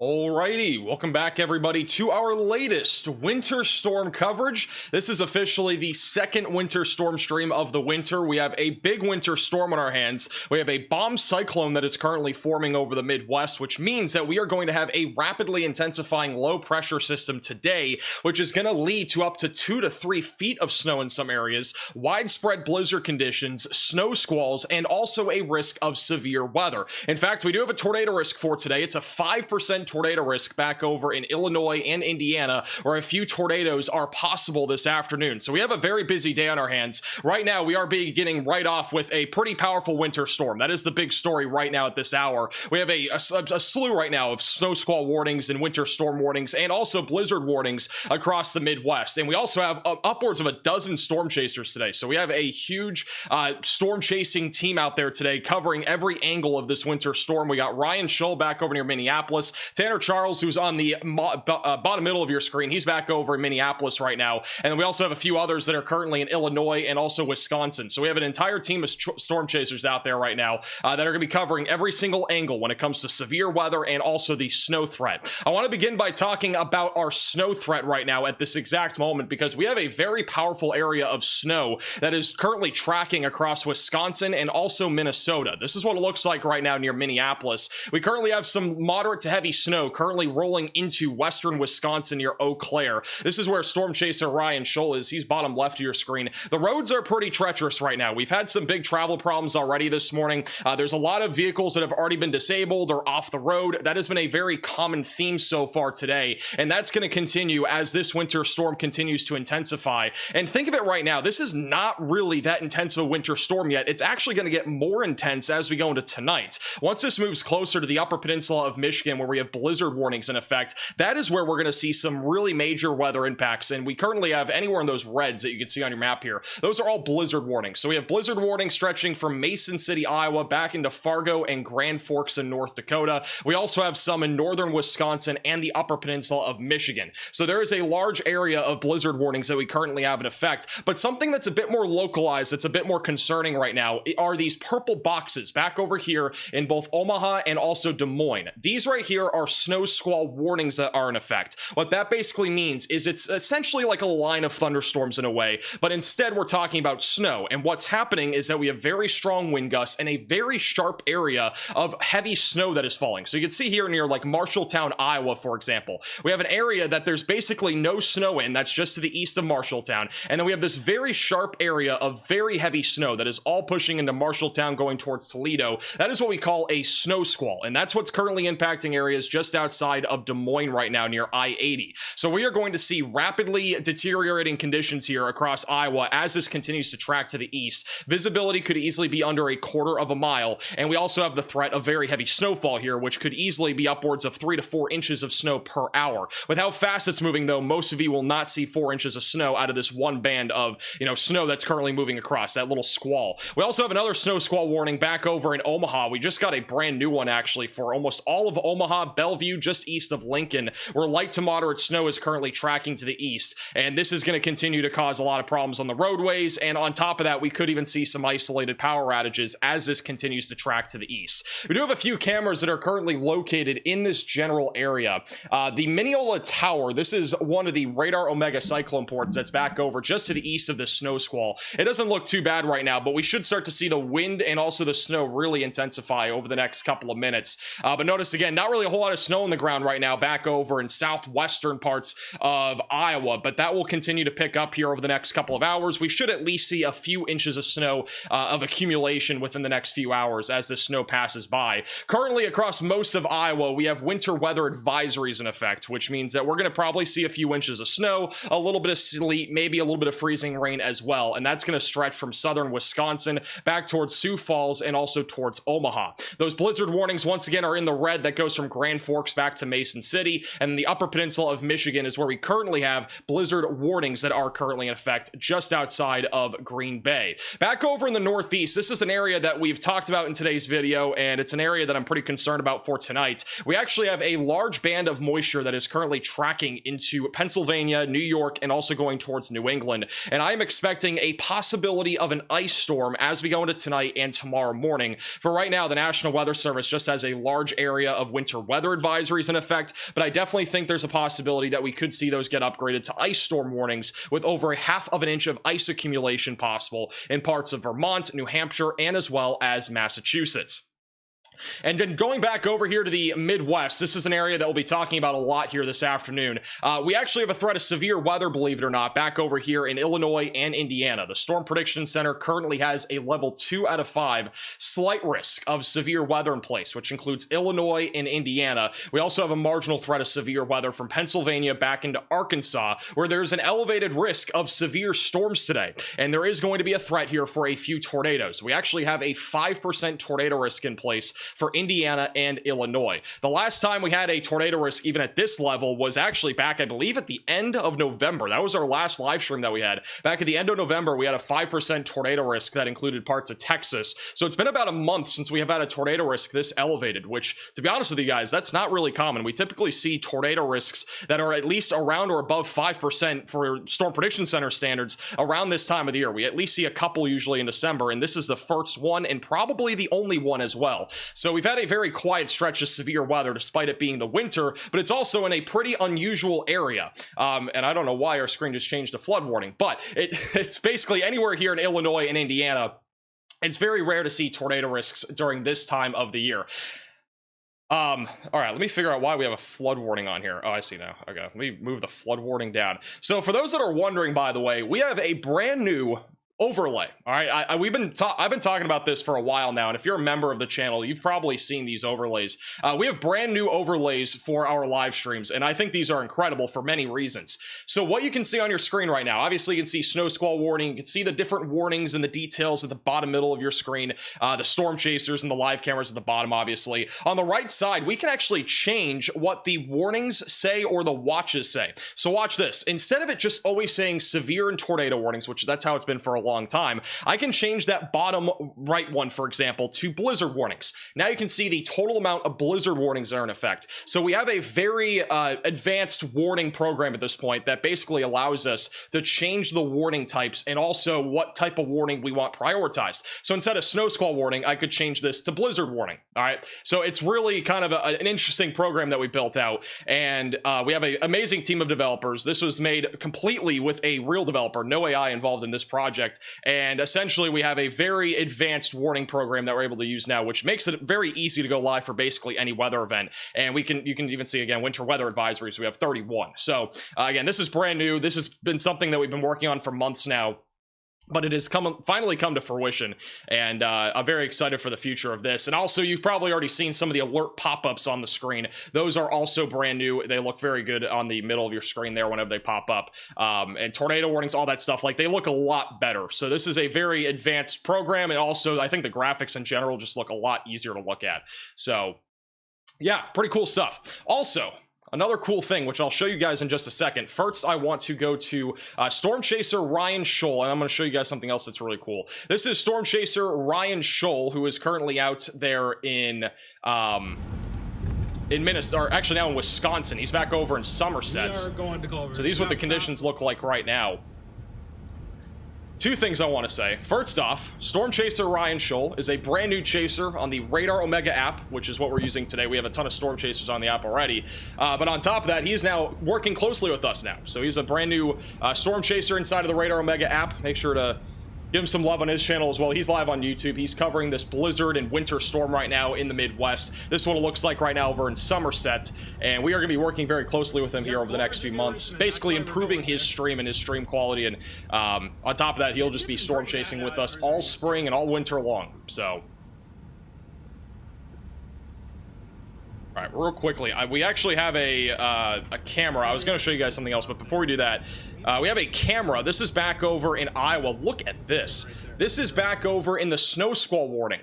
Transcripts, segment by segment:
Alrighty, welcome back everybody to our latest winter storm coverage. This is officially the second winter storm stream of the winter. We have a big winter storm on our hands. We have a bomb cyclone that is currently forming over the Midwest, which means that we are going to have a rapidly intensifying low pressure system today, which is going to lead to up to 2 to 3 feet of snow in some areas, widespread blizzard conditions, snow squalls, and also a risk of severe weather. In fact, we do have a tornado risk for today. It's a 5% tornado risk back over in Illinois and Indiana, where a few tornadoes are possible this afternoon. So we have a very busy day on our hands. Right now, we are beginning right off with a pretty powerful winter storm. That is the big story right now at this hour. We have a slew right now of snow squall warnings and winter storm warnings, and also blizzard warnings across the Midwest. And we also have upwards of a dozen storm chasers today. So we have a huge storm chasing team out there today covering every angle of this winter storm. We got Ryan Shull back over near Minneapolis. Tanner Charles, who's on the bottom middle of your screen, he's back over in Minneapolis right now. And then we also have a few others that are currently in Illinois and also Wisconsin. So we have an entire team of storm chasers out there right now that are going to be covering every single angle when it comes to severe weather and also the snow threat. I want to begin by talking about our snow threat right now at this exact moment, because we have a very powerful area of snow that is currently tracking across Wisconsin and also Minnesota. This is what it looks like right now near Minneapolis. We currently have some moderate to heavy snow currently rolling into western Wisconsin near Eau Claire. This is where storm chaser Ryan Shull is. He's bottom left of your screen. The roads are pretty treacherous right now. We've had some big travel problems already this morning. There's a lot of vehicles that have already been disabled or off the road. That has been a very common theme so far today, and that's going to continue as this winter storm continues to intensify. And think of it right now, this is not really that intense of a winter storm yet. It's actually going to get more intense as we go into tonight. Once this moves closer to the upper peninsula of Michigan, where we have blizzard warnings in effect, that is where we're going to see some really major weather impacts. And we currently have anywhere in those reds that you can see on your map here. Those are all blizzard warnings. So we have blizzard warnings stretching from Mason City, Iowa, back into Fargo and Grand Forks in North Dakota. We also have some in northern Wisconsin and the upper peninsula of Michigan. So there is a large area of blizzard warnings that we currently have in effect. But something that's a bit more localized, that's a bit more concerning right now, are these purple boxes back over here in both Omaha and also Des Moines. These right here are snow squall warnings that are in effect. What that basically means is it's essentially like a line of thunderstorms in a way, but instead we're talking about snow. And what's happening is that we have very strong wind gusts and a very sharp area of heavy snow that is falling. So you can see here near like Marshalltown, Iowa, for example, we have an area that there's basically no snow in. That's just to the east of Marshalltown. And then we have this very sharp area of very heavy snow that is all pushing into Marshalltown going towards Toledo. That is what we call a snow squall. And that's what's currently impacting areas just outside of Des Moines right now near I-80. So we are going to see rapidly deteriorating conditions here across Iowa as this continues to track to the east. Visibility could easily be under a quarter of a mile. And we also have the threat of very heavy snowfall here, which could easily be upwards of 3 to 4 inches of snow per hour. With how fast it's moving, though, most of you will not see 4 inches of snow out of this one band of, snow that's currently moving across, that little squall. We also have another snow squall warning back over in Omaha. We just got a brand new one, actually, for almost all of Omaha, Bellevue, just east of Lincoln, where light to moderate snow is currently tracking to the east. And this is going to continue to cause a lot of problems on the roadways. And on top of that, we could even see some isolated power outages as this continues to track to the east. We do have a few cameras that are currently located in this general area. The Mineola Tower, this is one of the radar Omega cyclone ports that's back over just to the east of this snow squall. It doesn't look too bad right now, but we should start to see the wind and also the snow really intensify over the next couple of minutes. But notice again, not really a whole lot of snow on the ground right now back over in southwestern parts of Iowa, but that will continue to pick up here over the next couple of hours. We should at least see a few inches of snow of accumulation within the next few hours as the snow passes by. Currently across most of Iowa, we have winter weather advisories in effect, which means that we're going to probably see a few inches of snow, a little bit of sleet, maybe a little bit of freezing rain as well. And that's going to stretch from southern Wisconsin back towards Sioux Falls and also towards Omaha. Those blizzard warnings, once again, are in the red. That goes from Grand Forks back to Mason City. And the upper peninsula of Michigan is where we currently have blizzard warnings that are currently in effect just outside of Green Bay. Back over in the Northeast, this is an area that we've talked about in today's video, and it's an area that I'm pretty concerned about for tonight. We actually have a large band of moisture that is currently tracking into Pennsylvania, New York, and also going towards New England. And I'm expecting a possibility of an ice storm as we go into tonight and tomorrow morning. For right now, the National Weather Service just has a large area of winter weather weather advisories in effect, but I definitely think there's a possibility that we could see those get upgraded to ice storm warnings with over a half of an inch of ice accumulation possible in parts of Vermont, New Hampshire, and as well as Massachusetts. And then going back over here to the Midwest, this is an area that we'll be talking about a lot here this afternoon. We actually have a threat of severe weather, believe it or not, back over here in Illinois and Indiana. The Storm Prediction Center currently has a level 2 out of 5 slight risk of severe weather in place, which includes Illinois and Indiana. We also have a marginal threat of severe weather from Pennsylvania back into Arkansas, where there's an elevated risk of severe storms today. And there is going to be a threat here for a few tornadoes. We actually have a 5% tornado risk in place for Indiana and Illinois. The last time we had a tornado risk even at this level was actually back, I believe, at the end of November. That was our last live stream that we had. Back at the end of November, we had a 5% tornado risk that included parts of Texas. So it's been about a month since we have had a tornado risk this elevated, which, to be honest with you guys, that's not really common. We typically see tornado risks that are at least around or above 5% for Storm Prediction Center standards around this time of the year. We at least see a couple usually in December, and this is the first one and probably the only one as well. So we've had a very quiet stretch of severe weather despite it being the winter, but it's also in a pretty unusual area. And I don't know why our screen just changed to flood warning, but it's basically anywhere here in Illinois and Indiana. It's very rare to see tornado risks during this time of the year. All right, let me figure out why we have a flood warning on here. Oh, I see now. Okay, let me move the flood warning down. So for those that are wondering, by the way, we have a brand new overlay. All right, I've been talking about this for a while now, and if you're a member of the channel, you've probably seen these overlays. We have brand new overlays for our live streams, and I think these are incredible for many reasons. So what you can see on your screen right now, obviously you can see snow squall warning, you can see the different warnings and the details at the bottom middle of your screen, the storm chasers and the live cameras at the bottom, obviously. On the right side, we can actually change what the warnings say or the watches say. So watch this. Instead of it just always saying severe and tornado warnings, which that's how it's been for a long time, I can change that bottom right one, for example, to blizzard warnings. Now you can see the total amount of blizzard warnings that are in effect. So we have a very advanced warning program at this point that basically allows us to change the warning types and also what type of warning we want prioritized. So instead of snow squall warning, I could change this to blizzard warning. All right, so it's really kind of an interesting program that we built out, and we have an amazing team of developers. This was made completely with a real developer, no AI involved in this project. And essentially we have a very advanced warning program that we're able to use now, which makes it very easy to go live for basically any weather event. And you can even see, again, winter weather advisories. We have 31. So again, this is brand new. This has been something that we've been working on for months now, but it has finally come to fruition, and I'm very excited for the future of this. And also, you've probably already seen some of the alert pop-ups on the screen. Those are also brand new. They look very good on the middle of your screen there whenever they pop up. And tornado warnings, all that stuff, like, they look a lot better. So this is a very advanced program, and also I think the graphics in general just look a lot easier to look at. So yeah, pretty cool stuff. Also, another cool thing, which I'll show you guys in just a second. First, I want to go to Storm Chaser Ryan Scholl, and I'm going to show you guys something else that's really cool. This is Storm Chaser Ryan Scholl, who is currently out there in Minnesota, or actually now in Wisconsin. He's back over in Somerset. So these are what the conditions look like right now. Two things I want to say. First off, Storm Chaser Ryan Scholl is a brand new chaser on the Radar Omega app, which is what we're using today. We have a ton of Storm Chasers on the app already. But on top of that, he's now working closely with us now. So he's a brand new Storm Chaser inside of the Radar Omega app. Make sure to give him some love on his channel as well. He's live on YouTube. He's covering this blizzard and winter storm right now in the Midwest. This is what it looks like right now over in Somerset, and we are going to be working very closely with him here over the next few months, basically improving his stream and his stream quality. And on top of that, he'll just be storm chasing with us all spring and all winter long. So all right, real quickly, we actually have a camera. I was going to show you guys something else, but before we do that, we have a camera. This is back over in Iowa. Look at this. This is back over in the snow squall warning.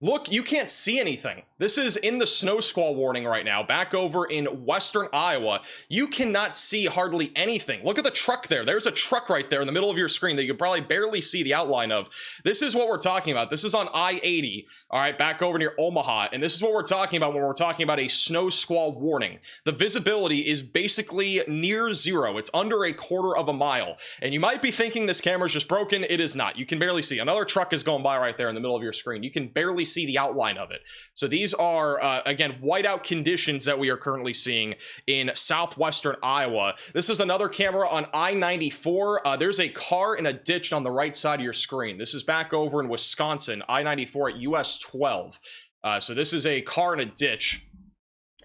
Look, you can't see anything. This is in the snow squall warning right now, back over in western Iowa. You cannot see hardly anything. Look at the truck there. There's a truck right there in the middle of your screen that you can probably barely see the outline of. This is what we're talking about. This is on I-80, all right, back over near Omaha. And this is what we're talking about when we're talking about a snow squall warning. The visibility is basically near zero. It's under a quarter of a mile. And you might be thinking this camera's just broken. It is not. You can barely see. Another truck is going by right there in the middle of your screen. You can barely see the outline of it. So these are, again, whiteout conditions that we are currently seeing in southwestern Iowa. This is another camera on I-94. There's a car in a ditch on the right side of your screen. This is back over in Wisconsin, I-94 at US 12. So this is a car in a ditch.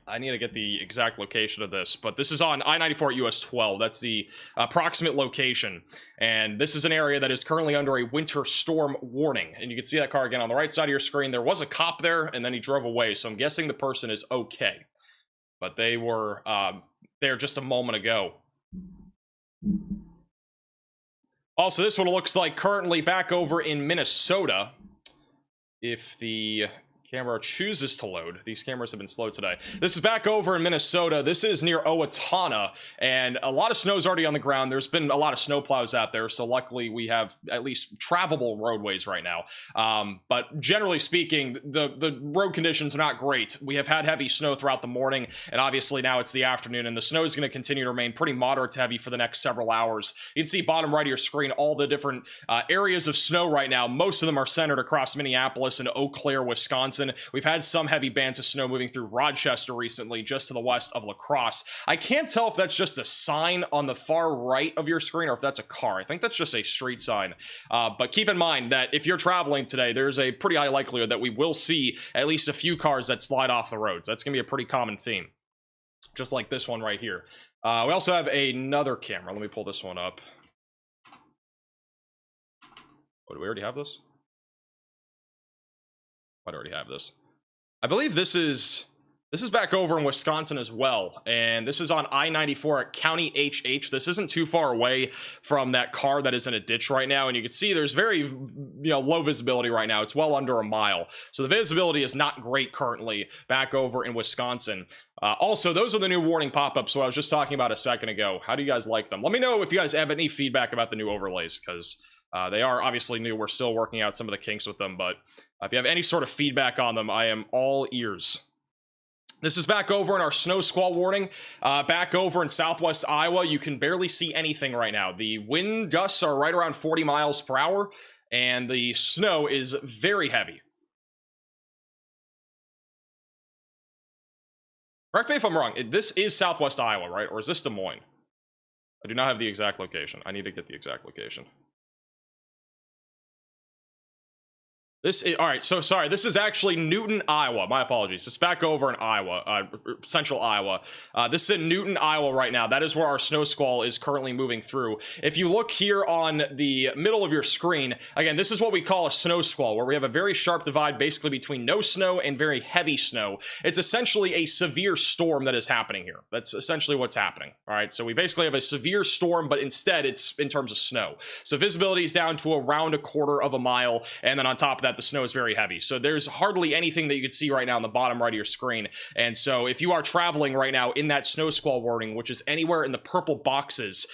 I need to get the exact location of this, but this is on I-94 at US 12. That's the approximate location. And this is an area that is currently under a winter storm warning. And you can see that car again on the right side of your screen. There was a cop there, and then he drove away. So I'm guessing the person is okay. But they were there just a moment ago. Also, this one looks like currently back over in Minnesota. If the camera chooses to load. These cameras have been slow today. This is back over in Minnesota. This is near Owatonna, and a lot of snow's already on the ground. There's been a lot of snowplows out there, so luckily we have at least travelable roadways right now. But generally speaking, the road conditions are not great. We have had heavy snow throughout the morning, and obviously now it's the afternoon, and the snow is going to continue to remain pretty moderate to heavy for the next several hours. You can see bottom right of your screen all the different areas of snow right now. Most of them are centered across Minneapolis and Eau Claire, Wisconsin. We've had some heavy bands of snow moving through Rochester recently, just to the west of La Crosse. I can't tell if that's just a sign on the far right of your screen or if that's a car. I think that's just a street sign. But keep in mind that if you're traveling today, there's a pretty high likelihood that we will see at least a few cars that slide off the roads. That's going to be a pretty common theme, just like this one right here. We also have another camera. Let me pull this one up. Oh, do we already have this? I already have this. I believe this is back over in Wisconsin as well, and this is on I-94 at County HH. This isn't too far away from that car that is in a ditch right now, and you can see there's very low visibility right now. It's well under a mile, so the visibility is not great currently back over in Wisconsin. Also, those are the new warning pop-ups, so I was just talking about a second ago. How do you guys like them? Let me know if you guys have any feedback about the new overlays, because they are obviously new. We're still working out some of the kinks with them, but if you have any sort of feedback on them, I am all ears. This is back over in our snow squall warning. Back over in southwest Iowa, you can barely see anything right now. The wind gusts are right around 40 miles per hour, and the snow is very heavy. Correct me if I'm wrong. This is southwest Iowa, right? Or is this Des Moines? I do not have the exact location. I need to get the exact location. All right, so sorry, this is actually Newton, Iowa. My apologies. It's back over in Iowa, central Iowa. This is in Newton, Iowa right now. That is where our snow squall is currently moving through. If you look here on the middle of your screen, again, this is what we call a snow squall, where we have a very sharp divide basically between no snow and very heavy snow. It's essentially a severe storm that is happening here. That's essentially what's happening. All right, so we basically have a severe storm, but instead it's in terms of snow. So visibility is down to around 1/4 of a mile, and then on top of that, the snow is very heavy. So there's hardly anything that you can see right now on the bottom right of your screen. And so if you are traveling right now in that snow squall warning, which is anywhere in the purple boxes,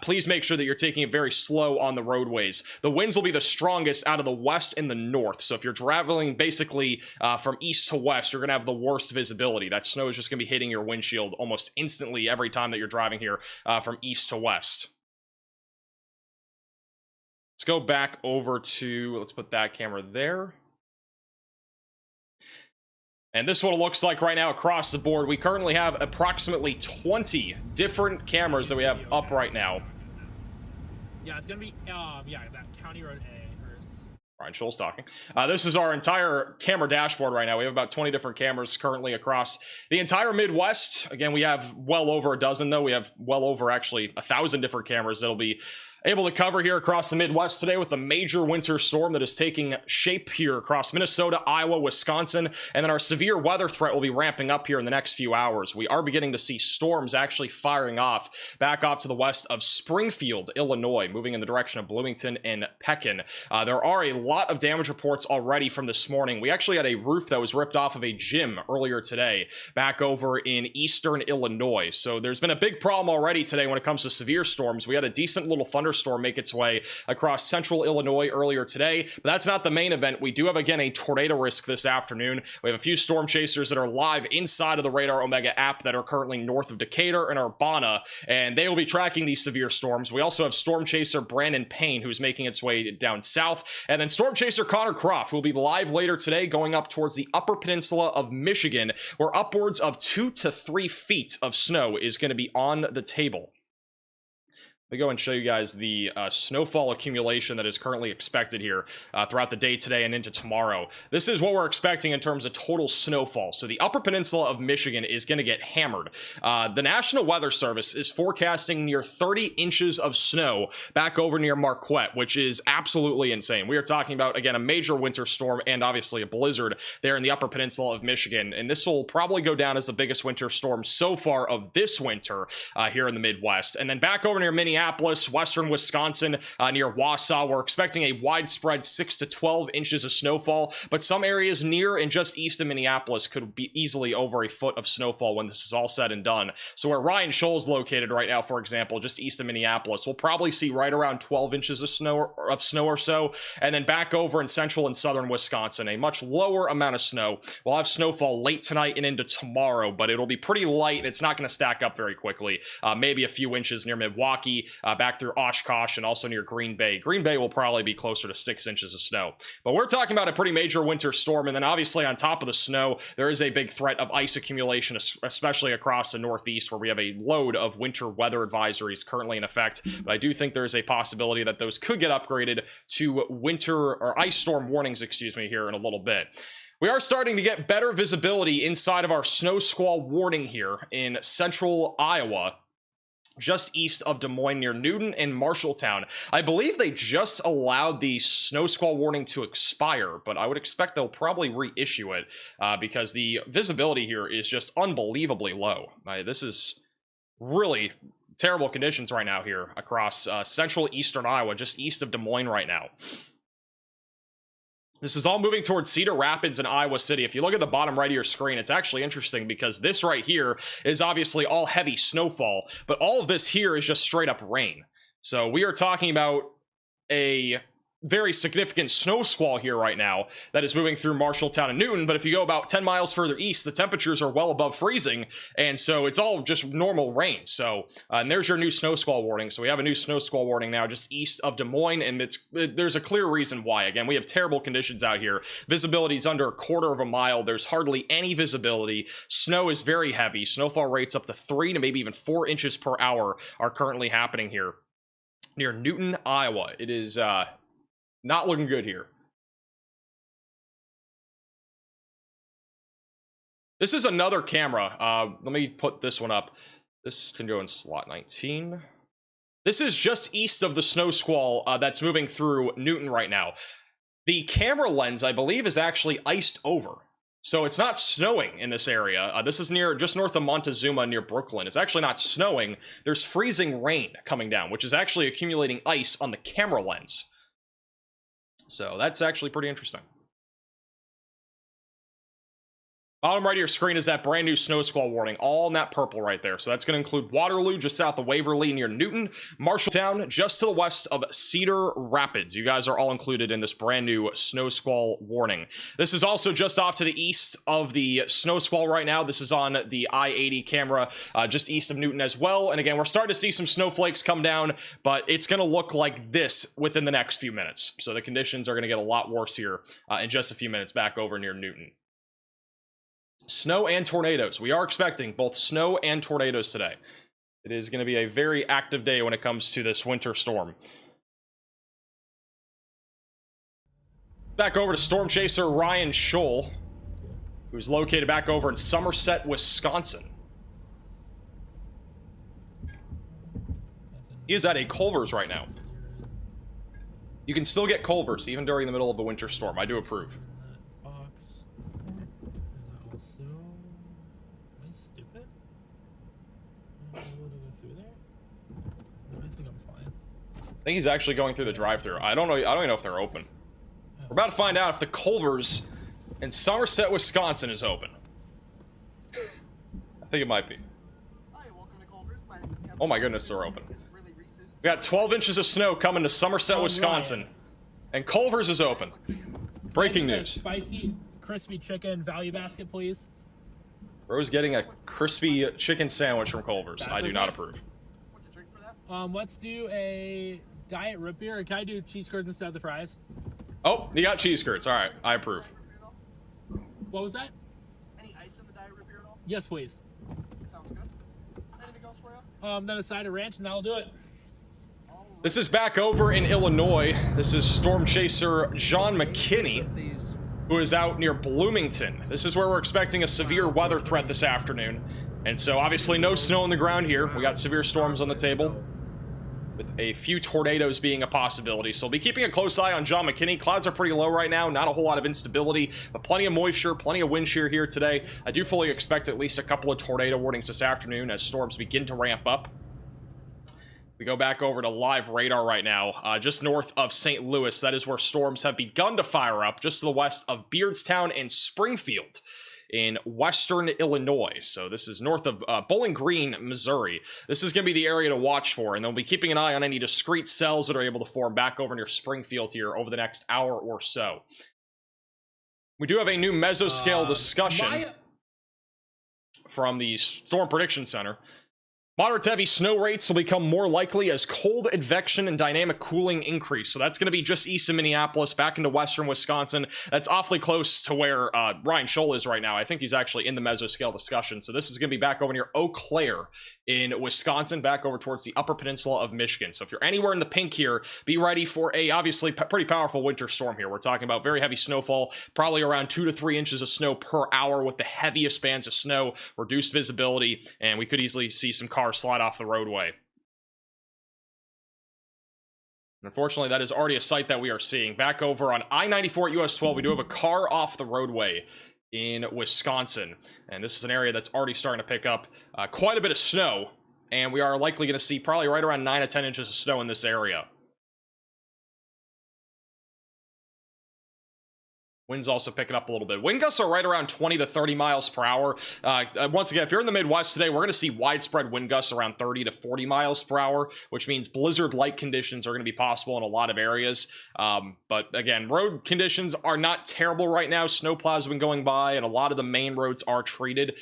please make sure that you're taking it very slow on the roadways. The winds will be the strongest out of the west and the north. So if you're traveling basically from east to west, you're going to have the worst visibility. That snow is just going to be hitting your windshield almost instantly every time that you're driving here from east to west. Let's go back over to, let's put that camera there. And this is what it looks like right now across the board. We currently have approximately 20 different cameras that we have up right now. Yeah, it's going to be, yeah, that County Road A. Ryan Scholl's talking. This is our entire camera dashboard right now. We have about 20 different cameras currently across the entire Midwest. Again, we have well over a dozen, though. We have well over, actually, 1,000 different cameras that'll be able to cover here across the Midwest today with the major winter storm that is taking shape here across Minnesota, Iowa, Wisconsin, and then our severe weather threat will be ramping up here in the next few hours. We are beginning to see storms actually firing off back off to the west of Springfield, Illinois, moving in the direction of Bloomington and Pekin. There are a lot of damage reports already from this morning. We actually had a roof that was ripped off of a gym earlier today back over in eastern Illinois. So there's been a big problem already today when it comes to severe storms. We had a decent little thunderstorm storm make its way across central Illinois earlier today, but that's not the main event. We do have, again, a tornado risk this afternoon. We have a few storm chasers that are live inside of the Radar Omega app that are currently north of Decatur and Urbana, and they will be tracking these severe storms. We also have storm chaser Brandon Payne, who's making its way down south, and then storm chaser Connor Croft, who will be live later today going up towards the upper peninsula of Michigan, where upwards of 2 to 3 feet of snow is going to be on the table. Let me go and show you guys the snowfall accumulation that is currently expected here throughout the day today and into tomorrow. This is what we're expecting in terms of total snowfall. So the upper peninsula of Michigan is going to get hammered. The National Weather Service is forecasting near 30 inches of snow back over near Marquette, which is absolutely insane. We are talking about, again, a major winter storm and obviously a blizzard there in the upper peninsula of Michigan. And this will probably go down as the biggest winter storm so far of this winter here in the Midwest. And then back over near Minneapolis, western Wisconsin, near Wausau, we're expecting a widespread 6 to 12 inches of snowfall, but some areas near and just east of Minneapolis could be easily over a foot of snowfall when this is all said and done. So where Ryan Shoal's located right now, for example, just east of Minneapolis, we'll probably see right around 12 inches of snow or so, and then back over in central and southern Wisconsin, a much lower amount of snow. We'll have snowfall late tonight and into tomorrow, but it'll be pretty light. It's not going to stack up very quickly. Maybe a few inches near Milwaukee, back through Oshkosh, and also near Green Bay. Green Bay will probably be closer to 6 inches of snow. But we're talking about a pretty major winter storm, and then obviously on top of the snow, there is a big threat of ice accumulation, especially across the Northeast, where we have a load of winter weather advisories currently in effect. But I do think there is a possibility that those could get upgraded to winter or ice storm warnings, here in a little bit. We are starting to get better visibility inside of our snow squall warning here in central Iowa, just east of Des Moines near Newton and Marshalltown. I believe they just allowed the snow squall warning to expire, but I would expect they'll probably reissue it because the visibility here is just unbelievably low. This is really terrible conditions right now here across central eastern Iowa, just east of Des Moines right now. This is all moving towards Cedar Rapids and Iowa City. If you look at the bottom right of your screen, it's actually interesting because this right here is obviously all heavy snowfall, but all of this here is just straight up rain. So we are talking about a very significant snow squall here right now that is moving through Marshalltown and Newton, but if you go about 10 miles further east, the temperatures are well above freezing, and so it's all just normal rain. So and there's your new snow squall warning. So we have a new snow squall warning now just east of Des Moines, and there's a clear reason why. Again, we have terrible conditions out here. Visibility is under a quarter of a mile. There's hardly any visibility. Snow is very heavy. Snowfall rates up to 3 to maybe even 4 inches per hour are currently happening here near Newton, Iowa. It is not looking good here. This is another camera. Let me put this one up. This can go in slot 19. This is just east of the snow squall that's moving through Newton right now. The camera lens, I believe, is actually iced over. So it's not snowing in this area. This is just north of Montezuma near Brooklyn. It's actually not snowing. There's freezing rain coming down, which is actually accumulating ice on the camera lens. So that's actually pretty interesting. Bottom right of your screen is that brand new snow squall warning, all in that purple right there. So that's going to include Waterloo, just south of Waverly near Newton, Marshalltown, just to the west of Cedar Rapids. You guys are all included in this brand new snow squall warning. This is also just off to the east of the snow squall right now. This is on the I-80 camera, just east of Newton as well. And again, we're starting to see some snowflakes come down, but it's going to look like this within the next few minutes. So the conditions are going to get a lot worse here in just a few minutes back over near Newton. Snow and tornadoes. We are expecting both snow and tornadoes today. It is going to be a very active day when it comes to this winter storm. Back over to storm chaser Ryan Shoal, who's located back over in Somerset, Wisconsin. He is at a Culver's right now. You can still get Culver's even during the middle of a winter storm. I do approve. I think he's actually going through the drive-thru. I don't even know if they're open. We're about to find out if the Culver's in Somerset, Wisconsin is open. I think it might be. Hi, welcome to Culver's. My name is Kevin. Oh my goodness, they're open. It's really Reese's We got 12 inches of snow coming to Somerset, Wisconsin. And Culver's is open. Breaking news. Spicy, crispy chicken value basket, please. Bro's getting a crispy chicken sandwich from Culver's. I do not approve. What's the drink for that? Let's do a diet root beer. Can I do cheese curds instead of the fries? Oh, you got cheese curds. All right, I approve. What was that? Any ice in the diet root beer at all? Yes, please. Sounds good. Anything else for you? Then a side of ranch, and that'll do it. This is back over in Illinois. This is Storm Chaser John McKinney, who is out near Bloomington. This is where we're expecting a severe weather threat this afternoon. And so obviously no snow on the ground here. We got severe storms on the table, with a few tornadoes being a possibility. So we'll be keeping a close eye on John McKinney. Clouds are pretty low right now, not a whole lot of instability, but plenty of moisture, plenty of wind shear here today. I do fully expect at least a couple of tornado warnings this afternoon as storms begin to ramp up. We go back over to live radar right now, just north of St. Louis. That is where storms have begun to fire up, just to the west of Beardstown and Springfield in western Illinois. So this is north of Bowling Green, Missouri. This is going to be the area to watch for, and they'll be keeping an eye on any discrete cells that are able to form back over near Springfield here over the next hour or so. We do have a new mesoscale discussion from the Storm Prediction Center. Moderate to heavy snow rates will become more likely as cold advection and dynamic cooling increase. So that's going to be just east of Minneapolis, back into western Wisconsin. That's awfully close to where Ryan Scholl is right now. I think he's actually in the mesoscale discussion. So this is going to be back over near Eau Claire in Wisconsin, back over towards the upper peninsula of Michigan. So if you're anywhere in the pink here, be ready for a obviously pretty powerful winter storm here. We're talking about very heavy snowfall, probably around 2 to 3 inches of snow per hour with the heaviest bands of snow, reduced visibility, and we could easily see some cars slide off the roadway. Unfortunately, that is already a sight that we are seeing. Back over on I-94 at US 12, we do have a car off the roadway in Wisconsin, and this is an area that's already starting to pick up quite a bit of snow, and we are likely going to see probably right around 9 to 10 inches of snow in this area. Wind's also picking up a little bit. Wind gusts are right around 20 to 30 miles per hour. Once again, if you're in the Midwest today, we're going to see widespread wind gusts around 30 to 40 miles per hour, which means blizzard-like conditions are going to be possible in a lot of areas. But again, road conditions are not terrible right now. Snowplows have been going by, and a lot of the main roads are treated.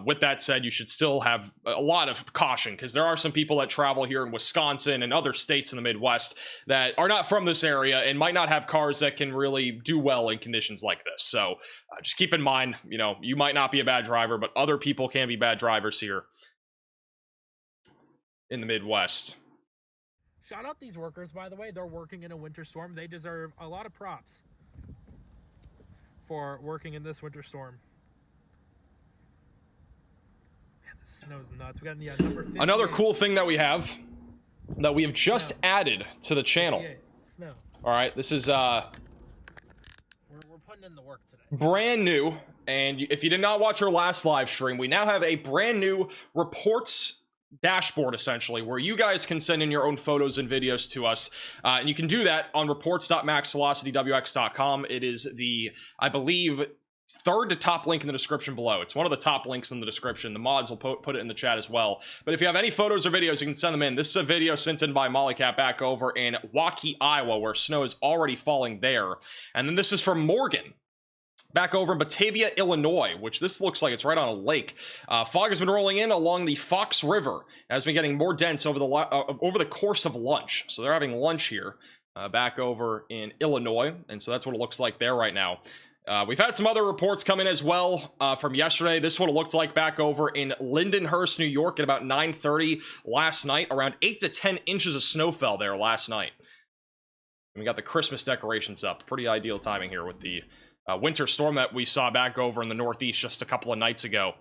With that said, you should still have a lot of caution, because there are some people that travel here in Wisconsin and other states in the Midwest that are not from this area and might not have cars that can really do well in conditions like this. So just keep in mind, you know, you might not be a bad driver, but other people can be bad drivers here in the Midwest. Shout out these workers, by the way. They're working in a winter storm. They deserve a lot of props for working in this winter storm. Man, this snow's nuts. We got the number 58. Another cool thing that we have just added to the channel. Snow. All right, this is We're putting in the work today. brand new, and if you did not watch our last live stream, we now have a brand new reports dashboard, essentially, where you guys can send in your own photos and videos to us, and you can do that on reports.maxvelocitywx.com. It is the, I believe, third to top link in the description below. It's one of the top links in the description. The mods will put it in the chat as well. But if you have any photos or videos, you can send them in. This is a video sent in by Mollycat back over in Waukee, Iowa, where snow is already falling there. And then this is from Morgan, back over in Batavia, Illinois, which this looks like it's right on a lake. Fog has been rolling in along the Fox River. It has been getting more dense over the course of lunch. So they're having lunch here back over in Illinois. And so that's what it looks like there right now. We've had some other reports come in as well from yesterday. This is what it looked like back over in Lindenhurst, New York at about 9:30 last night. Around 8 to 10 inches of snow fell there last night. And we got the Christmas decorations up. Pretty ideal timing here with the winter storm that we saw back over in the Northeast just a couple of nights ago.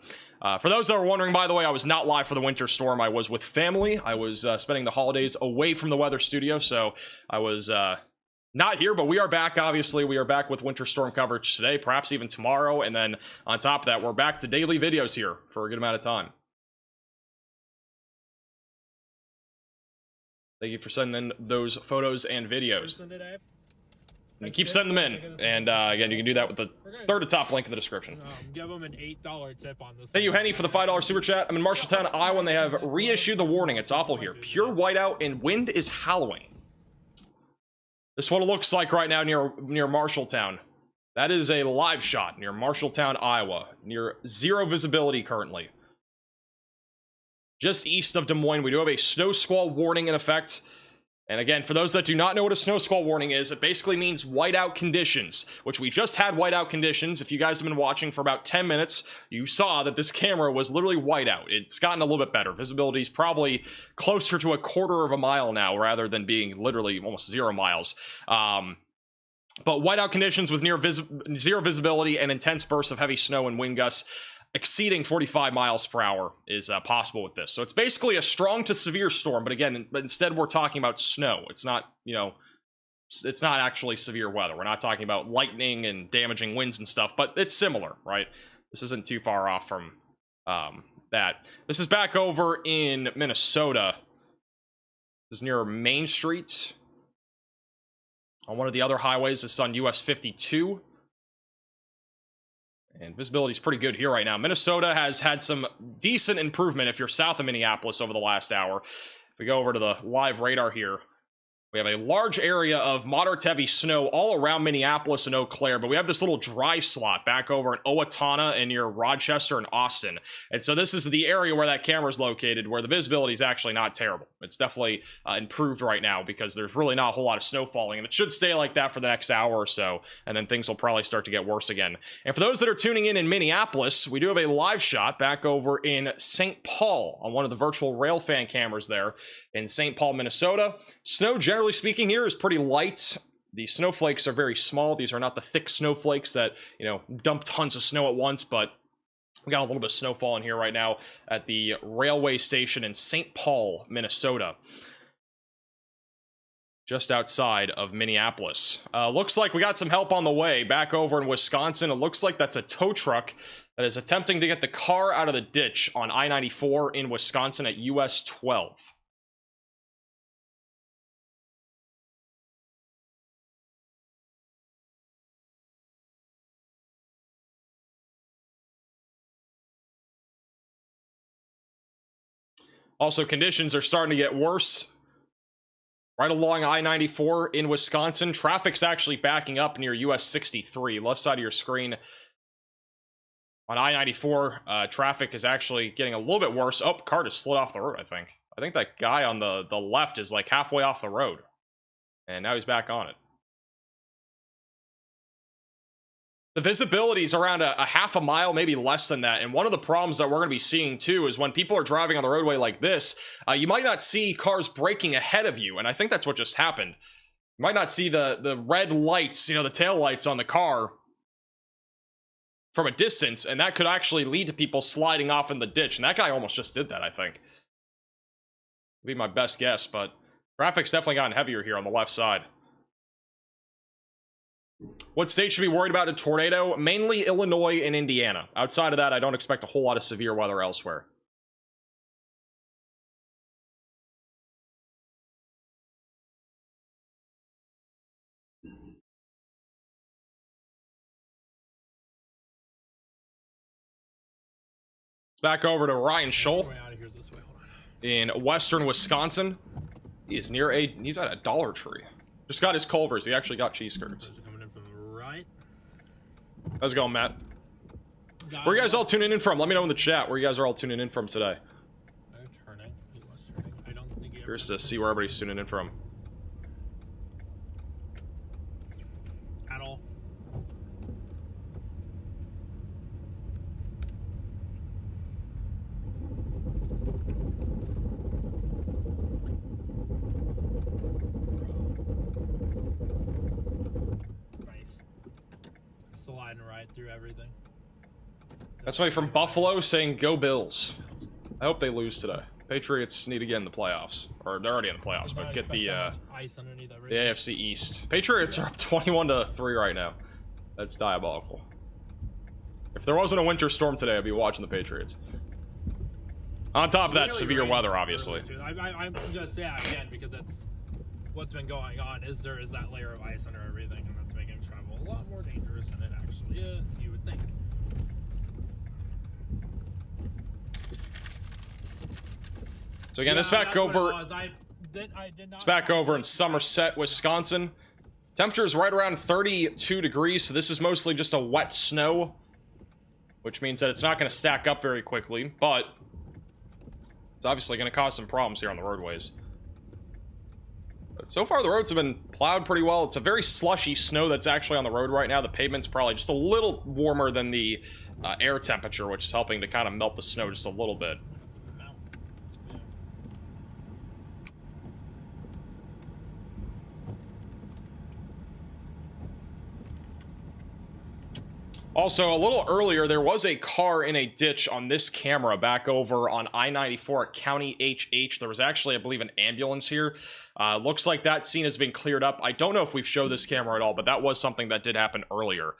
For those that were wondering, by the way, I was not live for the winter storm. I was with family. I was spending the holidays away from the weather studio, so I was not here, but we are back. Obviously, we are back with winter storm coverage today, perhaps even tomorrow, and then on top of that, we're back to daily videos here for a good amount of time. Thank you for sending in those photos and videos. You keep sending them in, and again, you can do that with the third to top link in the description. Give them an $8 tip on this. Thank you, Henny, for the $5 super chat. I'm in Marshalltown, Iowa, and they have reissued the warning. It's awful here. Pure whiteout and wind is howling. This is what it looks like right now near Marshalltown. That is a live shot near Marshalltown, Iowa. Near zero visibility currently. Just east of Des Moines, we do have a snow squall warning in effect. And again, for those that do not know what a snow squall warning is, it basically means whiteout conditions, which we just had whiteout conditions. If you guys have been watching for about 10 minutes, you saw that this camera was literally whiteout. It's gotten a little bit better. Visibility is probably closer to a quarter of a mile now, rather than being literally almost 0 miles. But whiteout conditions with zero visibility and intense bursts of heavy snow and wind gusts exceeding 45 miles per hour is possible with this. So it's basically a strong to severe storm, but again, instead we're talking about snow. It's not, you know, it's not actually severe weather. We're not talking about lightning and damaging winds and stuff, but it's similar, right? This isn't too far off from that. This is back over in Minnesota. This is near Main Street. On one of the other highways, this is on US 52. And visibility is pretty good here right now. Minnesota has had some decent improvement if you're south of Minneapolis over the last hour. If we go over to the live radar here, we have a large area of moderate to heavy snow all around Minneapolis and Eau Claire, but we have this little dry slot back over in Owatonna and near Rochester and Austin. And so this is the area where that camera is located, where the visibility is actually not terrible. It's definitely improved right now because there's really not a whole lot of snow falling, and it should stay like that for the next hour or so, and then things will probably start to get worse again. And for those that are tuning in Minneapolis, we do have a live shot back over in St. Paul on one of the virtual railfan cameras there in St. Paul, Minnesota. Snow, generally speaking, here is pretty light. The snowflakes are very small. These are not the thick snowflakes that, you know, dump tons of snow at once, but we got a little bit of snowfall in here right now at the railway station in St. Paul, Minnesota. Just outside of Minneapolis. Looks like we got some help on the way back over in Wisconsin. It looks like that's a tow truck that is attempting to get the car out of the ditch on I-94 in Wisconsin at US 12. Also, conditions are starting to get worse right along I-94 in Wisconsin. Traffic's actually backing up near US 63. Left side of your screen on I-94, traffic is actually getting a little bit worse. Oh, car just slid off the road, I think. I think that guy on the left is like halfway off the road. And now he's back on it. The visibility is around a half a mile, maybe less than that. And one of the problems that we're going to be seeing too is when people are driving on the roadway like this, you might not see cars braking ahead of you. And I think that's what just happened. You might not see the red lights, you know, the tail lights on the car from a distance. And that could actually lead to people sliding off in the ditch. And that guy almost just did that, I think. Would be my best guess, but traffic's definitely gotten heavier here on the left side. What state should be worried about a tornado? Mainly Illinois and Indiana. Outside of that, I don't expect a whole lot of severe weather elsewhere. Back over to Ryan Scholl in western Wisconsin. He's at a Dollar Tree. Just got his Culvers. He actually got cheese curds. How's it going, Matt? Where are you guys all tuning in from? Let me know in the chat where you guys are all tuning in from today. Curious to see where everybody's tuning in from. At all. Sliding right through everything. That's somebody from Buffalo saying go Bills. I hope they lose today. Patriots need to get in the playoffs, or they're already in the playoffs, but get the ice underneath everything. The AFC East. Patriots are up 21-3 right now. That's diabolical. If there wasn't a winter storm today, I'd be watching the Patriots. On top of that, severe weather, obviously. I'm just saying again because that's what's been going on. Is that layer of ice under everything, and that's worse than it actually is, you would think. So again, it's back over. It's back over in Somerset, Wisconsin. Temperature is right around 32 degrees, so this is mostly just a wet snow, which means that it's not going to stack up very quickly, but it's obviously going to cause some problems here on the roadways. But so far, the roads have been plowed pretty well. It's a very slushy snow that's actually on the road right now. The pavement's probably just a little warmer than the air temperature, which is helping to kind of melt the snow just a little bit. Also, a little earlier, there was a car in a ditch on this camera back over on I-94 at County HH. There was actually, I believe, an ambulance here. Looks like that scene has been cleared up. I don't know if we've showed this camera at all, but that was something that did happen earlier.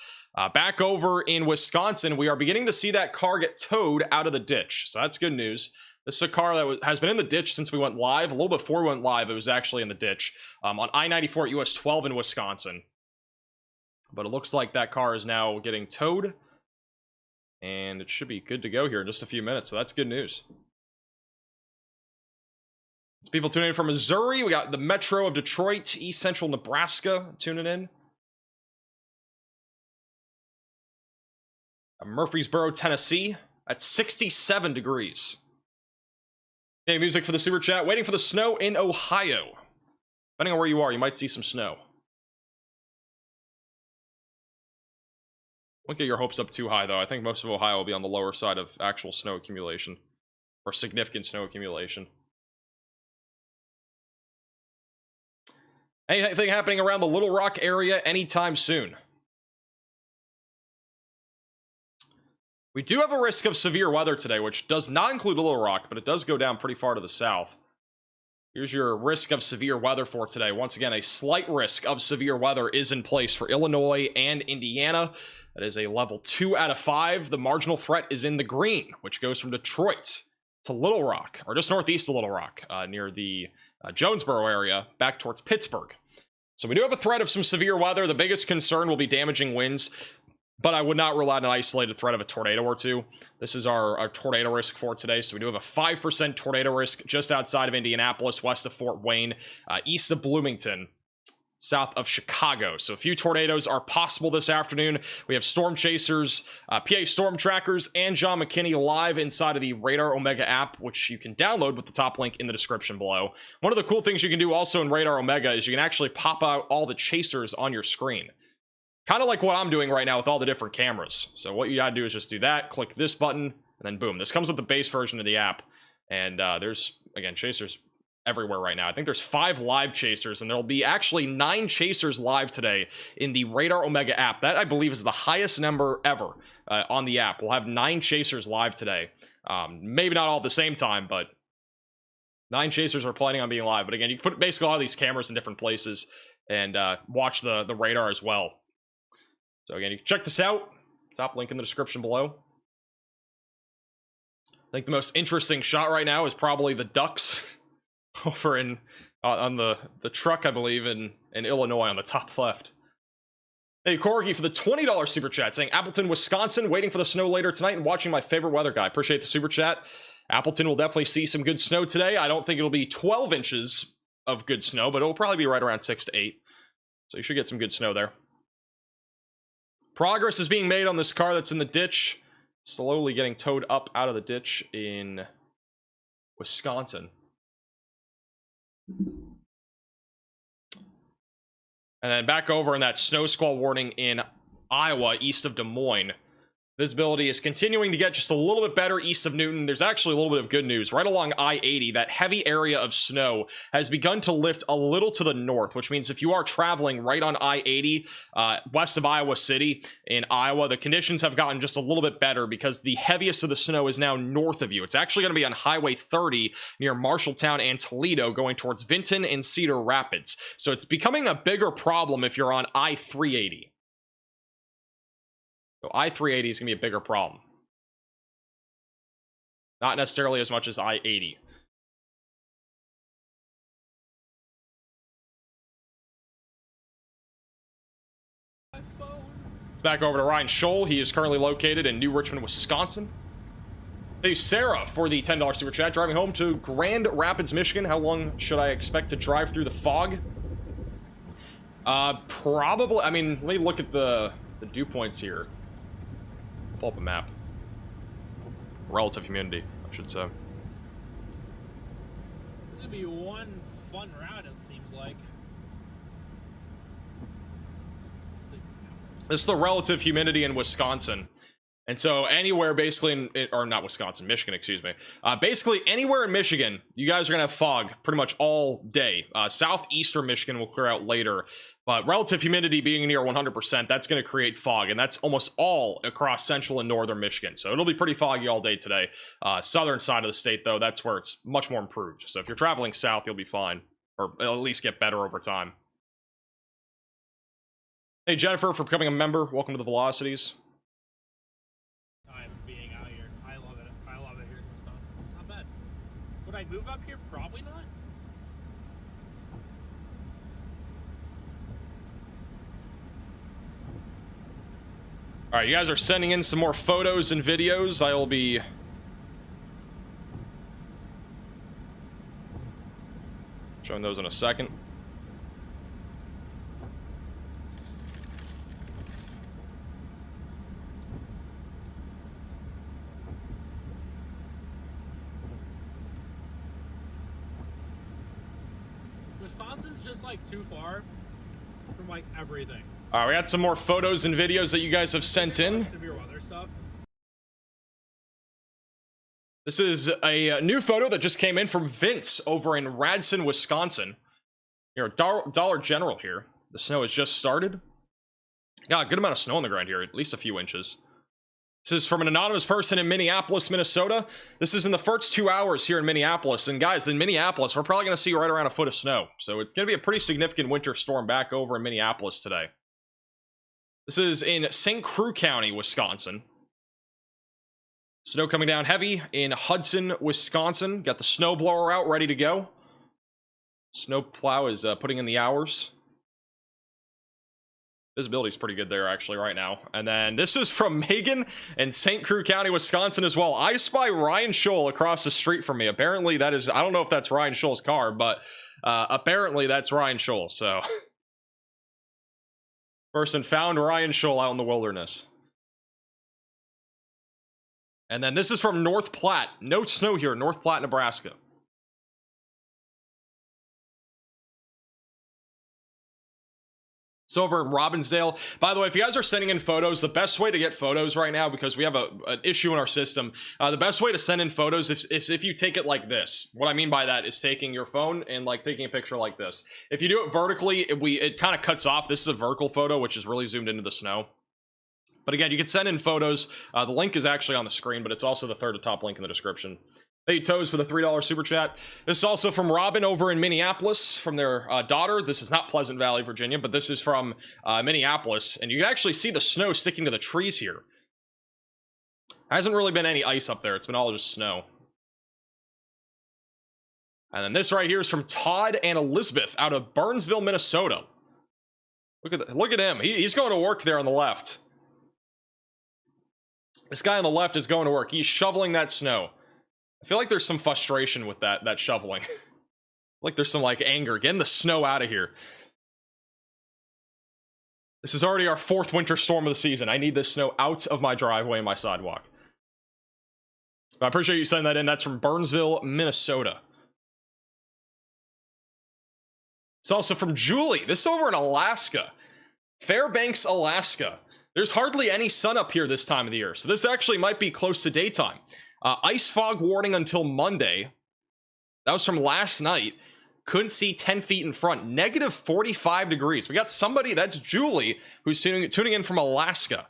Back over in Wisconsin, we are beginning to see that car get towed out of the ditch. So that's good news. This is a car that has been in the ditch since we went live. A little before we went live, it was actually in the ditch on I-94 at US 12 in Wisconsin. But it looks like that car is now getting towed. And it should be good to go here in just a few minutes. So that's good news. It's people tuning in from Missouri. We got the Metro of Detroit, East Central Nebraska tuning in. Murfreesboro, Tennessee at 67 degrees. Hey, music for the super chat. Waiting for the snow in Ohio. Depending on where you are, you might see some snow. Don't get your hopes up too high, though. I think most of Ohio will be on the lower side of actual snow accumulation. Or significant snow accumulation. Anything happening around the Little Rock area anytime soon? We do have a risk of severe weather today, which does not include Little Rock, but it does go down pretty far to the south. Here's your risk of severe weather for today. Once again, a slight risk of severe weather is in place for Illinois and Indiana. That is a level 2 out of 5. The marginal threat is in the green, which goes from Detroit to Little Rock, or just northeast of Little Rock, near the Jonesboro area, back towards Pittsburgh. So we do have a threat of some severe weather. The biggest concern will be damaging winds, but I would not rule out an isolated threat of a tornado or two. This is our tornado risk for today. So we do have a 5% tornado risk just outside of Indianapolis, west of Fort Wayne, east of Bloomington, south of Chicago. So a few tornadoes are possible this afternoon. We have storm chasers, PA storm trackers, and John McKinney live inside of the Radar Omega app, which you can download with the top link in the description below. One of the cool things you can do also in Radar Omega is you can actually pop out all the chasers on your screen. Kind of like what I'm doing right now with all the different cameras. So what you gotta do is just do that, click this button, and then boom. This comes with the base version of the app. And there's, again, chasers everywhere right now. I think there's 5 live chasers, and there'll be actually 9 chasers live today in the Radar Omega app. That, I believe, is the highest number ever on the app. We'll have 9 chasers live today. Maybe not all at the same time, but 9 chasers are planning on being live. But again, you can put basically all these cameras in different places and watch the radar as well. So again, you can check this out. Top link in the description below. I think the most interesting shot right now is probably the ducks over in on the truck, I believe, in Illinois on the top left. Hey, Corgi for the $20 super chat saying, Appleton, Wisconsin, waiting for the snow later tonight and watching my favorite weather guy. Appreciate the super chat. Appleton will definitely see some good snow today. I don't think it'll be 12 inches of good snow, but it'll probably be right around 6 to 8. So you should get some good snow there. Progress is being made on this car that's in the ditch. Slowly getting towed up out of the ditch in Wisconsin. And then back over in that snow squall warning in Iowa, east of Des Moines. Visibility is continuing to get just a little bit better east of Newton. There's actually a little bit of good news. Right along I-80, that heavy area of snow has begun to lift a little to the north, which means if you are traveling right on I-80, west of Iowa City in Iowa, the conditions have gotten just a little bit better because the heaviest of the snow is now north of you. It's actually going to be on Highway 30 near Marshalltown and Toledo going towards Vinton and Cedar Rapids. So it's becoming a bigger problem if you're on I-380. So I-380 is going to be a bigger problem. Not necessarily as much as I-80. My phone. Back over to Ryan Scholl. He is currently located in New Richmond, Wisconsin. Thank you, Sarah, for the $10 super chat. Driving home to Grand Rapids, Michigan. How long should I expect to drive through the fog? Probably. I mean, let me look at the dew points here. Pull up a map. Relative humidity, I should say. This would be one fun route, it seems like. This is the relative humidity in Wisconsin. And so anywhere basically or not Wisconsin, Michigan, excuse me. Basically anywhere in Michigan, you guys are going to have fog pretty much all day. Southeastern Michigan will clear out later. But relative humidity being near 100%, that's going to create fog. And that's almost all across central and northern Michigan. So it'll be pretty foggy all day today. Southern side of the state, though, that's where it's much more improved. So if you're traveling south, you'll be fine. Or it'll at least get better over time. Hey, Jennifer, for becoming a member. Welcome to the Velocities. I'm being out here. I love it. I love it here in Wisconsin. It's not bad. Would I move up here? Probably not. All right, you guys are sending in some more photos and videos. I will be showing those in a second. Wisconsin's just like too far from like everything. All right, we got some more photos and videos that you guys have sent in. Severe weather stuff. This is a new photo that just came in from Vince over in Radson, Wisconsin. You're a Dollar General here. The snow has just started. Got a good amount of snow on the ground here, at least a few inches. This is from an anonymous person in Minneapolis, Minnesota. This is in the first 2 hours here in Minneapolis. And guys, in Minneapolis, we're probably going to see right around a foot of snow. So it's going to be a pretty significant winter storm back over in Minneapolis today. This is in St. Croix County, Wisconsin. Snow coming down heavy in Hudson, Wisconsin. Got the snow blower out, ready to go. Snow plow is putting in the hours. Visibility is pretty good there, actually, right now. And then this is from Megan in St. Croix County, Wisconsin, as well. I spy Ryan Scholl across the street from me. Apparently, that is... I don't know if that's Ryan Scholl's car, but apparently that's Ryan Scholl, so... Person found Ryan Scholl out in the wilderness. And then this is from North Platte. No snow here, North Platte, Nebraska. It's over in Robbinsdale. By the way, if you guys are sending in photos, the best way to get photos right now, because we have an issue in our system, the best way to send in photos is if you take it like this. What I mean by that is taking your phone and like taking a picture like this. If you do it vertically, it kind of cuts off. This is a vertical photo, which is really zoomed into the snow. But again, you can send in photos. The link is actually on the screen, but it's also the third to top link in the description. Thank you, Toes, for the $3 super chat. This is also from Robin over in Minneapolis, from their daughter. This is not Pleasant Valley, Virginia, but this is from Minneapolis. And you can actually see the snow sticking to the trees here. Hasn't really been any ice up there. It's been all just snow. And then this right here is from Todd and Elizabeth out of Burnsville, Minnesota. Look at him. He's going to work there on the left. This guy on the left is going to work. He's shoveling that snow. I feel like there's some frustration with that shoveling. Like there's some like anger. Getting the snow out of here. This is already our 4th winter storm of the season. I need this snow out of my driveway and my sidewalk. I appreciate you sending that in. That's from Burnsville, Minnesota. It's also from Julie. This is over in Alaska. Fairbanks, Alaska. There's hardly any sun up here this time of the year. So this actually might be close to daytime. Ice fog warning until Monday. That was from last night. Couldn't see 10 feet in front. Negative 45 degrees. We got somebody, that's Julie, who's tuning in from Alaska.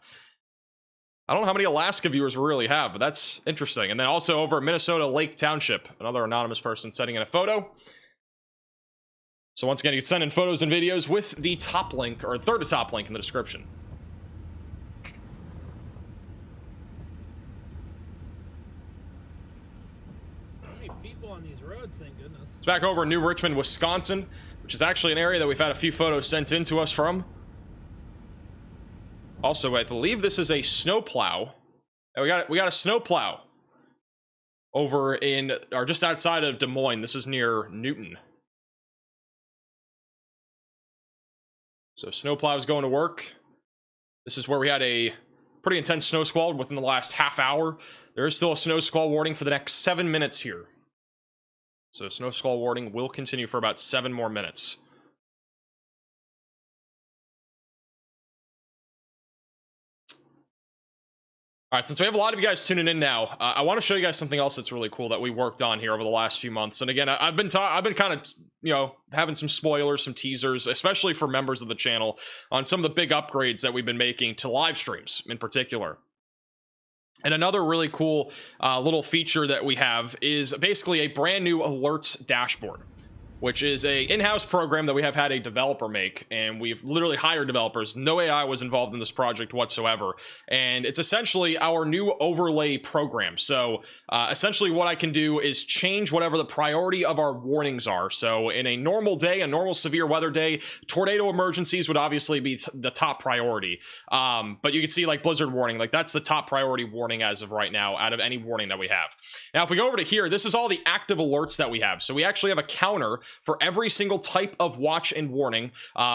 I don't know how many Alaska viewers we really have, but that's interesting. And then also over at Minnesota Lake Township, another anonymous person sending in a photo. So once again, you can send in photos and videos with the top link, or third to top link in the description. On these roads, thank goodness. It's back over in New Richmond, Wisconsin, which is actually an area that we've had a few photos sent in to us from. Also, I believe this is a snowplow. We got a snowplow over in, or just outside of Des Moines. This is near Newton. So snowplow is going to work. This is where we had a pretty intense snow squall within the last half hour. There is still a snow squall warning for the next 7 minutes here. So snow squall warning will continue for about 7 more minutes. All right, since we have a lot of you guys tuning in now, I want to show you guys something else that's really cool that we worked on here over the last few months. And again, I've been kind of, you know, having some spoilers, some teasers, especially for members of the channel, on some of the big upgrades that we've been making to live streams in particular. And another really cool little feature that we have is basically a brand new alerts dashboard, which is a in-house program that we have had a developer make, and we've literally hired developers. No AI was involved in this project whatsoever, and it's essentially our new overlay program. So essentially what I can do is change whatever the priority of our warnings are. So in a normal day, a normal severe weather day, tornado emergencies would obviously be the top priority, but you can see like blizzard warning, like that's the top priority warning as of right now out of any warning that we have. Now if we go over to here, this is all the active alerts that we have. So we actually have a counter for every single type of watch and warning.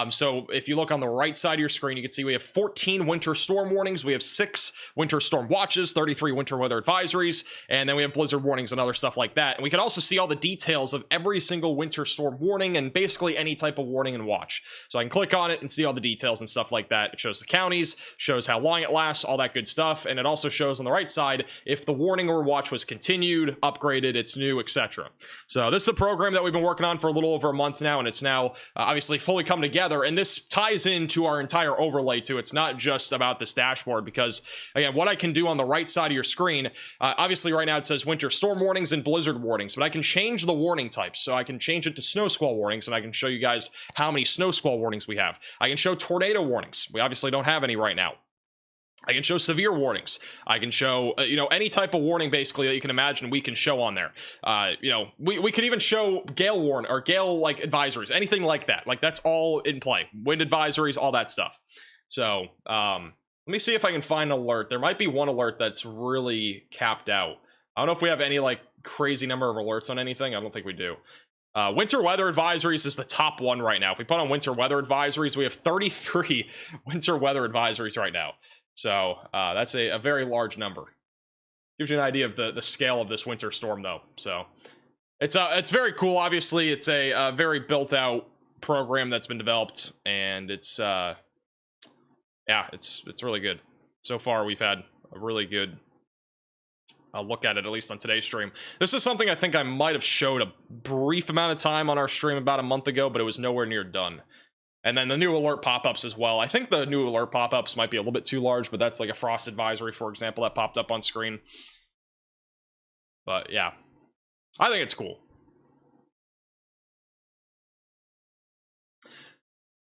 So if you look on the right side of your screen, you can see we have 14 winter storm warnings, we have 6 winter storm watches, 33 winter weather advisories, and then we have blizzard warnings and other stuff like that. And we can also see all the details of every single winter storm warning and basically any type of warning and watch. So I can click on it and see all the details and stuff like that. It shows the counties, shows how long it lasts, all that good stuff, and it also shows on the right side if the warning or watch was continued, upgraded, it's new, etc. So this is a program that we've been working on for a little over a month now, and it's now obviously fully come together, and this ties into our entire overlay too. It's not just about this dashboard, because again, what I can do on the right side of your screen, obviously right now it says winter storm warnings and blizzard warnings, but I can change the warning types. So I can change it to snow squall warnings, and I can show you guys how many snow squall warnings we have. I can show tornado warnings. We obviously don't have any right now. I can show severe warnings. I can show, you know, any type of warning basically that you can imagine we can show on there. You know, we could even show gale warning or gale like advisories, anything like that. Like that's all in play. Wind advisories, all that stuff. So let me see if I can find an alert. There might be one alert that's really capped out. I don't know if we have any like crazy number of alerts on anything. I don't think we do. Winter weather advisories is the top one right now. If we put on winter weather advisories, we have 33 winter weather advisories right now. So that's a very large number. Gives you an idea of the scale of this winter storm, though. So it's very cool. Obviously, it's a very built out program that's been developed, and it's yeah, it's really good. So far, we've had a really good look at it, at least on today's stream. This is something I think I might have showed a brief amount of time on our stream about a month ago, but it was nowhere near done. And then the new alert pop-ups as well. I think the new alert pop-ups might be a little bit too large, but that's like a frost advisory, for example, that popped up on screen. But yeah, I think it's cool.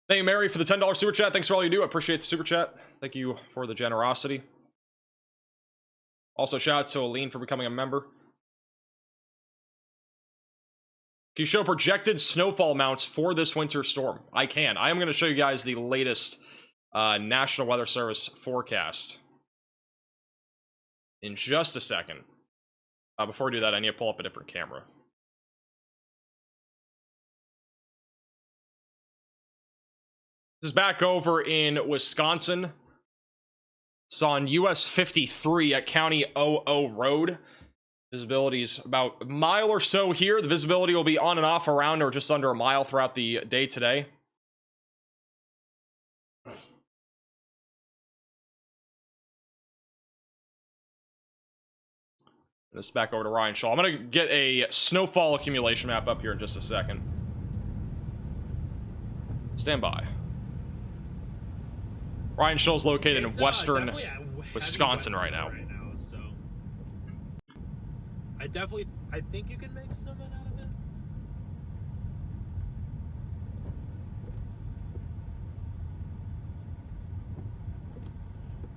Thank you, Mary, for the $10 super chat. Thanks for all you do. I appreciate the super chat. Thank you for the generosity. Also, shout out to Aline for becoming a member. Can you show projected snowfall amounts for this winter storm? I can. I am going to show you guys the latest National Weather Service forecast in just a second. Before we do that, I need to pull up a different camera. This is back over in Wisconsin. It's on US 53 at County 00 Road. Visibility is about a mile or so here. The visibility will be on and off around or just under a mile throughout the day today. This back over to Ryan Shaw. I'm going to get a snowfall accumulation map up here in just a second. Stand by. Ryan Shaw is located in western Wisconsin right now. So I think you can make snowmen out of it.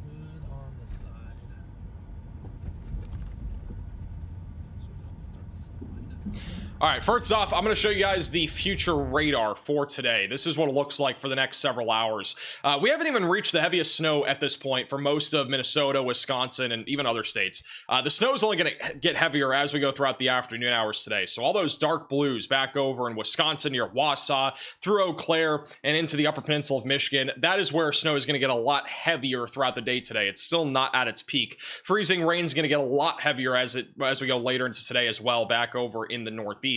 Good on the side. So we don't start sliding. All right, first off, I'm going to show you guys the future radar for today. This is what it looks like for the next several hours. We haven't even reached the heaviest snow at this point for most of Minnesota, Wisconsin, and even other states. The snow is only going to get heavier as we go throughout the afternoon hours today. So all those dark blues back over in Wisconsin near Wausau, through Eau Claire, and into the Upper Peninsula of Michigan, that is where snow is going to get a lot heavier throughout the day today. It's still not at its peak. Freezing rain is going to get a lot heavier as we go later into today as well, back over in the Northeast.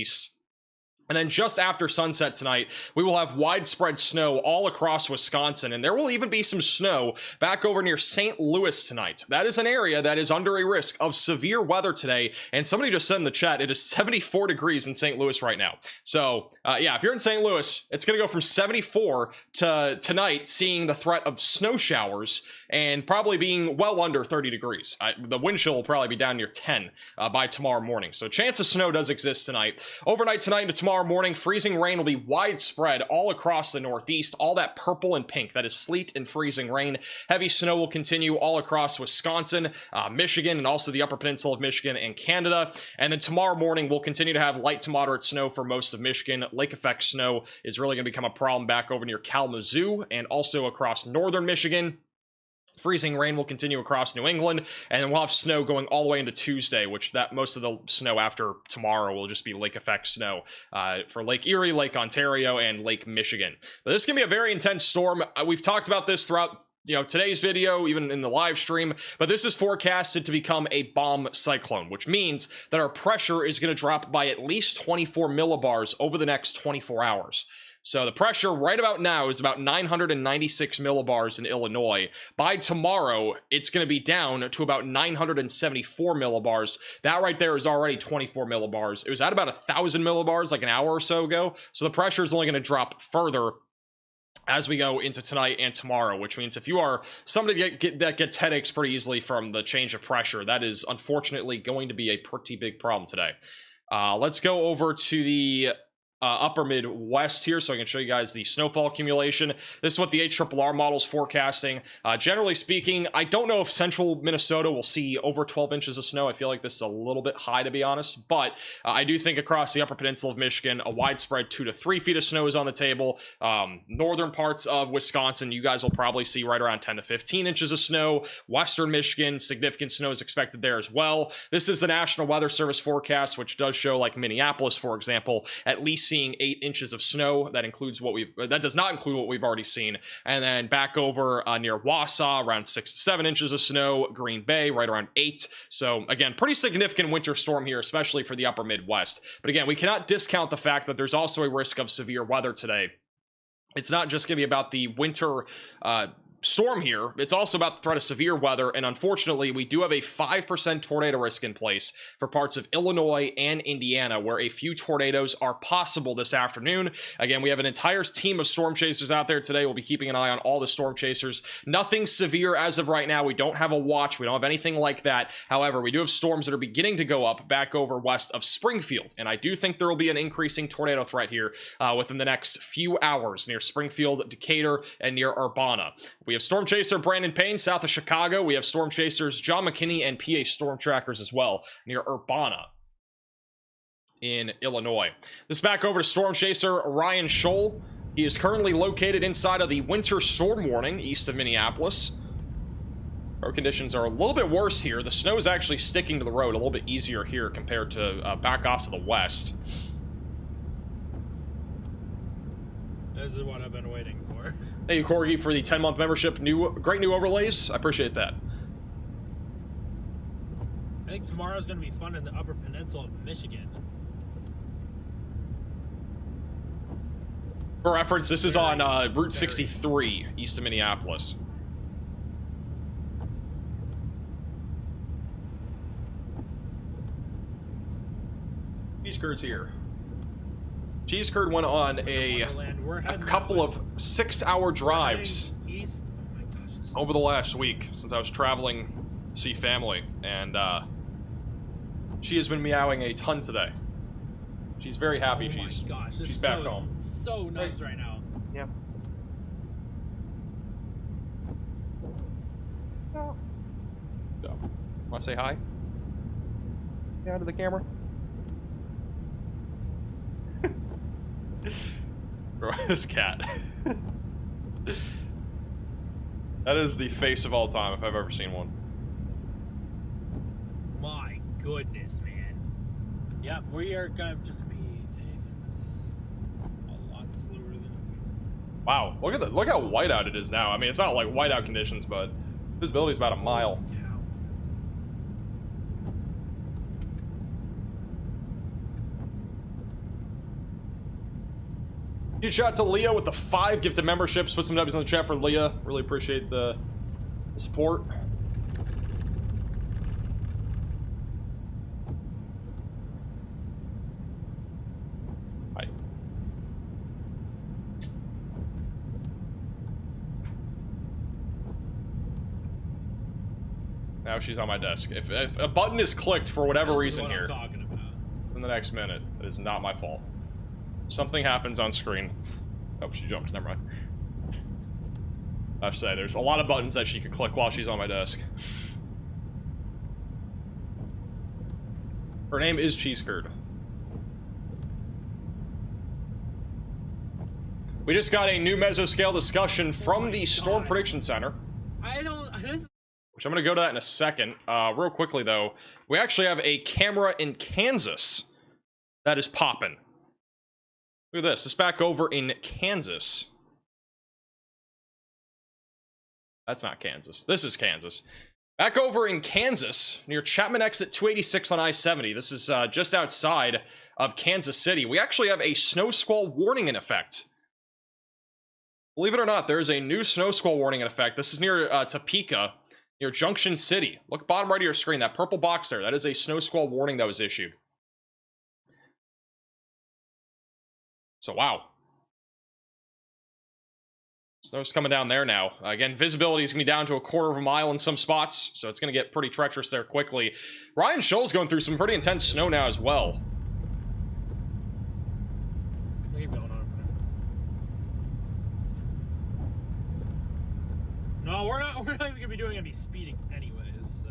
And then just after sunset tonight, we will have widespread snow all across Wisconsin, and there will even be some snow back over near St. Louis tonight. That is an area that is under a risk of severe weather today, and somebody just said in the chat, it is 74 degrees in St. Louis right now. So, yeah, if you're in St. Louis, it's going to go from 74 to tonight seeing the threat of snow showers and probably being well under 30 degrees. The wind chill will probably be down near 10 by tomorrow morning. So chance of snow does exist tonight. Overnight tonight into tomorrow morning, freezing rain will be widespread all across the Northeast. All that purple and pink, that is sleet and freezing rain. Heavy snow will continue all across Wisconsin, Michigan, and also the Upper Peninsula of Michigan and Canada. And then tomorrow morning, we'll continue to have light to moderate snow for most of Michigan. Lake effect snow is really going to become a problem back over near Kalamazoo and also across northern Michigan. Freezing rain will continue across New England, and then we'll have snow going all the way into Tuesday, which that most of the snow after tomorrow will just be lake effect snow for Lake Erie, Lake Ontario, and Lake Michigan. But this is going to be a very intense storm. We've talked about this throughout today's video, even in the live stream, but this is forecasted to become a bomb cyclone, which means that our pressure is going to drop by at least 24 millibars over the next 24 hours. So the pressure right about now is about 996 millibars in Illinois. By tomorrow, it's going to be down to about 974 millibars. That right there is already 24 millibars. It was at about 1,000 millibars like an hour or so ago. So the pressure is only going to drop further as we go into tonight and tomorrow, which means if you are somebody that gets headaches pretty easily from the change of pressure, that is unfortunately going to be a pretty big problem today. Let's go over to the upper Midwest here so I can show you guys the snowfall accumulation. This is what the HRRR model is forecasting. Generally speaking, I don't know if central Minnesota will see over 12 inches of snow. I feel like this is a little bit high, to be honest, but I do think across the Upper Peninsula of Michigan, a widespread 2 to 3 feet of snow is on the table. Northern parts of Wisconsin, you guys will probably see right around 10 to 15 inches of snow. Western Michigan, significant snow is expected there as well. This is the National Weather Service forecast, which does show, like Minneapolis, for example, at least seeing 8 inches of snow. That does not include what we've already seen. And then back over near Wausau, around 6 to 7 inches of snow. Green Bay, right around 8. So again, pretty significant winter storm here, especially for the upper Midwest. But again, we cannot discount the fact that there's also a risk of severe weather today. It's not just going to be about the winter storm here, it's also about the threat of severe weather, and unfortunately we do have a 5% tornado risk in place for parts of Illinois and Indiana, where a few tornadoes are possible this afternoon. Again, we have an entire team of storm chasers out there today. We'll be keeping an eye on all the storm chasers. Nothing severe as of right now. We don't have a watch, we don't have anything like that. However, we do have storms that are beginning to go up back over west of Springfield, and I do think there will be an increasing tornado threat here within the next few hours near Springfield, Decatur, and near Urbana. We have storm chaser Brandon Payne south of Chicago. We have storm chasers John McKinney and PA storm trackers as well near Urbana in Illinois. This back over to storm chaser Ryan Scholl. He is currently located inside of the winter storm warning east of Minneapolis. Road conditions are a little bit worse here. The snow is actually sticking to the road a little bit easier here compared to back off to the west. This is what I've been waiting for. Thank you, Corgi, for the 10-month membership. Great new overlays. I appreciate that. I think tomorrow's going to be fun in the Upper Peninsula of Michigan. For reference, this is on Route 63 east of Minneapolis. Cheese Curds here. Cheese Curd went on a couple of 6-hour drives over the last week since I was traveling to see family, and she has been meowing a ton today. She's very happy. She's back home. So nuts right now. Yeah. So, want to say hi? Yeah, to the camera. Bro, this cat. That is the face of all time if I've ever seen one. My goodness, man. Yep, we are gonna just be taking this a lot slower than usual. Wow, look how white out it is now. I mean, it's not like whiteout conditions, but visibility is about a mile. Huge shout out to Leah with the 5 gifted memberships. Put some W's in the chat for Leah. Really appreciate the support. Hi. Now she's on my desk. If a button is clicked for whatever reason here in the next minute, it is not my fault. Something happens on screen. Oh, she jumped. Never mind. I have to say, there's a lot of buttons that she could click while she's on my desk. Her name is Cheese Curd. We just got a new mesoscale discussion from the Storm Prediction Center. Which I'm going to go to that in a second. Real quickly, though, we actually have a camera in Kansas that is popping. Look at this. It's back over in Kansas. That's not Kansas. This is Kansas. Back over in Kansas, near Chapman Exit 286 on I-70. This is just outside of Kansas City. We actually have a snow squall warning in effect. Believe it or not, there is a new snow squall warning in effect. This is near Topeka, near Junction City. Look bottom right of your screen, that purple box there. That is a snow squall warning that was issued. So, wow. Snow's coming down there now. Again, visibility is going to be down to a quarter of a mile in some spots, so it's going to get pretty treacherous there quickly. Ryan Scholl's going through some pretty intense snow now as well. Keep going on for now. No, we're not even going to be doing any speeding anyways, so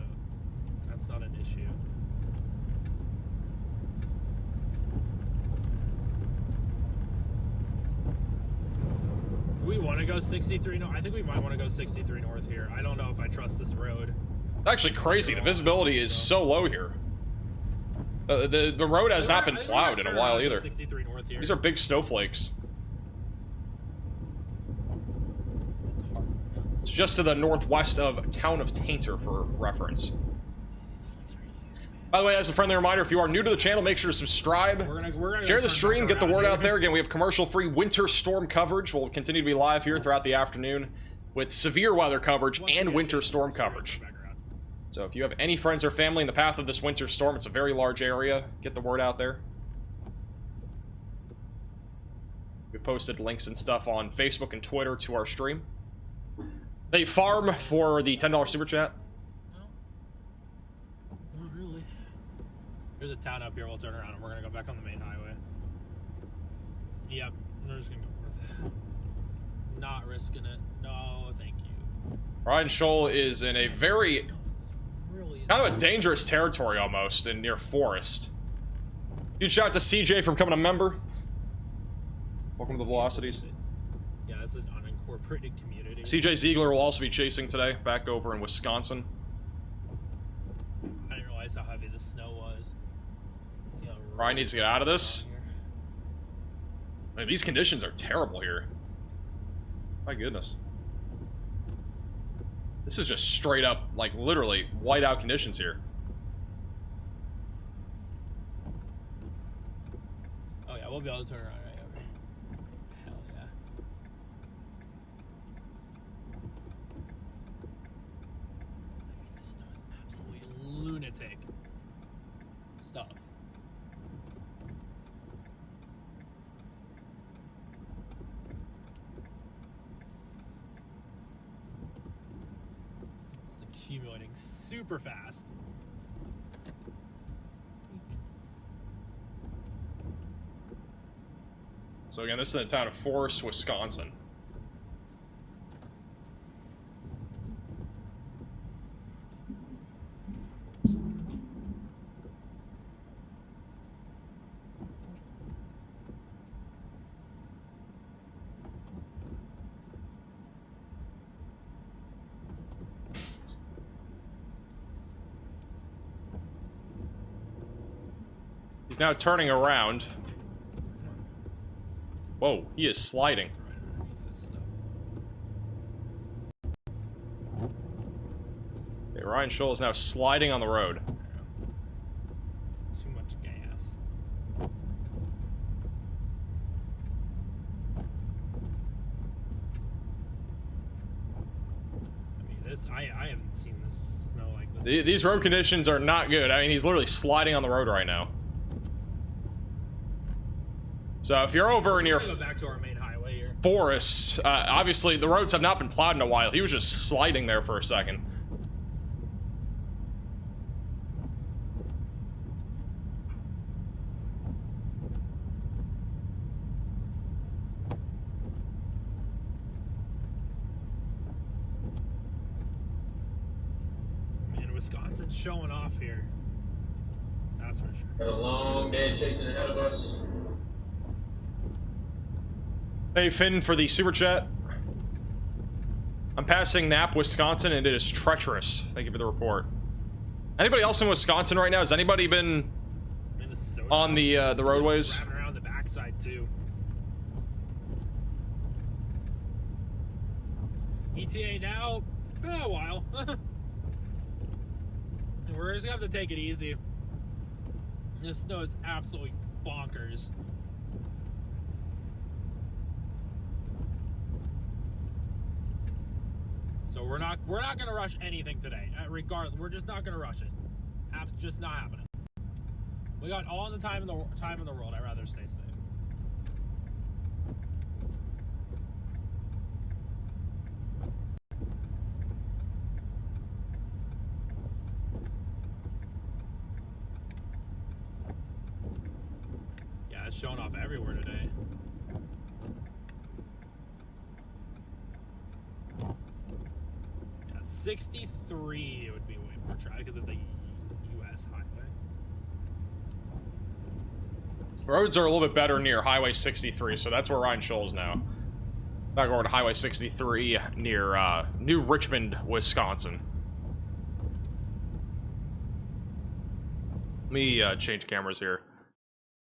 that's not an issue. Do we want to go 63 north? I think we might want to go 63 north here. I don't know if I trust this road. It's actually crazy. The visibility is so low here. The road has not been plowed in a while either. 63 north here. These are big snowflakes. It's just to the northwest of town of Tainter for reference. By the way, as a friendly reminder, if you are new to the channel, make sure to subscribe. We're gonna share the stream, get the word out there. Again, we have commercial-free winter storm coverage. We'll continue to be live here throughout the afternoon with severe weather coverage and winter storm coverage. So if you have any friends or family in the path of this winter storm, it's a very large area. Get the word out there. We posted links and stuff on Facebook and Twitter to our stream. They farm for the $10 super chat. There's a town up here. We'll turn around and we're gonna go back on the main highway. Yep, we're just gonna go north. Not risking it. No, thank you. Ryan Scholl is in a very kind of a dangerous territory almost, in near forest. Huge shout out to CJ for becoming a member. Welcome to the Velocities. Yeah, it's an unincorporated community. CJ Ziegler will also be chasing today, back over in Wisconsin. I didn't realize how heavy the snow was. Ryan needs to get out of this. I mean, these conditions are terrible here. My goodness. This is just straight up, like, literally whiteout conditions here. Oh yeah, we'll be able to turn around right over. Hell yeah. This snow is absolutely lunatic stuff. Accumulating super fast. So again, this is in the town of Forest, Wisconsin. He's now turning around. Whoa, he is sliding. Okay, Ryan Scholl is now sliding on the road. Too much gas. I mean, this, I haven't seen this snow like this. These road conditions are not good. I mean, he's literally sliding on the road right now. So if you're over near Go back to our main highway here. Forest, obviously the roads have not been plowed in a while. He was just sliding there for a second. Man, Wisconsin's showing off here. That's for sure. Got a long day chasing ahead of us. Hey Finn for the super chat. I'm passing Knapp, Wisconsin, and it is treacherous. Thank you for the report. Anybody else in Wisconsin right now? Has anybody been Minnesota. on the roadways? Driving around the backside too. ETA now, a while. We're just gonna have to take it easy. This snow is absolutely bonkers. So we're not gonna rush anything today. Regardless, we're just not gonna rush it. It's just not happening. We got all the time in the world. I'd rather stay safe. Yeah, it's showing off everywhere today. Yeah, 63 would be way more traffic because it's a U.S. highway. Roads are a little bit better near Highway 63, so that's where Ryan Scholl is now. Back over to Highway 63 near New Richmond, Wisconsin. Let me change cameras here.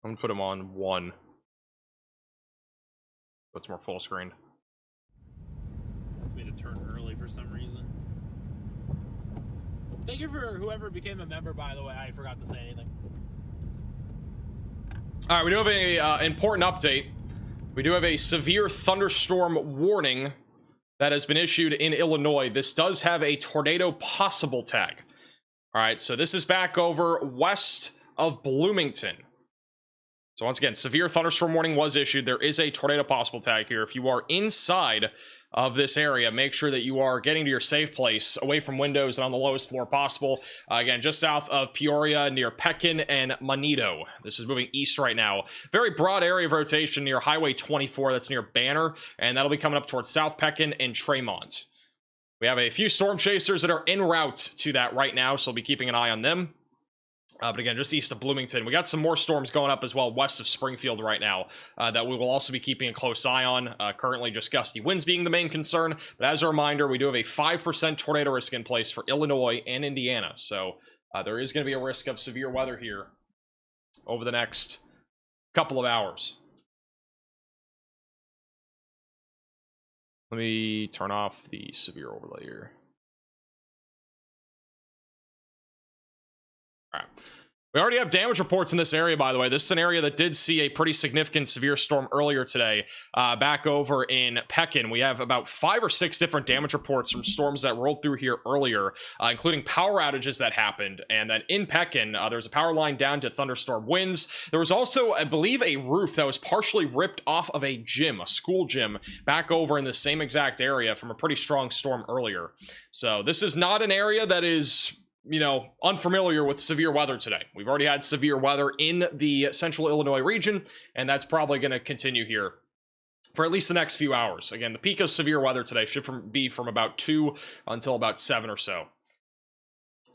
I'm gonna put them on 1. What's more full screen? Wants me to turn early for some reason. Thank you for whoever became a member, by the way. I forgot to say anything. All right, we do have a important update. We do have a severe thunderstorm warning that has been issued in Illinois. This does have a tornado possible tag. All right, so this is back over west of Bloomington. So once again, severe thunderstorm warning was issued. There is a tornado possible tag here. If you are inside of this area, make sure that you are getting to your safe place, away from windows and on the lowest floor possible. Again, just south of Peoria, near Pekin and Monito. This is moving east right now. Very broad area of rotation near Highway 24. That's near Banner, and that'll be coming up towards South Pekin and Tremont. We have a few storm chasers that are en route to that right now, so we'll be keeping an eye on them. But again, just east of Bloomington. We got some more storms going up as well west of Springfield right now that we will also be keeping a close eye on. Currently just gusty winds being the main concern. But as a reminder, we do have a 5% tornado risk in place for Illinois and Indiana. So there is going to be a risk of severe weather here over the next couple of hours. Let me turn off the severe overlay here. All right. We already have damage reports in this area, by the way. This is an area that did see a pretty significant severe storm earlier today. Back over in Pekin, we have about 5 or 6 different damage reports from storms that rolled through here earlier, including power outages that happened. And then in Pekin, there's a power line down to thunderstorm winds. There was also, I believe, a roof that was partially ripped off of a gym, a school gym, back over in the same exact area from a pretty strong storm earlier. So this is not an area that is, you know, unfamiliar with severe weather today. We've already had severe weather in the central Illinois region, and that's probably going to continue here for at least the next few hours. Again, the peak of severe weather today should be from about 2 until about 7 or so.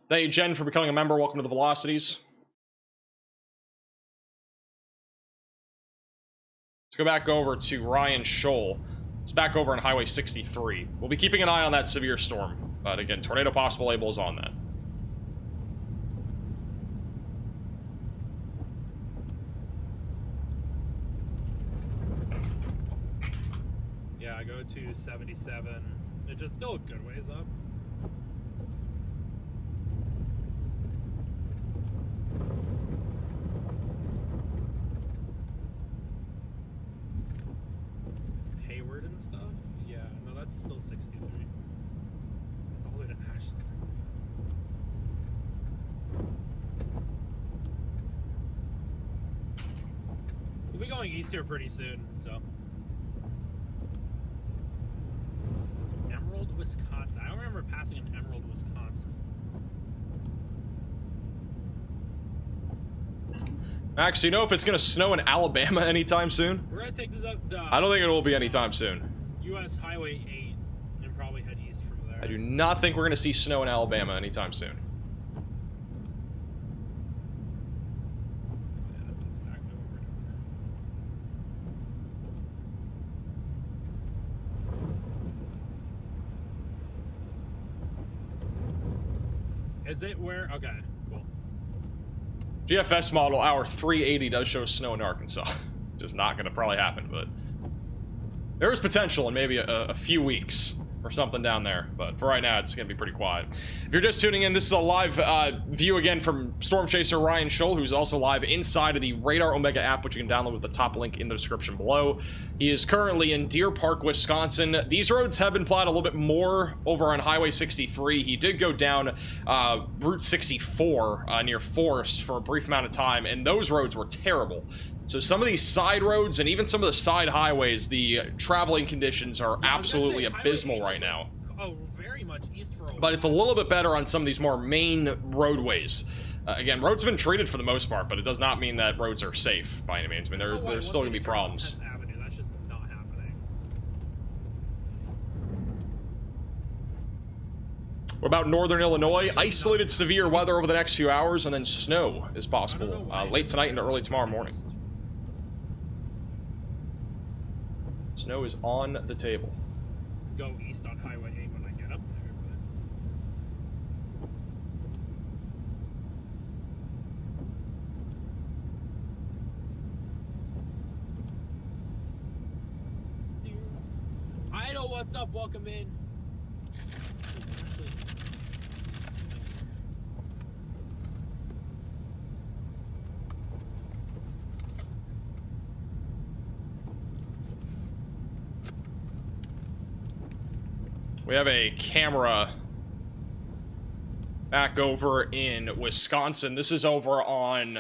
Thank you, Jen, for becoming a member. Welcome to the Velocities. Let's go back over to Ryan Scholl. It's back over on Highway 63. We'll be keeping an eye on that severe storm, but again, tornado possible label is on that. go to 77. It's just still a good ways up. Hayward and stuff? Yeah, no, that's still 63. That's all the way to Ashland. We'll be going east here pretty soon, so. Emerald, Wisconsin. I don't remember passing in Emerald, Wisconsin. Max, do you know if it's going to snow in Alabama anytime soon? We're going to take this up I don't think it will be anytime soon. US Highway 8 and probably head east from there. I do not think we're going to see snow in Alabama anytime soon. Yeah, that's exactly what we're doing. Is it where? Okay, cool. GFS model hour 380 does show snow in Arkansas. Just not going to probably happen, but there is potential in maybe a few weeks or something down there. But for right now, it's going to be pretty quiet. If you're just tuning in, this is a live view again from Storm Chaser Ryan Scholl, who's also live inside of the Radar Omega app, which you can download with the top link in the description below. He is currently in Deer Park, Wisconsin. These roads have been plowed a little bit more over on Highway 63. He did go down Route 64 near Forest for a brief amount of time, and those roads were terrible. So some of these side roads and even some of the side highways, the traveling conditions are absolutely abysmal right now. Oh, very much east for a while. But it's a little bit better on some of these more main roadways. Again, roads have been treated for the most part, but it does not mean that roads are safe by any means. I mean, there's still going to be problems. Avenue, that's just not happening. What about northern Illinois? Isolated severe weather over the next few hours, and then snow is possible late tonight into early tomorrow morning. Snow is on the table. Go east on Highway 8 when I get up there. But... Idle, what's up? Welcome in. We have a camera back over in Wisconsin. This is over on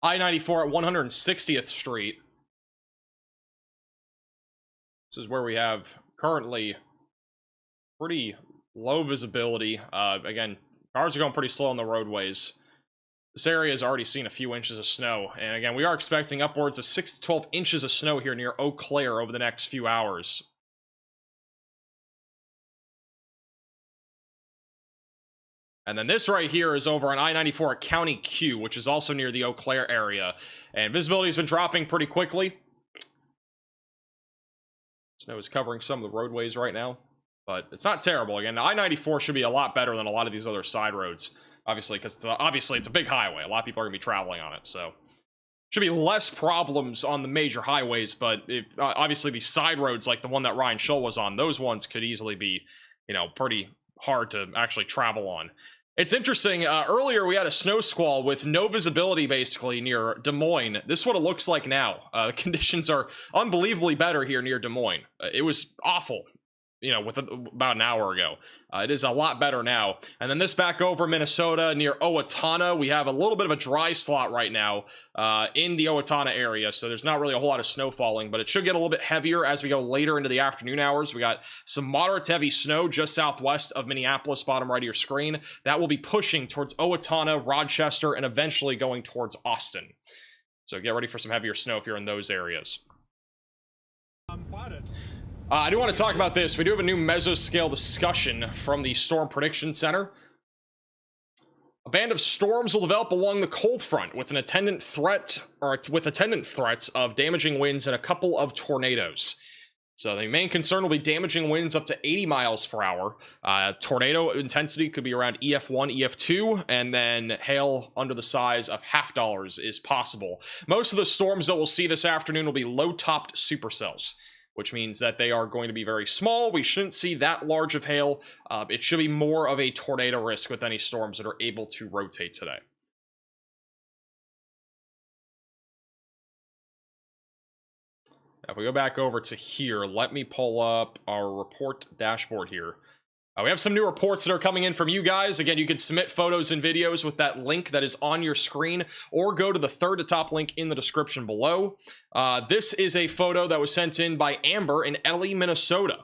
I-94 at 160th Street. This is where we have currently pretty low visibility. Again, cars are going pretty slow on the roadways. This area has already seen a few inches of snow. And again, we are expecting upwards of 6 to 12 inches of snow here near Eau Claire over the next few hours. And then this right here is over on I-94 at County Q, which is also near the Eau Claire area. And visibility has been dropping pretty quickly. Snow is covering some of the roadways right now, but it's not terrible. Again, I-94 should be a lot better than a lot of these other side roads, obviously, because it's a big highway. A lot of people are going to be traveling on it, so should be less problems on the major highways, but obviously these side roads, like the one that Ryan Scholl was on, those ones could easily be, you know, pretty hard to actually travel on. It's interesting, earlier we had a snow squall with no visibility basically near Des Moines. This is what it looks like now. The conditions are unbelievably better here near Des Moines. It was awful, you know, about an hour ago. It is a lot better now. And then this back over Minnesota near Owatonna, we have a little bit of a dry slot right now in the Owatonna area, so there's not really a whole lot of snow falling, but it should get a little bit heavier as we go later into the afternoon hours. We got some moderate to heavy snow just southwest of Minneapolis, bottom right of your screen. That will be pushing towards Owatonna, Rochester, and eventually going towards Austin. So get ready for some heavier snow if you're in those areas. I'm plotted. I do want to talk about this. We do have a new mesoscale discussion from the Storm Prediction Center. A band of storms will develop along the cold front with attendant threats of damaging winds and a couple of tornadoes. So the main concern will be damaging winds up to 80 miles per hour. Tornado intensity could be around EF1, EF2, and then hail under the size of $0.50 is possible. Most of the storms that we'll see this afternoon will be low-topped supercells. which means that they are going to be very small. We shouldn't see that large of hail. It should be more of a tornado risk with any storms that are able to rotate today. Now, if we go back over to here, let me pull up our report dashboard here. We have some new reports that are coming in from you guys. Again, you can submit photos and videos with that link that is on your screen, or go to the third to top link in the description below. This is a photo that was sent in by Amber in Ellie, Minnesota.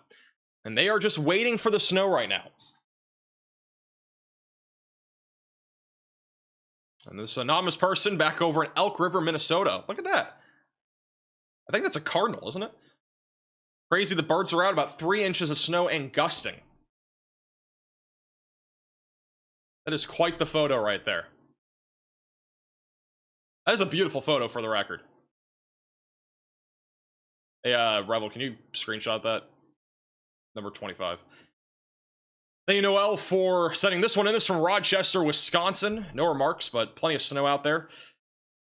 And they are just waiting for the snow right now. And this anonymous person back over in Elk River, Minnesota. Look at that. I think that's a cardinal, isn't it? Crazy, the birds are out, about 3 inches of snow and gusting. That is quite the photo right there. That is a beautiful photo for the record. Hey, Rebel, can you screenshot that? Number 25. Thank you, Noel, for sending this one in. This from Rochester, Wisconsin. No remarks, but plenty of snow out there.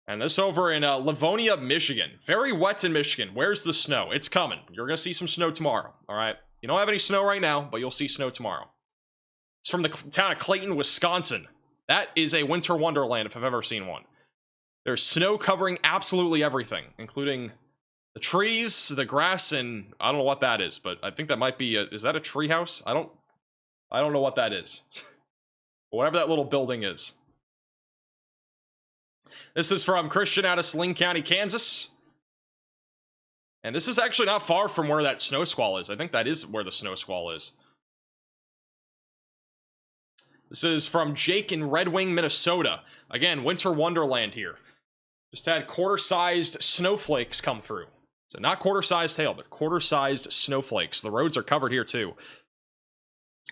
And this over in Livonia, Michigan. Very wet in Michigan. Where's the snow? It's coming. You're going to see some snow tomorrow, all right? You don't have any snow right now, but you'll see snow tomorrow. It's from the town of Clayton, Wisconsin. That is a winter wonderland if I've ever seen one. There's snow covering absolutely everything, including the trees, the grass, and I don't know what that is, but I think that might be is that a tree house? I don't know what that is. Whatever that little building is. This is from Christian out of Saline County, Kansas. And this is actually not far from where that snow squall is. I think that is where the snow squall is. This is from Jake in Red Wing, Minnesota. Again, winter wonderland here. Just had quarter-sized snowflakes come through. So not quarter-sized hail, but quarter-sized snowflakes. The roads are covered here too.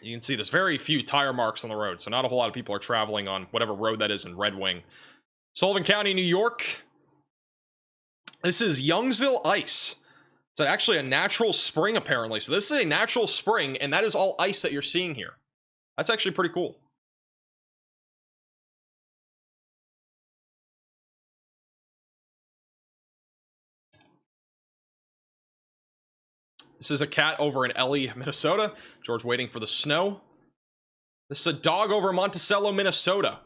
You can see there's very few tire marks on the road, so not a whole lot of people are traveling on whatever road that is in Red Wing. Sullivan County, New York. This is Youngsville ice. It's actually a natural spring, apparently. So this is a natural spring, and that is all ice that you're seeing here. That's actually pretty cool. This is a cat over in Ellie, Minnesota. George waiting for the snow. This is a dog over in Monticello, Minnesota.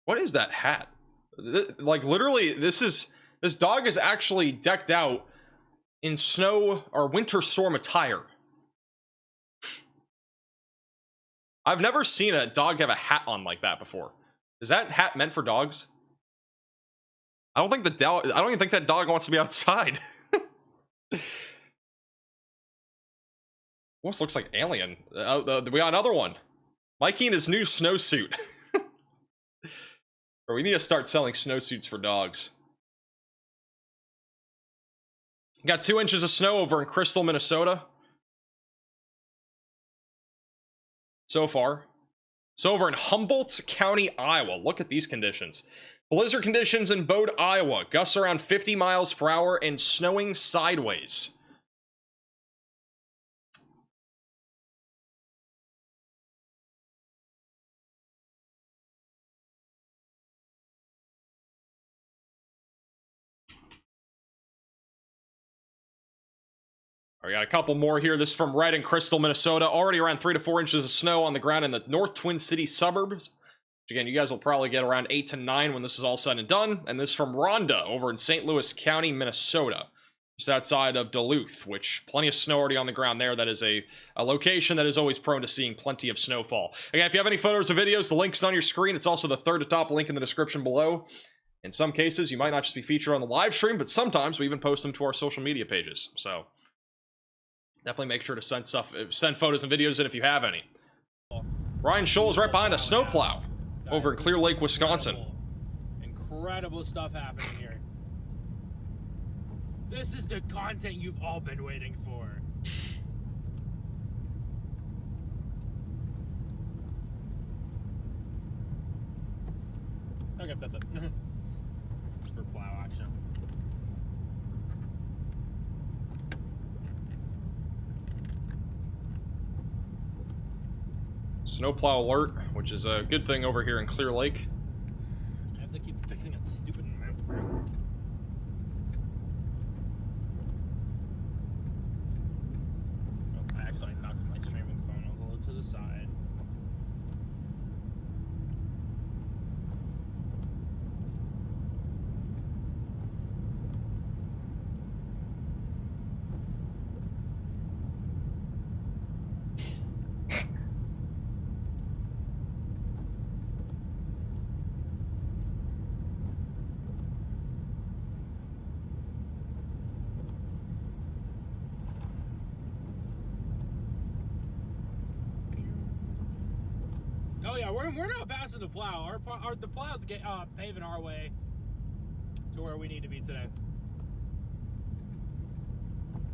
What is that hat? Like, literally, this dog is actually decked out in snow or winter storm attire. I've never seen a dog have a hat on like that before. Is that hat meant for dogs? I don't even think that dog wants to be outside. Almost looks like Alien. We got another one. Mikey in his new snowsuit. Or we need to start selling snowsuits for dogs. Got 2 inches of snow over in Crystal, Minnesota. So far. So over in Humboldt County, Iowa. Look at these conditions. Blizzard conditions in Bode, Iowa. Gusts around 50 miles per hour and snowing sideways. We got a couple more here. This is from Red in Crystal, Minnesota. Already around 3 to 4 inches of snow on the ground in the North Twin Cities suburbs. Which again, you guys will probably get around 8 to 9 when this is all said and done. And this is from Rhonda over in St. Louis County, Minnesota. Just outside of Duluth, which plenty of snow already on the ground there. That is a location that is always prone to seeing plenty of snowfall. Again, if you have any photos or videos, the link is on your screen. It's also the third to top link in the description below. In some cases, you might not just be featured on the live stream, but sometimes we even post them to our social media pages. So definitely make sure to send photos and videos in if you have any. Ryan Scholl's right behind a snowplow over in Clear Lake, Wisconsin. Incredible stuff happening here. This is the content you've all been waiting for. Okay, that's it. For plow action. Snowplow alert, which is a good thing over here in Clear Lake. I have to keep fixing that stupid map. Oh, I actually knocked my streaming phone a little to the side. Oh yeah, we're not passing the plow. The plow's paving our way to where we need to be today.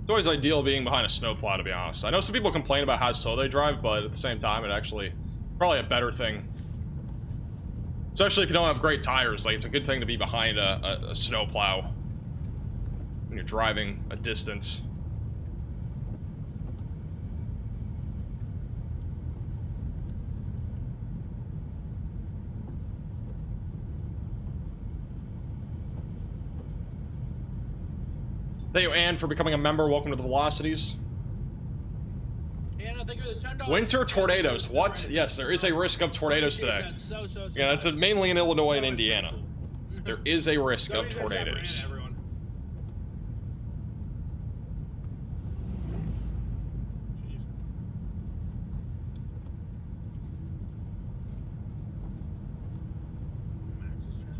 It's always ideal being behind a snowplow, to be honest. I know some people complain about how slow they drive, but at the same time, it actually probably a better thing. Especially if you don't have great tires, like it's a good thing to be behind a snowplow when you're driving a distance. Thank you, Ann, for becoming a member. Welcome to the Velocities. And I think the $10. Winter tornadoes. What? Yes, there is a risk of tornadoes today. Yeah, that's mainly in Illinois and Indiana. There is a risk of tornadoes.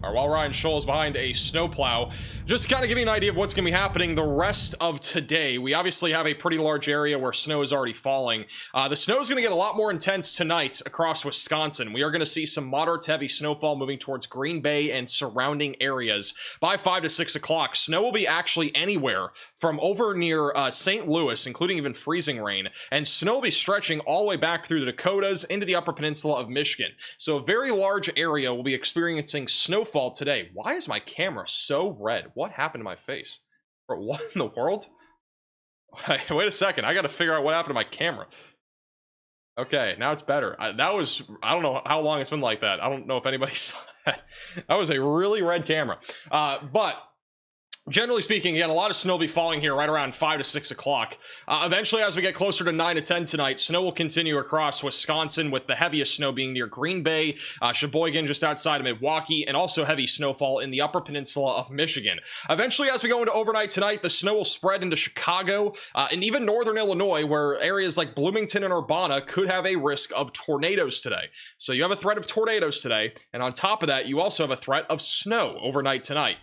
All right, while Ryan Scholl's behind a snowplow, just to kind of give you an idea of what's going to be happening the rest of today. We obviously have a pretty large area where snow is already falling. The snow is going to get a lot more intense tonight across Wisconsin. We are going to see some moderate to heavy snowfall moving towards Green Bay and surrounding areas. By 5 to 6 o'clock, snow will be actually anywhere from over near St. Louis, including even freezing rain. And snow will be stretching all the way back through the Dakotas into the Upper Peninsula of Michigan. So a very large area will be experiencing snowfall today. Why is my camera so red? What happened to my face? Bro, what in the world? Wait a second. I got to figure out what happened to my camera. Okay, now it's better. I don't know how long it's been like that. I don't know if anybody saw that. That was a really red camera. But generally speaking, again, a lot of snow will be falling here right around 5 to 6 o'clock. Eventually, as we get closer to 9 to 10 tonight, snow will continue across Wisconsin, with the heaviest snow being near Green Bay, Sheboygan just outside of Milwaukee, and also heavy snowfall in the Upper Peninsula of Michigan. Eventually, as we go into overnight tonight, the snow will spread into Chicago and even northern Illinois, where areas like Bloomington and Urbana could have a risk of tornadoes today. So you have a threat of tornadoes today, and on top of that, you also have a threat of snow overnight tonight.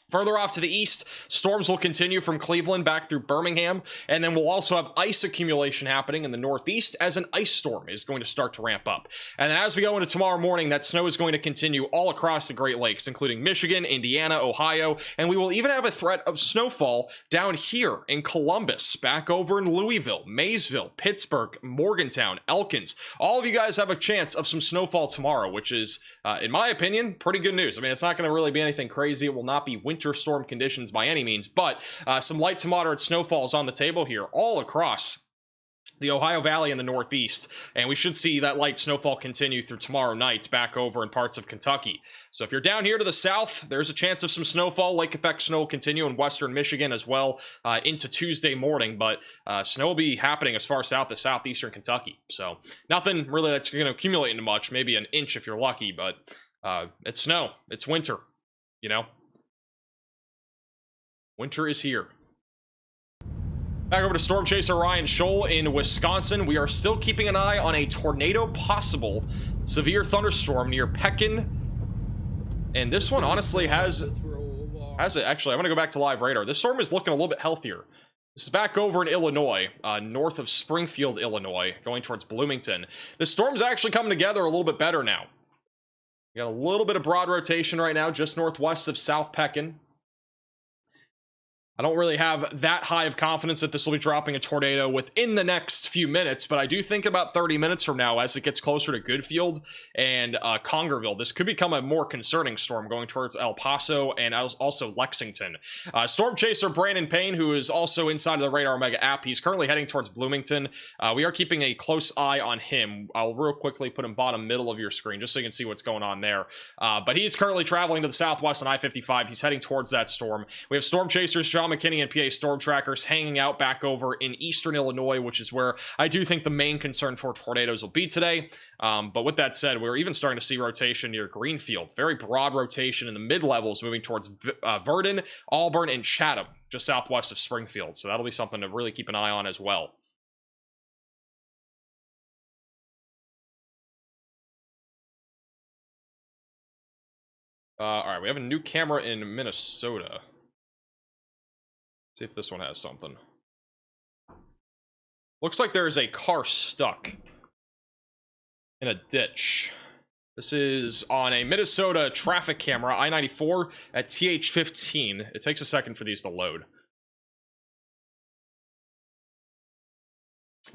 Further off to the east, storms will continue from Cleveland back through Birmingham, and then we'll also have ice accumulation happening in the northeast as an ice storm is going to start to ramp up. And then as we go into tomorrow morning, that snow is going to continue all across the Great Lakes, including Michigan, Indiana, Ohio, and we will even have a threat of snowfall down here in Columbus, back over in Louisville, Maysville, Pittsburgh, Morgantown, Elkins. All of you guys have a chance of some snowfall tomorrow, which is, in my opinion, pretty good news. I mean, it's not going to really be anything crazy. It will not be winter storm conditions by any means, but some light to moderate snowfalls on the table here all across the Ohio Valley and the Northeast, and we should see that light snowfall continue through tomorrow night back over in parts of Kentucky. So if you're down here to the south, there's a chance of some snowfall. Lake effect snow will continue in western Michigan as well into Tuesday morning, but snow will be happening as far south as southeastern Kentucky. So nothing really that's going to accumulate into much, maybe an inch if you're lucky, but it's snow. It's winter, you know? Winter is here. Back over to Storm Chaser Ryan Scholl in Wisconsin. We are still keeping an eye on a tornado possible severe thunderstorm near Pekin. And this one honestly has it. Actually, I'm going to go back to live radar. This storm is looking a little bit healthier. This is back over in Illinois, north of Springfield, Illinois, going towards Bloomington. The storm's actually coming together a little bit better now. We got a little bit of broad rotation right now, just northwest of South Pekin. I don't really have that high of confidence that this will be dropping a tornado within the next few minutes, but I do think about 30 minutes from now, as it gets closer to Goodfield and Congerville, this could become a more concerning storm going towards El Paso and also Lexington. Storm chaser Brandon Payne, who is also inside of the Radar Omega app, he's currently heading towards Bloomington. We are keeping a close eye on him. I'll real quickly put him bottom middle of your screen just so you can see what's going on there. But he's currently traveling to the southwest on I-55. He's heading towards that storm. We have storm chasers John McKinney and PA Storm Trackers hanging out back over in eastern Illinois, which is where I do think the main concern for tornadoes will be today. But with that said, we're even starting to see rotation near Greenfield. Very broad rotation in the mid-levels moving towards Verdon, Auburn, and Chatham, just southwest of Springfield. So that'll be something to really keep an eye on as well. All right, we have a new camera in Minnesota. See if this one has something. Looks like there is a car stuck in a ditch. This is on a Minnesota traffic camera, I-94 at TH15. It takes a second for these to load.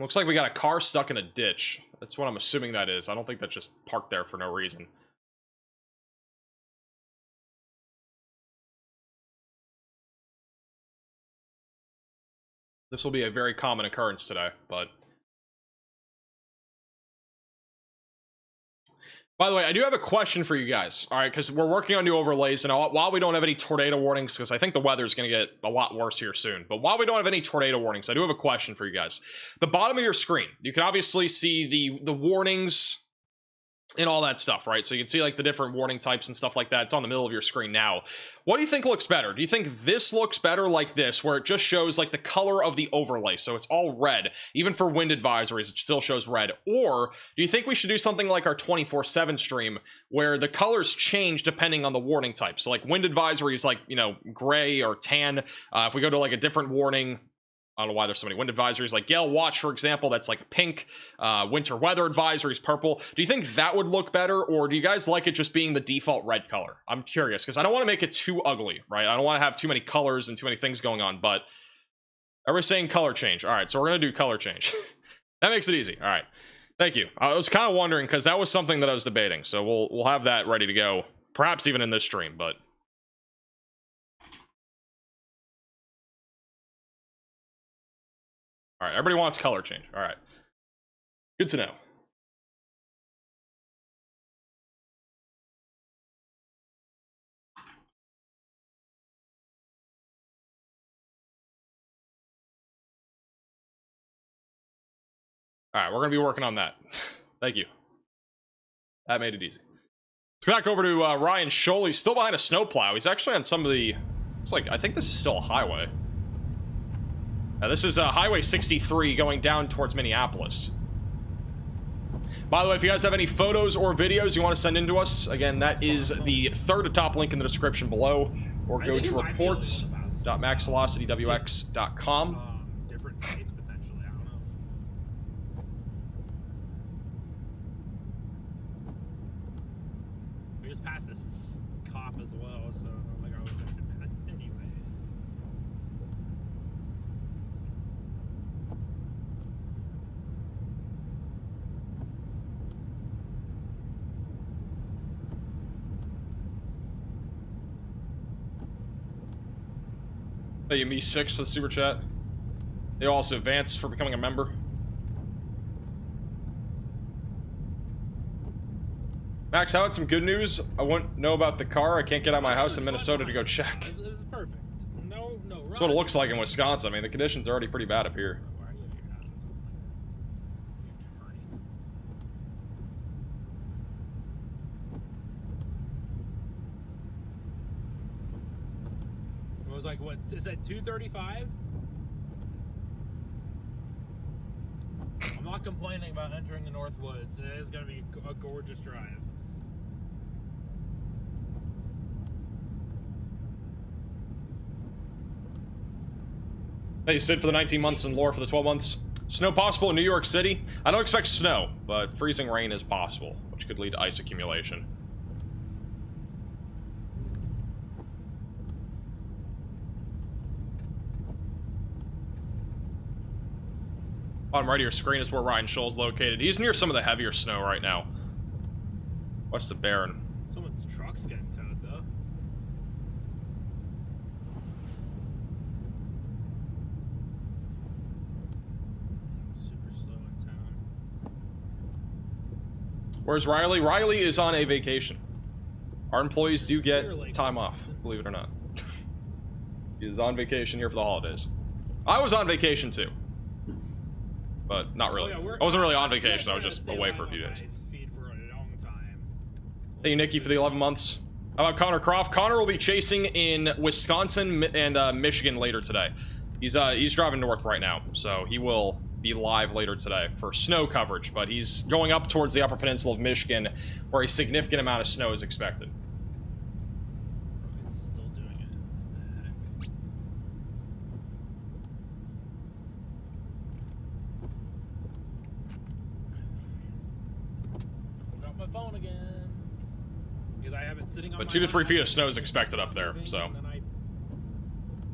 Looks like we got a car stuck in a ditch. That's what I'm assuming that is. I don't think that's just parked there for no reason. This will be a very common occurrence today, but... By the way, I do have a question for you guys, all right, because we're working on new overlays, and while we don't have any tornado warnings, because I think the weather's going to get a lot worse here soon, but while we don't have any tornado warnings, I do have a question for you guys. The bottom of your screen, you can obviously see the warnings and all that stuff, right? So you can see like the different warning types and stuff like that. It's on the middle of your screen now. What do you think looks better? Do you think this looks better like this, where it just shows like the color of the overlay, so it's all red, even for wind advisories it still shows red? Or do you think we should do something like our 24/7 stream where the colors change depending on the warning type? So like wind advisory is like, you know, gray or tan. If we go to like a different warning, I don't know why there's so many wind advisories, like Gale Watch, for example, that's like pink. Winter weather advisories, purple. Do you think that would look better, or do you guys like it just being the default red color? I'm curious, because I don't want to make it too ugly, right? I don't want to have too many colors and too many things going on, but everybody's saying color change. All right, so we're going to do color change. That makes it easy. All right, thank you. I was kind of wondering, because that was something that I was debating, so we'll have that ready to go, perhaps even in this stream, but... All right, everybody wants color change. All right. Good to know. All right, we're going to be working on that. Thank you. That made it easy. Let's go back over to Ryan Scholl. He's still behind a snowplow. He's actually on some of the... It's like, I think this is still a highway. This is Highway 63 going down towards Minneapolis. By the way, if you guys have any photos or videos you want to send in to us, again, that is the third to top link in the description below, or go to reports.maxvelocitywx.com. Different states potentially, I don't know. We just passed this cop as well, so I don't think I was going to pass it anyways. Hey, you me6 for the super chat. They also Vance for becoming a member. Max, how about some good news? I won't know about the car. I can't get out of my house in Minnesota to go check. This is perfect. No. That's what it looks like in Wisconsin. I mean, the conditions are already pretty bad up here. Why are you here? It was like, what, is that 235? I'm not complaining about entering the North Woods. It is going to be a gorgeous drive. Hey, Sid for the 19 months and Lore for the 12 months. Snow possible in New York City? I don't expect snow, but freezing rain is possible, which could lead to ice accumulation. Bottom right of your screen is where Ryan Scholl's located. He's near some of the heavier snow right now. West of Barron. Someone's truck's getting towed, though. Super slow in town. Where's Riley? Riley is on a vacation. Our employees do get time off, believe it or not. He is on vacation here for the holidays. I was on vacation too. But not really. Oh, yeah, I wasn't really on vacation, I was just away for a few days. For a long time. Thank you, Nikki, for the 11 months. How about Connor Croft? Connor will be chasing in Wisconsin and Michigan later today. He's driving north right now, so he will be live later today for snow coverage, but he's going up towards the Upper Peninsula of Michigan, where a significant amount of snow is expected. It's still doing it. What the heck? Got my phone again. Because I have it sitting on But my 2 to 3 lap, feet of snow is it's expected not up there, moving, so. and then I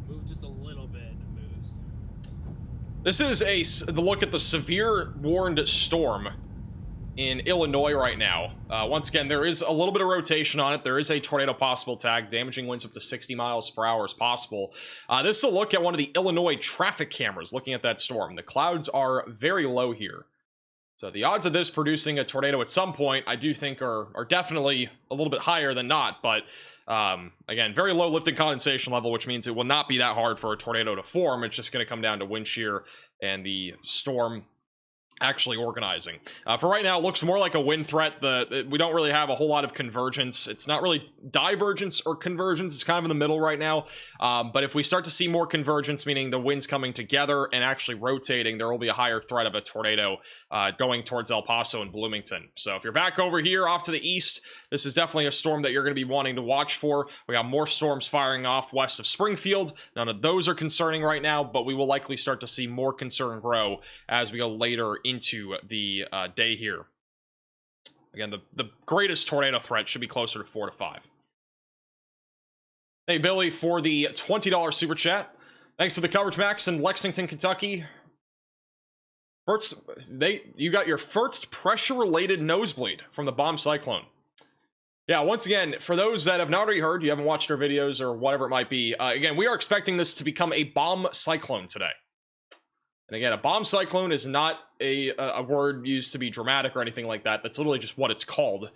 move just a little bit and it moves. This is the look at the severe warned storm in Illinois right now. Once again, there is a little bit of rotation on it. There is a tornado possible tag. Damaging winds up to 60 miles per hour is possible. This is a look at one of the Illinois traffic cameras looking at that storm. The clouds are very low here. So the odds of this producing a tornado at some point, I do think are definitely a little bit higher than not. But again, very low lifting condensation level, which means it will not be that hard for a tornado to form. It's just going to come down to wind shear and the storm actually organizing. For right now, it looks more like a wind threat. We don't really have a whole lot of convergence. It's not really divergence or convergence. It's kind of in the middle right now. But if we start to see more convergence, meaning the winds coming together and actually rotating, there will be a higher threat of a tornado going towards El Paso and Bloomington. So if you're back over here off to the east, this is definitely a storm that you're going to be wanting to watch for. We got more storms firing off west of Springfield. None of those are concerning right now, but we will likely start to see more concern grow as we go later into the day here. Again, the greatest tornado threat should be closer to 4 to 5. Hey, Billy, for the $20 super chat. Thanks to the coverage, Max, in Lexington, Kentucky. First, you got your first pressure-related nosebleed from the bomb cyclone. Yeah, once again, for those that have not already heard, you haven't watched our videos or whatever it might be, again, we are expecting this to become a bomb cyclone today. And again, a bomb cyclone is not a word used to be dramatic or anything like that. That's literally just what it's called.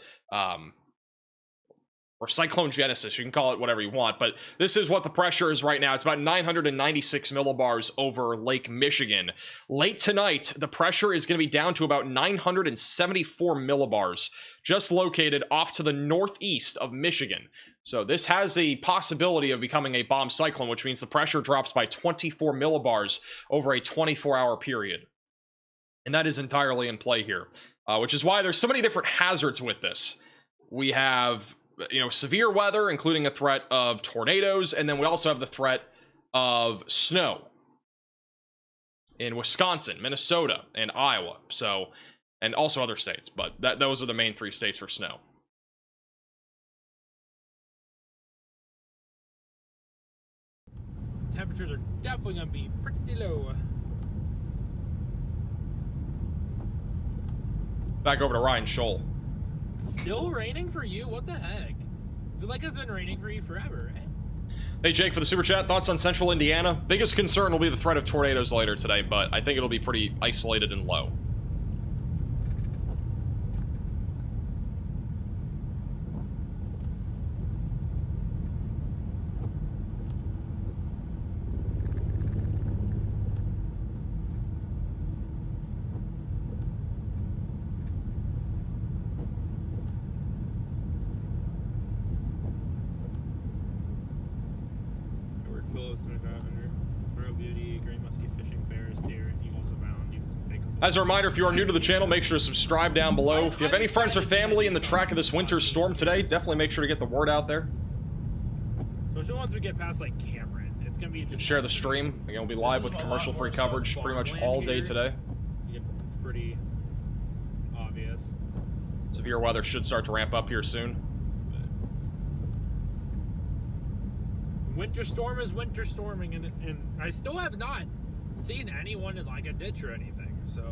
Or cyclone genesis, you can call it whatever you want, but this is what the pressure is right now. It's about 996 millibars over Lake Michigan. Late tonight, the pressure is going to be down to about 974 millibars, just located off to the northeast of Michigan. So this has a possibility of becoming a bomb cyclone, which means the pressure drops by 24 millibars over a 24-hour period. And that is entirely in play here, which is why there's so many different hazards with this. We have, severe weather, including a threat of tornadoes, and then we also have the threat of snow in Wisconsin, Minnesota, and Iowa. So, and also other states, but those are the main 3 states for snow. Temperatures are definitely going to be pretty low. Back over to Ryan Scholl. Still raining for you? What the heck? I feel like it's been raining for you forever, eh? Hey, Jake, for the super chat, thoughts on central Indiana? Biggest concern will be the threat of tornadoes later today, but I think it'll be pretty isolated and low. As a reminder, if you are new to the channel, make sure to subscribe down below. If you have any friends or family in the track of this winter storm today, definitely make sure to get the word out there. So once we get past like Cameron, it's gonna be just share the stream. Again, we'll be live with commercial-free coverage pretty much all day today. It's pretty obvious. Severe weather should start to ramp up here soon. Winter storm is winter storming, and I still have not seen anyone in like a ditch or anything. So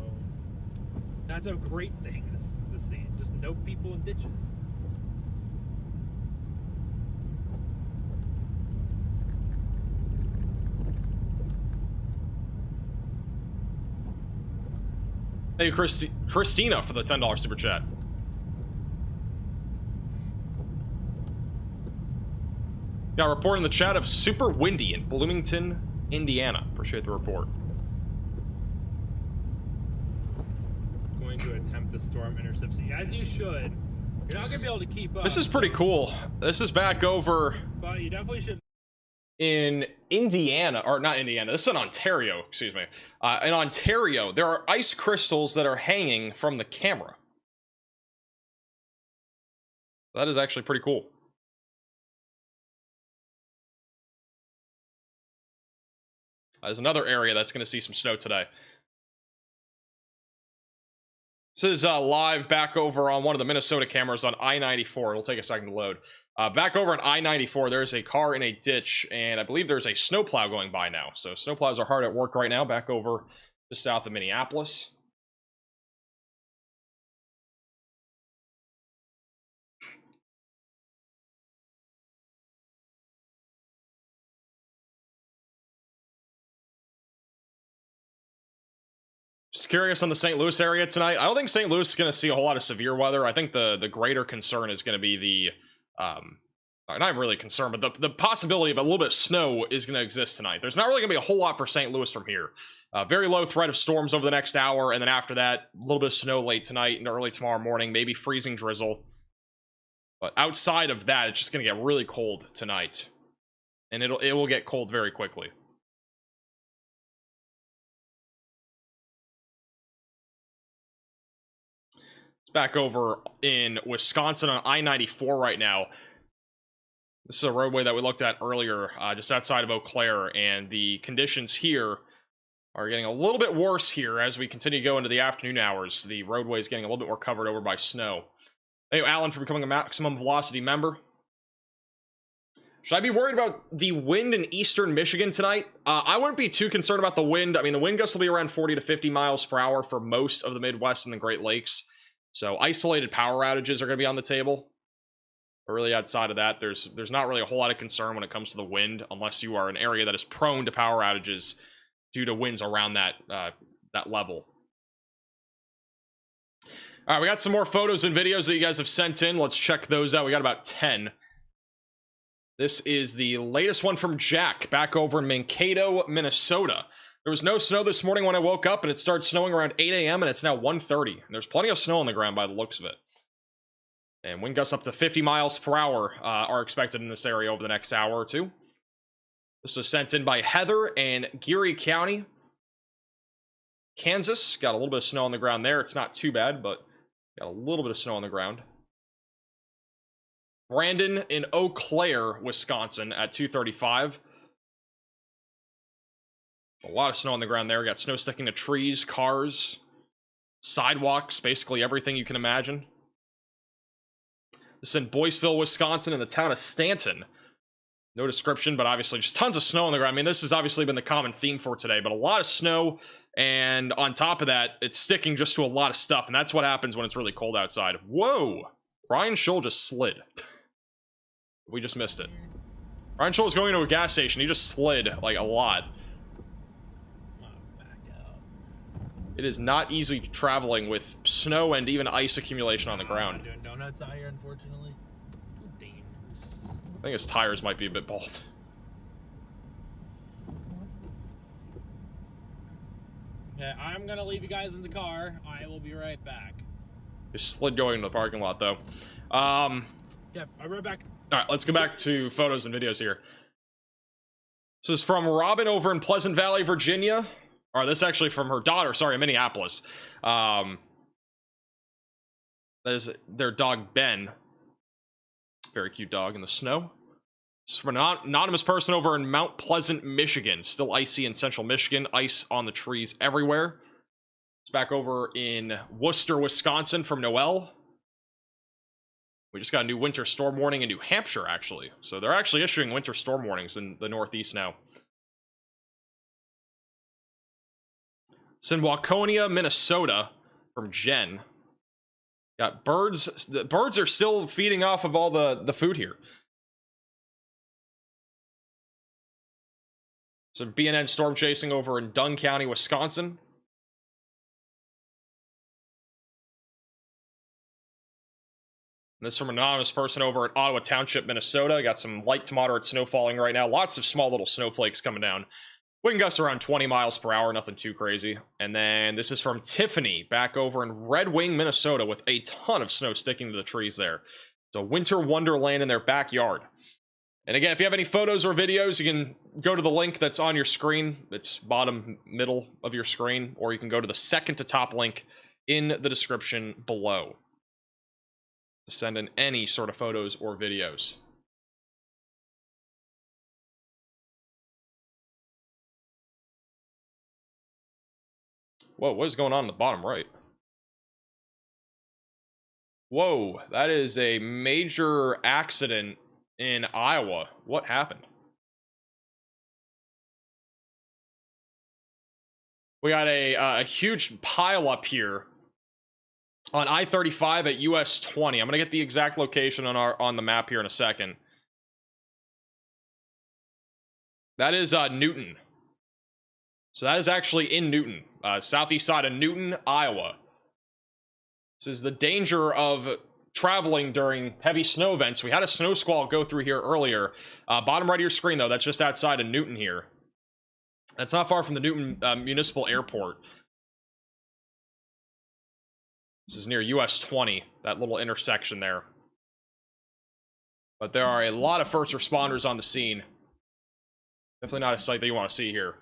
that's a great thing to see. Just no people in ditches. Hey, Christina for the $10 super chat. Got a report in the chat of super windy in Bloomington, Indiana. Appreciate the report. Going to attempt to storm interception, as you should. You're not gonna be able to keep up. This is pretty cool. This is back over. But you definitely should. In Indiana, or not Indiana, this is in Ontario, excuse me. In Ontario, there are ice crystals that are hanging from the camera. That is actually pretty cool. There's another area that's going to see some snow today. This is live back over on one of the Minnesota cameras on I-94. It'll take a second to load. Back over on I-94, there's a car in a ditch, and I believe there's a snowplow going by now. So snowplows are hard at work right now, back over just south of Minneapolis. Just curious on the St. Louis area tonight. I don't think St. Louis is going to see a whole lot of severe weather. I think the greater concern is going to be the not really concerned, but the possibility of a little bit of snow is going to exist tonight. There's not really going to be a whole lot for St. Louis from here. Very low threat of storms over the next hour, and then after that, a little bit of snow late tonight and early tomorrow morning, maybe freezing drizzle. But outside of that, it's just going to get really cold tonight, and it will get cold very quickly. It's back over in Wisconsin on I-94 right now. This is a roadway that we looked at earlier, just outside of Eau Claire, and the conditions here are getting a little bit worse here as we continue to go into the afternoon hours. The roadway is getting a little bit more covered over by snow. Thank you, Alan, for becoming a Maximum Velocity member. Should I be worried about the wind in eastern Michigan tonight? I wouldn't be too concerned about the wind. I mean, the wind gusts will be around 40 to 50 miles per hour for most of the Midwest and the Great Lakes. So isolated power outages are going to be on the table. But really, outside of that, there's not really a whole lot of concern when it comes to the wind, unless you are an area that is prone to power outages due to winds around that level. All right, we got some more photos and videos that you guys have sent in. Let's check those out. We got about 10. This is the latest one from Jack, back over in Mankato, Minnesota. There was no snow this morning when I woke up, and it started snowing around 8 a.m., and it's now 1:30. And there's plenty of snow on the ground by the looks of it. And wind gusts up to 50 miles per hour are expected in this area over the next hour or two. This was sent in by Heather in Geary County, Kansas. Got a little bit of snow on the ground there. It's not too bad, but got a little bit of snow on the ground. Brandon in Eau Claire, Wisconsin at 2:35. A lot of snow on the ground there. Got snow sticking to trees, cars, sidewalks, basically everything you can imagine. This is in Boyceville, Wisconsin, in the town of Stanton. No description, but obviously just tons of snow on the ground. I mean, this has obviously been the common theme for today, but a lot of snow, and on top of that, it's sticking just to a lot of stuff, and that's what happens when it's really cold outside. Whoa! Ryan Scholl just slid. We just missed it. Ryan Scholl was going into a gas station. He just slid, like, a lot. It is not easy traveling with snow and even ice accumulation on the ground. I'm doing donuts out here, unfortunately. Too dangerous. I think his tires might be a bit bald. Okay, I'm gonna leave you guys in the car. I will be right back. Just slid going into the parking lot, though. Yep, I'll be right back. All right, let's go back to photos and videos here. This is from Robin over in Pleasant Valley, Virginia. Or this is actually from her daughter, sorry, in Minneapolis. That is their dog, Ben. Very cute dog in the snow. This is from an anonymous person over in Mount Pleasant, Michigan. Still icy in central Michigan. Ice on the trees everywhere. It's back over in Worcester, Wisconsin from Noel. We just got a new winter storm warning in New Hampshire, actually. So they're actually issuing winter storm warnings in the Northeast now. It's in Waconia, Minnesota, from Jen. Got birds. The birds are still feeding off of all the food here. Some BNN storm chasing over in Dunn County, Wisconsin. And this from an anonymous person over in Ottawa Township, Minnesota. Got some light to moderate snow falling right now. Lots of small little snowflakes coming down. Wind gusts around 20 miles per hour, nothing too crazy. And then this is from Tiffany, back over in Red Wing, Minnesota, with a ton of snow sticking to the trees there. So winter wonderland in their backyard. And again, if you have any photos or videos, you can go to the link that's on your screen. It's bottom middle of your screen, or you can go to the second to top link in the description below to send in any sort of photos or videos. Whoa, what is going on in the bottom right? Whoa, that is a major accident in Iowa. What happened? We got a huge pile up here on I-35 at US 20. I'm gonna get the exact location on the map here in a second. That is Newton. So that is actually in Newton, southeast side of Newton, Iowa. This is the danger of traveling during heavy snow events. We had a snow squall go through here earlier. Bottom right of your screen, though, that's just outside of Newton here. That's not far from the Newton Municipal Airport. This is near US 20, that little intersection there. But there are a lot of first responders on the scene. Definitely not a sight that you want to see here.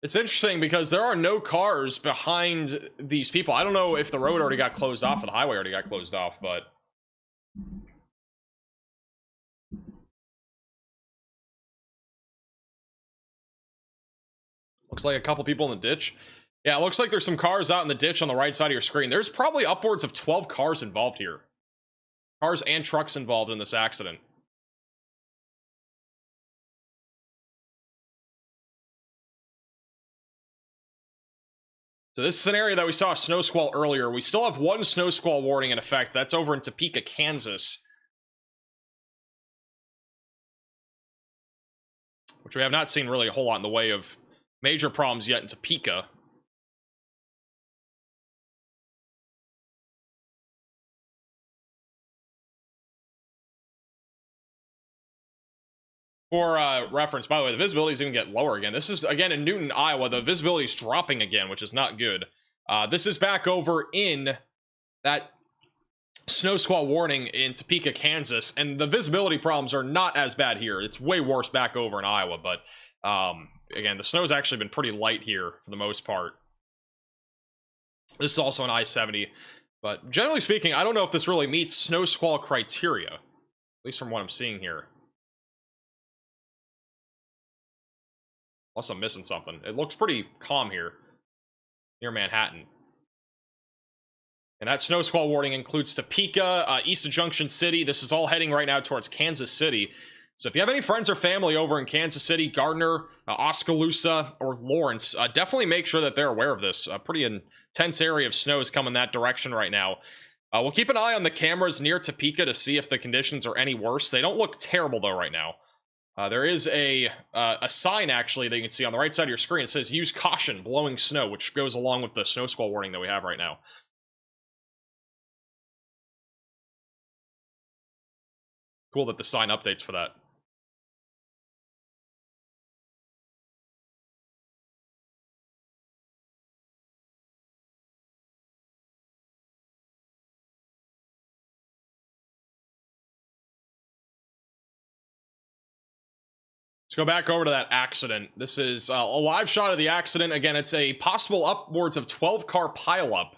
It's interesting because there are no cars behind these people. I don't know if the road already got closed off or the highway already got closed off, but looks like a couple people in the ditch. Yeah, it looks like there's some cars out in the ditch on the right side of your screen. There's probably upwards of 12 cars involved here. Cars and trucks involved in this accident. So this is an area that we saw a snow squall earlier. We still have one snow squall warning in effect. That's over in Topeka, Kansas, which we have not seen really a whole lot in the way of major problems yet in Topeka. For reference, by the way, the visibility is going to get lower again. This is, again, in Newton, Iowa. The visibility is dropping again, which is not good. This is back over in that snow squall warning in Topeka, Kansas. And the visibility problems are not as bad here. It's way worse back over in Iowa. But, again, the snow's actually been pretty light here for the most part. This is also an I-70. But generally speaking, I don't know if this really meets snow squall criteria. At least from what I'm seeing here. Unless I'm missing something. It looks pretty calm here near Manhattan. And that snow squall warning includes Topeka, east of Junction City. This is all heading right now towards Kansas City. So if you have any friends or family over in Kansas City, Gardner, Oskaloosa, or Lawrence, definitely make sure that they're aware of this. A pretty intense area of snow is coming that direction right now. We'll keep an eye on the cameras near Topeka to see if the conditions are any worse. They don't look terrible, though, right now. There is a sign, actually, that you can see on the right side of your screen. It says, use caution, blowing snow, which goes along with the snow squall warning that we have right now. Cool that the sign updates for that. Let's go back over to that accident. This is a live shot of the accident. Again, it's a possible upwards of 12-car pileup.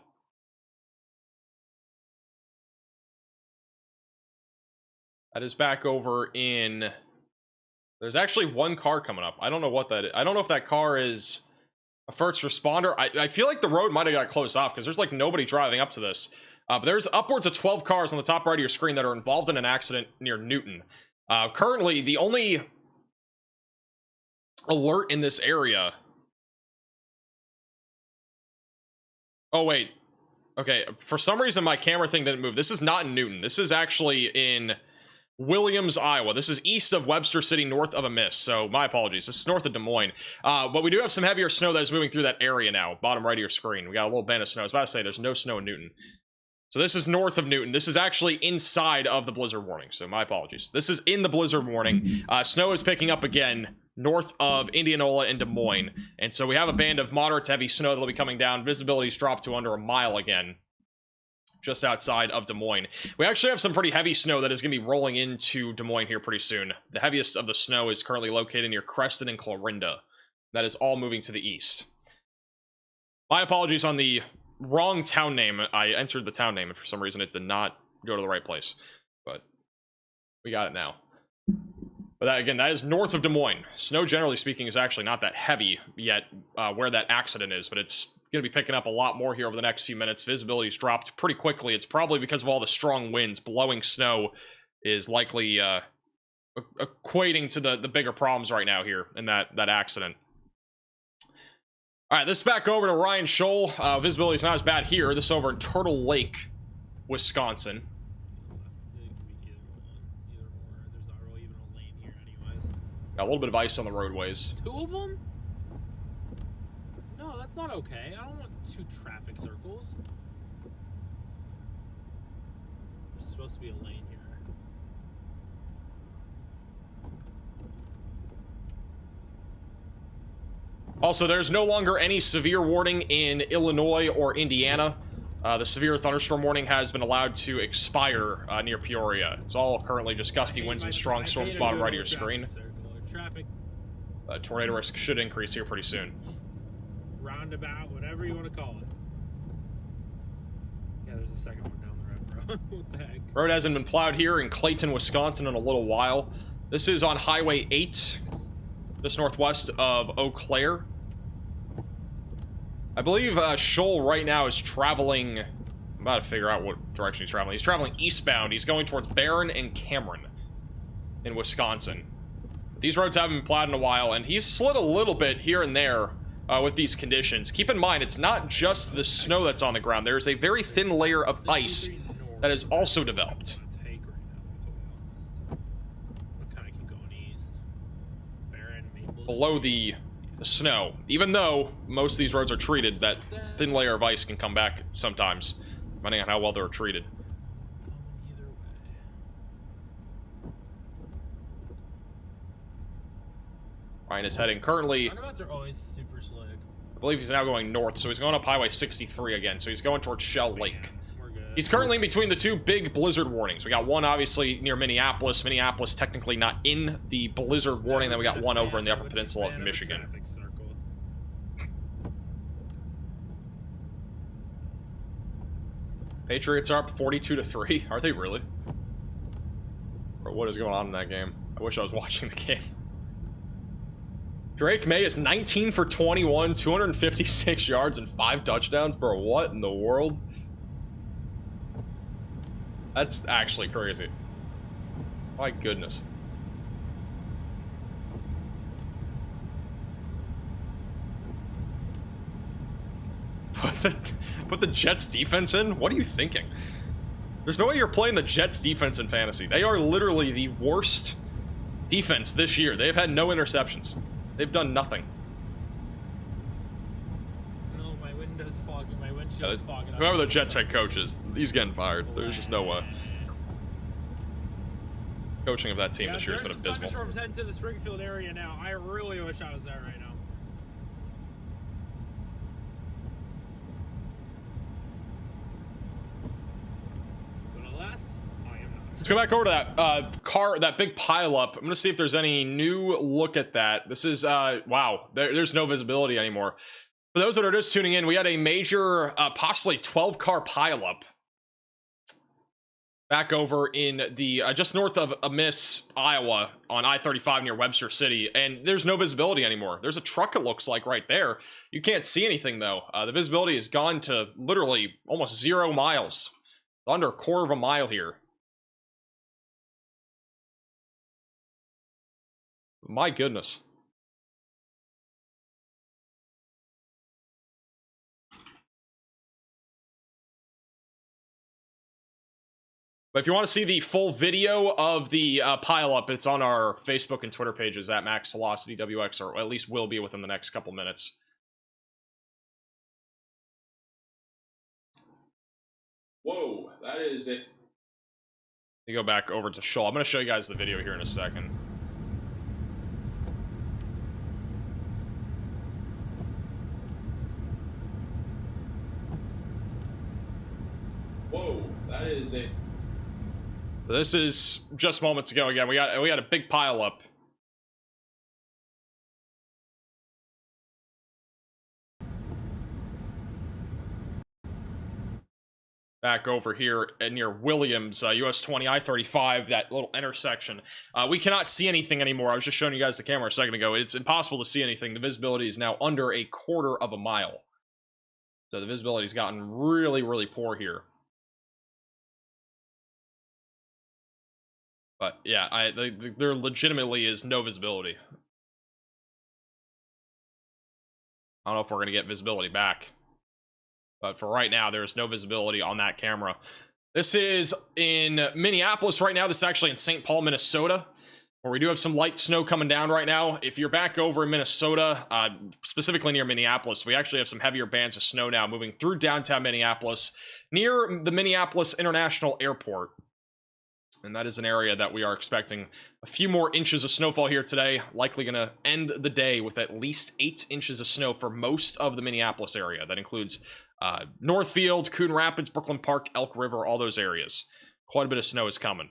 That is back over in... There's actually one car coming up. I don't know what that is. I don't know if that car is a first responder. I feel like the road might have got closed off because there's like nobody driving up to this. But there's upwards of 12 cars on the top right of your screen that are involved in an accident near Newton. Currently, the only alert in this area. Oh, wait. Okay, for some reason my camera thing didn't move. This is not in Newton. This is actually in Williams, Iowa. This is east of Webster City, north of a mist. So my apologies. This is north of Des Moines. But we do have some heavier snow that is moving through that area now. Bottom right of your screen. We got a little band of snow. I was about to say there's no snow in Newton. So this is north of Newton. This is actually inside of the blizzard warning. So my apologies. This is in the blizzard warning. Snow is picking up again north of Indianola and Des Moines. And so we have a band of moderate to heavy snow that will be coming down. Visibility's dropped to under a mile again, just outside of Des Moines. We actually have some pretty heavy snow that is going to be rolling into Des Moines here pretty soon. The heaviest of the snow is currently located near Creston and Clarinda. That is all moving to the east. My apologies on the wrong town name. I entered the town name and for some reason it did not go to the right place. But we got it now. But that, again, that is north of Des Moines. Snow, generally speaking, is actually not that heavy yet where that accident is, but it's going to be picking up a lot more here over the next few minutes. Visibility's dropped pretty quickly. It's probably because of all the strong winds. Blowing snow is likely equating to the bigger problems right now here in that accident. All right, this is back over to Ryan Scholl. Visibility's not as bad here. This is over in Turtle Lake, Wisconsin. Got a little bit of ice on the roadways. 2 of them? No, that's not okay. I don't want 2 traffic circles. There's supposed to be a lane here. Also, there's no longer any severe warning in Illinois or Indiana. The severe thunderstorm warning has been allowed to expire near Peoria. It's all currently just gusty winds and strong storms bottom right of your screen. Traffic. Tornado risk should increase here pretty soon. Roundabout, whatever you want to call it. Yeah, there's a second one down the road, bro. What the heck? Road hasn't been plowed here in Clayton, Wisconsin in a little while. This is on Highway 8, just northwest of Eau Claire. I believe Scholl right now is traveling. I'm about to figure out what direction he's traveling. He's traveling eastbound. He's going towards Barron and Cameron in Wisconsin. These roads haven't been plowed in a while, and he's slid a little bit here and there with these conditions. Keep in mind, it's not just the snow that's on the ground. There's a very thin layer of ice that has also developed. Below the snow. Even though most of these roads are treated, that thin layer of ice can come back sometimes, depending on how well they're treated. Ryan is heading currently. Roundabouts are always super slick. I believe he's now going north, so he's going up Highway 63 again. So he's going towards Shell Lake. He's currently in between the 2 big blizzard warnings. We got one obviously near Minneapolis. Minneapolis technically not in the blizzard warning. Then we got one over in the Upper Peninsula of Michigan. Patriots are up 42-3. Are they really? Or what is going on in that game? I wish I was watching the game. Drake May is 19 for 21, 256 yards and 5 touchdowns. Bro, what in the world? That's actually crazy. My goodness. Put the Jets defense in? What are you thinking? There's no way you're playing the Jets defense in fantasy. They are literally the worst defense this year. They've had no interceptions. They've done nothing. No, my window's fogging. My windshield's fogging up. Whoever the Jets head coach is, he's getting fired. There's just no way. Coaching of that team this year has been abysmal. Thunderstorms heading to the Springfield area now. I really wish I was there right now. But alas, I am not. Let's go back over to that that big pile up. I'm gonna see if there's any new look at that. This is wow, there's no visibility anymore. For those that are just tuning in, we had a major possibly 12 car pile up back over in the just north of Amiss, Iowa, on I-35 near Webster City, and there's no visibility anymore. There's a truck, it looks like, right there. You can't see anything, though. The visibility has gone to literally almost 0 miles. Under a quarter of a mile here. My goodness. But if you want to see the full video of the pileup, it's on our Facebook and Twitter pages at Max Velocity WX, or at least will be within the next couple minutes. Whoa, that is it. You go back over to Shoal. I'm going to show you guys the video here in a second. Whoa, that is it. This is just moments ago again. We had a big pile up. Back over here near Williams, US 20 I-35, that little intersection. We cannot see anything anymore. I was just showing you guys the camera a second ago. It's impossible to see anything. The visibility is now under a quarter of a mile. So the visibility's gotten really, really poor here. But yeah, there legitimately is no visibility. I don't know if we're going to get visibility back. But for right now, there's no visibility on that camera. This is in Minneapolis right now. This is actually in St. Paul, Minnesota, where we do have some light snow coming down right now. If you're back over in Minnesota, specifically near Minneapolis, we actually have some heavier bands of snow now moving through downtown Minneapolis, near the Minneapolis International Airport. And that is an area that we are expecting a few more inches of snowfall here today. Likely going to end the day with at least 8 inches of snow for most of the Minneapolis area. That includes Northfield, Coon Rapids, Brooklyn Park, Elk River, all those areas. Quite a bit of snow is coming.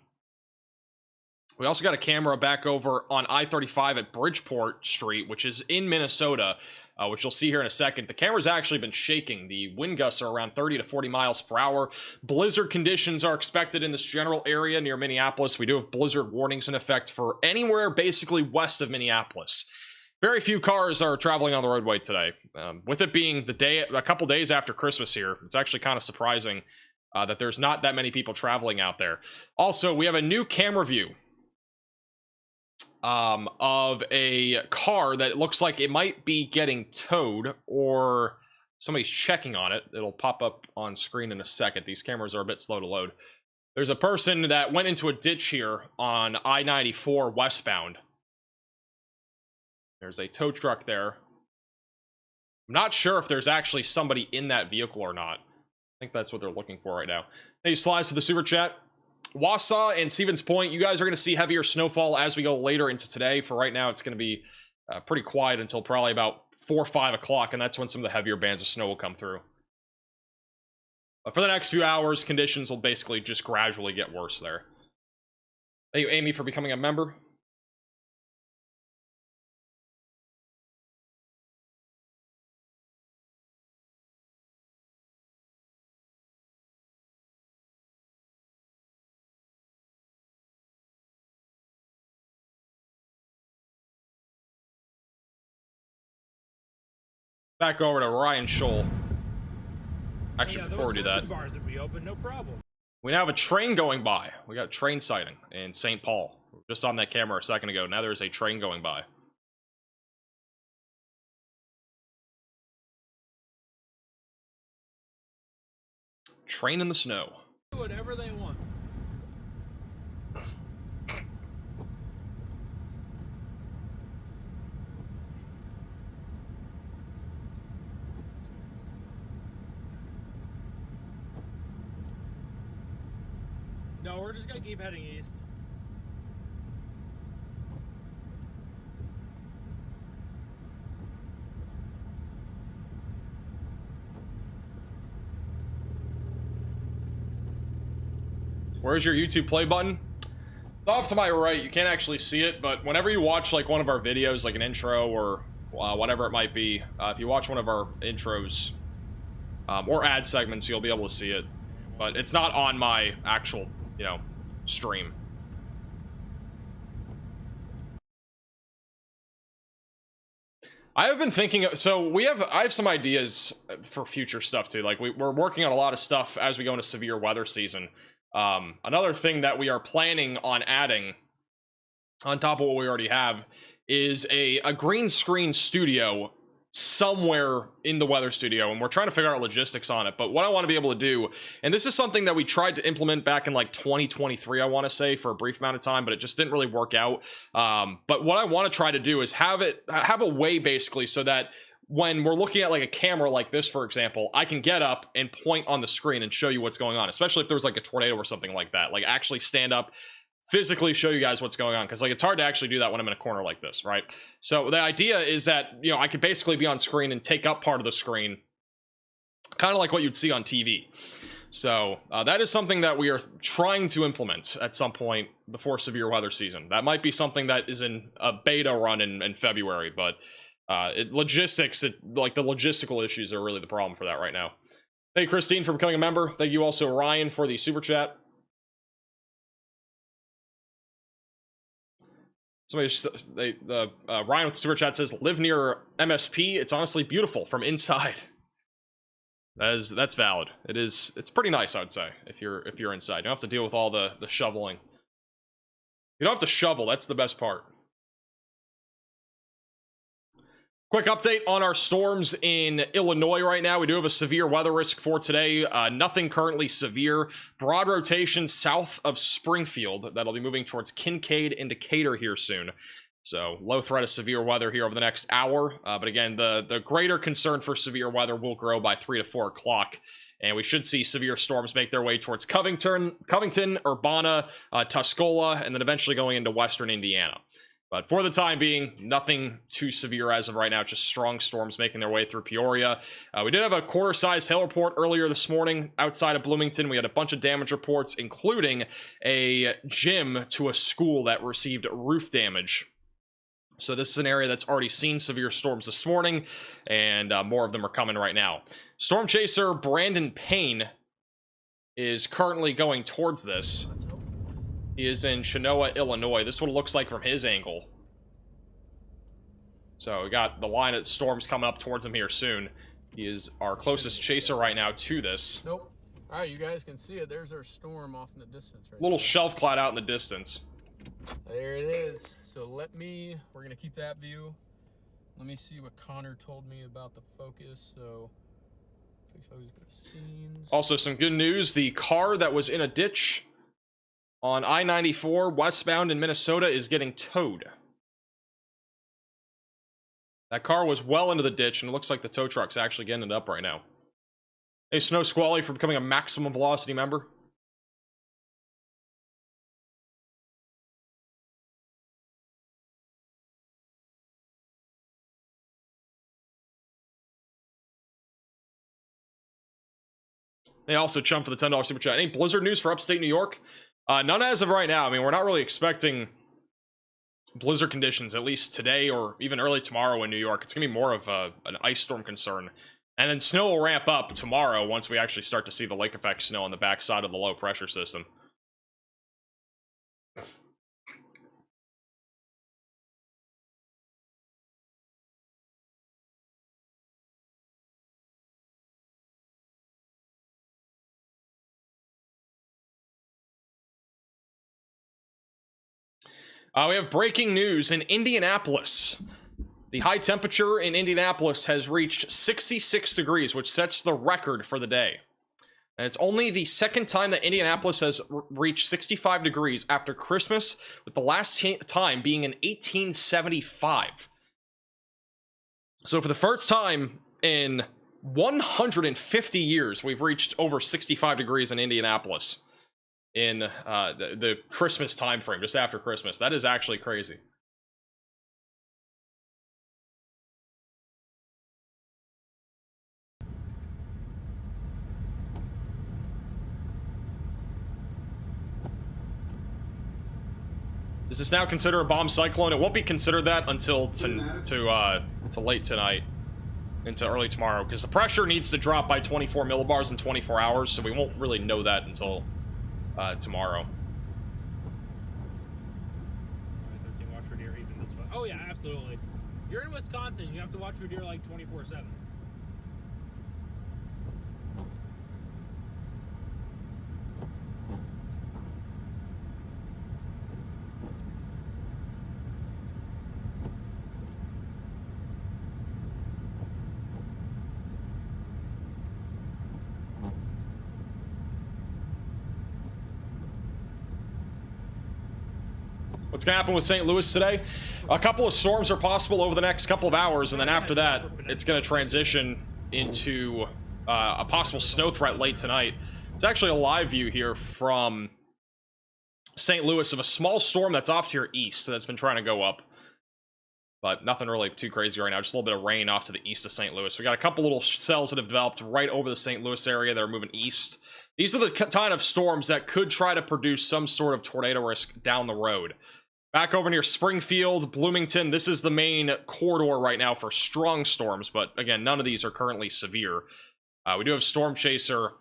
We also got a camera back over on I-35 at Bridgeport Street, which is in Minnesota, which you'll see here in a second. The camera's actually been shaking. The wind gusts are around 30 to 40 miles per hour. Blizzard conditions are expected in this general area near Minneapolis. We do have blizzard warnings in effect for anywhere basically west of Minneapolis. Very few cars are traveling on the roadway today. With it being a couple days after Christmas here, it's actually kind of surprising that there's not that many people traveling out there. Also, we have a new camera view of a car that looks like it might be getting towed, or somebody's checking on it. It'll pop up on screen in a second. These cameras are a bit slow to load. There's a person that went into a ditch here on I-94 westbound. There's a tow truck there. I'm not sure if there's actually somebody in that vehicle or not. I think that's what they're looking for right now. Hey, Slides to the super chat. Wausau and Stevens Point, you guys are going to see heavier snowfall as we go later into today. For right now, it's going to be pretty quiet until probably about 4 or 5 o'clock, and that's when some of the heavier bands of snow will come through. But for the next few hours, conditions will basically just gradually get worse there. Thank you, Amy, for becoming a member. Back over to Ryan Scholl. Actually, before we do that, bars would be open, no problem. We now have a train going by. We got a train sighting in St. Paul. Just on that camera a second ago. Now there's a train going by. Train in the snow. Whatever they want. No, we're just gonna keep heading east. Where's your YouTube play button? It's off to my right. You can't actually see it, but whenever you watch like one of our videos, like an intro or whatever it might be, if you watch one of our intros or ad segments, you'll be able to see it. But it's not on my actual you know, stream. I have been thinking, so I have some ideas for future stuff too. Like we're working on a lot of stuff as we go into severe weather season. Another thing that we are planning on adding on top of what we already have is a green screen studio somewhere in the weather studio, and we're trying to figure out logistics on it. But what I want to be able to do, and this is something that we tried to implement back in like 2023, I want to say, for a brief amount of time, but it just didn't really work out. But what I want to try to do is have a way basically so that when we're looking at like a camera like this, for example, I can get up and point on the screen and show you what's going on, especially if there's like a tornado or something like that. Like actually stand up, physically show you guys what's going on, because like it's hard to actually do that when I'm in a corner like this, right? So the idea is that, you know, I could basically be on screen and take up part of the screen, kind of like what you'd see on TV. So that is something that we are trying to implement at some point before severe weather season. That might be something that is in a beta run in February, but like the logistical issues are really the problem for that right now. Thank you, Christine, for becoming a member. Thank you also, Ryan, for the super chat. Somebody, Ryan with the super chat says, live near MSP. It's honestly beautiful from inside. That's valid. It's pretty nice, I would say, if you're inside. You don't have to deal with all the shoveling. You don't have to shovel, that's the best part. Quick update on our storms in Illinois right now. We do have a severe weather risk for today. Nothing currently severe. Broad rotation south of Springfield. That'll be moving towards Kincaid and Decatur here soon. So low threat of severe weather here over the next hour. But again, the greater concern for severe weather will grow by 3 to 4 o'clock. And we should see severe storms make their way towards Covington, Urbana, Tuscola, and then eventually going into western Indiana. But for the time being, nothing too severe as of right now, just strong storms making their way through Peoria. We did have a quarter-sized hail report earlier this morning outside of Bloomington. We had a bunch of damage reports, including a gym to a school that received roof damage. So this is an area that's already seen severe storms this morning, and more of them are coming right now. Storm chaser Brandon Payne is currently going towards this. He is in Chenoa, Illinois. This is what it looks like from his angle. So we got the line of storms coming up towards him here soon. He is our closest chaser right now to this. Nope. All right, you guys can see it. There's our storm off in the distance right Little there. shelf cloud out in the distance. There it is. So we're going to keep that view. Let me see what Connor told me about the focus. So focus go to scenes. Also, some good news. The car that was in a ditch on I-94 westbound in Minnesota is getting towed. That car was well into the ditch, and it looks like the tow truck's actually getting it up right now. Hey, Snow Squally for becoming a maximum velocity member. They also jumped for the $10 super chat. Any blizzard news for upstate New York? None as of right now. I mean, we're not really expecting blizzard conditions, at least today or even early tomorrow in New York. It's going to be more of an ice storm concern. And then snow will ramp up tomorrow once we actually start to see the lake effect snow on the backside of the low pressure system. We have breaking news in Indianapolis. The high temperature in Indianapolis has reached 66 degrees, which sets the record for the day. And it's only the second time that Indianapolis has reached 65 degrees after Christmas, with the last time being in 1875. So for the first time in 150 years, we've reached over 65 degrees in Indianapolis in the Christmas time frame, just after Christmas. That is actually crazy. Is this now considered a bomb cyclone? It won't be considered that until to late tonight into early tomorrow, because the pressure needs to drop by 24 millibars in 24 hours, so we won't really know that until tomorrow. Alright, 13, watch for deer even this way. Oh yeah, absolutely. You're in Wisconsin, you have to watch for deer like 24/7. What's going to happen with St. Louis today? A couple of storms are possible over the next couple of hours, and then after that, it's going to transition into a possible snow threat late tonight. It's actually a live view here from St. Louis of a small storm that's off to your east that's been trying to go up. But nothing really too crazy right now, just a little bit of rain off to the east of St. Louis. We got a couple little cells that have developed right over the St. Louis area that are moving east. These are the kind of storms that could try to produce some sort of tornado risk down the road. Back over near Springfield, Bloomington, this is the main corridor right now for strong storms, but again, none of these are currently severe. We do have storm chaser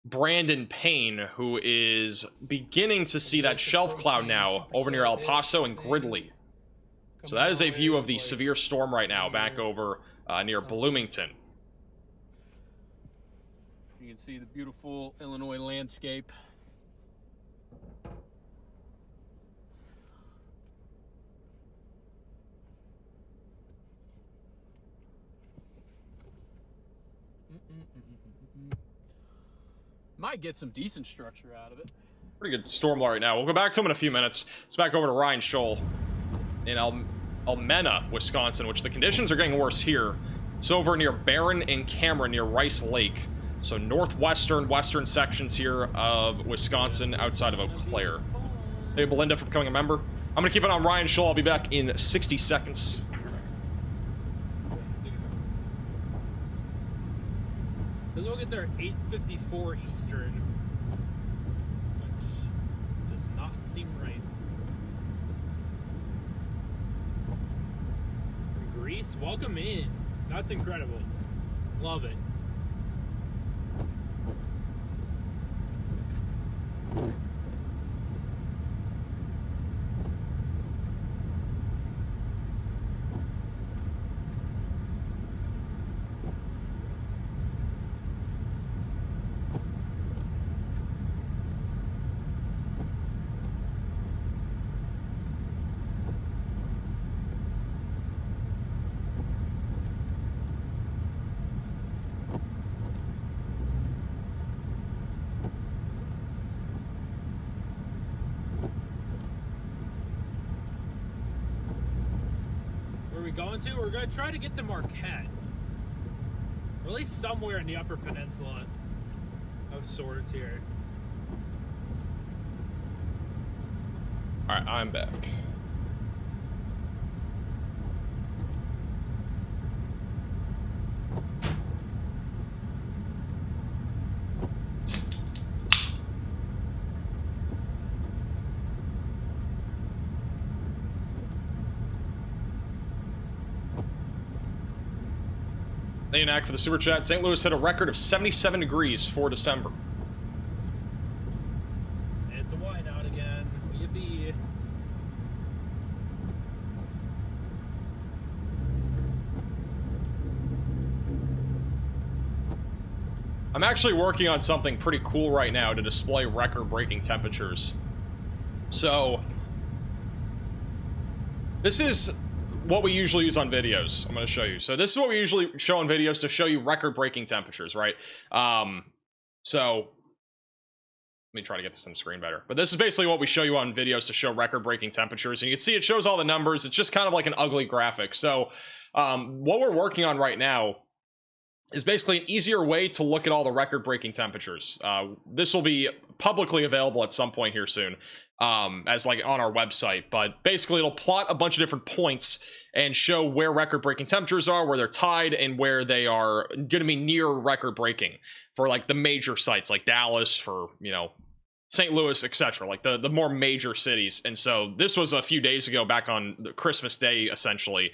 Brandon Payne, who is beginning to see that shelf cloud now over near El Paso and Gridley. So that is a view of the severe storm right now back over near Bloomington. You can see the beautiful Illinois landscape. Might get some decent structure out of it. Pretty good storm right now. We'll go back to him in a few minutes. It's back over to Ryan Scholl in Almena, Wisconsin, which the conditions are getting worse here. It's over near Barron and Cameron near Rice Lake. So northwestern, western sections here of Wisconsin outside of Eau Claire. Hey, Belinda for becoming a member. I'm going to keep it on Ryan Scholl. I'll be back in 60 seconds. So they'll get there 8:54 Eastern, which does not seem right. From Greece, welcome in. That's incredible. Love it. Going to? We're going to try to get to Marquette. Or at least somewhere in the Upper Peninsula of sorts here. Alright, I'm back. Thank you, Knack, for the super chat. St. Louis hit a record of 77 degrees for December. It's a whiteout again. Yippee. I'm actually working on something pretty cool right now to display record-breaking temperatures. So, this is what we usually use on videos. I'm going to show you. So this is what we usually show on videos to show you record-breaking temperatures, right? So let me try to get this on the screen better. But this is basically what we show you on videos to show record-breaking temperatures. And you can see it shows all the numbers. It's just kind of like an ugly graphic. So what we're working on right now is basically an easier way to look at all the record-breaking temperatures. This will be publicly available at some point here soon, as like on our website. But basically, it'll plot a bunch of different points and show where record-breaking temperatures are, where they're tied, and where they are going to be near record-breaking for like the major sites, like Dallas, for St. Louis, etc., like the more major cities. And so this was a few days ago, back on Christmas Day, essentially,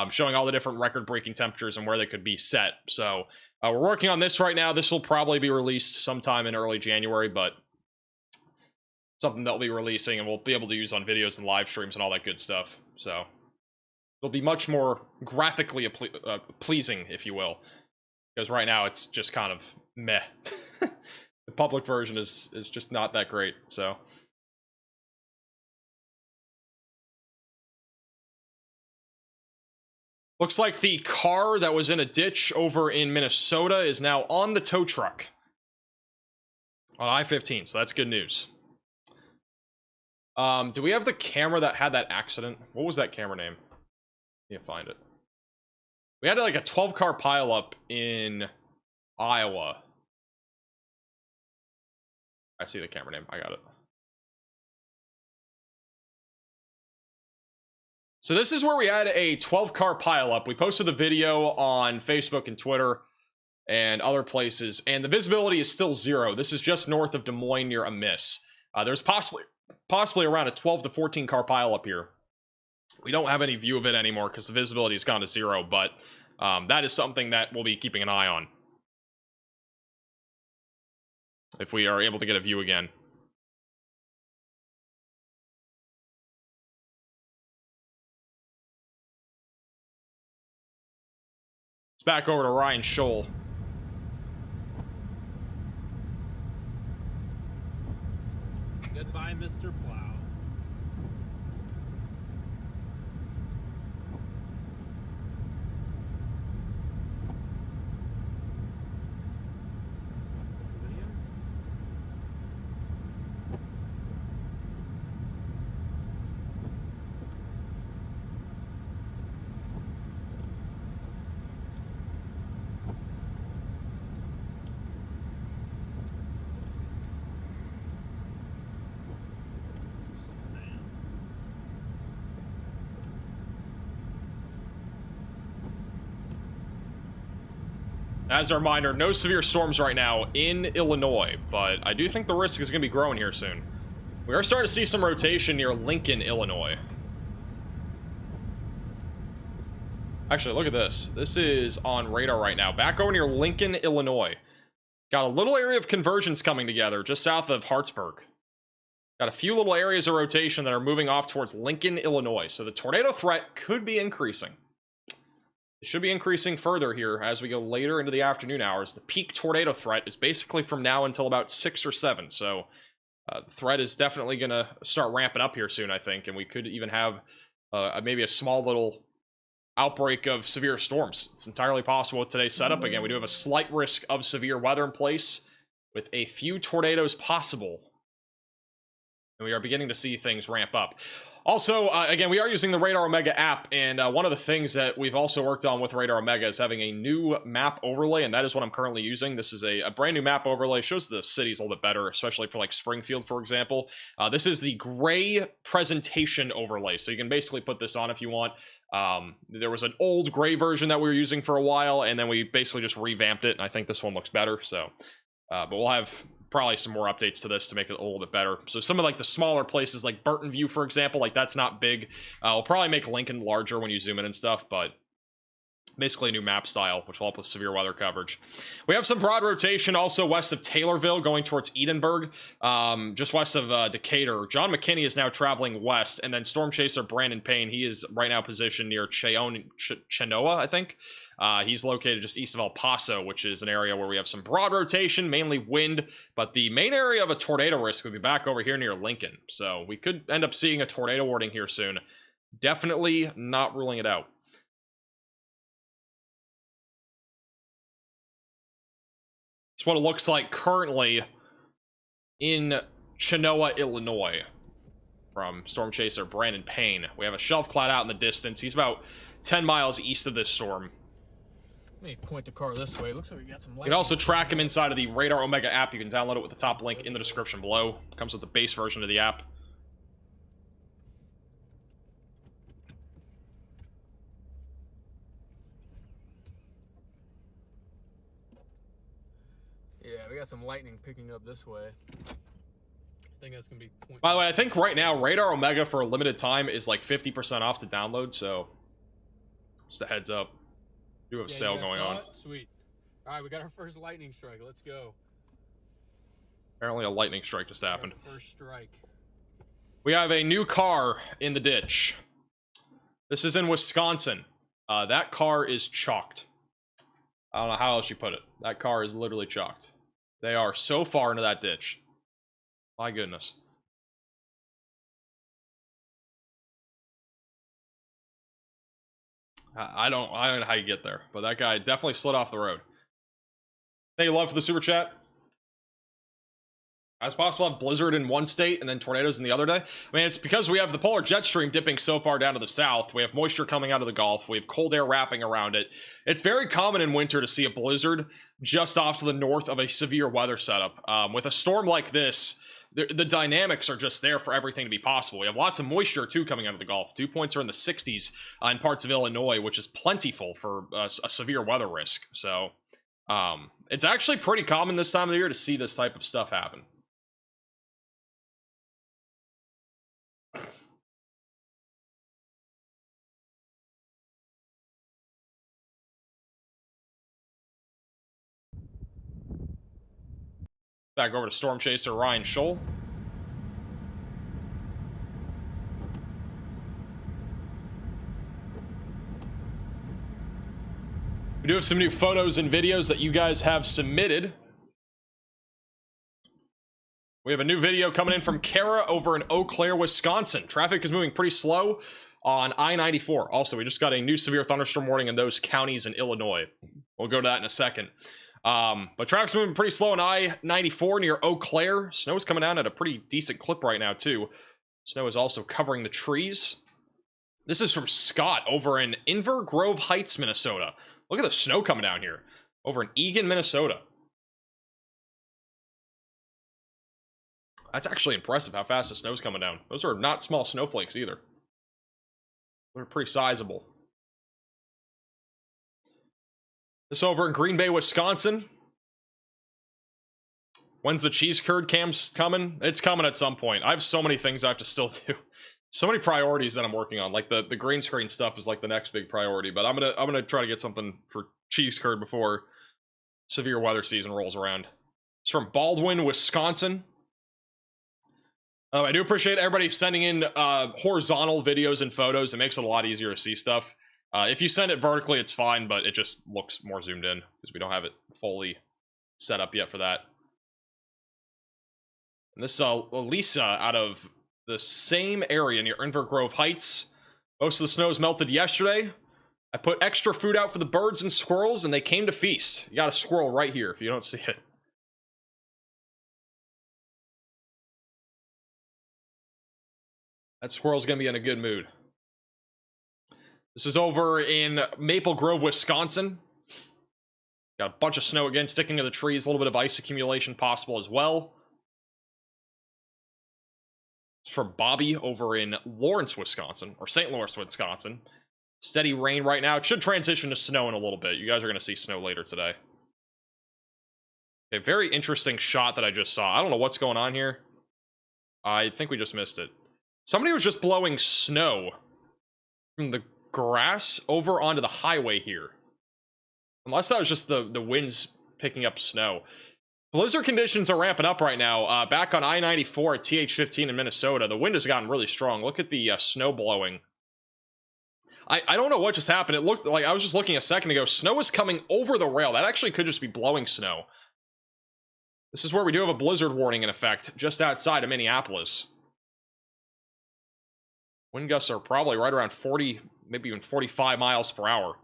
showing all the different record-breaking temperatures and where they could be set. So we're working on this right now. This will probably be released sometime in early January, but something they'll be releasing and we'll be able to use on videos and live streams and all that good stuff. So it'll be much more graphically pleasing, if you will, because right now it's just kind of meh. The public version is just not that great. So looks like the car that was in a ditch over in Minnesota is now on the tow truck on I-15, so that's good news. Do we have the camera that had that accident? What was that camera name? Can't find it. We had like a 12-car pileup in Iowa. I see the camera name. I got it. So this is where we had a 12-car pileup. We posted the video on Facebook and Twitter and other places, and the visibility is still 0. This is just north of Des Moines near Amiss. There's possibly around a 12 to 14 car pileup here. We don't have any view of it anymore because the visibility has gone to 0, but that is something that we'll be keeping an eye on if we are able to get a view again. It's back over to Ryan Scholl. Goodbye, Mr. Plow. That's the video. As a reminder, no severe storms right now in Illinois, but I do think the risk is going to be growing here soon. We are starting to see some rotation near Lincoln, Illinois. Actually, look at this. This is on radar right now. Back over near Lincoln, Illinois. Got a little area of convergence coming together just south of Hartsburg. Got a few little areas of rotation that are moving off towards Lincoln, Illinois. So the tornado threat could be increasing. It should be increasing further here as we go later into the afternoon hours. The peak tornado threat is basically from now until about 6 or 7. So the threat is definitely going to start ramping up here soon, I think. And we could even have maybe a small little outbreak of severe storms. It's entirely possible with today's setup. Again, we do have a slight risk of severe weather in place with a few tornadoes possible. And we are beginning to see things ramp up. Also, again, we are using the Radar Omega app, and one of the things that we've also worked on with Radar Omega is having a new map overlay, and that is what I'm currently using. This is a brand new map overlay. Shows the cities a little bit better, especially for like Springfield, for example. This is the gray presentation overlay, so you can basically put this on if you want. There was an old gray version that we were using for a while, and then we basically just revamped it, and I think this one looks better. So, but we'll have probably some more updates to this to make it a little bit better. So some of like the smaller places like Burton View, for example, like that's not big. We'll probably make Lincoln larger when you zoom in and stuff, but basically a new map style, which will help with severe weather coverage. We have some broad rotation also west of Taylorville going towards Edinburgh, just west of Decatur. John McKinney is now traveling west, and then Storm Chaser Brandon Payne, he is right now positioned near Chenoa, I think. He's located just east of El Paso, which is an area where we have some broad rotation, mainly wind, but the main area of a tornado risk would be back over here near Lincoln. So we could end up seeing a tornado warning here soon. Definitely not ruling it out. It's what it looks like currently in Chenoa, Illinois, from Storm Chaser Brandon Payne. We have a shelf cloud out in the distance. He's about 10 miles east of this storm. Let me point the car this way. Looks like we got some light. You can also track him inside of the Radar Omega app. You can download it with the top link in the description below. It comes with the base version of the app. Yeah, we got some lightning picking up this way. I think that's gonna be point. By the way, I think right now Radar Omega for a limited time is like 50% off to download, so just a heads up. We do have a sale going on. Sweet. All right, we got our first lightning strike. Let's go. Apparently a lightning strike just happened. First strike. We have a new car in the ditch. This is in Wisconsin. That car is chalked. I don't know how else you put it. That car is literally chalked. They are so far into that ditch. My goodness. I don't know how you get there, but that guy definitely slid off the road. Thank you, love, for the super chat. As possible, have blizzard in one state and then tornadoes in the other day. I mean, it's because we have the polar jet stream dipping so far down to the south. We have moisture coming out of the Gulf. We have cold air wrapping around it. It's very common in winter to see a blizzard just off to the north of a severe weather setup. With a storm like this, the dynamics are just there for everything to be possible. We have lots of moisture, too, coming out of the Gulf. Dew points are in the 60s in parts of Illinois, which is plentiful for a severe weather risk. So, it's actually pretty common this time of the year to see this type of stuff happen. Back over to Storm Chaser Ryan Scholl. We do have some new photos and videos that you guys have submitted. We have a new video coming in from Kara over in Eau Claire, Wisconsin. Traffic is moving pretty slow on I-94. Also, we just got a new severe thunderstorm warning in those counties in Illinois. We'll go to that in a second. But traffic's moving pretty slow on I-94 near Eau Claire. Snow is coming down at a pretty decent clip right now, too. Snow is also covering the trees. This is from Scott over in Inver Grove Heights, Minnesota. Look at the snow coming down here. Over in Eagan, Minnesota. That's actually impressive how fast the snow's coming down. Those are not small snowflakes either. They're pretty sizable. This over in Green Bay, Wisconsin. When's the cheese curd cams coming? It's coming at some point. I have so many things I have to still do. So many priorities that I'm working on. Like the green screen stuff is like the next big priority. But I'm gonna try to get something for cheese curd before severe weather season rolls around. It's from Baldwin, Wisconsin. I do appreciate everybody sending in horizontal videos and photos. It makes it a lot easier to see stuff. If you send it vertically, it's fine, but it just looks more zoomed in because we don't have it fully set up yet for that. And this is Lisa out of the same area near Inver Grove Heights. Most of the snow was melted yesterday. I put extra food out for the birds and squirrels, and they came to feast. You got a squirrel right here if you don't see it. That squirrel's gonna be in a good mood. This is over in Maple Grove, Wisconsin. Got a bunch of snow again sticking to the trees, a little bit of ice accumulation possible as well. It's from Bobby over in Lawrence, Wisconsin, or St. Lawrence, Wisconsin. Steady rain right now. It should transition to snow in a little bit. You guys are going to see snow later today. A very interesting shot that I just saw. I don't know what's going on here. I think we just missed it. Somebody was just blowing snow from the grass over onto the highway here. Unless that was just the winds picking up snow. Blizzard conditions are ramping up right now. Back on I-94 at TH-15 in Minnesota, the wind has gotten really strong. Look at the snow blowing. I don't know what just happened. It looked like, I was just looking a second ago, snow was coming over the rail. That actually could just be blowing snow. This is where we do have a blizzard warning in effect, just outside of Minneapolis. Wind gusts are probably right around 40, maybe even 45 miles per hour.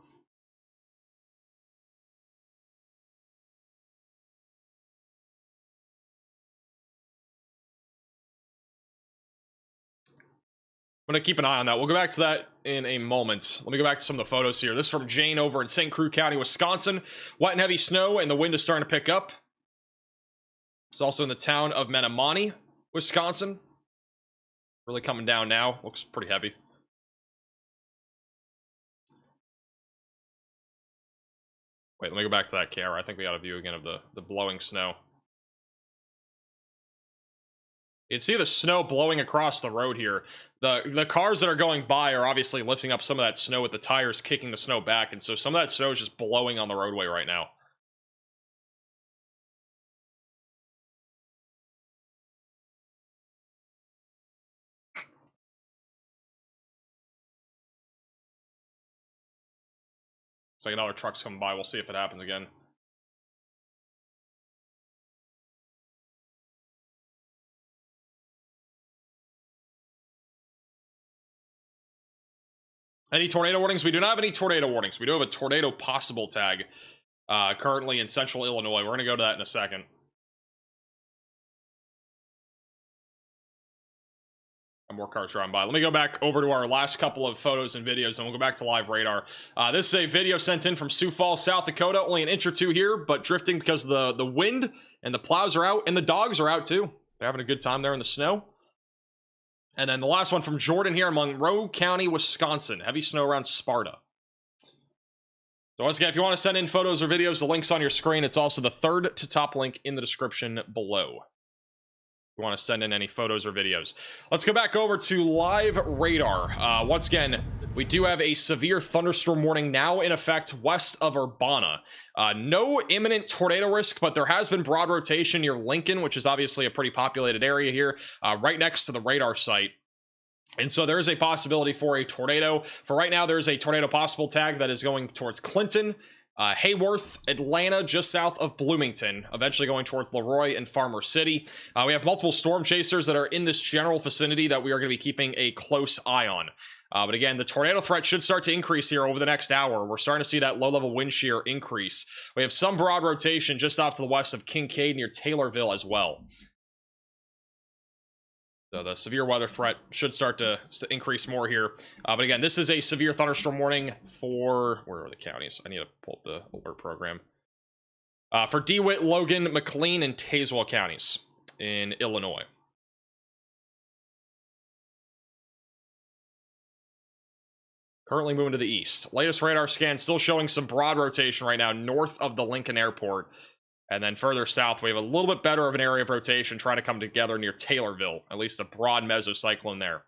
I'm going to keep an eye on that. We'll go back to that in a moment. Let me go back to some of the photos here. This is from Jane over in St. Croix County, Wisconsin. Wet and heavy snow, and the wind is starting to pick up. It's also in the town of Menominee, Wisconsin. Really coming down now. Looks pretty heavy. Wait, let me go back to that camera. I think we got a view again of the blowing snow. You can see the snow blowing across the road here. The cars that are going by are obviously lifting up some of that snow with the tires kicking the snow back, and so some of that snow is just blowing on the roadway right now. Looks like another truck's coming by. We'll see if it happens again. Any tornado warnings? We do not have any tornado warnings. We do have a tornado possible tag currently in central Illinois. We're going to go to that in a second. More cars driving by. Let me go back over to our last couple of photos and videos, and we'll go back to live radar. This is a video sent in from Sioux Falls, South Dakota. Only an inch or two here, but drifting because the wind and the plows are out, and the dogs are out too. They're having a good time there in the snow. And then the last one from Jordan here in Monroe County, Wisconsin. Heavy snow around Sparta. So once again, if you want to send in photos or videos, the link's on your screen. It's also the third to top link in the description below. You want to send in any photos or videos. Let's go back over to live radar. Once again, we do have a severe thunderstorm warning now in effect west of Urbana. No imminent tornado risk, but there has been broad rotation near Lincoln, which is obviously a pretty populated area here, right next to the radar site. And so there is a possibility for a tornado. For right now, there's a tornado possible tag that is going towards Clinton, Hayworth, Atlanta, just south of Bloomington, eventually going towards Leroy and Farmer City. We have multiple storm chasers that are in this general vicinity that we are going to be keeping a close eye on. But again, the tornado threat should start to increase here over the next hour. We're starting to see that low-level wind shear increase. We have some broad rotation just off to the west of Kincaid near Taylorville as well. So the severe weather threat should start to increase more here. But again, this is a severe thunderstorm warning for... Where are the counties? I need to pull up the alert program. For DeWitt, Logan, McLean, and Tazewell counties in Illinois. Currently moving to the east. Latest radar scan still showing some broad rotation right now north of the Lincoln Airport. And then further south, we have a little bit better of an area of rotation trying to come together near Taylorville. At least a broad mesocyclone there.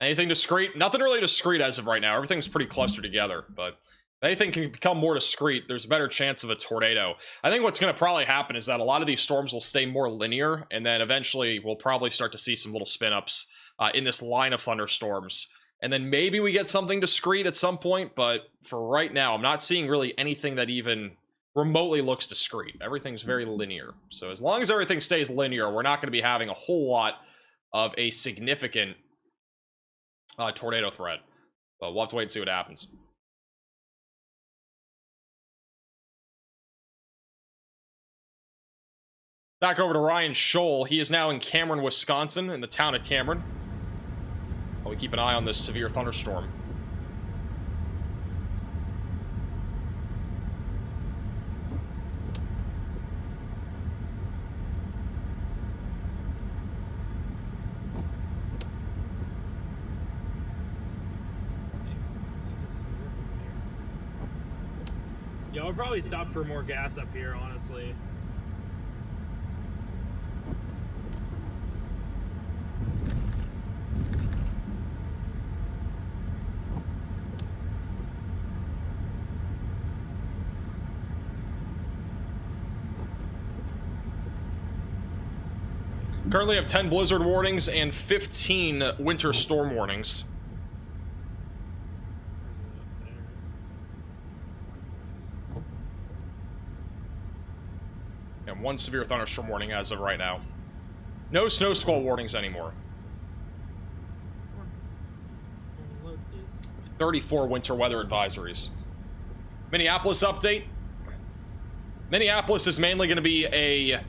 Anything discrete? Nothing really discrete as of right now. Everything's pretty clustered together. But if anything can become more discrete, there's a better chance of a tornado. I think what's going to probably happen is that a lot of these storms will stay more linear. And then eventually we'll probably start to see some little spin-ups in this line of thunderstorms. And then maybe we get something discrete at some point, but for right now, I'm not seeing really anything that even remotely looks discrete. Everything's very linear. So as long as everything stays linear, we're not going to be having a whole lot of a significant tornado threat. But we'll have to wait and see what happens. Back over to Ryan Scholl. He is now in Cameron, Wisconsin, in the town of Cameron. While we keep an eye on this severe thunderstorm. Yeah, I'll probably stop for more gas up here, honestly. Currently have 10 blizzard warnings and 15 winter storm warnings. And one severe thunderstorm warning as of right now. No snow squall warnings anymore. 34 winter weather advisories. Minneapolis update. Minneapolis is mainly going to be a...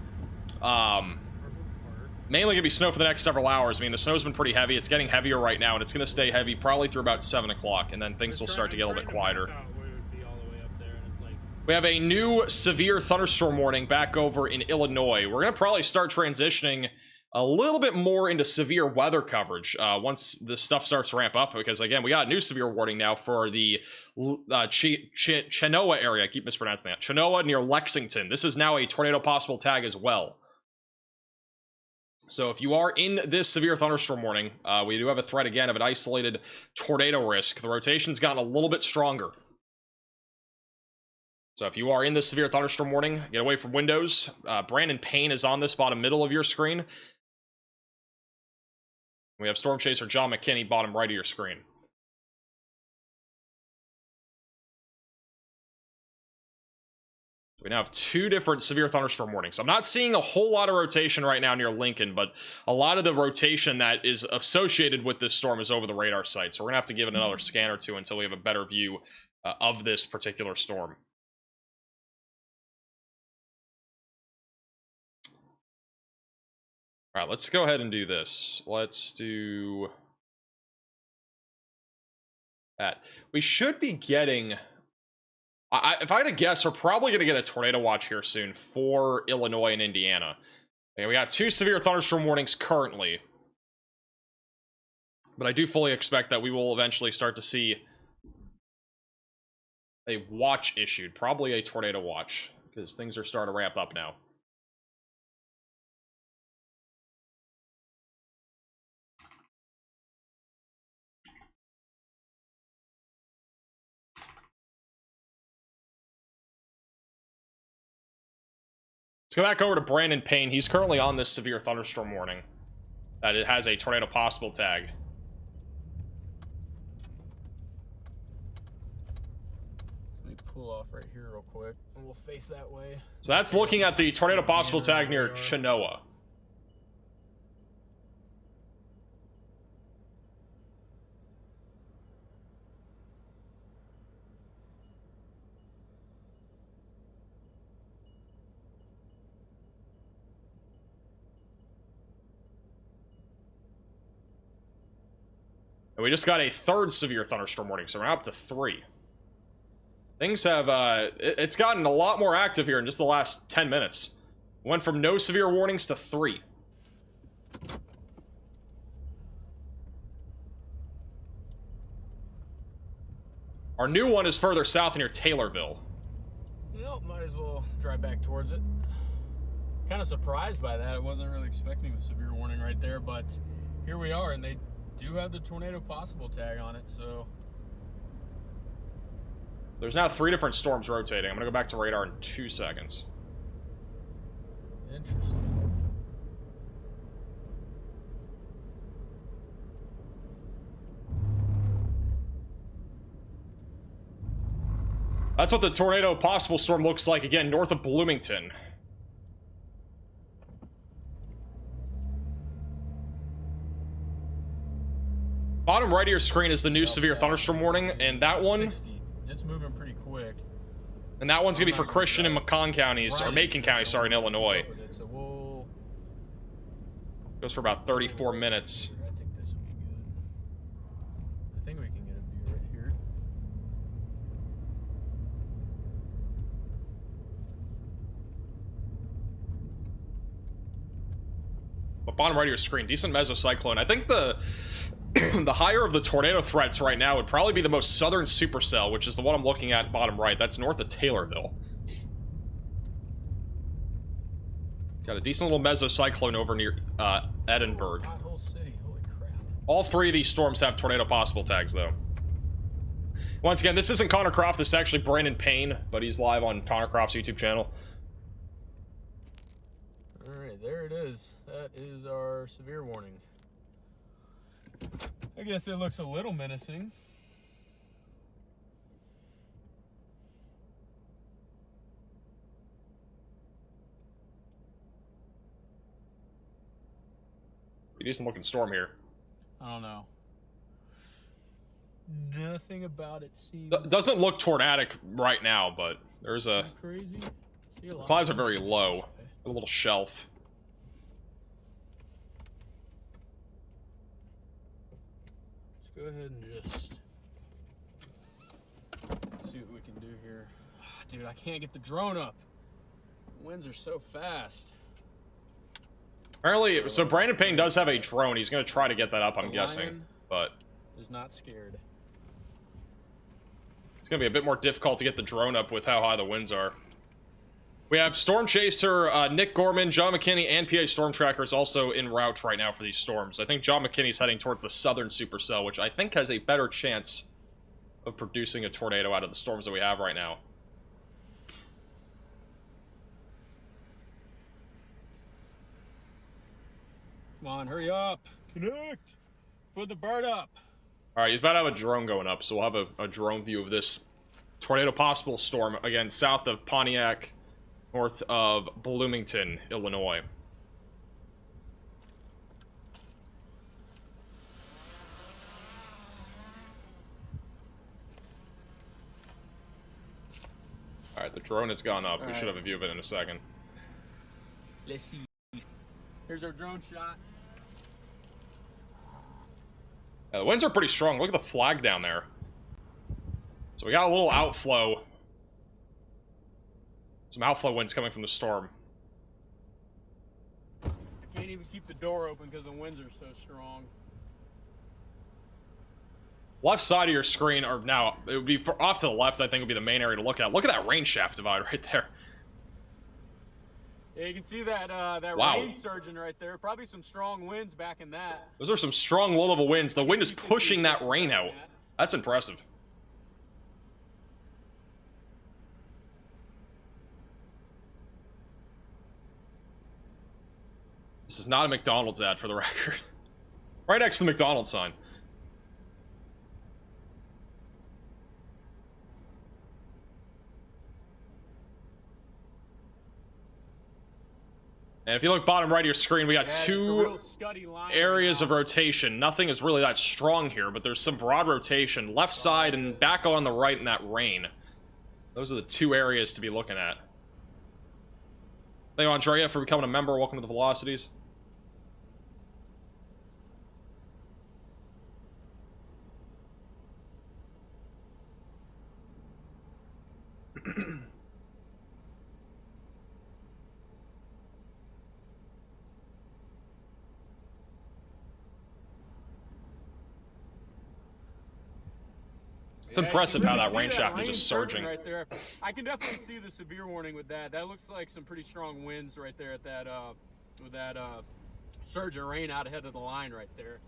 mainly going to be snow for the next several hours. I mean, the snow's been pretty heavy. It's getting heavier right now, and it's going to stay heavy probably through about 7 o'clock, and then things will start to get a little bit quieter. We have a new severe thunderstorm warning back over in Illinois. We're going to probably start transitioning a little bit more into severe weather coverage once this stuff starts to ramp up, because, again, we got a new severe warning now for the Chenoa area. I keep mispronouncing that. Chenoa near Lexington. This is now a tornado possible tag as well. So if you are in this severe thunderstorm warning, we do have a threat again of an isolated tornado risk. The rotation's gotten a little bit stronger. So if you are in this severe thunderstorm warning, get away from windows. Brandon Payne is on this bottom middle of your screen. We have Storm Chaser John McKinney, bottom right of your screen. We now have 2 different severe thunderstorm warnings. I'm not seeing a whole lot of rotation right now near Lincoln, but a lot of the rotation that is associated with this storm is over the radar site. So we're going to have to give it another scan or 2 until we have a better view of this particular storm. All right, let's go ahead and do this. Let's do that. We should be getting... if I had to guess, we're probably going to get a tornado watch here soon for Illinois and Indiana. Okay, we got 2 severe thunderstorm warnings currently. But I do fully expect that we will eventually start to see a watch issued. Probably a tornado watch, because things are starting to ramp up now. Let's go back over to Brandon Payne. He's currently on this severe thunderstorm warning. That it has a tornado possible tag. Let me pull off right here real quick, and we'll face that way. So that's looking at the tornado possible tag near Chenoa. And we just got a 3rd severe thunderstorm warning, so we're up to 3. Things have, it's gotten a lot more active here in just the last 10 minutes. Went from no severe warnings to 3. Our new one is further south near Taylorville. Nope, might as well drive back towards it. Kind of surprised by that. I wasn't really expecting a severe warning right there, but here we are, and they do have the tornado possible tag on it, so... There's now 3 different storms rotating. I'm going to go back to radar in 2 seconds. Interesting. That's what the tornado possible storm looks like, again, north of Bloomington. Bottom right of your screen is the new severe thunderstorm warning, and that one... 60. It's moving pretty quick. And that one's going to be for Christian and Macon counties, or Macon County, sorry, in Illinois. So we'll... Goes for about 34 minutes. I think this will be good. I think we can get a view right here. But bottom right of your screen, decent mesocyclone. I think the the higher of the tornado threats right now would probably be the most southern supercell, which is the one I'm looking at bottom right. That's north of Taylorville. Got a decent little mesocyclone over near Edinburgh. Pothole City, holy crap. All 3 of these storms have tornado possible tags, though. Once again, this isn't Connor Croft. This is actually Brandon Payne, but he's live on Connor Croft's YouTube channel. All right, there it is. That is our severe warning. I guess it looks a little menacing. Pretty decent looking storm here. I don't know. Nothing about it seems Doesn't look tornadic right now, but there's a... crazy. The clouds are very low. A little shelf. Go ahead and just see what we can do here. Dude, I can't get the drone up. The winds are so fast. Apparently, so Brandon Payne does have a drone. He's going to try to get that up, I'm guessing. But is not scared. It's going to be a bit more difficult to get the drone up with how high the winds are. We have Storm Chaser, Nick Gorman, John McKinney, and PA Storm Trackers also en route right now for these storms. I think John McKinney's heading towards the southern supercell, which I think has a better chance of producing a tornado out of the storms that we have right now. Come on, hurry up. Connect. Put the bird up. All right, he's about to have a drone going up, so we'll have a drone view of this tornado possible storm, again, south of Pontiac, north of Bloomington, Illinois. All right, the drone has gone up. We should have a view of it in a second. Let's see. Here's our drone shot. The winds are pretty strong. Look at the flag down there. So we got a little outflow. Some outflow winds coming from the storm. I can't even keep the door open because the winds are so strong. Left side of your screen, or now, it would be off to the left, I think would be the main area to look at. Look at that rain shaft divide right there. Yeah, you can see that that Wow. rain surging right there. Probably some strong winds back in that. Those are some strong low-level winds. The wind is pushing that rain out. That's impressive. This is not a McDonald's ad, for the record. Right next to the McDonald's sign. And if you look bottom right of your screen, we got two areas of rotation. Nothing is really that strong here, but there's some broad rotation. Left side and back on the right in that rain. Those are the two areas to be looking at. Thank you, Andrea, for becoming a member. Welcome to the Velocities. It's impressive how that rain shaft is just surging. Right there. I can definitely see the severe warning with that. That looks like some pretty strong winds right there at that with that surge of rain out ahead of the line right there.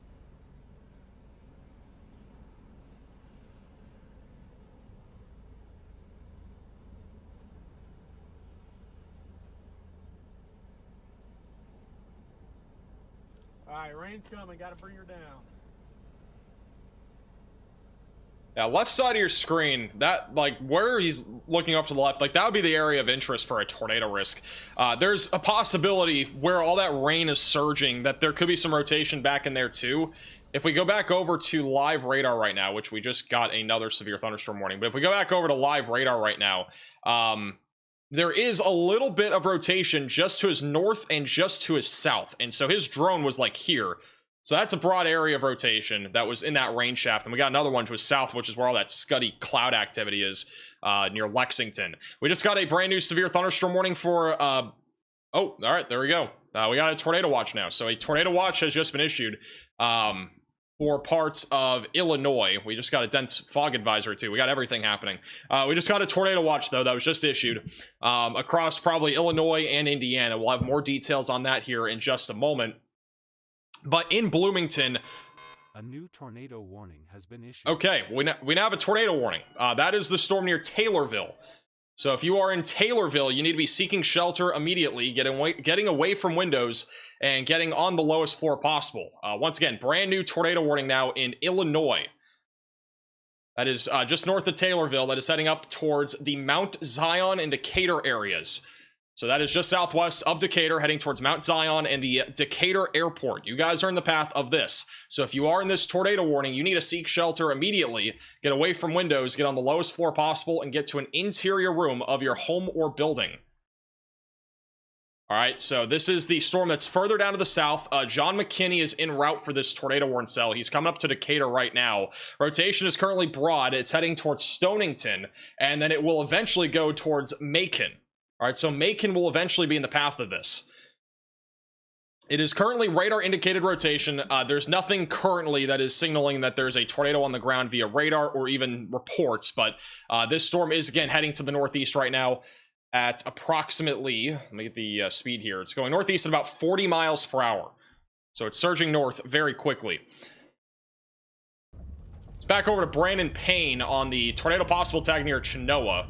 All right, rain's coming. Got to bring her down. Yeah, left side of your screen, that, like, where he's looking off to the left, like, that would be the area of interest for a tornado risk. There's a possibility where all that rain is surging that there could be some rotation back in there, too. If we go back over to live radar right now, which we just got another severe thunderstorm warning, but if we go back over to live radar right now, there is a little bit of rotation just to his north and just to his south. And so his drone was, like, here. So that's a broad area of rotation that was in that rain shaft. And we got another one to his south, which is where all that scuddy cloud activity is, near Lexington. We just got a brand new severe thunderstorm warning for, oh, all right, there we go. We got a tornado watch now. So a tornado watch has just been issued for parts of Illinois. We just got a dense fog advisory too. We got everything happening. We just got a tornado watch, though, that was just issued across probably Illinois and Indiana. We'll have more details on that here in just a moment. But in Bloomington, a new tornado warning has been issued. Okay, we now have a tornado warning. That is the storm near Taylorville. So if you are in Taylorville, you need to be seeking shelter immediately, getting away from windows, and getting on the lowest floor possible. Once again, brand new tornado warning now in Illinois. That is just north of Taylorville. That is heading up towards the Mount Zion and Decatur areas. So that is just southwest of Decatur, heading towards Mount Zion and the Decatur Airport. You guys are in the path of this. So if you are in this tornado warning, you need to seek shelter immediately, get away from windows, get on the lowest floor possible, and get to an interior room of your home or building. All right, so this is the storm that's further down to the south. John McKinney is en route for this tornado warning cell. He's coming up to Decatur right now. Rotation is currently broad. It's heading towards Stonington, and then it will eventually go towards Macon. All right, so Macon will eventually be in the path of this. It is currently radar indicated rotation. There's nothing currently that is signaling that there's a tornado on the ground via radar or even reports, but this storm is again heading to the northeast right now at approximately, let me get the speed here. It's going northeast at about 40 miles per hour. So it's surging north very quickly. It's back over to Brandon Payne on the tornado possible tag near Chenoa.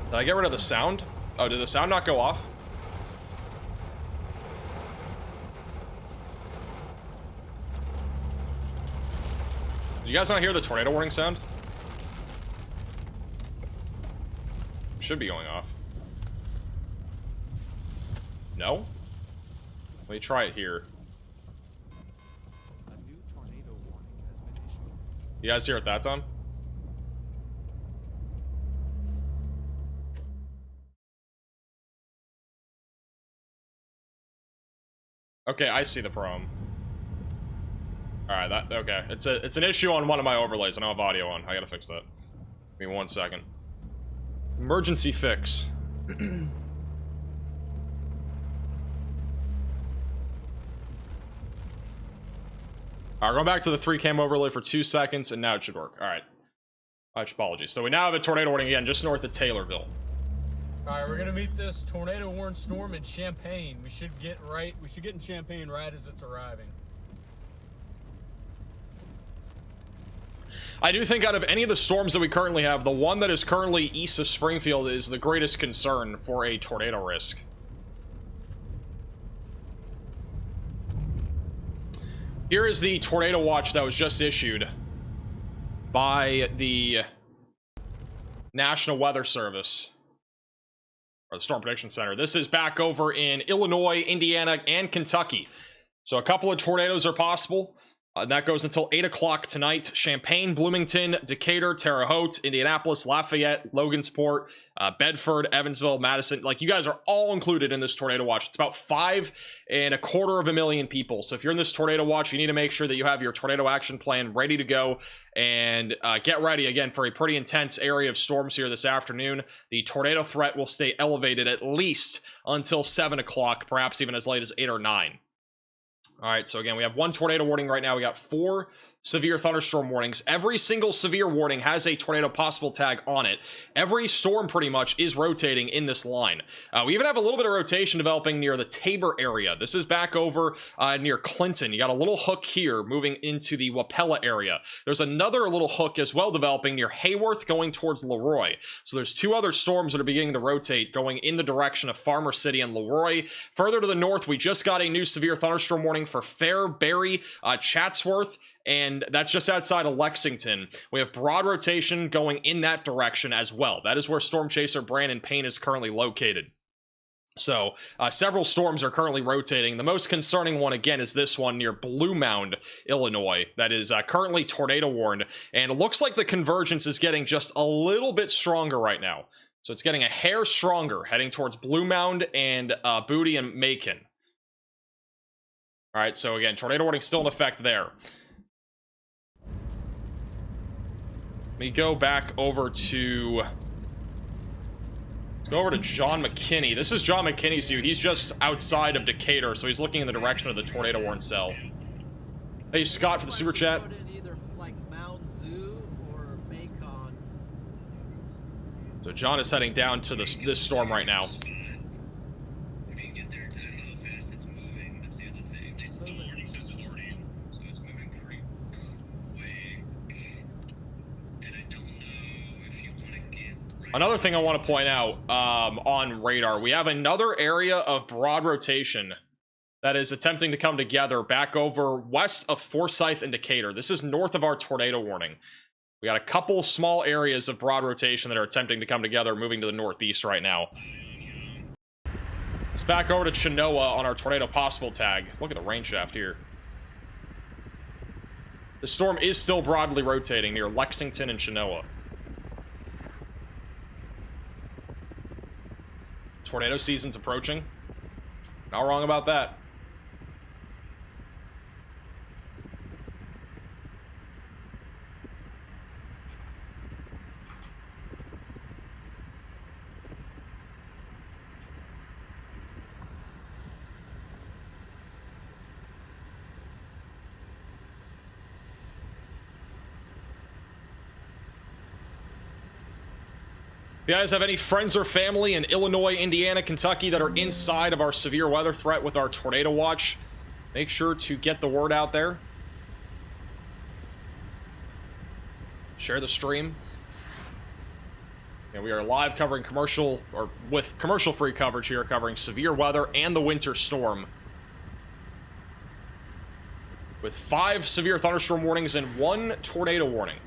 Did I get rid of the sound? Oh, did the sound not go off? You guys not hear the tornado warning sound? Should be going off. No? Let me try it here. A new tornado warning has been issued. You guys hear it that time? Okay, I see the problem. Alright, that okay. It's an issue on one of my overlays. I don't have audio on. I gotta fix that. Give me 1 second. Emergency fix. Alright, going back to the 3-cam overlay for 2 seconds, and now it should work. Alright. Apologies. So we now have a tornado warning again, just north of Taylorville. All right, we're gonna meet this tornado-warned storm in Champaign. We should get in Champaign right as it's arriving. I do think out of any of the storms that we currently have, the one that is currently east of Springfield is the greatest concern for a tornado risk. Here is the tornado watch that was just issued by the National Weather Service. Or the Storm Prediction Center. This is back over in Illinois, Indiana, and Kentucky. So a couple of tornadoes are possible. That goes until 8 o'clock tonight. Champaign, Bloomington, Decatur, Terre Haute, Indianapolis, Lafayette, Logansport, Bedford, Evansville, Madison. Like, you guys are all included in this tornado watch. It's about 5.25 million people. So if you're in this tornado watch, you need to make sure that you have your tornado action plan ready to go. And get ready, again, for a pretty intense area of storms here this afternoon. The tornado threat will stay elevated at least until 7 o'clock, perhaps even as late as 8 or 9. All right, so again, we have 1 tornado warning right now. We got 4 severe thunderstorm warnings. Every single severe warning has a tornado possible tag on it. Every storm pretty much is rotating in this line. We even have a little bit of rotation developing near the Tabor area. This is back over near Clinton. You got a little hook here moving into the Wapella area. There's another little hook as well developing near Hayworth going towards Leroy. So there's 2 other storms that are beginning to rotate going in the direction of Farmer City and Leroy. Further to the north, we just got a new severe thunderstorm warning for Fairbury, Chatsworth, and that's just outside of Lexington. We have broad rotation going in that direction as well. That is where Storm Chaser Brandon Payne is currently located. So several storms are currently rotating. The most concerning one, again, is this one near Blue Mound, Illinois. That is currently tornado warned. And it looks like the convergence is getting just a little bit stronger right now. So it's getting a hair stronger, heading towards Blue Mound and Booty and Macon. All right, so again, tornado warning still in effect there. Let me go back over to... Let's go over to John McKinney. This is John McKinney's view. He's just outside of Decatur, so he's looking in the direction of the tornado warning cell. Hey, Scott, for the super chat. Either like Mound Zoo or Macon. So John is heading down to this storm right now. Another thing I want to point out on radar, we have another area of broad rotation that is attempting to come together back over west of Forsyth and Decatur. This is north of our tornado warning. We got a couple small areas of broad rotation that are attempting to come together, moving to the northeast right now. It's back over to Chenoa on our tornado possible tag. Look at the rain shaft here. The storm is still broadly rotating near Lexington and Chenoa. Tornado season's approaching. Not wrong about that. If you guys have any friends or family in Illinois, Indiana, Kentucky that are inside of our severe weather threat with our tornado watch, make sure to get the word out there. Share the stream. And we are live covering commercial, or with commercial-free coverage here, covering severe weather and the winter storm. with 5 severe thunderstorm warnings and 1 tornado warning.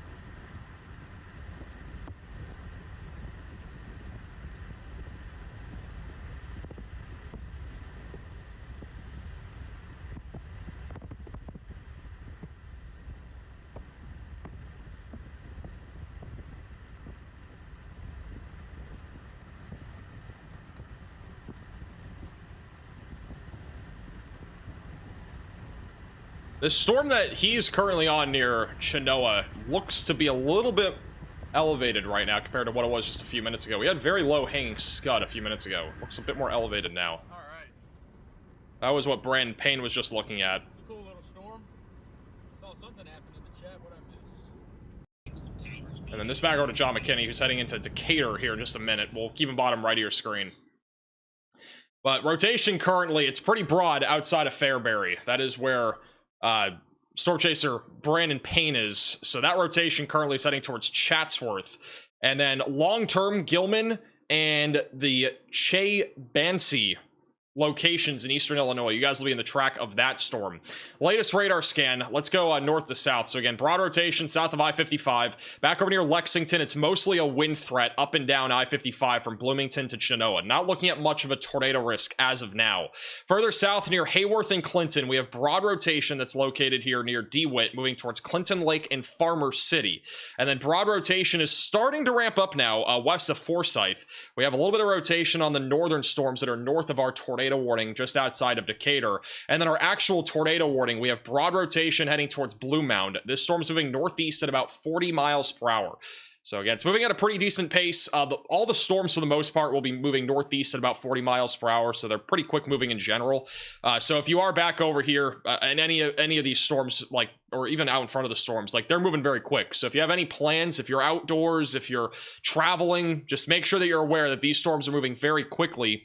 The storm that he's currently on near Chinoa looks to be a little bit elevated right now compared to what it was just a few minutes ago. We had very low hanging scud a few minutes ago. Looks a bit more elevated now. Alright. That was what Brandon Payne was just looking at. It's a cool little storm. Saw something happen in the chat. What I miss? And then this back over to John McKinney, who's heading into Decatur here in just a minute. We'll keep him bottom right of your screen. But rotation currently, it's pretty broad outside of Fairbury. That is where Storm Chaser Brandon Payne is. So that rotation currently is heading towards Chatsworth. And then long-term, Gilman and the Che Bansi locations in eastern Illinois. You guys will be in the track of that storm. Latest radar scan. Let's go north to south. So again, broad rotation south of I-55. Back over near Lexington, it's mostly a wind threat up and down I-55 from Bloomington to Chinoa. Not looking at much of a tornado risk as of now. Further south near Hayworth and Clinton, we have broad rotation that's located here near DeWitt, moving towards Clinton Lake and Farmer City. And then broad rotation is starting to ramp up now west of Forsyth. We have a little bit of rotation on the northern storms that are north of our tornado warning just outside of Decatur. And then our actual tornado warning, we have broad rotation heading towards Blue Mound. This storm's moving northeast at about 40 miles per hour. So again, it's moving at a pretty decent pace. All the storms for the most part will be moving northeast at about 40 miles per hour, so they're pretty quick moving in general. So if you are back over here and any of these storms, like, or even out in front of the storms, like, they're moving very quick. So if you have any plans, if you're outdoors, if you're traveling, just make sure that you're aware that these storms are moving very quickly.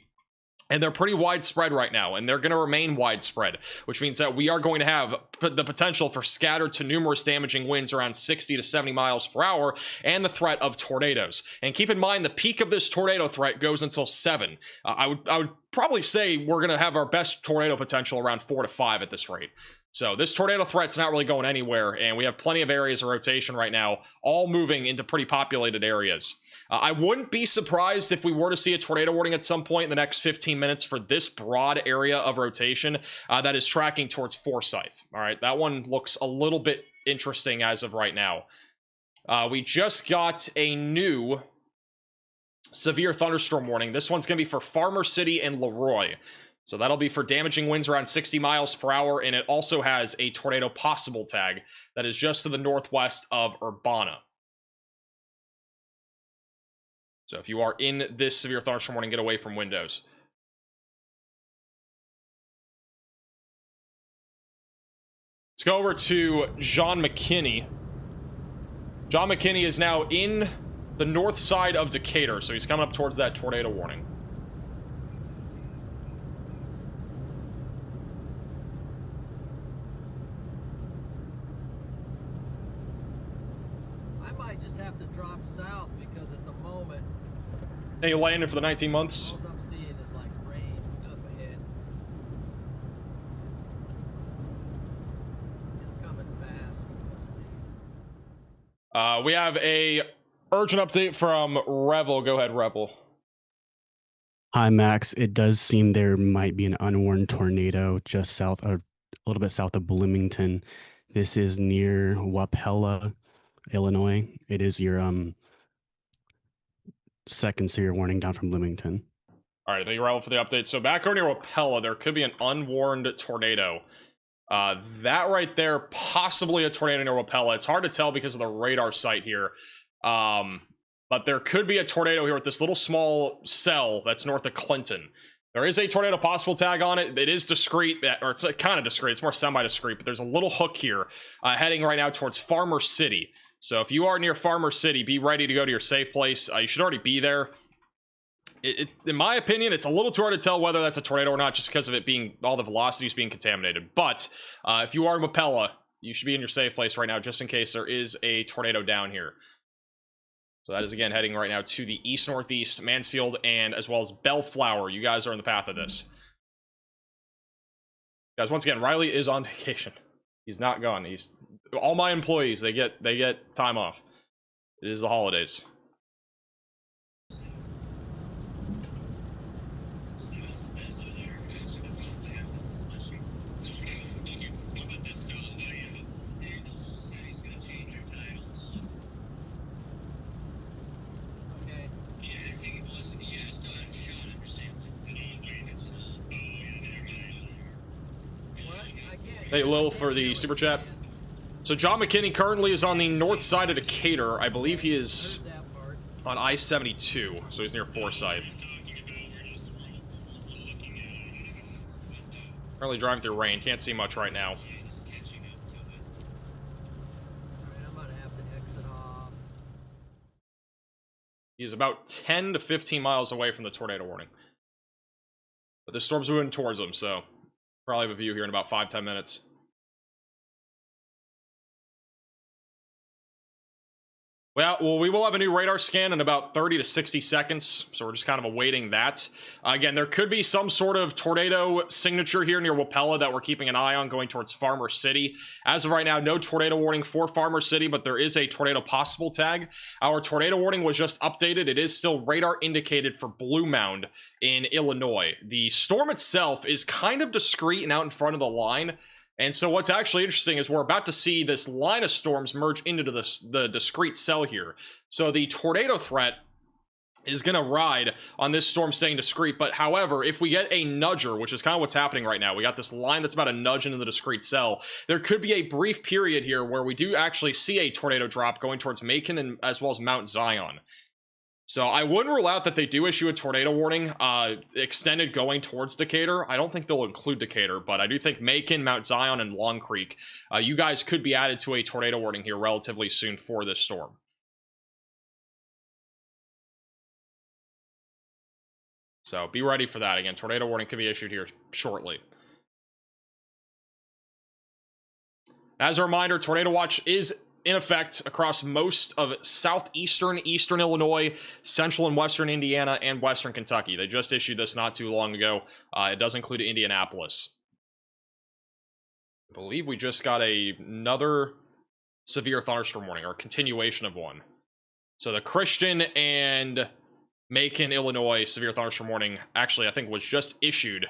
And they're pretty widespread right now, and they're going to remain widespread, which means that we are going to have the potential for scattered to numerous damaging winds around 60 to 70 miles per hour and the threat of tornadoes. And keep in mind, the peak of this tornado threat goes until 7. I would probably say we're going to have our best tornado potential around 4 to 5 at this rate. So this tornado threat's not really going anywhere, and we have plenty of areas of rotation right now, all moving into pretty populated areas. I wouldn't be surprised if we were to see a tornado warning at some point in the next 15 minutes for this broad area of rotation that is tracking towards Forsyth. All right, that one looks a little bit interesting as of right now. We just got a new severe thunderstorm warning. This one's going to be for Farmer City and Leroy. So that'll be for damaging winds around 60 miles per hour, and it also has a tornado possible tag that is just to the northwest of Urbana. So if you are in this severe thunderstorm warning, get away from windows. Let's go over to John McKinney. John McKinney is now in the north side of Decatur, so he's coming up towards that tornado warning. Have to drop south because at the moment Hey, you landed for the 19 months? all I'm seeing is like rain up ahead. It's coming fast. Let's see. We have a urgent update from Revel. Go ahead, Revel. Hi, Max. It does seem there might be an unwarned tornado just south, or a little bit south of Bloomington. This is near Wapella, Illinois. It is your second severe warning down from Bloomington. All right, thank you, Revel, for the update. So back over near Wapella, there could be an unwarned tornado. That right there, possibly a tornado near Wapella. It's hard to tell because of the radar site here. But there could be a tornado here with this little small cell that's north of Clinton. There is a tornado possible tag on it. It is discreet, or it's kind of discreet. It's more semi-discreet, but there's a little hook here heading right now towards Farmer City. So if you are near Farmer City, be ready to go to your safe place. You should already be there. In my opinion, it's a little too hard to tell whether that's a tornado or not just because of it being, all the velocities being contaminated. But if you are in Wapella, you should be in your safe place right now just in case there is a tornado down here. So that is, again, heading right now to the east-northeast, Mansfield, and as well as Bellflower. You guys are in the path of this. Guys, once again, Riley is on vacation. He's not gone. He's all my employees. They get time off. It is the holidays. Hey, Lil, for the super chat. So John McKinney currently is on the north side of Decatur. I believe he is on I-72, so he's near Forsyth. Currently driving through rain. Can't see much right now. He is about 10 to 15 miles away from the tornado warning. But this storm's moving towards him, so probably have a view here in about 5-10 minutes. Well, we will have a new radar scan in about 30 to 60 seconds, so we're just kind of awaiting that. Again, there could be some sort of tornado signature here near Wapella that we're keeping an eye on going towards Farmer City. As of right now, no tornado warning for Farmer City, but there is a tornado possible tag. Our tornado warning was just updated. It is still radar indicated for Blue Mound in Illinois. The storm itself is kind of discreet and out in front of the line. And so what's actually interesting is we're about to see this line of storms merge into the discrete cell here. So the tornado threat is going to ride on this storm staying discrete. But however, if we get a nudger, which is kind of what's happening right now, we got this line that's about a nudge into the discrete cell. There could be a brief period here where we do actually see a tornado drop going towards Macon and as well as Mount Zion. So I wouldn't rule out that they do issue a tornado warning extended going towards Decatur. I don't think they'll include Decatur, but I do think Macon, Mount Zion, and Long Creek, you guys could be added to a tornado warning here relatively soon for this storm. So be ready for that. Again, tornado warning could be issued here shortly. As a reminder, Tornado Watch is in effect across most of southeastern, eastern Illinois, central and western Indiana, and western Kentucky. They just issued this not too long ago. It does include Indianapolis. I believe we just got another severe thunderstorm warning, or a continuation of one. So the Christian and Macon, Illinois severe thunderstorm warning actually I think was just issued,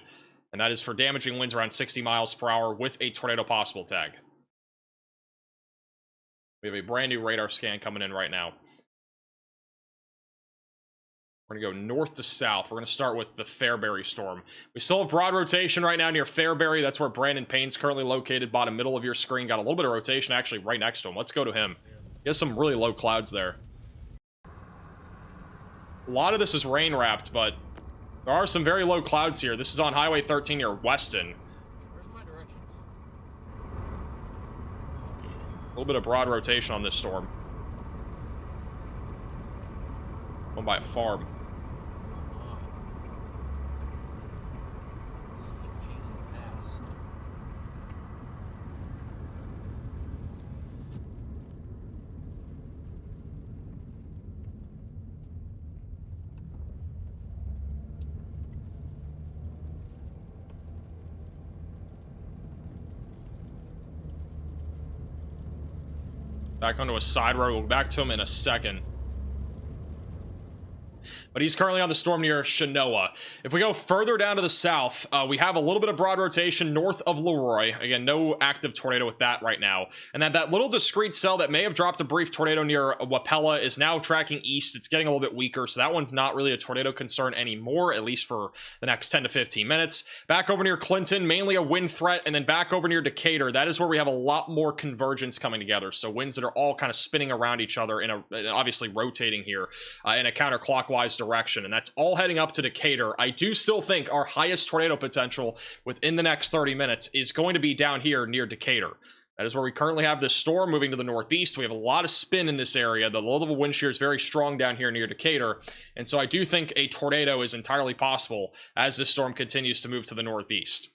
and that is for damaging winds around 60 miles per hour with a tornado possible tag. We have a brand new radar scan coming in right now. We're going to go north to south. We're going to start with the Fairbury storm. We still have broad rotation right now near Fairbury. That's where Brandon Payne's currently located, bottom middle of your screen. Got a little bit of rotation actually right next to him. Let's go to him. He has some really low clouds there. A lot of this is rain wrapped, but there are some very low clouds here. This is on Highway 13 near Weston. A little bit of broad rotation on this storm. Going by a farm. Back onto a side road. We'll go back to him in a second. But he's currently on the storm near Chenoa. If we go further down to the south, we have a little bit of broad rotation north of Leroy. Again, no active tornado with that right now. And then that little discrete cell that may have dropped a brief tornado near Wapella is now tracking east. It's getting a little bit weaker, so that one's not really a tornado concern anymore, at least for the next 10 to 15 minutes. Back over near Clinton, mainly a wind threat, and then back over near Decatur, that is where we have a lot more convergence coming together. So winds that are all kind of spinning around each other and obviously rotating here in a counterclockwise direction, and that's all heading up to Decatur. I do still think our highest tornado potential within the next 30 minutes is going to be down here near Decatur. That is where we currently have this storm moving to the northeast. We have a lot of spin in this area. The low-level wind shear is very strong down here near Decatur, and so I do think a tornado is entirely possible as this storm continues to move to the northeast.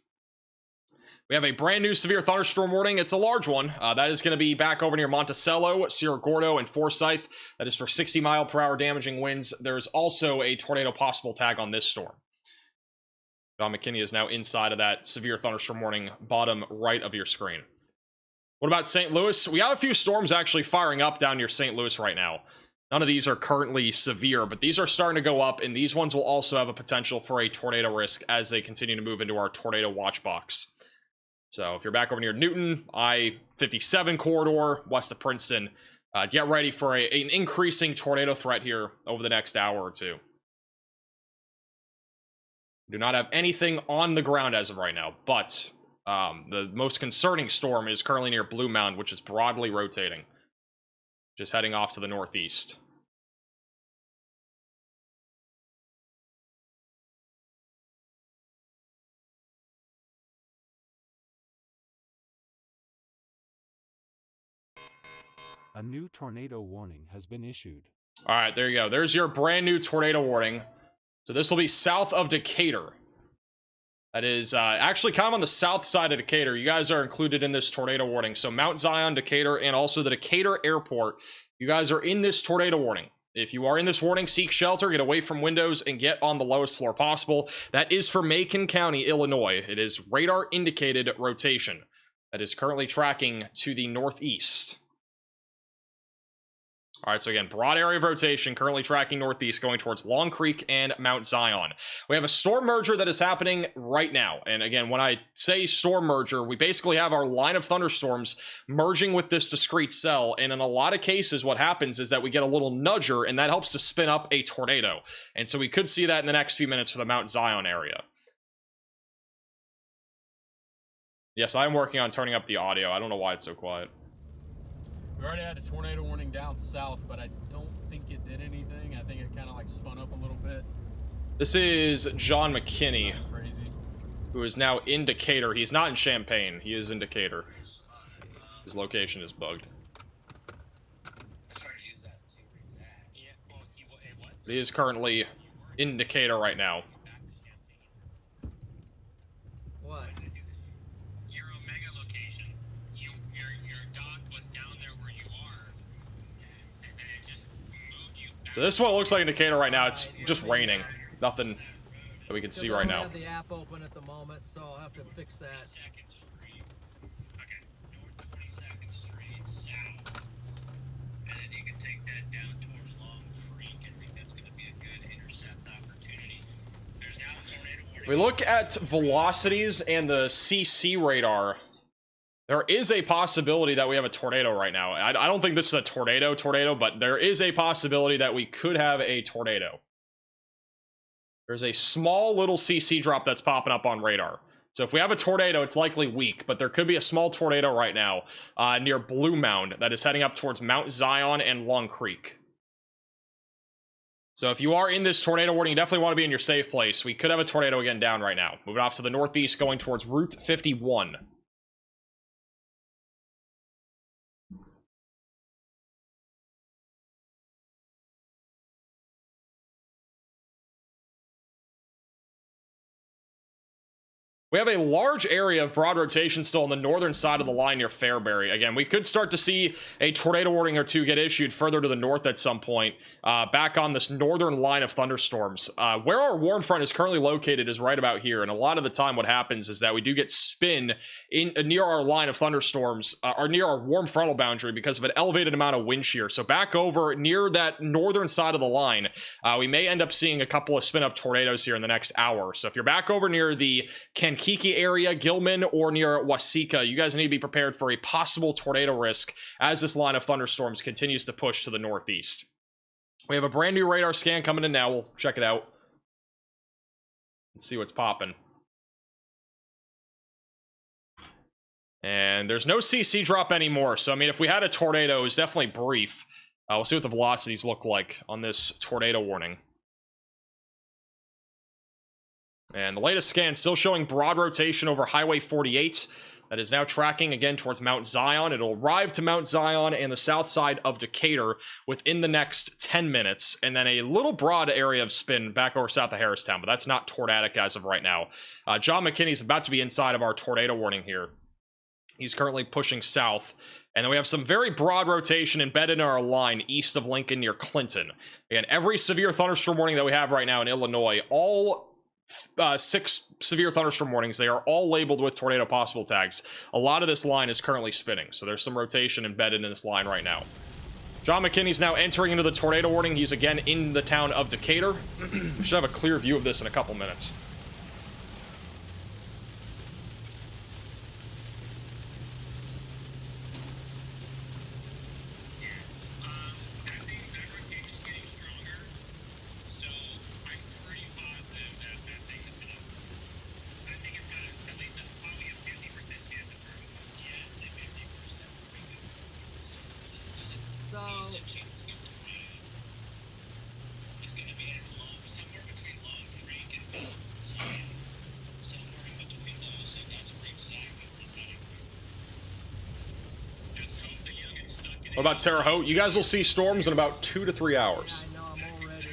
We have a brand new severe thunderstorm warning. It's a large one. That is going to be back over near Monticello, Sierra Gordo, and Forsyth. That is for 60-mile-per-hour damaging winds. There's also a tornado possible tag on this storm. John McKinney is now inside of that severe thunderstorm warning, bottom right of your screen. What about St. Louis? We got a few storms actually firing up down near St. Louis right now. None of these are currently severe, but these are starting to go up, and these ones will also have a potential for a tornado risk as they continue to move into our tornado watch box. So if you're back over near Newton, I-57 corridor, west of Princeton, get ready for an increasing tornado threat here over the next hour or two. Do not have anything on the ground as of right now, but the most concerning storm is currently near Blue Mound, which is broadly rotating, just heading off to the northeast. A new tornado warning has been issued. All right, there you go. There's your brand new tornado warning. So this will be south of Decatur. That is actually kind of on the south side of Decatur. You guys are included in this tornado warning. So Mount Zion, Decatur, and also the Decatur Airport. You guys are in this tornado warning. If you are in this warning, seek shelter, get away from windows, and get on the lowest floor possible. That is for Macon County, Illinois. It is radar indicated rotation. That is currently tracking to the northeast. All right, so again, broad area of rotation, currently tracking northeast, going towards Long Creek and Mount Zion. We have a storm merger that is happening right now. And again, when I say storm merger, we basically have our line of thunderstorms merging with this discrete cell. And in a lot of cases, what happens is that we get a little nudger, and that helps to spin up a tornado. And so we could see that in the next few minutes for the Mount Zion area. Yes, I'm working on turning up the audio. I don't know why it's so quiet. We already had a tornado warning down south, but I don't think it did anything. I think it kind of like spun up a little bit. This is John McKinney, Crazy. who is now in Decatur. He's not in Champaign. He is in Decatur. His location is bugged. But he is currently in Decatur right now. What? Your Omega location. Your dock was down there where you are, and then it just moved you back. So this is what it looks like in Decatur right now. It's just raining. Nothing that we can see right I now. don't have the app open at the moment, so I'll have to fix that. 22nd Street. Okay, north 22nd Street south, and then you can take that down towards Long Creek. I think that's going to be a good intercept opportunity. There's now a tornado warning. We look at velocities and the CC radar. There is a possibility that we have a tornado right now. I don't think this is a tornado, but there is a possibility that we could have a tornado. There's a small little CC drop that's popping up on radar. So if we have a tornado, it's likely weak, but there could be a small tornado right now near Blue Mound that is heading up towards Mount Zion and Long Creek. So if you are in this tornado warning, you definitely want to be in your safe place. We could have a tornado again down right now. Moving off to the northeast, going towards Route 51. We have a large area of broad rotation still on the northern side of the line near Fairbury. Again, we could start to see a tornado warning or two get issued further to the north at some point, back on this northern line of thunderstorms. Where our warm front is currently located is right about here, and a lot of the time what happens is that we do get spin in near our line of thunderstorms, or near our warm frontal boundary because of an elevated amount of wind shear. So back over near that northern side of the line, we may end up seeing a couple of spin-up tornadoes here in the next hour. So if you're back over near the Kankakee area, Gilman, or near Waseca, you guys need to be prepared for a possible tornado risk as this line of thunderstorms continues to push to the northeast. We have a brand new radar scan coming in now. We'll check it out. Let's see what's popping. And there's no CC drop anymore. So, I mean, if we had a tornado, it was definitely brief. We'll see what the velocities look like on this tornado warning. And the latest scan still showing broad rotation over Highway 48. That is now tracking again towards Mount Zion. It'll arrive to Mount Zion and the south side of Decatur within the next 10 minutes. And then a little broad area of spin back over south of Harristown, but that's not tornadic as of right now. John McKinney's about to be inside of our tornado warning here. He's currently pushing south. And then we have some very broad rotation embedded in our line east of Lincoln near Clinton. Again, every severe thunderstorm warning that we have right now in Illinois, all 6 severe thunderstorm warnings. They are all labeled with tornado possible tags. A lot of this line is currently spinning, so there's some rotation embedded in this line right now. John McKinney's now entering into the tornado warning. He's again in the town of Decatur. We should have a clear view of this in a couple minutes. What about Terre Haute? You guys will see storms in about 2 to 3 hours. I know, I'm already.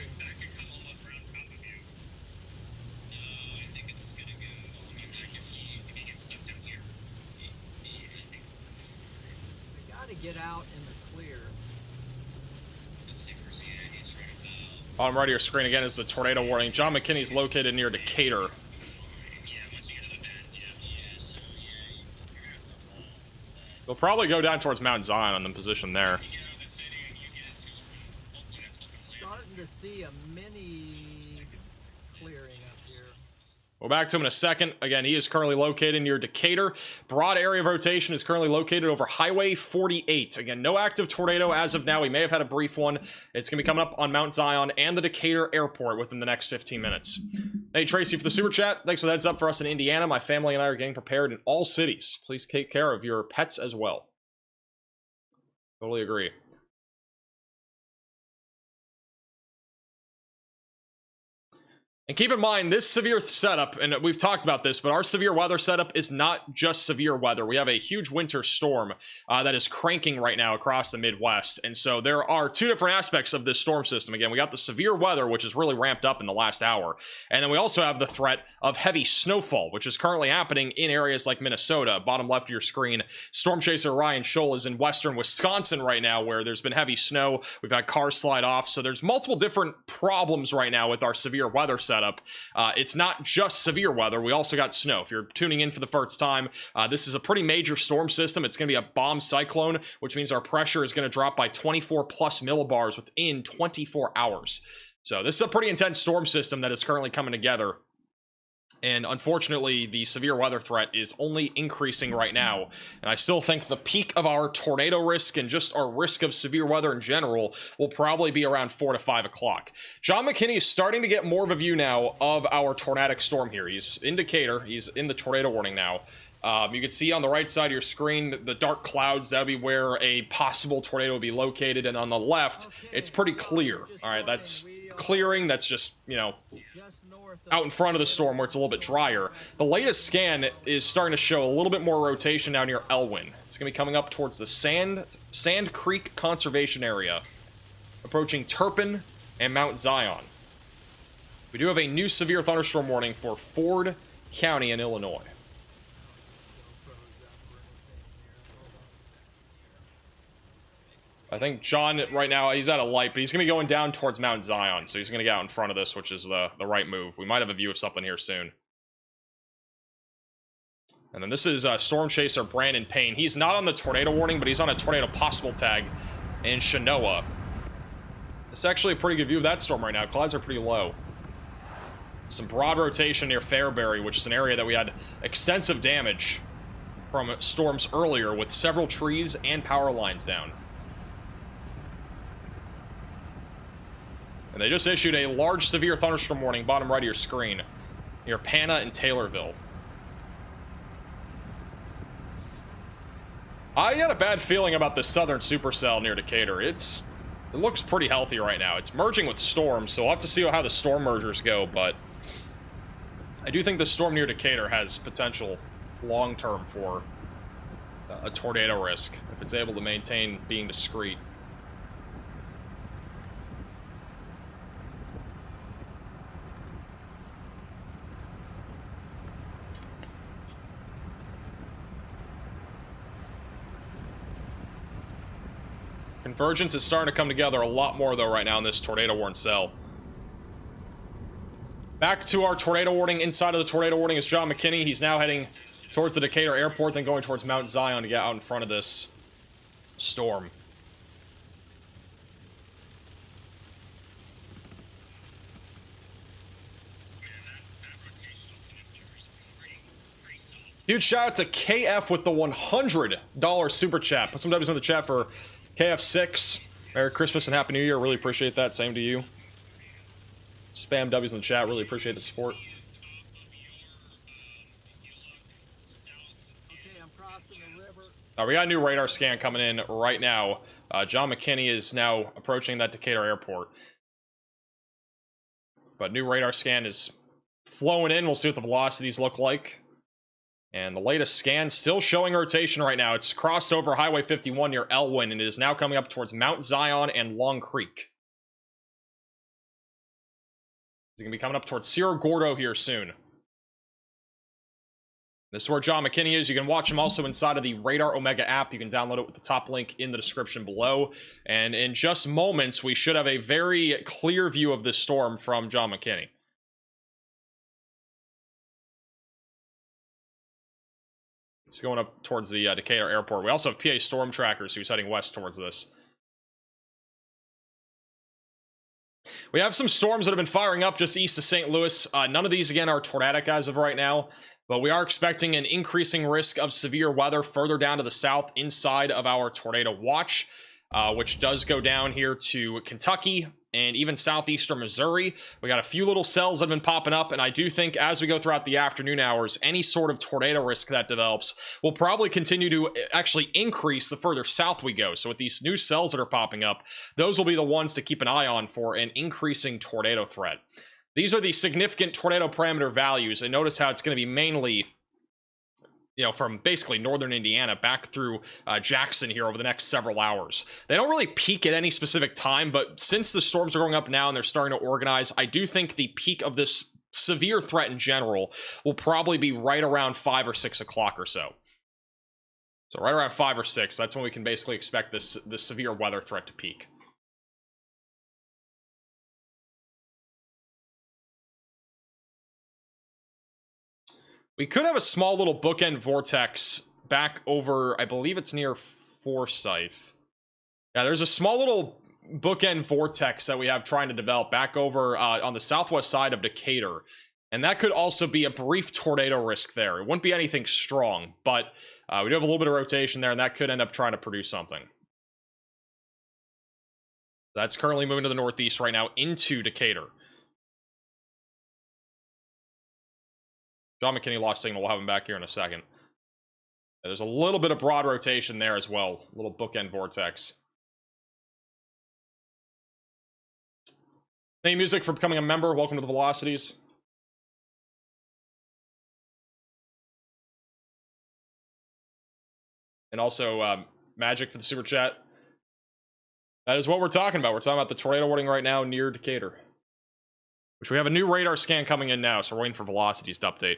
I gotta get out in the clear. Bottom right of your screen again is the tornado warning. John McKinney's located near Decatur. They'll probably go down towards Mount Zion on the position there. Starting to see a mini clearing up here. We'll back to him in a second. Again, he is currently located near Decatur. Broad area of rotation is currently located over Highway 48. Again, no active tornado as of now. We may have had a brief one. It's going to be coming up on Mount Zion and the Decatur airport within the next 15 minutes. Hey, Tracy, for the super chat. Thanks for the heads up for us in Indiana. My family and I are getting prepared in all cities. Please take care of your pets as well. Totally agree. And keep in mind, this severe setup, and we've talked about this, but our severe weather setup is not just severe weather. We have a huge winter storm that is cranking right now across the Midwest. And so there are 2 different aspects of this storm system. Again, we got the severe weather, which is really ramped up in the last hour. And then we also have the threat of heavy snowfall, which is currently happening in areas like Minnesota. Bottom left of your screen, Storm Chaser Ryan Scholl is in western Wisconsin right now, where there's been heavy snow. We've had cars slide off. So there's multiple different problems right now with our severe weather setup. It's not just severe weather. We also got snow. If you're tuning in for the first time, this is a pretty major storm system. It's going to be a bomb cyclone, which means our pressure is going to drop by 24 plus millibars within 24 hours. So this is a pretty intense storm system that is currently coming together. And unfortunately, the severe weather threat is only increasing right now. And I still think the peak of our tornado risk and just our risk of severe weather in general will probably be around 4 to 5 o'clock. John McKinney is starting to get more of a view now of our tornadic storm here. He's in Decatur. He's in the tornado warning now. You can see on the right side of your screen the dark clouds. That would be where a possible tornado would be located. And on the left, it's pretty clear. All right, that's clearing. That's just, you know, out in front of the storm where it's a little bit drier. The latest scan is starting to show a little bit more rotation down near Elwyn. It's going to be coming up towards the Sand Creek Conservation Area, approaching Turpin and Mount Zion. We do have a new severe thunderstorm warning for Ford County in Illinois. I think John, right now, he's at a light, but he's going to be going down towards Mount Zion, so he's going to get out in front of this, which is the right move. We might have a view of something here soon. And then this is Storm Chaser Brandon Payne. He's not on the tornado warning, but he's on a tornado possible tag in Chenoa. It's actually a pretty good view of that storm right now. Clouds are pretty low. Some broad rotation near Fairbury, which is an area that we had extensive damage from storms earlier with several trees and power lines down. And they just issued a large severe thunderstorm warning, bottom right of your screen, near Pana and Taylorville. I got a bad feeling about the southern supercell near Decatur. It looks pretty healthy right now. It's merging with storms, so we'll have to see how the storm mergers go, but I do think the storm near Decatur has potential long-term for a tornado risk, if it's able to maintain being discreet. Convergence is starting to come together a lot more, though, right now in this tornado-warned cell. Back to our tornado warning. Inside of the tornado warning is John McKinney. He's now heading towards the Decatur airport, then going towards Mount Zion to get out in front of this storm. Huge shout out to KF with the $100 super chat. Put some W's in the chat for KF6. Merry Christmas and Happy New Year. Really appreciate that. Same to you. Spam W's in the chat. Really appreciate the support. Okay, I'm crossing the river. We got a new radar scan coming in right now. John McKinney is now approaching that Decatur airport. But new radar scan is flowing in. We'll see what the velocities look like. And the latest scan still showing rotation right now. It's crossed over Highway 51 near Elwyn, and it is now coming up towards Mount Zion and Long Creek. It's going to be coming up towards Cerro Gordo here soon. This is where John McKinney is. You can watch him also inside of the Radar Omega app. You can download it with the top link in the description below. And in just moments, we should have a very clear view of this storm from John McKinney. He's going up towards the Decatur airport. We also have PA storm trackers who's heading west towards this. We have some storms that have been firing up just east of St. Louis. None of these, again, are tornadic as of right now, but we are expecting an increasing risk of severe weather further down to the south inside of our tornado watch, which does go down here to Kentucky and even southeastern Missouri. We got a few little cells that have been popping up, and I do think as we go throughout the afternoon hours, any sort of tornado risk that develops will probably continue to actually increase the further south we go. So with these new cells that are popping up, those will be the ones to keep an eye on for an increasing tornado threat. These are the significant tornado parameter values, and notice how it's going to be mainly, you know, from basically northern Indiana back through Jackson here over the next several hours. They don't really peak at any specific time, but since the storms are going up now and they're starting to organize, I do think the peak of this severe threat in general will probably be right around 5 or 6 o'clock or so. So right around 5 or 6, that's when we can basically expect this severe weather threat to peak. We could have a small little bookend vortex back over, I believe it's near Forsyth. Yeah, there's a small little bookend vortex that we have trying to develop back over on the southwest side of Decatur. And that could also be a brief tornado risk there. It wouldn't be anything strong, but we do have a little bit of rotation there, and that could end up trying to produce something. That's currently moving to the northeast right now into Decatur. John McKinney lost signal. We'll have him back here in a second. There's a little bit of broad rotation there as well. A little bookend vortex. Thank you, Music, for becoming a member. Welcome to the Velocities. And also, Magic for the super chat. That is what we're talking about. We're talking about the tornado warning right now near Decatur. Which we have a new radar scan coming in now, so we're waiting for velocities to update.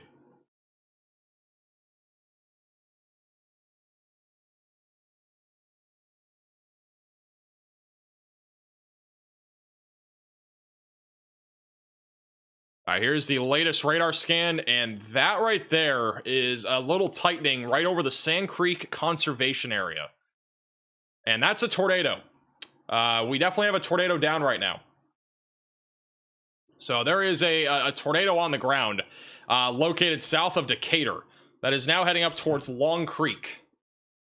All right, here's the latest radar scan, and that right there is a little tightening right over the Sand Creek Conservation Area. And that's a tornado. We definitely have a tornado down right now. So there is a tornado on the ground located south of Decatur that is now heading up towards Long Creek.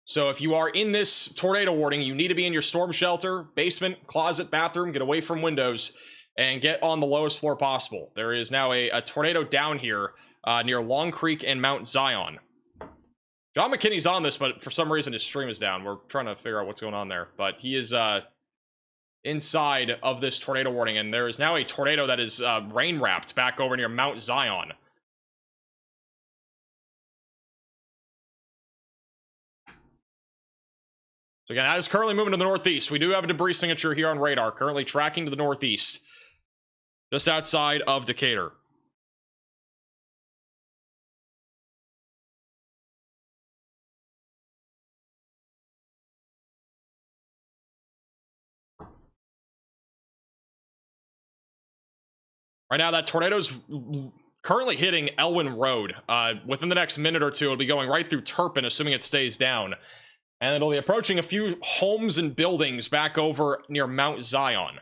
So if you are in this tornado warning, you need to be in your storm shelter, basement, closet, bathroom, get away from windows, and get on the lowest floor possible. There is now a tornado down here near Long Creek and Mount Zion. John McKinney's on this, but for some reason his stream is down. We're trying to figure out what's going on there. But he is inside of this tornado warning, and there is now a tornado that is rain-wrapped back over near Mount Zion. So again, that is currently moving to the northeast. We do have a debris signature here on radar, currently tracking to the northeast. Just outside of Decatur. Right now, that tornado's currently hitting Elwyn Road. Within the next minute or two, it'll be going right through Turpin, assuming it stays down. And it'll be approaching a few homes and buildings back over near Mount Zion.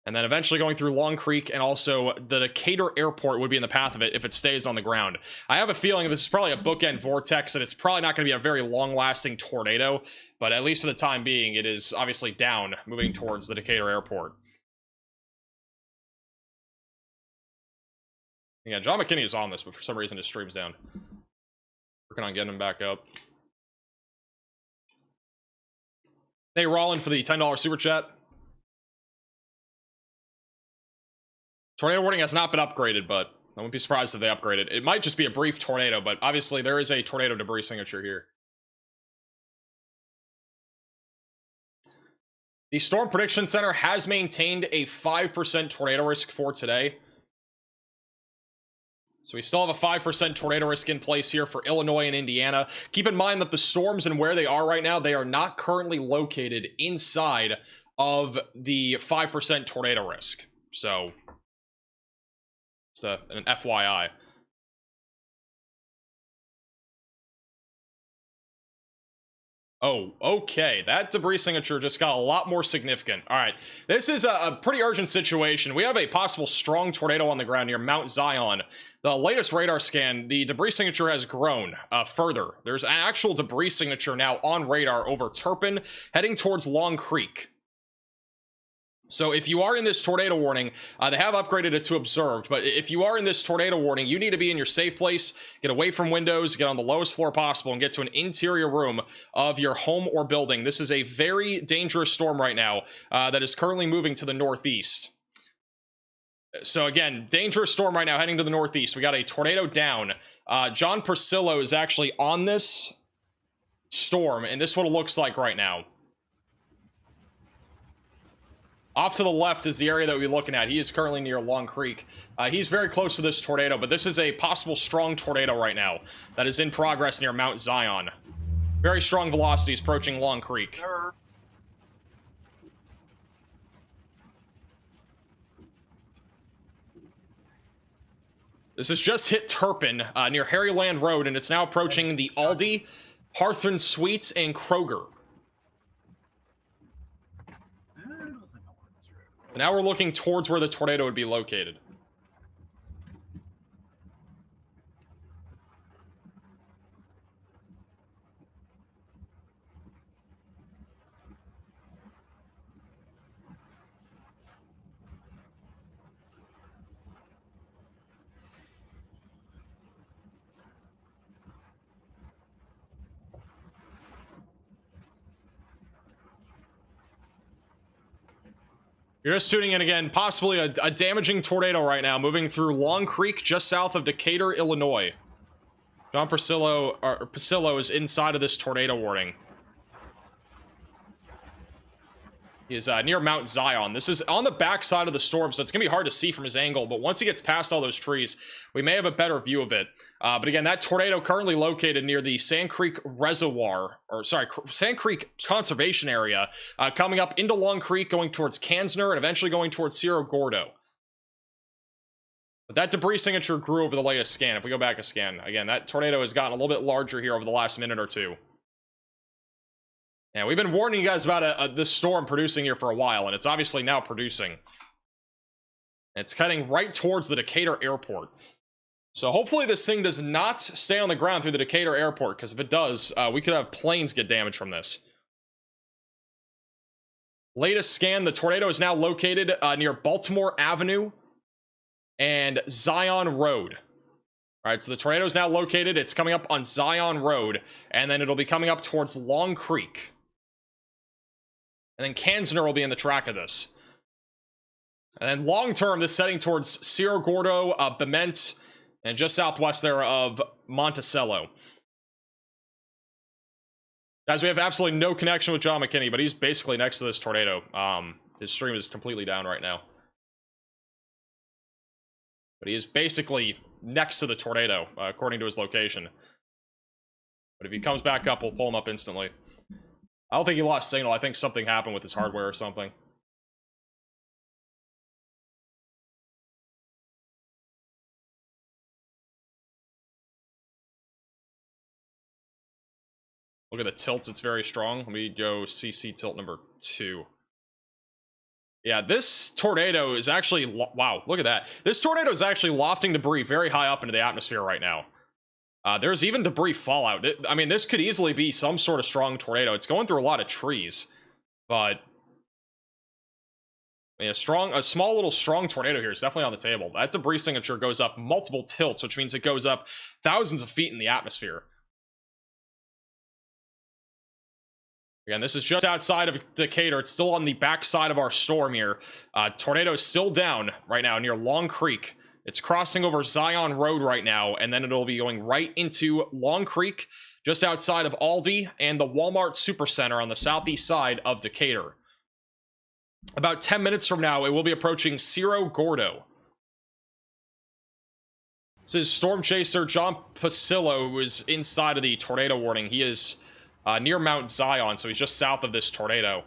And then eventually going through Long Creek, and also the Decatur Airport would be in the path of it if it stays on the ground. I have a feeling this is probably a bookend vortex, and it's probably not going to be a very long-lasting tornado, but at least for the time being, it is obviously down, moving towards the Decatur Airport. Yeah, John McKinney is on this, but for some reason his stream's down. Working on getting him back up. Hey, Rollin for the $10 super chat. Tornado warning has not been upgraded, but I wouldn't be surprised if they upgrade it. It might just be a brief tornado, but obviously there is a tornado debris signature here. The Storm Prediction Center has maintained a 5% tornado risk for today. So we still have a 5% tornado risk in place here for Illinois and Indiana. Keep in mind that the storms and where they are right now, they are not currently located inside of the 5% tornado risk. So, just an FYI. Oh, okay. That debris signature just got a lot more significant. All right. This is a pretty urgent situation. We have a possible strong tornado on the ground near Mount Zion. The latest radar scan, the debris signature has grown further. There's an actual debris signature now on radar over Turpin, heading towards Long Creek. So if you are in this tornado warning, they have upgraded it to observed, but if you are in this tornado warning, you need to be in your safe place, get away from windows, get on the lowest floor possible, and get to an interior room of your home or building. This is a very dangerous storm right now that is currently moving to the northeast. So again, dangerous storm right now heading to the northeast. We got a tornado down. John Persillo is actually on this storm, and this is what it looks like right now. Off to the left is the area that we'll be looking at. He is currently near Long Creek. He's very close to this tornado, but this is a possible strong tornado right now that is in progress near Mount Zion. Very strong velocities approaching Long Creek. This has just hit Turpin near Harryland Road, and it's now approaching the Aldi, Harthran Suites, and Kroger. Now we're looking towards where the tornado would be located. You're just tuning in again, possibly a damaging tornado right now, moving through Long Creek, just south of Decatur, Illinois. John Persillo is inside of this tornado warning. He is near Mount Zion. This is on the backside of the storm, so it's going to be hard to see from his angle, but once he gets past all those trees, we may have a better view of it. But again, that tornado currently located near the Sand Creek Reservoir, or sorry, Sand Creek Conservation Area, coming up into Long Creek, going towards Kansner, and eventually going towards Cerro Gordo. But that debris signature grew over the latest scan. If we go back a scan, again, that tornado has gotten a little bit larger here over the last minute or two. Yeah, we've been warning you guys about this storm producing here for a while, and it's obviously now producing. It's heading right towards the Decatur Airport. So hopefully this thing does not stay on the ground through the Decatur Airport, because if it does, we could have planes get damaged from this. Latest scan, the tornado is now located near Baltimore Avenue and Zion Road. All right, so the tornado is now located. It's coming up on Zion Road, and then it'll be coming up towards Long Creek. And then Kansner will be in the track of this. And then long term, this heading towards Cerro Gordo, Bement, and just southwest there of Monticello. Guys, we have absolutely no connection with John McKinney, but he's basically next to this tornado. His stream is completely down right now. But he is basically next to the tornado, according to his location. But if he comes back up, we'll pull him up instantly. I don't think he lost signal. I think something happened with his hardware or something. Look at the tilts, it's very strong. Let me go CC tilt number 2. Yeah, this tornado is actually, wow, look at that. This tornado is actually lofting debris very high up into the atmosphere right now. There's even debris fallout. I mean, this could easily be some sort of strong tornado. It's going through a lot of trees, but I mean, a small little strong tornado here is definitely on the table. That debris signature goes up multiple tilts, which means it goes up thousands of feet in the atmosphere. Again, this is just outside of Decatur. It's still on the backside of our storm here. Tornado is still down right now near Long Creek. It's crossing over Zion Road right now, and then it'll be going right into Long Creek, just outside of Aldi and the Walmart Supercenter on the southeast side of Decatur. About 10 minutes from now, it will be approaching Cerro Gordo. This is Storm Chaser John Pasillo, who is inside of the tornado warning. He is near Mount Zion, so he's just south of this tornado.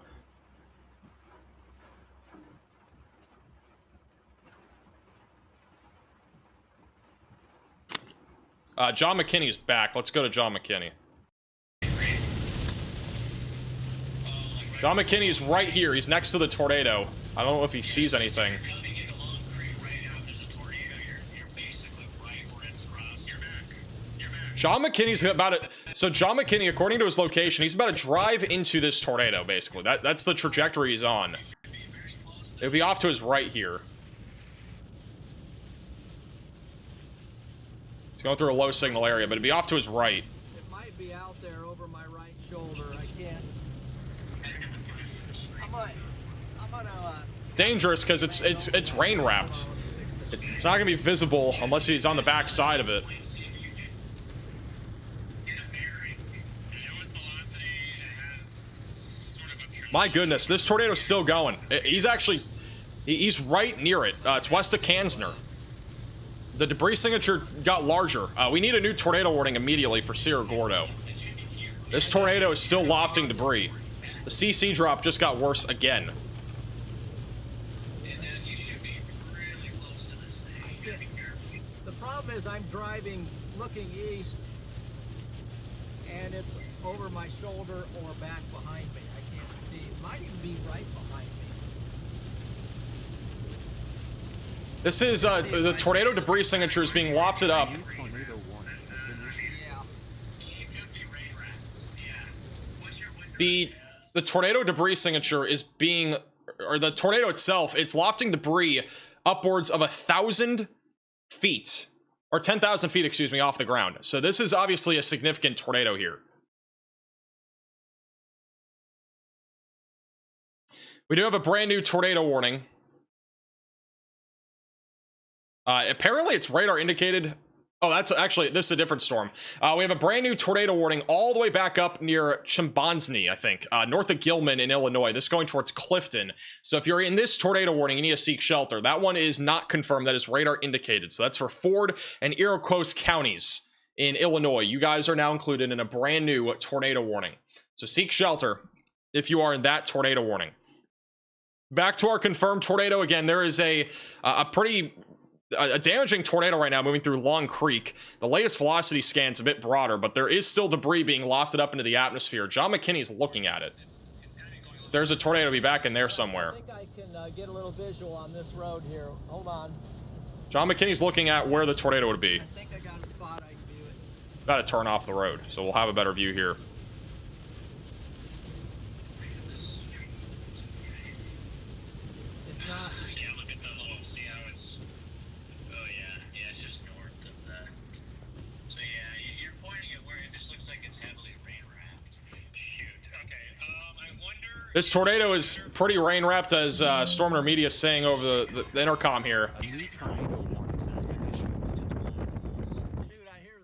John McKinney's back. Let's go to John McKinney. John McKinney's right here. He's next to the tornado. I don't know if he sees anything. John McKinney's about to... So John McKinney, according to his location, he's about to drive into this tornado, basically. That's the trajectory he's on. It'll be off to his right here. It's going through a low signal area, but it'll be off to his right. It might be out there over my right shoulder. I can't. I'm gonna It's dangerous because it's rain wrapped. It's not gonna be visible unless he's on the back side of it. My goodness, this tornado's still going. He's right near it. It's west of Kansner. The debris signature got larger. We need a new tornado warning immediately for Cerro Gordo. This tornado is still lofting debris. The CC drop just got worse again. The problem is I'm driving, looking east, and it's over my shoulder or back behind me. I can't see. It might even be right behind me. This is the tornado debris signature is being lofted up. The tornado debris signature is being, or the tornado itself, it's lofting debris upwards of 1,000 feet, or 10,000 feet, excuse me, off the ground. So this is obviously a significant tornado here. We do have a brand new tornado warning. Apparently it's radar indicated. Oh, that's actually, this is a different storm. We have a brand new tornado warning all the way back up near Chimbanzini, I think, north of Gilman in Illinois. This is going towards Clifton. So if you're in this tornado warning, you need to seek shelter. That one is not confirmed. That is radar indicated. So that's for Ford and Iroquois counties in Illinois. You guys are now included in a brand new tornado warning. So seek shelter if you are in that tornado warning. Back to our confirmed tornado again. There is a pretty damaging tornado right now moving through Long Creek. The latest velocity scan's a bit broader, but there is still debris being lofted up into the atmosphere. John McKinney's looking at it. If there's a tornado, be back in there somewhere. I think I can get a little visual on this road here. Hold on. John McKinney's looking at where the tornado would be. I think I got a spot I can view it. Got to turn off the road, so we'll have a better view here. It's not. Yeah, look at the little, see how it's, oh yeah, it's just north of the, so yeah, you're pointing at where it just looks like it's heavily rain wrapped. Shoot, okay, I wonder. This tornado is pretty rain wrapped, as Stormner Media is saying over the intercom here. A new tornado warning has been issued. Shoot, I hear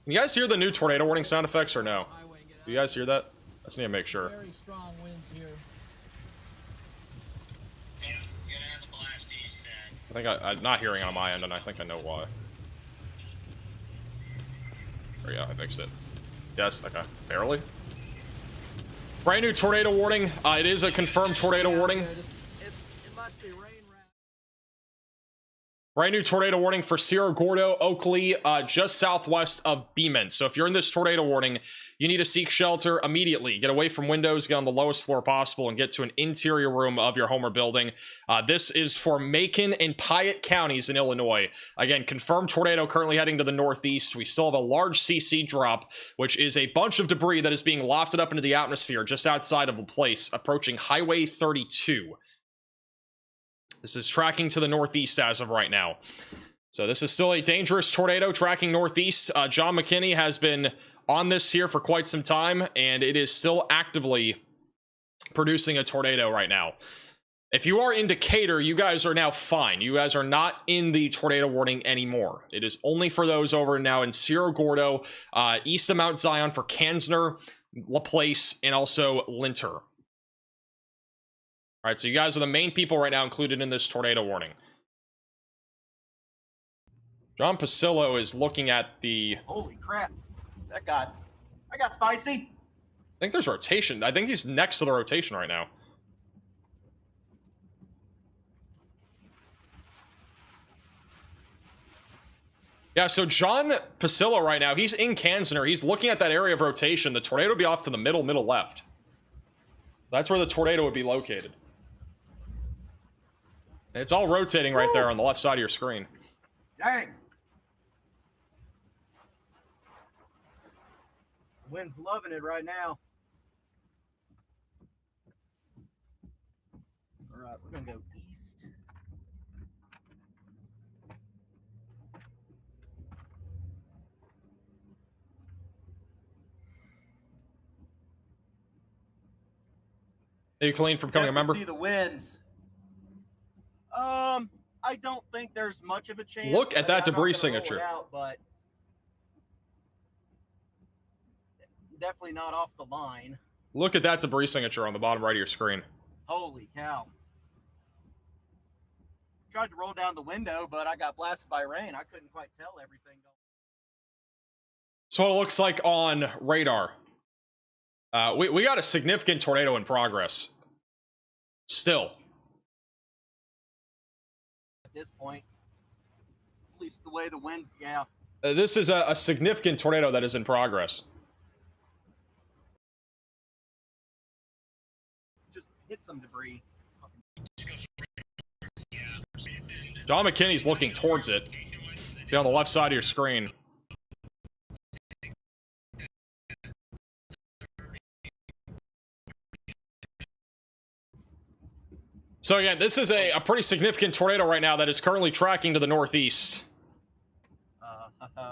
Can you guys hear the new tornado warning sound effects or no? highway get out. Do you guys hear that? I just need to make sure. Very strong winds here. Yeah, get out of the blast east end. I think I'm not hearing it on my end, and I think I know why. There we go, I fixed it. Yes, okay, barely. Brand new tornado warning. It is a confirmed tornado warning. It must be rain wrapped. Brand new tornado warning for Cerro Gordo, Oakley, just southwest of Beeman. So if you're in this tornado warning, you need to seek shelter immediately. Get away from windows, get on the lowest floor possible, and get to an interior room of your home or building. This is for Macon and Piatt counties in Illinois. Again, confirmed tornado currently heading to the northeast. We still have a large CC drop, which is a bunch of debris that is being lofted up into the atmosphere just outside of the place, approaching Highway 32. This is tracking to the northeast as of right now. So this is still a dangerous tornado tracking northeast. John McKinney has been on this here for quite some time, and it is still actively producing a tornado right now. If you are in Decatur, you guys are now fine. You guys are not in the tornado warning anymore. It is only for those over now in Cerro Gordo, east of Mount Zion for Kansner, LaPlace, and also Linter. All right, so you guys are the main people right now included in this tornado warning. John Pasillo is looking at the... Holy crap. That got spicy. I think there's rotation. I think he's next to the rotation right now. Yeah, so John Pasillo right now, he's in Kansner. He's looking at that area of rotation. The tornado would be off to the middle left. That's where the tornado would be located. It's all rotating right there on the left side of your screen. Dang. Wind's loving it right now. All right, we're going to go east. Are you clean from becoming a member? See the winds. I don't think there's much of a chance. Look at that debris signature. But definitely not off the line. Look at that debris signature on the bottom right of your screen. Holy cow. Tried to roll down the window, but I got blasted by rain. I couldn't quite tell everything. So what it looks like on radar. We got a significant tornado in progress. Still. At this point, at least the way the winds, yeah. This is a significant tornado that is in progress. Just hit some debris. John McKinney's looking towards it. Be on the left side of your screen. So again, this is a pretty significant tornado right now that is currently tracking to the northeast.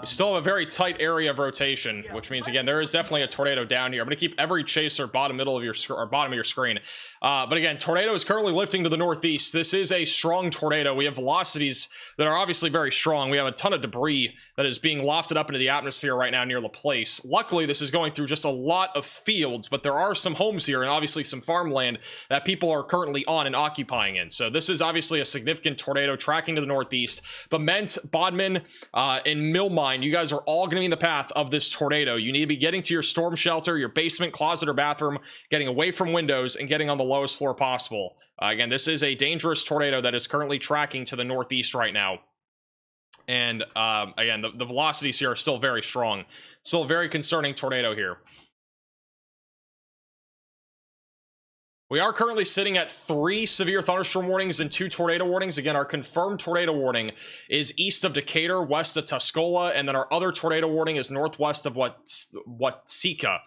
We still have a very tight area of rotation, which means again there is definitely a tornado down here. I'm going to keep every chaser bottom of your screen. But again, tornado is currently lifting to the northeast. This is a strong tornado. We have velocities that are obviously very strong. We have a ton of debris that is being lofted up into the atmosphere right now near LaPlace. Luckily, this is going through just a lot of fields, but there are some homes here and obviously some farmland that people are currently on and occupying in. So this is obviously a significant tornado tracking to the northeast. Bement, Bodmin, and Millmine, you guys are all going to be in the path of this tornado. You need to be getting to your storm shelter, your basement, closet, or bathroom, getting away from windows, and getting on the lowest floor possible. Again, this is a dangerous tornado that is currently tracking to the northeast right now. And again, the velocities here are still very strong. Still a very concerning tornado here. We are currently sitting at 3 severe thunderstorm warnings and 2 tornado warnings. Again, our confirmed tornado warning is east of Decatur, west of Tuscola, and then our other tornado warning is northwest of Watseka,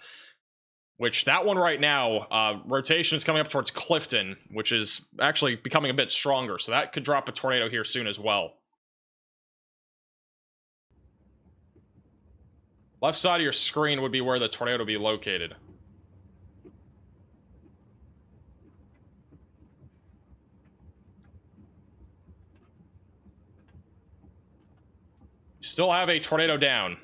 which that one right now, rotation is coming up towards Clifton, which is actually becoming a bit stronger. So that could drop a tornado here soon as well. Left side of your screen would be where the tornado would be located. Still have a tornado down.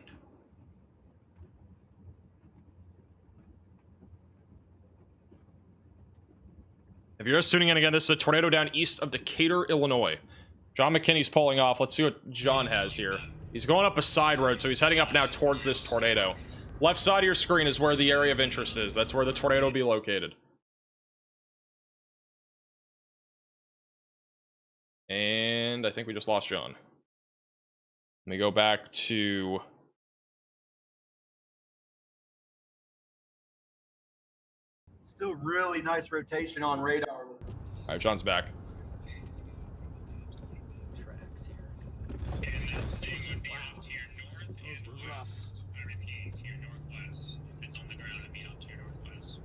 If you're just tuning in again, this is a tornado down east of Decatur, Illinois. John McKinney's pulling off. Let's see what John has here. He's going up a side road, so he's heading up now towards this tornado. Left side of your screen is where the area of interest is. That's where the tornado will be located. And I think we just lost John. Let me go back to... Still really nice rotation on radar. All right, John's back. Tracks here. And this thing would be out to your north and west. I repeat, to your northwest. If it's on the ground, it'd be out to your northwest.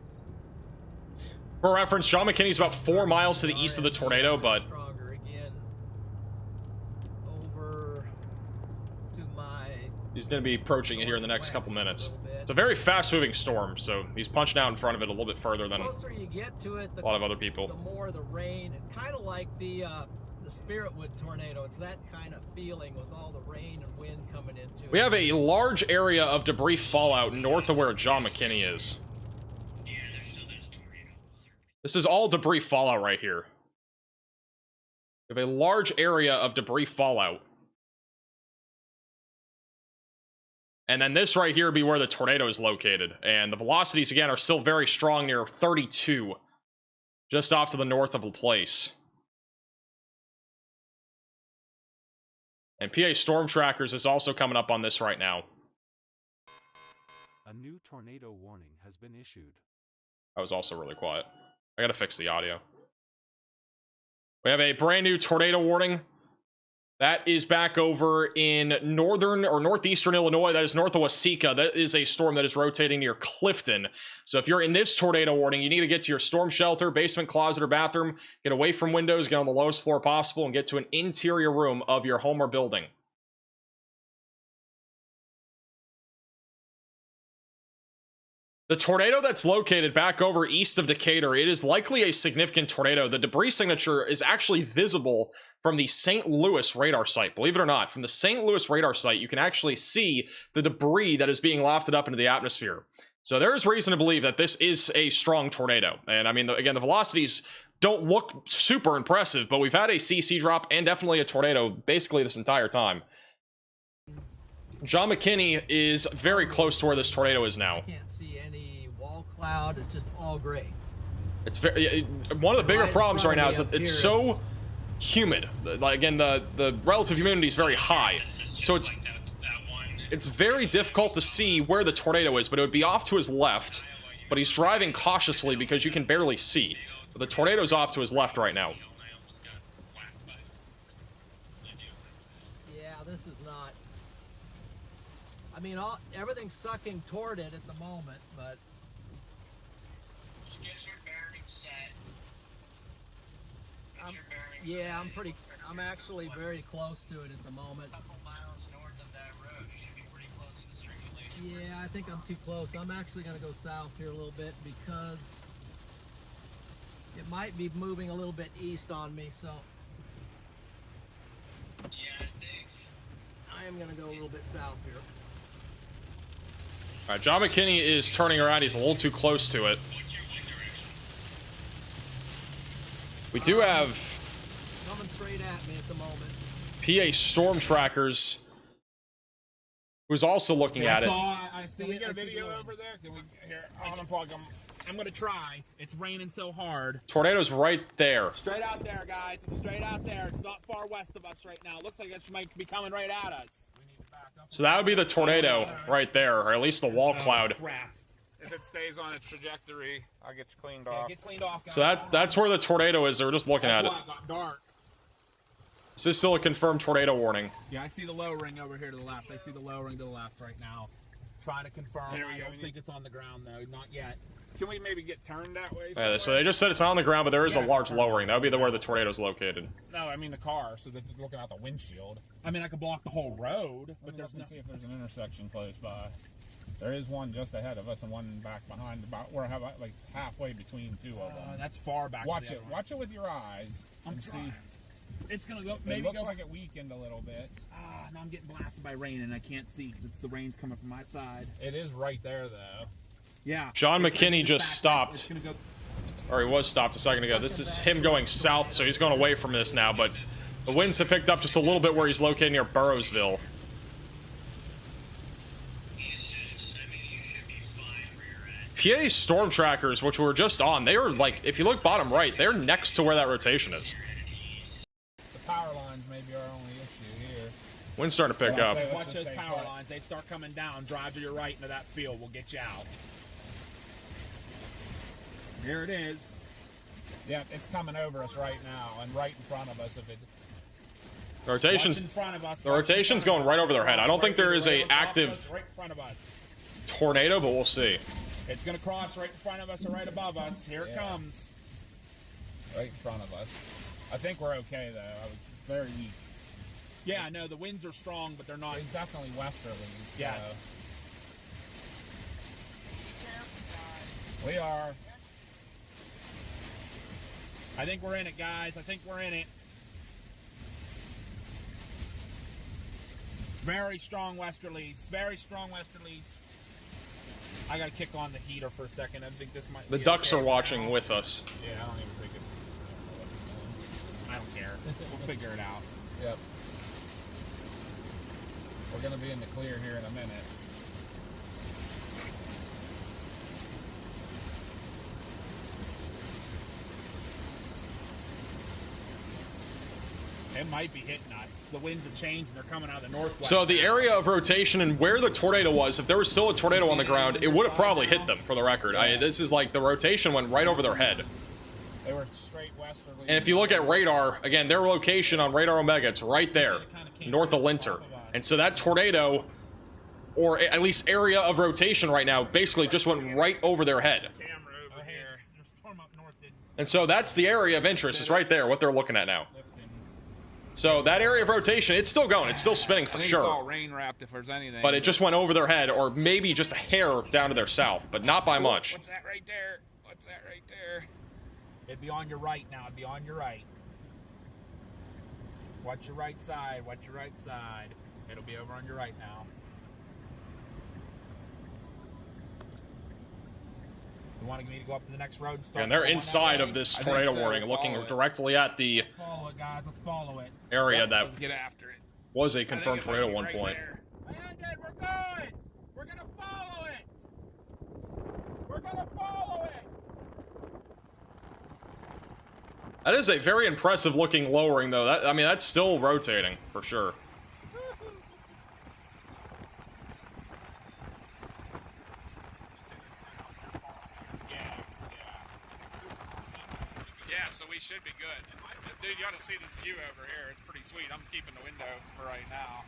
For reference, John McKinney's about 4 miles to the east of the tornado, but Stronger again. Over to my he's going to be approaching it here in the next couple minutes. It's a very fast-moving storm, so he's punching out in front of it a little bit further than the closer you get to it, a lot of other people. the more the rain. It's kind of like the Spiritwood tornado. It's that kind of feeling with all the rain and wind coming into it. We have a large area of debris fallout north of where John McKinney is. Yeah, there's still this tornado. This is all debris fallout right here. We have a large area of debris fallout. And then this right here would be where the tornado is located. And the velocities, again, are still very strong near 32. Just off to the north of the place. And PA Storm Trackers is also coming up on this right now. A new tornado warning has been issued. That was also really quiet. I gotta fix the audio. We have a brand new tornado warning. That is back over in northern or northeastern Illinois. That is north of Waseca. That is a storm that is rotating near Clifton. So if you're in this tornado warning, you need to get to your storm shelter, basement, closet, or bathroom. Get away from windows, get on the lowest floor possible, and get to an interior room of your home or building. The tornado that's located back over east of Decatur, it is likely a significant tornado. The debris signature is actually visible from the St. Louis radar site. Believe it or not, from the St. Louis radar site, you can actually see the debris that is being wafted up into the atmosphere. So there is reason to believe that this is a strong tornado. And I mean, again, the velocities don't look super impressive, but we've had a CC drop and definitely a tornado basically this entire time. John McKinney is very close to where this tornado is now. Can't see any wall cloud. It's just all gray. It's very one of the bigger problems right now is that it's so humid. Like, again, the relative humidity is very high, so it's very difficult to see where the tornado is. But it would be off to his left, but he's driving cautiously because you can barely see. But the tornado's off to his left right now. Yeah, this is not. I mean, everything's sucking toward it at the moment, but Just get your bearings set. Get your bearings yeah, set. I'm actually very close to it at the moment. A couple miles north of that road, you should be pretty close to the circulation. Yeah, I think I'm too close. I'm actually going to go south here a little bit because it might be moving a little bit east on me, so Yeah, I think. I am going to go a little bit south here. All right, John McKinney is turning around. He's a little too close to it. What's your wind direction? We do have Coming straight at me at the moment. PA Storm Trackers, who's also looking at it. I see. Can we get a video over there? Can we? Here, I'll unplug them. I'm gonna try. It's raining so hard. Tornado's right there. Straight out there, guys. It's straight out there. It's not far west of us right now. It looks like it might be coming right at us. So that would be the tornado right there, or at least the wall cloud. Crap. If it stays on its trajectory, I'll get you cleaned off. Get cleaned off, guys. So that's where the tornado is. They were just looking at it. That's why it got dark. Is this still a confirmed tornado warning? Yeah, I see the low ring over here to the left. I see the low ring to the left right now. Trying to confirm. I don't think it's on the ground though. Not yet. Can we maybe get turned that way? Yeah, so they just said it's on the ground, but there is a large lowering. That would be where the tornado is located. No, I mean the car, so they're looking out the windshield. I mean, I could block the whole road, but there's no. See if there's an intersection close by. There is one just ahead of us and one back behind. About we're like halfway between two of them. That's far back. Watch it. Watch it with your eyes and see. It's gonna go. Maybe it looks like it weakened a little bit. Now I'm getting blasted by rain and I can't see because it's the rain's coming from my side. It is right there though. Yeah. John McKinney just stopped. Or he was stopped a second ago. This is him going south, so he's going away from this now, but the winds have picked up just a little bit where he's located near Burrowsville. PA Storm Trackers, which we were just on, they were like, if you look bottom right, they're next to where that rotation is. The power lines may be our only issue here. Wind's starting to pick up. Watch those power lines. They start coming down. Drive to your right into that field. We'll get you out. Here it is. Yeah, it's coming over us right now and right in front of us. If it Rotation's in front of us. the rotation's going right over their head. I don't think there is a active right in front of us. tornado, but we'll see. It's gonna cross right in front of us or right above us. Here it comes. Right in front of us. I think we're okay though. I was very weak. Yeah, no, the winds are strong, but they're not. It's definitely westerly. So. Yes. We are. I think we're in it, guys. I think we're in it. Very strong westerlies. Very strong westerlies. I gotta kick on the heater for a second. I think this might. The be ducks okay are watching now. with us. Yeah, I don't even think it's. I don't care. We'll figure it out. Yep. We're gonna be in the clear here in a minute. It might be hitting us. The winds have changed and they're coming out of the northwest. So the area of rotation and where the tornado was, if there was still a tornado on the ground, it would have probably hit them, for the record. This is like the rotation went right over their head. They were straight westerly. And if you look at radar, again, their location on Radar Omega, it's right there, north of Linter. And so that tornado, or at least area of rotation right now, basically just went right over their head. And so that's the area of interest. It's right there, what they're looking at now. So that area of rotation, it's still going. It's still spinning for sure. It's all rain wrapped if there's anything. But it just went over their head, or maybe just a hair down to their south, but not by much. What's that right there? What's that right there? It'd be on your right now. It'd be on your right. Watch your right side. Watch your right side. It'll be over on your right now. You wanting me to go up to the next road and start? And they're going inside that way? of this tornado warning, looking directly at the Let's follow it, guys. Let's follow it. area that Let's get after it. was a confirmed tornado at one point. Landon, we're good. We're gonna follow it. We're gonna follow it. That is a very impressive looking lowering, though. I mean, that's still rotating, for sure. Yeah, so we should be good. Dude, you ought to see this view over here. It's pretty sweet. I'm keeping the window for right now.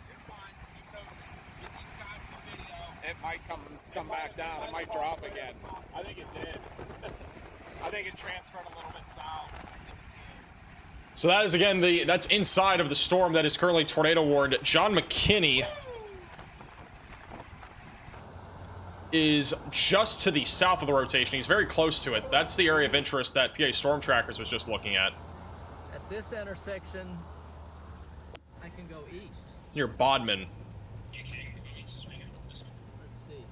It might come back down. It might drop again. I think it did. I think it transferred a little bit south. So that is, again, that's inside of the storm that is currently tornado warned. John McKinney is just to the south of the rotation. He's very close to it. That's the area of interest that PA Storm Trackers was just looking at. At this intersection, I can go east. It's near Bodmin. Let's see.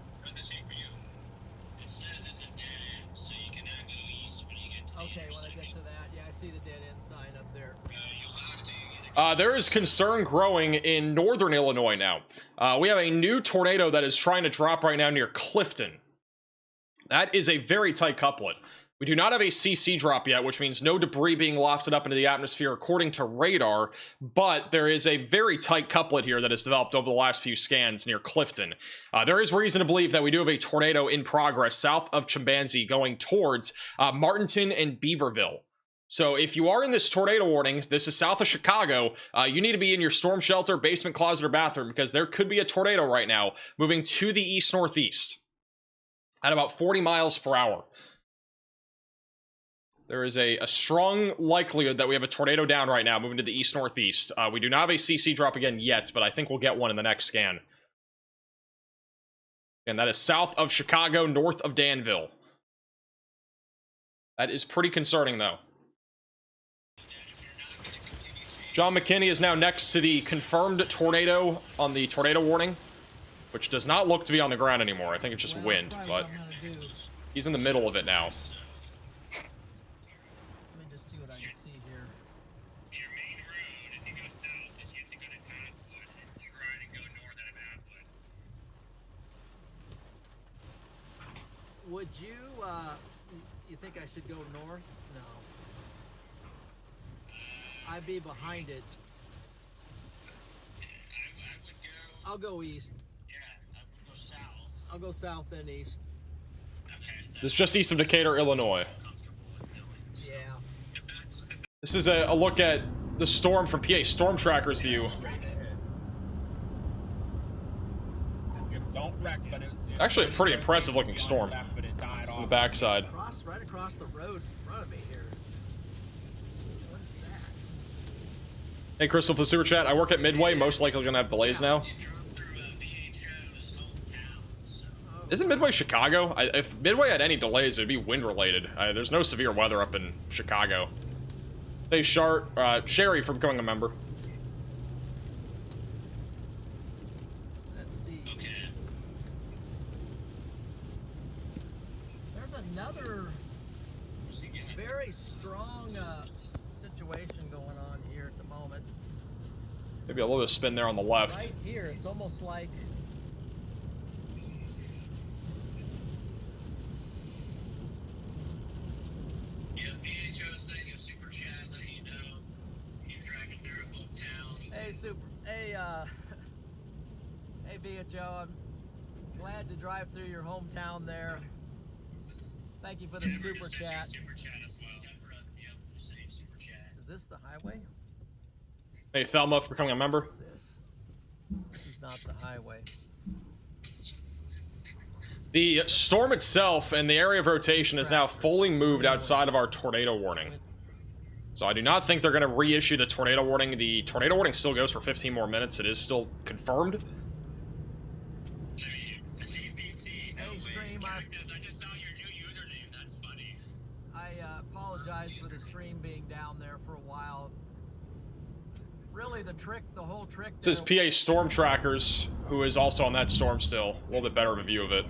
Okay, when I get to that, yeah, I see the dead end sign up there. There is concern growing in northern Illinois now. We have a new tornado that is trying to drop right now near Clifton. That is a very tight couplet. We do not have a CC drop yet, which means no debris being lofted up into the atmosphere according to radar, but there is a very tight couplet here that has developed over the last few scans near Clifton. There is reason to believe that we do have a tornado in progress south of Chimpanzee going towards Martinton and Beaverville. So if you are in this tornado warning, this is south of Chicago, you need to be in your storm shelter, basement, closet, or bathroom, because there could be a tornado right now moving to the east-northeast at about 40 miles per hour. There is a strong likelihood that we have a tornado down right now moving to the east-northeast. We do not have a CC drop again yet, but I think we'll get one in the next scan. And that is south of Chicago, north of Danville. That is pretty concerning, though. John McKinney is now next to the confirmed tornado on the tornado warning, which does not look to be on the ground anymore. I think it's just wind, but he's in the middle of it now. Let me just see what I can see here. Your main road, if you go south, is you have to go to Atwood and try to go north out of Atwood. Would you, you think I should go north? No. I'd be behind it. I I'll go east. Yeah, I would go south. I'll go south then east. Okay. This is just east of Decatur, Illinois. Yeah. This is a look at the storm from PA Storm Tracker's view. Don't wreck, but Actually a pretty impressive looking storm on the backside. Right across the road in front of me here. What is that? Hey Crystal for the super chat. I work at Midway, most likely gonna have delays now. Isn't Midway Chicago? If Midway had any delays, it'd be wind related. There's no severe weather up in Chicago. Hey Sherry for becoming a member. Let's see. There's another very strong situation going on here at the moment. Maybe a little bit of spin there on the left. Right here, it's almost like hey VHO, I'm glad to drive through your hometown there. Thank you for the super chat. Is this the highway? Hey Thelma for becoming a member. This is not the highway. The storm itself and the area of rotation is now fully moved outside of our tornado warning. So I do not think they're going to reissue the tornado warning. The tornado warning still goes for 15 more minutes. It is still confirmed. Hey, stream, I just saw your new username. That's funny. I apologize for the stream being down there for a while. Really, the whole trick. This is PA Storm Trackers, who is also on that storm still. A little bit better of a view of it.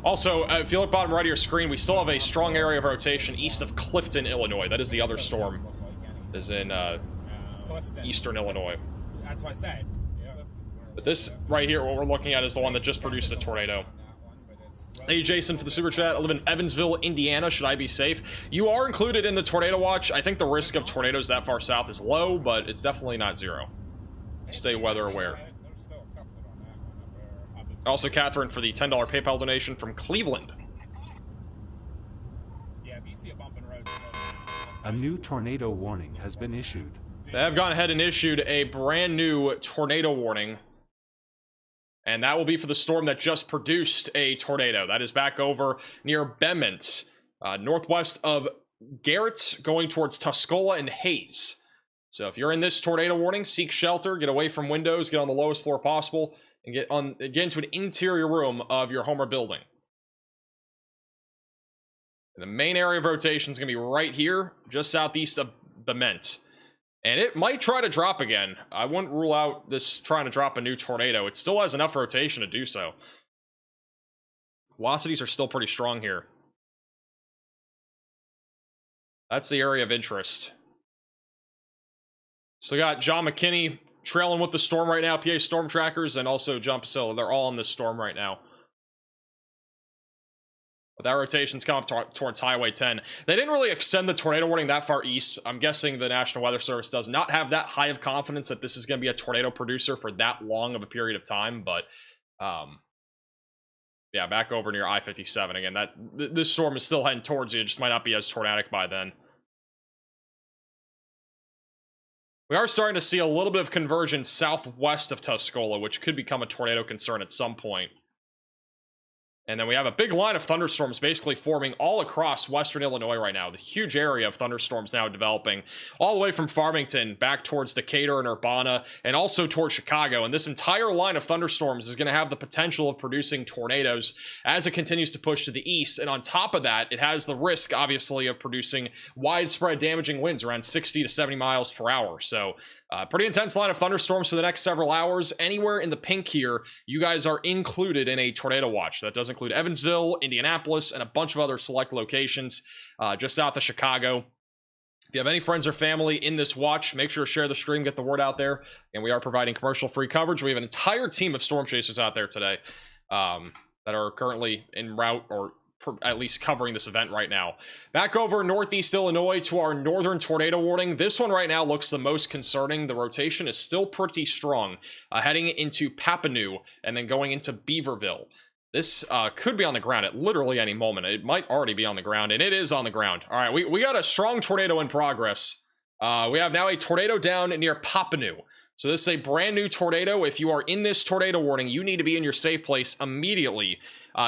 Also, if you look bottom right of your screen, we still have a strong area of rotation east of Clifton, Illinois. That is the other storm. It is in eastern Illinois. That's what I said. But this right here, what we're looking at, is the one that just produced a tornado. Hey Jason for the super chat. I live in Evansville, Indiana. Should I be safe? You are included in the tornado watch. I think the risk of tornadoes that far south is low, but it's definitely not zero. Stay weather aware. Also, Catherine for the $10 PayPal donation from Cleveland. Yeah, if you see a bump in the road, A new tornado warning has been issued. They have gone ahead and issued a brand new tornado warning. And that will be for the storm that just produced a tornado. That is back over near Bement, northwest of Garrett, going towards Tuscola and Hayes. So if you're in this tornado warning, seek shelter, get away from windows, get on the lowest floor possible, and get into an interior room of your home or building. And the main area of rotation is going to be right here, just southeast of Bement. And it might try to drop again. I wouldn't rule out this trying to drop a new tornado. It still has enough rotation to do so. Velocities are still pretty strong here. That's the area of interest. So we got John McKinney trailing with the storm right now, PA Storm Trackers, and also John Pasillo. They're all in this storm right now. But that rotation's coming towards Highway 10. They didn't really extend the tornado warning that far east. I'm guessing the National Weather Service does not have that high of confidence that this is going to be a tornado producer for that long of a period of time. But, yeah, back over near I-57 again. This storm is still heading towards you. It just might not be as tornadic by then. We are starting to see a little bit of conversion southwest of Tuscola, which could become a tornado concern at some point. And then we have a big line of thunderstorms basically forming all across western Illinois right now. The huge area of thunderstorms now developing all the way from Farmington back towards Decatur and Urbana and also towards Chicago. And this entire line of thunderstorms is going to have the potential of producing tornadoes as it continues to push to the east. And on top of that, it has the risk, obviously, of producing widespread damaging winds around 60 to 70 miles per hour. So pretty intense line of thunderstorms for the next several hours. Anywhere in the pink here, you guys are included in a tornado watch. That does include Evansville, Indianapolis, and a bunch of other select locations just south of Chicago. If you have any friends or family in this watch, make sure to share the stream, get the word out there. And we are providing commercial-free coverage. We have an entire team of storm chasers out there today that are currently en route or at least covering this event right now. Back over northeast Illinois to our northern tornado warning. This one right now looks the most concerning. The rotation is still pretty strong, heading into Papineau and then going into Beaverville. This could be on the ground at literally any moment. It might already be on the ground, and it is on the ground. All right, we got a strong tornado in progress. We have now a tornado down near Papineau. So this is a brand new tornado. If you are in this tornado warning, you need to be in your safe place immediately.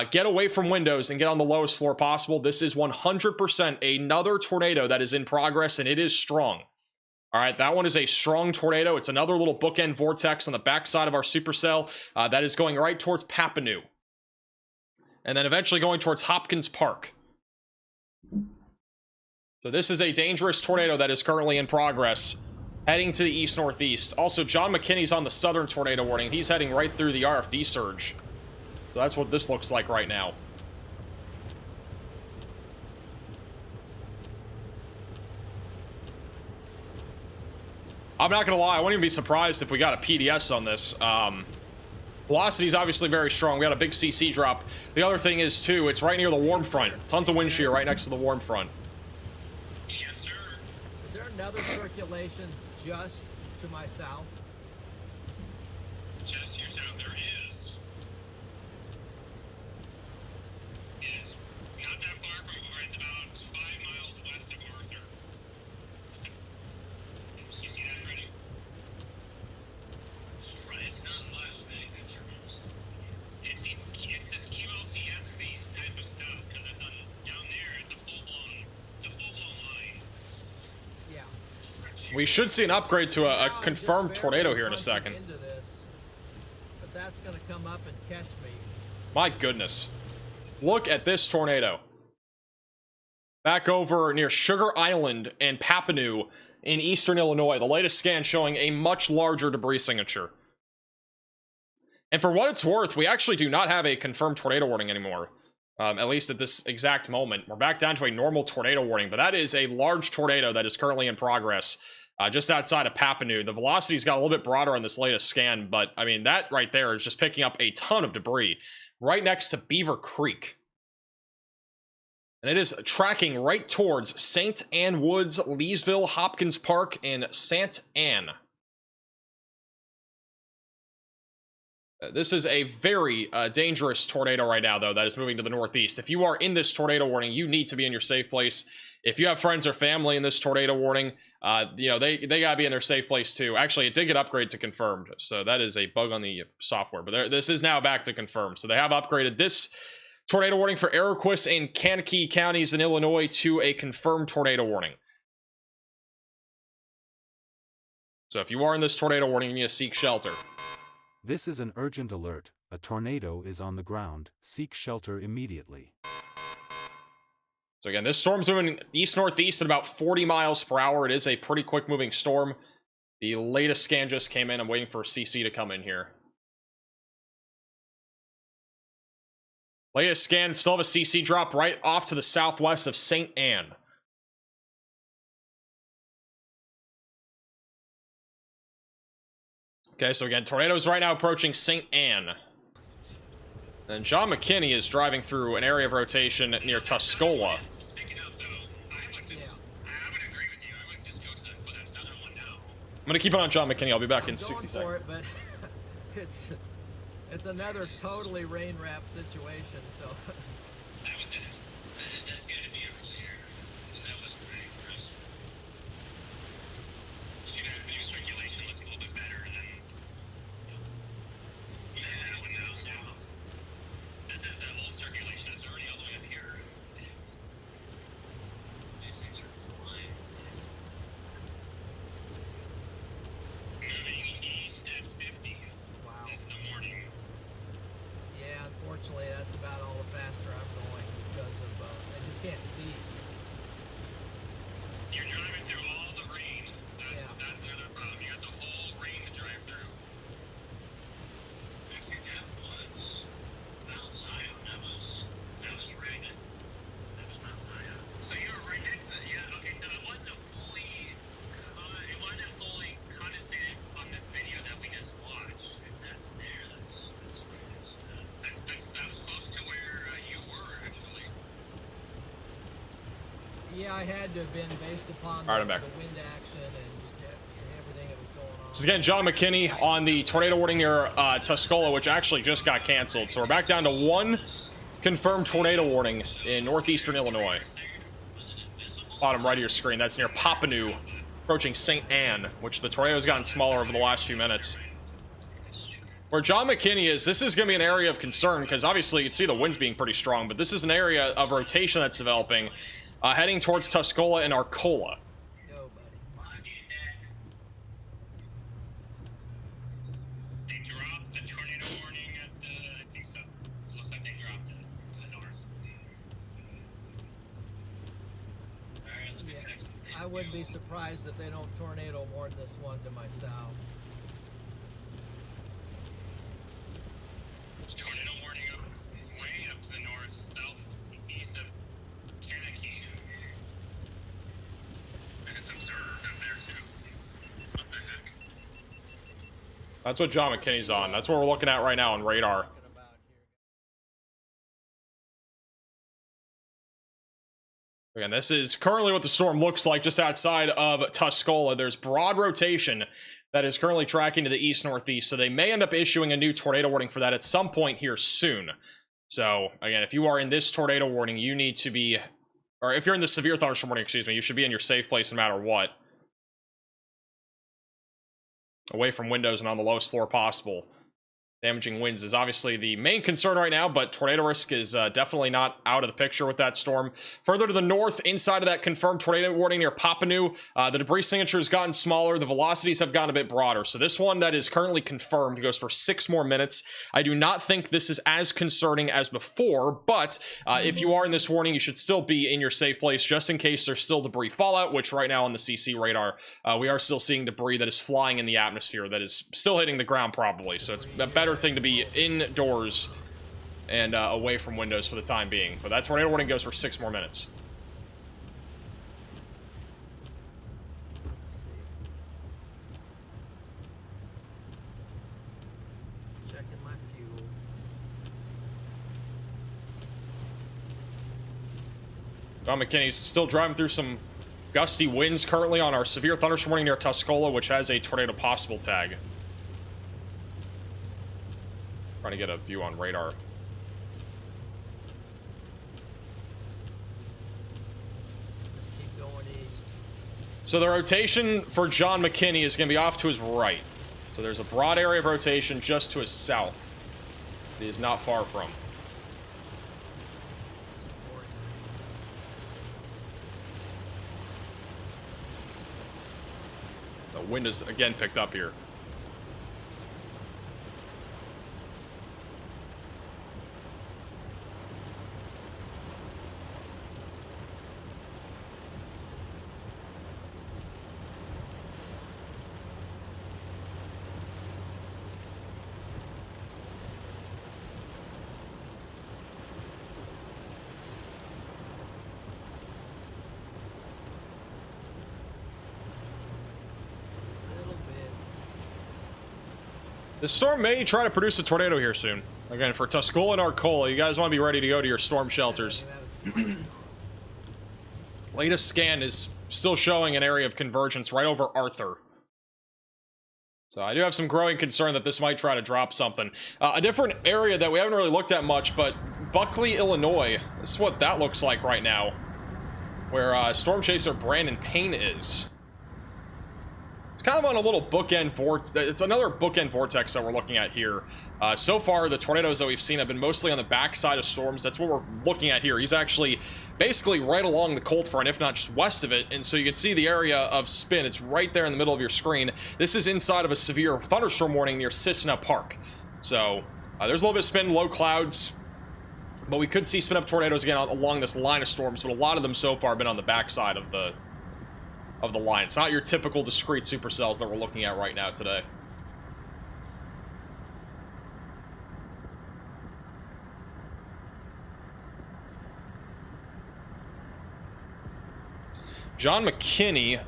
Get away from windows and get on the lowest floor possible. This is 100% another tornado that is in progress, and it is strong. All right, that one is a strong tornado. It's another little bookend vortex on the backside of our supercell that is going right towards Papineau. And then eventually going towards Hopkins Park. So this is a dangerous tornado that is currently in progress, heading to the east-northeast. Also, John McKinney's on the southern tornado warning. He's heading right through the RFD surge. So that's what this looks like right now. I'm not going to lie, I wouldn't even be surprised if we got a PDS on this. Velocity is obviously very strong. We got a big CC drop. The other thing is, too, it's right near the warm front. Tons of wind shear right next to the warm front. Yes, sir. Is there another circulation just to my south? Just to your south, there is. It's not that far from where it's about 5 miles west of Arthur. You see that, Freddie? It's not much, man. It's this chemo-CSC type of stuff, because it's on down there. It's a full-blown line. Yeah. We should see an upgrade to a confirmed tornado here in a second. Into this, but that's going to come up and catch me. My goodness. Look at this tornado. Back over near Sugar Island and Papineau in eastern Illinois. The latest scan showing a much larger debris signature. And for what it's worth, we actually do not have a confirmed tornado warning anymore. At least at this exact moment. We're back down to a normal tornado warning, but that is a large tornado that is currently in progress just outside of Papineau. The velocity's got a little bit broader on this latest scan, but I mean, that right there is just picking up a ton of debris right next to Beaver Creek. And it is tracking right towards St. Anne Woods, Leesville, Hopkins Park, and St. Anne. This is a very dangerous tornado right now, though, that is moving to the northeast. If you are in this tornado warning, you need to be in your safe place. If you have friends or family in this tornado warning, you know, they got to be in their safe place, too. Actually, it did get upgraded to confirmed, so that is a bug on the software. But this is now back to confirmed. So they have upgraded this tornado warning for Iroquois and Kankakee counties in Illinois to a confirmed tornado warning. So if you are in this tornado warning, you need to seek shelter. This is an urgent alert. A tornado is on the ground. Seek shelter immediately. So again, this storm's moving east-northeast at about 40 miles per hour. It is a pretty quick-moving storm. The latest scan just came in. I'm waiting for CC to come in here. Latest scan, still have a CC drop right off to the southwest of St. Anne. Okay, so again, tornadoes right now approaching St. Anne. And John McKinney is driving through an area of rotation near Tuscola. I'm gonna keep it on John McKinney. I'll be back in 60 seconds. For it, but it's another totally rain-wrapped situation, so... That was it. That's going to be a clear, because that was pretty gross. See, that view circulation looks a little bit better than... Yeah, that one now. This is the old circulation. It's already all the way up here. These things are flying. Moving east at 50. Wow. This is the morning. Yeah, unfortunately, that's about all the faster I had to have been based upon All right, the I'm back. wind action and just everything that was going on. This is again John McKinney on the tornado warning near Tuscola, which actually just got canceled. So we're back down to one confirmed tornado warning in northeastern Illinois. Bottom right of your screen, that's near Papineau, approaching St. Anne, which the tornado's gotten smaller over the last few minutes. Where John McKinney is, this is going to be an area of concern, because obviously you can see the winds being pretty strong, but this is an area of rotation that's developing, heading towards Tuscola and Arcola. They dropped the tornado warning at the, I think so. Looks like they dropped it to the north. Alright, let me check some. I wouldn't be surprised if they don't tornado warn this one to my south. Tornado warning up way up to the north, south, east of Kankakee. And it's observed up there too. What the heck? That's what John McKinney's on. That's what we're looking at right now on radar. Again, this is currently what the storm looks like just outside of Tuscola. There's broad rotation that is currently tracking to the east-northeast, so they may end up issuing a new tornado warning for that at some point here soon. So, again, if you are in this tornado warning, you need to be, or if you're in the severe thunderstorm warning, excuse me, you should be in your safe place no matter what. Away from windows and on the lowest floor possible. Damaging winds is obviously the main concern right now, but tornado risk is definitely not out of the picture with that storm. Further to the north, inside of that confirmed tornado warning near Papineau, the debris signature has gotten smaller. The velocities have gotten a bit broader. So this one that is currently confirmed goes for 6 more minutes. I do not think this is as concerning as before, but if you are in this warning, you should still be in your safe place just in case there's still debris fallout, which right now on the CC radar, we are still seeing debris that is flying in the atmosphere that is still hitting the ground probably. So it's a better thing to be indoors and away from windows for the time being. But that tornado warning goes for 6 more minutes. Checking my fuel. John McKinney's still driving through some gusty winds currently on our severe thunderstorm warning near Tuscola, which has a tornado possible tag. Trying to get a view on radar. Just keep going east. So the rotation for John McKinney is going to be off to his right. So there's a broad area of rotation just to his south that he is not far from. The wind is again picked up here. The storm may try to produce a tornado here soon. Again, for Tuscola and Arcola, you guys want to be ready to go to your storm shelters. Latest scan is still showing an area of convergence right over Arthur. So I do have some growing concern that this might try to drop something. A different area that we haven't really looked at much, but Buckley, Illinois. This is what that looks like right now. Where Storm Chaser Brandon Payne is. It's kind of on a little bookend vortex. It's another bookend vortex that we're looking at here. So far, the tornadoes that we've seen have been mostly on the backside of storms. That's what we're looking at here. He's actually basically right along the cold front, if not just west of it. And so you can see the area of spin. It's right there in the middle of your screen. This is inside of a severe thunderstorm warning near Cissna Park. So there's a little bit of spin, low clouds. But we could see spin up tornadoes again along this line of storms. But a lot of them so far have been on the backside of the line. It's not your typical discrete supercells that we're looking at right now today. John McKinney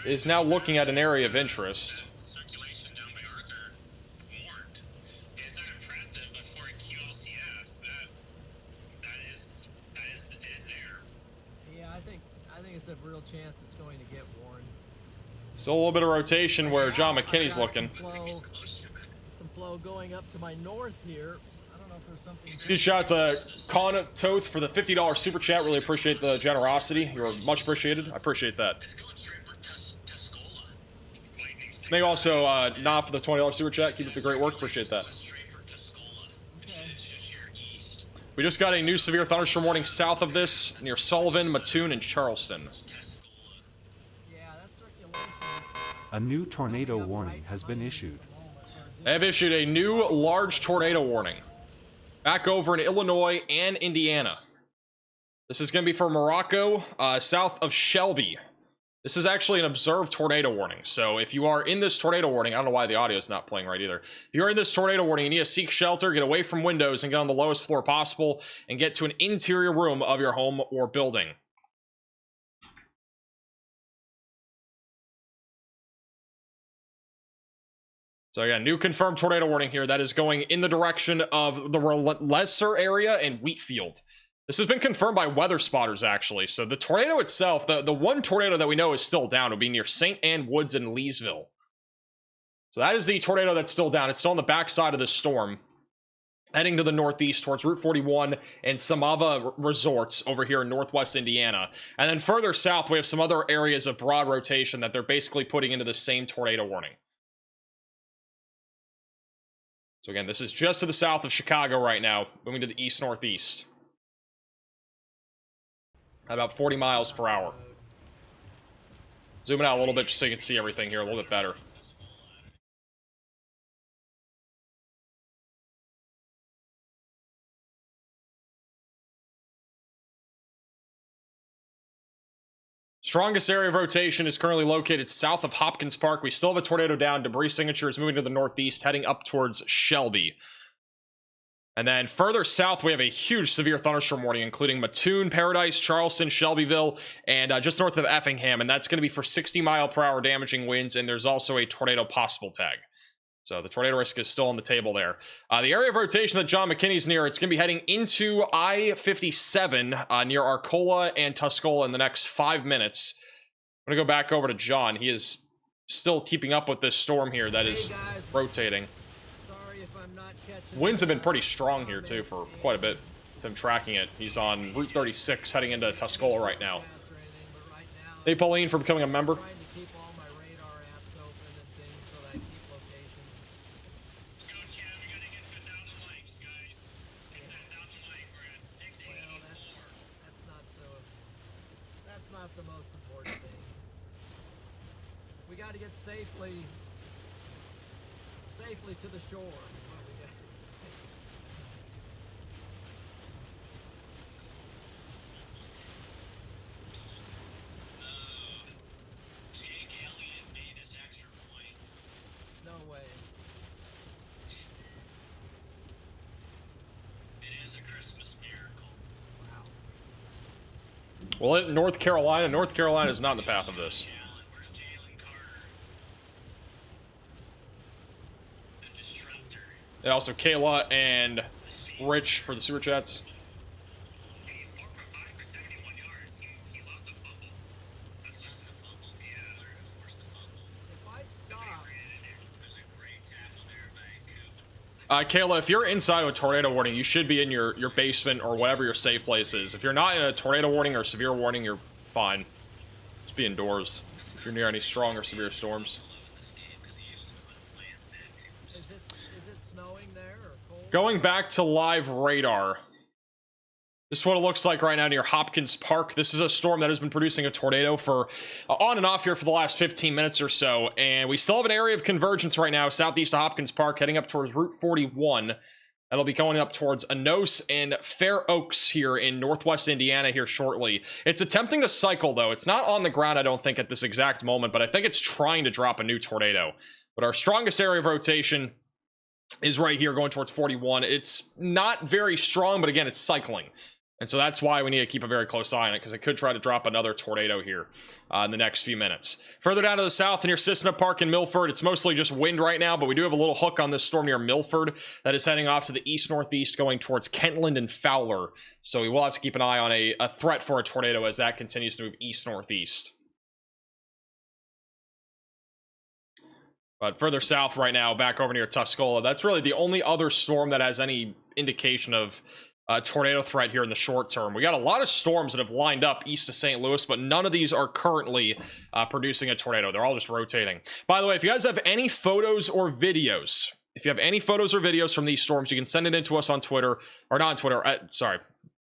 is now looking at an area of interest. Circulation down by Arthur warned. Is that impressive? But for QLCS, that is there. I think it's a real chance it's going to get warned. Still a little bit of rotation where John McKinney's looking. Some flow going up to my north here. I don't know if there's something. Good shout to Con Toth for the $50 super chat. Really appreciate the generosity. You're much appreciated. I appreciate that. Thank you also, Nah, for the $20 super chat. Keep up the great work. Appreciate that. We just got a new severe thunderstorm warning south of this near Sullivan, Mattoon, and Charleston. A new tornado warning has been issued. They have issued a new large tornado warning back over in Illinois and Indiana. This is going to be for Morocco, south of Shelby. This is actually an observed tornado warning. So if you are in this tornado warning, I don't know why the audio is not playing right either. If you're in this tornado warning, you need to seek shelter, get away from windows, and get on the lowest floor possible, and get to an interior room of your home or building. So again, new confirmed tornado warning here that is going in the direction of the lesser area and Wheatfield. This has been confirmed by weather spotters, actually. So the tornado itself, the one tornado that we know is still down, will be near St. Ann Woods and Leesville. So that is the tornado that's still down. It's still on the backside of this storm, heading to the northeast towards Route 41 and Samava Resorts over here in northwest Indiana. And then further south, we have some other areas of broad rotation that they're basically putting into the same tornado warning. So again, this is just to the south of Chicago right now, moving to the east-northeast. About 40 miles per hour. Zooming out a little bit just so you can see everything here a little bit better. Strongest area of rotation is currently located south of Hopkins Park. We still have a tornado down. Debris signature is moving to the northeast, heading up towards Shelby. And then further south, we have a huge severe thunderstorm warning, including Mattoon, Paradise, Charleston, Shelbyville, and just north of Effingham. And that's going to be for 60-mile-per-hour damaging winds, and there's also a tornado possible tag. So the tornado risk is still on the table there. The area of rotation that John McKinney's near, it's going to be heading into I-57 near Arcola and Tuscola in the next 5 minutes. I'm going to go back over to John. He is still keeping up with this storm here that is rotating. Winds have been pretty strong here, too, for quite a bit. With him tracking it. He's on Route 36 heading into Tuscola right now. Hey, Pauline, for becoming a member. The most important thing. We got to get safely to the shore. Jake Elliott made his extra point. No way. It is a Christmas miracle. Well, North Carolina is not in the path of this. And also Kayla and Rich for the super chats. Kayla, if you're inside of a tornado warning, you should be in your basement or whatever your safe place is. If you're not in a tornado warning or severe warning, you're fine. Just be indoors if you're near any strong or severe storms. Is it snowing there or cold? Going back to live radar. This is what it looks like right now near Hopkins Park. This is a storm that has been producing a tornado for on and off here for the last 15 minutes or so. And we still have an area of convergence right now southeast of Hopkins Park heading up towards Route 41. That'll be going up towards Enos and Fair Oaks here in northwest Indiana here shortly. It's attempting to cycle, though. It's not on the ground, I don't think, at this exact moment, but I think it's trying to drop a new tornado. But our strongest area of rotation is right here going towards 41. It's not very strong, but again, it's cycling. And so that's why we need to keep a very close eye on it, because it could try to drop another tornado here in the next few minutes. Further down to the south near Kissimmee Park in Milford, it's mostly just wind right now, but we do have a little hook on this storm near Milford that is heading off to the east-northeast going towards Kentland and Fowler. So we will have to keep an eye on a threat for a tornado as that continues to move east-northeast. But further south right now, back over near Tuscola, that's really the only other storm that has any indication of tornado threat here in the short term. We got a lot of storms that have lined up east of St. Louis, but none of these are currently producing a tornado. They're all just rotating. By the way, if you guys have any photos or videos, from these storms, you can send it in to us on Twitter, or not on Twitter, sorry.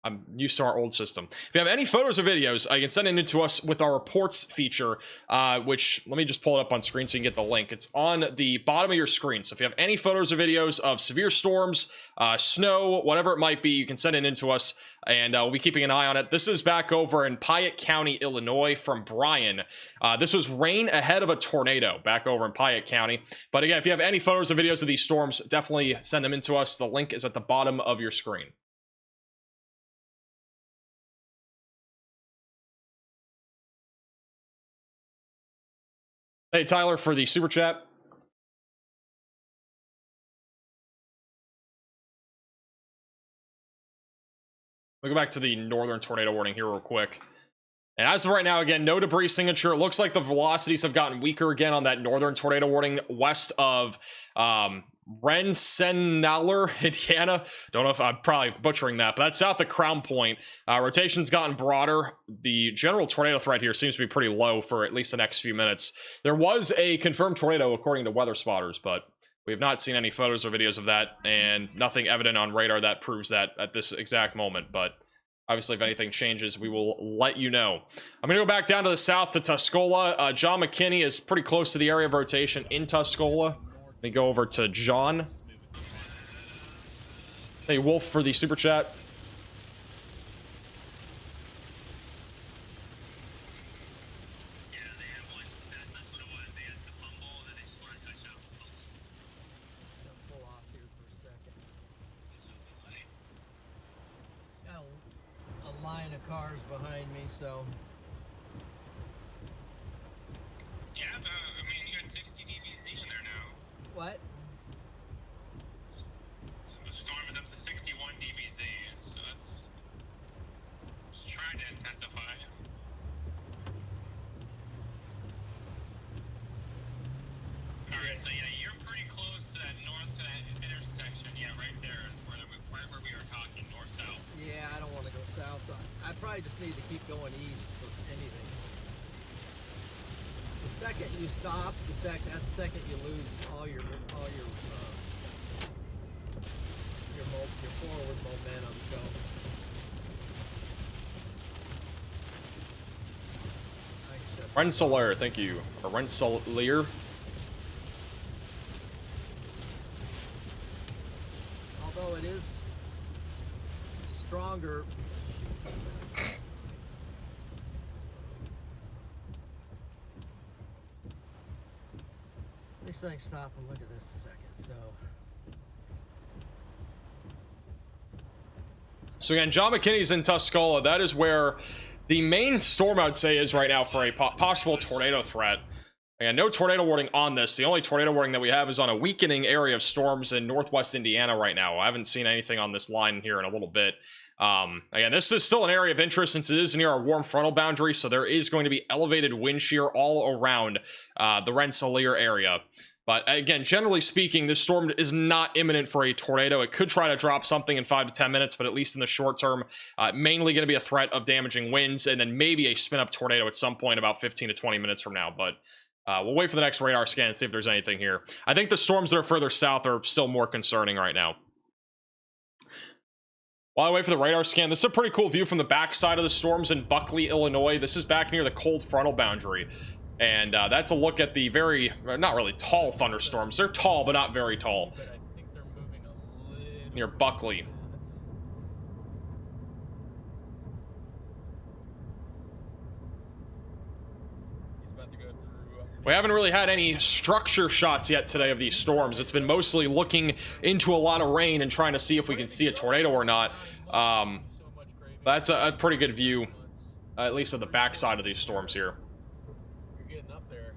I'm used to our old system. If you have any photos or videos, you can send it in to us with our reports feature, which, let me just pull it up on screen so you can get the link. It's on the bottom of your screen. So if you have any photos or videos of severe storms, snow, whatever it might be, you can send it in to us, and we'll be keeping an eye on it. This is back over in Piatt County, Illinois from Brian. This was rain ahead of a tornado back over in Piatt County. But again, if you have any photos or videos of these storms, definitely send them in to us. The link is at the bottom of your screen. Hey, Tyler, for the super chat. We'll go back to the northern tornado warning here real quick. And as of right now, again, no debris signature. It looks like the velocities have gotten weaker again on that northern tornado warning west of Rensselaer, Indiana. Don't know if I'm probably butchering that, but that's south of Crown Point. Rotation's gotten broader. The general tornado threat here seems to be pretty low for at least the next few minutes. There was a confirmed tornado according to weather spotters, but we have not seen any photos or videos of that, and nothing evident on radar that proves that at this exact moment. But obviously, if anything changes, we will let you know. I'm going to go back down to the south to Tuscola. John McKinney is pretty close to the area of rotation in Tuscola. Let me go over to John. Hey, Wolf, for the super chat. Yeah, they had one. That's what it was. They had the fumble, and then they scored a touchdown. Just gonna pull off here for a second. Got a line of cars behind me, so. Yeah, but I mean, you got 60 DBZ in there now. What? So the storm is up to 61 DBZ, so it's trying to intensify. Alright, so yeah, you're pretty close to that north to that intersection. Yeah, right there is right where we are talking, north-south. Yeah, I don't want to go south. I probably just need to keep going east for anything. The second you stop, that's the second you lose all your forward momentum. So Rensselaer, thank you. Or Rensselaer. although it is stronger. These things stop and look at this a second. So again, John McKinney's in Tuscola. That is where the main storm, I would say, is right now for a possible tornado threat. Again, no tornado warning on this. The only tornado warning that we have is on a weakening area of storms in northwest Indiana right now. I haven't seen anything on this line here in a little bit. Again, this is still an area of interest since it is near our warm frontal boundary, so there is going to be elevated wind shear all around the Rensselaer area. But again, generally speaking, this storm is not imminent for a tornado. It could try to drop something in 5 to 10 minutes, but at least in the short term, mainly going to be a threat of damaging winds, and then maybe a spin-up tornado at some point about 15 to 20 minutes from now. But we'll wait for the next radar scan and see if there's anything here. I think the storms that are further south are still more concerning right now. While I wait for the radar scan, this is a pretty cool view from the backside of the storms in Buckley, Illinois. This is back near the cold frontal boundary. And that's a look at the very, not really tall thunderstorms. They're tall, but not very tall. But I think they're moving a little Near Buckley. He's about to go through. We haven't really had any structure shots yet today of these storms. It's been mostly looking into a lot of rain and trying to see if we can see a tornado or not. But That's a pretty good view, at least of the backside of these storms here. You're getting up there.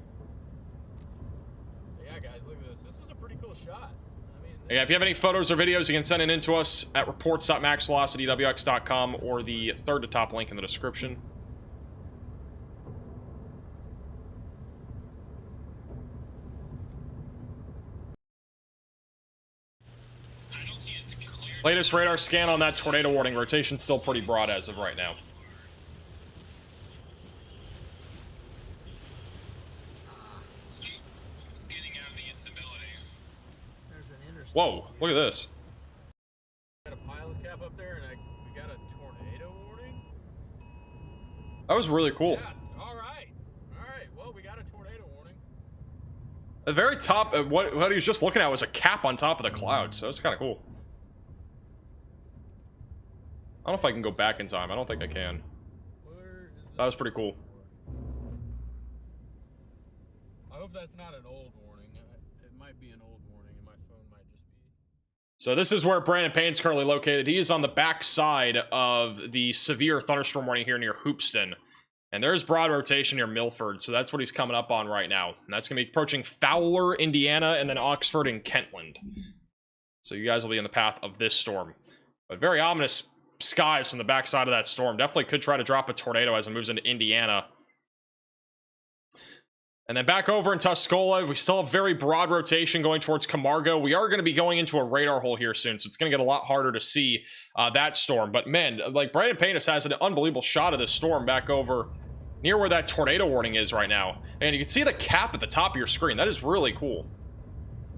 Yeah, guys, look at this. This is a pretty cool shot. I mean, Yeah, if you have any photos or videos, you can send it in to us at reports.maxvelocitywx.com or the third to top link in the description. Latest radar scan on that tornado warning. Rotation still pretty broad as of right now. Whoa, look at this. Got a pilot's cap up there, and we got a tornado warning. That was really cool. Yeah, all right. Well, we got a tornado warning. The very top, what he was just looking at was a cap on top of the clouds, so it's kind of cool. I don't know if I can go back in time. I don't think I can. That was pretty cool. I hope that's not an old warning. It might be an old warning, and my phone might just be... So this is where Brandon Payne's currently located. He is on the back side of the severe thunderstorm warning here near Hoopston. And there's broad rotation near Milford, so that's what he's coming up on right now. And that's going to be approaching Fowler, Indiana, and then Oxford and Kentland. So you guys will be in the path of this storm. But very ominous skies from the backside of that storm. Definitely could try to drop a tornado as it moves into Indiana. And then back over in Tuscola, we still have very broad rotation going towards Camargo. We are going to be going into a radar hole here soon, so it's going to get a lot harder to see that storm. But man, like Brandon Payne has an unbelievable shot of this storm back over near where that tornado warning is right now. And you can see the cap at the top of your screen. That is really cool.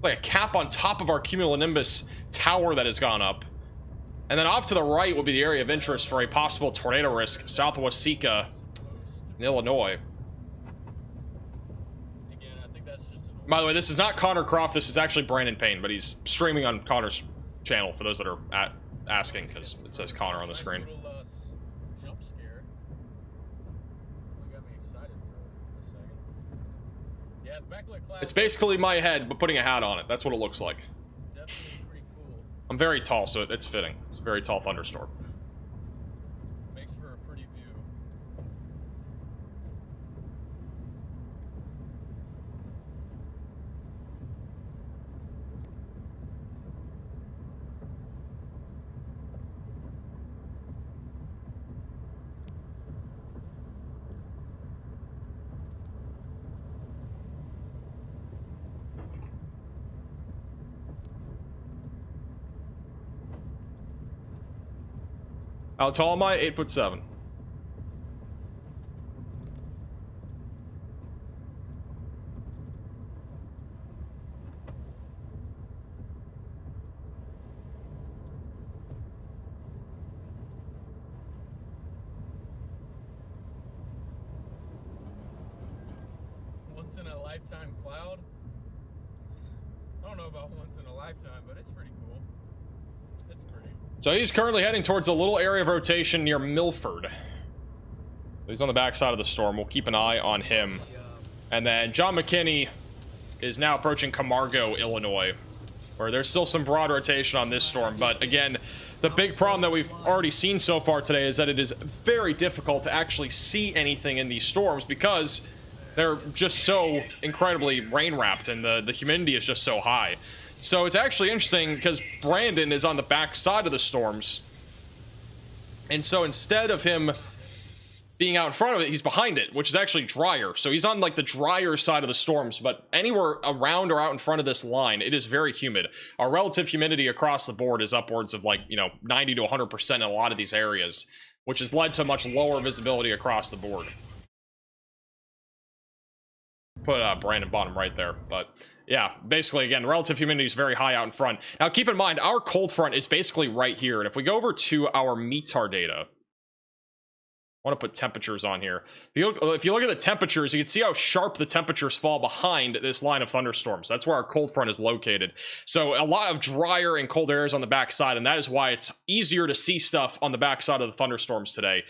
Like a cap on top of our cumulonimbus tower that has gone up. And then off to the right will be the area of interest for a possible tornado risk south of Waseca in Illinois. Again, I think that's just By the way, this is not Connor Croft. This is actually Brandon Payne, but he's streaming on Connor's channel for those that are asking, because it says Connor on the screen. Little, jump scare. Got me excited for a second. Yeah, the backlit cloud. It's basically my head, but putting a hat on it. That's what it looks like. Definitely pretty cool. I'm very tall, so it's fitting. It's a very tall thunderstorm. Makes for a pretty view. How tall am I? 8'7". Once in a lifetime cloud. I don't know about once in a lifetime, but it's pretty cool. It's pretty. So he's currently heading towards a little area of rotation near Milford. He's on the backside of the storm. We'll keep an eye on him. And then John McKinney is now approaching Camargo, Illinois, where there's still some broad rotation on this storm. But again, the big problem that we've already seen so far today is that it is very difficult to actually see anything in these storms because they're just so incredibly rain-wrapped and the humidity is just so high. So it's actually interesting because Brandon is on the back side of the storms. And so instead of him being out in front of it, he's behind it, which is actually drier. So he's on like the drier side of the storms, but anywhere around or out in front of this line, it is very humid. Our relative humidity across the board is upwards of like, 90 to 100% in a lot of these areas, which has led to much lower visibility across the board. Put Brandon bottom right there, but yeah, basically again, relative humidity is very high out in front. Now keep in mind, our cold front is basically right here, and if we go over to our METAR data, I want to put temperatures on here. If you look at the temperatures, you can see how sharp the temperatures fall behind this line of thunderstorms. That's where our cold front is located. So a lot of drier and cold areas on the backside, and that is why it's easier to see stuff on the backside of the thunderstorms today.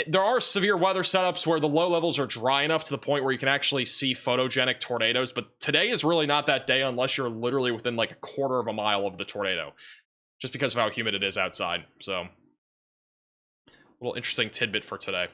There are severe weather setups where the low levels are dry enough to the point where you can actually see photogenic tornadoes, but today is really not that day unless you're literally within like a quarter of a mile of the tornado, just because of how humid it is outside. So Little interesting tidbit for today.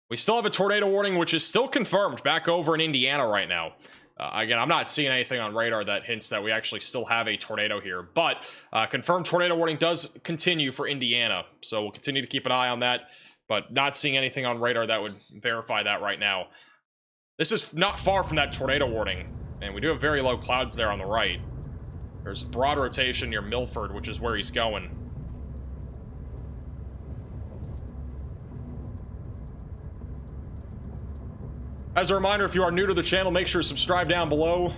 We still have a tornado warning, which is still confirmed back over in Indiana right now. Again, I'm not seeing anything on radar that hints that we actually still have a tornado here, but confirmed tornado warning does continue for Indiana, so we'll continue to keep an eye on that, but not seeing anything on radar that would verify that right now. This is not far from that tornado warning, and we do have very low clouds there on the right. There's broad rotation near Milford, which is where he's going. As a reminder, if you are new to the channel, make sure to subscribe down below.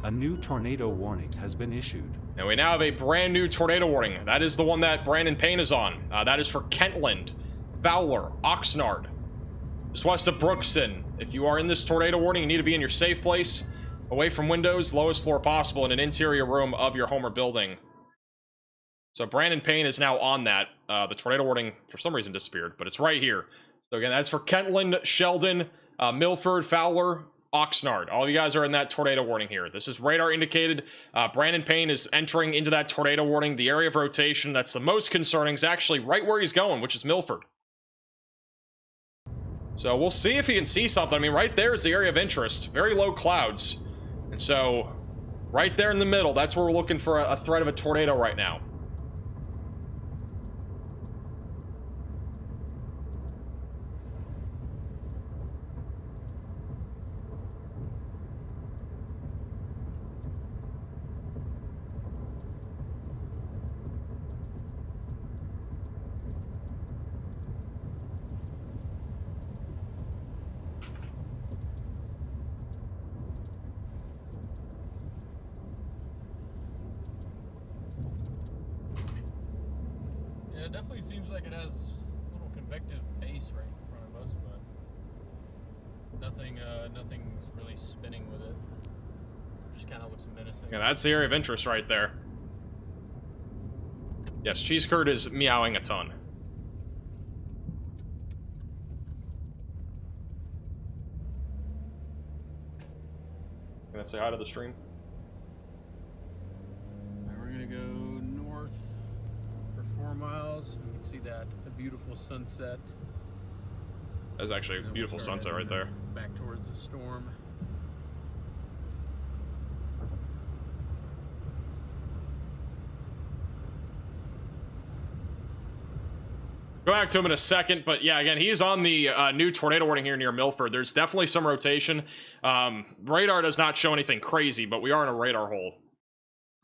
A new tornado warning has been issued. And we now have a brand new tornado warning. That is the one that Brandon Payne is on. That is for Kentland, Fowler, Oxnard, just west of Brookston. If you are in this tornado warning, you need to be in your safe place, away from windows, lowest floor possible, in an interior room of your home or building. So Brandon Payne is now on that. The tornado warning, for some reason, disappeared, but it's right here. So again, that's for Kentland, Sheldon, Milford, Fowler, Oxnard. All of you guys are in that tornado warning here. This is radar indicated. Brandon Payne is entering into that tornado warning. The area of rotation that's the most concerning is actually right where he's going, which is Milford. So we'll see if he can see something. I mean, right there is the area of interest. Very low clouds. And so right there in the middle, that's where we're looking for a threat of a tornado right now. It definitely seems like it has a little convective base right in front of us, but nothing's really spinning with it. Just kind of looks menacing. Yeah, that's the area of interest right there. Yes, Cheese Curd is meowing a ton. Can I say hi to the stream? Alright, we're gonna go north for 4 miles. We can see that beautiful sunset. That's actually a beautiful sunset right there. Back towards the storm. Go back to him in a second, but yeah, again, he's on the new tornado warning here near Milford. There's definitely some rotation. Radar does not show anything crazy, but we are in a radar hole.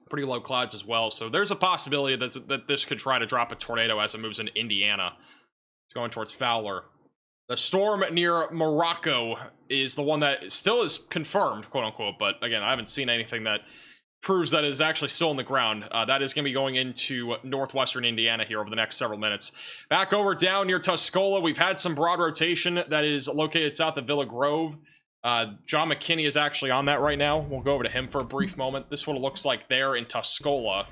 Pretty low clouds as well, so there's a possibility that this could try to drop a tornado as it moves into Indiana. It's going towards Fowler. The storm near Morocco is the one that still is confirmed, quote-unquote, but again, I haven't seen anything that proves that it is actually still on the ground. That is going to be going into northwestern Indiana here over the next several minutes. Back over down near Tuscola, we've had some broad rotation that is located south of Villa Grove. John McKinney is actually on that right now. We'll go over to him for a brief moment. This is what it looks like there in Tuscola.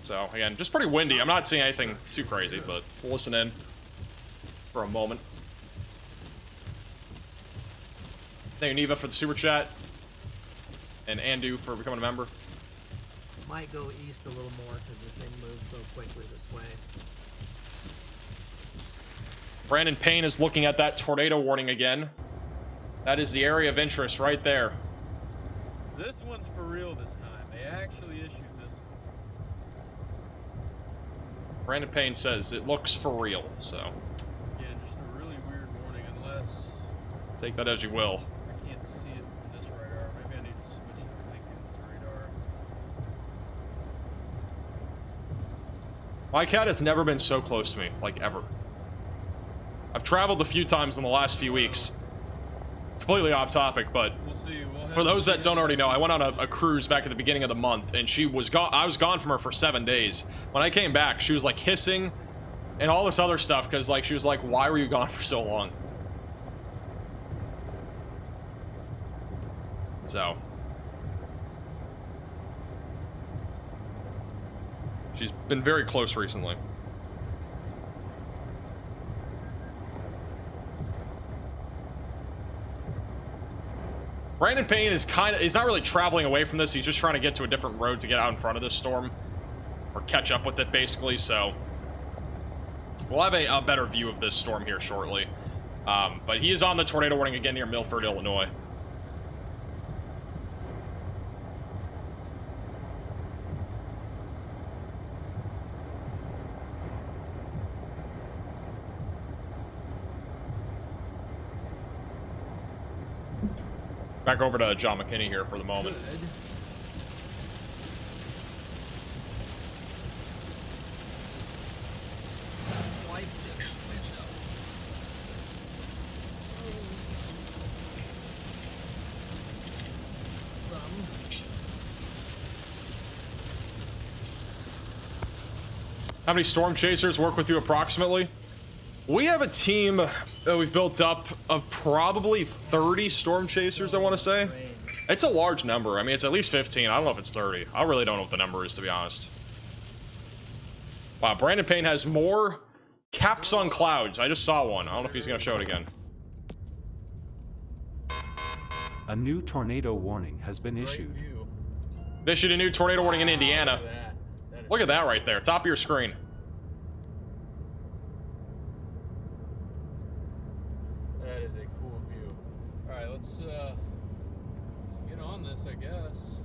So, again, just pretty windy. I'm not seeing anything too crazy, but we'll listen in for a moment. Thank you, Neva, for the super chat. And Andu for becoming a member. Might go east a little more because the thing moves so quickly this way. Brandon Payne is looking at that tornado warning again. That is the area of interest right there. This one's for real this time. They actually issued this one. Brandon Payne says it looks for real, so. Again, just a really weird warning unless... Take that as you will. I can't see it from this radar. Maybe I need to switch to Lincoln's radar. My cat has never been so close to me, like ever. I've traveled a few times in the last few weeks. Completely off topic, but We'll see. for those that don't already know, I went on a cruise back at the beginning of the month, and she was gone. I was gone from her for 7 days. When I came back, she was like hissing and all this other stuff because like she was like, "Why were you gone for so long?" So she's been very close recently. Brandon Payne is he's not really traveling away from this. He's just trying to get to a different road to get out in front of this storm, or catch up with it, basically. So we'll have a better view of this storm here shortly. But he is on the tornado warning again near Milford, Illinois. Back over to John McKinney here for the moment. Good. Wipe this window. Some. How many storm chasers work with you approximately? We have a team that we've built up of probably 30 storm chasers, I want to say. It's a large number. I mean, it's at least 15. I don't know if it's 30. I really don't know what the number is, to be honest. Wow, Brandon Payne has more caps on clouds. I just saw one. I don't know if he's going to show it again. A new tornado warning has been issued. They issued a new tornado warning in Indiana. Look at that right there, top of your screen. That is a cool view. All right, let's get on this, I guess.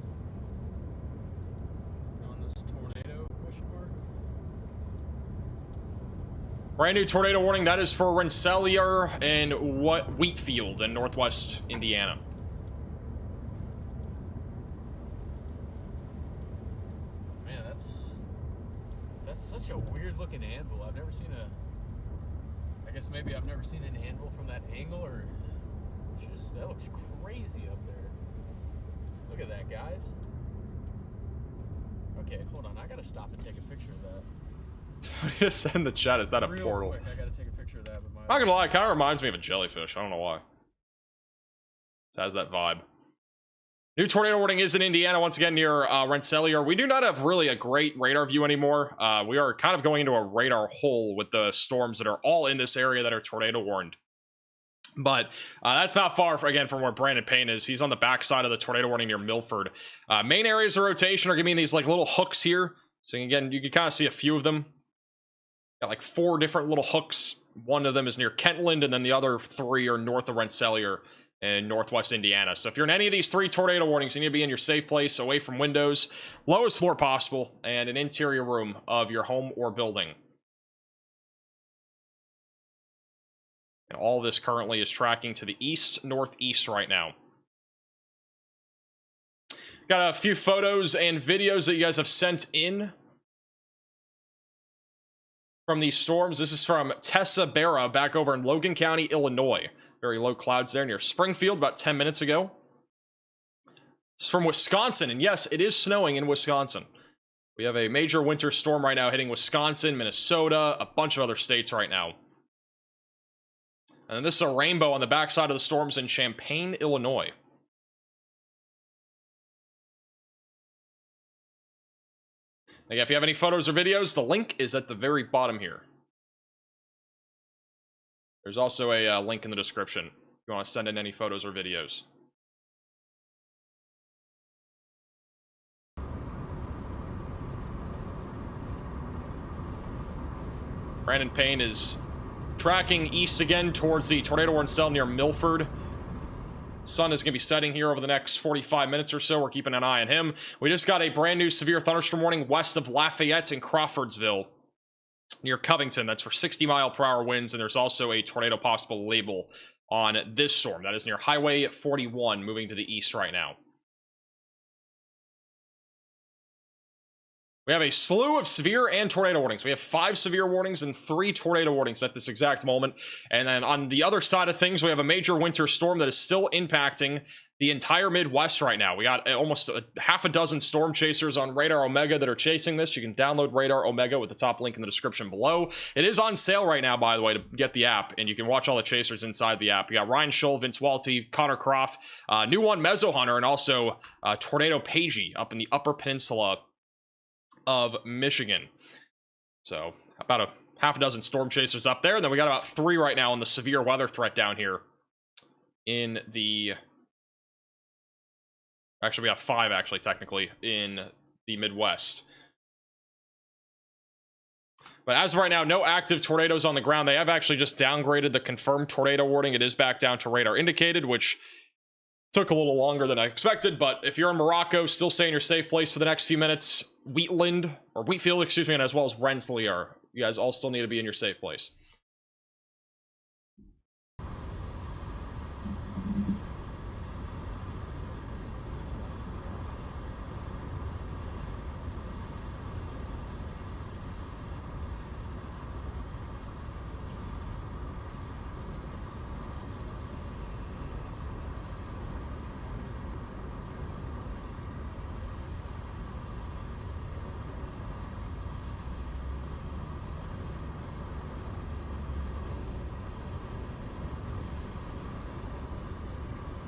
Get on this tornado, question mark. Brand new tornado warning. That is for Rensselaer and Wheatfield in northwest Indiana. Man, that's such a weird looking anvil. I've never seen I guess maybe I've never seen an anvil from that angle, or just, that looks crazy up there. Look at that, guys. Okay, hold on. I gotta stop and take a picture of that. Somebody just said in the chat, is that a Real portal? quick, I gotta take a picture of that with my... Not gonna lie, it kind of reminds me of a jellyfish. I don't know why. It has that vibe. New tornado warning is in Indiana, once again near Rensselaer. We do not have really a great radar view anymore. We are kind of going into a radar hole with the storms that are all in this area that are tornado warned. But that's not far, again, from where Brandon Payne is. He's on the backside of the tornado warning near Milford. Main areas of rotation are giving these like little hooks here. So again, you can kind of see a few of them. Got like 4 different little hooks. One of them is near Kentland, and then the other 3 are north of Rensselaer in northwest Indiana. So if you're in any of these 3 tornado warnings, you need to be in your safe place, away from windows, lowest floor possible, and an interior room of your home or building. And all this currently is tracking to the east, northeast right now. Got a few photos and videos that you guys have sent in from these storms. This is from Tessa Barra back over in Logan County, Illinois. Very low clouds there near Springfield about 10 minutes ago. It's from Wisconsin, and yes, it is snowing in Wisconsin. We have a major winter storm right now hitting Wisconsin, Minnesota, a bunch of other states right now. And then this is a rainbow on the backside of the storms in Champaign, Illinois. Again, if you have any photos or videos, the link is at the very bottom here. There's also a link in the description if you want to send in any photos or videos. Brandon Payne is tracking east again towards the tornado warning cell near Milford. Sun is going to be setting here over the next 45 minutes or so. We're keeping an eye on him. We just got a brand new severe thunderstorm warning west of Lafayette and Crawfordsville near Covington. That's for 60-mile-per-hour winds, and there's also a tornado possible label on this storm. That is near Highway 41, moving to the east right now. We have a slew of severe and tornado warnings. We have 5 severe warnings and 3 tornado warnings at this exact moment. And then on the other side of things, we have a major winter storm that is still impacting the entire Midwest right now. We got almost half a dozen storm chasers on Radar Omega that are chasing this. You can download Radar Omega with the top link in the description below. It is on sale right now, by the way, to get the app, and you can watch all the chasers inside the app. You got Ryan Schull, Vince Walty, Connor Croft, new one, Mezzo Hunter, and also Tornado Pagey up in the Upper Peninsula of Michigan. So about a half a dozen storm chasers up there. And then we got about 3 right now on the severe weather threat down here in the Actually, we have 5, actually, technically, in the Midwest. But as of right now, no active tornadoes on the ground. They have actually just downgraded the confirmed tornado warning. It is back down to radar indicated, which took a little longer than I expected. But if you're in Morocco, still stay in your safe place for the next few minutes. Wheatfield, excuse me, and as well as Rensselaer are. You guys all still need to be in your safe place.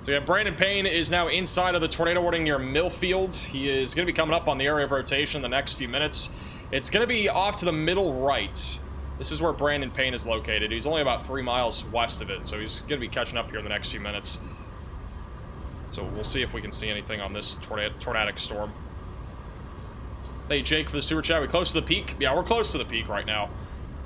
So yeah, Brandon Payne is now inside of the tornado warning near Millfield. He is going to be coming up on the area of rotation in the next few minutes. It's going to be off to the middle right. This is where Brandon Payne is located. He's only about 3 miles west of it, so he's going to be catching up here in the next few minutes. So we'll see if we can see anything on this tornadic storm. Hey, Jake, for the super chat. We close to the peak? Yeah, we're close to the peak right now.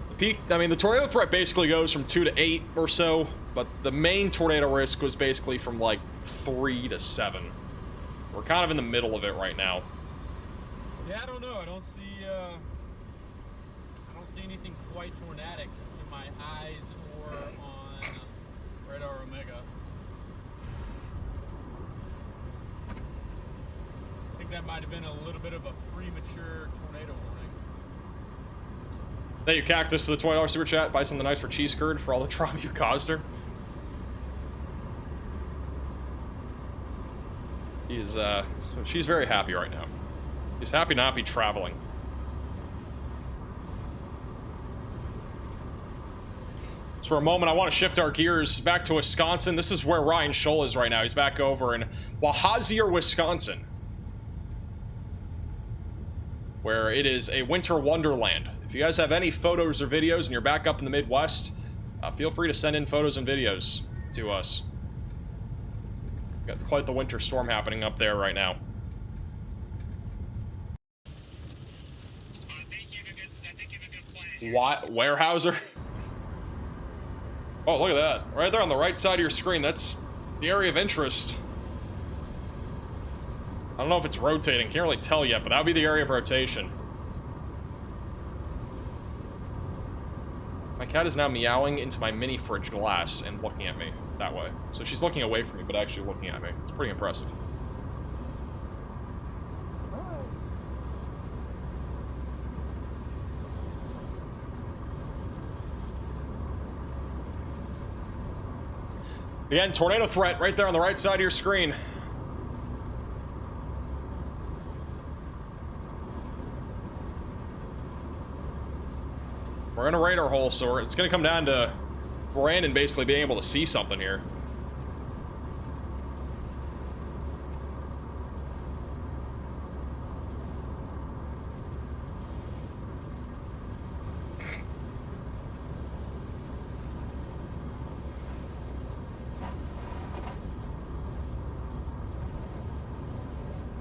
The peak, I mean, the tornado threat basically goes from 2 to 8 or so. But the main tornado risk was basically from like 3 to 7. We're kind of in the middle of it right now. Yeah, I don't know. I don't see anything quite tornadic to my eyes or on radar Omega. I think that might have been a little bit of a premature tornado warning. Thank you, Cactus, for the $20 super chat. Buy something nice for cheese curd for all the trauma you caused her. She's very happy right now. She's happy not to be traveling. So for a moment, I want to shift our gears back to Wisconsin. This is where Ryan Scholl is right now. He's back over in Wauhasier, Wisconsin, where it is a winter wonderland. If you guys have any photos or videos and you're back up in the Midwest, feel free to send in photos and videos to us. Got quite the winter storm happening up there right now. What? Weyerhaeuser? Oh, look at that. Right there on the right side of your screen. That's the area of interest. I don't know if it's rotating. Can't really tell yet, but that'll be the area of rotation. My cat is now meowing into my mini fridge glass and looking at me that way. So she's looking away from me, but actually looking at me. It's pretty impressive. Again, tornado threat right there on the right side of your screen. We're in a radar hole, so it's going to come down to Brandon basically being able to see something here.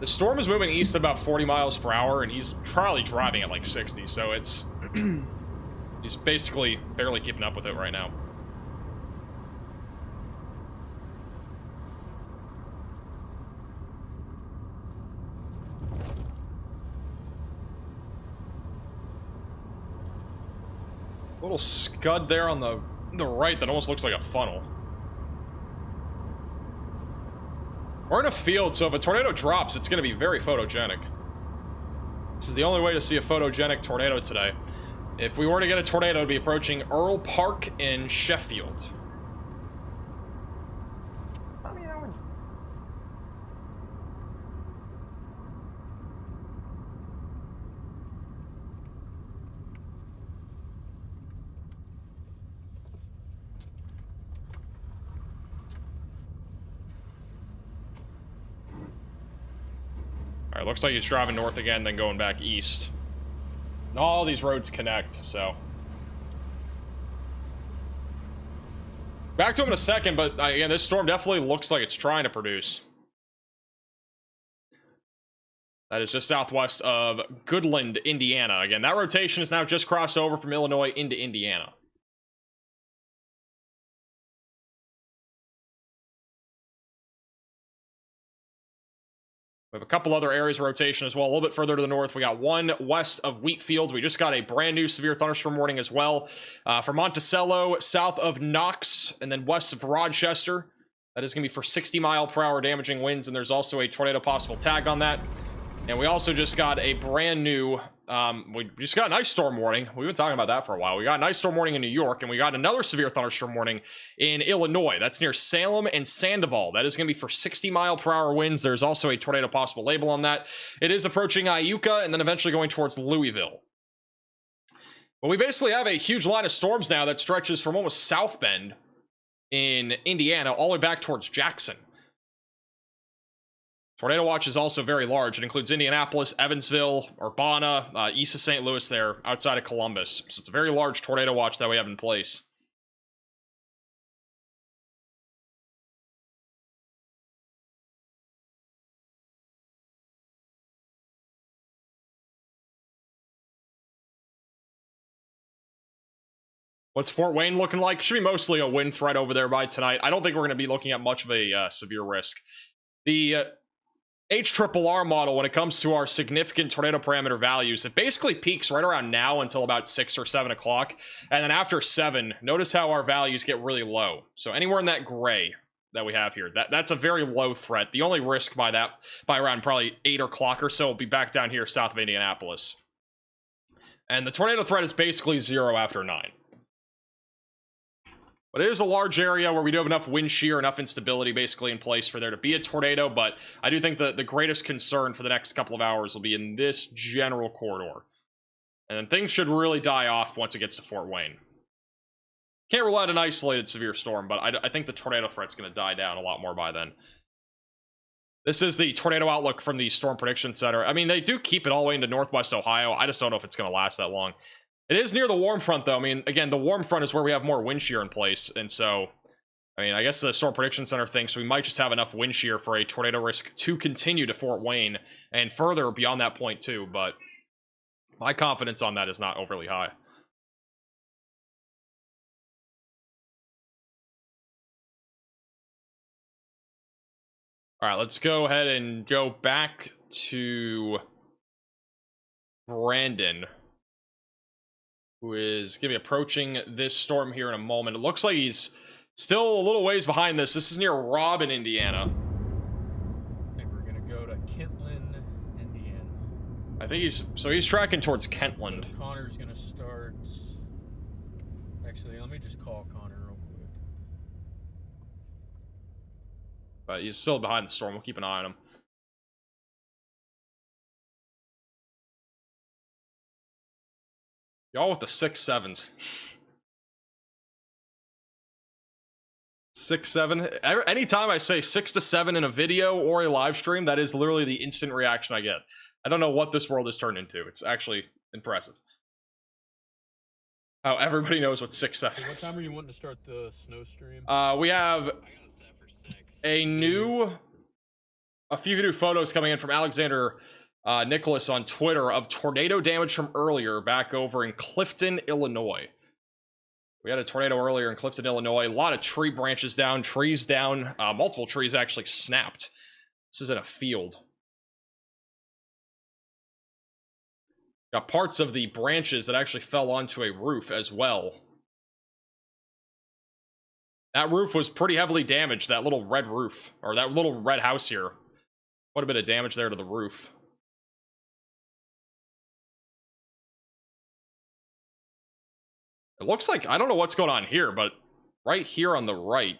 The storm is moving east at about 40 miles per hour, and he's probably driving at like 60, so it's... he's basically barely keeping up with it right now. Little scud there on the right that almost looks like a funnel. We're in a field, so if a tornado drops, it's going to be very photogenic. This is the only way to see a photogenic tornado today. If we were to get a tornado, it would be approaching Earl Park in Sheffield. Alright, looks like he's driving north again, then going back east. And all these roads connect, so. Back to him in a second, but again, this storm definitely looks like it's trying to produce. That is just southwest of Goodland, Indiana. Again, that rotation is now just crossed over from Illinois into Indiana. We have a couple other areas of rotation as well. A little bit further to the north, we got one west of Wheatfield. We just got a brand new severe thunderstorm warning as well for Monticello, south of Knox, and then west of Rochester. That is going to be for 60-mile-per-hour damaging winds, and there's also a tornado possible tag on that. And we also just got a brand new, we just got an ice storm warning. We've been talking about that for a while. We got an ice storm warning in New York, and we got another severe thunderstorm warning in Illinois. That's near Salem and Sandoval. That is going to be for 60-mile-per-hour winds. There's also a tornado possible label on that. It is approaching Iuka and then eventually going towards Louisville. But we basically have a huge line of storms now that stretches from almost South Bend in Indiana all the way back towards Jackson. Tornado watch is also very large. It includes Indianapolis, Evansville, Urbana, east of St. Louis there, outside of Columbus. So it's a very large tornado watch that we have in place. What's Fort Wayne looking like? Should be mostly a wind threat over there by tonight. I don't think we're going to be looking at much of a severe risk. The HRRR model, when it comes to our significant tornado parameter values, it basically peaks right around now until about 6 or 7 o'clock. And then after 7, notice how our values get really low. So anywhere in that gray that we have here, that's a very low threat. The only risk by around probably 8 o'clock or so will be back down here south of Indianapolis. And the tornado threat is basically 0 after 9. But it is a large area where we do have enough wind shear, enough instability basically in place for there to be a tornado, but I do think the greatest concern for the next couple of hours will be in this general corridor. And then things should really die off once it gets to Fort Wayne. Can't rule out an isolated severe storm, but I think the tornado threat's going to die down a lot more by then. This is the tornado outlook from the Storm Prediction Center. I mean, they do keep it all the way into northwest Ohio. I just don't know if it's going to last that long. It is near the warm front, though. I mean, again, the warm front is where we have more wind shear in place. And so, I mean, I guess the Storm Prediction Center thinks we might just have enough wind shear for a tornado risk to continue to Fort Wayne and further beyond that point, too. But my confidence on that is not overly high. All right, let's go ahead and go back to Brandon, who is going to be approaching this storm here in a moment. It looks like he's still a little ways behind this. This is near Robin, Indiana. I think we're going to go to Kentland, Indiana. I think he's tracking towards Kentland. Connor's going to start. Actually, let me just call Connor real quick. But he's still behind the storm. We'll keep an eye on him. Y'all with the 6-7s. 6-7. Anytime I say 6 to 7 in a video or a live stream, that is literally the instant reaction I get. I don't know what this world has turned into. It's actually impressive. How everybody knows what 6-7 is. What time are you wanting to start the snow stream? We have a few new photos coming in from Alexander Nicholas on Twitter of tornado damage from earlier back over in Clifton, Illinois. We had a tornado earlier in Clifton, Illinois. A lot of tree branches down, trees down. Multiple trees actually snapped. This is in a field. Got parts of the branches that actually fell onto a roof as well. That roof was pretty heavily damaged, that little red roof, or that little red house here. Quite a bit of damage there to the roof. It looks like, I don't know what's going on here, but right here on the right,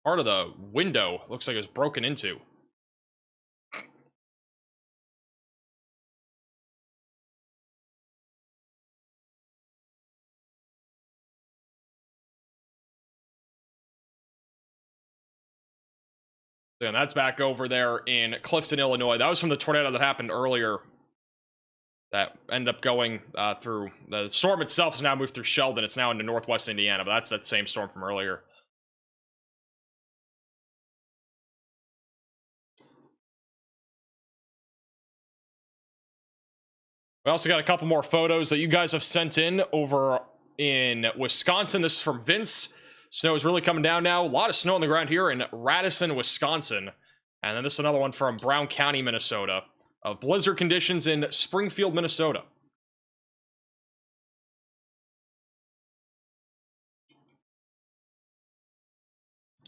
part of the window looks like it was broken into. And that's back over there in Clifton, Illinois. That was from the tornado that happened earlier. That ended up going through. The storm itself has now moved through Sheldon. It's now into northwest Indiana, but that's that same storm from earlier. We also got a couple more photos that you guys have sent in over in Wisconsin. This is from Vince. Snow is really coming down now. A lot of snow on the ground here in Radisson, Wisconsin. And then this is another one from Brown County, Minnesota, of blizzard conditions in Springfield, Minnesota.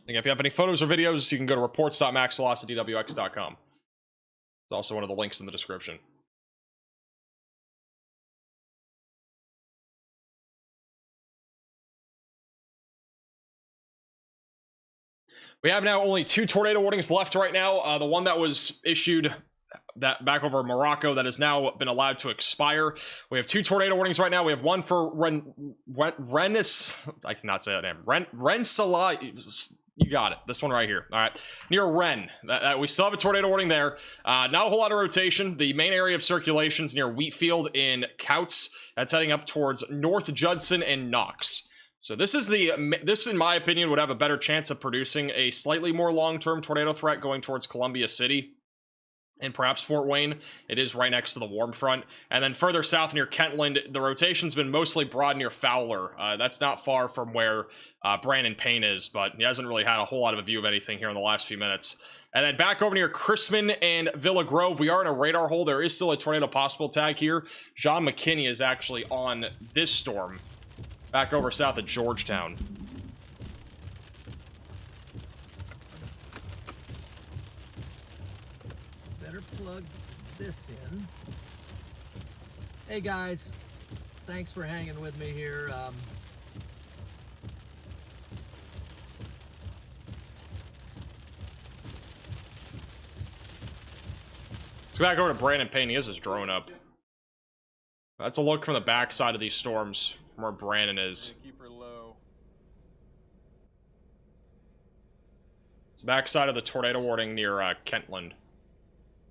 Again, if you have any photos or videos, you can go to reports.maxvelocitydwx.com. It's also one of the links in the description. We have now only 2 tornado warnings left right now. The one that was issued that back over Morocco that has now been allowed to expire. We have 2 tornado warnings right now. We have one for Rennes. I cannot say that name. Rensselaer. You got it. This one right here. All right. Near Rennes. We still have a tornado warning there. Not a whole lot of rotation. The main area of circulation is near Wheatfield in Couts. That's heading up towards North Judson and Knox. So this, in my opinion, would have a better chance of producing a slightly more long-term tornado threat going towards Columbia City and perhaps Fort Wayne. It is right next to the warm front. And then further south near Kentland, the rotation's been mostly broad near Fowler. That's not far from where Brandon Payne is, but he hasn't really had a whole lot of a view of anything here in the last few minutes. And then back over near Chrisman and Villa Grove, we are in a radar hole. There is still a tornado possible tag here. John McKinney is actually on this storm. Back over south of Georgetown. Better plug this in. Hey guys, thanks for hanging with me here. Let's go back over to Brandon Payne. He has his drone up. That's a look from the back side of these storms. Where Brandon is. Keep her low. It's the backside of the tornado warning near Kentland.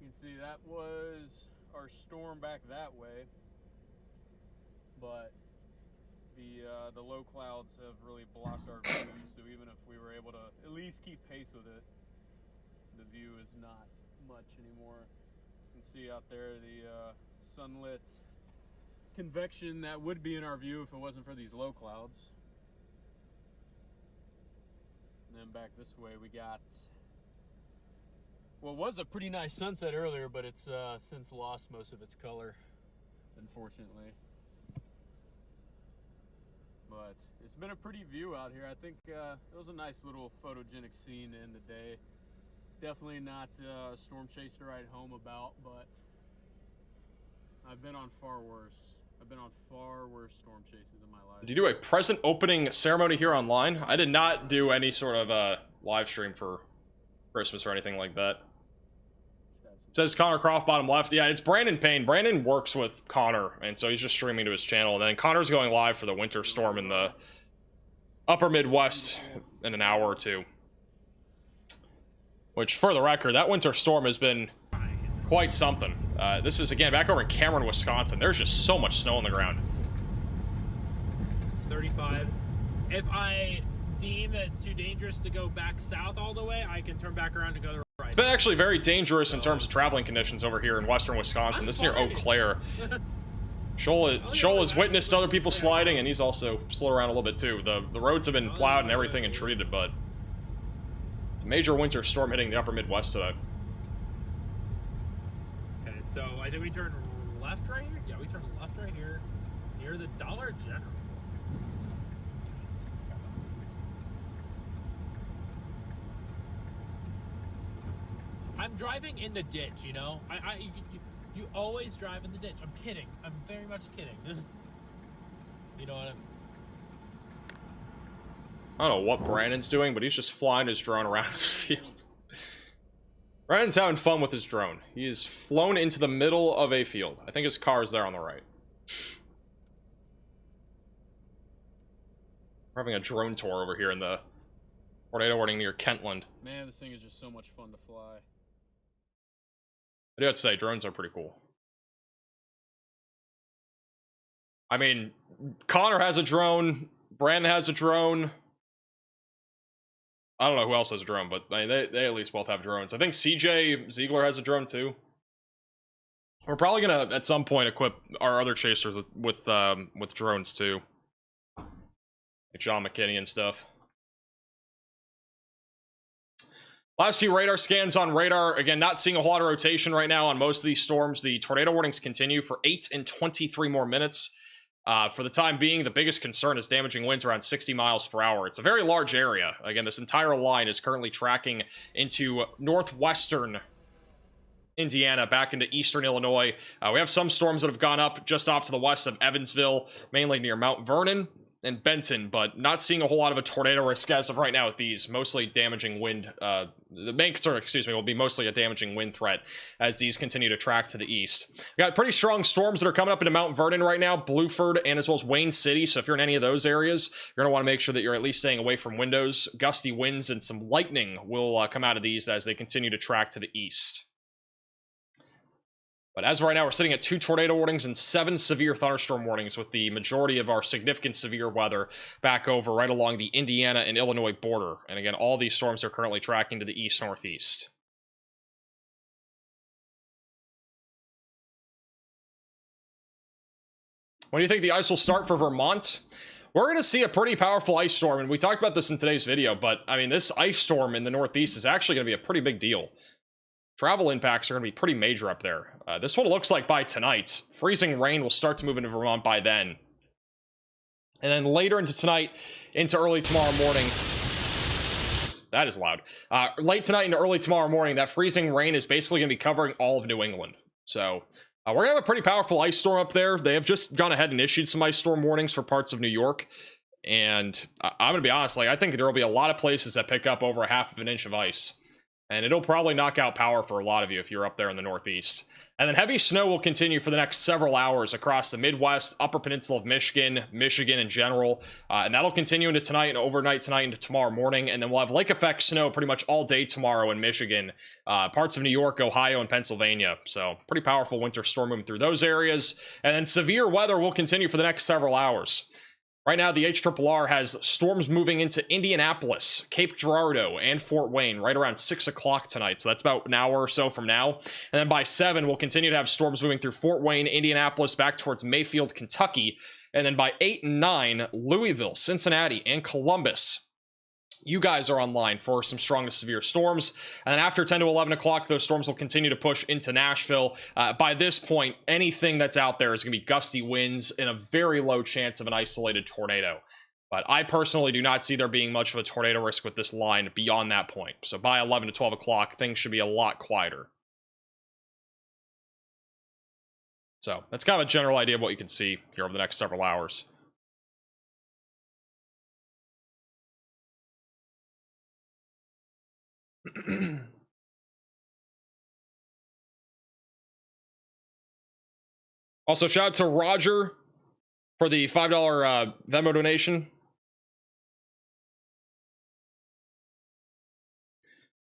You can see that was our storm back that way, but the low clouds have really blocked our view. So even if we were able to at least keep pace with it, the view is not much anymore. You can see out there the sunlit convection that would be in our view if it wasn't for these low clouds. And then back this way we got what was a pretty nice sunset earlier, but it's since lost most of its color, unfortunately. But it's been a pretty view out here. I think it was a nice little photogenic scene to end the day. Definitely not a storm chase to write home about, but I've been on far worse. I've been on far worse storm chases in my life. Did you do a present opening ceremony here online? I did not do any sort of live stream for Christmas or anything like that. It says Connor Croft bottom left. Yeah, it's Brandon Payne. Brandon works with Connor, and so he's just streaming to his channel. And then Connor's going live for the winter storm in the upper Midwest in an hour or two. Which, for the record, that winter storm has been quite something. This is, again, back over in Cameron, Wisconsin. There's just so much snow on the ground. It's 35. If I deem that it's too dangerous to go back south all the way, I can turn back around and go to the right. It's been actually very dangerous in terms of traveling conditions over here in western Wisconsin. This is near Eau Claire. Shoal has witnessed other people sliding, and he's also slid around a little bit too. The roads have been plowed and everything and treated, but it's a major winter storm hitting the upper Midwest today. Okay, so I think we turn left right here? Yeah, we turn left right here near the Dollar General. I'm driving in the ditch, you know? You always drive in the ditch. I'm kidding. I'm very much kidding. You know what I mean? I don't know what Brandon's doing, but he's just flying his drone around his field. Brandon's having fun with his drone. He is flown into the middle of a field. I think his car is there on the right. We're having a drone tour over here in the tornado warning near Kentland. Man, this thing is just so much fun to fly. I do have to say, drones are pretty cool. I mean, Connor has a drone. Brandon has a drone. I don't know who else has a drone, but they at least both have drones. I think CJ Ziegler has a drone too. We're probably gonna at some point equip our other chasers with drones too, like John McKinney and stuff. Last few radar scans on radar. Again, not seeing a whole lot of rotation right now on most of these storms. The tornado warnings continue for 8 and 23 more minutes. For the time being, the biggest concern is damaging winds around 60 miles per hour. It's a very large area. Again, this entire line is currently tracking into northwestern Indiana, back into eastern Illinois. We have some storms that have gone up just off to the west of Evansville, mainly near Mount Vernon and Benton, but not seeing a whole lot of a tornado risk as of right now with these. Mostly damaging wind. The main concern, excuse me, will be mostly a damaging wind threat as these continue to track to the east. We got pretty strong storms that are coming up into Mount Vernon right now, Blueford, and as well as Wayne City. So if you're in any of those areas, you're going to want to make sure that you're at least staying away from windows. Gusty winds and some lightning will come out of these as they continue to track to the east. But as of right now, we're sitting at 2 tornado warnings and 7 severe thunderstorm warnings, with the majority of our significant severe weather back over right along the Indiana and Illinois border. And again, all these storms are currently tracking to the east-northeast. When do you think the ice will start for Vermont? We're going to see a pretty powerful ice storm, and we talked about this in today's video, but I mean, this ice storm in the northeast is actually going to be a pretty big deal. Travel impacts are going to be pretty major up there. This one looks like by tonight. Freezing rain will start to move into Vermont by then. And then later into tonight, into early tomorrow morning. That is loud. Late tonight into early tomorrow morning, that freezing rain is basically going to be covering all of New England. So we're going to have a pretty powerful ice storm up there. They have just gone ahead and issued some ice storm warnings for parts of New York. And I'm going to be honest, like, I think there will be a lot of places that pick up over 1/2 inch of ice. And it'll probably knock out power for a lot of you if you're up there in the northeast. And then heavy snow will continue for the next several hours across the Midwest, Upper Peninsula of Michigan, Michigan in general. And that'll continue into tonight and overnight tonight into tomorrow morning. And then we'll have lake effect snow pretty much all day tomorrow in Michigan, parts of New York, Ohio, and Pennsylvania. So pretty powerful winter storm moving through those areas. And then severe weather will continue for the next several hours. Right now, the HRRR has storms moving into Indianapolis, Cape Girardeau, and Fort Wayne right around 6 o'clock tonight. So that's about an hour or so from now. And then by 7, we'll continue to have storms moving through Fort Wayne, Indianapolis, back towards Mayfield, Kentucky. And then by 8 and 9, Louisville, Cincinnati, and Columbus. You guys are online for some strong to severe storms. And then after 10 to 11 o'clock, those storms will continue to push into Nashville. By this point, anything that's out there is going to be gusty winds and a very low chance of an isolated tornado. But I personally do not see there being much of a tornado risk with this line beyond that point. So by 11 to 12 o'clock, things should be a lot quieter. So that's kind of a general idea of what you can see here over the next several hours. Also, shout out to Roger for the $5 Venmo donation.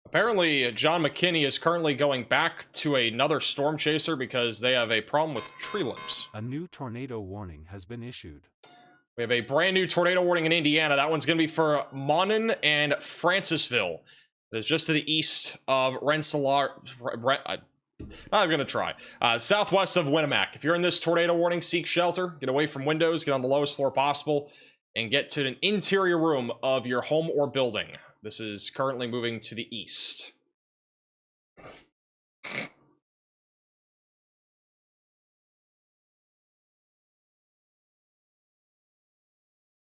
Apparently, John McKinney is currently going back to another storm chaser because they have a problem with tree limbs. A new tornado warning has been issued. We have a brand new tornado warning in Indiana. That one's going to be for Monon and Francisville. It's just to the east of Rensselaer. I'm going to try. Southwest of Winnemac. If you're in this tornado warning, seek shelter. Get away from windows. Get on the lowest floor possible. And get to an interior room of your home or building. This is currently moving to the east.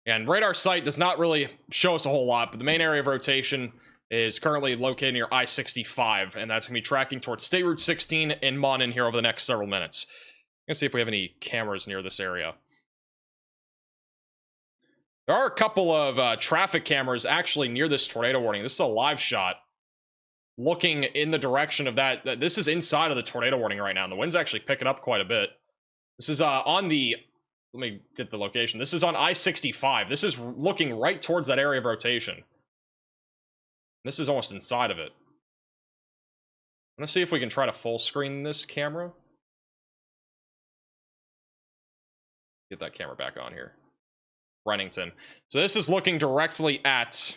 And radar sight does not really show us a whole lot, but the main area of rotation is currently located near I-65, and that's going to be tracking towards State Route 16 in Monon here over the next several minutes. Let's see if we have any cameras near this area. There are a couple of traffic cameras actually near this tornado warning. This is a live shot looking in the direction of that. This is inside of the tornado warning right now, and the wind's actually picking up quite a bit. This is on the... Let me get the location. This is on I-65. This is looking right towards that area of rotation. This is almost inside of it. Let's see if we can try to full screen this camera. Get that camera back on here. Rennington. So this is looking directly at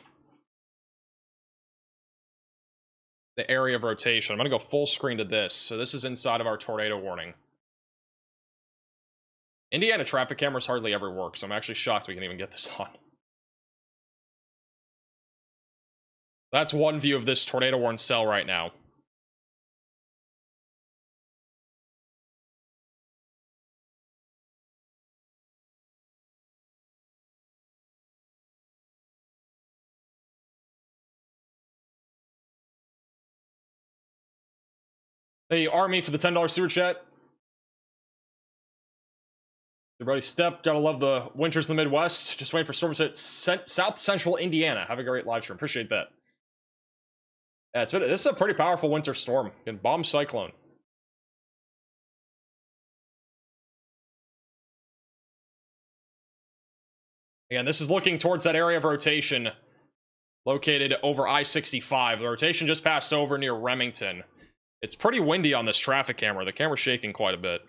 the area of rotation. I'm going to go full screen to this. So this is inside of our tornado warning. Indiana traffic cameras hardly ever work, so I'm actually shocked we can even get this on. That's one view of this tornado warn cell right now. Hey, Army, for the $10 super chat. Everybody step. Gotta love the winters in the Midwest. Just waiting for storms to hit South Central Indiana. Have a great live stream. Appreciate that. Yeah, this is a pretty powerful winter storm. Bomb cyclone. Again, this is looking towards that area of rotation located over I-65. The rotation just passed over near Remington. It's pretty windy on this traffic camera. The camera's shaking quite a bit.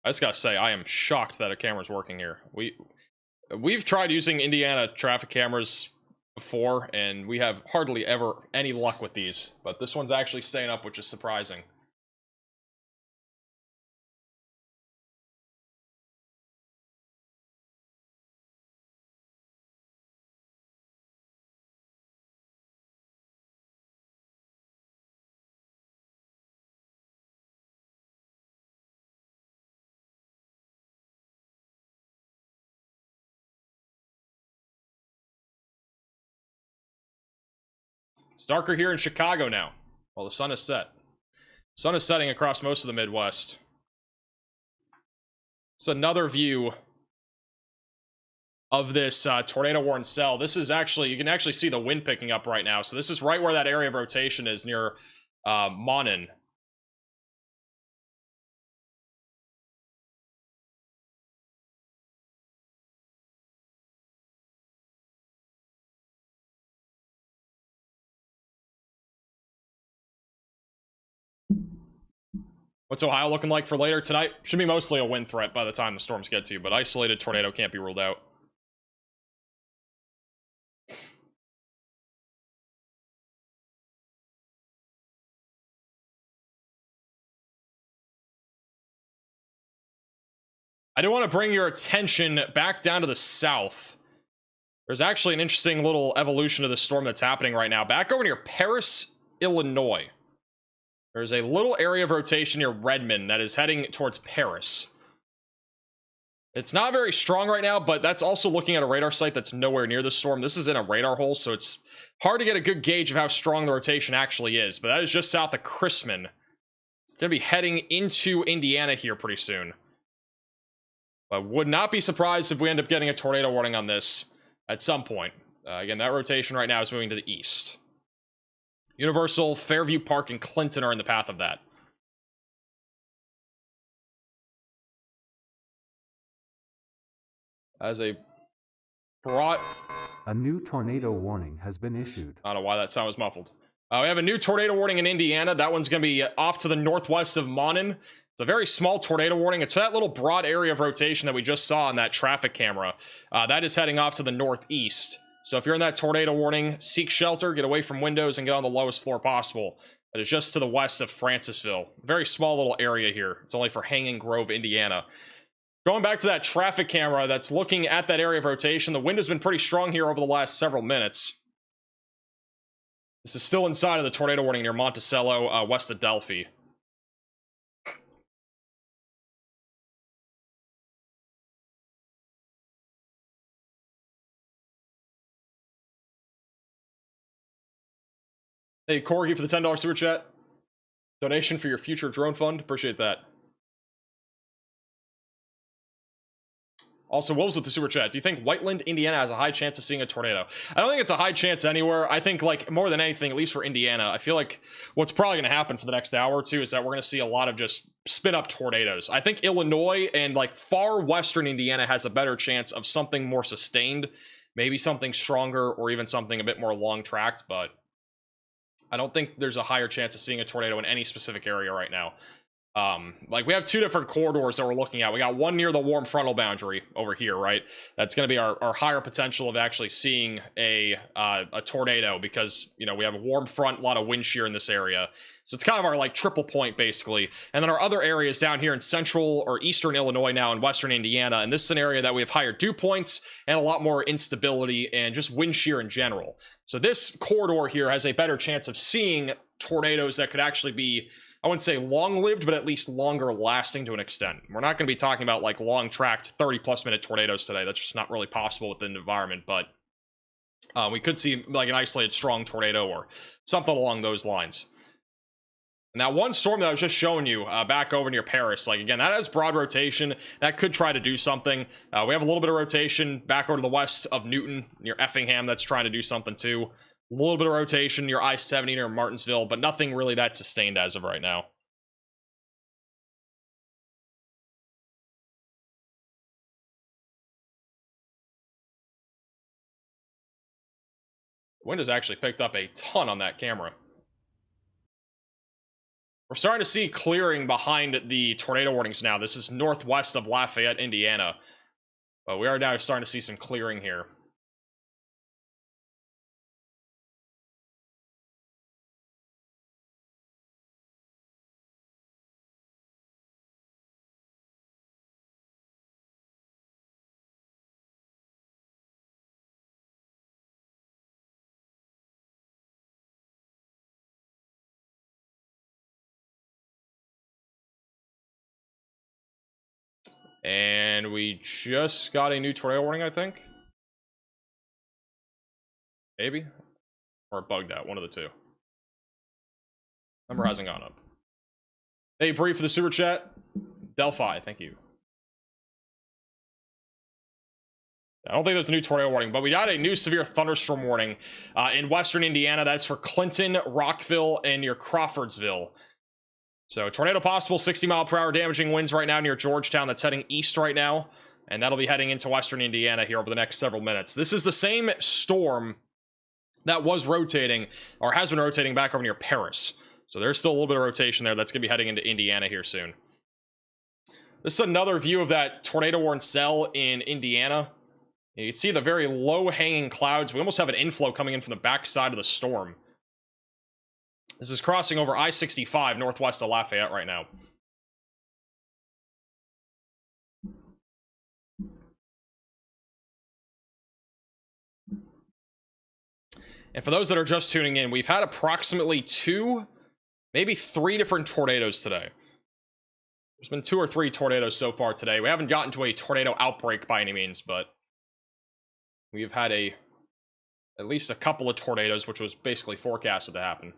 I just gotta say, I am shocked that a camera's working here. We've tried using Indiana traffic cameras before, and we have hardly ever any luck with these. But this one's actually staying up, which is surprising. It's darker here in Chicago now. Well, the sun is set. Sun is setting across most of the Midwest. It's another view of this tornado warn cell. This is actually, you can actually see the wind picking up right now. So this is right where that area of rotation is, near Monon. What's Ohio looking like for later tonight? Should be mostly a wind threat by the time the storms get to you, but isolated tornado can't be ruled out. I do want to bring your attention back down to the south. There's actually an interesting little evolution of the storm that's happening right now. Back over near Paris, Illinois. There's a little area of rotation near Redmond that is heading towards Paris. It's not very strong right now, but that's also looking at a radar site that's nowhere near the storm. This is in a radar hole, so it's hard to get a good gauge of how strong the rotation actually is. But that is just south of Kissimmee. It's going to be heading into Indiana here pretty soon. But would not be surprised if we end up getting a tornado warning on this at some point. Again, that rotation right now is moving to the east. Universal, Fairview Park, and Clinton are in the path of that. As a broad... A new tornado warning has been issued. I don't know why that sound was muffled. We have a new tornado warning in Indiana. That one's going to be off to the northwest of Monon. It's a very small tornado warning. It's that little broad area of rotation that we just saw on that traffic camera. That is heading off to the northeast. So if you're in that tornado warning, seek shelter, get away from windows, and get on the lowest floor possible. That is just to the west of Francisville. Very small little area here. It's only for Hanging Grove, Indiana. Going back to that traffic camera that's looking at that area of rotation, the wind has been pretty strong here over the last several minutes. This is still inside of the tornado warning near Monticello, west of Delphi. Hey, Corgi for the $10 super chat. Donation for your future drone fund. Appreciate that. Also, Wolves with the super chat. Do you think Whiteland, Indiana has a high chance of seeing a tornado? I don't think it's a high chance anywhere. I think, like, more than anything, at least for Indiana, I feel like what's probably going to happen for the next hour or two is that we're going to see a lot of just spin-up tornadoes. I think Illinois and, like, far western Indiana has a better chance of something more sustained. Maybe something stronger or even something a bit more long-tracked, but I don't think there's a higher chance of seeing a tornado in any specific area right now. Like we have two different corridors that we're looking at. We got one near the warm frontal boundary over here, right? That's going to be our higher potential of actually seeing a tornado, because you know we have a warm front, a lot of wind shear in this area. So it's kind of our like triple point basically. And then our other areas down here in central or eastern Illinois now and western Indiana. And this is an area that we have higher dew points and a lot more instability and just wind shear in general. So this corridor here has a better chance of seeing tornadoes that could actually be, I wouldn't say long-lived, but at least longer lasting to an extent. We're not going to be talking about like long-tracked 30-plus minute tornadoes today. That's just not really possible within the environment, but we could see like an isolated strong tornado or something along those lines. And that one storm that I was just showing you back over near Paris, like again, that has broad rotation. That could try to do something. We have a little bit of rotation back over to the west of Newton near Effingham that's trying to do something too. A little bit of rotation near I-70 near Martinsville, but nothing really that sustained as of right now. Wind has actually picked up a ton on that camera. We're starting to see clearing behind the tornado warnings now. This is northwest of Lafayette, Indiana. But we are now starting to see some clearing here. And we just got a new tornado warning, I think. Maybe? Or bugged out, one of the two. Number hasn't gone up. Hey, brief for the super chat. Delphi, thank you. I don't think there's a new tornado warning, but we got a new severe thunderstorm warning in western Indiana. That's for Clinton, Rockville, and near Crawfordsville. So tornado possible, 60-mile-per-hour damaging winds right now near Georgetown. That's heading east right now, and that'll be heading into western Indiana here over the next several minutes. This is the same storm that was rotating, or has been rotating back over near Paris. So there's still a little bit of rotation there. That's going to be heading into Indiana here soon. This is another view of that tornado warning cell in Indiana. You can see the very low-hanging clouds. We almost have an inflow coming in from the backside of the storm. This is crossing over I-65 northwest of Lafayette right now. And for those that are just tuning in, we've had approximately 2, maybe 3 different tornadoes today. There's been 2 or 3 tornadoes so far today. We haven't gotten to a tornado outbreak by any means, but we've had at least a couple of tornadoes, which was basically forecasted to happen.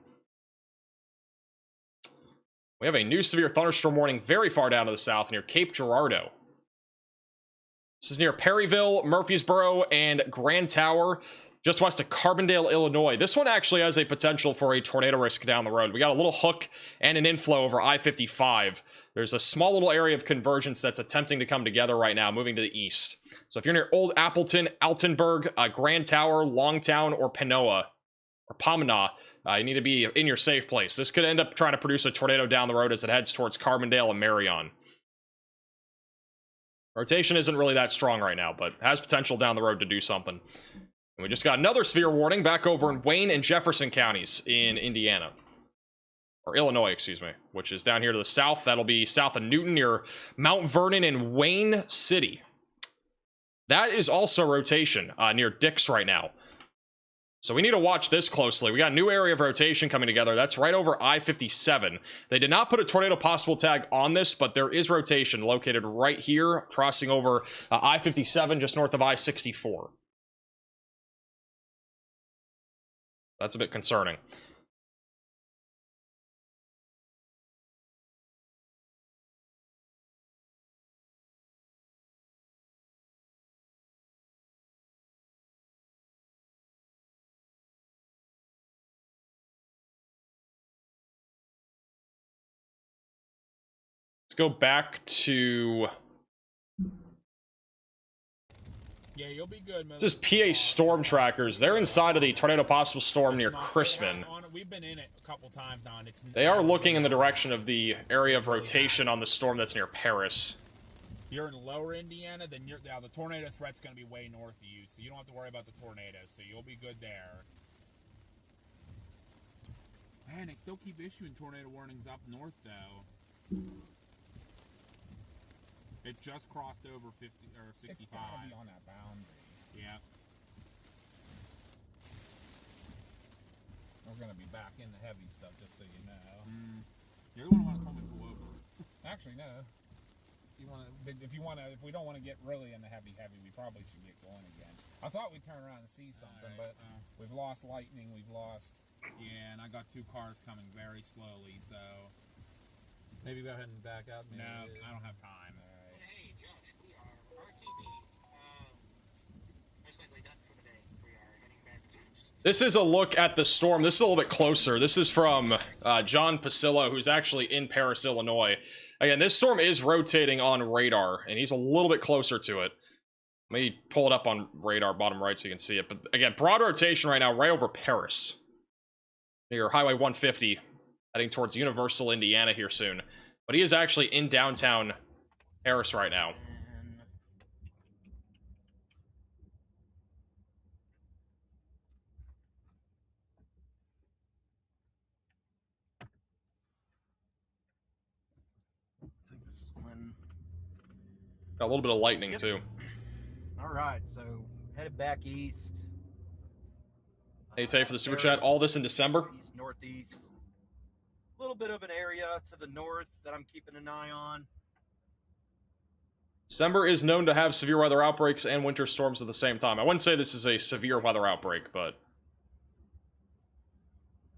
We have a new severe thunderstorm warning very far down to the south near Cape Girardeau. This is near Perryville, Murfreesboro, and Grand Tower, just west of Carbondale, Illinois. This one actually has a potential for a tornado risk down the road. We got a little hook and an inflow over I-55. There's a small little area of convergence that's attempting to come together right now, moving to the east. So if you're near Old Appleton, Altenburg, Grand Tower, Longtown, or Pomona, you need to be in your safe place. This could end up trying to produce a tornado down the road as it heads towards Carbondale and Marion. Rotation isn't really that strong right now, but has potential down the road to do something. And we just got another severe warning back over in Wayne and Jefferson counties in Indiana. Or Illinois, excuse me, which is down here to the south. That'll be south of Newton near Mount Vernon and Wayne City. That is also rotation near Dix right now. So we need to watch this closely. We got a new area of rotation coming together. That's right over I-57. They did not put a tornado possible tag on this, but there is rotation located right here, crossing over I-57 just north of I-64. That's a bit concerning. Go back to Yeah, you'll be good, man. This is PA Storm Trackers. They're inside of the tornado possible storm near Crispin. We've been in it a couple times now, and They are looking in the direction of the area of rotation on the storm that's near Paris. You're in lower Indiana, then the tornado threat's going to be way north of you, so you don't have to worry about the tornadoes, so you'll be good there. Man, they still keep issuing tornado warnings up north, though. It's just crossed over 50 or 65. It's gotta be on that boundary. Yeah. We're gonna be back in the heavy stuff, just so you know. You're the one who want to come and go over. Actually, no. If we don't want to get really in the heavy, we probably should get going again. I thought we'd turn around and see something, but we've lost lightning. We've lost. Yeah, and I got 2 cars coming very slowly, so maybe go ahead and back up. Maybe. No, I don't have time. Hey, Josh, we are RTB. Most likely done for the day. We are heading back to... This is a look at the storm. This is a little bit closer. This is from John Pasillo, who's actually in Paris, Illinois. Again, this storm is rotating on radar, and he's a little bit closer to it. Let me pull it up on radar, bottom right, so you can see it. But again, broad rotation right now, right over Paris. Near Highway 150, heading towards Universal, Indiana here soon. But he is actually in downtown Paris right now. I think this is Clinton. Got a little bit of lightning, too. All right, so headed back east. Hey, Tay, for the super chat, all this in December? East, northeast. A little bit of an area to the north that I'm keeping an eye on. December is known to have severe weather outbreaks and winter storms at the same time. I wouldn't say this is a severe weather outbreak, but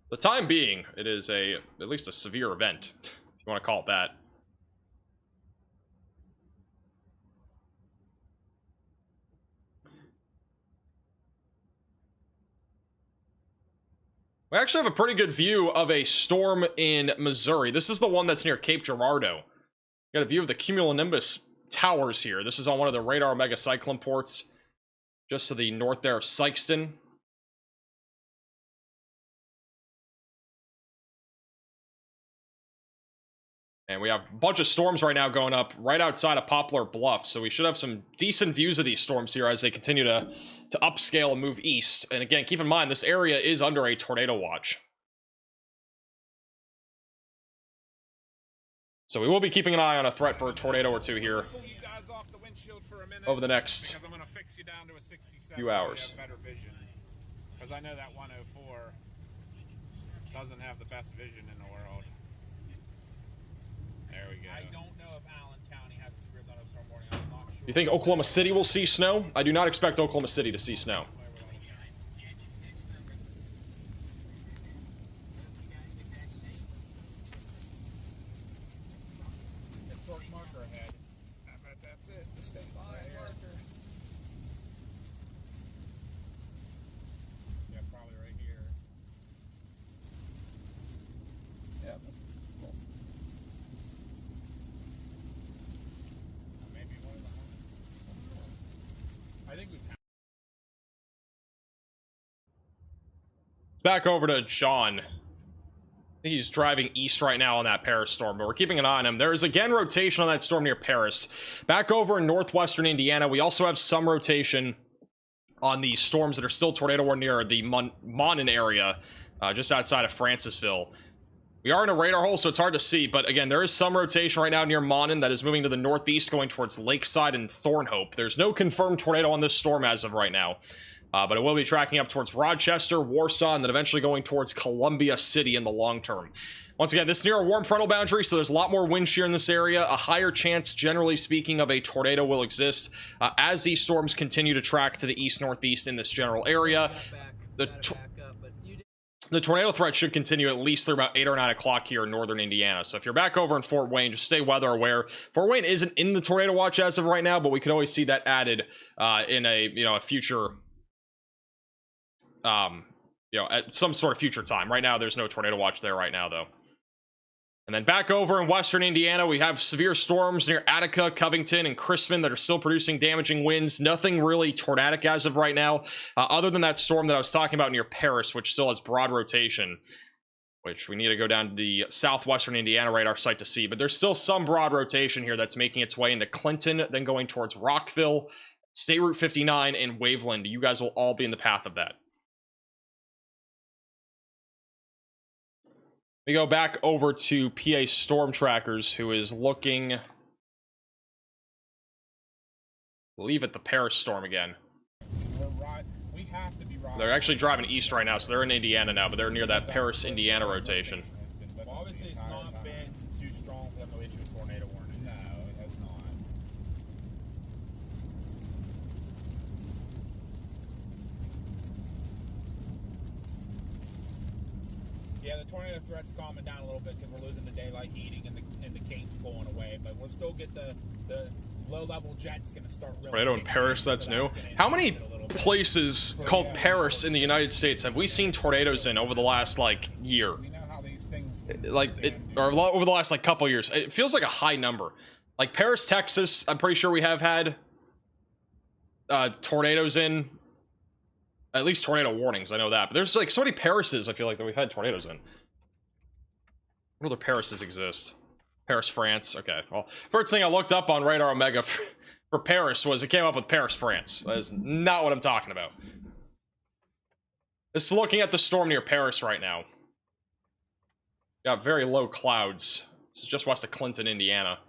the time being, it is at least a severe event, if you want to call it that. We actually have a pretty good view of a storm in Missouri. This is the one that's near Cape Girardeau. Got a view of the cumulonimbus towers here. This is on one of the radar megacyclone ports, just to the north there of Sykeston. And we have a bunch of storms right now going up right outside of Poplar Bluff, so we should have some decent views of these storms here as they continue to upscale and move east. And again, keep in mind, this area is under a tornado watch. So we will be keeping an eye on a threat for a tornado or two here over the next few hours. Because I know that 104 doesn't have the best vision in the world. There we go. I don't know if Allen County has a severe thunderstorm warning. I'm not sure. You think Oklahoma City will see snow? I do not expect Oklahoma City to see snow. Marker ahead. I bet that's it. The state line marker. Yeah, probably right here. Yeah. Cool. Maybe one of the. I think we. Back over to John. He's driving east right now on that Paris storm, but we're keeping an eye on him. There is again rotation on that storm near Paris. Back over in northwestern Indiana, we also have some rotation on the storms that are still tornado warned near the Monon area, just outside of Francisville. We are in a radar hole, so it's hard to see, but again, there is some rotation right now near Monon that is moving to the northeast, going towards Lakeside and Thornhope. There's no confirmed tornado on this storm as of right now. But it will be tracking up towards Rochester, Warsaw, and then eventually going towards Columbia City in the long term. Once again, this is near a warm frontal boundary, so there's a lot more wind shear in this area. A higher chance, generally speaking, of a tornado will exist as these storms continue to track to the east-northeast in this general area. The tornado threat should continue at least through about 8 or 9 o'clock here in northern Indiana. So if you're back over in Fort Wayne, just stay weather aware. Fort Wayne isn't in the tornado watch as of right now, but we could always see that added in a future... at some sort of future time. Right now, there's no tornado watch there right now, though. And then back over in western Indiana, we have severe storms near Attica, Covington, and Crispin that are still producing damaging winds. Nothing really tornadic as of right now, other than that storm that I was talking about near Paris, which still has broad rotation, which we need to go down to the southwestern Indiana radar site to see. But there's still some broad rotation here that's making its way into Clinton, then going towards Rockville, State Route 59, and Waveland. You guys will all be in the path of that. We go back over to PA Storm Trackers, who is looking, I believe, at the Paris storm again. We have to be right. They're actually driving east right now, so they're in Indiana now, but they're near that Paris, Indiana rotation. Well, obviously, it's not been too strong for them to issue a tornado warning. No, it has not. Yeah, the tornado threat's calming down a little bit because we're losing the daylight heating and the cane's going away, but we'll still get the low-level jet's going to start really... Tornado in Paris, that's new. How many places called Paris in the United States have we seen tornadoes in over the last, like, year? We know how these things... or over the last, like, couple years. It feels like a high number. Like, Paris, Texas, I'm pretty sure we have had tornadoes in. At least tornado warnings, I know that. But there's, like, so many Parises, I feel like, that we've had tornadoes in. What other Parises exist? Paris, France. Okay, well, first thing I looked up on Radar Omega for Paris was it came up with Paris, France. That is not what I'm talking about. This is looking at the storm near Paris right now. Got very low clouds. This is just west of Clinton, Indiana.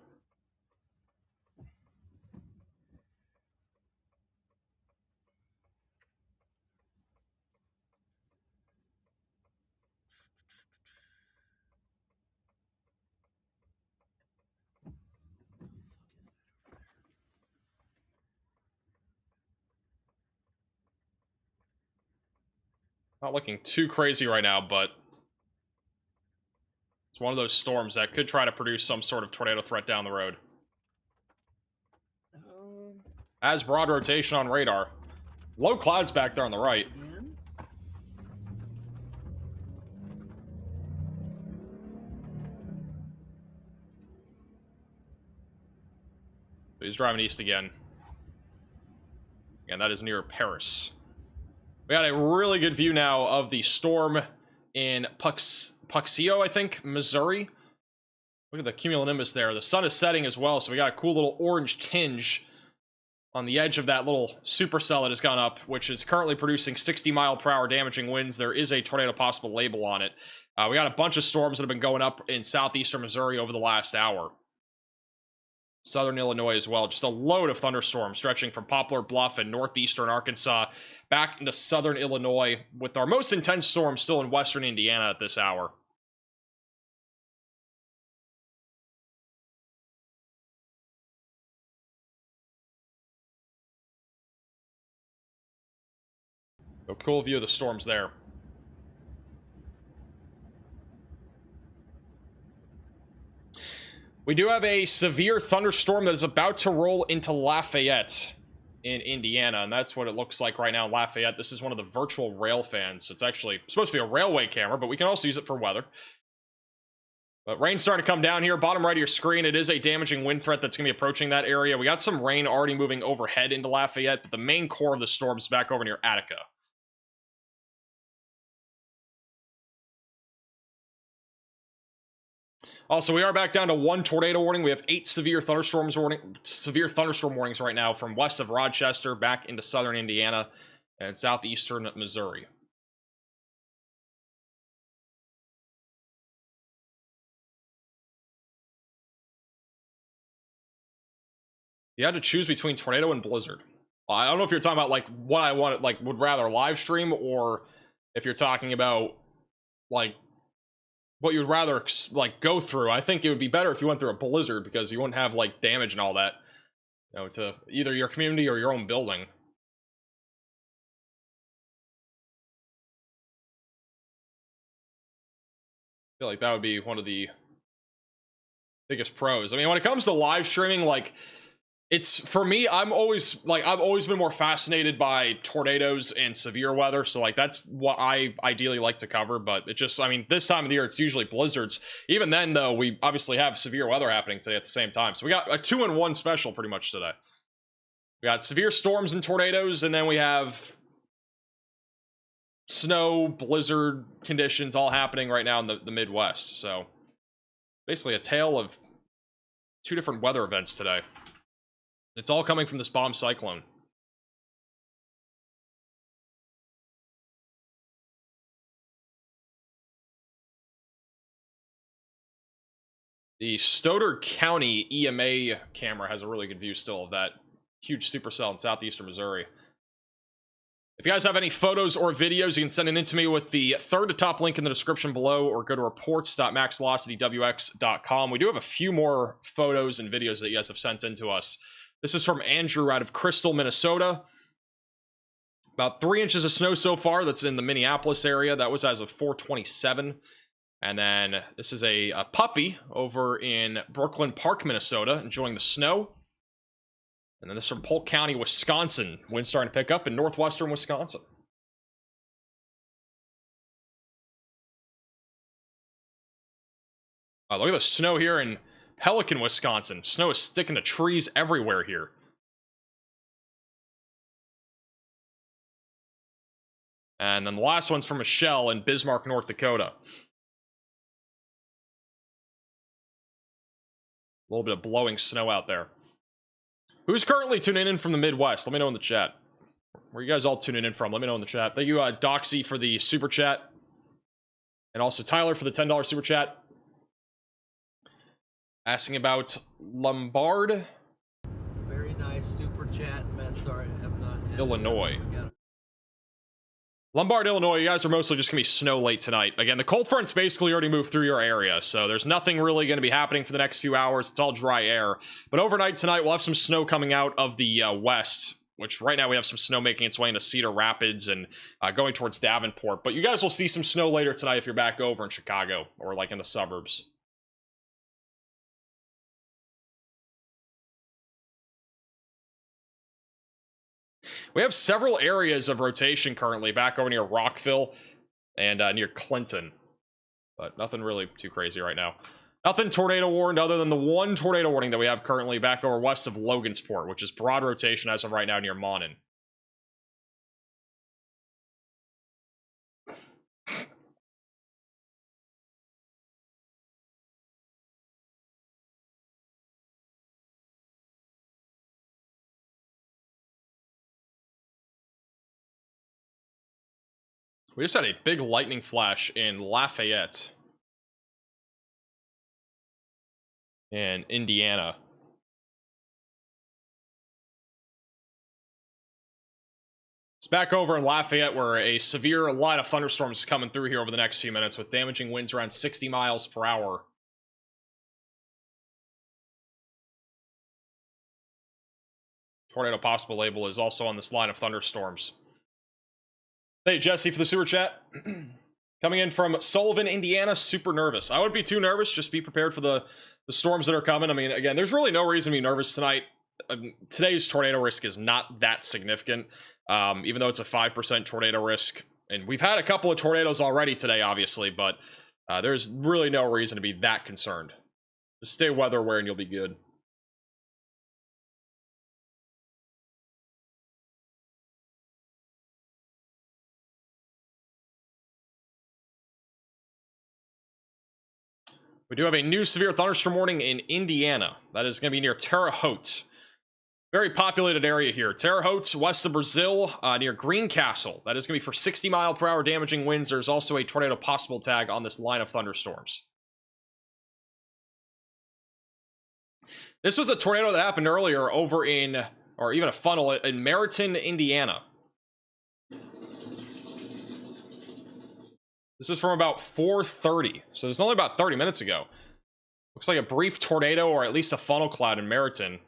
Not looking too crazy right now, but it's one of those storms that could try to produce some sort of tornado threat down the road. As broad rotation on radar. Low clouds back there on the right. He's driving east again. Again, that is near Paris. We got a really good view now of the storm in Puxio, I think, Missouri. Look at the cumulonimbus there. The sun is setting as well, so we got a cool little orange tinge on the edge of that little supercell that has gone up, which is currently producing 60-mile-per-hour damaging winds. There is a tornado possible label on it. We got a bunch of storms that have been going up in southeastern Missouri over the last hour. Southern Illinois as well. Just a load of thunderstorms stretching from Poplar Bluff and northeastern Arkansas back into southern Illinois, with our most intense storm still in western Indiana at this hour. A cool view of the storms there. We do have a severe thunderstorm that is about to roll into Lafayette in Indiana, and that's what it looks like right now in Lafayette. This is one of the virtual rail fans. It's actually supposed to be a railway camera, but we can also use it for weather. But rain's starting to come down here. Bottom right of your screen, it is a damaging wind threat that's going to be approaching that area. We got some rain already moving overhead into Lafayette, but the main core of the storm is back over near Attica. Also, we are back down to 1 tornado warning. We have 8 severe thunderstorm warnings right now from west of Rochester back into southern Indiana and southeastern Missouri. You had to choose between tornado and blizzard. I don't know if you're talking about like what I want, like would rather live stream, or if you're talking about like what you'd rather like go through. I think it would be better if you went through a blizzard, because you wouldn't have like damage and all that, you know, to either your community or your own building. I feel like that would be one of the biggest pros. I mean, when it comes to live streaming, like It's for me, I've always been more fascinated by tornadoes and severe weather, so like that's what I ideally like to cover. But it just, I mean, this time of the year it's usually blizzards. Even then though, we obviously have severe weather happening today at the same time, so we got a 2-in-1 special pretty much today. We got severe storms and tornadoes, and then we have snow, blizzard conditions all happening right now in the Midwest. So basically a tale of 2 different weather events today. It's all coming from this bomb cyclone. The Stoddard County EMA camera has a really good view still of that huge supercell in southeastern Missouri. If you guys have any photos or videos, you can send it in to me with the third to top link in the description below, or go to reports.maxvelocitywx.com. We do have a few more photos and videos that you guys have sent in to us. This is from Andrew out of Crystal, Minnesota. About 3 inches of snow so far. That's in the Minneapolis area. That was as of 4/27. And then this is a puppy over in Brooklyn Park, Minnesota, enjoying the snow. And then this is from Polk County, Wisconsin. Wind starting to pick up in northwestern Wisconsin. Oh, look at the snow here in Pelican, Wisconsin. Snow is sticking to trees everywhere here. And then the last one's from Michelle in Bismarck, North Dakota. A little bit of blowing snow out there. Who's currently tuning in from the Midwest? Let me know in the chat. Where are you guys all tuning in from? Let me know in the chat. Thank you, Doxy, for the super chat. And also Tyler for the $10 super chat. Asking about Lombard. Very nice super chat. Sorry, I have not had Illinois. Lombard, Illinois, you guys are mostly just going to be snow late tonight. Again, the cold front's basically already moved through your area, so there's nothing really going to be happening for the next few hours. It's all dry air. But overnight tonight, we'll have some snow coming out of the west, which right now we have some snow making its way into Cedar Rapids and going towards Davenport. But you guys will see some snow later tonight if you're back over in Chicago or like in the suburbs. We have several areas of rotation currently back over near Rockville and near Clinton, but nothing really too crazy right now. Nothing tornado warned other than the one tornado warning that we have currently back over west of Logansport, which is broad rotation as of right now near Monon. We just had a big lightning flash in Lafayette in Indiana. It's back over in Lafayette where a severe line of thunderstorms is coming through here over the next few minutes with damaging winds around 60 miles per hour. Tornado possible label is also on this line of thunderstorms. Hey, Jesse, for the super chat. Coming in from Sullivan, Indiana, super nervous. I wouldn't be too nervous. Just be prepared for the storms that are coming. I mean, again, there's really no reason to be nervous tonight. Today's tornado risk is not that significant, even though it's a 5% tornado risk. And we've had a couple of tornadoes already today, obviously, but there's really no reason to be that concerned. Just stay weather aware and you'll be good. We do have a new severe thunderstorm warning in Indiana. That is going to be near Terre Haute. Very populated area here. Terre Haute, west of Brazil, near Greencastle. That is going to be for 60-mile-per-hour damaging winds. There's also a tornado possible tag on this line of thunderstorms. This was a tornado that happened earlier over in, or even a funnel, in Meriton, Indiana. This is from about 4:30, so it's only about 30 minutes ago. Looks like a brief tornado or at least a funnel cloud in Meriton.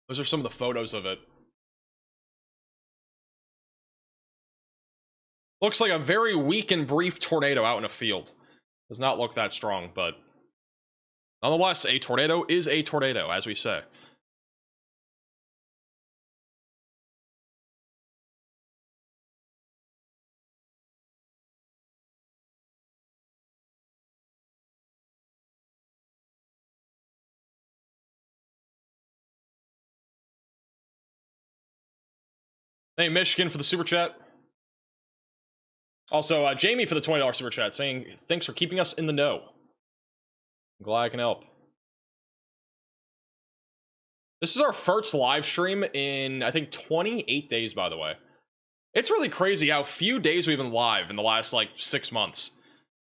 Those are some of the photos of it. Looks like a very weak and brief tornado out in a field. Does not look that strong, but nonetheless, a tornado is a tornado, as we say. Thank Michigan for the super chat. Also, Jamie for the $20 super chat saying, thanks for keeping us in the know. I'm glad I can help. This is our first live stream in, I think, 28 days, by the way. It's really crazy how few days we've been live in the last, like, 6 months.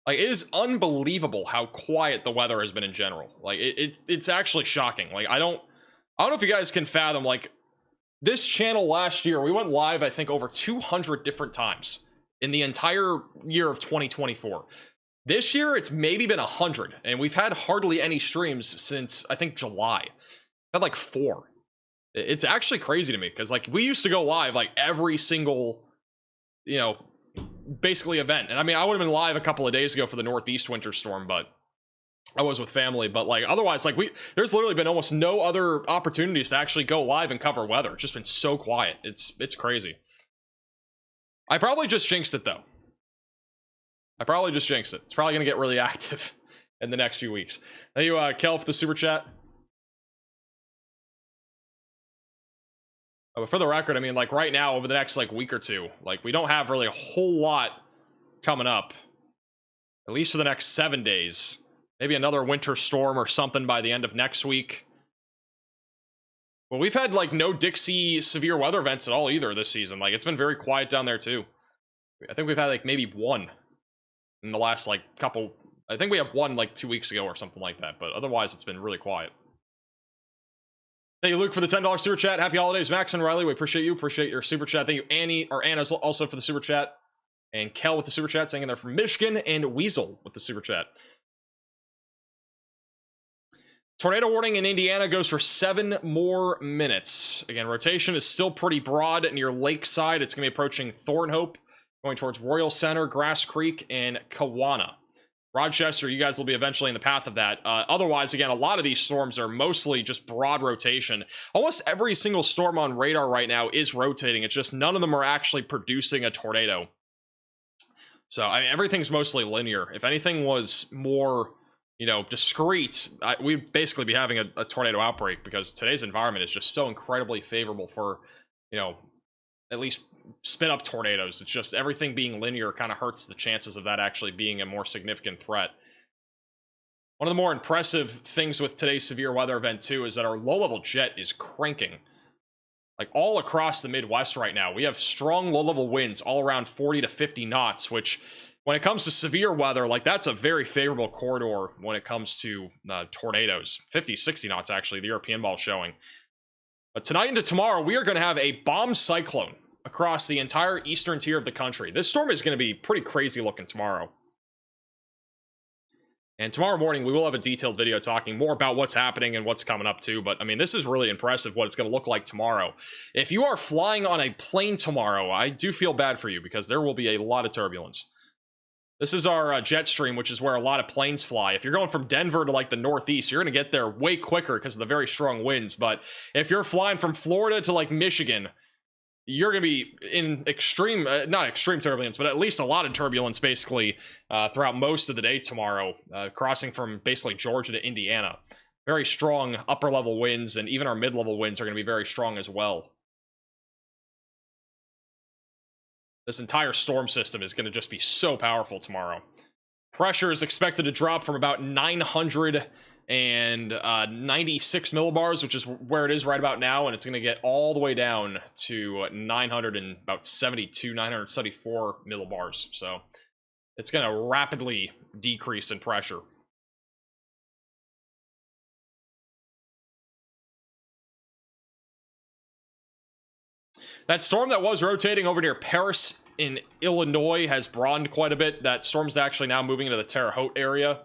Like, it is unbelievable how quiet the weather has been in general. Like, it's actually shocking. Like, I don't know if you guys can fathom, like, this channel last year, we went live, I think, over 200 different times in the entire year of 2024. This year, it's maybe been 100, and we've had hardly any streams since, I think, July. I've had, like, 4. It's actually crazy to me, because, like, we used to go live, like, every single, you know, basically event. And, I mean, I would have been live a couple of days ago for the Northeast winter storm, but I was with family. But, like, otherwise, like, there's literally been almost no other opportunities to actually go live and cover weather. It's just been so quiet. It's crazy. I probably just jinxed it, though. I probably just jinxed it. It's probably going to get really active in the next few weeks. Thank you, Kel, for the super chat. But for the record, I mean, like, right now, over the next, like, week or two, like, we don't have really a whole lot coming up. At least for the next 7 days. Maybe another winter storm or something by the end of next week. Well, we've had, like, no Dixie severe weather events at all either this season. Like, it's been very quiet down there, too. I think we've had, like, maybe one in the last, like, couple... I think we have one, like, 2 weeks ago or something like that. But otherwise, it's been really quiet. Thank you, Luke, for the $10 super chat. Happy holidays, Max and Riley. We appreciate you. Appreciate your super chat. Thank you, Anna also for the super chat. And Kel with the super chat, saying in there from Michigan. And Weasel with the super chat. Tornado warning in Indiana goes for 7 more minutes. Again, rotation is still pretty broad near Lakeside. It's going to be approaching Thornhope, going towards Royal Center, Grass Creek, and Kawana. Rochester, you guys will be eventually in the path of that. Otherwise, again, a lot of these storms are mostly just broad rotation. Almost every single storm on radar right now is rotating. It's just none of them are actually producing a tornado. So, I mean, everything's mostly linear. If anything was more, you know, discrete, we'd basically be having a tornado outbreak, because today's environment is just so incredibly favorable for, you know, at least spin up tornadoes. It's just everything being linear kind of hurts the chances of that actually being a more significant threat. One of the more impressive things with today's severe weather event too is that our low-level jet is cranking. Like, all across the Midwest right now, we have strong low-level winds all around 40 to 50 knots, which when it comes to severe weather, like, that's a very favorable corridor when it comes to tornadoes. 50, 60 knots, actually, the European ball showing. But tonight into tomorrow, we are going to have a bomb cyclone across the entire eastern tier of the country. This storm is going to be pretty crazy looking tomorrow. And tomorrow morning, we will have a detailed video talking more about what's happening and what's coming up too. But, I mean, this is really impressive what it's going to look like tomorrow. If you are flying on a plane tomorrow, I do feel bad for you, because there will be a lot of turbulence. This is our jet stream, which is where a lot of planes fly. If you're going from Denver to, like, the Northeast, you're going to get there way quicker because of the very strong winds. But if you're flying from Florida to, like, Michigan, you're going to be in extreme, not extreme turbulence, but at least a lot of turbulence, basically, throughout most of the day tomorrow, crossing from basically Georgia to Indiana. Very strong upper-level winds, and even our mid-level winds are going to be very strong as well. This entire storm system is going to just be so powerful tomorrow. Pressure is expected to drop from about 996 millibars, which is where it is right about now, and it's going to get all the way down to 974 millibars. So it's going to rapidly decrease in pressure. That storm that was rotating over near Paris in Illinois has broadened quite a bit. That storm's actually now moving into the Terre Haute area.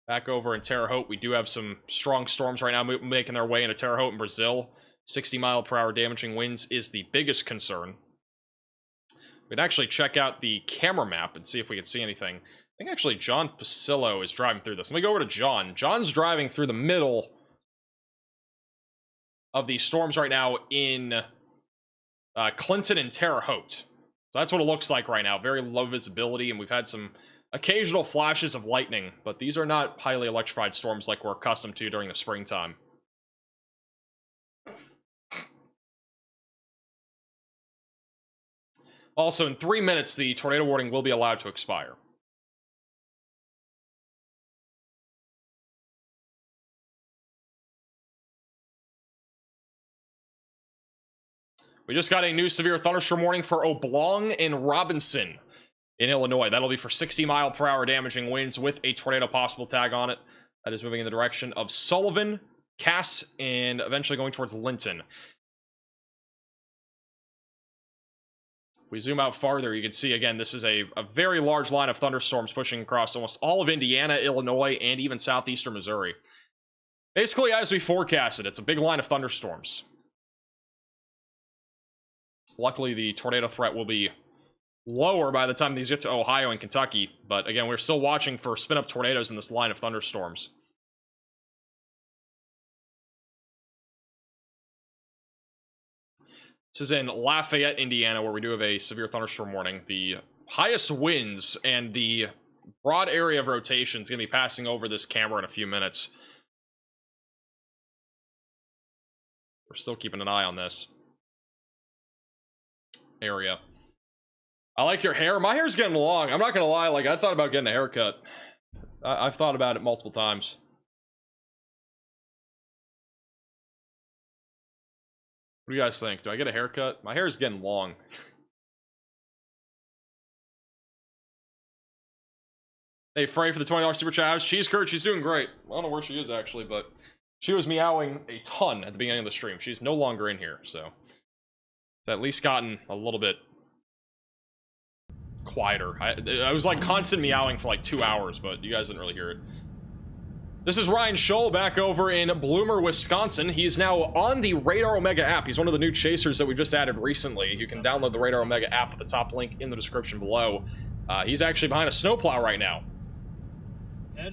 Back over in Terre Haute, we do have some strong storms right now making their way into Terre Haute in Brazil. 60-mile-per-hour damaging winds is the biggest concern. We'd actually check out the camera map and see if we can see anything. think actually John Pasillo is driving through this. Let me go over to John. John's driving through the middle of these storms right now in Clinton and Terre Haute. So that's what it looks like right now. Very low visibility, and we've had some occasional flashes of lightning, but these are not highly electrified storms like we're accustomed to during the springtime. Also, in 3 minutes, the tornado warning will be allowed to expire. We just got a new severe thunderstorm warning for Oblong and Robinson in Illinois. That'll be for 60-mile-per-hour damaging winds with a tornado possible tag on it. That is moving in the direction of Sullivan, Cass, and eventually going towards Linton. We zoom out farther, you can see, again, this is a very large line of thunderstorms pushing across almost all of Indiana, Illinois, and even southeastern Missouri. Basically, as we forecasted, it's a big line of thunderstorms. Luckily, the tornado threat will be lower by the time these get to Ohio and Kentucky, but again, we're still watching for spin-up tornadoes in this line of thunderstorms. This is in Lafayette, Indiana, where we do have a severe thunderstorm warning. The highest winds and the broad area of rotation is going to be passing over this camera in a few minutes. We're still keeping an eye on this area. I like your hair. My hair's getting long. I'm not gonna lie, like, I thought about getting a haircut. I've thought about it multiple times. What do you guys think? Do I get a haircut? My hair's getting long. Hey, Frey for the $20 super chat. Cheese Curd, she's doing great. I don't know where she is, actually, but she was meowing a ton at the beginning of the stream. She's no longer in here, so it's at least gotten a little bit quieter. I was like constant meowing for like 2 hours, but you guys didn't really hear it. This is Ryan Scholl back over in Bloomer, Wisconsin. He's now on the Radar Omega app. He's one of the new chasers that we just added recently. You can download the Radar Omega app at the top link in the description below. He's actually behind a snowplow right now.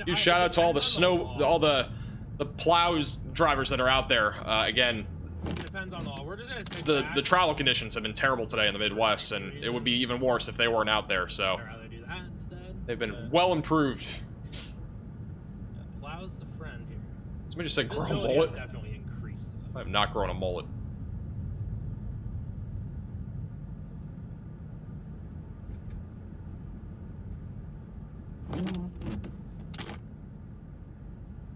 Huge shout out to all the plows drivers that are out there. Again, it depends on the law. We're just gonna stick the travel conditions have been terrible today in the Midwest, and it would be even worse if they weren't out there. So I'd rather do that instead. They've been well improved. Yeah, plow's the friend here. Somebody just said grow a Visibility mullet. has definitely increased. I have not grown a mullet.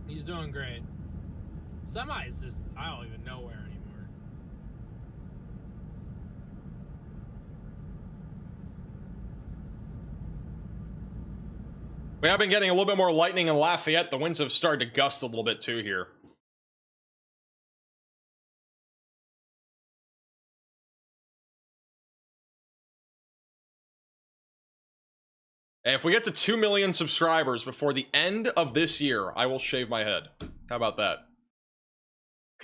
He's doing great. Semi's just, I don't even know where anymore. We have been getting a little bit more lightning in Lafayette. The winds have started to gust a little bit too here. And if we get to 2 million subscribers before the end of this year, I will shave my head. How about that?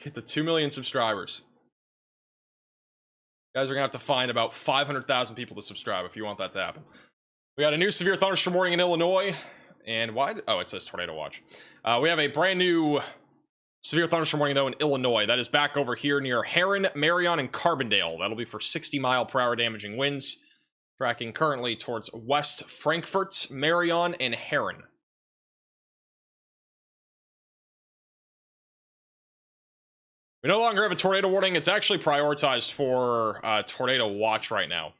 Get to 2 million subscribers. You guys are gonna have to find about 500,000 people to subscribe if you want that to happen. We got a new severe thunderstorm warning in Illinois. And why? Oh, it says tornado watch. We have a brand new severe thunderstorm warning, though, in Illinois. That is back over here near Heron, Marion, and Carbondale. That'll be for 60-mile-per-hour damaging winds. Tracking currently towards West Frankfort, Marion, and Heron. We no longer have a tornado warning. It's actually prioritized for tornado watch right now.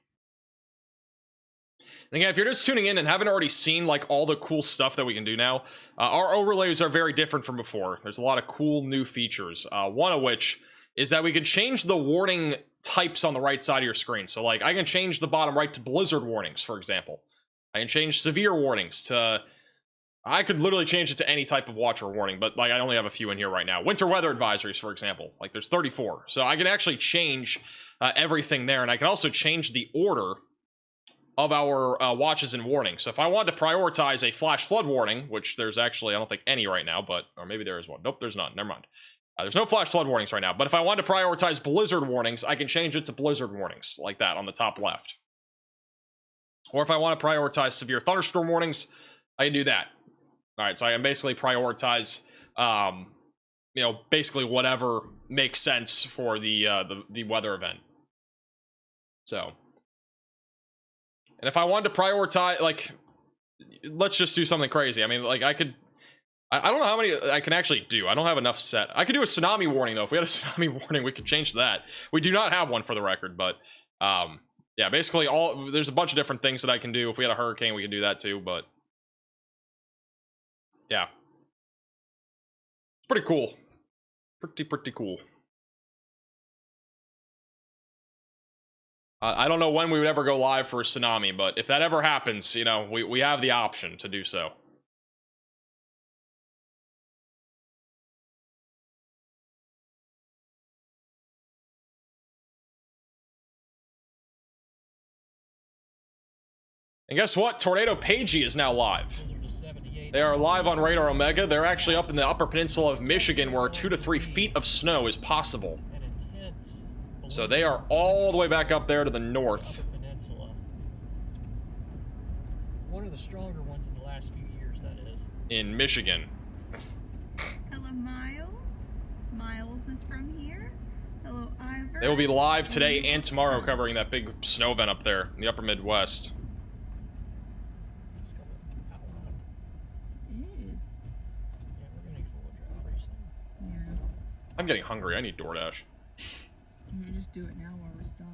And again, if you're just tuning in and haven't already seen like all the cool stuff that we can do now, our overlays are very different from before. There's a lot of cool new features. One of which is that we can change the warning types on the right side of your screen. So like I can change the bottom right to blizzard warnings, for example. I can change severe warnings to, I could literally change it to any type of watch or warning, but like I only have a few in here right now. Winter weather advisories, for example, like there's 34. So I can actually change everything there, and I can also change the order of our watches and warnings. So if I wanted to prioritize a flash flood warning, which there's actually, I don't think any right now, but, or maybe there is one. Nope, there's none. Never mind. There's no flash flood warnings right now, but if I wanted to prioritize blizzard warnings, I can change it to blizzard warnings, like that on the top left. Or if I want to prioritize severe thunderstorm warnings, I can do that. All right, so I can basically prioritize, you know, basically whatever makes sense for the weather event. So, and if I wanted to prioritize, like, let's just do something crazy. I mean, like, I don't know how many I can actually do. I don't have enough set. I could do a tsunami warning, though. If we had a tsunami warning, we could change that. We do not have one for the record, but, yeah, basically there's a bunch of different things that I can do. If we had a hurricane, we could do that too, but, yeah. It's pretty cool. Pretty cool. I don't know when we would ever go live for a tsunami, but if that ever happens, you know, we have the option to do so. And guess what? Tornado Pagey is now live. They are live on Radar Omega. They're actually up in the Upper Peninsula of Michigan, where 2 to 3 feet of snow is possible. So they are all the way back up there to the north. Peninsula. One of the stronger ones in the last few years, that is. In Michigan. Hello, Miles. Miles is from here. Hello, Ivor. They will be live today and tomorrow covering that big snow event up there in the upper Midwest. I'm getting hungry. I need DoorDash. You just do it now while we're stopped.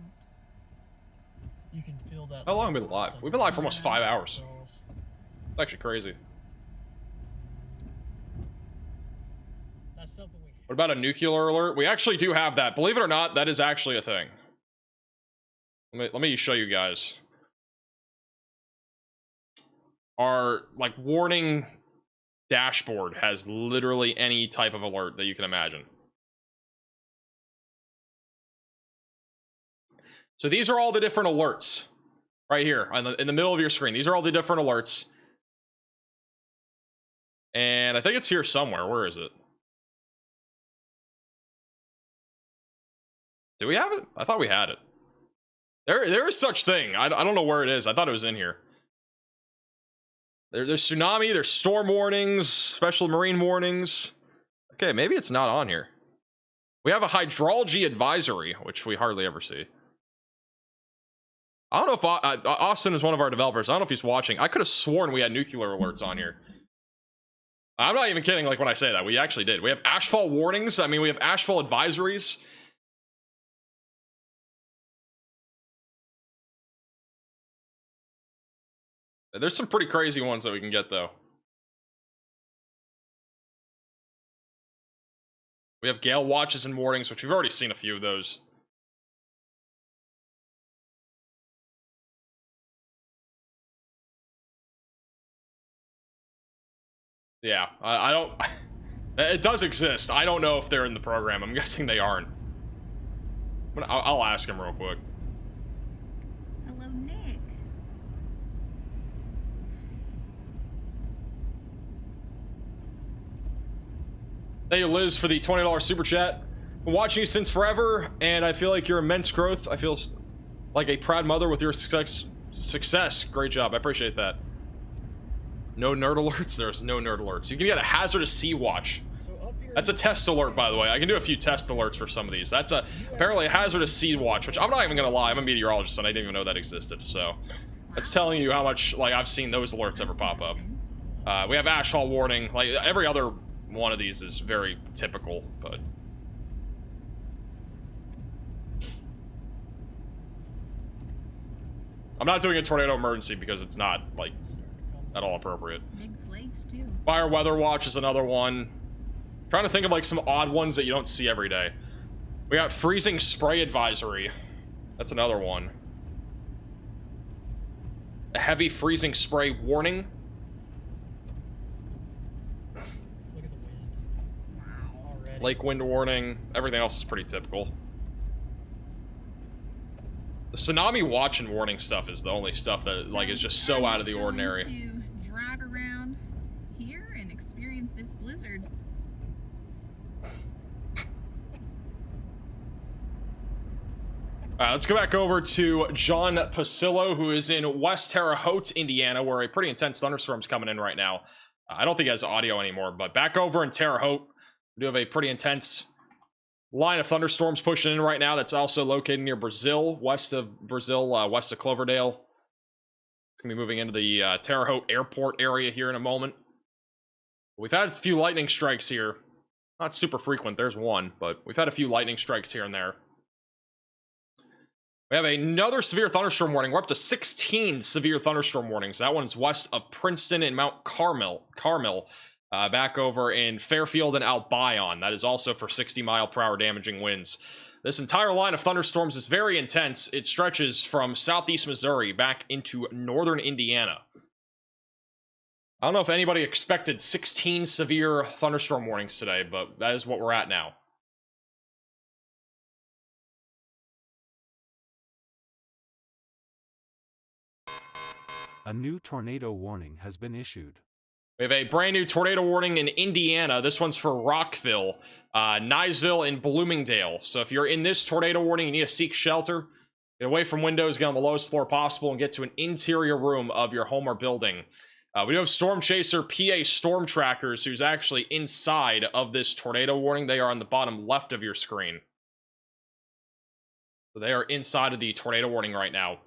You can feel that. How long have we been live? We've been live for almost 5 hours. It's actually crazy. That's something we... What about a nuclear alert? We actually do have that. Believe it or not, that is actually a thing. Let me show you guys. Our, like, warning dashboard has literally any type of alert that you can imagine. So these are all the different alerts right here in the middle of your screen. These are all the different alerts. And I think it's here somewhere. Where is it? Do we have it? I thought we had it. There is such thing. I don't know where it is. I thought it was in here. There's tsunami, there's storm warnings, special marine warnings. Okay, maybe it's not on here. We have a hydrology advisory, which we hardly ever see. I don't know if Austin is one of our developers. I don't know if he's watching. I could have sworn we had nuclear alerts on here. I'm not even kidding, like, when I say that. We actually did. We have ashfall warnings. I mean, we have ashfall advisories. There's some pretty crazy ones that we can get, though. We have gale watches and warnings, which we've already seen a few of those. Yeah, I don't... It does exist. I don't know if they're in the program. I'm guessing they aren't. I'll ask him real quick. Hello, Nick. Thank you, Liz, for the $20 super chat. Been watching you since forever, and I feel like your immense growth. I feel like a proud mother with your success. Great job. I appreciate that. No nerd alerts? There's no nerd alerts. You can get a hazardous sea watch. That's a test alert, by the way. I can do a few test alerts for some of these. That's apparently a hazardous sea watch, which I'm not even gonna lie. I'm a meteorologist and I didn't even know that existed. So that's telling you how much, like, I've seen those alerts ever pop up. We have ashfall warning. Like, every other one of these is very typical, but I'm not doing a tornado emergency because it's not, like, at all appropriate. Big flakes too. Fire weather watch is another one. Trying to think of, like, some odd ones that you don't see every day. We got freezing spray advisory. That's another one. A heavy freezing spray warning. Look at the wind. Wow. Already. Lake wind warning. Everything else is pretty typical. The tsunami watch and warning stuff is the only stuff that, like, is just so out of the ordinary. To drive around here and experience this blizzard. Let's go back over to John Pasillo, who is in West Terre Haute, Indiana, where a pretty intense thunderstorm's coming in right now. I don't think he has audio anymore, but back over in Terre Haute, we do have a pretty intense line of thunderstorms pushing in right now. That's also located near Brazil, west of Brazil, west of Cloverdale. It's going to be moving into the Terre Haute airport area here in a moment. We've had a few lightning strikes here. Not super frequent, there's one, but we've had a few lightning strikes here and there. We have another severe thunderstorm warning. We're up to 16 severe thunderstorm warnings. That one's west of Princeton and Mount Carmel, back over in Fairfield and Albion. That is also for 60-mile-per-hour damaging winds. This entire line of thunderstorms is very intense. It stretches from southeast Missouri back into northern Indiana. I don't know if anybody expected 16 severe thunderstorm warnings today, but that is what we're at now. A new tornado warning has been issued. We have a brand new tornado warning in Indiana. This one's for Rockville, Niceville, and Bloomingdale. So if you're in this tornado warning, you need to seek shelter. Get away from windows, get on the lowest floor possible, and get to an interior room of your home or building. We do have Storm Chaser PA Storm Trackers, who's actually inside of this tornado warning. They are on the bottom left of your screen. So they are inside of the tornado warning right now.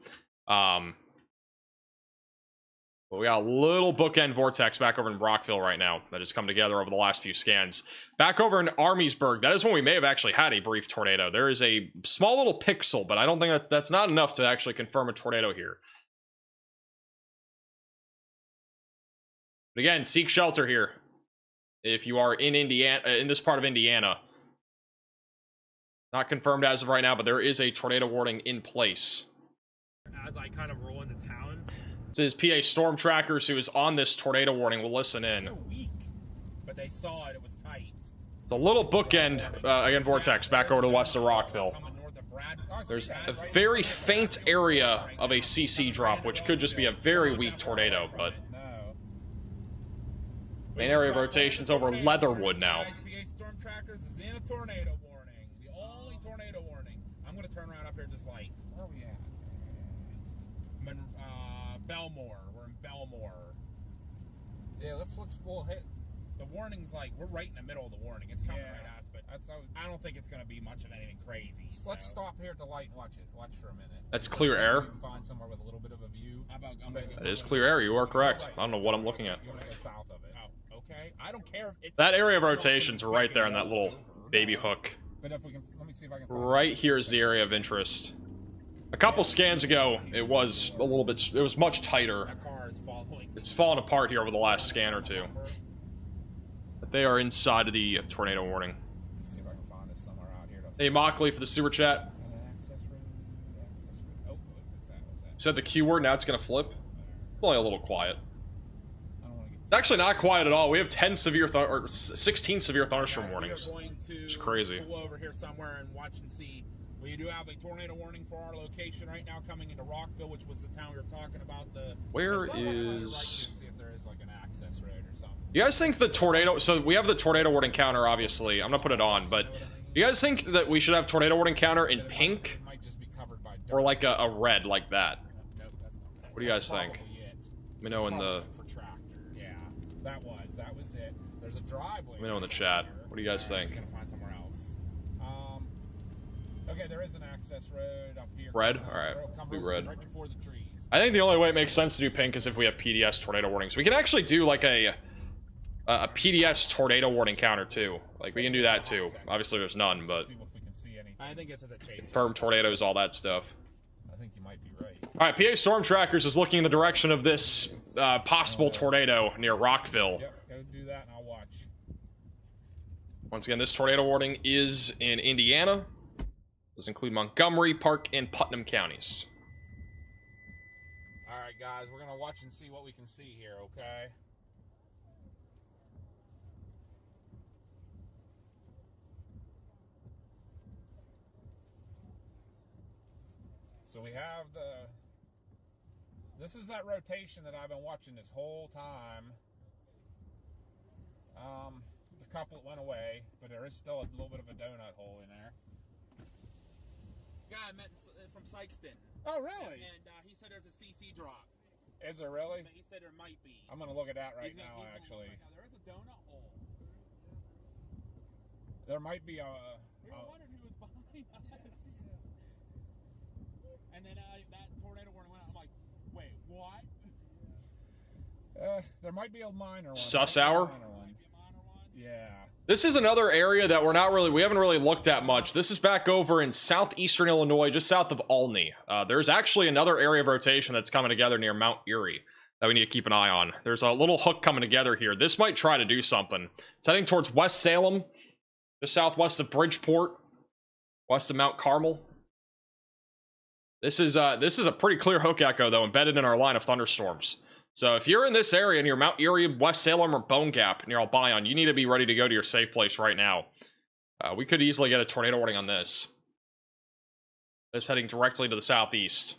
But we got a little bookend vortex back over in Brockville right now that has come together over the last few scans. Back over in Armiesburg, that is when we may have actually had a brief tornado. There is a small little pixel, but I don't think that's not enough to actually confirm a tornado here. But again, seek shelter here if you are in Indiana, in this part of Indiana. Not confirmed as of right now, but there is a tornado warning in place. As I kind of roll into town. This is PA Storm Trackers, who is on this tornado warning. We'll listen in. So weak, but they saw it. It was tight. It's a little bookend, again, vortex back over to west of Rockville. There's a very faint area of a CC drop, which could just be a very weak tornado, but main area of rotation's over Leatherwood now. PA Storm Trackers is in a tornado warning. The only tornado warning. I'm going to turn around up here just light. Where are we at? Belmore. We're in Belmore. Yeah, we'll hit. The warning's like, we're right in the middle of the warning. It's coming right at us, but I don't think it's going to be much of anything crazy. So. Let's stop here at the light and watch it. Watch for a minute. That's clear air. We can find somewhere with a little bit of a view. That is clear air. You are correct. I don't know what I'm looking at. You want to go south of it. Oh, okay. I don't care. That area of rotation's right there in that little baby hook. But if we can, let me see if I can. Right here is the area of interest. A couple scans ago, it was a little bit. It was much tighter. It's fallen apart here over the last scan or two. But they are inside of the tornado warning. Let's see if I can find it somewhere out here. Hey, Mockley for the super chat. Oh, what's that? Said the Q word. Now it's gonna flip. It's only a little quiet. It's actually not quiet at all. We have 16 severe thunderstorm warnings. It's crazy. Pull over here somewhere and watch and see. We do have a tornado warning for our location right now coming into Rockville, which was the town we were talking about. Where is... See if there is like an access road or something. You guys think the tornado... So we have the tornado warning counter, obviously. I'm gonna put it on, but... You guys think that we should have tornado warning counter in pink? Or like a red, like that? What do you guys think? Let me know in the... Yeah, that was it. There's a driveway. Let me know in the chat. What do you guys think? We're gonna find somewhere else. Okay, there is an access road up here. Red? Alright, do red. Right before the trees. I think the only way it makes sense to do pink is if we have PDS tornado warnings. We can actually do like a PDS tornado warning counter too. Like we can do that too. Obviously there's none, but I think it says a chase. confirmed tornadoes, all that stuff. I think you might be right. Alright, PA Storm Trackers is looking in the direction of this possible tornado near Rockville. Yep, go do that and I'll watch. Once again, this tornado warning is in Indiana. Does include Montgomery, Park, and Putnam counties. Alright guys, we're gonna watch and see what we can see here, okay? So we have this is that rotation that I've been watching this whole time. The couplet went away, but there is still a little bit of a donut hole in there. guy I met from Sykeston. Oh, really? And he said there's a CC drop. Is there really? He said there might be. I'm gonna look at that right now. Actually, right now. There is a donut hole. There might be a. We were wondering who was behind us. And then that tornado warning went out. I'm like, wait, what? There might be a minor one. Sus hour? Yeah. This is another area that we haven't really looked at much. This is back over in southeastern Illinois, just south of Olney. There's actually another area of rotation that's coming together near Mount Erie that we need to keep an eye on. There's a little hook coming together here. This might try to do something. It's heading towards West Salem, just southwest of Bridgeport, west of Mount Carmel. This is a pretty clear hook echo, though, embedded in our line of thunderstorms. So if you're in this area near Mount Erie, West Salem, or Bone Gap near Albion, you need to be ready to go to your safe place right now. We could easily get a tornado warning on this. It's heading directly to the southeast.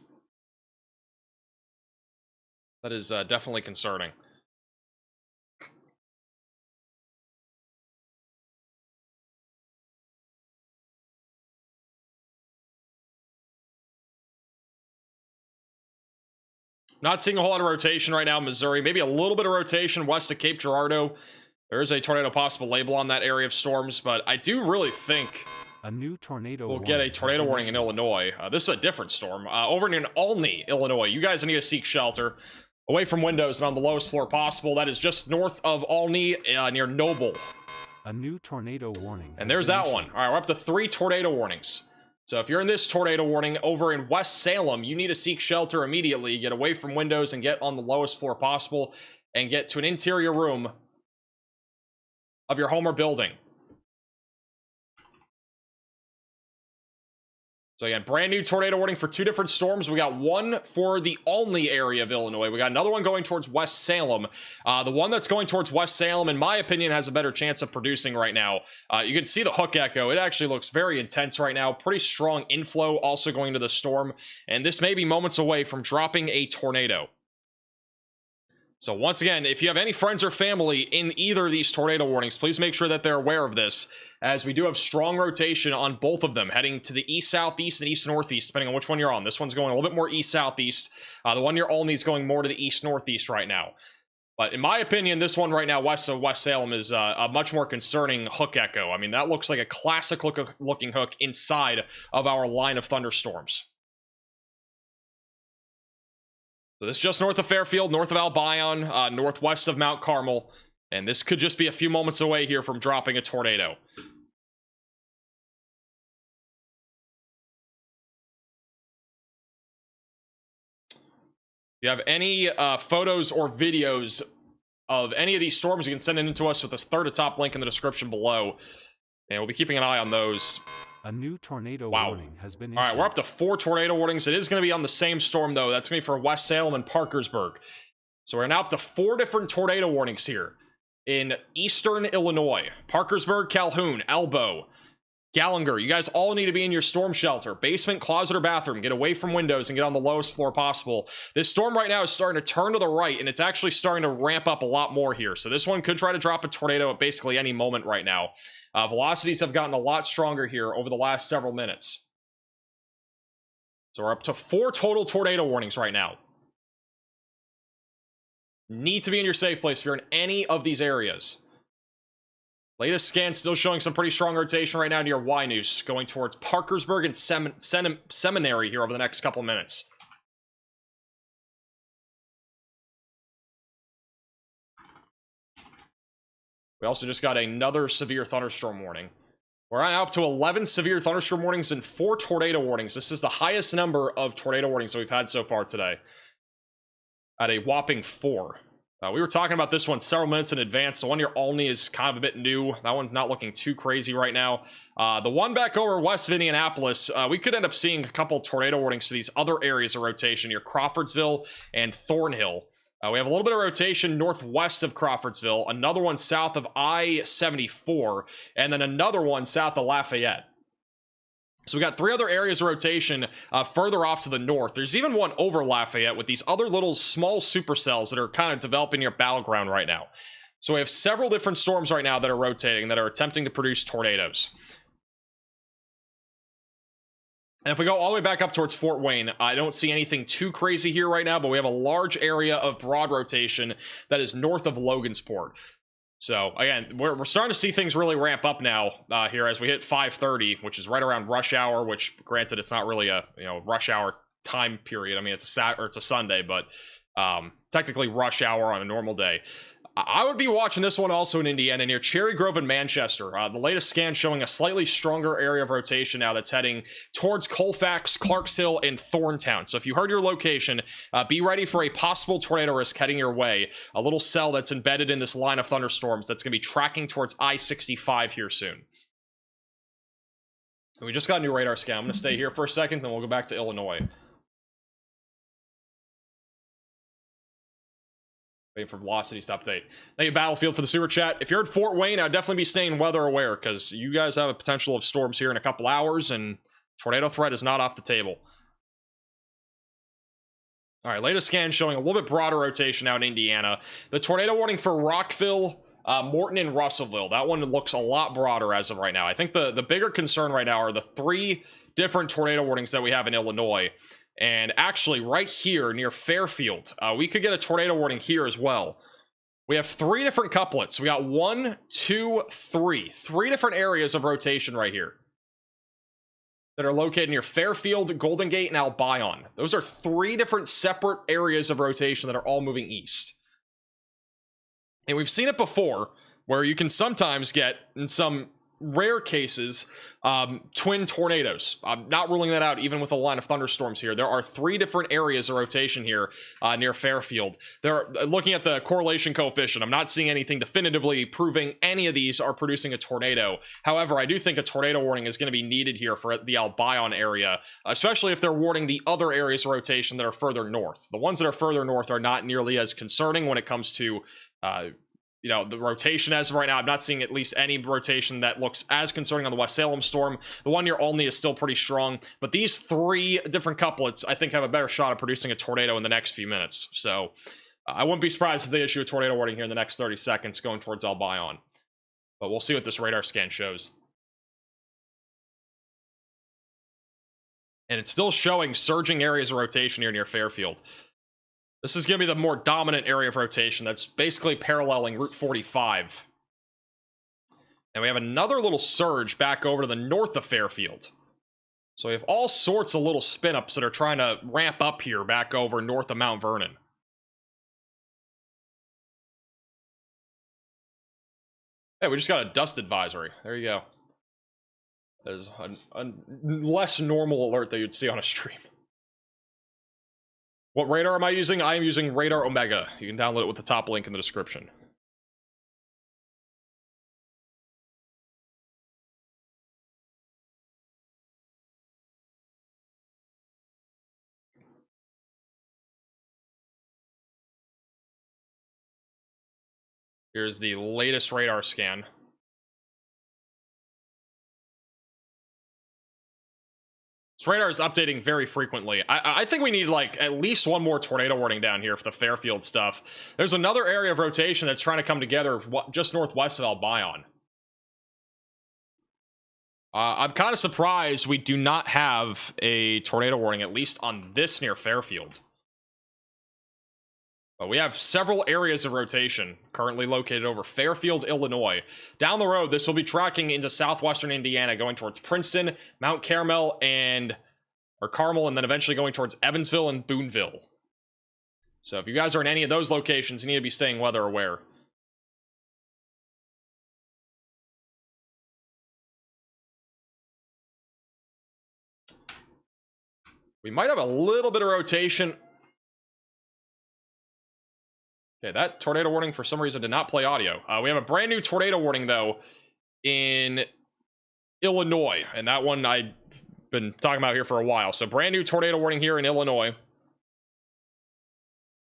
That is definitely concerning. Not seeing a whole lot of rotation right now in Missouri. Maybe a little bit of rotation west of Cape Girardeau. There is a tornado possible label on that area of storms, but I do really think a new tornado we'll get a tornado warning in Illinois. This is a different storm. Over in Olney, Illinois. You guys need to seek shelter away from windows and on the lowest floor possible. That is just north of Olney, near Noble. A new tornado warning. And there's that one. All right, we're up to 3 tornado warnings. So if you're in this tornado warning over in West Salem, you need to seek shelter immediately, get away from windows and get on the lowest floor possible and get to an interior room of your home or building. So again, brand new tornado warning for 2 different storms. We got one for the Olney area of Illinois. We got another one going towards West Salem. The one that's going towards West Salem, in my opinion, has a better chance of producing right now. You can see the hook echo. It actually looks very intense right now. Pretty strong inflow also going to the storm. And this may be moments away from dropping a tornado. So once again, if you have any friends or family in either of these tornado warnings, please make sure that they're aware of this, as we do have strong rotation on both of them, heading to the east-southeast and east-northeast, depending on which one you're on. This one's going a little bit more east-southeast. The one near Olney is going more to the east-northeast right now. But in my opinion, this one right now, west of West Salem, is a much more concerning hook echo. I mean, that looks like a classic looking hook inside of our line of thunderstorms. So this is just north of Fairfield, north of Albion, northwest of Mount Carmel. And this could just be a few moments away here from dropping a tornado. If you have any photos or videos of any of these storms, you can send it in to us with this third to top link in the description below. And we'll be keeping an eye on those. A new tornado warning has been issued. All right, we're up to 4 tornado warnings. It is going to be on the same storm, though. That's going to be for West Salem and Parkersburg. So we're now up to 4 different tornado warnings here in eastern Illinois. Parkersburg, Calhoun, Elbow, Gallinger. You guys all need to be in your storm shelter. Basement, closet, or bathroom. Get away from windows and get on the lowest floor possible. This storm right now is starting to turn to the right, and it's actually starting to ramp up a lot more here. So this one could try to drop a tornado at basically any moment right now. Velocities have gotten a lot stronger here over the last several minutes. So we're up to 4 total tornado warnings right now. Need to be in your safe place if you're in any of these areas. Latest scan still showing some pretty strong rotation right now near Wynoost, going towards Parkersburg and Seminary here over the next couple minutes. We also just got another severe thunderstorm warning. We're now up to 11 severe thunderstorm warnings and 4 tornado warnings. This is the highest number of tornado warnings that we've had so far today, at a whopping 4. We were talking about this one several minutes in advance. The one near Olney is kind of a bit new. That one's not looking too crazy right now. The one back over west of Indianapolis, we could end up seeing a couple tornado warnings to these other areas of rotation near Crawfordsville and Thornhill. We have a little bit of rotation northwest of Crawfordsville, another one south of I-74, and then another one south of Lafayette. So we got 3 other areas of rotation further off to the north. There's even one over Lafayette with these other little small supercells that are kind of developing near Battleground right now. So we have several different storms right now that are rotating, that are attempting to produce tornadoes. And if we go all the way back up towards Fort Wayne, I don't see anything too crazy here right now, but we have a large area of broad rotation that is north of Logansport. So again, we're starting to see things really ramp up now here as we hit 5:30, which is right around rush hour, which granted it's not really a rush hour time period. I mean, it's a Sunday, but technically rush hour on a normal day. I would be watching this one also in Indiana near Cherry Grove and Manchester. The latest scan showing a slightly stronger area of rotation now that's heading towards Colfax, Clarks Hill, and Thorntown. So if you heard your location, be ready for a possible tornado risk heading your way. A little cell that's embedded in this line of thunderstorms that's going to be tracking towards I-65 here soon. And we just got a new radar scan. I'm going to stay here for a second, then we'll go back to Illinois. Waiting for velocities to update. Thank you, Battlefield, for the super chat. If you're at Fort Wayne, I'd definitely be staying weather aware because you guys have a potential of storms here in a couple hours, and tornado threat is not off the table. All right, latest scan showing a little bit broader rotation out in Indiana. The tornado warning for Rockville, Morton, and Russellville. That one looks a lot broader as of right now. I think the bigger concern right now are the 3 different tornado warnings that we have in Illinois. And actually, right here near Fairfield, we could get a tornado warning here as well. We have 3 different couplets. We got 1, 2, 3. 3 different areas of rotation right here that are located near Fairfield, Golden Gate, and Albion. Those are 3 different separate areas of rotation that are all moving east. And we've seen it before, where you can sometimes get, in some rare cases, twin tornadoes. I'm not ruling that out even with a line of thunderstorms here. There are 3 different areas of rotation here near Fairfield. Looking at the correlation coefficient, I'm not seeing anything definitively proving any of these are producing a tornado. However, I do think a tornado warning is going to be needed here for the Albion area, especially if they're warning the other areas of rotation that are further north. The ones that are further north are not nearly as concerning when it comes to the rotation as of right now. I'm not seeing at least any rotation that looks as concerning on the West Salem storm. The one near Olney is still pretty strong, but these 3 different couplets, I think, have a better shot of producing a tornado in the next few minutes. So I wouldn't be surprised if they issue a tornado warning here in the next 30 seconds going towards Albion. But we'll see what this radar scan shows. And it's still showing surging areas of rotation here near Fairfield. This is going to be the more dominant area of rotation that's basically paralleling Route 45. And we have another little surge back over to the north of Fairfield. So we have all sorts of little spin-ups that are trying to ramp up here back over north of Mount Vernon. Hey, we just got a dust advisory. There you go. There's a less normal alert that you'd see on a stream. What radar am I using? I am using Radar Omega. You can download it with the top link in the description. Here's the latest radar scan. This radar is updating very frequently. I think we need like at least one more tornado warning down here for the Fairfield stuff. There's another area of rotation that's trying to come together just northwest of Albion. I'm kind of surprised we do not have a tornado warning, at least on this near Fairfield. But we have several areas of rotation currently located over Fairfield, Illinois. Down the road, this will be tracking into southwestern Indiana, going towards Princeton, Mount Carmel, and then eventually going towards Evansville and Boonville. So if you guys are in any of those locations, you need to be staying weather aware. We might have a little bit of rotation. Okay, that tornado warning for some reason did not play audio. We have a brand new tornado warning, though, in Illinois. And that one I've been talking about here for a while. So brand new tornado warning here in Illinois.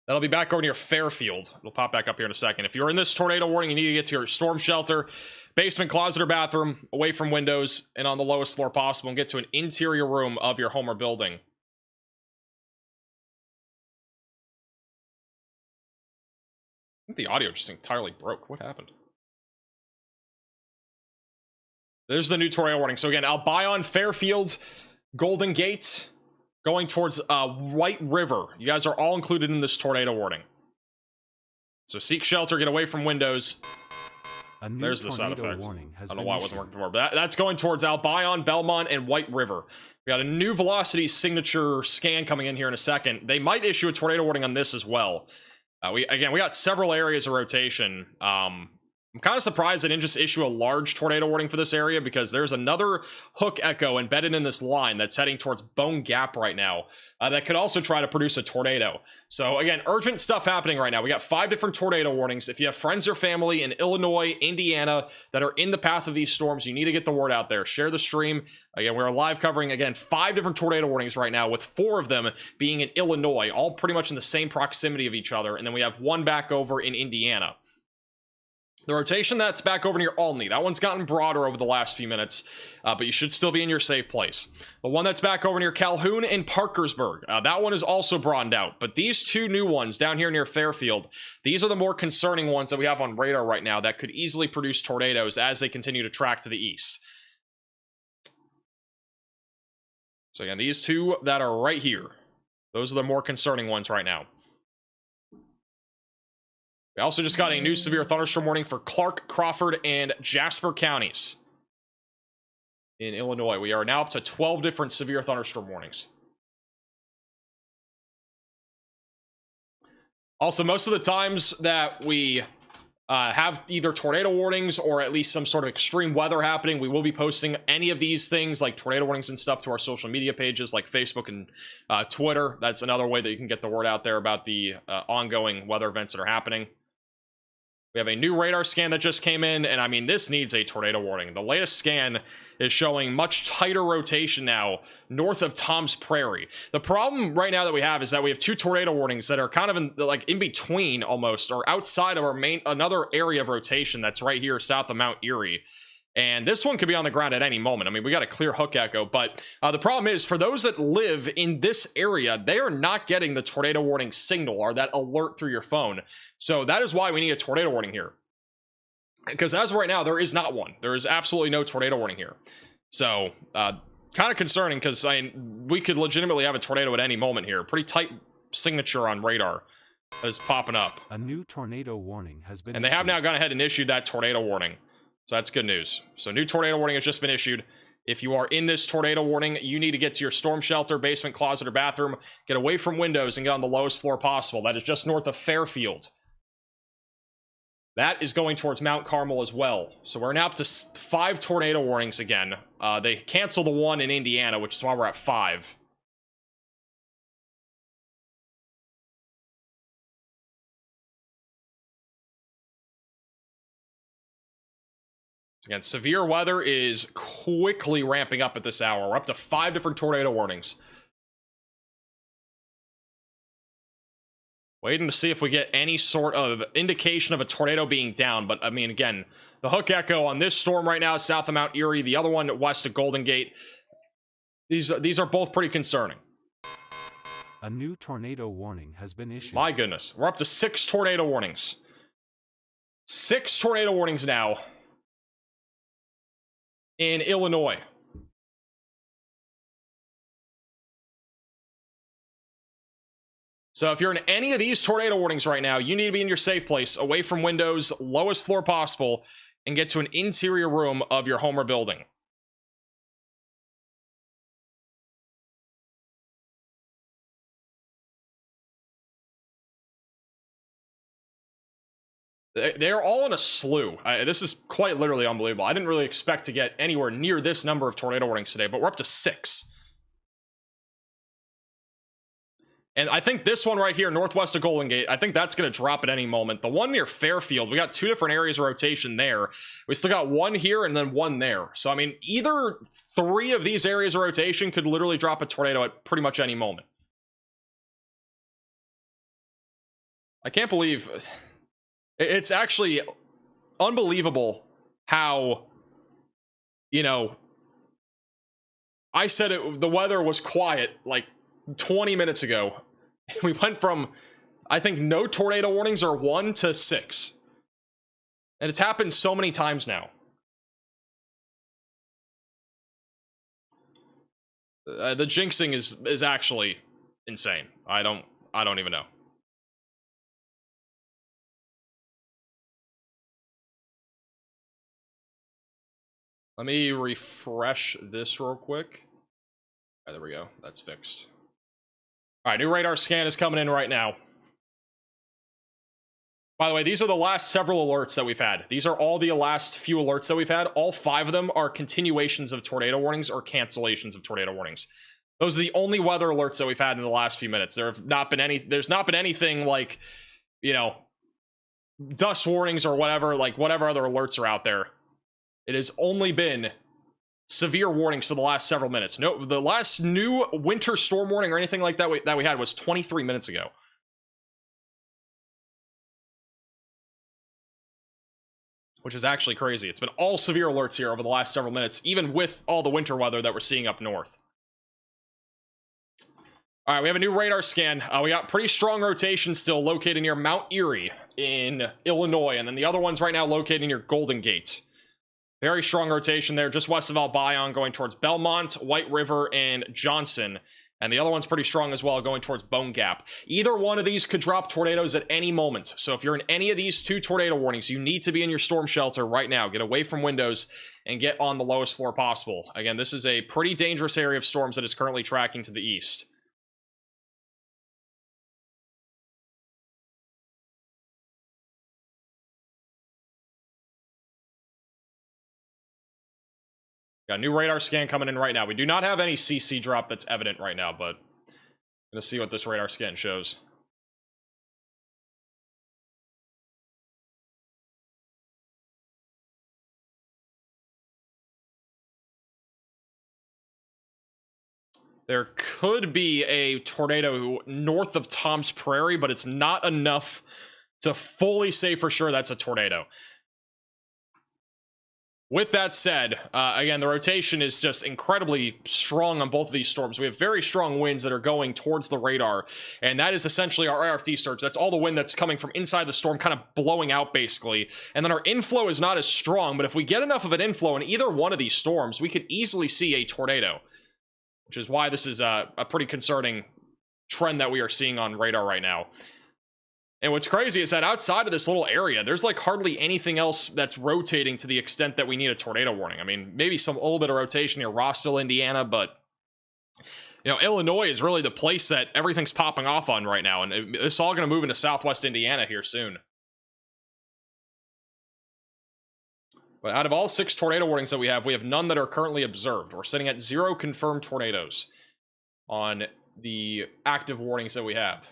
That'll be back over near Fairfield. It'll pop back up here in a second. If you're in this tornado warning, you need to get to your storm shelter, basement, closet, or bathroom, away from windows, and on the lowest floor possible, and get to an interior room of your home or building. I think the audio just entirely broke. What happened? There's the new tornado warning. So again, Albion, Fairfield, Golden Gate, going towards White River. You guys are all included in this tornado warning. So seek shelter, get away from windows. There's the sound effect. I don't know why it wasn't working before, but that's going towards Albion, Belmont, and White River. We got a new velocity signature scan coming in here in a second. They might issue a tornado warning on this as well. We got several areas of rotation. I'm kind of surprised they didn't just issue a large tornado warning for this area, because there's another hook echo embedded in this line that's heading towards Bone Gap right now that could also try to produce a tornado. So again, urgent stuff happening right now. We got 5 different tornado warnings. If you have friends or family in Illinois, Indiana that are in the path of these storms, you need to get the word out there. Share the stream. Again, we're live covering, again, 5 different tornado warnings right now, with 4 of them being in Illinois, all pretty much in the same proximity of each other. And then we have 1 back over in Indiana. The rotation that's back over near Olney, that one's gotten broader over the last few minutes, but you should still be in your safe place. The one that's back over near Calhoun and Parkersburg, that one is also broadened out, but these 2 new ones down here near Fairfield, these are the more concerning ones that we have on radar right now that could easily produce tornadoes as they continue to track to the east. So again, these 2 that are right here, those are the more concerning ones right now. We also just got a new severe thunderstorm warning for Clark, Crawford, and Jasper counties in Illinois. We are now up to 12 different severe thunderstorm warnings. Also, most of the times that we have either tornado warnings or at least some sort of extreme weather happening, we will be posting any of these things like tornado warnings and stuff to our social media pages like Facebook and Twitter. That's another way that you can get the word out there about the ongoing weather events that are happening. We have a new radar scan that just came in, and I mean, this needs a tornado warning. The latest scan is showing much tighter rotation now north of Tom's Prairie. The problem right now that we have is that we have 2 tornado warnings that are kind of in between almost, or outside of our another area of rotation that's right here south of Mount Erie. And this one could be on the ground at any moment. I mean, we got a clear hook echo, but the problem is for those that live in this area, they are not getting the tornado warning signal or that alert through your phone. So that is why we need a tornado warning here. Because as of right now, there is not one. There is absolutely no tornado warning here. So kind of concerning, because we could legitimately have a tornado at any moment here. Pretty tight signature on radar that is popping up. A new tornado warning has been issued. They have now gone ahead and issued that tornado warning. So that's good news. So new tornado warning has just been issued. If you are in this tornado warning, you need to get to your storm shelter, basement, closet, or bathroom. Get away from windows and get on the lowest floor possible. That is just north of Fairfield. That is going towards Mount Carmel as well. So we're now up to 5 tornado warnings again. They canceled the one in Indiana, which is why we're at 5. Again, severe weather is quickly ramping up at this hour. We're up to 5 different tornado warnings. Waiting to see if we get any sort of indication of a tornado being down. But, I mean, again, the hook echo on this storm right now is south of Mount Erie. The other one west of Golden Gate. These are both pretty concerning. A new tornado warning has been issued. My goodness. We're up to 6 tornado warnings. 6 tornado warnings now in Illinois. So if you're in any of these tornado warnings right now, you need to be in your safe place, away from windows, lowest floor possible, and get to an interior room of your home or building. They're all in a slew. This is quite literally unbelievable. I didn't really expect to get anywhere near this number of tornado warnings today, but we're up to 6. And I think this one right here, northwest of Golden Gate, I think that's going to drop at any moment. The one near Fairfield, we got 2 different areas of rotation there. We still got 1 here and then 1 there. So, I mean, either 3 of these areas of rotation could literally drop a tornado at pretty much any moment. I can't believe... It's actually unbelievable how, you know, I said the weather was quiet like 20 minutes ago. We went from, I think, no tornado warnings or 1 to 6. And it's happened so many times now. The jinxing is actually insane. I don't even know. Let me refresh this real quick. All right, there we go. That's fixed. All right, new radar scan is coming in right now. By the way, these are the last several alerts that we've had. These are all the last few alerts that we've had. All 5 of them are continuations of tornado warnings or cancellations of tornado warnings. Those are the only weather alerts that we've had in the last few minutes. There's not been anything like, you know, dust warnings or whatever, like whatever other alerts are out there. It has only been severe warnings for the last several minutes. No, the last new winter storm warning or anything like that we had was 23 minutes ago. Which is actually crazy. It's been all severe alerts here over the last several minutes, even with all the winter weather that we're seeing up north. All right, we have a new radar scan. We got pretty strong rotation still located near Mount Erie in Illinois, and then the other one's right now located near Golden Gate. Very strong rotation there, just west of Albion, going towards Belmont, White River, and Johnson. And the other one's pretty strong as well, going towards Bone Gap. Either one of these could drop tornadoes at any moment. So if you're in any of these 2 tornado warnings, you need to be in your storm shelter right now. Get away from windows and get on the lowest floor possible. Again, this is a pretty dangerous area of storms that is currently tracking to the east. Got a new radar scan coming in right now. We do not have any CC drop that's evident right now, but I'm gonna see what this radar scan shows. There could be a tornado north of Tom's Prairie, but it's not enough to fully say for sure that's a tornado. With that said, again, the rotation is just incredibly strong on both of these storms. We have very strong winds that are going towards the radar, and that is essentially our RFD surge. That's all the wind that's coming from inside the storm, kind of blowing out, basically. And then our inflow is not as strong, but if we get enough of an inflow in either one of these storms, we could easily see a tornado, which is why this is a pretty concerning trend that we are seeing on radar right now. And what's crazy is that outside of this little area, there's like hardly anything else that's rotating to the extent that we need a tornado warning. I mean, maybe a little bit of rotation near Rossville, Indiana, but you know, Illinois is really the place that everything's popping off on right now, and it's all going to move into southwest Indiana here soon. But out of all 6 tornado warnings that we have none that are currently observed. We're sitting at 0 confirmed tornadoes on the active warnings that we have.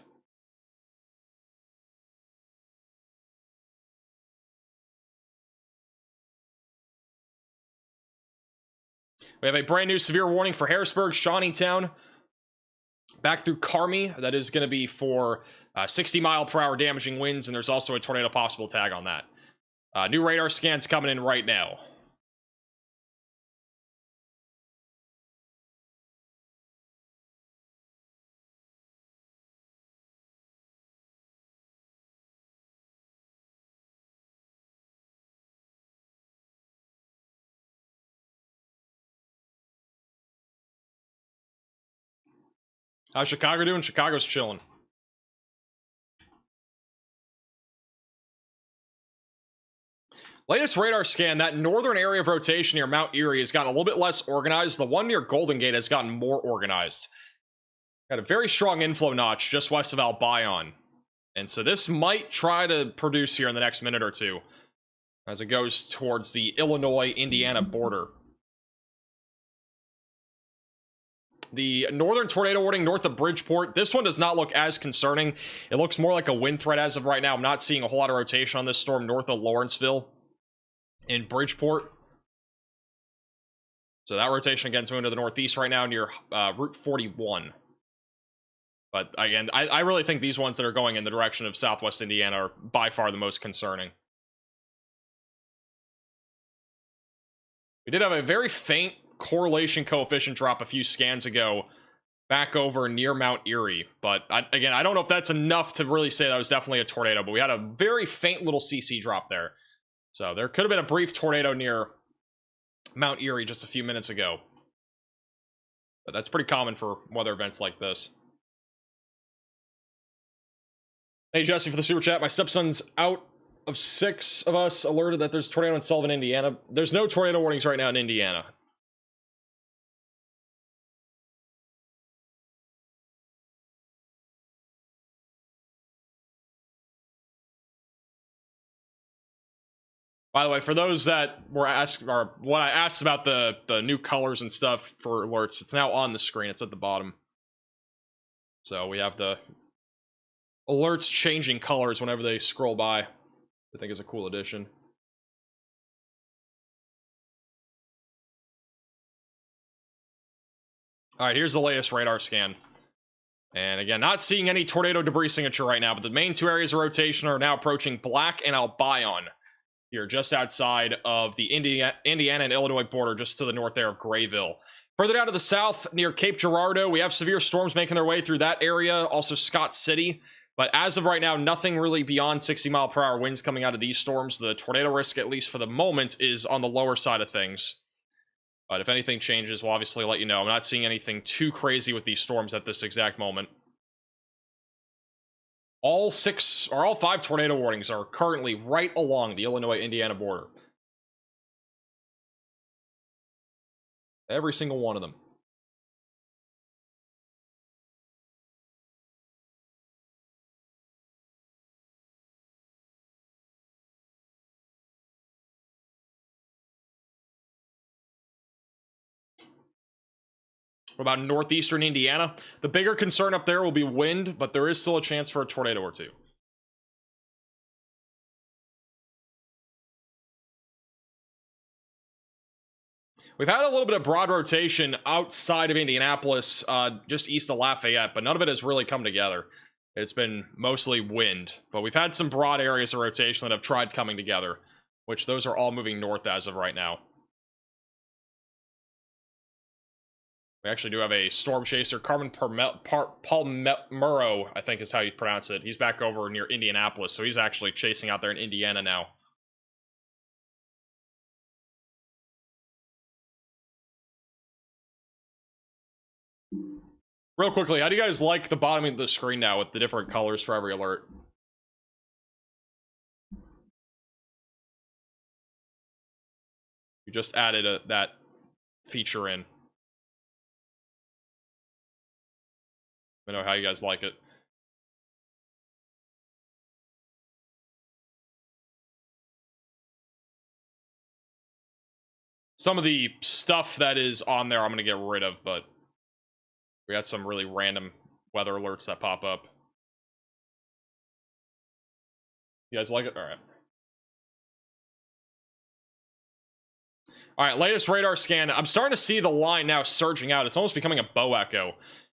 We have a brand new severe warning for Harrisburg, Shawneetown, back through Carmi. That is going to be for 60-mile-per-hour damaging winds, and there's also a tornado possible tag on that. New radar scans coming in right now. How's Chicago doing? Chicago's chilling. Latest radar scan, that northern area of rotation near Mount Erie has gotten a little bit less organized. The one near Golden Gate has gotten more organized. Got a very strong inflow notch just west of Albion. And so this might try to produce here in the next minute or two as it goes towards the Illinois-Indiana border. The northern tornado warning north of Bridgeport, this one does not look as concerning. It looks more like a wind threat as of right now. I'm not seeing a whole lot of rotation on this storm north of Lawrenceville in Bridgeport. So that rotation again is moving to the northeast right now near Route 41. But again, I really think these ones that are going in the direction of southwest Indiana are by far the most concerning. We did have a very faint correlation coefficient drop a few scans ago back over near Mount Erie, but again, I don't know if that's enough to really say that was definitely a tornado, but we had a very faint little CC drop there. So there could have been a brief tornado near Mount Erie just a few minutes ago. But that's pretty common for weather events like this. Hey, Jesse, for the super chat. My stepson's out of 6 of us alerted that there's a tornado in Sullivan, Indiana. There's no tornado warnings right now in Indiana. By the way, for those that were asked, or what I asked about the new colors and stuff for alerts, it's now on the screen. It's at the bottom. So we have the alerts changing colors whenever they scroll by. I think is a cool addition. All right, here's the latest radar scan. And again, not seeing any tornado debris signature right now, but the main 2 areas of rotation are now approaching Black and Albion. Here, just outside of the Indiana and Illinois border, just to the north there of Grayville. Further down to the south, near Cape Girardeau, we have severe storms making their way through that area, also Scott City. But as of right now, nothing really beyond 60-mile-per-hour winds coming out of these storms. The tornado risk, at least for the moment, is on the lower side of things. But if anything changes, we'll obviously let you know. I'm not seeing anything too crazy with these storms at this exact moment. All 5 tornado warnings are currently right along the Illinois-Indiana border. Every single one of them. What about northeastern Indiana? The bigger concern up there will be wind, but there is still a chance for a tornado or two. We've had a little bit of broad rotation outside of Indianapolis, just east of Lafayette, but none of it has really come together. It's been mostly wind, but we've had some broad areas of rotation that have tried coming together, which those are all moving north as of right now. We actually do have a storm chaser, Carmen Palmero, I think is how you pronounce it. He's back over near Indianapolis, so he's actually chasing out there in Indiana now. Real quickly, how do you guys like the bottom of the screen now with the different colors for every alert? We just added that feature in. I know how you guys like it. Some of the stuff that is on there I'm going to get rid of, but we got some really random weather alerts that pop up. You guys like it? All right. All right, latest radar scan. I'm starting to see the line now surging out. It's almost becoming a bow echo.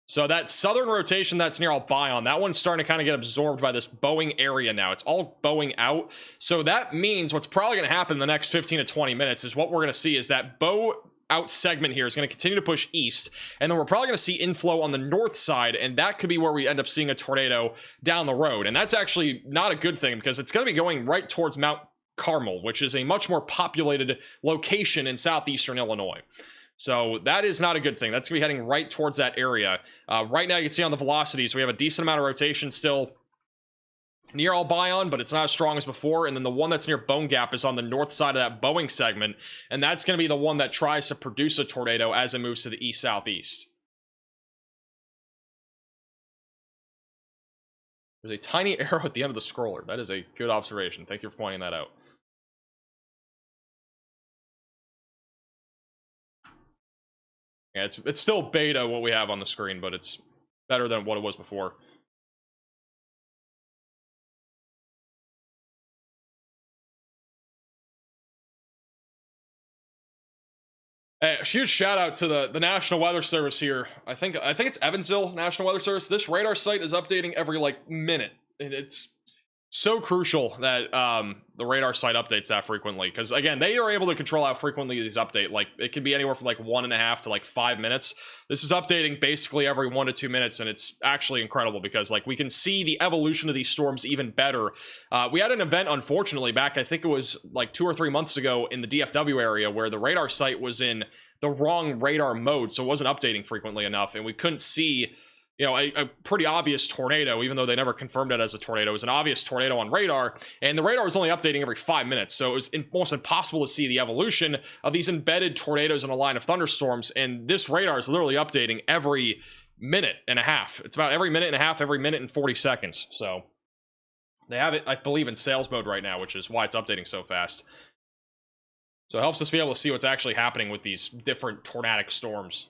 So that southern rotation that's near Albion, that one's starting to kind of get absorbed by this bowing area now. It's all bowing out. So that means what's probably going to happen in the next 15 to 20 minutes is what we're going to see is that bow out segment here is going to continue to push east, and then we're probably going to see inflow on the north side, and that could be where we end up seeing a tornado down the road. And that's actually not a good thing because it's going to be going right towards Mount Carmel, which is a much more populated location in southeastern Illinois. So that is not a good thing. That's going to be heading right towards that area. Right now, you can see on the velocities, we have a decent amount of rotation still near Albion, but it's not as strong as before. And then the one that's near Bone Gap is on the north side of that Boeing segment. And that's going to be the one that tries to produce a tornado as it moves to the east-southeast. There's a tiny arrow at the end of the scroller. That is a good observation. Thank you for pointing that out. Yeah, it's still beta what we have on the screen, but it's better than what it was before. Hey, a huge shout out to the National Weather Service here. I think it's Evansville National Weather Service. This radar site is updating every like minute. And it's so crucial that the radar site updates that frequently, because again, they are able to control how frequently these update. Like, it can be anywhere from like 1.5 to like 5 minutes. This is updating basically every 1 to 2 minutes, and it's actually incredible because like we can see the evolution of these storms even better. We had an event, unfortunately, back, I think it was like 2 or 3 months ago, in the DFW area, where the radar site was in the wrong radar mode, so it wasn't updating frequently enough, and we couldn't see, you know, a pretty obvious tornado, even though they never confirmed it as a tornado. It was an obvious tornado on radar, and the radar was only updating every 5 minutes, so it was almost impossible to see the evolution of these embedded tornadoes in a line of thunderstorms, and this radar is literally updating every minute and a half. It's about every minute and a half, every minute and 40 seconds, so they have it, I believe, in sales mode right now, which is why it's updating so fast. So it helps us be able to see what's actually happening with these different tornadic storms.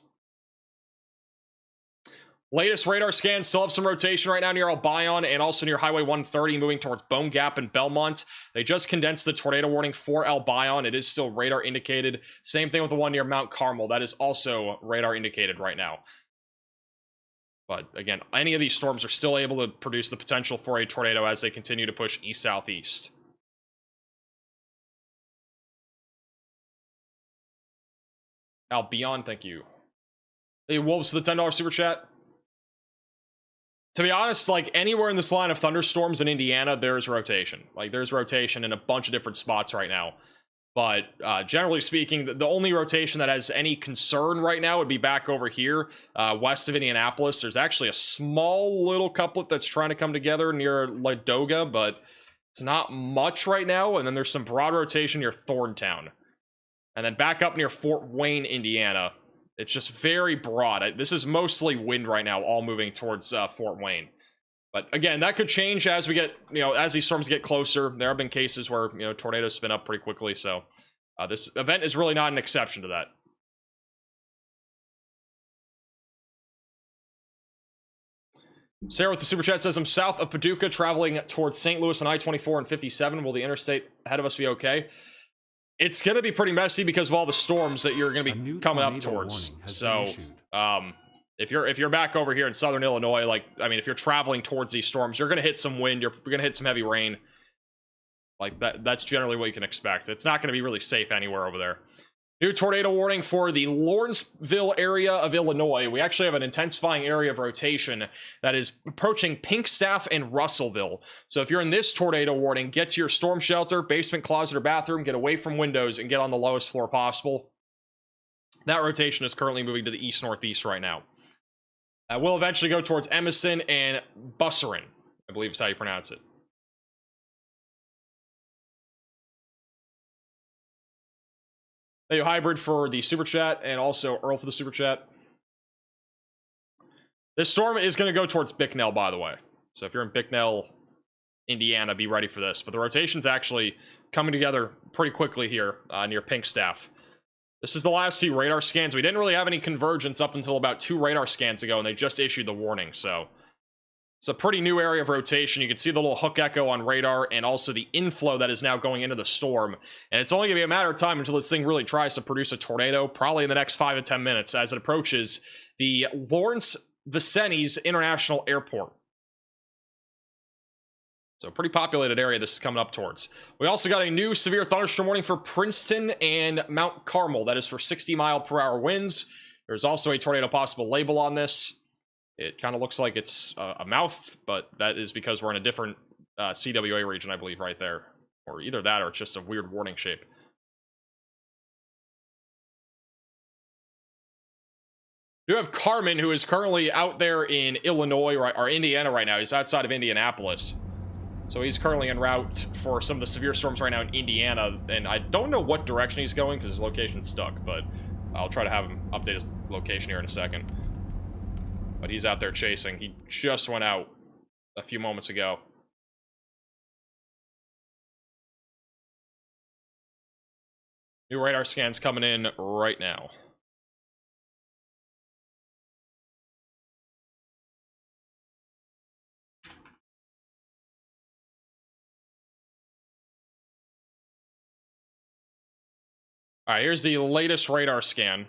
Latest radar scans still have some rotation right now near Albion and also near Highway 130 moving towards Bone Gap and Belmont. They just condensed the tornado warning for Albion. It is still radar indicated. Same thing with the one near Mount Carmel. That is also radar indicated right now. But again, any of these storms are still able to produce the potential for a tornado as they continue to push east-southeast. Albion, thank you. Hey, Wolves, for the $10 super chat. To be honest, like, anywhere in this line of thunderstorms in Indiana, there's rotation. Like, there's rotation in a bunch of different spots right now. But generally speaking, the only rotation that has any concern right now would be back over here, west of Indianapolis. There's actually a small little couplet that's trying to come together near Ladoga, but it's not much right now. And then there's some broad rotation near Thorntown. And then back up near Fort Wayne, Indiana. It's just very broad. This is mostly wind right now, all moving towards Fort Wayne. But again, that could change as we get, you know, as these storms get closer. There have been cases where, you know, tornadoes spin up pretty quickly. So this event is really not an exception to that. Sarah with the super chat says, I'm south of Paducah traveling towards St. Louis on I-24 and 57. Will the interstate ahead of us be okay? It's going to be pretty messy because of all the storms that you're going to be coming up towards. So, if you're back over here in southern Illinois, like, I mean, if you're traveling towards these storms, you're going to hit some wind, you're going to hit some heavy rain. Like, that's generally what you can expect. It's not going to be really safe anywhere over there. New tornado warning for the Lawrenceville area of Illinois. We actually have an intensifying area of rotation that is approaching Pinkstaff and Russellville. So if you're in this tornado warning, get to your storm shelter, basement, closet, or bathroom, get away from windows, and get on the lowest floor possible. That rotation is currently moving to the east-northeast right now. We'll eventually go towards Emerson and Busserin, I believe is how you pronounce it. Thank you, Hybrid, for the super chat, and also Earl for the super chat. This storm is going to go towards Bicknell, by the way. So if you're in Bicknell, Indiana, be ready for this. But the rotation's actually coming together pretty quickly here near Pinkstaff. This is the last few radar scans. We didn't really have any convergence up until about 2 radar scans ago, and they just issued the warning. So it's a pretty new area of rotation. You can see the little hook echo on radar and also the inflow that is now going into the storm. And it's only going to be a matter of time until this thing really tries to produce a tornado, probably in the next 5 to 10 minutes as it approaches the Lawrence Vincennes International Airport. So a pretty populated area this is coming up towards. We also got a new severe thunderstorm warning for Princeton and Mount Carmel. That is for 60-mile-per-hour winds. There's also a tornado possible label on this. It kind of looks like it's a mouth, but that is because we're in a different CWA region, I believe, right there. Or either that or it's just a weird warning shape. You have Carmen, who is currently out there in Illinois, or Indiana right now. He's outside of Indianapolis. So he's currently en route for some of the severe storms right now in Indiana. And I don't know what direction he's going because his location's stuck, but I'll try to have him update his location here in a second. But he's out there chasing. He just went out a few moments ago. New radar scans coming in right now. All right, here's the latest radar scan.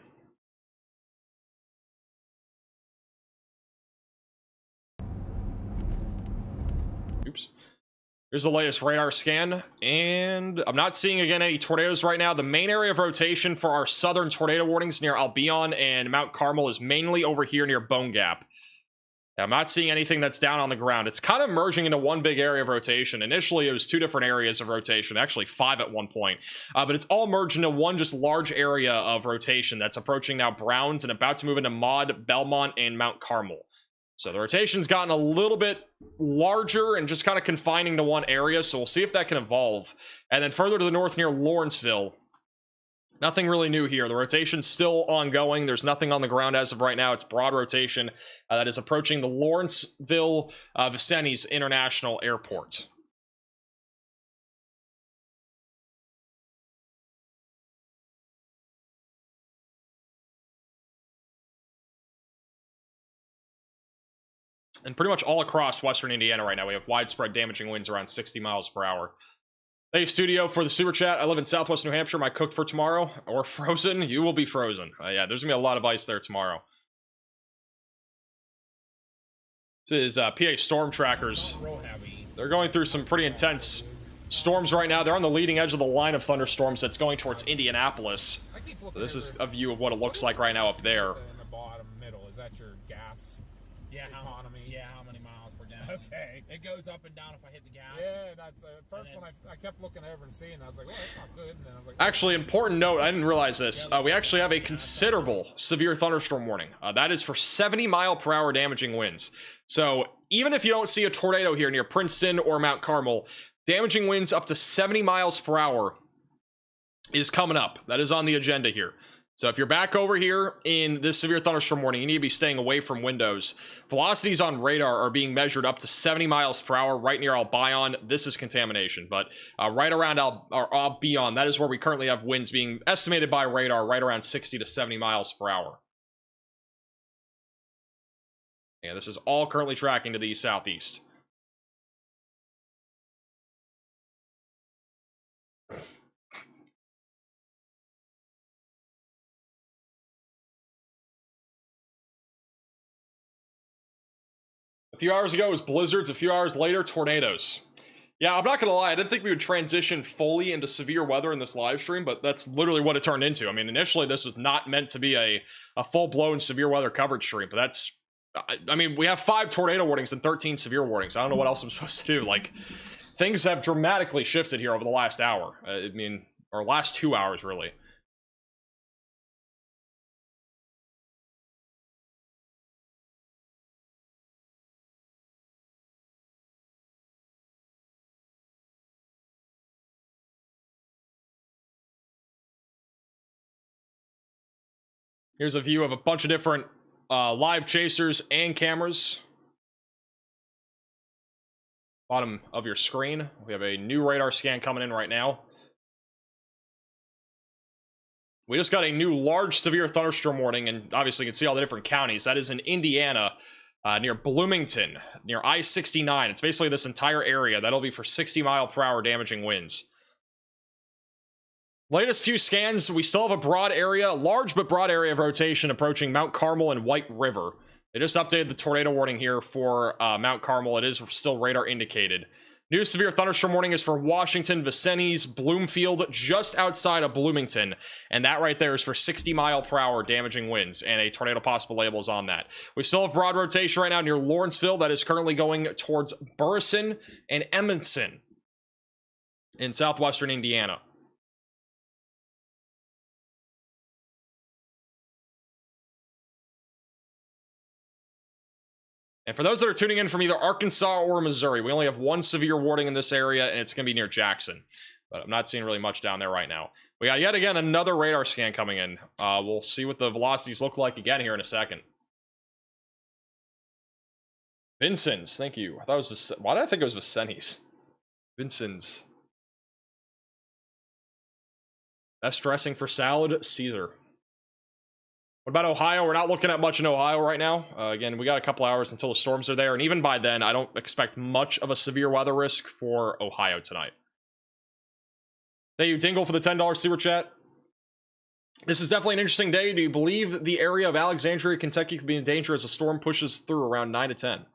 Oops. Here's the latest radar scan, and I'm not seeing, again, any tornadoes right now. The main area of rotation for our southern tornado warnings near Albion and Mount Carmel is mainly over here near Bone Gap. I'm not seeing anything that's down on the ground. It's kind of merging into one big area of rotation. Initially, it was 2 different areas of rotation, actually 5 at one point. But it's all merged into one just large area of rotation that's approaching now Browns and about to move into Maud, Belmont, and Mount Carmel. So the rotation's gotten a little bit larger and just kind of confining to one area, so we'll see if that can evolve. And then further to the north near Lawrenceville, nothing really new here. The rotation's still ongoing. There's nothing on the ground as of right now. It's broad rotation that is approaching the Lawrenceville Vincennes International Airport. And pretty much all across western Indiana right now, we have widespread damaging winds around 60 miles per hour. Thank you, Studio, for the super chat. I live in southwest New Hampshire. Am I cooked for tomorrow or frozen? You will be frozen. Yeah, there's going to be a lot of ice there tomorrow. This is PA Storm Trackers. They're going through some pretty intense storms right now. They're on the leading edge of the line of thunderstorms that's going towards Indianapolis. So this is a view of what it looks like right now up there. In the bottom middle, is that your gas economy? Yeah, how many miles per gallon? Okay. It goes up and down if I hit the gas. Yeah, that's first when I kept looking over and seeing, I was like, oh, that's not good. And then I was like, actually, important note, I didn't realize this. We actually have a considerable severe thunderstorm warning. That is for 70 mile per hour damaging winds. So even if you don't see a tornado here near Princeton or Mount Carmel, damaging winds up to 70 miles per hour is coming up. That is on the agenda here. So if you're back over here in this severe thunderstorm warning, you need to be staying away from windows. Velocities on radar are being measured up to 70 miles per hour right near Albion. This is contamination, but right around Albion, that is where we currently have winds being estimated by radar right around 60 to 70 miles per hour. Yeah, this is all currently tracking to the southeast. A few hours ago it was blizzards, a few hours later tornadoes. Yeah, I'm not gonna lie, I didn't think we would transition fully into severe weather in this live stream, but that's literally what it turned into. I mean, initially this was not meant to be a full-blown severe weather coverage stream, but that's, I mean, we have 5 tornado warnings and 13 severe warnings. I don't know what else I'm supposed to do. Like, things have dramatically shifted here over the last hour. I mean, or last 2 hours, really. Here's a view of a bunch of different live chasers and cameras. Bottom of your screen, we have a new radar scan coming in right now. We just got a new large severe thunderstorm warning, and obviously you can see all the different counties. That is in Indiana, near Bloomington, near I-69. It's basically this entire area. That'll be for 60 mile per hour damaging winds. Latest few scans, we still have a broad area, large but broad area of rotation approaching Mount Carmel and White River. They just updated the tornado warning here for Mount Carmel. It is still radar indicated. New severe thunderstorm warning is for Washington, Vincennes, Bloomfield, just outside of Bloomington. And that right there is for 60 mile per hour damaging winds, and a tornado possible label is on that. We still have broad rotation right now near Lawrenceville. That is currently going towards Burrison and Edmondson in southwestern Indiana. And for those that are tuning in from either Arkansas or Missouri, we only have 1 severe warning in this area, and it's going to be near Jackson. But I'm not seeing really much down there right now. We got yet again another radar scan coming in. We'll see what the velocities look like again here in a second. Vincennes, thank you. I thought it was why did I think it was Vincennes? Vincennes. Best dressing for salad, Caesar. What about Ohio? We're not looking at much in Ohio right now. Again, we got a couple hours until the storms are there, and even by then, I don't expect much of a severe weather risk for Ohio tonight. Thank you, Dingle, for the $10 super chat. This is definitely an interesting day. Do you believe the area of Alexandria, Kentucky could be in danger as a storm pushes through around 9 to 10?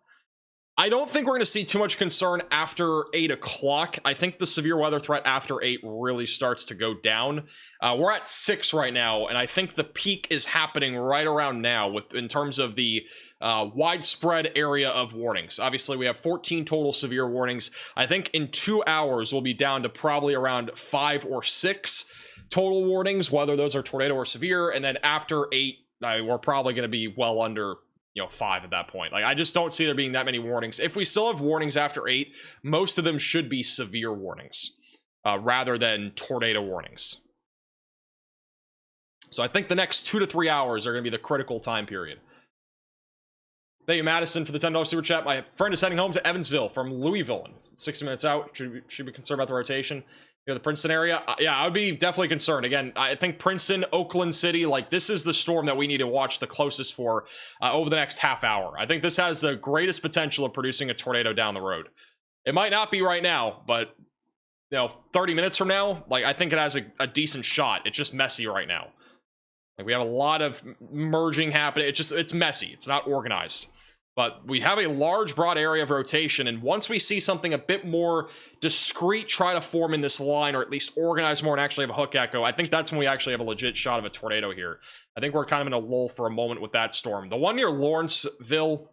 I don't think we're going to see too much concern after 8 o'clock. I think the severe weather threat after 8 really starts to go down. We're at 6 right now, and I think the peak is happening right around now in terms of the widespread area of warnings. Obviously, we have 14 total severe warnings. I think in 2 hours, we'll be down to probably around 5 or 6 total warnings, whether those are tornado or severe. And then after 8, we're probably going to be well under 5 at that point. Like, I just don't see there being that many warnings. If we still have warnings after 8, most of them should be severe warnings rather than tornado warnings. So I think the next 2 to 3 hours are going to be the critical time period. Thank you, Madison, for the $10 super chat. My friend is heading home to Evansville from Louisville. 60 minutes out. Should be concerned about the rotation. The Princeton area. Yeah, I would be definitely concerned. Again, I think Princeton, Oakland City, like, this is the storm that we need to watch the closest for over the next half hour. I think this has the greatest potential of producing a tornado down the road. It might not be right now, but 30 minutes from now, like, I think it has a decent shot. It's just messy right now. Like, we have a lot of merging happening. It's messy. It's not organized. But we have a large, broad area of rotation, and once we see something a bit more discrete try to form in this line, or at least organize more and actually have a hook echo, I think that's when we actually have a legit shot of a tornado here. I think we're kind of in a lull for a moment with that storm. The one near Lawrenceville,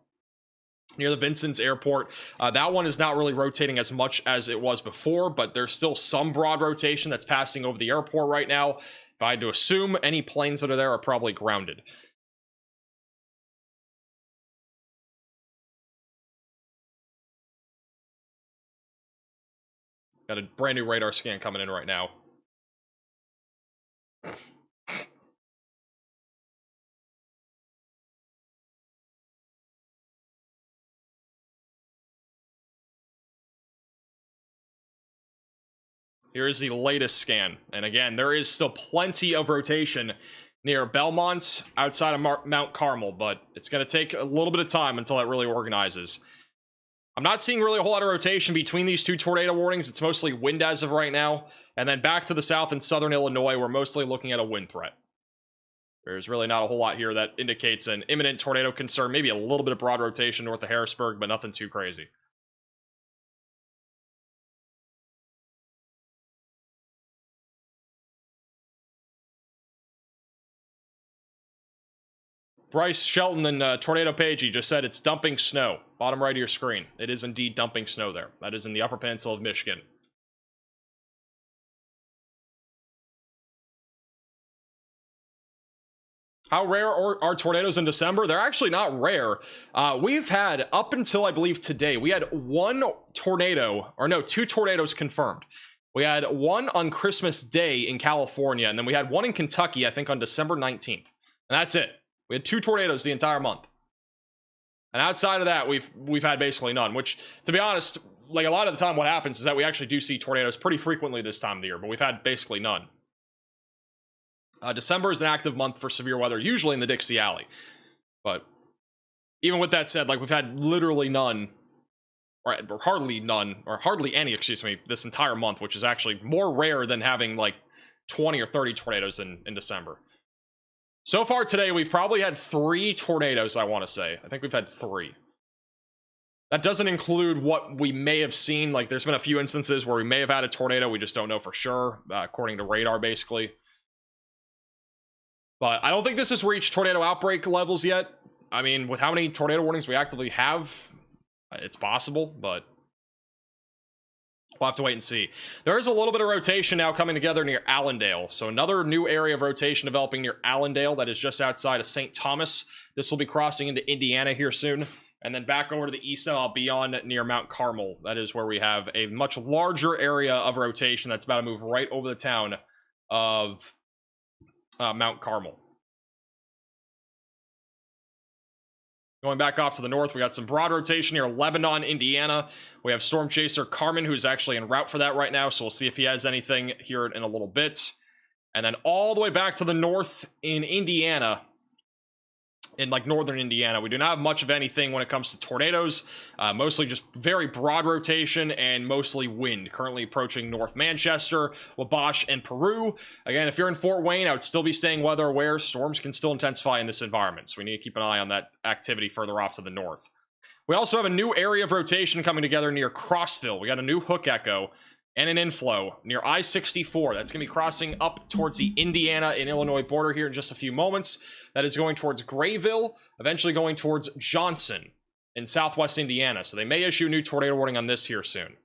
near the Vincent's Airport, that one is not really rotating as much as it was before, but there's still some broad rotation that's passing over the airport right now. If I had to assume, any planes that are there are probably grounded. Got a brand new radar scan coming in right now. Here is the latest scan. And again, there is still plenty of rotation near Belmont, outside of Mount Carmel, but it's going to take a little bit of time until that really organizes. I'm not seeing really a whole lot of rotation between these two tornado warnings. It's mostly wind as of right now. And then back to the south in southern Illinois, we're mostly looking at a wind threat. There's really not a whole lot here that indicates an imminent tornado concern. Maybe a little bit of broad rotation north of Harrisburg, but nothing too crazy. Bryce Shelton and Tornado Pagey just said it's dumping snow. Bottom right of your screen. It is indeed dumping snow there. That is in the Upper Peninsula of Michigan. How rare are tornadoes in December? They're actually not rare. We've had, up until I believe today, we had two tornadoes confirmed. We had one on Christmas Day in California, and then we had one in Kentucky, I think on December 19th. And that's it. We had 2 tornadoes the entire month. And outside of that, we've had basically none, which, to be honest, like, a lot of the time what happens is that we actually do see tornadoes pretty frequently this time of the year, but we've had basically none. December is an active month for severe weather, usually in the Dixie Alley. But even with that said, like, we've had literally none, or hardly none, or hardly any, excuse me, this entire month, which is actually more rare than having like 20 or 30 tornadoes in December. So far today, we've probably had 3 tornadoes, I want to say. I think we've had 3. That doesn't include what we may have seen. Like, there's been a few instances where we may have had a tornado. We just don't know for sure, according to radar, basically. But I don't think this has reached tornado outbreak levels yet. I mean, with how many tornado warnings we actively have, it's possible, but we'll have to wait and see. There is a little bit of rotation now coming together near Allendale. So another new area of rotation developing near Allendale that is just outside of St. Thomas. This will be crossing into Indiana here soon. And then back over to the east, I'll be on near Mount Carmel. That is where we have a much larger area of rotation that's about to move right over the town of Mount Carmel. Going back off to the north, we got some broad rotation near Lebanon, Indiana. We have Storm Chaser Carmen, who's actually en route for that right now, so we'll see if he has anything here in a little bit. And then all the way back to the north in Indiana, in like northern Indiana, we do not have much of anything when it comes to tornadoes. Mostly just very broad rotation and mostly wind. Currently approaching North Manchester, Wabash, and Peru. Again, if you're in Fort Wayne, I would still be staying weather aware. Storms can still intensify in this environment, so we need to keep an eye on that activity further off to the north. We also have a new area of rotation coming together near Crossville. We got a new hook echo and an inflow near I-64. That's going to be crossing up towards the Indiana and Illinois border here in just a few moments. That is going towards Grayville, eventually going towards Johnson in southwest Indiana. So they may issue a new tornado warning on this here soon.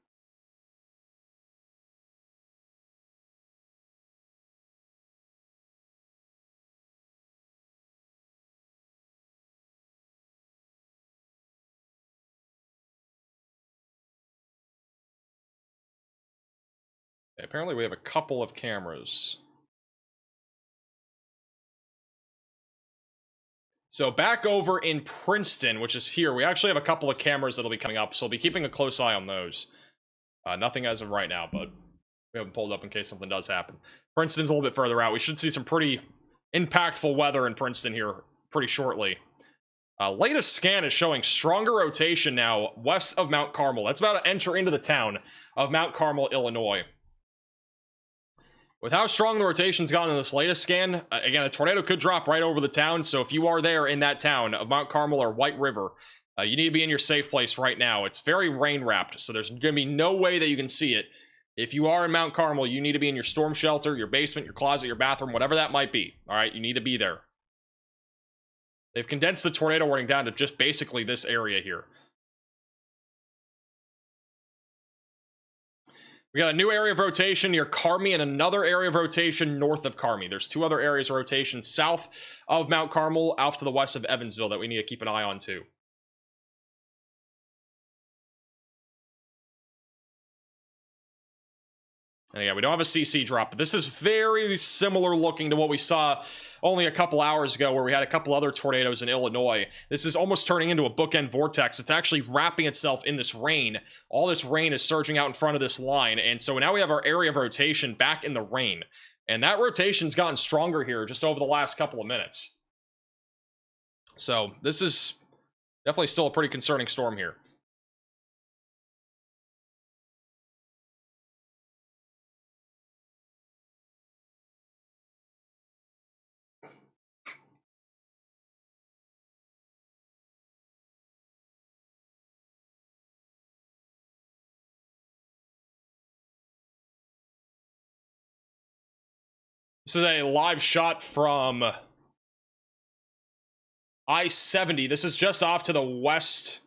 Okay, apparently we have a couple of cameras. So back over in Princeton, which is here, we actually have a couple of cameras that'll be coming up, so we'll be keeping a close eye on those. Nothing as of right now, but we haven't pulled up in case something does happen. Princeton's a little bit further out. We should see some pretty impactful weather in Princeton here pretty shortly. Latest scan is showing stronger rotation now west of Mount Carmel. That's about to enter into the town of Mount Carmel, Illinois. With how strong the rotation's gone in this latest scan, again, a tornado could drop right over the town, so if you are there in that town of Mount Carmel or White River, you need to be in your safe place right now. It's very rain-wrapped, so there's going to be no way that you can see it. If you are in Mount Carmel, you need to be in your storm shelter, your basement, your closet, your bathroom, whatever that might be. All right, you need to be there. They've condensed the tornado warning down to just basically this area here. We got a new area of rotation near Carmi and another area of rotation north of Carmi. There's two other areas of rotation south of Mount Carmel, off to the west of Evansville that we need to keep an eye on too. And yeah, we don't have a CC drop, but this is very similar looking to what we saw only a couple hours ago where we had a couple other tornadoes in Illinois. This is almost turning into a bookend vortex. It's actually wrapping itself in this rain. All this rain is surging out in front of this line, and so now we have our area of rotation back in the rain. And that rotation's gotten stronger here just over the last couple of minutes. So this is definitely still a pretty concerning storm here. This is a live shot from I-70. This is just off to the west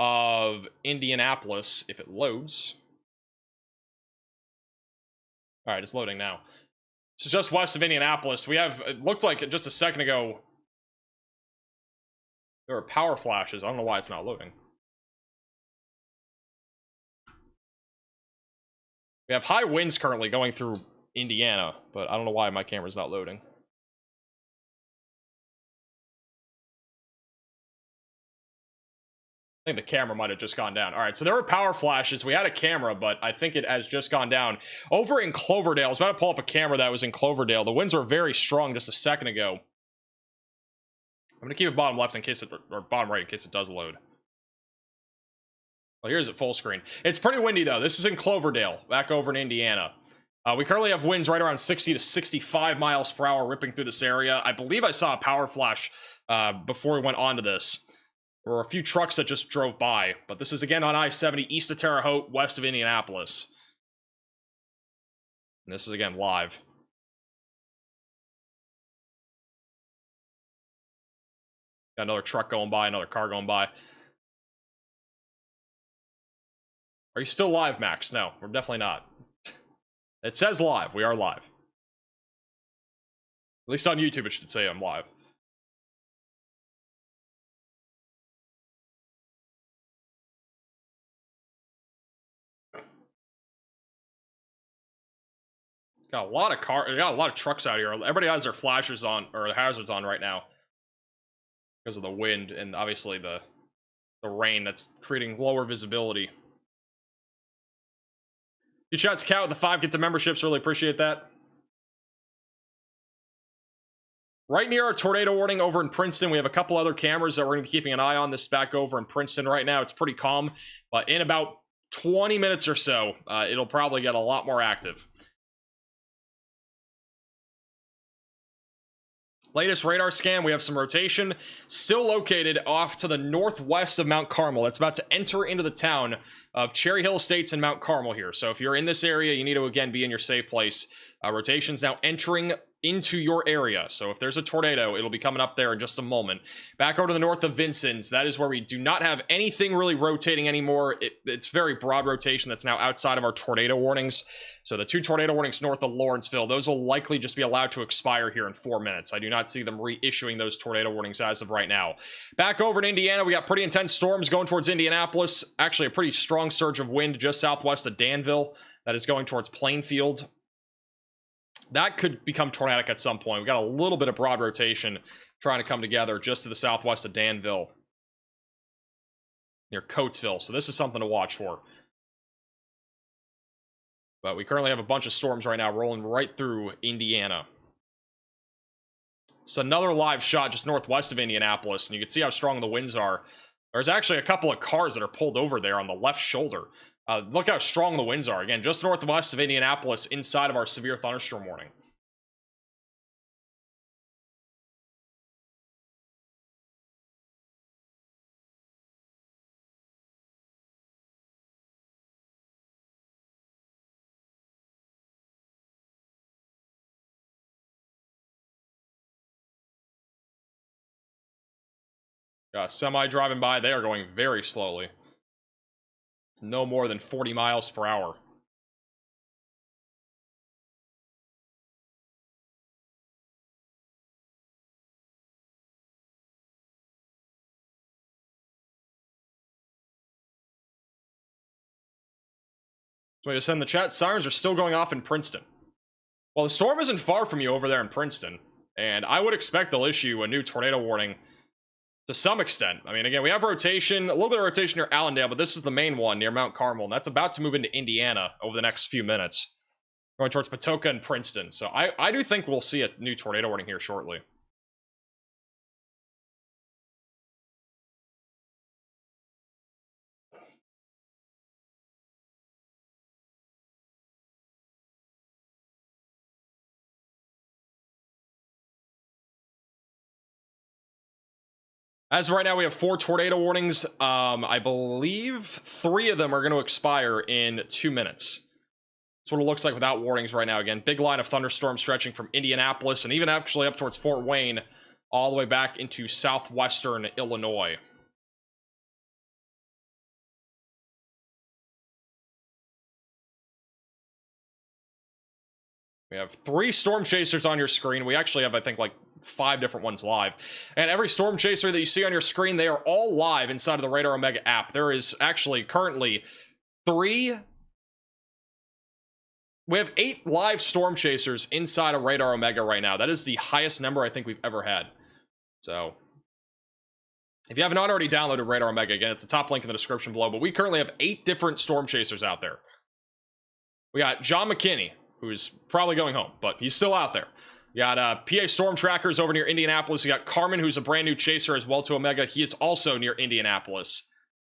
of Indianapolis, if it loads. All right, it's loading now. This is just west of Indianapolis. We have, it looked like just a second ago, there were power flashes. I don't know why it's not loading. We have high winds currently going through Indiana, but I don't know why my camera's not loading. I think the camera might have just gone down. All right, so there were power flashes. We had a camera, but I think it has just gone down. Over in Cloverdale, I was about to pull up a camera that was in Cloverdale. The winds were very strong just a second ago. I'm going to keep it bottom left in case it, or bottom right in case it does load. Well, here's it full screen. It's pretty windy, though. This is in Cloverdale, back over in Indiana. We currently have winds right around 60 to 65 miles per hour ripping through this area. I believe I saw a power flash before we went on to this. There were a few trucks that just drove by, but this is again on I-70 east of Terre Haute, west of Indianapolis. And this is again live. Got another truck going by, another car going by. Are you still live, Max? No, we're definitely not. It says live. We are live. At least on YouTube, it should say I'm live. Got a lot of got a lot of trucks out here. Everybody has their flashers on, or hazards on right now. Because of the wind and obviously the rain that's creating lower visibility. Good shots, Cat, with the 5 get to memberships. Really appreciate that. Right near our tornado warning over in Princeton, we have a couple other cameras that we're going to be keeping an eye on. This back over in Princeton right now. It's pretty calm, but in about 20 minutes or so, it'll probably get a lot more active. Latest radar scan, we have some rotation still located off to the northwest of Mount Carmel. It's about to enter into the town of Cherry Hill Estates and Mount Carmel here. So if you're in this area, you need to, again, be in your safe place. Rotation's now entering into your area. So if there's a tornado, it'll be coming up there in just a moment. Back over to the north of Vincent's, that is where we do not have anything really rotating anymore. It's very broad rotation that's now outside of our tornado warnings. So the 2 tornado warnings north of Lawrenceville, those will likely just be allowed to expire here in 4 minutes. I do not see them reissuing those tornado warnings as of right now. Back over in Indiana, we got pretty intense storms going towards Indianapolis. Actually, a pretty strong surge of wind just southwest of Danville that is going towards Plainfield. That could become tornadic at some point. We got a little bit of broad rotation trying to come together just to the southwest of Danville, near Coatesville. So this is something to watch for. But we currently have a bunch of storms right now rolling right through Indiana. So another live shot just northwest of Indianapolis, and you can see how strong the winds are. There's actually a couple of cars that are pulled over there on the left shoulder. Look how strong the winds are. Again, just northwest of Indianapolis, inside of our severe thunderstorm warning. Semi driving by, they are going very slowly. It's no more than 40 miles per hour. So we just send the chat. Sirens are still going off in Princeton. Well, the storm isn't far from you over there in Princeton, and I would expect they'll issue a new tornado warning to some extent. I mean, again, we have rotation, a little bit of rotation near Allendale, but this is the main one near Mount Carmel, and that's about to move into Indiana over the next few minutes, going towards Patoka and Princeton. So I do think we'll see a new tornado warning here shortly. As of right now, we have 4 tornado warnings. I believe 3 of them are going to expire in 2 minutes. That's what it looks like without warnings right now. Again, big line of thunderstorms stretching from Indianapolis and even actually up towards Fort Wayne, all the way back into southwestern Illinois. We have 3 storm chasers on your screen. We actually have, I think, like 5 different ones live. And every storm chaser that you see on your screen, they are all live inside of the Radar Omega app. There is actually currently 3... We have 8 live storm chasers inside of Radar Omega right now. That is the highest number I think we've ever had. So, if you haven't already downloaded Radar Omega, again, it's the top link in the description below. But we currently have 8 different storm chasers out there. We got John McKinney, who's probably going home, but he's still out there. You got PA Storm Trackers over near Indianapolis. You got Carmen, who's a brand new chaser as well to Omega. He is also near Indianapolis.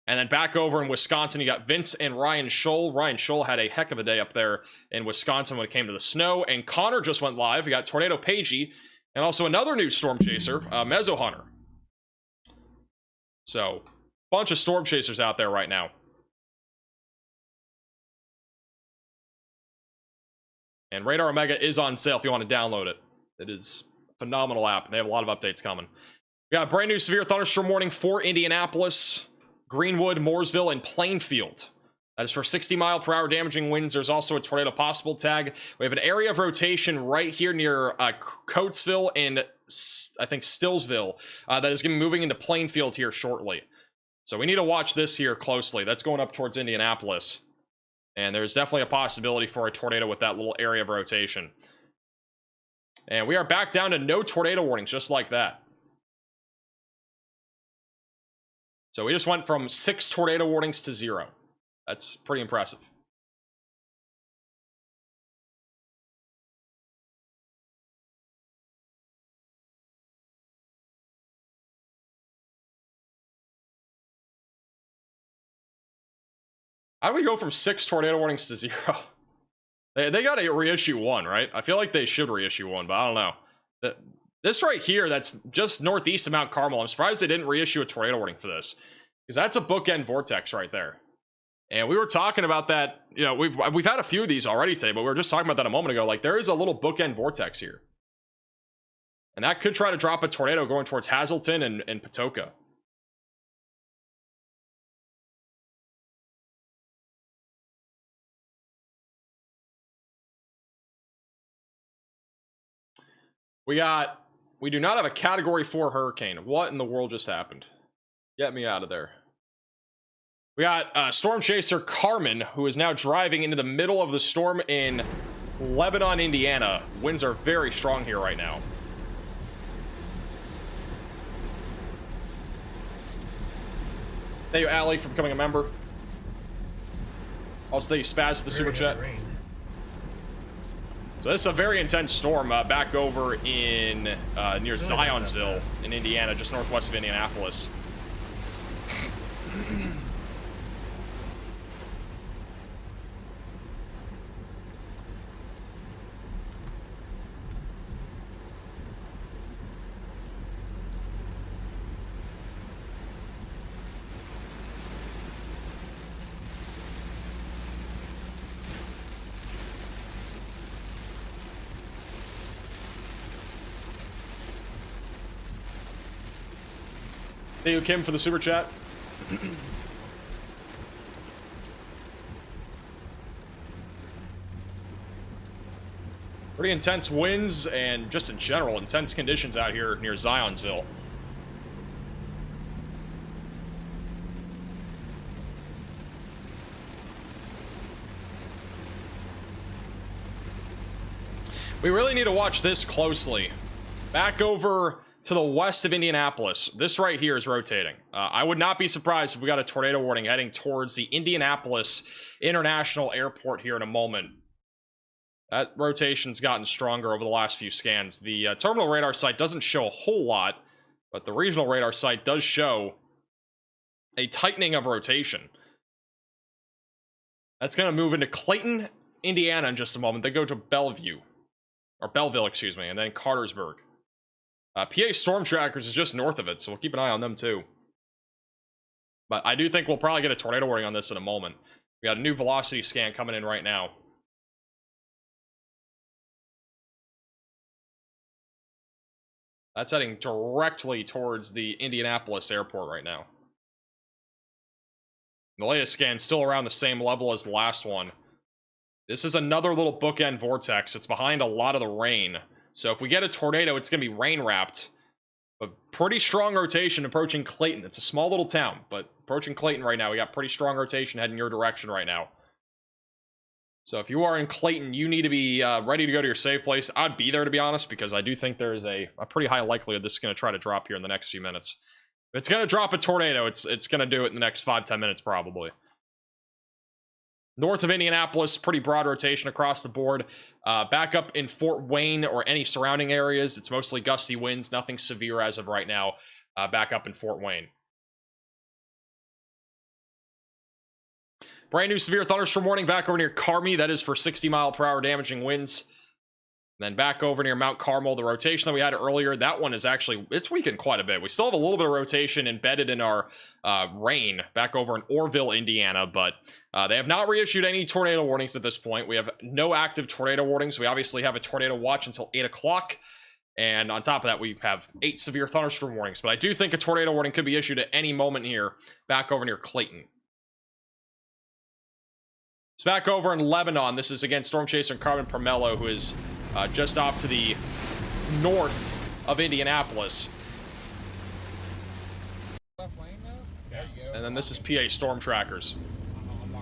And then back over in Wisconsin, you got Vince and Ryan Scholl. Ryan Scholl had a heck of a day up there in Wisconsin when it came to the snow. And Connor just went live. You got Tornado Pagey and also another new storm chaser, Mezzo Hunter. So, bunch of storm chasers out there right now. And Radar Omega is on sale if you want to download it. It is a phenomenal app, and they have a lot of updates coming. We got a brand new severe thunderstorm warning for Indianapolis, Greenwood, Mooresville, and Plainfield. That is for 60-mile-per-hour damaging winds. There's also a tornado possible tag. We have an area of rotation right here near Coatesville and I think Stillsville that is going to be moving into Plainfield here shortly. So we need to watch this here closely. That's going up towards Indianapolis. And there's definitely a possibility for a tornado with that little area of rotation. And we are back down to no tornado warnings, just like that. So we just went from 6 tornado warnings to 0. That's pretty impressive. How do we go from 6 tornado warnings to 0? They got to reissue 1, right? I feel like they should reissue 1, but I don't know. This right here, that's just northeast of Mount Carmel. I'm surprised they didn't reissue a tornado warning for this, because that's a bookend vortex right there. And we were talking about that, you know, we've had a few of these already today, but we were just talking about that a moment ago. Like, there is a little bookend vortex here. And that could try to drop a tornado going towards Hazleton and Patoka. We do not have a Category 4 hurricane. What in the world just happened? Get me out of there. We got Storm Chaser Carmen, who is now driving into the middle of the storm in Lebanon, Indiana. Winds are very strong here right now. Thank you, Allie, for becoming a member. Also, thank you, Spaz, for the super chat. So this is a very intense storm back over in near Zionsville in Indiana, just northwest of Indianapolis. Thank you, Kim, for the super chat. Pretty intense winds and just in general intense conditions out here near Zionsville. We really need to watch this closely. Back over to the west of Indianapolis. This right here is rotating. I would not be surprised if we got a tornado warning heading towards the Indianapolis International Airport here in a moment. That rotation's gotten stronger over the last few scans. The terminal radar site doesn't show a whole lot, but the regional radar site does show a tightening of rotation. That's going to move into Clayton, Indiana in just a moment. They go to Belleville, excuse me, and then Cartersburg. PA Storm Trackers is just north of it, so we'll keep an eye on them too. But I do think we'll probably get a tornado warning on this in a moment. We got a new velocity scan coming in right now. That's heading directly towards the Indianapolis airport right now. The latest scan still around the same level as the last one. This is another little bookend vortex. It's behind a lot of the rain. So if we get a tornado, it's going to be rain-wrapped. But pretty strong rotation approaching Clayton. It's a small little town, but approaching Clayton right now. We got pretty strong rotation heading your direction right now. So if you are in Clayton, you need to be ready to go to your safe place. I'd be there, to be honest, because I do think there's a pretty high likelihood this is going to try to drop here in the next few minutes. If it's going to drop a tornado, it's going to do it in the next 5-10 minutes probably. North of Indianapolis, pretty broad rotation across the board. Back up in Fort Wayne or any surrounding areas, it's mostly gusty winds, nothing severe as of right now. Back up in Fort Wayne. Brand new severe thunderstorm warning back over near Carmi. That is for 60-mile-per-hour damaging winds. And then back over near Mount Carmel, the rotation that we had earlier, that one is actually, it's weakened quite a bit. We still have a little bit of rotation embedded in our rain back over in Orville, Indiana, but they have not reissued any tornado warnings at this point. We have no active tornado warnings. We obviously have a tornado watch until 8 o'clock. And on top of that, we have 8 severe thunderstorm warnings. But I do think a tornado warning could be issued at any moment here back over near Clayton. It's back over in Lebanon. This is, again, Storm Chaser and Carmen Parmello, who is just off to the north of Indianapolis. And then this is PA Storm Trackers,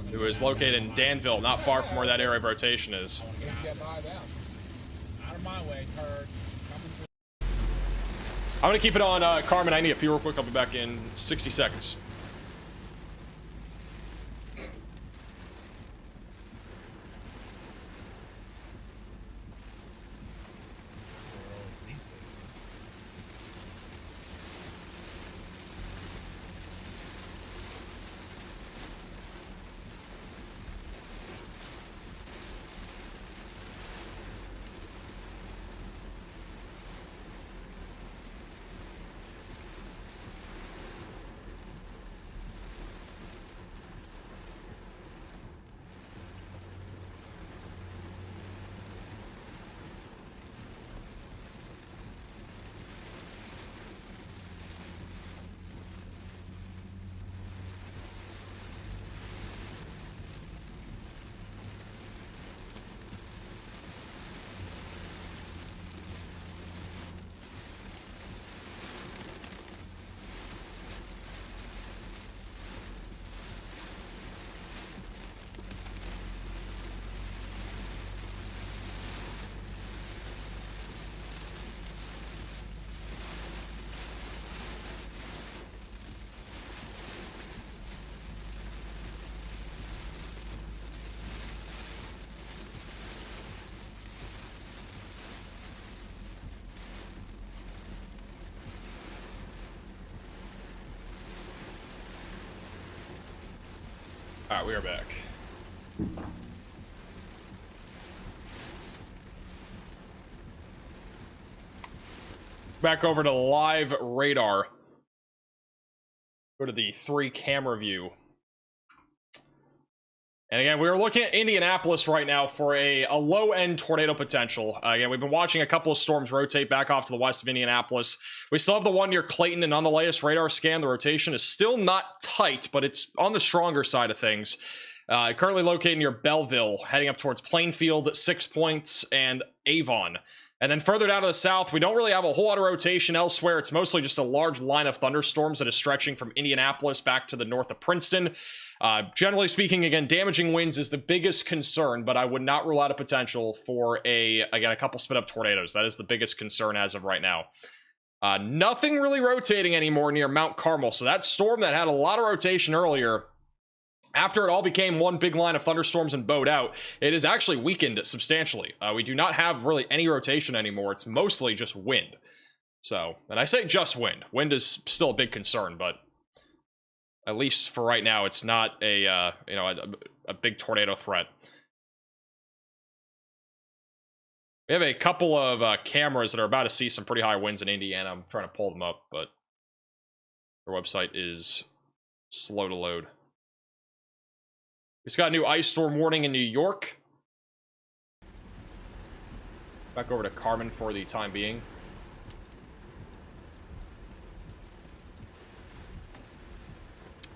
who is located in Danville, not far from where that area of rotation is. Out of my way, turd. I'm going to keep it on Carmen. I need a pee real quick. I'll be back in 60 seconds. All right, we are back. Back over to live radar. Go to the 3 camera view. And again, we are looking at Indianapolis right now for a low-end tornado potential. Again, we've been watching a couple of storms rotate back off to the west of Indianapolis. We still have the one near Clayton, and on the latest radar scan, the rotation is still not tight, but it's on the stronger side of things. Currently located near Belleville, heading up towards Plainfield, 6 Points, and Avon. And then further down to the south, we don't really have a whole lot of rotation elsewhere. It's mostly just a large line of thunderstorms that is stretching from Indianapolis back to the north of Princeton. Generally speaking, again, damaging winds is the biggest concern, but I would not rule out a potential for a couple spin-up tornadoes. That is the biggest concern as of right now. Nothing really rotating anymore near Mount Carmel. So that storm that had a lot of rotation earlier, after it all became one big line of thunderstorms and bowed out, it is actually weakened substantially. We do not have really any rotation anymore. It's mostly just wind. So, and I say just wind. Wind is still a big concern, but at least for right now, it's not a big tornado threat. We have a couple of cameras that are about to see some pretty high winds in Indiana. I'm trying to pull them up, but their website is slow to load. We just got a new ice storm warning in New York. Back over to Carmen for the time being.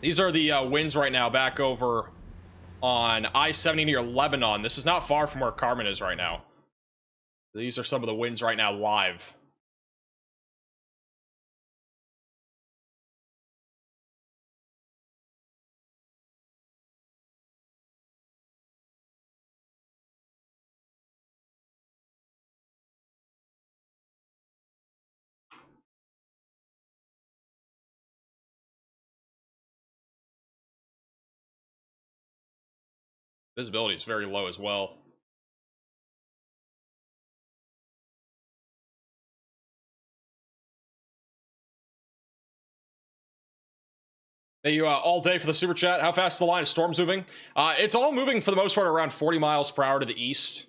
These are the winds right now back over on I-70 near Lebanon. This is not far from where Carmen is right now. These are some of the winds right now live. Visibility is very low as well. Thank you all day for the super chat. How fast is the line of storms moving? It's all moving for the most part around 40 miles per hour to the east.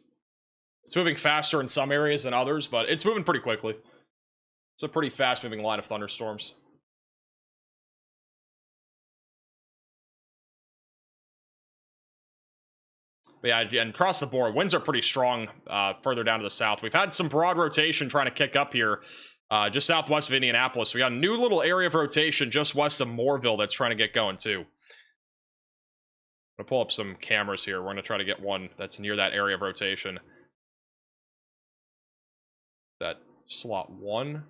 It's moving faster in some areas than others, but it's moving pretty quickly. It's a pretty fast moving line of thunderstorms. But yeah, and across the board, winds are pretty strong further down to the south. We've had some broad rotation trying to kick up here just southwest of Indianapolis. We got a new little area of rotation just west of Mooreville that's trying to get going too. I'm going to pull up some cameras here. We're going to try to get one that's near that area of rotation. That slot 1.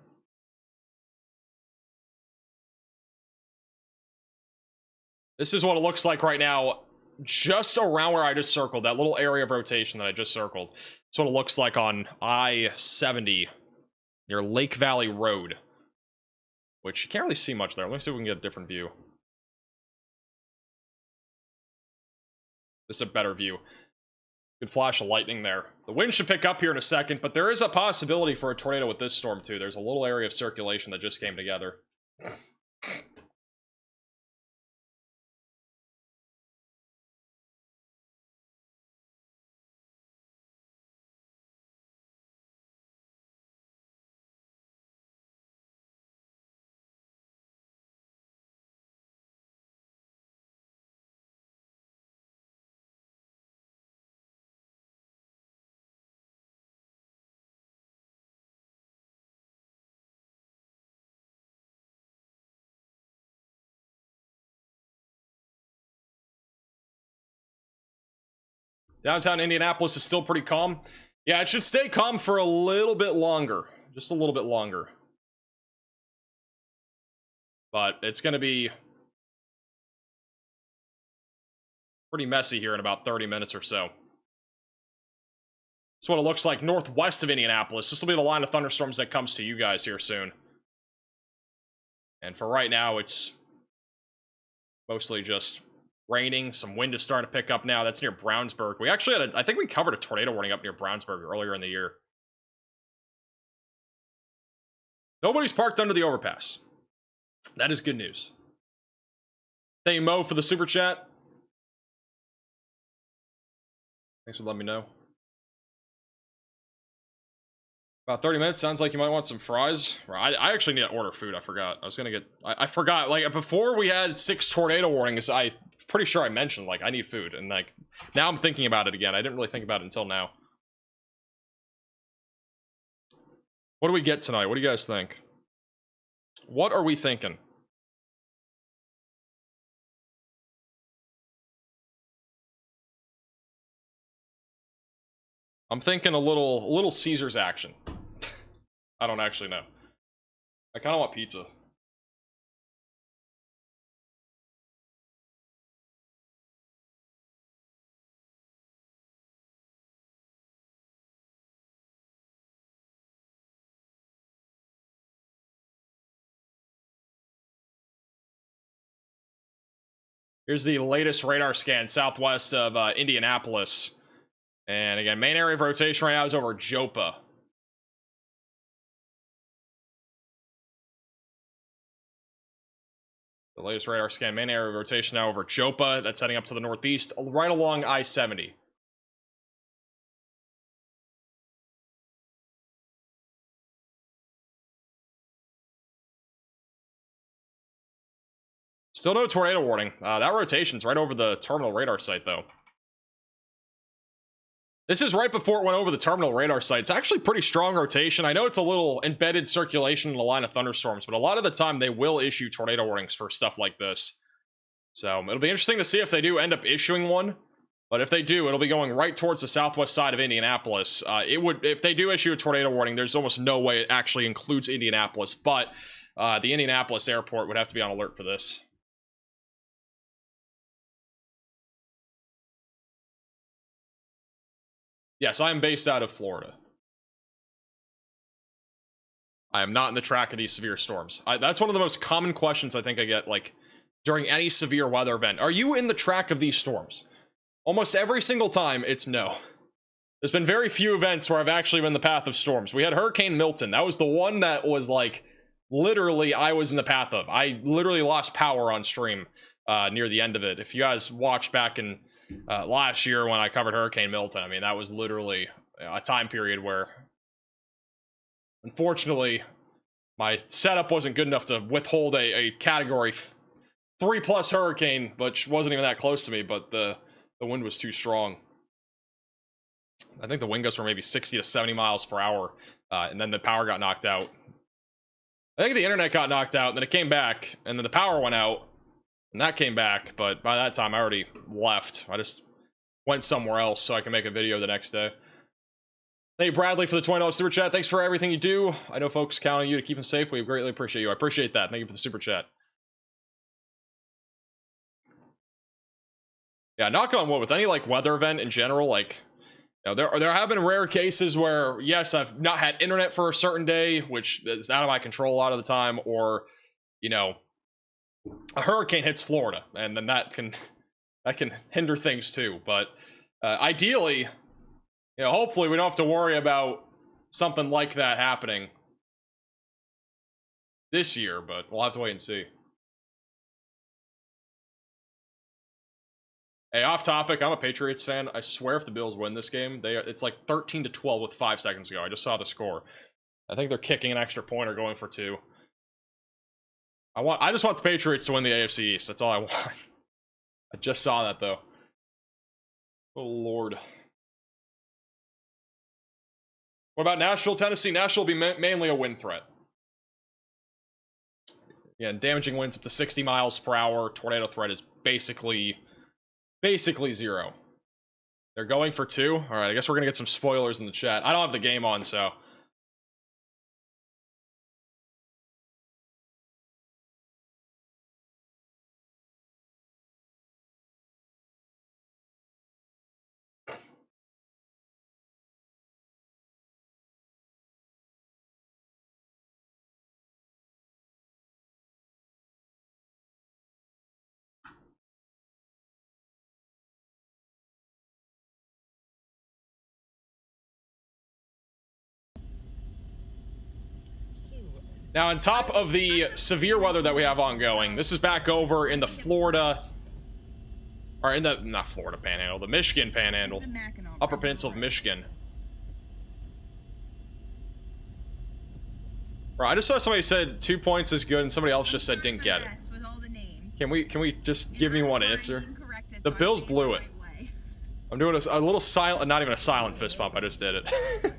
This is what it looks like right now. Just around where I just circled, that little area of rotation that I just circled. That's what it looks like on I-70 near Lake Valley Road, which you can't really see much there. Let me see if we can get a different view. This is a better view. Good flash of lightning there. The wind should pick up here in a second, but there is a possibility for a tornado with this storm too. There's a little area of circulation that just came together. Downtown Indianapolis is still pretty calm. Yeah, it should stay calm for a little bit longer. Just a little bit longer. But it's going to be pretty messy here in about 30 minutes or so. That's what it looks like northwest of Indianapolis. This will be the line of thunderstorms that comes to you guys here soon. And for right now, it's mostly just raining. Some wind is starting to pick up now. That's near Brownsburg. We actually had I think we covered a tornado warning up near Brownsburg earlier in the year. Nobody's parked under the overpass. That is good news. Thank you, Mo, for the super chat. Thanks for letting me know. About 30 minutes. Sounds like you might want some fries. I actually need to order food. I forgot. I was gonna get... I forgot. Like, before we had 6 tornado warnings, I'm pretty sure I mentioned, like, I need food. And, like, now I'm thinking about it again. I didn't really think about it until now. What do we get tonight? What do you guys think? What are we thinking? I'm thinking a little Caesar's action. I don't actually know. I kind of want pizza. Here's the latest radar scan southwest of Indianapolis. And again, main area of rotation right now is over Jopa. The latest radar scan, main area of rotation now over Jopa. That's heading up to the northeast, right along I-70. Still no tornado warning. That rotation's right over the terminal radar site, though. This is right before it went over the terminal radar site. It's actually pretty strong rotation. I know it's a little embedded circulation in a line of thunderstorms, but a lot of the time they will issue tornado warnings for stuff like this. So it'll be interesting to see if they do end up issuing one. But if they do, it'll be going right towards the southwest side of Indianapolis. If they do issue a tornado warning, there's almost no way it actually includes Indianapolis. But the Indianapolis airport would have to be on alert for this. Yes, I am based out of Florida. I am not in the track of these severe storms. That's one of the most common questions I think I get, like, during any severe weather event. Are you in the track of these storms? Almost every single time, it's no. There's been very few events where I've actually been in the path of storms. We had Hurricane Milton. That was the one that was, like, literally I was in the path of. I literally lost power on stream near the end of it. If you guys watched back in... last year when I covered Hurricane Milton, I mean, that was literally a time period where, unfortunately, my setup wasn't good enough to withhold a category 3+ hurricane, which wasn't even that close to me, but the wind was too strong. I think the wind gusts were maybe 60 to 70 miles per hour, and then the power got knocked out. I think the internet got knocked out, and then it came back, and then the power went out, and that came back, but by that time I already left. I just went somewhere else so I can make a video the next day. Thank you, Bradley, for the $20 super chat. Thanks for everything you do. I know folks count on you to keep them safe. We greatly appreciate you. I appreciate that. Thank you for the super chat. Yeah, knock on wood, with any like weather event in general, like, you know, there have been rare cases where, yes, I've not had internet for a certain day, which is out of my control a lot of the time, or, you know, a hurricane hits Florida, and then that can hinder things too. But ideally, you know, hopefully we don't have to worry about something like that happening this year, but we'll have to wait and see. Hey, off topic, I'm a Patriots fan. I swear if the Bills win this game, it's like 13-12 with 5 seconds to go. I just saw the score. I think they're kicking an extra point or going for 2. I just want the Patriots to win the AFC East. That's all I want. I just saw that, though. Oh, Lord. What about Nashville, Tennessee? Nashville will be mainly a wind threat. Yeah, damaging winds up to 60 miles per hour. Tornado threat is basically 0. They're going for 2. All right, I guess we're going to get some spoilers in the chat. I don't have the game on, so... Now, on top of the severe weather that we have ongoing, this is back over in the Florida, Or in the, not Florida Panhandle, the Michigan Panhandle. It's the Mackinac Upper Peninsula of Michigan. Bro, I just saw somebody said 2 points is good, and somebody else just said didn't get it. with all the names. Can we just give me one answer? The Bills blew it. I'm doing a little silent, not even a silent fist bump. I just did it.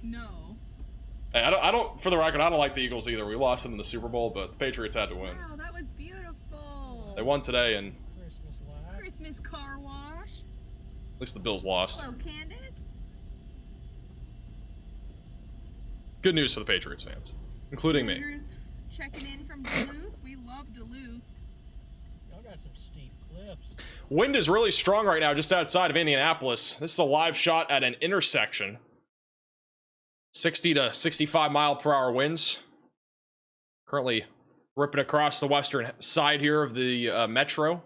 No. Hey, I don't. For the record, I don't like the Eagles either. We lost them in the Super Bowl, but the Patriots had to win. Wow, that was beautiful. They won today, and Christmas car wash. at least the Bills lost. Hello, Candace. Good news for the Patriots fans, including me. Rangers checking in from Duluth. We love Duluth. Y'all got some steep cliffs. Wind is really strong right now just outside of Indianapolis. This is a live shot at an intersection. 60 to 65 mile per hour winds. Currently ripping across the western side here of the metro.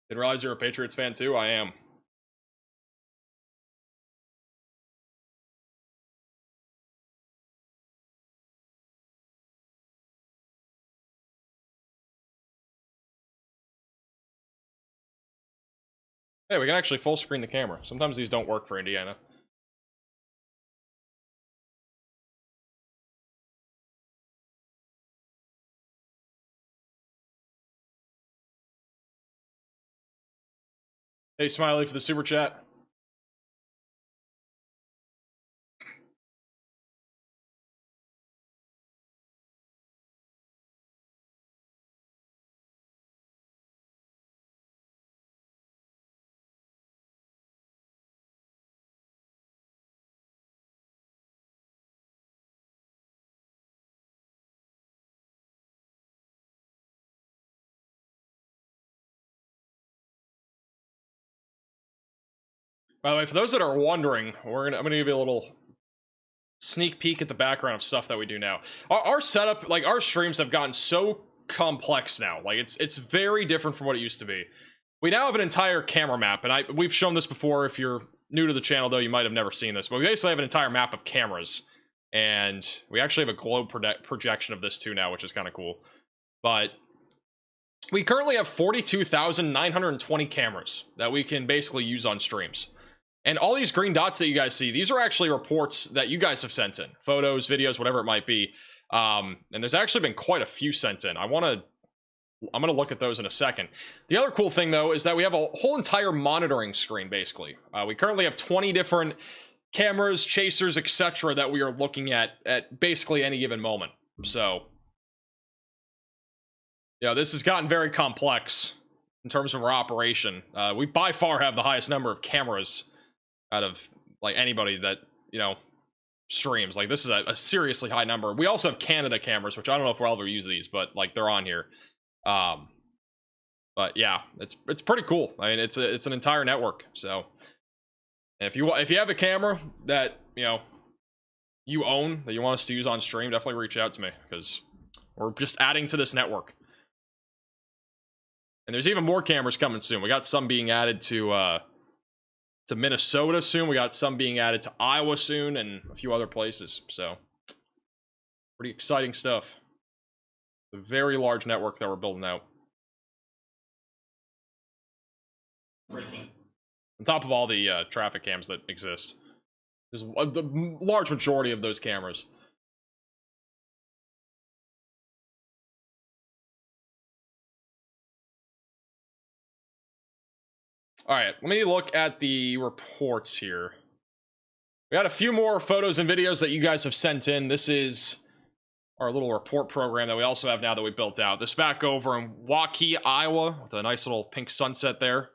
Didn't realize you're a Patriots fan too. I am. Hey, we can actually full screen the camera. Sometimes these don't work for Indiana. Hey, Smiley, for the super chat. By the way, for those that are wondering, I'm gonna give you a little sneak peek at the background of stuff that we do now. Our setup, like our streams, have gotten so complex now. Like it's very different from what it used to be. We now have an entire camera map, and we've shown this before. If you're new to the channel, though, you might have never seen this, but we basically have an entire map of cameras, and we actually have a globe projection of this too now, which is kind of cool. But we currently have 42,920 cameras that we can basically use on streams. And all these green dots that you guys see, these are actually reports that you guys have sent in. Photos, videos, whatever it might be. And there's actually been quite a few sent in. I'm going to look at those in a second. The other cool thing, though, is that we have a whole entire monitoring screen, basically. We currently have 20 different cameras, chasers, etc. that we are looking at basically any given moment. So, yeah, this has gotten very complex in terms of our operation. We by far have the highest number of cameras out of like anybody that, you know, streams. Like this is a seriously high number. We also have Canada cameras, which I don't know if we'll ever use these, but like they're on here. But yeah, it's pretty cool. I mean, it's an entire network. So if you have a camera that, you know, you own that you want us to use on stream, definitely reach out to me because we're just adding to this network. And there's even more cameras coming soon. We got some being added to Minnesota soon. We got some being added to Iowa soon and a few other places. So pretty exciting stuff. A very large network that we're building out. On top of all the traffic cams that exist. There's the large majority of those cameras. All right, let me look at the reports here. We got a few more photos and videos that you guys have sent in. This is our little report program that we also have now that we built out. This back over in Waukee, Iowa, with a nice little pink sunset there.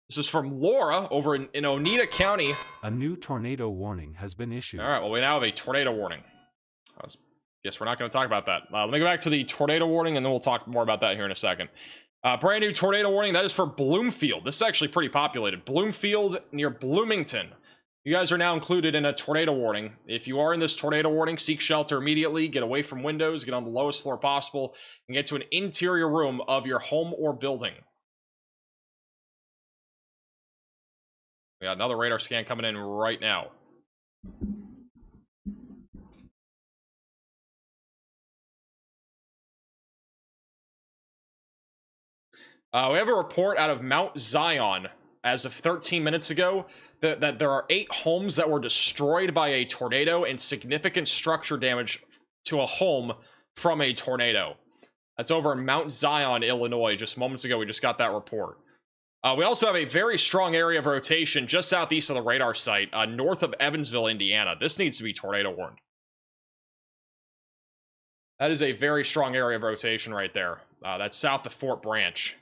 This is from Laura over in Oneida County. A new tornado warning has been issued. All right, well, we now have a tornado warning. Guess we're not going to talk about that. Let me go back to the tornado warning, and then we'll talk more about that here in a second. Brand new tornado warning. That is for Bloomfield. This is actually pretty populated. Bloomfield near Bloomington. You guys are now included in a tornado warning. If you are in this tornado warning, seek shelter immediately, get away from windows, get on the lowest floor possible, and get to an interior room of your home or building. We got another radar scan coming in right now. We have a report out of Mount Zion as of 13 minutes ago that there are 8 homes that were destroyed by a tornado and significant structure damage to a home from a tornado. That's over in Mount Zion, Illinois. Just moments ago, we just got that report. We also have a very strong area of rotation just southeast of the radar site, north of Evansville, Indiana. This needs to be tornado warned. That is a very strong area of rotation right there. That's south of Fort Branch.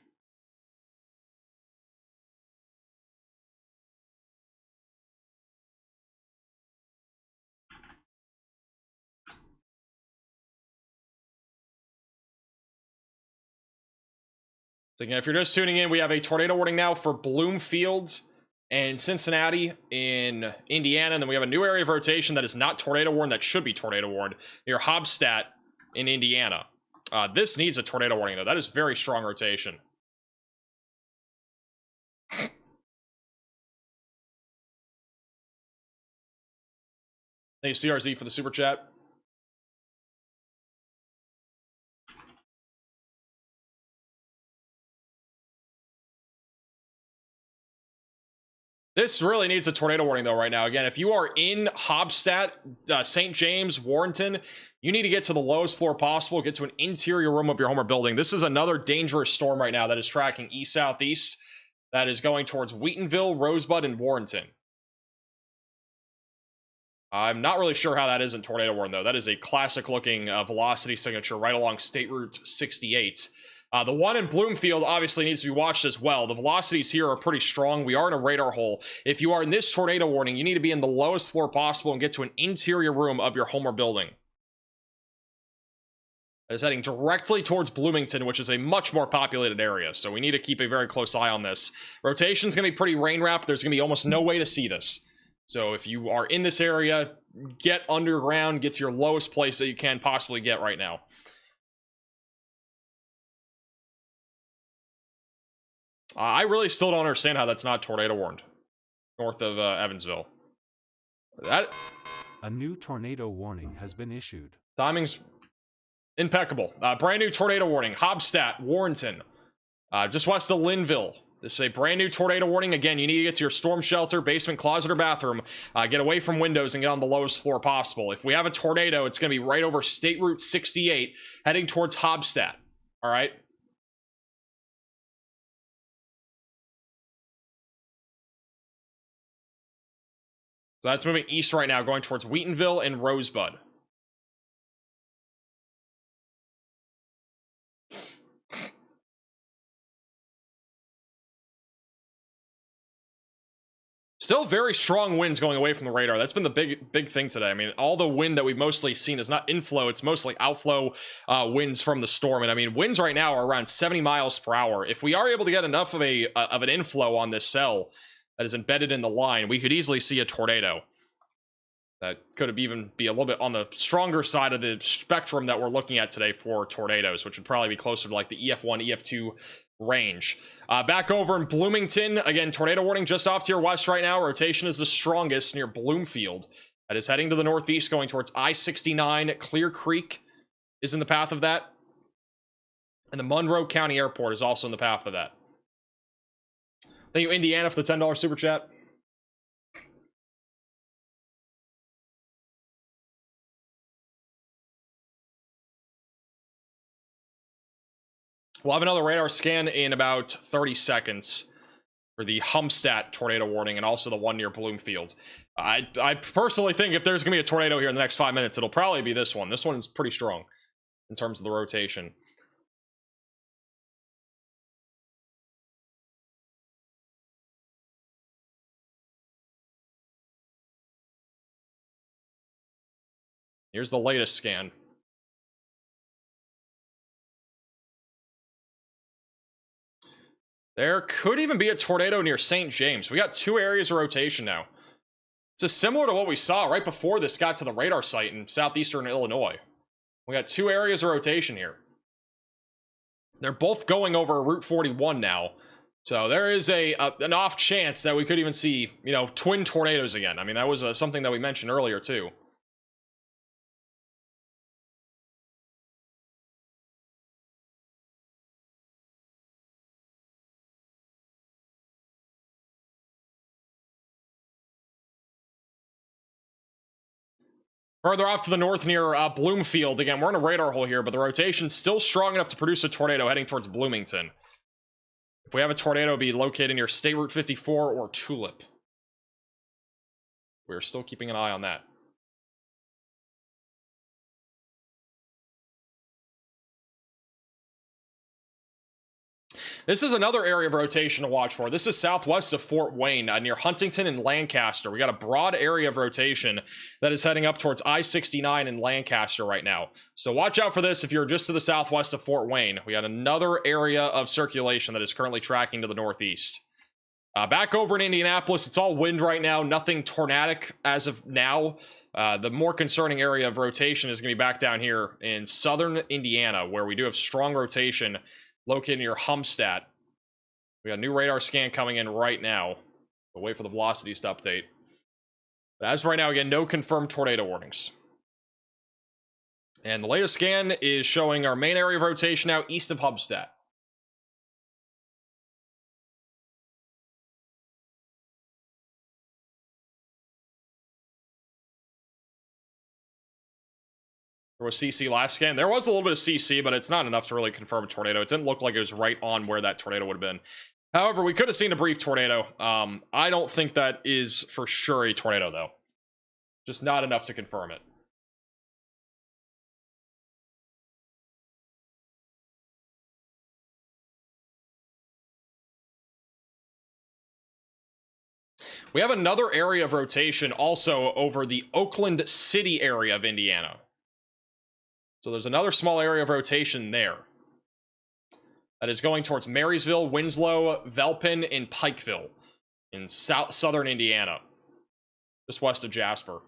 So again, if you're just tuning in, we have a tornado warning now for Bloomfield and Cincinnati in Indiana. And then we have a new area of rotation that is not tornado warned, that should be tornado warned, near Hobstadt in Indiana. This needs a tornado warning, though. That is very strong rotation. Thank you, CRZ, for the super chat. This really needs a tornado warning, though, right now. Again, if you are in Hobstadt, St. James, Warrenton, you need to get to the lowest floor possible, get to an interior room of your home or building. This is another dangerous storm right now that is tracking east-southeast. That is going towards Wheatonville, Rosebud, and Warrenton. I'm not really sure how that isn't tornado warning, though. That is a classic-looking velocity signature right along State Route 68. The one in Bloomfield obviously needs to be watched as well. The velocities here are pretty strong. We are in a radar hole. If you are in this tornado warning, you need to be in the lowest floor possible and get to an interior room of your home or building. It is heading directly towards Bloomington, which is a much more populated area, so we need to keep a very close eye on this. Rotation's going to be pretty rain-wrapped. There's going to be almost no way to see this. So if you are in this area, get underground, get to your lowest place that you can possibly get right now. I really still don't understand how that's not tornado warned north of Evansville. A new tornado warning has been issued. Timing's impeccable. Brand new tornado warning. Hobstadt, Warrenton, just west of Linville. This is a brand new tornado warning. Again, you need to get to your storm shelter, basement, closet, or bathroom. Get away from windows and get on the lowest floor possible. If we have a tornado, it's going to be right over State Route 68, heading towards Hobstadt. All right? So that's moving east right now, going towards Wheatonville and Rosebud. Still very strong winds going away from the radar. That's been the big thing today. I mean, all the wind that we've mostly seen is not inflow. It's mostly outflow winds from the storm. And I mean, winds right now are around 70 miles per hour. If we are able to get enough of an inflow on this cell that is embedded in the line, we could easily see a tornado. That could even be a little bit on the stronger side of the spectrum that we're looking at today for tornadoes, which would probably be closer to like the EF1, EF2 range. Back over in Bloomington, again, tornado warning just off to your west right now. Rotation is the strongest near Bloomfield. That is heading to the northeast, going towards I-69. Clear Creek is in the path of that. And the Monroe County Airport is also in the path of that. Thank you, Indiana, for the $10 super chat. We'll have another radar scan in about 30 seconds for the Hobstadt tornado warning and also the one near Bloomfield. I personally think if there's going to be a tornado here in the next 5 minutes, it'll probably be this one. This one's pretty strong in terms of the rotation. Here's the latest scan. There could even be a tornado near St. James. We got 2 areas of rotation now. This is similar to what we saw right before this got to the radar site in southeastern Illinois. We got 2 areas of rotation here. They're both going over Route 41 now. So there is an off chance that we could even see, you know, twin tornadoes again. I mean, that was something that we mentioned earlier too. Further off to the north near Bloomfield, again, we're in a radar hole here, but the rotation's still strong enough to produce a tornado heading towards Bloomington. If we have a tornado, it'll be located near State Route 54 or Tulip. We're still keeping an eye on that. This is another area of rotation to watch for. This is southwest of Fort Wayne, near Huntington and Lancaster. We got a broad area of rotation that is heading up towards I-69 in Lancaster right now. So watch out for this if you're just to the southwest of Fort Wayne. We got another area of circulation that is currently tracking to the northeast. Back over in Indianapolis, it's all wind right now. Nothing tornadic as of now. The more concerning area of rotation is going to be back down here in southern Indiana, where we do have strong rotation located near Humstadt. We got a new radar scan coming in right now. We'll wait for the velocities to update. But as of right now, again, no confirmed tornado warnings. And the latest scan is showing our main area of rotation now east of Humstadt. There was CC last scan. There was a little bit of CC, but it's not enough to really confirm a tornado. It didn't look like it was right on where that tornado would have been. However, we could have seen a brief tornado. I don't think that is for sure a tornado, though. Just not enough to confirm it. We have another area of rotation also over the Oakland City area of Indiana. So there's another small area of rotation there that is going towards Marysville, Winslow, Velpin, and Pikeville in southern Indiana, just west of Jasper.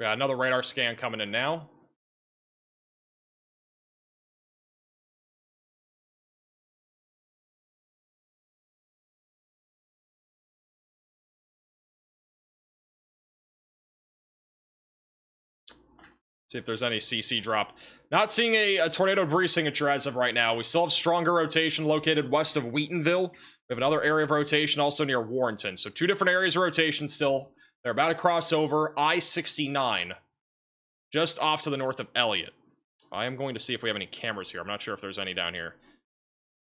We got another radar scan coming in now. See if there's any CC drop. Not seeing a tornado debris signature as of right now. We still have stronger rotation located west of Wheatonville. We have another area of rotation also near Warrenton. So 2 different areas of rotation still. They're about to cross over I-69, just off to the north of Elliott. I am going to see if we have any cameras here. I'm not sure if there's any down here.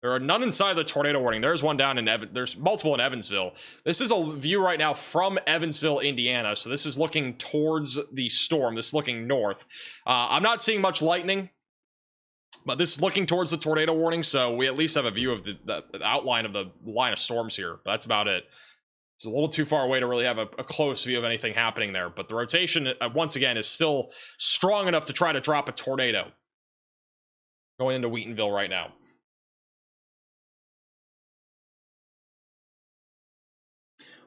There are none inside the tornado warning. There's one down in there's multiple in Evansville. This is a view right now from Evansville, Indiana. So this is looking towards the storm. This is looking north. I'm not seeing much lightning, but this is looking towards the tornado warning. So we at least have a view of the outline of the line of storms here. But that's about it. It's a little too far away to really have a close view of anything happening there. But the rotation, once again, is still strong enough to try to drop a tornado going into Wheatonville right now.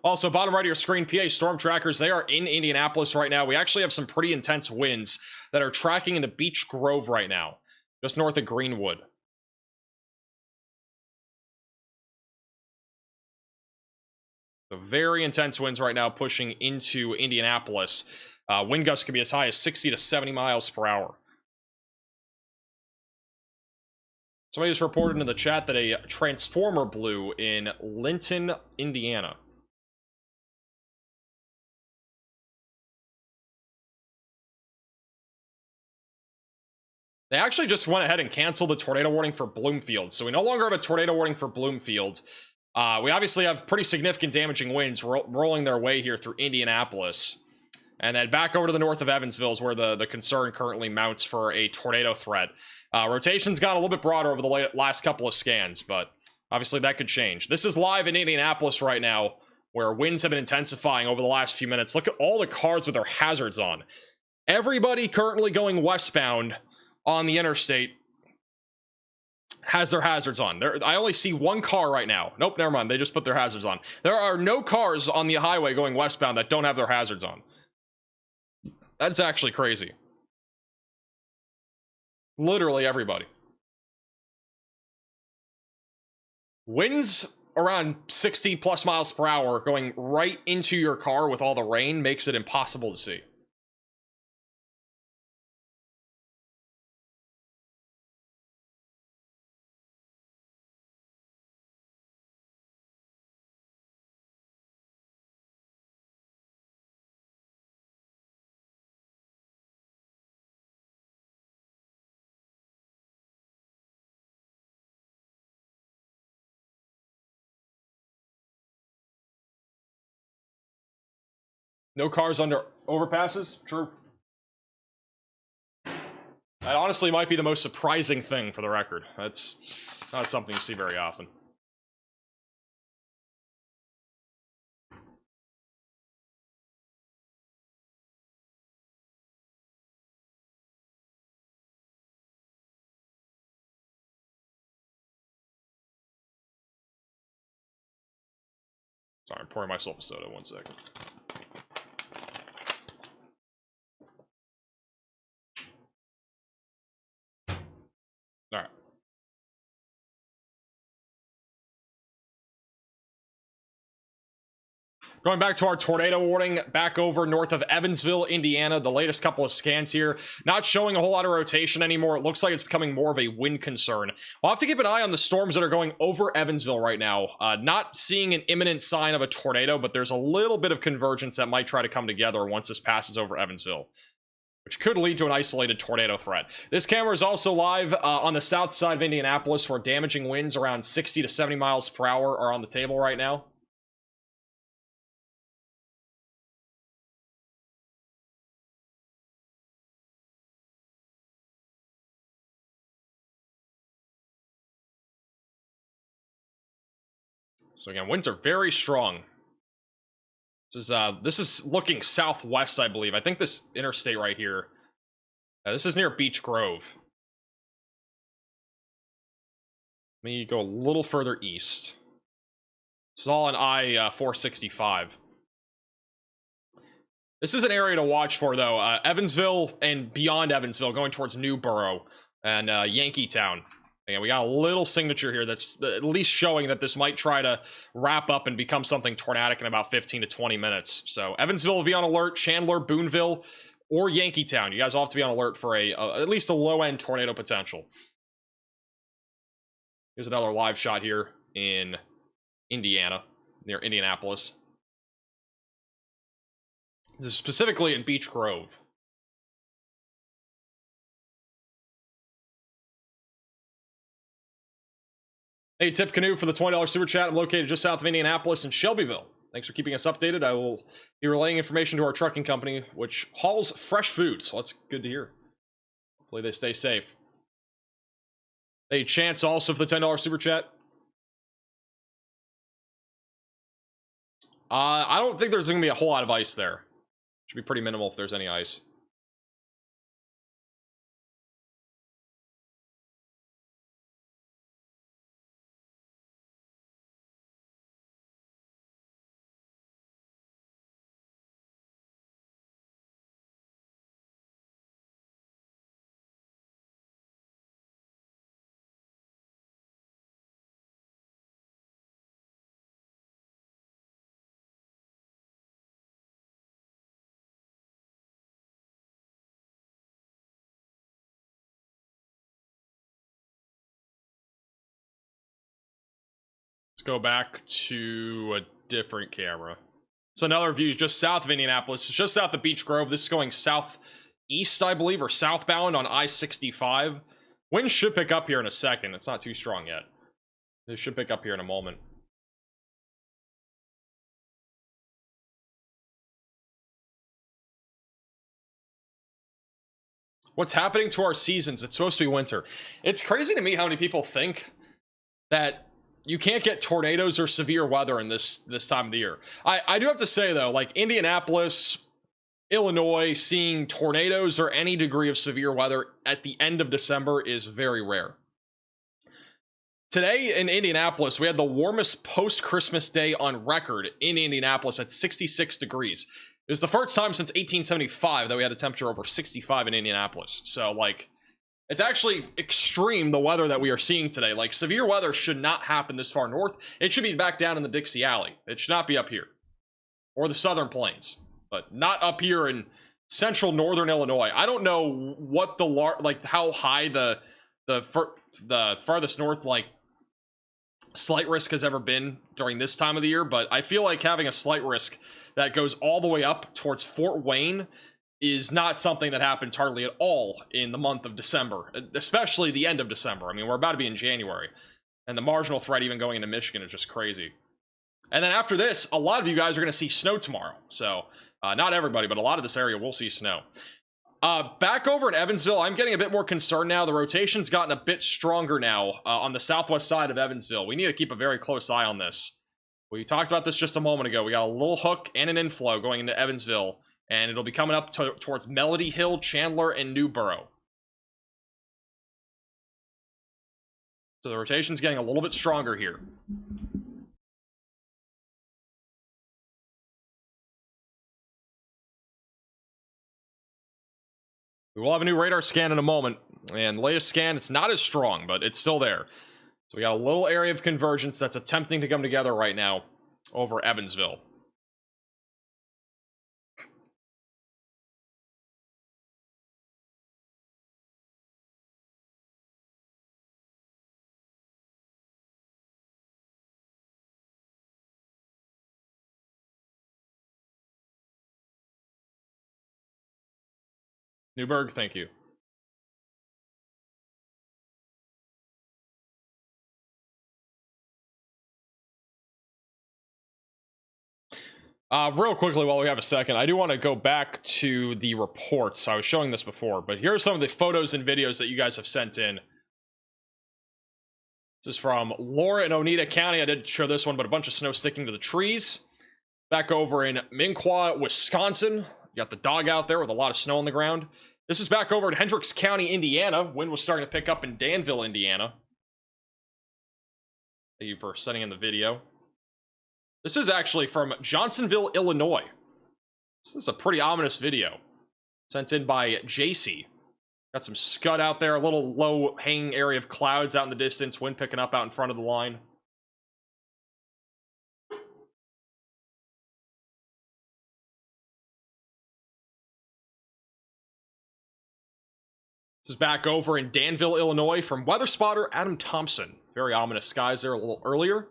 Also, bottom right of your screen, PA storm trackers, they are in Indianapolis right now. We actually have some pretty intense winds that are tracking into Beech Grove right now, just north of Greenwood. So very intense winds right now pushing into Indianapolis. Wind gusts can be as high as 60 to 70 miles per hour. Somebody just reported in the chat that a transformer blew in Linton, Indiana. They actually just went ahead and canceled the tornado warning for Bloomfield. So we no longer have a tornado warning for Bloomfield. We obviously have pretty significant damaging winds rolling their way here through Indianapolis. And then back over to the north of Evansville is where the concern currently mounts for a tornado threat. Rotation's got a little bit broader over the last couple of scans, but obviously that could change. This is live in Indianapolis right now, where winds have been intensifying over the last few minutes. Look at all the cars with their hazards on. Everybody currently going westbound on the interstate has their hazards on. I only see one car right now. Nope, never mind. They just put their hazards on. There are no cars on the highway going westbound that don't have their hazards on. That's actually crazy. Literally everybody. Winds around 60 plus miles per hour going right into your car with all the rain makes it impossible to see. No cars under overpasses? True. That honestly might be the most surprising thing for the record. That's not something you see very often. Sorry, I'm pouring myself a soda. 1 second. All right. Going back to our tornado warning, back over north of Evansville, Indiana, the latest couple of scans here, not showing a whole lot of rotation anymore. It looks like it's becoming more of a wind concern. We'll have to keep an eye on the storms that are going over Evansville right now. Not seeing an imminent sign of a tornado, but there's a little bit of convergence that might try to come together once this passes over Evansville, which could lead to an isolated tornado threat. This camera is also live on the south side of Indianapolis, where damaging winds around 60 to 70 miles per hour are on the table right now. So again, winds are very strong. This is looking southwest, I believe. I think this interstate right here. This is near Beech Grove. Let me go a little further east. This is all on I-465. This is an area to watch for, though. Evansville and beyond Evansville, going towards Newborough and Yankeetown. And we got a little signature here that's at least showing that this might try to wrap up and become something tornadic in about 15 to 20 minutes. So Evansville will be on alert. Chandler, Boonville, or Yankeetown. You guys all have to be on alert for at least a low-end tornado potential. Here's another live shot here in Indiana, near Indianapolis. This is specifically in Beech Grove. Hey, Tip Canoe for the $20 super chat. I'm located just south of Indianapolis in Shelbyville. Thanks for keeping us updated. I will be relaying information to our trucking company, which hauls fresh food, so that's good to hear. Hopefully they stay safe. Hey, Chance also for the $10 super chat. I don't think there's going to be a whole lot of ice there. Should be pretty minimal if there's any ice. Let's go back to a different camera. So another view just south of Indianapolis. It's just south of Beech Grove. This is going southeast, I believe, or southbound on I-65. Wind should pick up here in a second. It's not too strong yet. It should pick up here in a moment. What's happening to our seasons? It's supposed to be winter. It's crazy to me how many people think that you can't get tornadoes or severe weather in this time of the year. I do have to say though, like Indianapolis, Illinois, seeing tornadoes or any degree of severe weather at the end of December is very rare. Today in Indianapolis, we had the warmest post-Christmas day on record in Indianapolis at 66 degrees. It was the first time since 1875 that we had a temperature over 65 in Indianapolis. So, like, it's actually extreme, the weather that we are seeing today. Like, severe weather should not happen this far north. It should be back down in the Dixie Alley. It should not be up here. Or the Southern Plains. But not up here in central northern Illinois. I don't know what how high the farthest north, like, slight risk has ever been during this time of the year, but I feel like having a slight risk that goes all the way up towards Fort Wayne is not something that happens hardly at all in the month of December, especially the end of December. I mean, we're about to be in January, and the marginal threat even going into Michigan is just crazy. And then after this, a lot of you guys are going to see snow tomorrow. So, not everybody, but a lot of this area will see snow. Back over in Evansville, I'm getting a bit more concerned now. The rotation's gotten a bit stronger now on the southwest side of Evansville. We need to keep a very close eye on this. We talked about this just a moment ago. We got a little hook and an inflow going into Evansville, and it'll be coming up towards Melody Hill, Chandler, and Newborough. So the rotation's getting a little bit stronger here. We will have a new radar scan in a moment, and the latest scan, it's not as strong, but it's still there. So we got a little area of convergence that's attempting to come together right now over Evansville. Newberg, thank you. Real quickly, while we have a second, I do want to go back to the reports. I was showing this before, but here are some of the photos and videos that you guys have sent in. This is from Laura in Oneida County. I did show this one, but a bunch of snow sticking to the trees. Back over in Minquaw, Wisconsin. You got the dog out there with a lot of snow on the ground. This is back over in Hendricks County, Indiana. Wind was starting to pick up in Danville, Indiana. Thank you for sending in the video. This is actually from Johnsonville, Illinois. This is a pretty ominous video. Sent in by JC. Got some scud out there, a little low hanging area of clouds out in the distance, wind picking up out in front of the line. This is back over in Danville, Illinois from weather spotter Adam Thompson. Very ominous skies there a little earlier.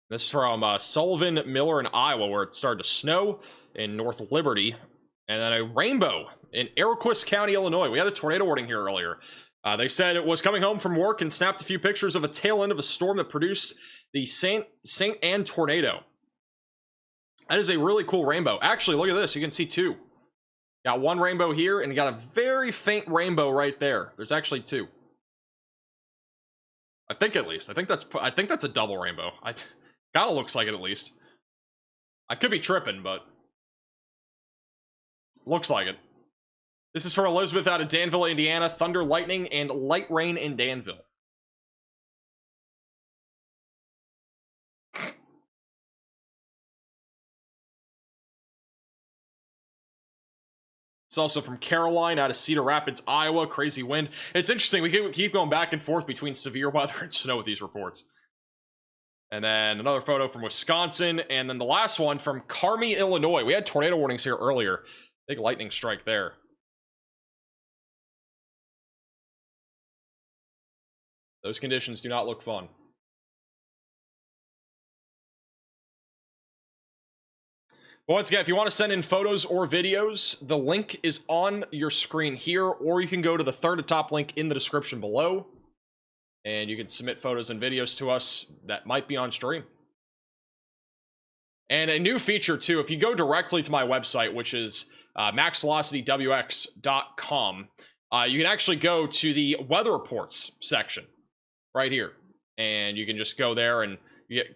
This is from Sullivan, Miller, in Iowa, where it started to snow in North Liberty. And then a rainbow in Iroquois County, Illinois. We had a tornado warning here earlier. They said it was coming home from work and snapped a few pictures of a tail end of a storm that produced the St. Anne tornado. That is a really cool rainbow. Actually, look at this. You can see two. Got one rainbow here, and you got a very faint rainbow right there. There's actually two. I think at least. I think that's a double rainbow. Kinda looks like it at least. I could be tripping, but looks like it. This is from Elizabeth out of Danville, Indiana. Thunder, lightning, and light rain in Danville. It's also from Caroline out of Cedar Rapids, Iowa. Crazy wind. It's interesting. We keep going back and forth between severe weather and snow with these reports. And then another photo from Wisconsin. And then the last one from Carmi, Illinois. We had tornado warnings here earlier. Big lightning strike there. Those conditions do not look fun. But once again, if you want to send in photos or videos, the link is on your screen here, or you can go to the third to top link in the description below, and you can submit photos and videos to us that might be on stream. And a new feature too, if you go directly to my website, which is maxvelocitywx.com. You can actually go to the weather reports section right here, and you can just go there and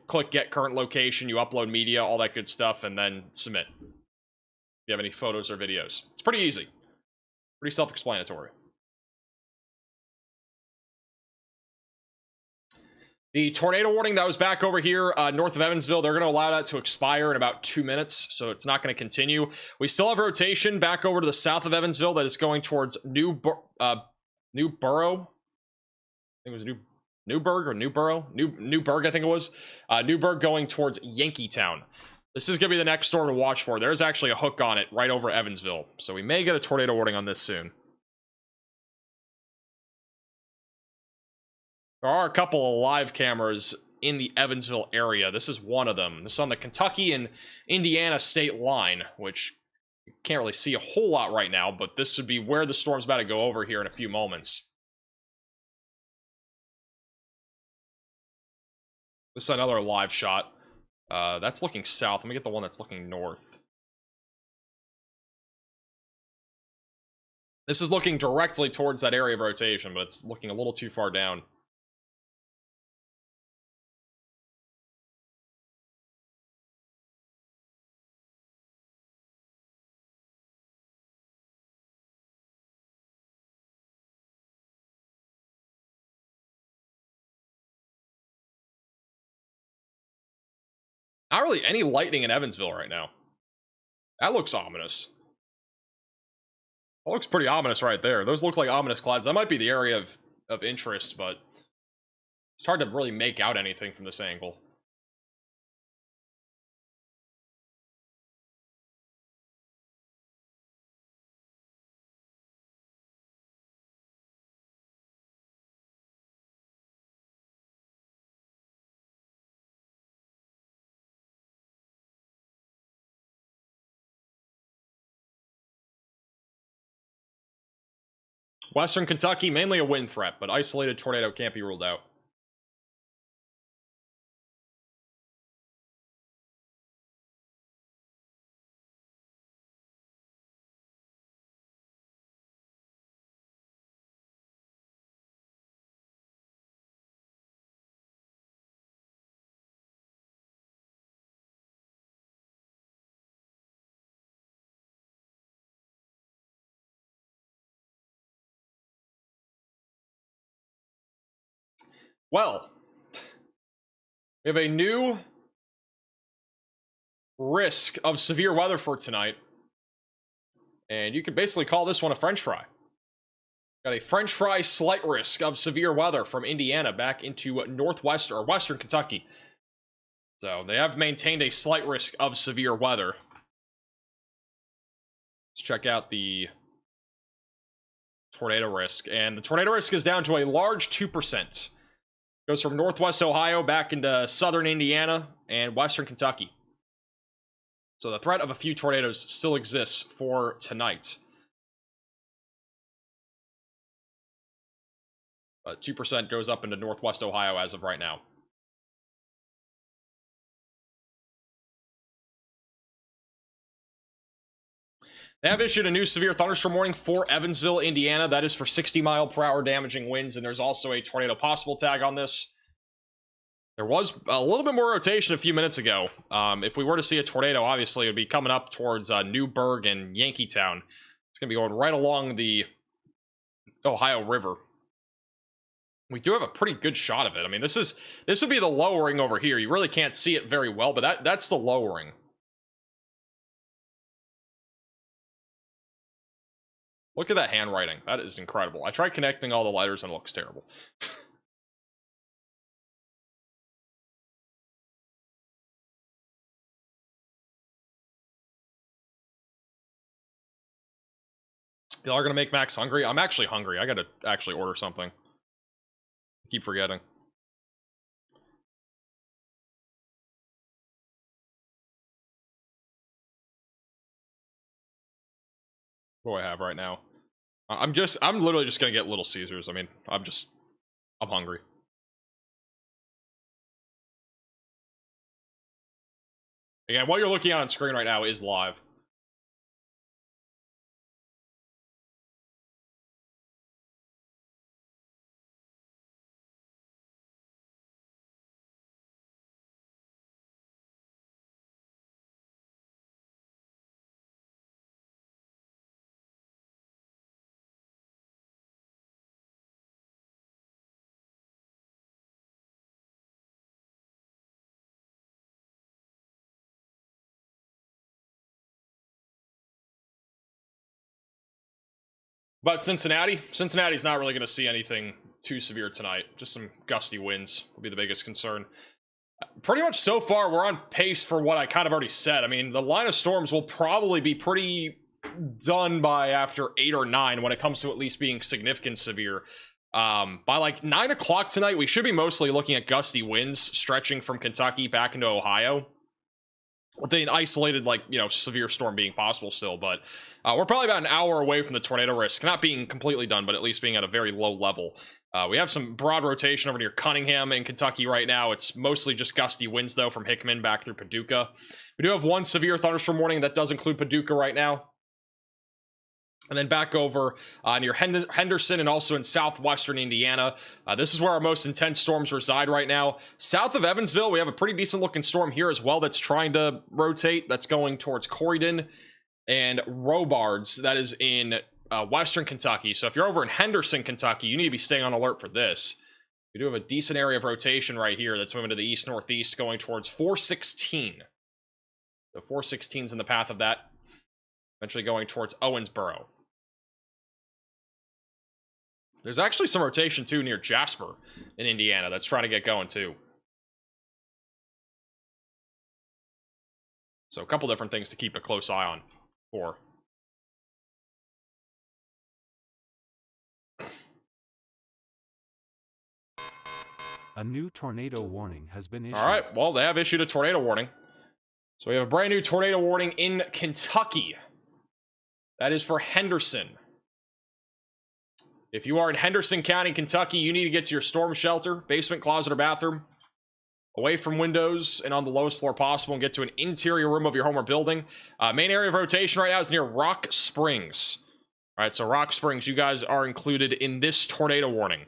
click get current location, you upload media, all that good stuff, and then submit. If you have any photos or videos. It's pretty easy. Pretty self-explanatory. The tornado warning that was back over here north of Evansville, they're going to allow that to expire in about 2 minutes, so it's not going to continue. We still have rotation back over to the south of Evansville that is going towards Newborough. I think it was Newburgh or Newborough? Newburgh, I think it was. Newburgh going towards Yankeetown. This is going to be the next storm to watch for. There's actually a hook on it right over Evansville, so we may get a tornado warning on this soon. There are a couple of live cameras in the Evansville area. This is one of them. This is on the Kentucky and Indiana state line, which you can't really see a whole lot right now, but this would be where the storm's about to go over here in a few moments. This is another live shot. That's looking south. Let me get the one that's looking north. This is looking directly towards that area of rotation, but it's looking a little too far down. Not really any lightning in Evansville right now. That looks ominous. That looks pretty ominous right there. Those look like ominous clouds. That might be the area of interest, but it's hard to really make out anything from this angle. Western Kentucky, mainly a wind threat, but isolated tornado can't be ruled out. Well, we have a new risk of severe weather for tonight. And you could basically call this one a French fry. Got a French fry slight risk of severe weather from Indiana back into northwest or western Kentucky. So they have maintained a slight risk of severe weather. Let's check out the tornado risk. And the tornado risk is down to a large 2%. Goes from northwest Ohio back into southern Indiana and western Kentucky. So the threat of a few tornadoes still exists for tonight. But 2% goes up into northwest Ohio as of right now. They have issued a new severe thunderstorm warning for Evansville, Indiana. That is for 60-mile-per-hour damaging winds, and there's also a tornado possible tag on this. There was a little bit more rotation a few minutes ago. If we were to see a tornado, obviously it would be coming up towards Newburgh and Yankeetown. It's going to be going right along the Ohio River. We do have a pretty good shot of it. I mean, this would be the lowering over here. You really can't see it very well, but that's the lowering. Look at that handwriting. That is incredible. I tried connecting all the letters and it looks terrible. Y'all are gonna make Max hungry? I'm actually hungry. I gotta actually order something. I keep forgetting. What do I have right now? I'm literally just gonna get Little Caesars. I mean, I'm hungry. Again, what you're looking at on screen right now is live. But Cincinnati's not really going to see anything too severe tonight. Just some gusty winds will be the biggest concern. Pretty much so far, we're on pace for what I kind of already said. I mean, the line of storms will probably be pretty done by after 8 or 9 when it comes to at least being significant severe. By like 9 o'clock tonight, we should be mostly looking at gusty winds stretching from Kentucky back into Ohio. With an isolated, like, you know, severe storm being possible still, but we're probably about an hour away from the tornado risk. Not being completely done, but at least being at a very low level. We have some broad rotation over near Cunningham in Kentucky right now. It's mostly just gusty winds, though, from Hickman back through Paducah. We do have one severe thunderstorm warning that does include Paducah right now. And then back over near Henderson and also in southwestern Indiana. This is where our most intense storms reside right now. South of Evansville, we have a pretty decent looking storm here as well that's trying to rotate. That's going towards Corydon and Robards. That is in western Kentucky. So if you're over in Henderson, Kentucky, you need to be staying on alert for this. We do have a decent area of rotation right here that's moving to the east-northeast going towards 416. The 416's in the path of that. Eventually going towards Owensboro. There's actually some rotation, too, near Jasper in Indiana that's trying to get going, too. So a couple different things to keep a close eye on for. A new tornado warning has been issued. All right, well, they have issued a tornado warning. So we have a brand new tornado warning in Kentucky. That is for Henderson. If you are in Henderson County, Kentucky, you need to get to your storm shelter, basement, closet, or bathroom, away from windows and on the lowest floor possible, and get to an interior room of your home or building. Main area of rotation right now is near Rock Springs. All right, so Rock Springs, you guys are included in this tornado warning.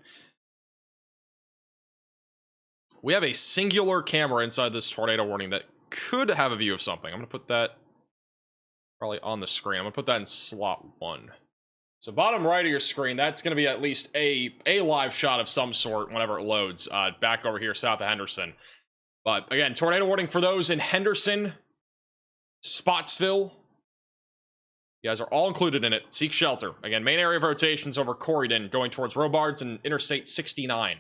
We have a singular camera inside this tornado warning that could have a view of something. I'm going to put that probably on the screen. I'm going to put that in slot 1. So bottom right of your screen, that's going to be at least a live shot of some sort whenever it loads back over here south of Henderson. But again, tornado warning for those in Henderson, Spotsville. You guys are all included in it. Seek shelter. Again, main area of rotations over Corydon going towards Robards and Interstate 69.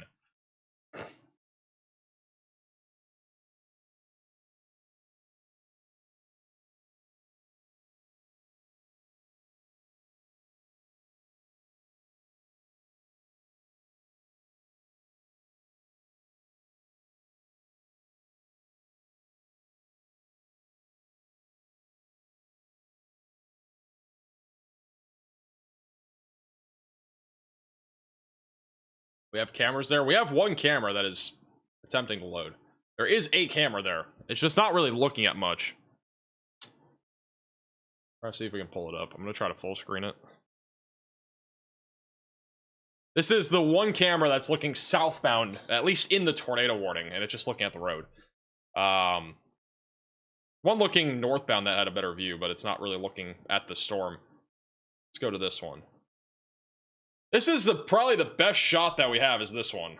We have cameras there. We have one camera that is attempting to load. There is a camera there. It's just not really looking at much. Let's see if we can pull it up. I'm going to try to full screen it. This is the one camera that's looking southbound, at least in the tornado warning, and it's just looking at the road. One looking northbound that had a better view, but it's not really looking at the storm. Let's go to this one. This is probably the best shot that we have is this one.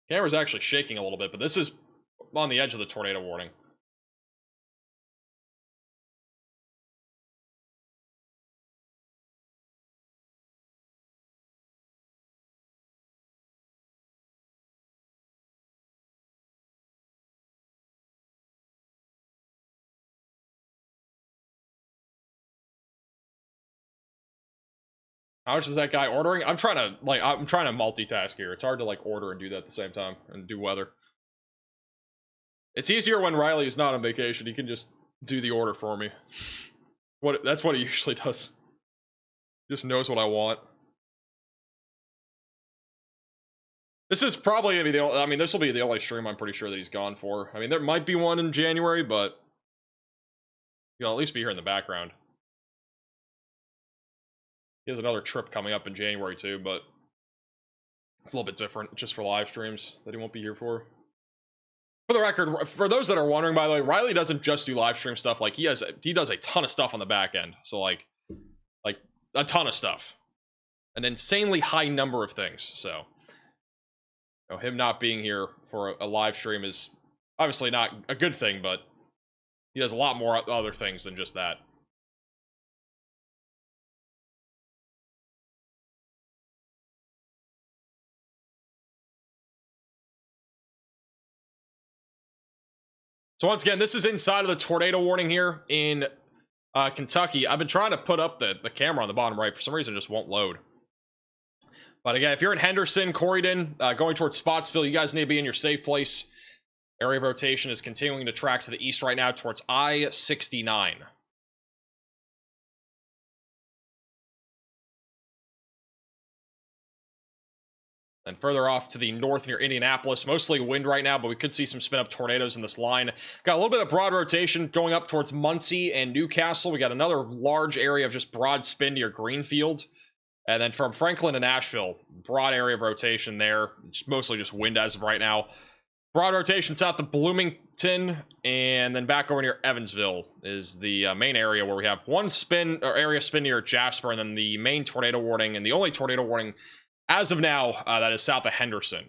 Camera's actually shaking a little bit, but this is on the edge of the tornado warning. How much is that guy ordering? I'm trying to multitask here. It's hard to like order and do that at the same time and do weather. It's easier when Riley is not on vacation. He can just do the order for me. That's what he usually does. Just knows what I want. This is probably gonna be the only, I mean, this will be the only stream I'm pretty sure that he's gone for. I mean, there might be one in January, but he'll at least be here in the background. He has another trip coming up in January too, but it's a little bit different, just for live streams that he won't be here for. For the record, for those that are wondering, by the way, Riley doesn't just do live stream stuff. Like he does a ton of stuff on the back end. So like a ton of stuff, an insanely high number of things. So you know, him not being here for a live stream is obviously not a good thing, but He does a lot more other things than just that. So once again, this is inside of the tornado warning here in Kentucky. I've been trying to put up the camera on the bottom right. For some reason, it just won't load. But again, if you're in Henderson, Corydon, going towards Spotsville, you guys need to be in your safe place. Area of rotation is continuing to track to the east right now towards I-69. And further off to the north near Indianapolis, mostly wind right now, but we could see some spin-up tornadoes in this line. Got a little bit of broad rotation going up towards Muncie and Newcastle. We got another large area of just broad spin near Greenfield. And then from Franklin to Nashville, broad area of rotation there. It's mostly just wind as of right now. Broad rotation south of Bloomington, and then back over near Evansville is the main area where we have one spin, or area spin near Jasper, and then the main tornado warning, and the only tornado warning as of now, that is south of Henderson.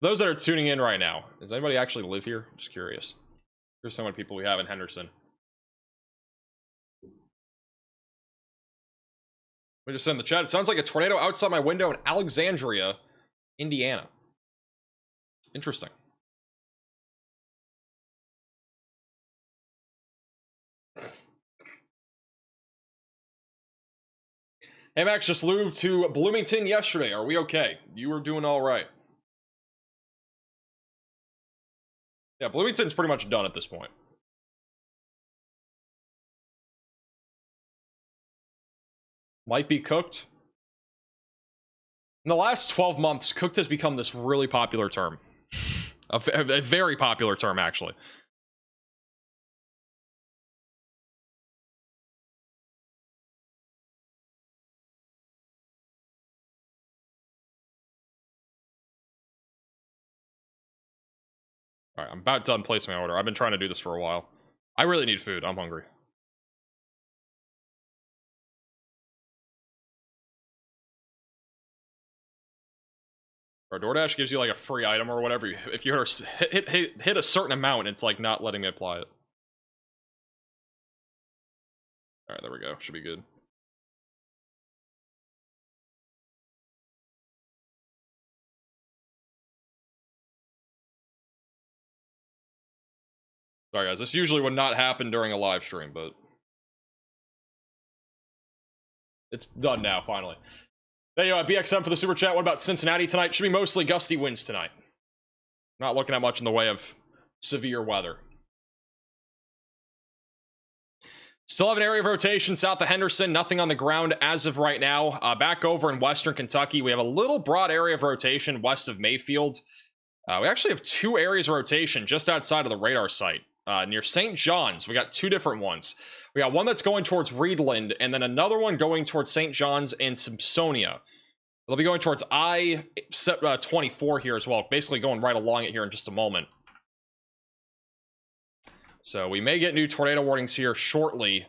Those that are tuning in right now, does anybody actually live here? Just curious. Here's how many people we have in Henderson. We just said in the chat, it sounds like a tornado outside my window in Alexandria, Indiana. Interesting. Hey Max, just moved to Bloomington yesterday. Are we okay? You were doing all right. Yeah, Bloomington's pretty much done at this point. Might be cooked. In the last 12 months, cooked has become this really popular term. A very popular term, actually. Alright, I'm about done placing my order. I've been trying to do this for a while. I really need food. I'm hungry. Or DoorDash gives you like a free item or whatever. If you hit a certain amount, it's like not letting me apply it. Alright, there we go. Should be good. Sorry guys, this usually would not happen during a live stream, but it's done now, finally. There you go, BXM for the super chat. What about Cincinnati tonight? Should be mostly gusty winds tonight. Not looking at much in the way of severe weather. Still have an area of rotation south of Henderson. Nothing on the ground as of right now. Back over in western Kentucky, we have a little broad area of rotation west of Mayfield. We actually have two areas of rotation just outside of the radar site. Near St. John's, we got two different ones. We got one that's going towards Reedland, and then another one going towards St. John's and Simpsonia. They'll be going towards I-24 here as well, basically going right along it here in just a moment. So we may get new tornado warnings here shortly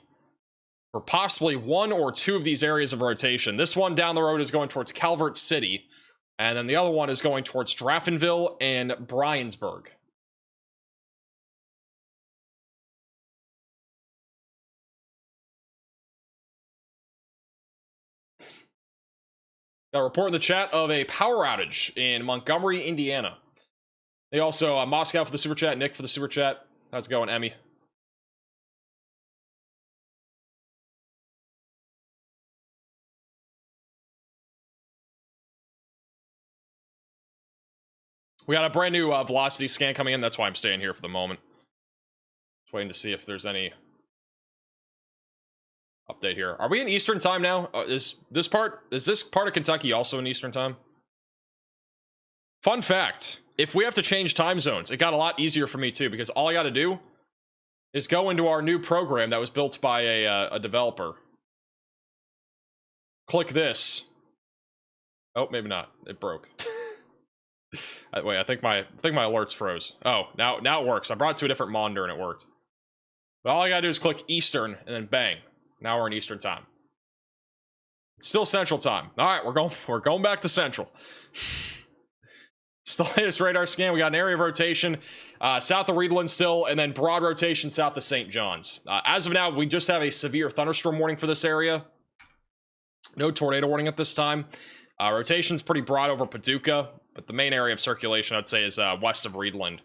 for possibly one or two of these areas of rotation. This one down the road is going towards Calvert City, and then the other one is going towards Draftonville and Bryansburg. Got a report in the chat of a power outage in Montgomery, Indiana. They also, Moscow for the super chat, Nick for the super chat. How's it going, Emmy? We got a brand new velocity scan coming in. That's why I'm staying here for the moment. Just waiting to see if there's any update here. Are we in Eastern time now? Is this part of Kentucky also in Eastern time? Fun fact, if we have to change time zones, it got a lot easier for me too, because all I got to do is go into our new program that was built by a developer. Click this. Oh, maybe not. It broke. Wait, I think my alerts froze. Oh, now it works. I brought it to a different monitor and it worked. But all I gotta do is click Eastern and then bang. Now we're in Eastern time. It's still Central Time. All right, we're going back to Central. It's the latest radar scan. We got an area of rotation south of Reedland still, and then broad rotation south of St. John's. As of now, we just have a severe thunderstorm warning for this area. No tornado warning at this time. Rotation's pretty broad over Paducah, but the main area of circulation, I'd say, is west of Reedland.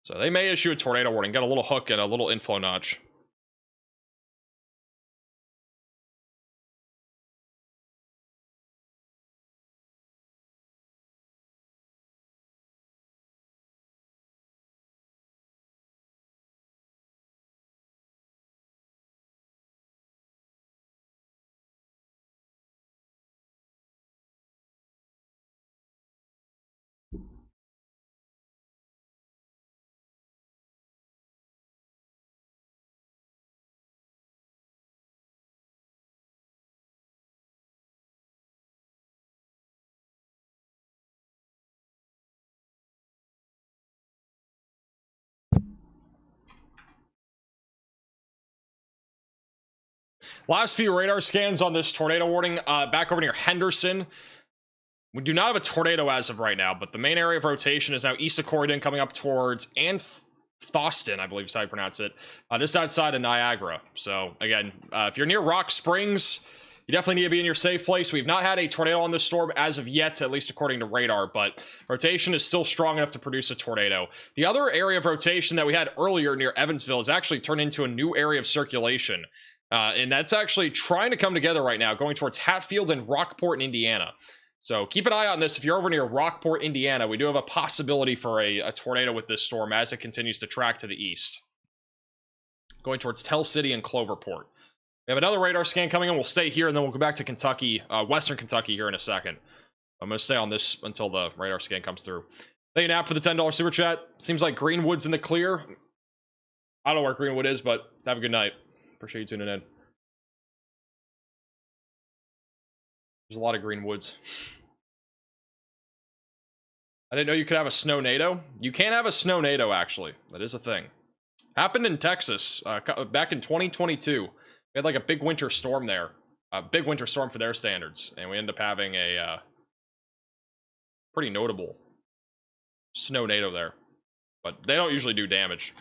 So they may issue a tornado warning. Got a little hook and a little inflow notch. Last few radar scans on this tornado warning. Back over near Henderson. We do not have a tornado as of right now, but the main area of rotation is now east of Corydon, coming up towards Thoston, I believe is how you pronounce it. Just outside of Niagara. So, again, if you're near Rock Springs, you definitely need to be in your safe place. We've not had a tornado on this storm as of yet, at least according to radar, but rotation is still strong enough to produce a tornado. The other area of rotation that we had earlier near Evansville is actually turned into a new area of circulation. And that's actually trying to come together right now, going towards Hatfield and Rockport in Indiana. So keep an eye on this. If you're over near Rockport, Indiana, we do have a possibility for a tornado with this storm as it continues to track to the east. Going towards Tell City and Cloverport. We have another radar scan coming in. We'll stay here, and then we'll go back to Kentucky, western Kentucky here in a second. I'm going to stay on this until the radar scan comes through. Thank you, Nap, for the $10 super chat. Seems like Greenwood's in the clear. I don't know where Greenwood is, but have a good night. Appreciate you tuning in. There's a lot of Greenwoods. I didn't know you could have a snow NATO. You can have a snow NATO, actually. That is a thing. Happened in Texas back in 2022. We had like a big winter storm there. A big winter storm for their standards. And we ended up having a pretty notable snow NATO there. But they don't usually do damage.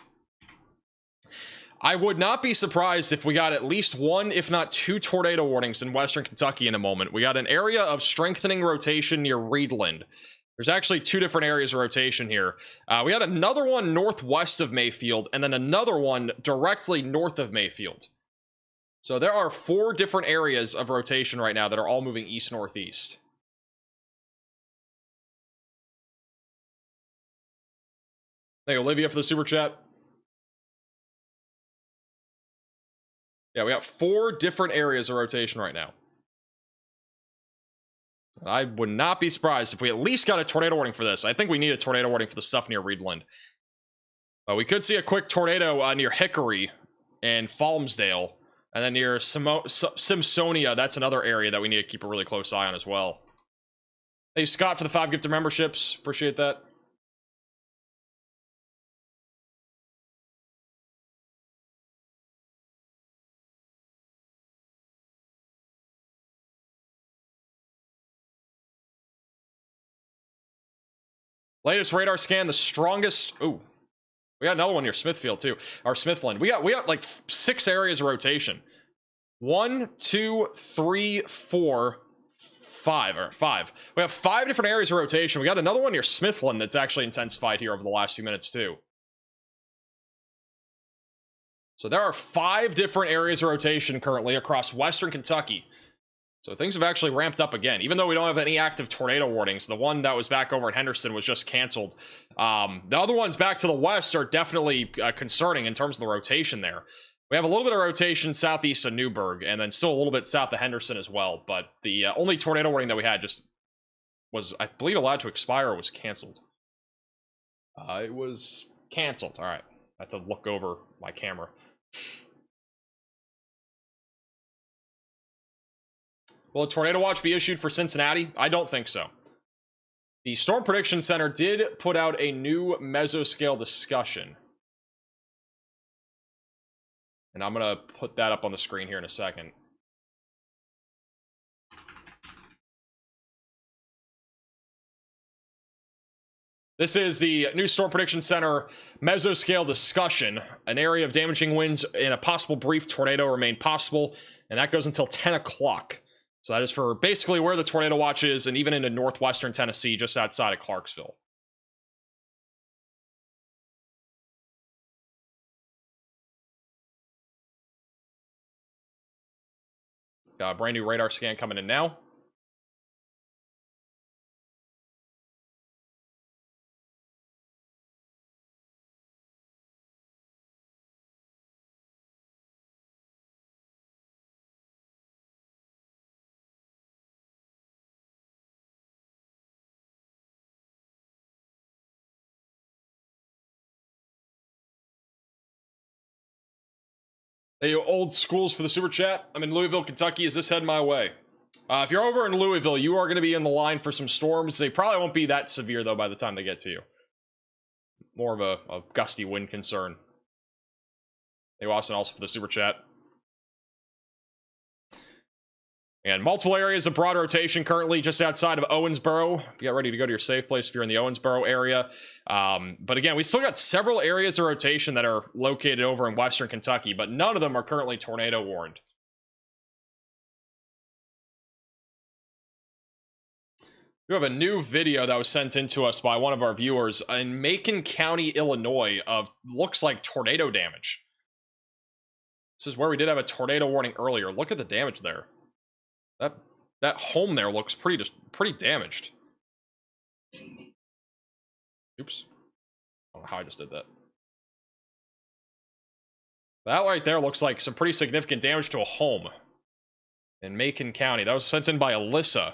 I would not be surprised if we got at least one, if not two, tornado warnings in western Kentucky in a moment. We got an area of strengthening rotation near Reedland. There's actually two different areas of rotation here. We got another one northwest of Mayfield, and then another one directly north of Mayfield. So there are 4 different areas of rotation right now that are all moving east-northeast. Thank you, Olivia, for the super chat. Yeah, we got 4 different areas of rotation right now. I would not be surprised if we at least got a tornado warning for this. I think we need a tornado warning for the stuff near Reedland. We could see a quick tornado near Hickory and Falmsdale. And then near Simpsonia, that's another area that we need to keep a really close eye on as well. Thank you, Scott, for the 5 gifted memberships. Appreciate that. Latest radar scan, the strongest. Ooh, we got another one near Smithfield too, or Smithland. We got like 6 areas of rotation. 1, 2, 3, 4, 5, or 5. We have 5 different areas of rotation. We got another one near Smithland that's actually intensified here over the last few minutes too. So there are 5 different areas of rotation currently across western Kentucky. So things have actually ramped up again. Even though we don't have any active tornado warnings, the one that was back over at Henderson was just canceled. The other ones back to the west are definitely concerning in terms of the rotation there. We have a little bit of rotation southeast of Newburgh, and then still a little bit south of Henderson as well. But the only tornado warning that we had just was, I believe, allowed to expire or was canceled. It was canceled. All right. I have to look over my camera. Will a tornado watch be issued for Cincinnati? I don't think so. The Storm Prediction Center did put out a new mesoscale discussion. And I'm going to put that up on the screen here in a second. This is the new Storm Prediction Center mesoscale discussion. An area of damaging winds and a possible brief tornado remain possible, and that goes until 10 o'clock. So that is for basically where the tornado watch is, and even into northwestern Tennessee, just outside of Clarksville. Got a brand new radar scan coming in now. Hey, old schools for the super chat. I'm in Louisville, Kentucky. Is this heading my way? If you're over in Louisville, you are going to be in the line for some storms. They probably won't be that severe, though, by the time they get to you. More of a gusty wind concern. Hey, Austin, also for the super chat. And multiple areas of broad rotation currently just outside of Owensboro. Get ready to go to your safe place if you're in the Owensboro area. But again, we still got several areas of rotation that are located over in western Kentucky, but none of them are currently tornado warned. We have a new video that was sent in to us by one of our viewers in Macon County, Illinois, of looks like tornado damage. This is where we did have a tornado warning earlier. Look at the damage there. That home there looks pretty damaged. Oops. I don't know how I just did that. That right there looks like some pretty significant damage to a home in Macon County. That was sent in by Alyssa.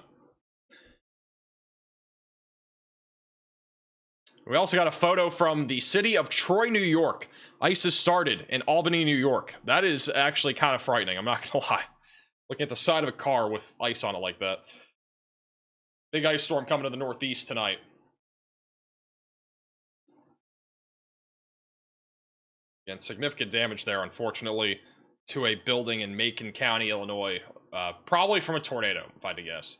We also got a photo from the city of Troy, New York. Ice has started in Albany, New York. That is actually kind of frightening, I'm not gonna lie. Looking at the side of a car with ice on it like that. Big ice storm coming to the northeast tonight. Again, significant damage there, unfortunately, to a building in Macon County, Illinois. Probably from a tornado, if I had to guess.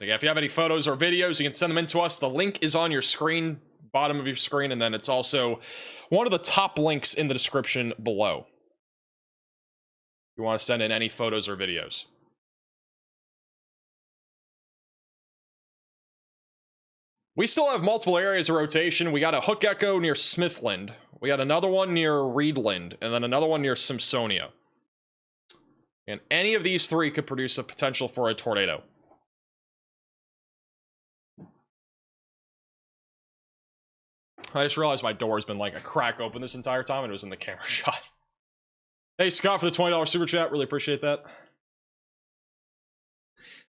Again, if you have any photos or videos, you can send them in to us. The link is on your screen, bottom of your screen, and then it's also one of the top links in the description below. If you want to send in any photos or videos. We still have multiple areas of rotation. We got a hook echo near Smithland. We got another one near Reedland, and then another one near Simpsonia. And any of these three could produce a potential for a tornado. I just realized my door has been like a crack open this entire time and it was in the camera shot. Hey, Scott, for the $20 super chat. Really appreciate that.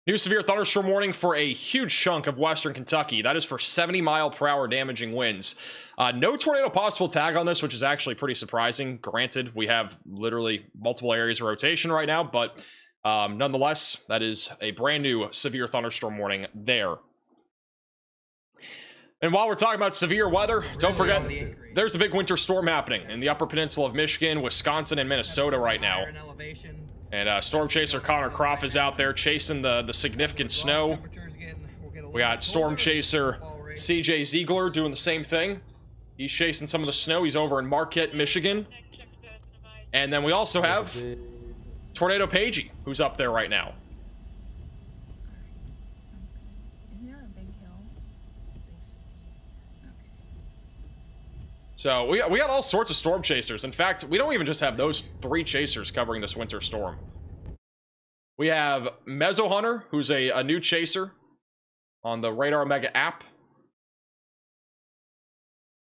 New severe thunderstorm warning for a huge chunk of western Kentucky. That is for 70-mile-per-hour damaging winds. No tornado possible tag on this, which is actually pretty surprising. Granted, we have literally multiple areas of rotation right now, but nonetheless, that is a brand new severe thunderstorm warning there. And while we're talking about severe weather, don't forget, there's a big winter storm happening in the Upper Peninsula of Michigan, Wisconsin, and Minnesota right now. And Storm Chaser Connor Croft is out there chasing the significant snow. We got Storm Chaser CJ Ziegler doing the same thing. He's chasing some of the snow. He's over in Marquette, Michigan. And then we also have Tornado Pagey, who's up there right now. So we got all sorts of storm chasers. In fact, we don't even just have those three chasers covering this winter storm. We have Mezzo Hunter, who's a new chaser on the Radar Omega app.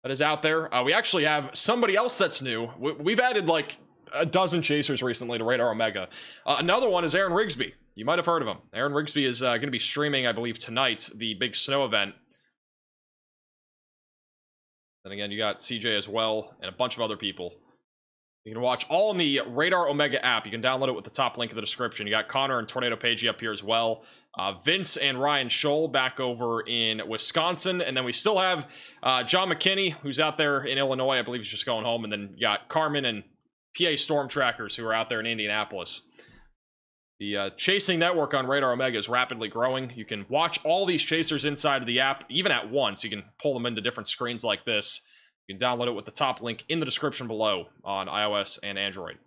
That is out there. We actually have somebody else that's new. We've added like a dozen chasers recently to Radar Omega. Another one is Aaron Rigsby. You might have heard of him. Aaron Rigsby is going to be streaming, I believe, tonight, the big snow event. Then again, you got CJ as well, and a bunch of other people. You can watch all in the Radar Omega app. You can download it with the top link in the description. You got Connor and Tornado Pagey up here as well. Vince and Ryan Scholl back over in Wisconsin. And then we still have John McKinney, who's out there in Illinois. I believe he's just going home. And then you got Carmen and PA storm trackers who are out there in Indianapolis. The chasing network on Radar Omega is rapidly growing. You can watch all these chasers inside of the app, even at once. You can pull them into different screens like this. You can download it with the top link in the description below on iOS and Android.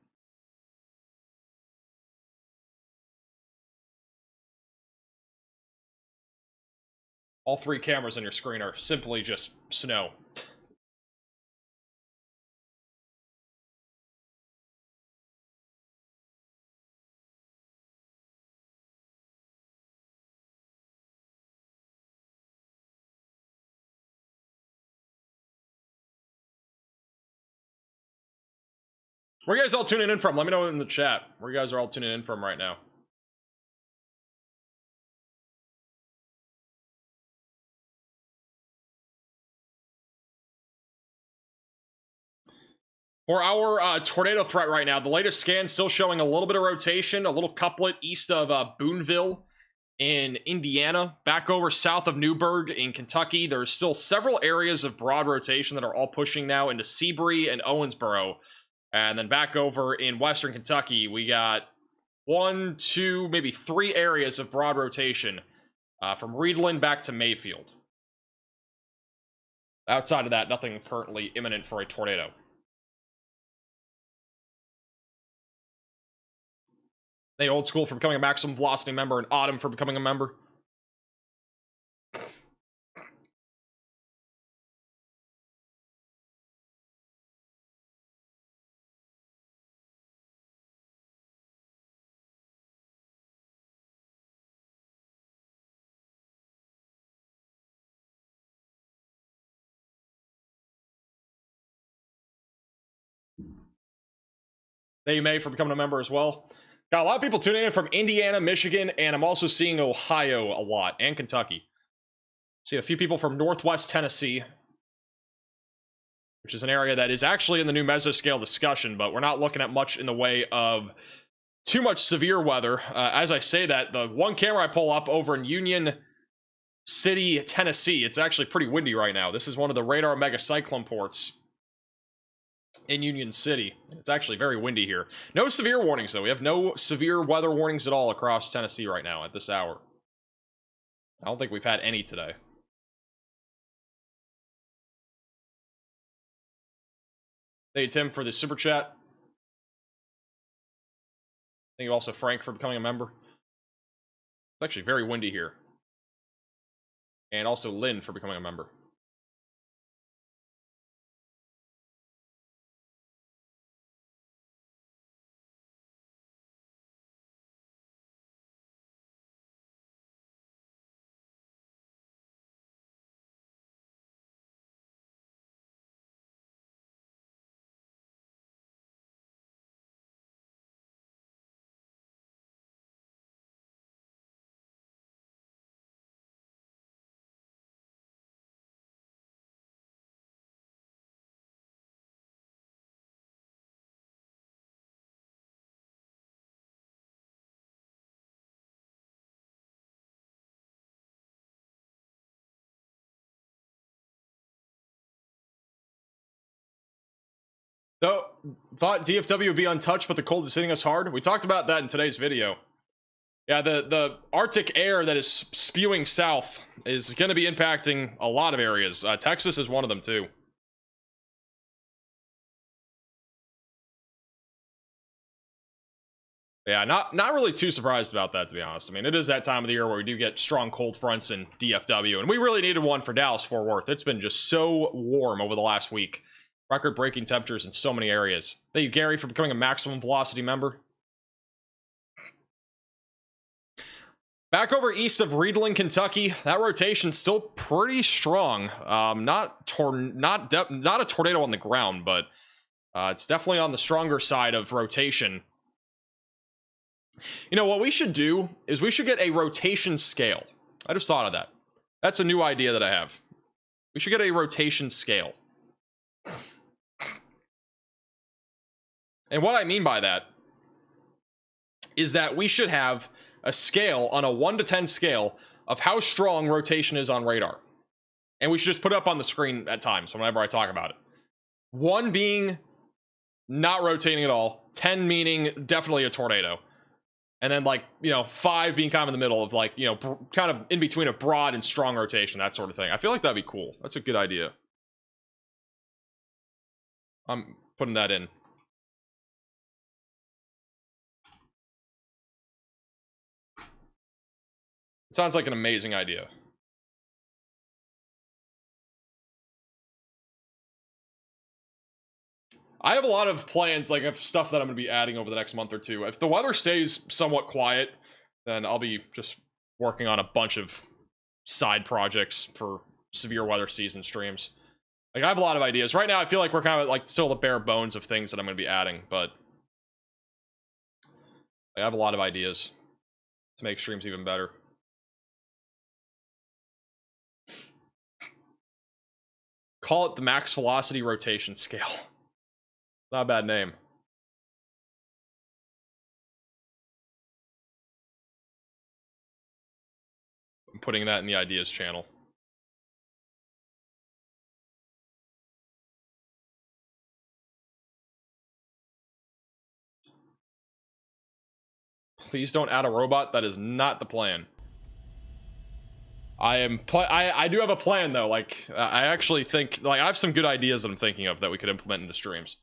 All 3 cameras on your screen are simply just snow. Where you guys all tuning in from? Let me know in the chat where you guys are all tuning in from right now. For our tornado threat right now, the latest scan still showing a little bit of rotation, a little couplet east of Boonville in Indiana, back over south of Newburgh in Kentucky. There's still several areas of broad rotation that are all pushing now into Seabury and Owensboro. And then back over in western Kentucky, we got 1, 2, maybe 3 areas of broad rotation from Reedland back to Mayfield. Outside of that, nothing currently imminent for a tornado. Hey, Old School for becoming a maximum velocity member, and Autumn for becoming a member. Thank you, May, for becoming a member as well. Got a lot of people tuning in from Indiana, Michigan, and I'm also seeing Ohio a lot, and Kentucky. See a few people from Northwest Tennessee, which is an area that is actually in the new mesoscale discussion, but we're not looking at much in the way of too much severe weather. As I say that, the one camera I pull up over in Union City, Tennessee, it's actually pretty windy right now. This is one of the Radar Mega Cyclone ports in Union City. It's actually very windy here. No severe warnings, though. We have no severe weather warnings at all across Tennessee right now at this hour. I don't think we've had any today. Thank you, Tim, for the super chat. Thank you also, Frank, for becoming a member. It's actually very windy here. And also Lynn for becoming a member. So, thought DFW would be untouched, but the cold is hitting us hard. We talked about that in today's video. Yeah, the Arctic air that is spewing south is going to be impacting a lot of areas. Texas is one of them, too. Yeah, not really too surprised about that, to be honest. I mean, it is that time of the year where we do get strong cold fronts in DFW, and we really needed one for Dallas-Fort Worth. It's been just so warm over the last week. Record-breaking temperatures in so many areas. Thank you, Gary, for becoming a maximum velocity member. Back over east of Reedland, Kentucky, that rotation's still pretty strong. Not a tornado on the ground, but it's definitely on the stronger side of rotation. You know, what we should do is we should get a rotation scale. I just thought of that. That's a new idea that I have. We should get a rotation scale. And what I mean by that is that we should have a scale on a 1 to 10 scale of how strong rotation is on radar. And we should just put it up on the screen at times whenever I talk about it. 1 being not rotating at all. 10 meaning definitely a tornado. And then, like, you know, 5 being kind of in the middle of, like, you know, kind of in between a broad and strong rotation, that sort of thing. I feel like that'd be cool. That's a good idea. I'm putting that in. It sounds like an amazing idea. I have a lot of plans, like, of stuff that I'm going to be adding over the next month or two. If the weather stays somewhat quiet, then I'll be just working on a bunch of side projects for severe weather season streams. Like, I have a lot of ideas. Right now, I feel like we're kind of, like, still the bare bones of things that I'm going to be adding, but I have a lot of ideas to make streams even better. Call it the max velocity rotation scale. Not a bad name. I'm putting that in the ideas channel. Please don't add a robot. That is not the plan. I do have a plan though. Like, I actually think, like, I have some good ideas that I'm thinking of that we could implement into streams.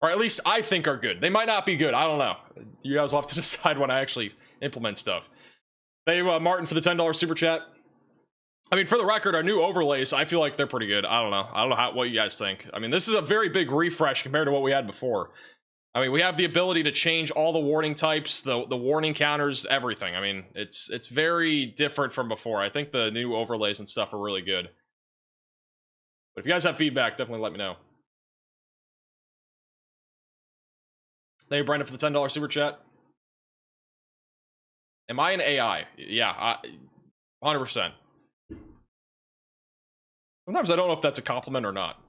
Or at least I think are good. They might not be good. I don't know. You guys will have to decide when I actually implement stuff. Thank you, Martin, for the $10 super chat. I mean, for the record, our new overlays, I feel like they're pretty good. I don't know what you guys think. I mean, this is a very big refresh compared to what we had before. I mean, we have the ability to change all the warning types, the warning counters, everything. I mean, it's very different from before. I think the new overlays and stuff are really good. But if you guys have feedback, definitely let me know. Thank you, Brendan, for the $10 super chat. Am I an AI? Yeah, 100%. Sometimes I don't know if that's a compliment or not.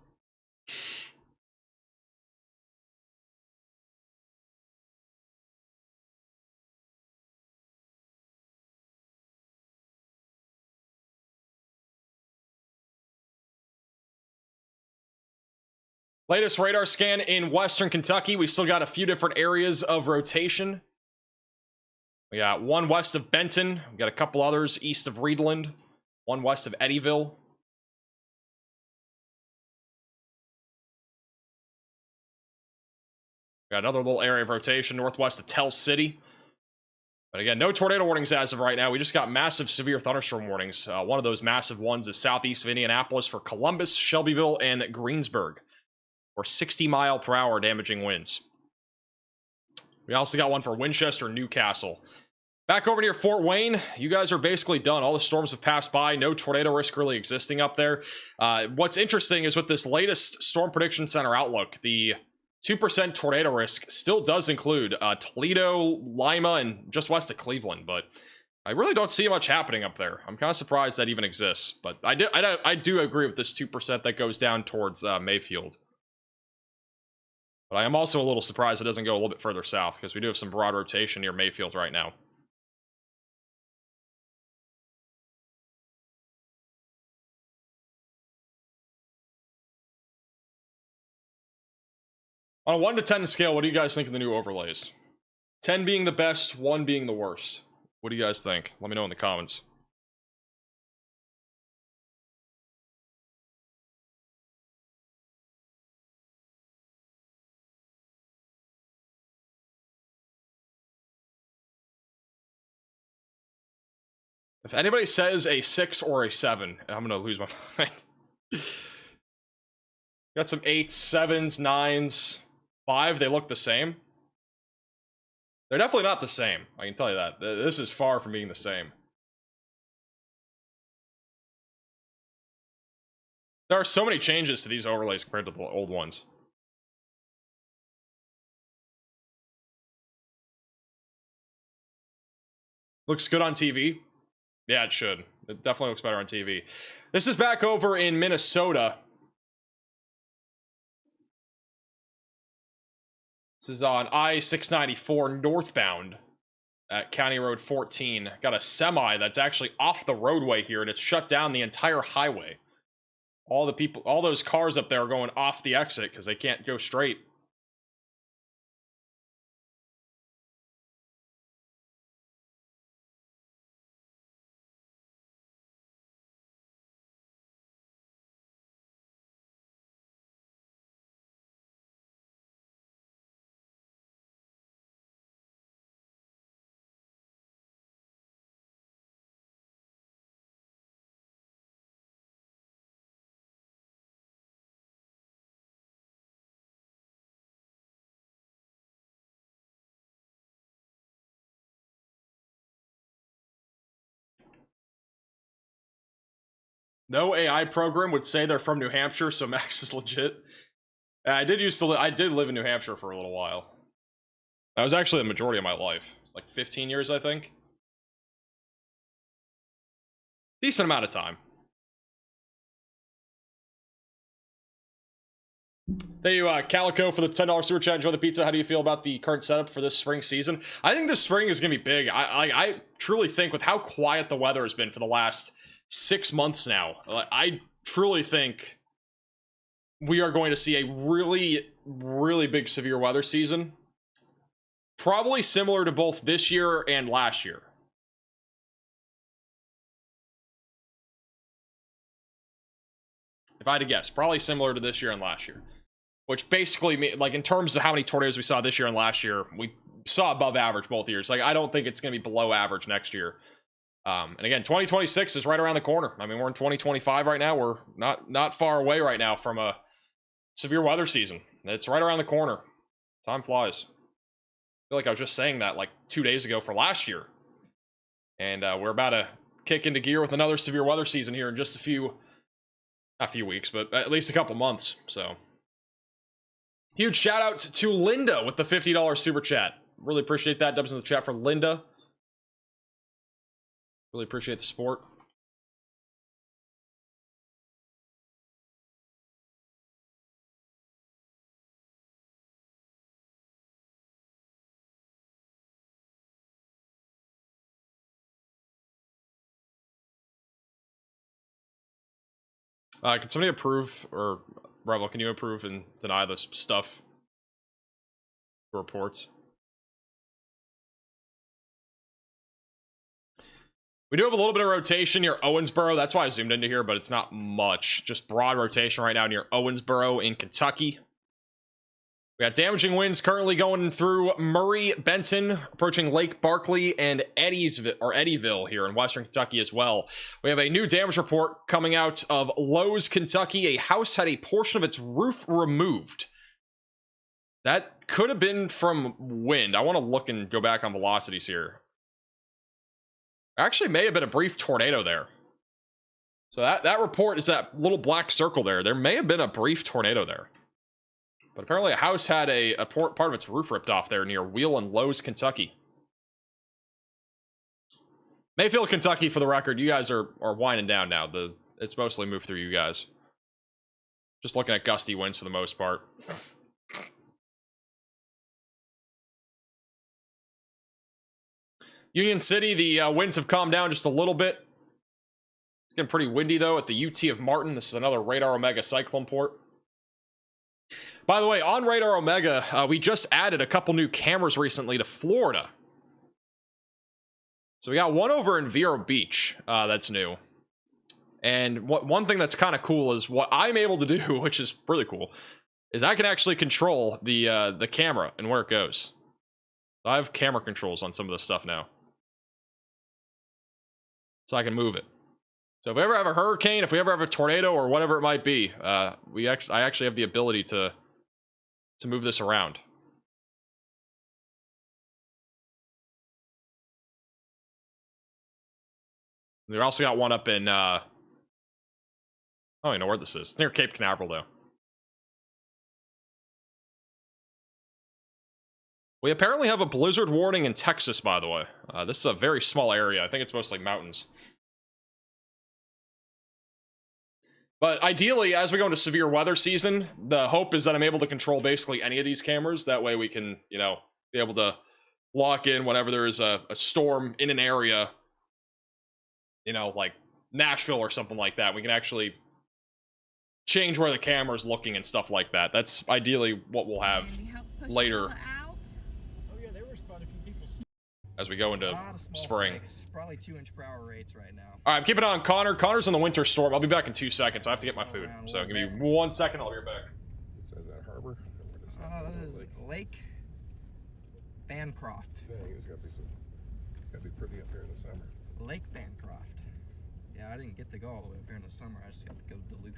Latest radar scan in Western Kentucky. We still got a few different areas of rotation. We got one west of Benton. We got a couple others east of Reedland. One west of Eddyville. We got another little area of rotation northwest of Tell City. But again, no tornado warnings as of right now. We just got massive severe thunderstorm warnings. One of those massive ones is southeast of Indianapolis for Columbus, Shelbyville, and Greensburg. For 60-mile-per-hour damaging winds. We also got one for Winchester, Newcastle. Back over near Fort Wayne, you guys are basically done. All the storms have passed by. No tornado risk really existing up there. What's interesting is with this latest Storm Prediction Center outlook, the 2% tornado risk still does include Toledo, Lima, and just west of Cleveland, but I really don't see much happening up there. I'm kind of surprised that even exists, but I do agree with this 2% that goes down towards Mayfield. But I am also a little surprised it doesn't go a little bit further south, because we do have some broad rotation near Mayfield right now. On a 1 to 10 scale, what do you guys think of the new overlays? 10 being the best, 1 being the worst. What do you guys think? Let me know in the comments. If anybody says a 6 or a 7, I'm gonna lose my mind. Got some 8s, 7s, 9s, 5. They look the same. They're definitely not the same. I can tell you that. This is far from being the same. There are so many changes to these overlays compared to the old ones. Looks good on TV. Yeah, it should. It definitely looks better on TV. This is back over in Minnesota. This is on I-694 northbound at County Road 14. Got a semi that's actually off the roadway here, and it's shut down the entire highway. All the people, all those cars up there are going off the exit because they can't go straight. No AI program would say they're from New Hampshire, so Max is legit. I did live in New Hampshire for a little while. That was actually the majority of my life. It's like 15 years, I think. Decent amount of time. Thank you, Calico, for the $10 super chat. Enjoy the pizza. How do you feel about the current setup for this spring season? I think this spring is going to be big. I truly think with how quiet the weather has been for the last 6 months now, I truly think we are going to see a really, really big severe weather season. Probably similar to both this year and last year. If I had to guess, probably similar to this year and last year. Which basically, like, in terms of how many tornadoes we saw this year and last year, we saw above average both years. Like, I don't think it's going to be below average next year. And again, 2026 is right around the corner. I mean, we're in 2025 right now. We're not far away right now from a severe weather season. It's right around the corner. Time flies. I feel like I was just saying that like 2 days ago for last year. And we're about to kick into gear with another severe weather season here in just not a few weeks, but at least a couple months. So huge shout out to Linda with the $50 super chat. Really appreciate that. Dubs in the chat for Linda. Really appreciate the support. Can somebody approve, or Rebel, can you approve and deny this stuff? Reports. We do have a little bit of rotation near Owensboro. That's why I zoomed into here, but it's not much. Just broad rotation right now near Owensboro in Kentucky. We got damaging winds currently going through Murray, Benton, approaching Lake Barkley and Eddyville here in western Kentucky as well. We have a new damage report coming out of Lowe's, Kentucky. A house had a portion of its roof removed. That could have been from wind. I want to look and go back on velocities here. Actually may have been a brief tornado there. So that report is that little black circle there. There may have been a brief tornado there. But apparently a house had a part of its roof ripped off there near Wheel and Lowe's, Kentucky. Mayfield, Kentucky, for the record, you guys are winding down now. It's mostly moved through you guys. Just looking at gusty winds for the most part. Union City, the winds have calmed down just a little bit. It's getting pretty windy, though, at the UT of Martin. This is another Radar Omega cyclone port. By the way, on Radar Omega, we just added a couple new cameras recently to Florida. So we got one over in Vero Beach that's new. And one thing that's kind of cool is what I'm able to do, which is really cool, is I can actually control the camera and where it goes. I have camera controls on some of this stuff now. So I can move it. So if we ever have a hurricane, if we ever have a tornado or whatever it might be, I actually have the ability to move this around. We also got one up in I don't even know where this is. It's near Cape Canaveral, though. We apparently have a blizzard warning in Texas, by the way. This is a very small area. I think it's mostly mountains. But ideally, as we go into severe weather season, the hope is that I'm able to control basically any of these cameras. That way we can, you know, be able to lock in whenever there is a storm in an area, you know, like Nashville or something like that. We can actually change where the camera's looking and stuff like that. That's ideally what we'll have later Oh yeah, there was quite a few people. as we go into spring. Flakes, probably 2-inch-per-hour rates right now. All right, I'm keeping it on Connor. Connor's in the winter storm. I'll be back in 2 seconds. I have to get my food. So give me 1 second. I'll be right back. Is that harbor? That is Lake Bancroft. Dang, it's gotta be pretty up here in the summer. Lake Bancroft. Yeah, I didn't get to go all the way up here in the summer. I just got to go to Duluth.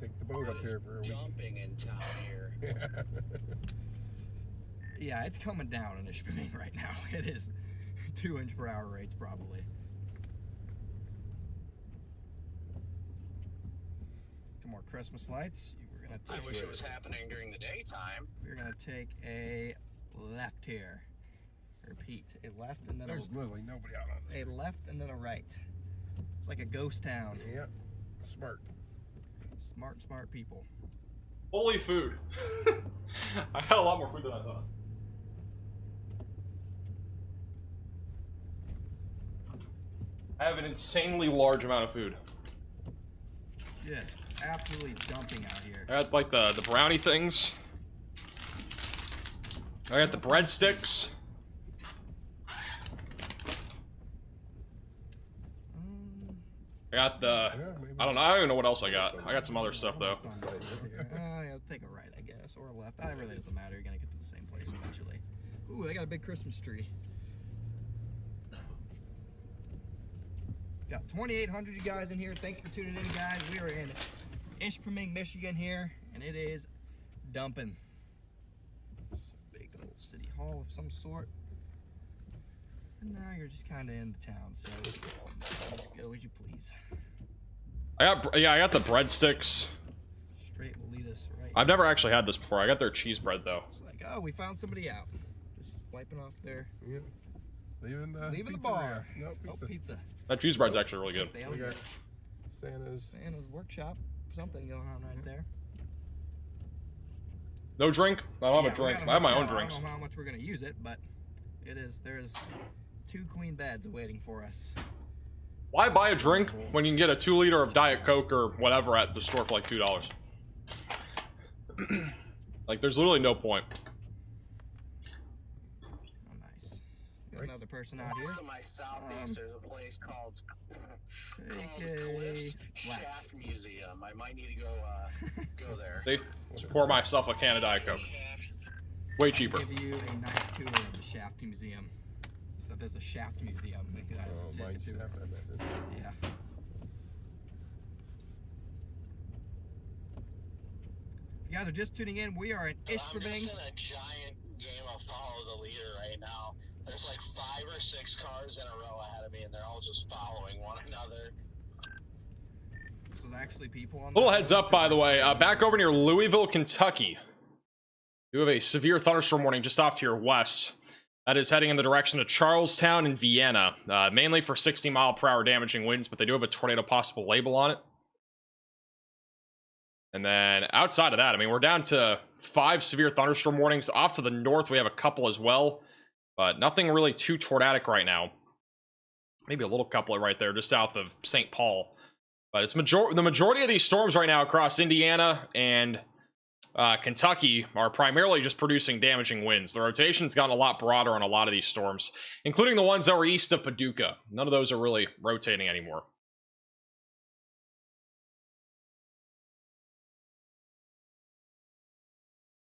Take the boat up here for a week. Dumping in town here. Yeah, it's coming down in Kissimmee right now. It is 2-inch-per-hour rates probably. Some more Christmas lights. We're gonna I wish it was happening during the daytime. We're gonna take a left here. Repeat, a left and then There's literally nobody out on this. a left and then a right. It's like a ghost town. Yep. Smart. Smart people. Holy food. I had a lot more food than I thought. I have an insanely large amount of food. Just absolutely dumping out here. I got like the brownie things. I got the breadsticks. I got the, I don't even know what else I got. I got some other stuff though. Yeah, take a right, I guess, or a left. It really doesn't matter. You're gonna get to the same place eventually. Ooh, they got a big Christmas tree. Got 2,800 you guys in here. Thanks for tuning in, guys. We are in Ishpeming, Michigan here, and it is dumping. It's a big old city hall of some sort. And now you're just kind of into town, so just go as you please. I got the breadsticks. Straight will lead us right. I've never actually had this before. I got their cheese bread though. It's like, oh, we found somebody out. Just wiping off their. Yeah. Leaving the bar. No, pizza. Oh, pizza. That cheese bread's actually really good. We got Santa's workshop. Something going on right there. No drink? I don't have a drink. I have my own drinks. I don't know how much we're gonna use it, but there's 2 queen beds awaiting for us. Why buy a drink when you can get a 2-liter of Diet Coke or whatever at the store for like $2? Like, there's literally no point. Oh, nice. Got another person out here. Close to my southeast, there's a place called Cliff's Shaft Museum. I might need to go there. They just pour myself a can of Diet Coke. Way cheaper. I'll give you a nice tour of the Shaft Museum. So there's a Shaft Museum. my shaft. Yeah. If you guys are just tuning in, we are in Ishpeming. I'm just in a giant game of follow the leader right now. There's like 5 or 6 cars in a row ahead of me, and they're all just following one another. So there's actually people on. Little heads up, by the way. Back over near Louisville, Kentucky. You have a severe thunderstorm warning just off to your west. That is heading in the direction of Charlestown and Vienna, mainly for 60-mile-per-hour damaging winds, but they do have a tornado possible label on it. And then outside of that, I mean, we're down to 5 severe thunderstorm warnings. Off to the north, we have a couple as well, but nothing really too tornadic right now. Maybe a little couple right there, just south of St. Paul. But it's the majority of these storms right now across Indiana and Kentucky are primarily just producing damaging winds. The rotation's gotten a lot broader on a lot of these storms, including the ones that were east of Paducah. None of those are really rotating anymore.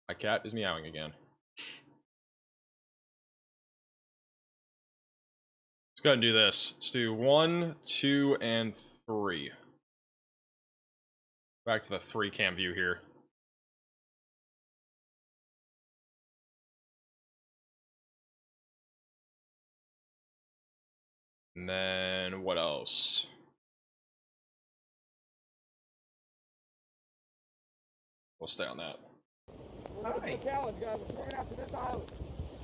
My cat is meowing again. Let's go ahead and do this. Let's do 1, 2, and 3. Back to the 3 cam view here. And then what else? We'll stay on that.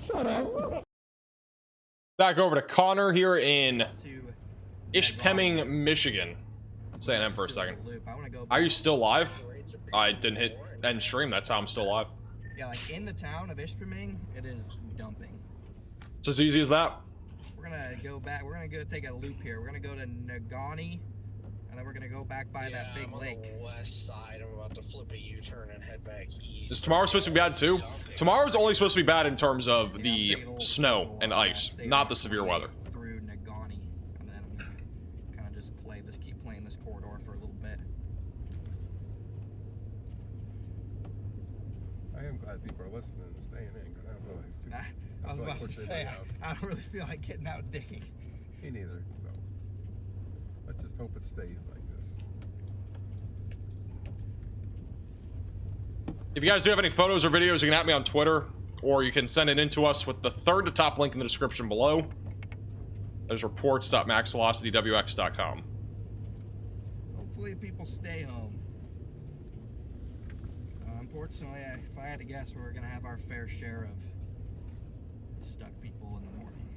Shut up. Back over to Connor here in Ishpeming, Michigan. Say an M for a second. Are you still live? I didn't hit end stream. That's how I'm still live. Yeah, like in the town of Ishpeming, it is dumping. It's as easy as that. We're gonna go back. We're gonna go take a loop here. We're gonna go to Nagani, and then we're gonna go back by that big lake. On the west side, I'm about to flip a U-turn and head back east. Is tomorrow supposed to be bad too? Tomorrow's only supposed to be bad in terms of the snow and ice, not the severe weather. Through Nagani, and then I'm gonna kind of just keep playing this corridor for a little bit. I am glad people are listening and staying in because I don't feel like it's too. I was about to say, I don't really feel like getting out digging. Me neither. So let's just hope it stays like this. If you guys do have any photos or videos, you can at me on Twitter, or you can send it in to us with the third to top link in the description below. There's reports.maxvelocitywx.com. Hopefully people stay home. So unfortunately, if I had to guess, we're gonna have our fair share of stuck people in the morning.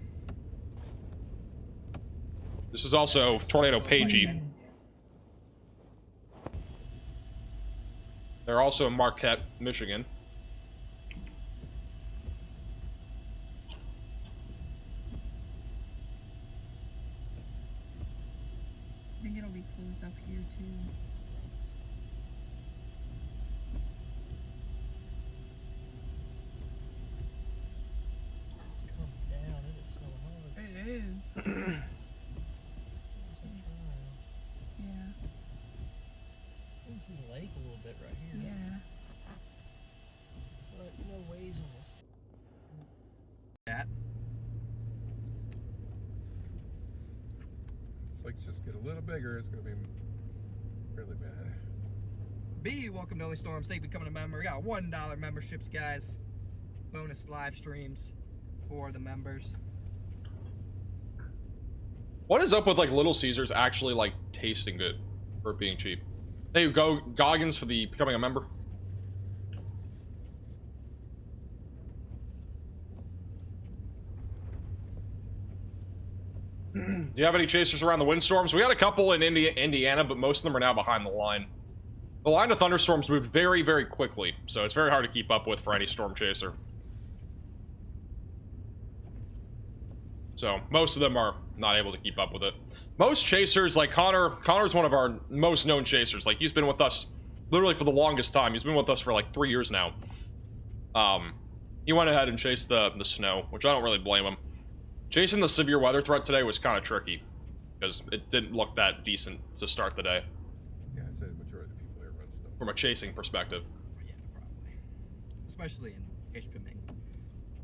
This is also Tornado Pagey. They're also in Marquette, Michigan. I think it'll be closed up here too. It is. Yeah. You can see the lake a little bit right here. Yeah. But no waves on this. That. Flakes just get a little bigger. It's going to be really bad. B, welcome to Only Storm. Thank you for becoming a member. We got $1 memberships, guys. Bonus live streams for the members. What is up with like Little Caesars actually like tasting good for it being cheap? There you go, Goggins, for the becoming a member. Do you have any chasers around the windstorms? We had a couple in Indiana, but most of them are now behind the line. The line of thunderstorms moved very, very quickly, so it's very hard to keep up with for any storm chaser. So most of them are not able to keep up with it. Most chasers, like Connor's one of our most known chasers. Like, he's been with us literally for the longest time. He's been with us for like 3 years now. He went ahead and chased the snow, which I don't really blame him. Chasing the severe weather threat today was kind of tricky because it didn't look that decent to start the day. Yeah, I'd say the majority of the people here run snow. From a chasing perspective. Yeah, probably. Especially in Ishpeming.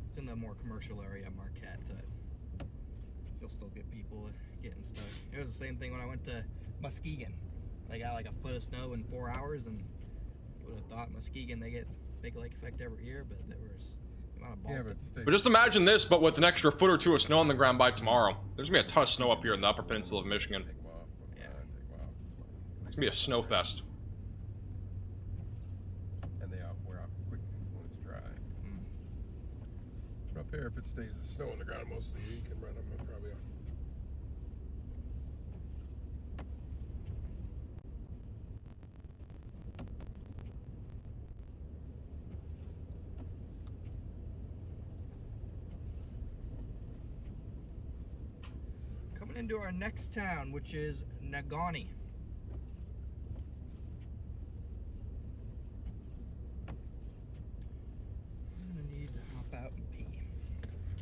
It's in the more commercial area, Marquette, that you'll still get people getting stuck. It was the same thing when I went to Muskegon. They got like a foot of snow in 4 hours, and you would have thought Muskegon, they get big lake effect every year, but there was the amount of ball. Yeah, but just imagine this, but with an extra foot or two of snow on the ground by tomorrow. There's gonna be a ton of snow up here in the upper peninsula of Michigan. Yeah. It's gonna be a snow fest. And they wear out quick when it's dry. But up here, if it stays the snow on the ground most of the year, you can run them probably on. Coming into our next town, which is Nagani. I'm gonna need to hop out and pee.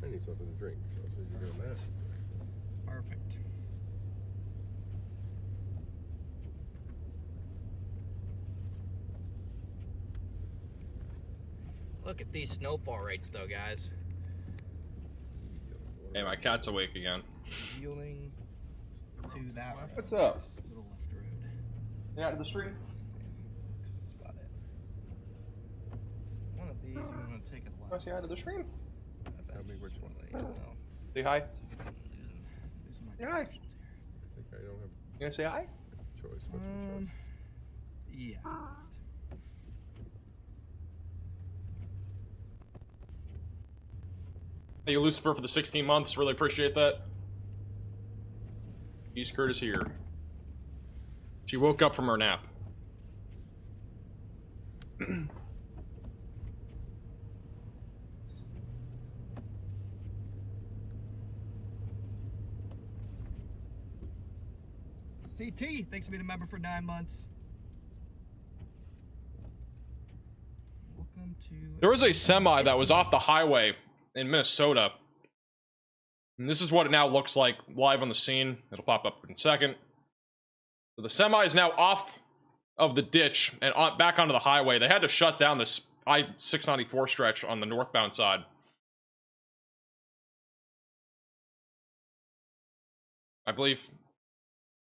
I need something to drink, so you're doing that. Perfect. Look at these snowfall rates, though, guys. Hey, my cat's awake again. Yielding to that road. What's up? To the left road. Yeah, to the street. That's about it. One of these, you want to take it left. Press you out of the stream. Tell me which one. Say hi. Losing my Say hi. I think I don't have You gonna say hi? choice. What's my choice? Yeah. Thank you, Lucifer, for the 16 months. Really appreciate that. East Curtis here. She woke up from her nap. CT, thanks for being a member for 9 months. Welcome to... There was a semi that was off the highway in Minnesota. And this is what it now looks like live on the scene. It'll pop up in a second. So the semi is now off of the ditch and back onto the highway. They had to shut down this I-694 stretch on the northbound side. I believe.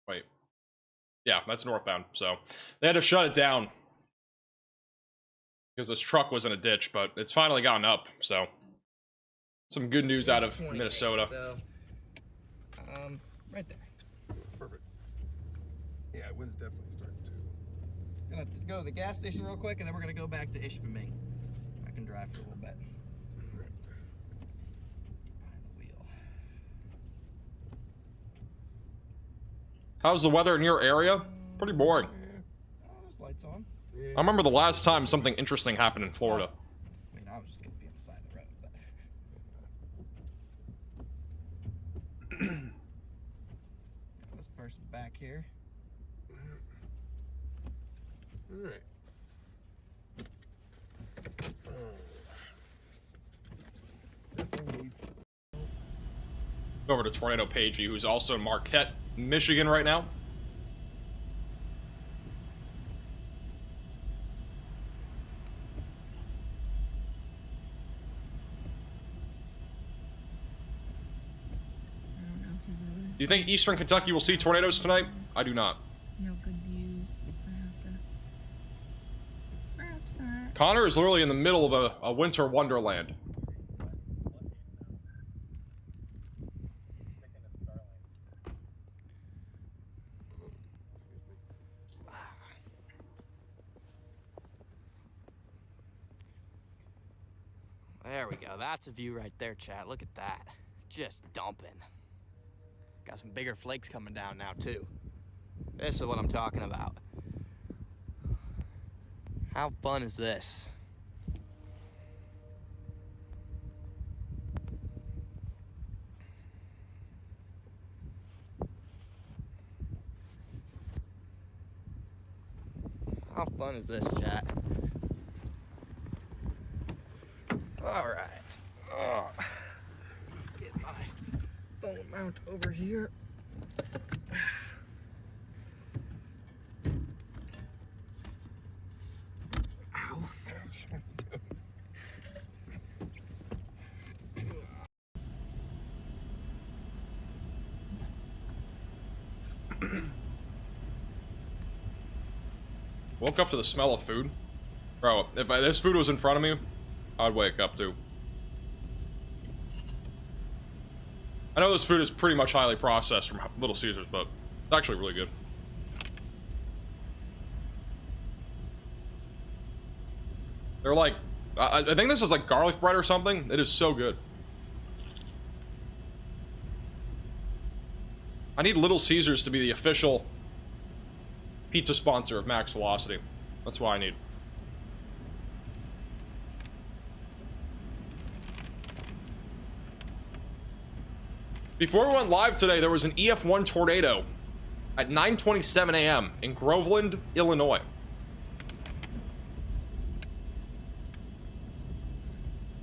Wait. Yeah, that's northbound. So they had to shut it down because this truck was in a ditch, but it's finally gotten up. So some good news out of Minnesota. So, right there. Perfect. Yeah, wind's definitely starting to. Gonna go to the gas station real quick, and then we're gonna go back to Ishpeming. I can drive for a little bit. Right. Behind the wheel. How's the weather in your area? Pretty boring. Oh, there's lights on. Yeah. I remember the last time something interesting happened in Florida. I mean, I was just gonna be on the side of the road, but this person back here. All right. Definitely needs. Go over to Tornado Pagey, who's also in Marquette, Michigan right now. I don't know if you really. Do you think Eastern Kentucky will see tornadoes tonight? I do not. No good views. I have to scratch that. Connor is literally in the middle of a winter wonderland. There we go. That's a view right there, chat. Look at that. Just dumping. Got some bigger flakes coming down now, too. This is what I'm talking about. How fun is this? How fun is this, chat? All right. Oh. Get my phone mount over here. Ow. Woke up to the smell of food. Bro, if this food was in front of me, I'd wake up too. I know this food is pretty much highly processed from Little Caesars, but it's actually really good. They're like, I think this is like garlic bread or something. It is so good. I need Little Caesars to be the official pizza sponsor of Max Velocity. That's what I need. Before we went live today, there was an EF1 tornado at 9:27 a.m. in Groveland, Illinois.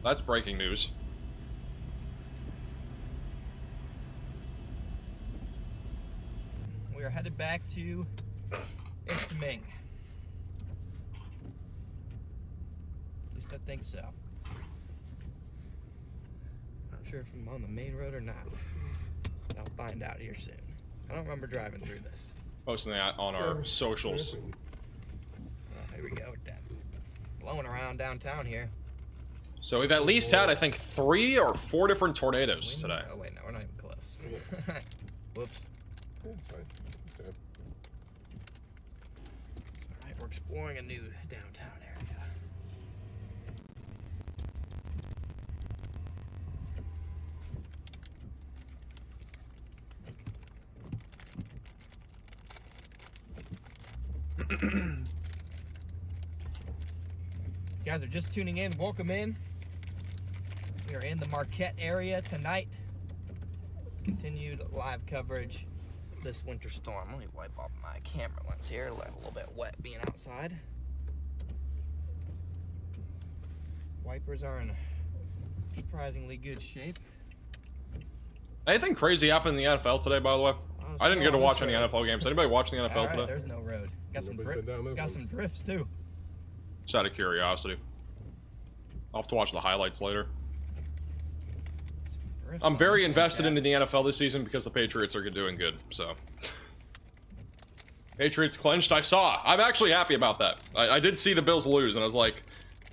That's breaking news. We are headed back to Ishpeming. At least I think so. Not sure if I'm on the main road or not. I'll find out here soon. I don't remember driving through this. Posting that on our socials. Oh, here we go. We're done. Blowing around downtown here. So we've at least had, I think, 3 or 4 different tornadoes today. Oh wait, no, we're not even close. Whoops. That's fine. Okay. It's all right. We're exploring a new downtown area. You guys are just tuning in, welcome in. We are in the Marquette area tonight. Continued live coverage this winter storm. Let me wipe off my camera lens here. Let a little bit wet being outside. Wipers are in surprisingly good shape. Anything crazy happened in the NFL today, by the way? I didn't get to watch any NFL games. Anybody watching the NFL today? There's no road. Got some drifts too. Just out of curiosity. I'll have to watch the highlights later. I'm very invested into the NFL this season because the Patriots are doing good, so. Patriots clinched, I saw. I'm actually happy about that. I did see the Bills lose, and I was like,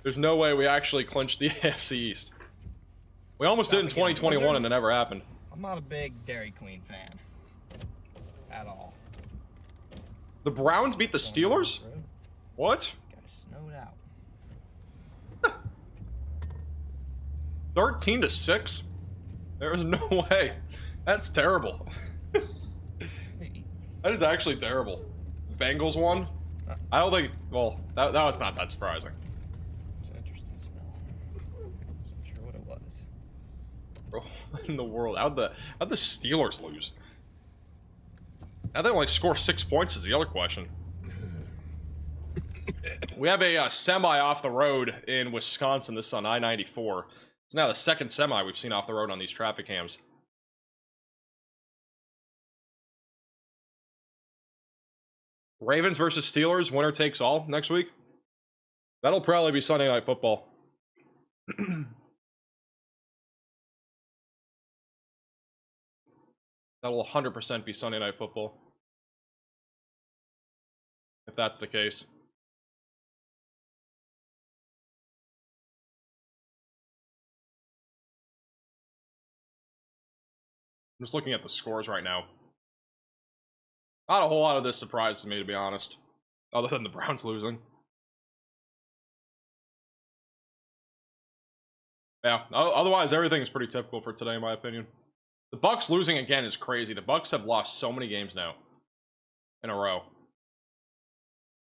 there's no way we actually clinched the AFC East. We almost did in 2021, and it never happened. I'm not a big Dairy Queen fan. At all. The Browns beat the Steelers? What? Got snowed out. 13-6? There's no way. That's terrible. That is actually terrible. Bengals won? I don't think, well, that one's not that surprising. It's an interesting smell. I'm sure what it was. Bro, what in the world? How'd the Steelers lose? Now they only score 6 points is the other question. We have a semi off the road in Wisconsin. This is on I-94. It's now the second semi we've seen off the road on these traffic cams. Ravens versus Steelers, winner takes all next week. That'll probably be Sunday Night Football. That'll 100% be Sunday Night Football. If that's the case. I'm just looking at the scores right now. Not a whole lot of this surprises me, to be honest. Other than the Browns losing. Yeah, otherwise everything is pretty typical for today, in my opinion. The Bucks losing again is crazy. The Bucks have lost so many games now. In a row.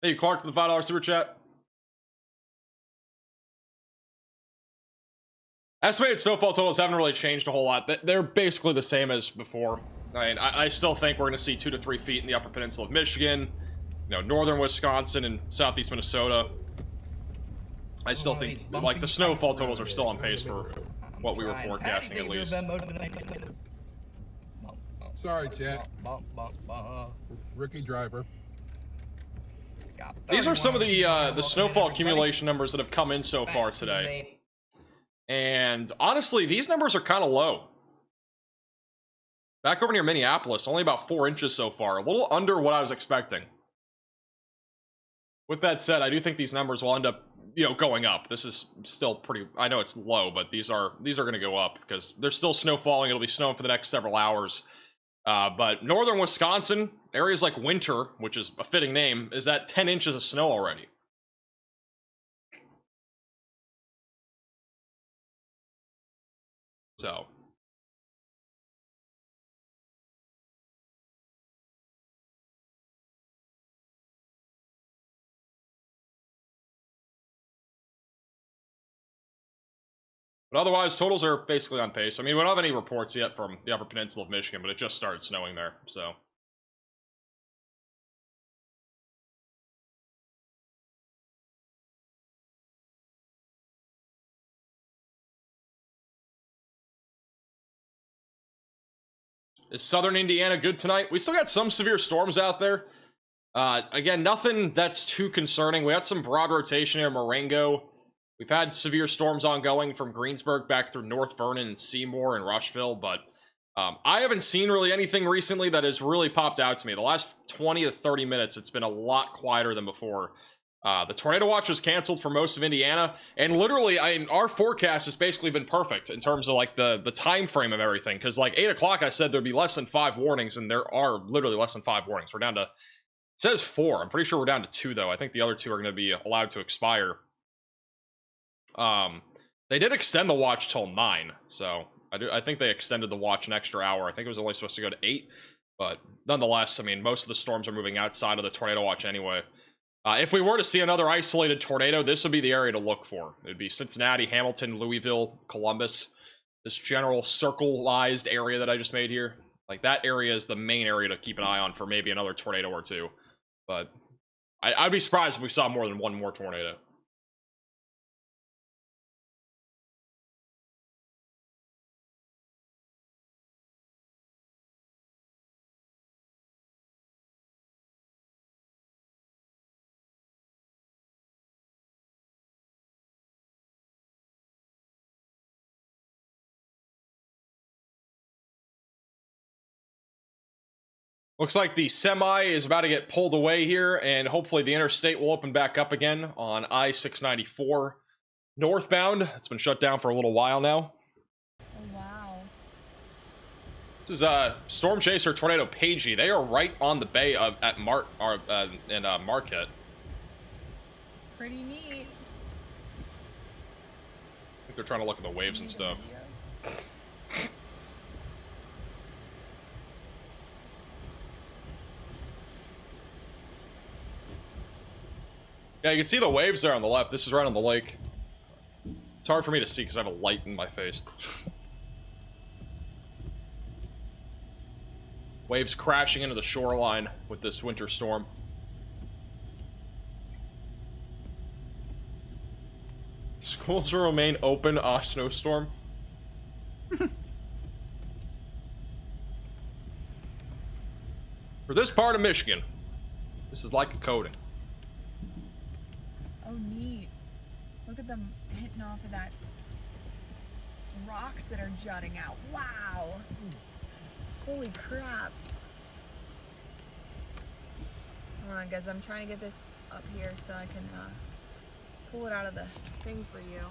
Thank you, Clark, for the $5 super chat. Estimated snowfall totals haven't really changed a whole lot. They're basically the same as before. I mean, I still think we're going to see 2 to 3 feet in the Upper Peninsula of Michigan, northern Wisconsin and southeast Minnesota. I still think, like, the snowfall totals are still on pace for what we were forecasting, at least. Sorry, chat. Rookie driver. These are some of the snowfall accumulation numbers that have come in so far today. And honestly, these numbers are kind of low. Back over near Minneapolis, only about 4 inches so far. A little under what I was expecting. With that said, I do think these numbers will end up, going up. This is still pretty, I know it's low, but these are going to go up because there's still snow falling. It'll be snowing for the next several hours. But northern Wisconsin, areas like Winter, which is a fitting name, is at 10 inches of snow already. So. But otherwise, totals are basically on pace. I mean, we don't have any reports yet from the Upper Peninsula of Michigan, but it just started snowing there, so. Is Southern Indiana good tonight? We still got some severe storms out there. Again, nothing that's too concerning. We had some broad rotation here in Marengo. We've had severe storms ongoing from Greensburg back through North Vernon and Seymour and Rushville, but I haven't seen really anything recently that has really popped out to me. The last 20 to 30 minutes, it's been a lot quieter than before. The tornado watch was canceled for most of Indiana, and literally, our forecast has basically been perfect in terms of like the time frame of everything, because like 8 o'clock I said there'd be less than 5 warnings, and there are literally less than 5 warnings. We're down to, it says 4. I'm pretty sure we're down to 2 though. I think the other 2 are going to be allowed to expire. They did extend the watch till 9, so I think they extended the watch an extra hour. I think it was only supposed to go to 8, but nonetheless, I mean, most of the storms are moving outside of the tornado watch anyway. If we were to see another isolated tornado, this would be the area to look for. It'd be Cincinnati, Hamilton, Louisville, Columbus, this general circleized area that I just made here. Like, that area is the main area to keep an eye on for maybe another tornado or two. But I'd be surprised if we saw more than one more tornado. Looks like the semi is about to get pulled away here, and hopefully the interstate will open back up again on I-694 northbound. It's been shut down for a little while now. Oh, wow. This is Storm Chaser Tornado Pagey. They are right on the bay of at Marquette. Pretty neat. I think they're trying to look at the waves and stuff. Yeah, you can see the waves there on the left. This is right on the lake. It's hard for me to see because I have a light in my face. Waves crashing into the shoreline with this winter storm. Schools will remain open, snowstorm. For this part of Michigan, this is like a coating. Oh, neat. Look at them hitting off of that rocks that are jutting out. Wow. Holy crap. Hold on, guys. I'm trying to get this up here so I can pull it out of the thing for you.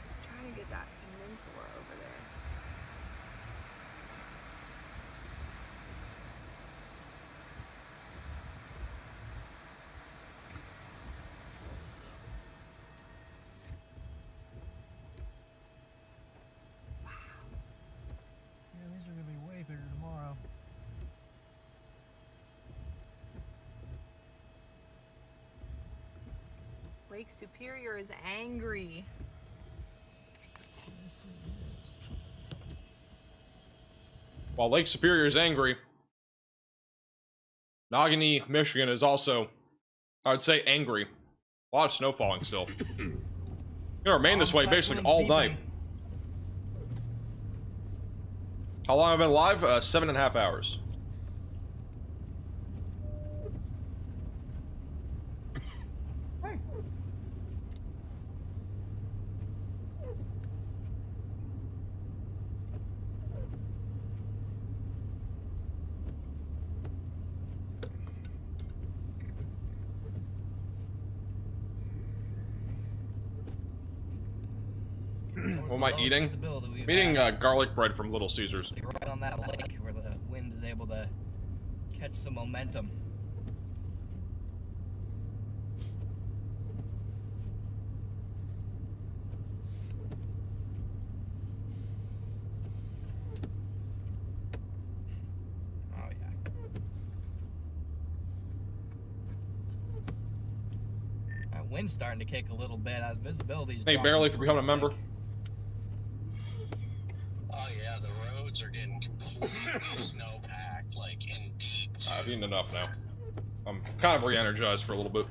I'm trying to get that peninsula over there. Yeah, these are gonna be way bigger tomorrow. Lake Superior is angry. While Lake Superior is angry, Nogany, Michigan is also, I would say, angry. A lot of snow falling still. Gonna remain this way basically all night. How long have I been live? 7.5 hours. What am I eating? I'm eating garlic bread from Little Caesars. Right on that lake where the wind is able to catch some momentum. Oh yeah. That wind's starting to kick a little bit. Visibility's Hey, barely for becoming a member. Oh yeah, the roads are getting completely snow-packed, like in deep. I've eaten enough now. I'm kind of re-energized for a little bit.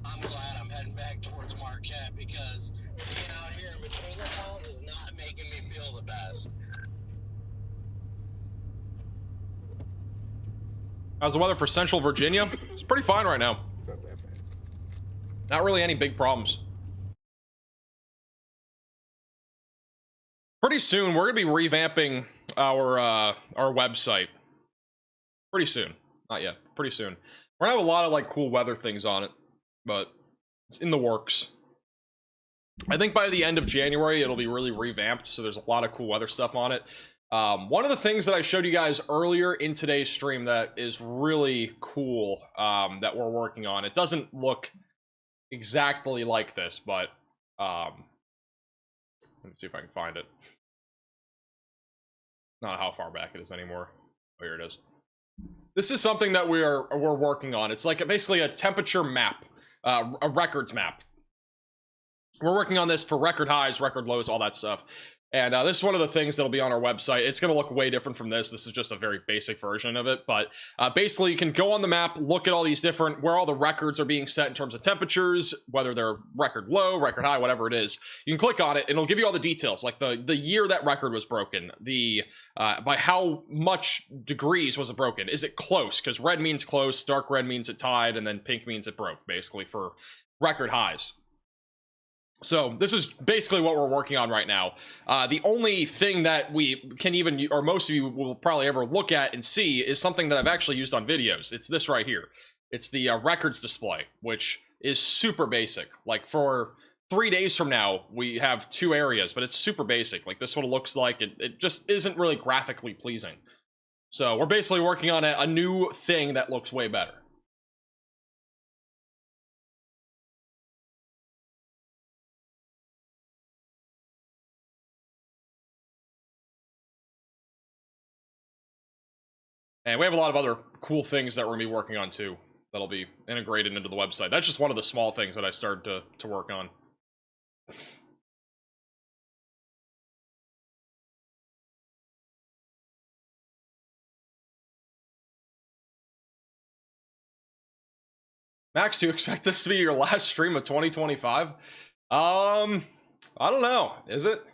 I'm glad I'm heading back towards Marquette because being out here in between the towns is not making me feel the best. How's the weather for Central Virginia? It's pretty fine right now. Not that bad. Not really any big problems. Pretty soon, we're gonna be revamping our website. Pretty soon, not yet. Pretty soon, we're gonna have a lot of like cool weather things on it, but it's in the works. I think by the end of January, it'll be really revamped. So there's a lot of cool weather stuff on it. One of the things that I showed you guys earlier in today's stream that is really cool that we're working on. It doesn't look exactly like this, but let me see if I can find it. Not how far back it is anymore. Oh, here it is. This is something that we're working on. It's like basically a temperature map, a records map. we're working on this for record highs, record lows, all that stuff. And this is one of the things that'll be on our website. It's going to look way different from this. This is just a very basic version of it. But basically, you can go on the map, look at all these different, where all the records are being set in terms of temperatures, whether they're record low, record high, whatever it is. You can click on it, and it'll give you all the details, like the year that record was broken, the by how much degrees was it broken. Is it close? Because red means close, dark red means it tied, and then pink means it broke, basically, for record highs. So this is basically what we're working on right now. The only thing that we can even, or most of you will probably ever look at and see, is something that I've actually used on videos. It's this right here. It's the records display, which is super basic. Like for 3 days from now, we have 2 areas, but it's super basic. Like this is what it looks like. It just isn't really graphically pleasing. So we're basically working on a new thing that looks way better. And we have a lot of other cool things that we're going to be working on too that'll be integrated into the website. That's just one of the small things that I started to work on. Max, do you expect this to be your last stream of 2025? I don't know. Is it?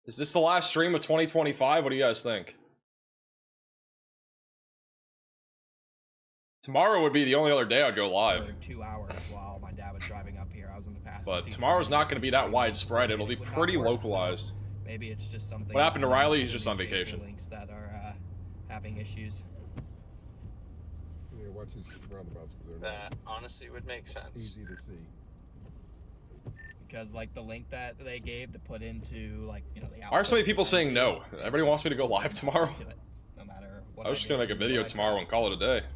Is this the last stream of 2025? What do you guys think? Tomorrow would be the only other day I'd go live. For 2 hours while my dad was driving up here. I was in the passenger But seat tomorrow's driving not going to be that widespread. It'll be It would not pretty work, so localized. maybe it's just something. What happened to Riley? He's with just the on chasing vacation. Links that are having issues. Yeah, watch these roundabouts because they're That honestly would make sense. easy to see. Because like the link that they gave to put into like the Why are so many people outputs saying and no? Everybody wants me to go live tomorrow. to it, no matter what I was just gonna make a do, video what I tomorrow try. and call it a day.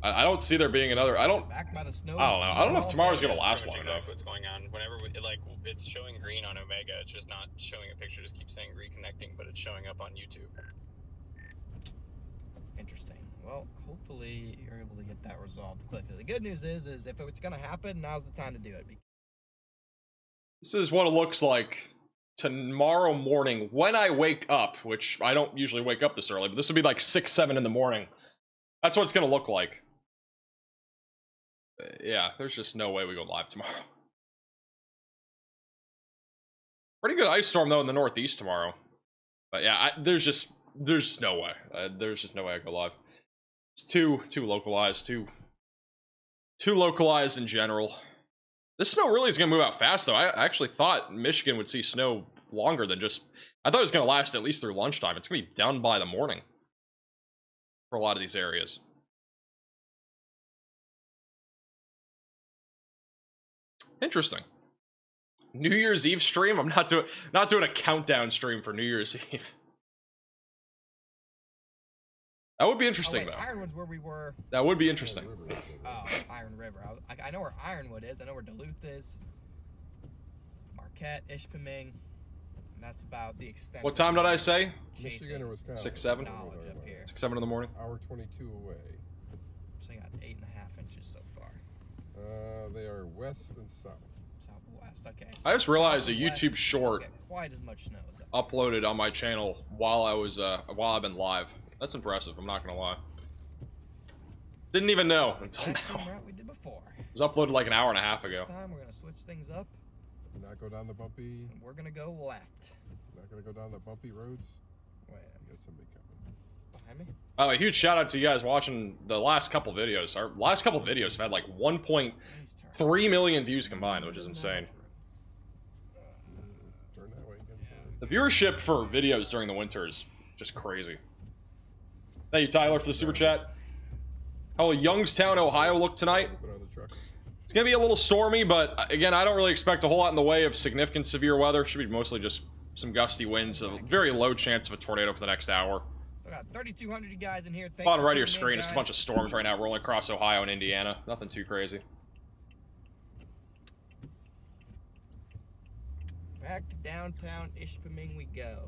I don't see there being another. I don't Back by the snow. know. I don't know if tomorrow's gonna last long Exactly enough. what's going on. Whenever it's showing green on Omega, it's just not showing a picture. Just keeps saying reconnecting, but it's showing up on YouTube. Interesting. Well, hopefully you're able to get that resolved quickly. The good news is if it's gonna happen, now's the time to do it. This is what it looks like tomorrow morning when I wake up, which I don't usually wake up this early, but this will be like 6, 7 in the morning. That's what it's gonna look like. Yeah, there's just no way we go live tomorrow. Pretty good ice storm though in the Northeast tomorrow. But yeah, there's just no way. There's just no way I go live. It's too localized, too localized in general. This snow really is gonna move out fast though. I actually thought Michigan would see snow longer than just. I thought it was gonna last at least through lunchtime. It's gonna be down by the morning for a lot of these areas. Interesting. New Year's Eve stream? I'm not doing a countdown stream for New Year's Eve. That would be interesting though. Ironwood's where we were. That would be interesting. Oh, Iron River. I know where Ironwood is. I know where Duluth is. Marquette, Ishpeming. And that's about the extent. What time did I say? Michigan or Wisconsin? 6, 7? Knowledge up here. 6, 7 in the morning. Hour 22 away. So I got 8.5 inches so far. They are west and south. Southwest. Okay. I just realized a southwest, YouTube short don't get quite as much snow as up. uploaded on my channel while I've been live. That's impressive. I'm not gonna lie. Didn't even know until Same now. route we did before. It was uploaded like an hour and a half ago. This time we're gonna switch things up. Not go down the bumpy. And we're gonna go left. Not gonna go down the bumpy roads. Wait, I got somebody coming. behind me. By the way, huge shout out to you guys watching the last couple videos. Our last couple videos have had like 1.3 million views combined, which is insane. Turn that way again. The viewership for videos during the winter is just crazy. Thank you, Tyler, for the super chat. How will Youngstown, Ohio look tonight? It's going to be a little stormy, but again, I don't really expect a whole lot in the way of significant severe weather. Should be mostly just some gusty winds, a very low chance of a tornado for the next hour. So I got 3,200 you guys in here. Bottom right of your screen, just a bunch of storms right now rolling across Ohio and Indiana. Nothing too crazy. Back to downtown Ishpeming we go.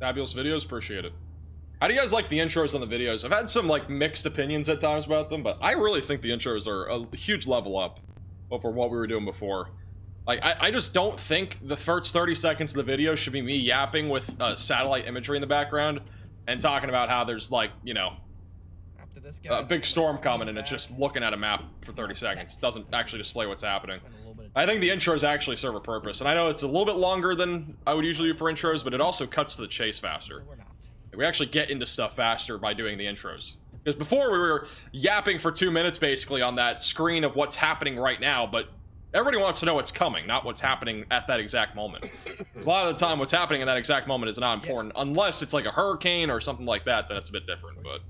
Fabulous videos, appreciate it. How do you guys like the intros on the videos? I've had some like mixed opinions at times about them, but I really think the intros are a huge level up over what we were doing before. Like, I just don't think the first 30 seconds of the video should be me yapping with satellite imagery in the background and talking about how there's, like, you know, a big storm coming and it's just looking at a map for 30 seconds. It doesn't actually display what's happening. I think the intros actually serve a purpose, and I know it's a little bit longer than I would usually do for intros, but it also cuts to the chase faster. We actually get into stuff faster by doing the intros. Because before we were yapping for 2 minutes basically on that screen of what's happening right now, but everybody wants to know what's coming, not what's happening at that exact moment. Because a lot of the time, what's happening in that exact moment is not important, unless it's like a hurricane or something like that, then it's a bit different, but...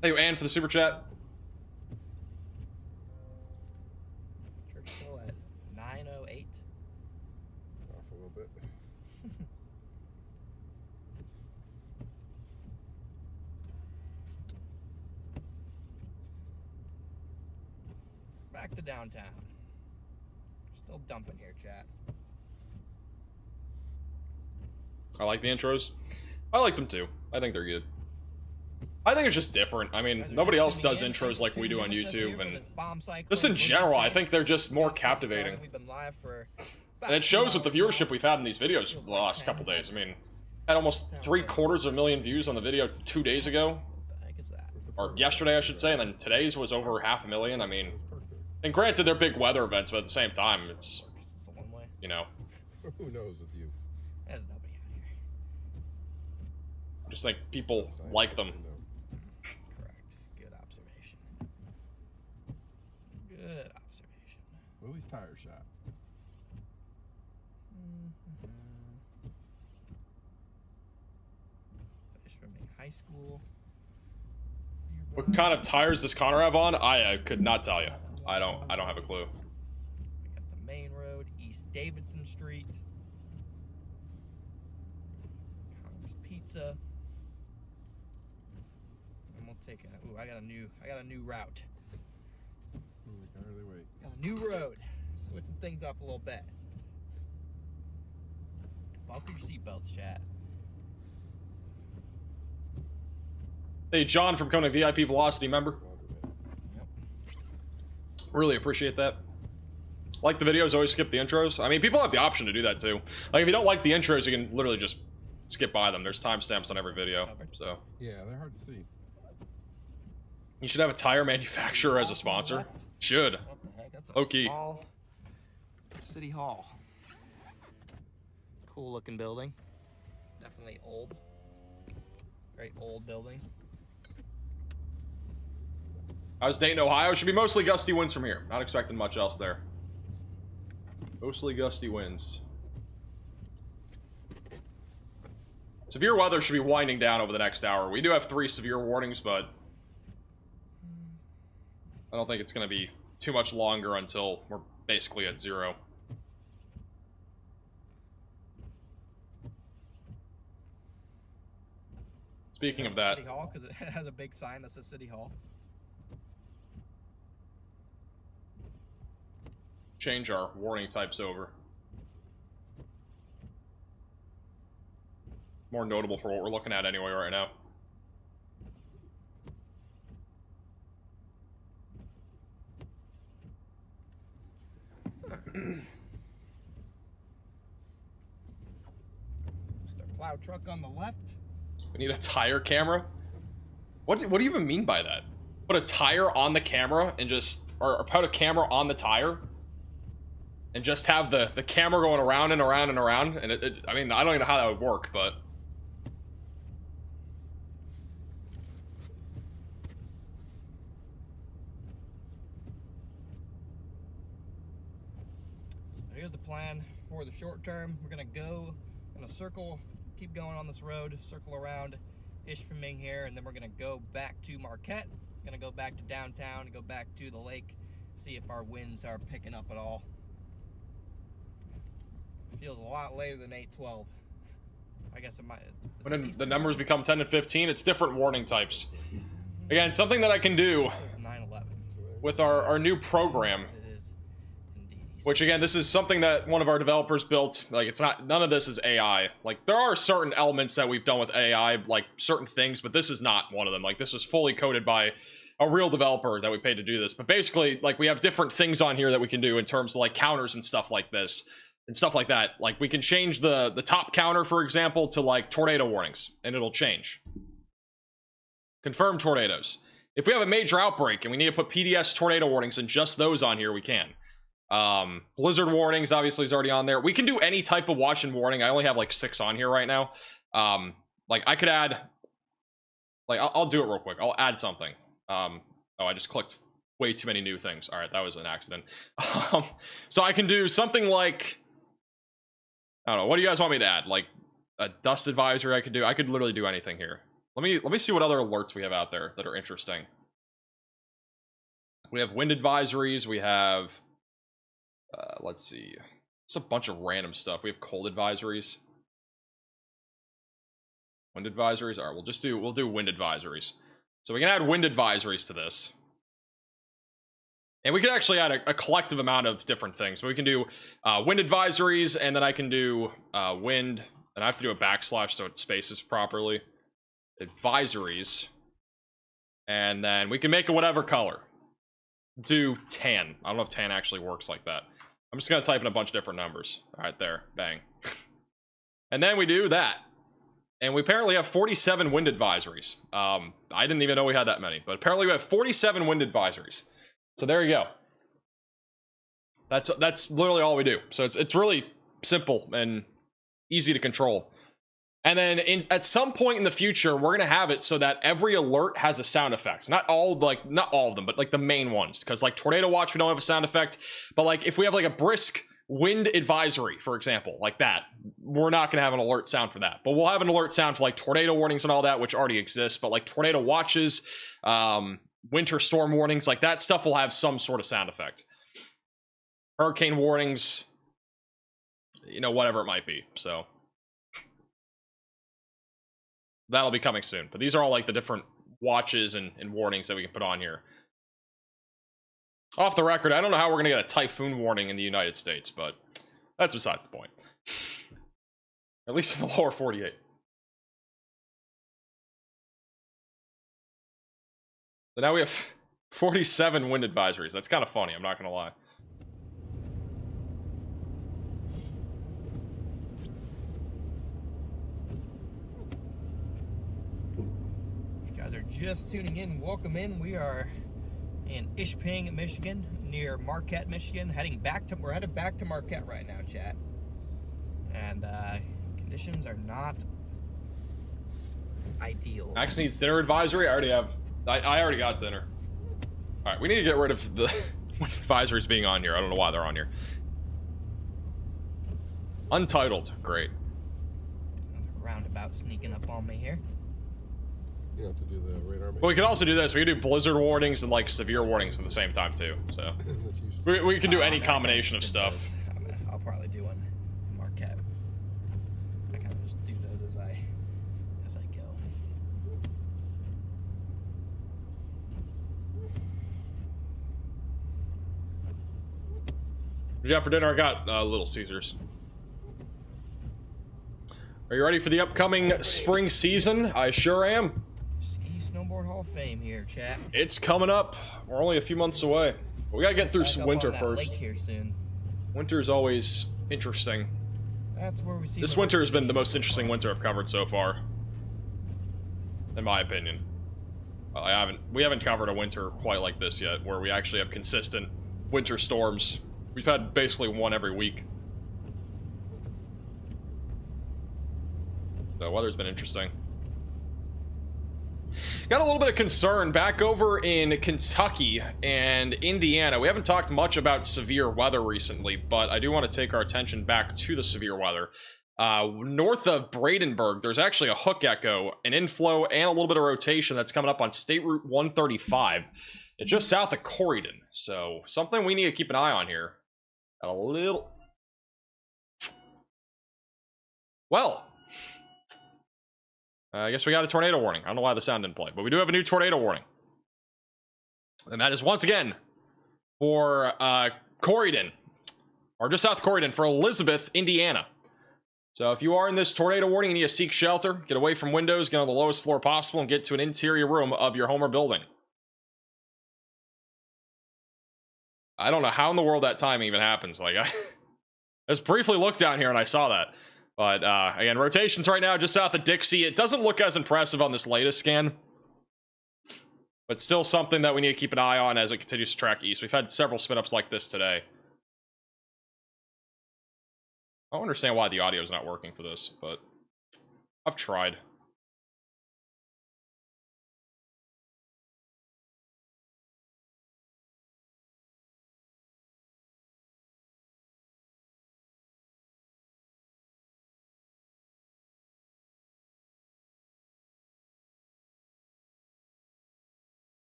Thank you, Ann, for the super chat. Church bell at 9:08. Off a little bit. Back to downtown. Still dumping here, chat. I like the intros. I like them too. I think they're good. I think it's just different. I mean, nobody else does intros like we do on YouTube, and just in general, I think they're just more captivating. And it shows with the viewership we've had in these videos the last couple days. I mean, had almost 750,000 views on the video 2 days ago. Or yesterday, I should say, and then today's was over 500,000. I mean, and granted, they're big weather events, but at the same time, it's, you know. Who knows with you? There's nobody out here. I just think people like them. Good observation. Good observation. Willie's tire shop. Kissimmee High School. What kind of tires does Connor have on? I could not tell you. I don't have a clue. We got the main road, East Davidson Street. Connor's Pizza. And we'll take a, ooh, I got a new route. Got a new road. Switching things up a little bit. Buckle your seatbelts, chat. Hey, John from Kona VIP Velocity member. Really appreciate that. Like the videos, always skip the intros. I mean, people have the option to do that too. Like, if you don't like the intros, you can literally just skip by them. There's timestamps on every video, so. Yeah, they're hard to see. You should have a tire manufacturer as a sponsor. Should. Low key. City Hall. Cool looking building. Definitely old. Very old building. How's Dayton, Ohio? Should be mostly gusty winds from here. Not expecting much else there. Mostly gusty winds. Severe weather should be winding down over the next hour. We do have 3 severe warnings, but I don't think it's going to be too much longer until we're basically at 0. Speaking of that, City Hall, because it has a big sign that says City Hall. change our warning types over. More notable for what we're looking at anyway right now. Mr. Plow truck on the left. We need a tire camera? What do you even mean by that? Put a tire on the camera and just, or put a camera on the tire and just have the camera going around and around and around, and I mean, I don't even know how that would work, but here's the plan for the short term. We're gonna go in a circle, keep going on this road, circle around Ishpeming here, and then we're gonna go back to Marquette, gonna go back to downtown, go back to the lake, see if our winds are picking up at all. Feels a lot later than 8:12. I guess it might. When the numbers become 10 and 15, it's different warning types. Again, something that I can do with our new program Which again, this is something that one of our developers built. Like, it's not, none of this is AI. Like, there are certain elements that we've done with AI, like certain things, but this is not one of them. Like, this was fully coded by a real developer that we paid to do this. But basically, like, we have different things on here that we can do in terms of like counters and stuff like this and stuff like that. Like, we can change the top counter, for example, to like tornado warnings, and it'll change. Confirmed tornadoes. If we have a major outbreak and we need to put PDS tornado warnings and just those on here, we can. Blizzard warnings obviously is already on there. We can do any type of watch and warning. I only have like 6 on here right now. Like, I could add, like, I'll do it real quick. I'll add something. Oh, I just clicked way too many new things. All right, that was an accident. So I can do something like, I don't know, what do you guys want me to add? Like a dust advisory I could do. I could literally do anything here. Let me see what other alerts we have out there that are interesting. We have wind advisories. We have, let's see, it's a bunch of random stuff. We have cold advisories. Wind advisories. All right, we'll do wind advisories. So we can add wind advisories to this. And we can actually add a collective amount of different things. But we can do wind advisories, and then I can do wind, and I have to do a backslash so it spaces properly. Advisories. And then we can make it whatever color. Do tan. I don't know if tan actually works like that. I'm just going to type in a bunch of different numbers. All right, there. Bang. And then we do that. And we apparently have 47 wind advisories. I didn't even know we had that many. But apparently we have 47 wind advisories. So there you go. That's literally all we do. So it's really simple and easy to control. And then at some point in the future, we're gonna have it so that every alert has a sound effect. Not all of them, but like the main ones. Because like tornado watch, we don't have a sound effect. But like if we have like a brisk wind advisory, for example, like that, we're not gonna have an alert sound for that. But we'll have an alert sound for like tornado warnings and all that, which already exists. But like tornado watches, winter storm warnings, like that stuff will have some sort of sound effect. Hurricane warnings, you know, whatever it might be. So that'll be coming soon. But these are all like the different watches and warnings that we can put on here. Off the record, I don't know how we're going to get a typhoon warning in the United States, but that's besides the point. At least in the lower 48. So now we have 47 wind advisories. That's kind of funny, I'm not going to lie. Just tuning in, welcome in. We are in Ishpeming, Michigan, near Marquette, Michigan. We're headed back to Marquette right now, chat. And conditions are not ideal. Max needs dinner advisory. I already got dinner. All right, we need to get rid of the advisories being on here. I don't know why they're on here. Untitled, great. Another roundabout sneaking up on me here. You have to do the radar. Well, we can also do this. We can do blizzard warnings and like severe warnings at the same time too. So we can do any combination of stuff. I'll probably do one in Marquette. I kind of just do those as I go. What'd you have for dinner? I got Little Caesars. Are you ready for the upcoming spring season? I sure am. Snowboard Hall of Fame here, chat. It's coming up. We're only a few months away. But we gotta get through some winter first. Lake here soon. Winter is always interesting. That's where we see. This winter has been the most interesting winter I've covered so far, in my opinion. We haven't covered a winter quite like this yet, where we actually have consistent winter storms. We've had basically one every week. The weather's been interesting. Got a little bit of concern back over in Kentucky and Indiana. We haven't talked much about severe weather recently, but I do want to take our attention back to the severe weather. North of Bradenburg, there's actually a hook echo, an inflow, and a little bit of rotation that's coming up on State Route 135. It's just south of Corydon, so something we need to keep an eye on here. Got a little... Well... I guess we got a tornado warning. I don't know why the sound didn't play, but we do have a new tornado warning. And that is once again for Corydon. or just south of Corydon for Elizabeth, Indiana. So if you are in this tornado warning and you need to seek shelter, get away from windows, get on the lowest floor possible, and get to an interior room of your home or building. I don't know how in the world that timing even happens. Like, I just briefly looked down here and I saw that. But again, rotations right now just south of Dixie. It doesn't look as impressive on this latest scan, but still something that we need to keep an eye on as it continues to track east. We've had several spin-ups like this today. I don't understand why the audio is not working for this, but I've tried.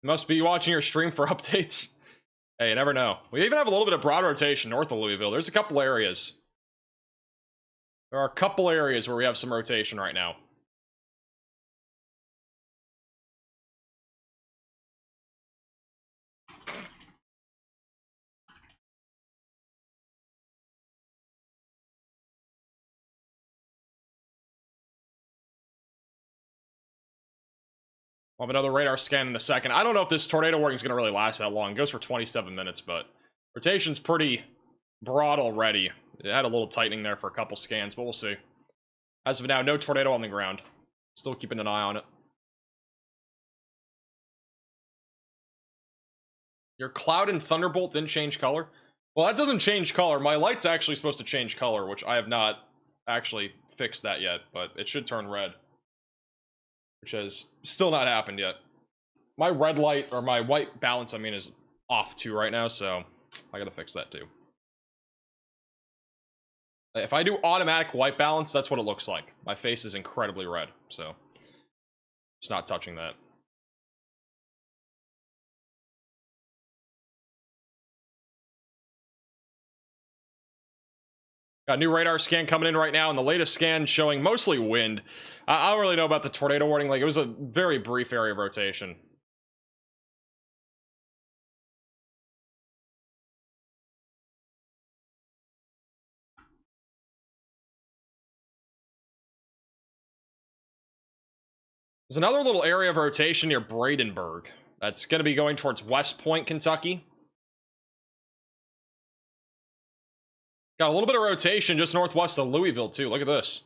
Must be watching your stream for updates. Hey, you never know. We even have a little bit of broad rotation north of Louisville. There's a couple areas. There are a couple areas where we have some rotation right now. We'll have another radar scan in a second. I don't know if this tornado warning is going to really last that long. It goes for 27 minutes, but rotation's pretty broad already. It had a little tightening there for a couple scans, but we'll see. As of now, no tornado on the ground. Still keeping an eye on it. Your cloud and thunderbolt didn't change color? Well, that doesn't change color. My light's actually supposed to change color, which I have not actually fixed that yet, but it should turn red. Which has still not happened yet. My red light, or my white balance, I mean, is off too right now, so I gotta fix that too. If I do automatic white balance, that's what it looks like. My face is incredibly red, so just not touching that. Got a new radar scan coming in right now, and the latest scan showing mostly wind. I don't really know about the tornado warning. Like, it was a very brief area of rotation. There's another little area of rotation near Bradenburg. That's going to be going towards West Point, Kentucky. Got a little bit of rotation just northwest of Louisville, too. Look at this.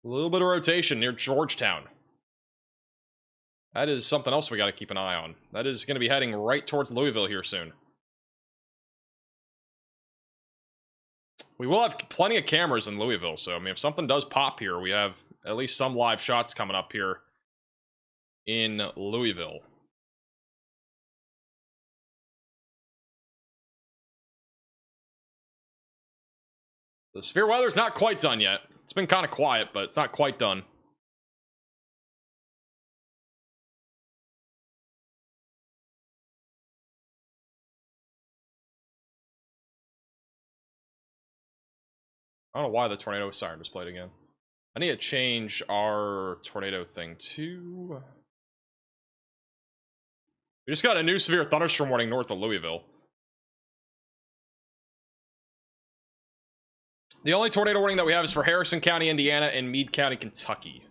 A little bit of rotation near Georgetown. That is something else we got to keep an eye on. That is going to be heading right towards Louisville here soon. We will have plenty of cameras in Louisville, so, I mean, if something does pop here, we have at least some live shots coming up here in Louisville. The severe weather's not quite done yet. It's been kind of quiet, but it's not quite done. I don't know why the tornado siren was played again. I need to change our tornado thing to... We just got a new severe thunderstorm warning north of Louisville. The only tornado warning that we have is for Harrison County, Indiana, and Meade County, Kentucky.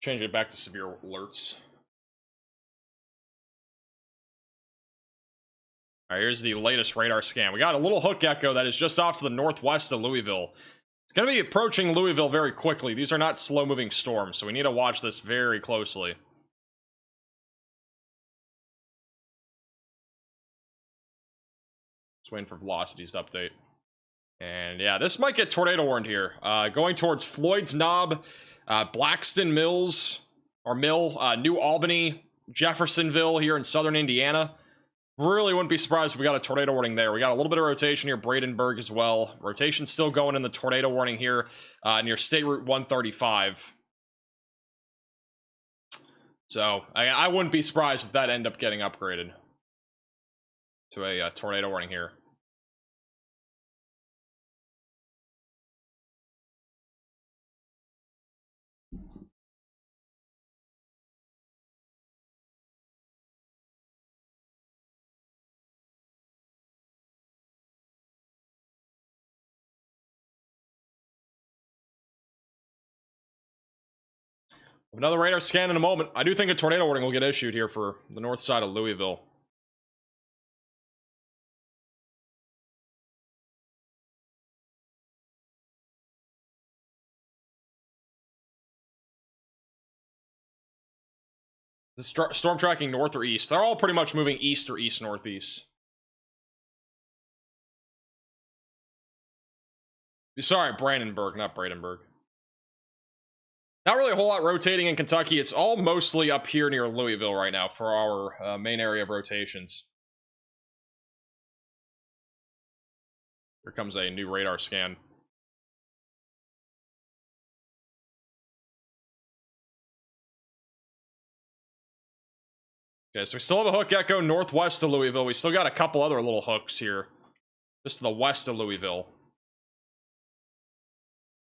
Change it back to severe alerts. All right, here's the latest radar scan. We got a little hook echo that is just off to the northwest of Louisville. It's going to be approaching Louisville very quickly. These are not slow-moving storms, so we need to watch this very closely. Just waiting for velocities to update. And yeah, this might get tornado warned here. Going towards Floyd's Knob, Blackston Mills, or Mill, New Albany, Jeffersonville here in southern Indiana. Really wouldn't be surprised if we got a tornado warning there. We got a little bit of rotation near Bradenburg as well. Rotation still going in the tornado warning here near State Route 135. So I wouldn't be surprised if that ended up getting upgraded to a tornado warning here. Another radar scan in a moment. I do think a tornado warning will get issued here for the north side of Louisville. The storm tracking north or east. They're all pretty much moving east or east-northeast. Sorry, Brandenburg, not Brandenburg. Not really a whole lot rotating in Kentucky. It's all mostly up here near Louisville right now for our main area of rotations. Here comes a new radar scan. Okay, so we still have a hook echo northwest of Louisville. We still got a couple other little hooks here. Just to the west of Louisville.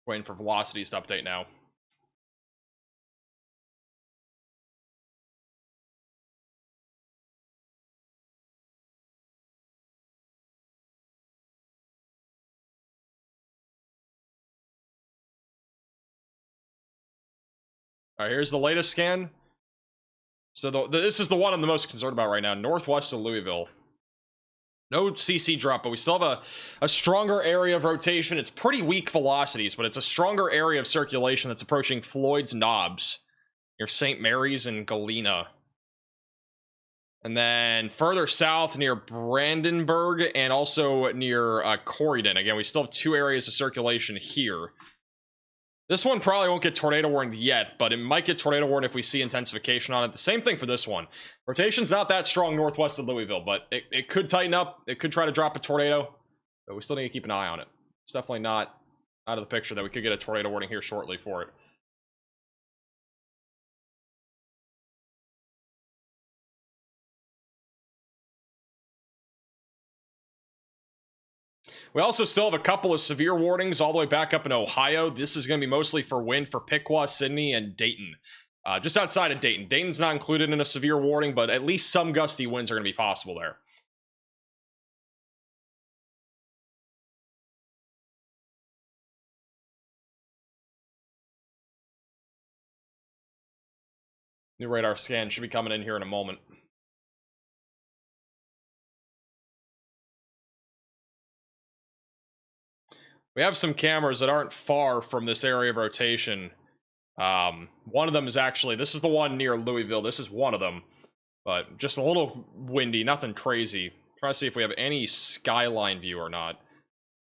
Waiting for velocities to update now. All right, here's the latest scan. So this is the one I'm the most concerned about right now. Northwest of Louisville. No CC drop, but we still have a stronger area of rotation. It's pretty weak velocities, but it's a stronger area of circulation that's approaching Floyd's Knobs near St. Mary's and Galena. And then further south near Brandenburg and also near Corydon. Again, we still have 2 areas of circulation here. This one probably won't get tornado warned yet, but it might get tornado warned if we see intensification on it. The same thing for this one. Rotation's not that strong northwest of Louisville, but it could tighten up. It could try to drop a tornado, but we still need to keep an eye on it. It's definitely not out of the picture that we could get a tornado warning here shortly for it. We also still have a couple of severe warnings all the way back up in Ohio. This is going to be mostly for wind for Piqua, Sydney, and Dayton. Just outside of Dayton. Dayton's not included in a severe warning, but at least some gusty winds are going to be possible there. New radar scan should be coming in here in a moment. We have some cameras that aren't far from this area of rotation. One of them is actually, this is the one near Louisville. This is one of them, but just a little windy, nothing crazy. Try to see if we have any skyline view or not.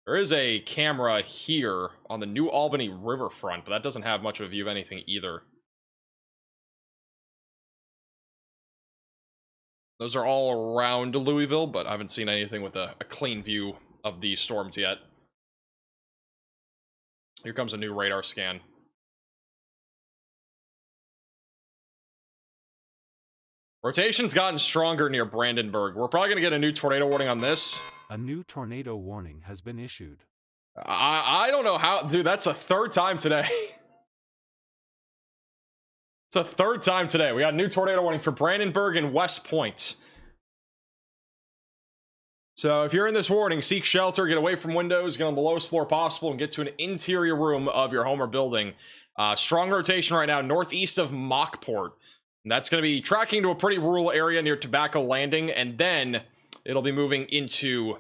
There is a camera here on the New Albany riverfront, but that doesn't have much of a view of anything either. Those are all around Louisville, but I haven't seen anything with a clean view of these storms yet. Here comes a new radar scan. Rotation's gotten stronger near Brandenburg. We're probably going to get a new tornado warning on this. A new tornado warning has been issued. I don't know how... Dude, that's a 3rd time today. It's a 3rd time today. We got a new tornado warning for Brandenburg and West Point. So if you're in this warning, seek shelter, get away from windows, get on the lowest floor possible, and get to an interior room of your home or building. Strong rotation right now, northeast of Mockport. And that's going to be tracking to a pretty rural area near Tobacco Landing, and then it'll be moving into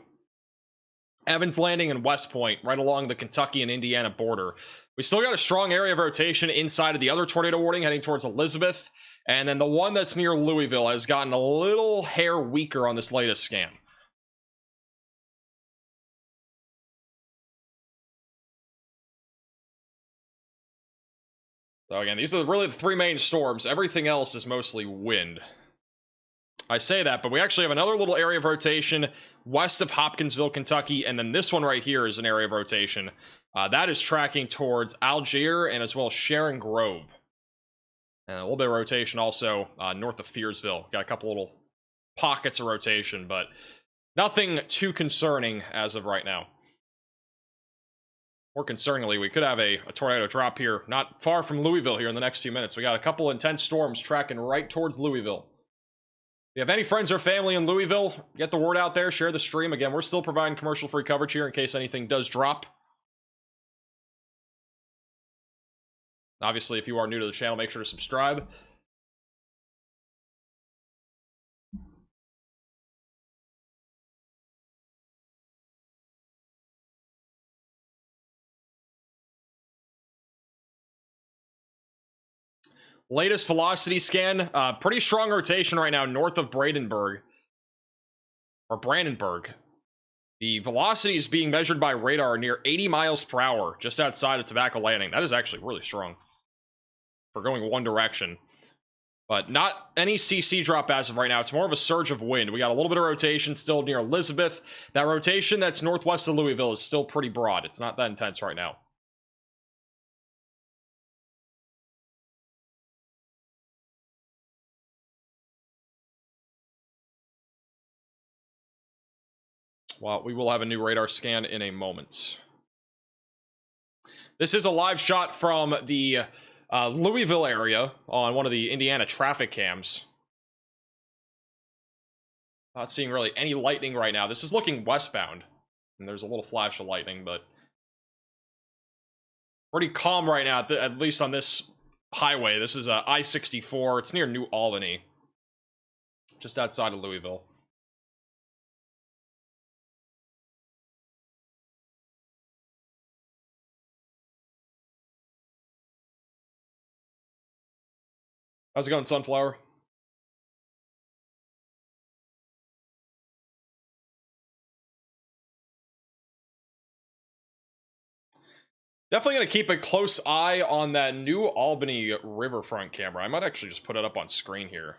Evans Landing and West Point, right along the Kentucky and Indiana border. We still got a strong area of rotation inside of the other tornado warning heading towards Elizabeth, and then the one that's near Louisville has gotten a little hair weaker on this latest scan. So again, these are really the 3 main storms. Everything else is mostly wind. I say that, but we actually have another little area of rotation west of Hopkinsville, Kentucky, and then this one right here is an area of rotation. That is tracking towards Algier and as well as Sharon Grove. And a little bit of rotation also north of Fearsville. Got a couple little pockets of rotation, but nothing too concerning as of right now. More concerningly, we could have a tornado drop here, not far from Louisville here in the next few minutes. We got a couple intense storms tracking right towards Louisville. If you have any friends or family in Louisville, get the word out there, share the stream. Again, we're still providing commercial-free coverage here in case anything does drop. Obviously, if you are new to the channel, make sure to subscribe. Latest velocity scan, pretty strong rotation right now north of Brandenburg. The velocity is being measured by radar near 80 miles per hour, just outside of Tobacco Landing. That is actually really strong for going one direction. But not any CC drop as of right now. It's more of a surge of wind. We got a little bit of rotation still near Elizabeth. That rotation that's northwest of Louisville is still pretty broad. It's not that intense right now. Well, we will have a new radar scan in a moment. This is a live shot from the Louisville area on one of the Indiana traffic cams. Not seeing really any lightning right now. This is looking westbound, and there's a little flash of lightning, but pretty calm right now, at least on this highway. This is I-64. It's near New Albany, just outside of Louisville. How's it going, Sunflower? Definitely going to keep a close eye on that New Albany riverfront camera. I might actually just put it up on screen here.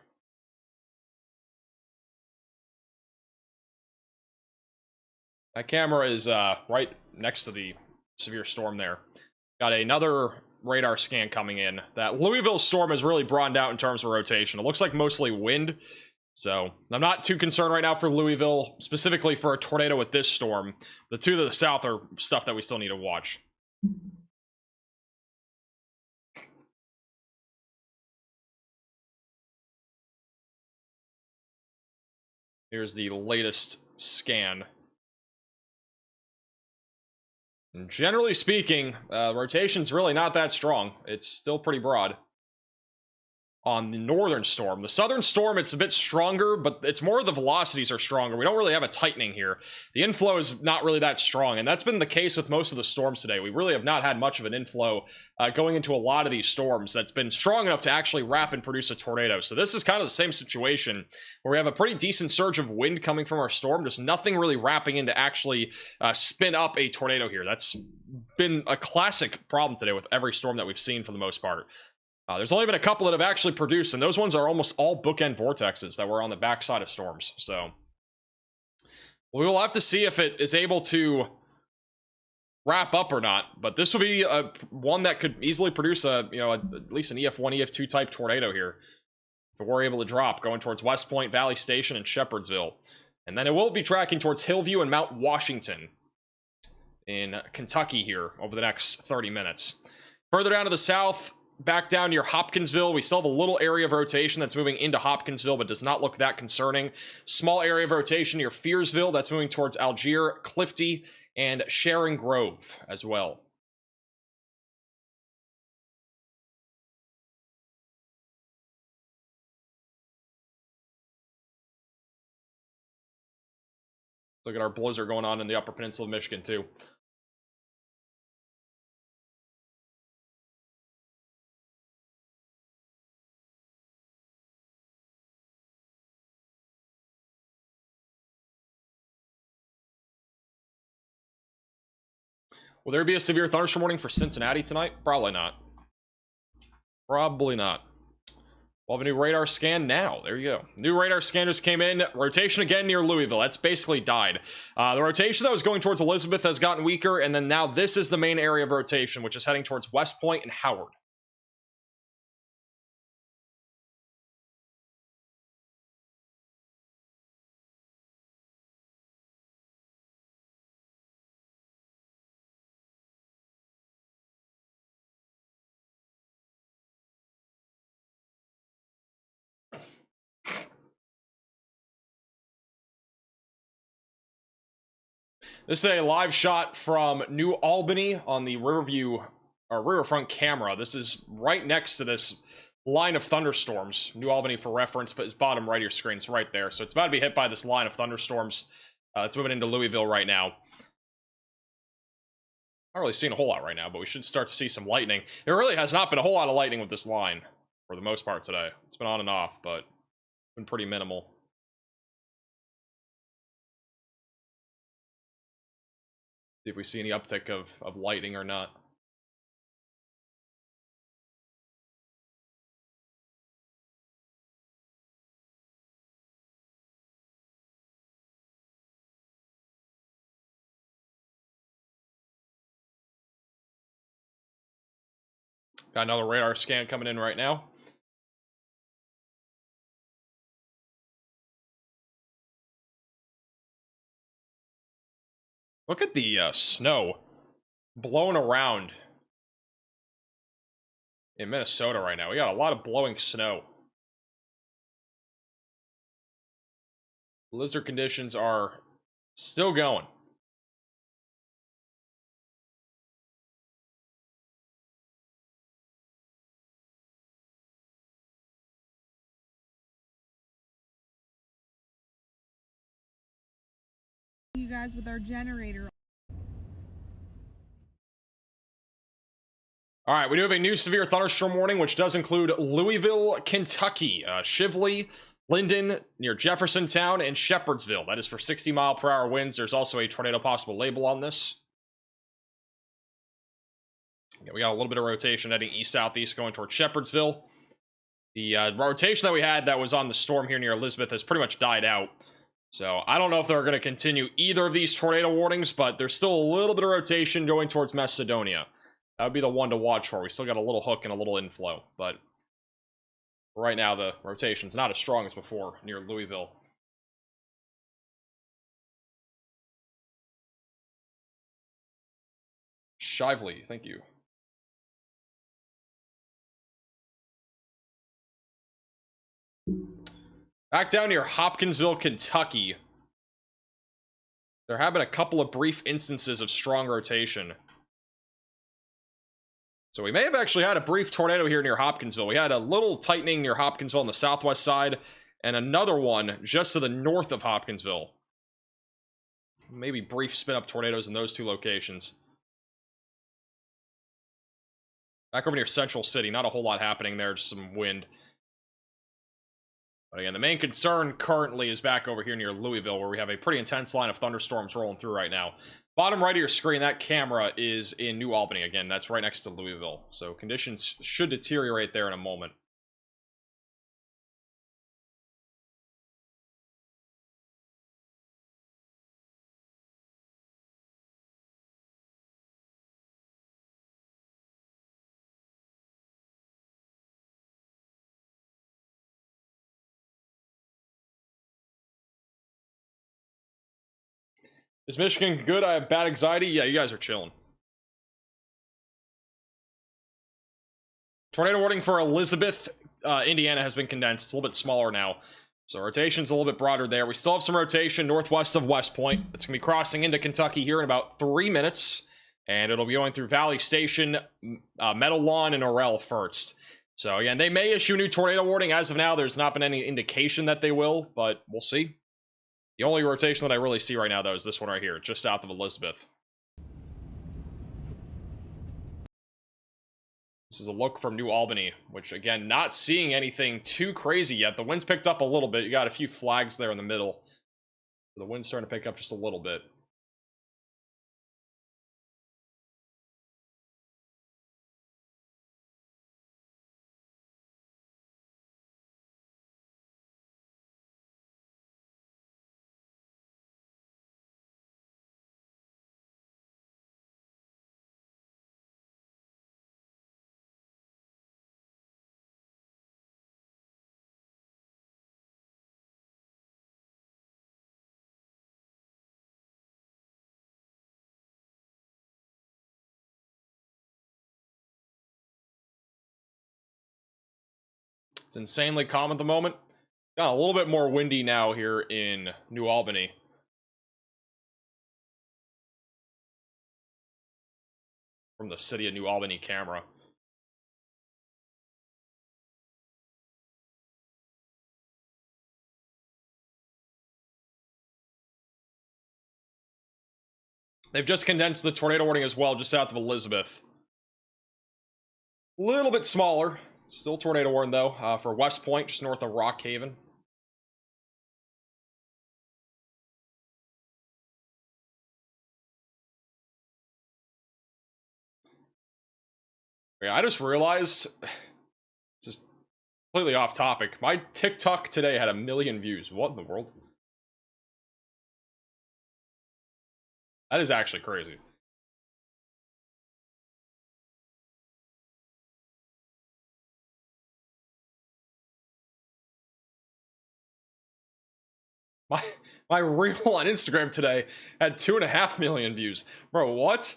That camera is right next to the severe storm there. Got another radar scan coming in. That Louisville storm is really broadened out in terms of rotation. It looks like mostly wind, so I'm not too concerned right now for Louisville, specifically for a tornado with this storm. The two to the south are stuff that we still need to watch. Here's the latest scan. And generally speaking, rotation's really not that strong. It's still pretty broad on the northern storm. The southern storm, it's a bit stronger, but it's more the velocities are stronger. We don't really have a tightening here. The inflow is not really that strong, and that's been the case with most of the storms today. We really have not had much of an inflow going into a lot of these storms that's been strong enough to actually wrap and produce a tornado. So this is kind of the same situation where we have a pretty decent surge of wind coming from our storm, just nothing really wrapping in to actually spin up a tornado here. That's been a classic problem today with every storm that we've seen for the most part. There's only been a couple that have actually produced, and those ones are almost all bookend vortexes that were on the backside of storms. So we will have to see if it is able to wrap up or not. But this will be one that could easily produce at least an EF1, EF2 type tornado here. If we're able to drop, going towards West Point, Valley Station, and Shepherdsville. And then it will be tracking towards Hillview and Mount Washington in Kentucky here over the next 30 minutes. Further down to the south, back down near Hopkinsville, we still have a little area of rotation that's moving into Hopkinsville, but does not look that concerning. Small area of rotation near Fearsville that's moving towards Algier, Clifty, and Sharon Grove as well. Look at our blizzard going on in the Upper Peninsula of Michigan too. Will there be a severe thunderstorm warning for Cincinnati tonight? Probably not. Probably not. We'll have a new radar scan now. There you go. New radar scan just came in. Rotation again near Louisville. That's basically died. The rotation that was going towards Elizabeth has gotten weaker, and then now this is the main area of rotation, which is heading towards West Point and Howard. This is a live shot from New Albany on the Riverview our rear front camera. This is right next to this line of thunderstorms. New Albany for reference, but it's bottom right of your screen. It's right there. So it's about to be hit by this line of thunderstorms. It's moving into Louisville right now. Not really seeing a whole lot right now, but we should start to see some lightning. There really has not been a whole lot of lightning with this line for the most part today. It's been on and off, but been pretty minimal. See if we see any uptick of lightning or not. Got another radar scan coming in right now. Look at the snow blowing around in Minnesota right now. We got a lot of blowing snow. Blizzard conditions are still going. You guys with our generator. All right, we do have a new severe thunderstorm warning, which does include Louisville, Kentucky, Shively, Linden, near Jeffersontown, and Shepherdsville. That is for 60-mile-per-hour winds. There's also a tornado possible label on this. Yeah, we got a little bit of rotation heading east-southeast going towards Shepherdsville. The rotation that we had that was on the storm here near Elizabeth has pretty much died out. So I don't know if they're going to continue either of these tornado warnings, but there's still a little bit of rotation going towards Macedonia. That would be the one to watch for. We still got a little hook and a little inflow, but right now the rotation's not as strong as before near Louisville. Shively, thank you. Back down near Hopkinsville, Kentucky. There have been a couple of brief instances of strong rotation. So we may have actually had a brief tornado here near Hopkinsville. We had a little tightening near Hopkinsville on the southwest side, and another one just to the north of Hopkinsville. Maybe brief spin-up tornadoes in those two locations. Back over near Central City, not a whole lot happening there, just some wind. But again, the main concern currently is back over here near Louisville, where we have a pretty intense line of thunderstorms rolling through right now. Bottom right of your screen, that camera is in New Albany. Again, that's right next to Louisville. So conditions should deteriorate there in a moment. Is Michigan good? I have bad anxiety. Yeah, you guys are chilling. Tornado warning for Elizabeth, Indiana has been condensed. It's a little bit smaller now. So rotation's a little bit broader there. We still have some rotation northwest of West Point. It's going to be crossing into Kentucky here in about 3 minutes. And it'll be going through Valley Station, Meadow Lawn, and Orel first. So again, they may issue a new tornado warning. As of now, there's not been any indication that they will, but we'll see. The only rotation that I really see right now, though, is this one right here, just south of Elizabeth. This is a look from New Albany, which, again, not seeing anything too crazy yet. The wind's picked up a little bit. You got a few flags there in the middle. The wind's starting to pick up just a little bit. It's insanely calm at the moment. Got a little bit more windy now here in New Albany. from the city of New Albany camera. They've just condensed the tornado warning as well, just south of Elizabeth. A little bit smaller. Still tornado warning, though, for West Point, just north of Rock Haven. Yeah, I just realized, just completely off topic, my TikTok today had 1 million views. What in the world? That is actually crazy. My reel on Instagram today had 2.5 million views. Bro, what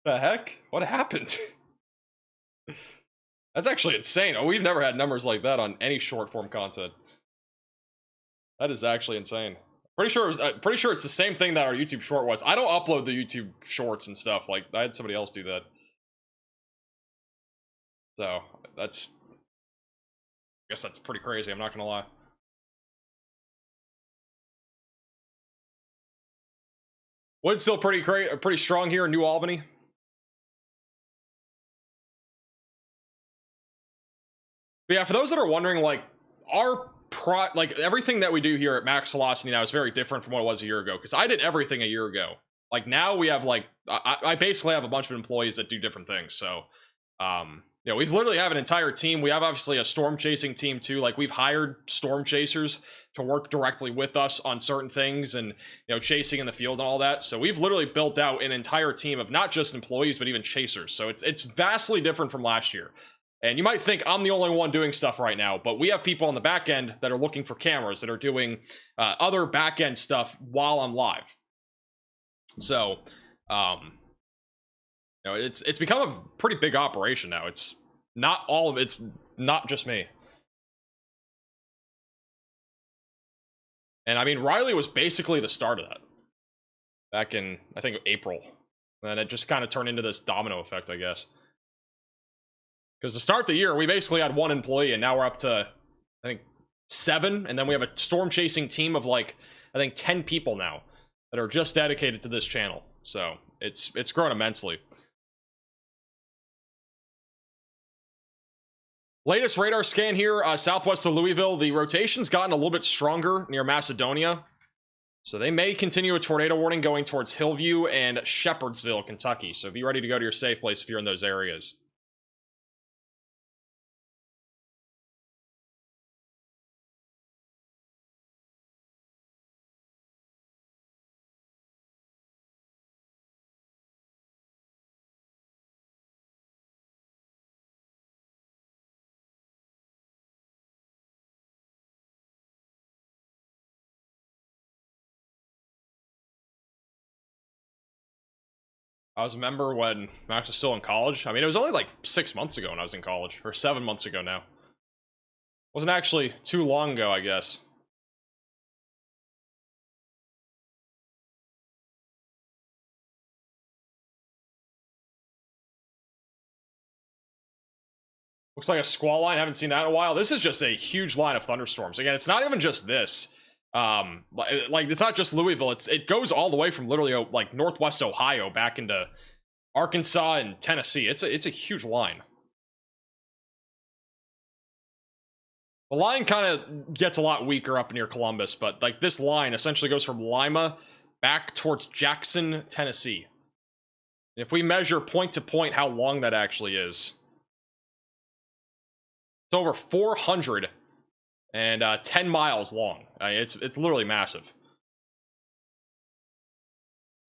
the heck? What happened? That's actually insane. Oh, we've never had numbers like that on any short form content. That is actually insane. Pretty sure it's the same thing that our YouTube short was. I don't upload the YouTube shorts and stuff. Like, I had somebody else do that. So, I guess that's pretty crazy, I'm not gonna lie. Wood's still pretty strong here in New Albany. But yeah, for those that are wondering, like, everything that we do here at Max Velocity now is very different from what it was a year ago. Because I did everything a year ago. Like, now we have, like, I basically have a bunch of employees that do different things. So, yeah, we literally have an entire team. We have, obviously, a storm chasing team, too. Like, we've hired storm chasers to work directly with us on certain things and, you know, chasing in the field and all that. So we've literally built out an entire team of not just employees, but even chasers. So it's vastly different from last year. And you might think I'm the only one doing stuff right now, but we have people on the back end that are looking for cameras, that are doing other back end stuff while I'm live. So, you know, it's become a pretty big operation now. It's not just me. And I mean, Riley was basically the start of that back in, I think, April. And it just kind of turned into this domino effect, I guess. Because to start the year, we basically had 1 employee, and now we're up to, I think, 7. And then we have a storm chasing team of, like, I think 10 people now that are just dedicated to this channel. So it's grown immensely. Latest radar scan here, southwest of Louisville. The rotation's gotten a little bit stronger near Macedonia. So they may continue a tornado warning going towards Hillview and Shepherdsville, Kentucky. So be ready to go to your safe place if you're in those areas. I was a member when Max was still in college. I mean, it was only like 6 months ago when I was in college, or 7 months ago now. Wasn't actually too long ago, I guess. Looks like a squall line. Haven't seen that in a while. This is just a huge line of thunderstorms. Again, it's not even just this. Like it's not just Louisville. It goes all the way from literally like northwest Ohio back into Arkansas and Tennessee. It's a huge line. The line kind of gets a lot weaker up near Columbus, but like this line essentially goes from Lima back towards Jackson, Tennessee. If we measure point to point how long that actually is, it's over 410 miles long. It's literally massive.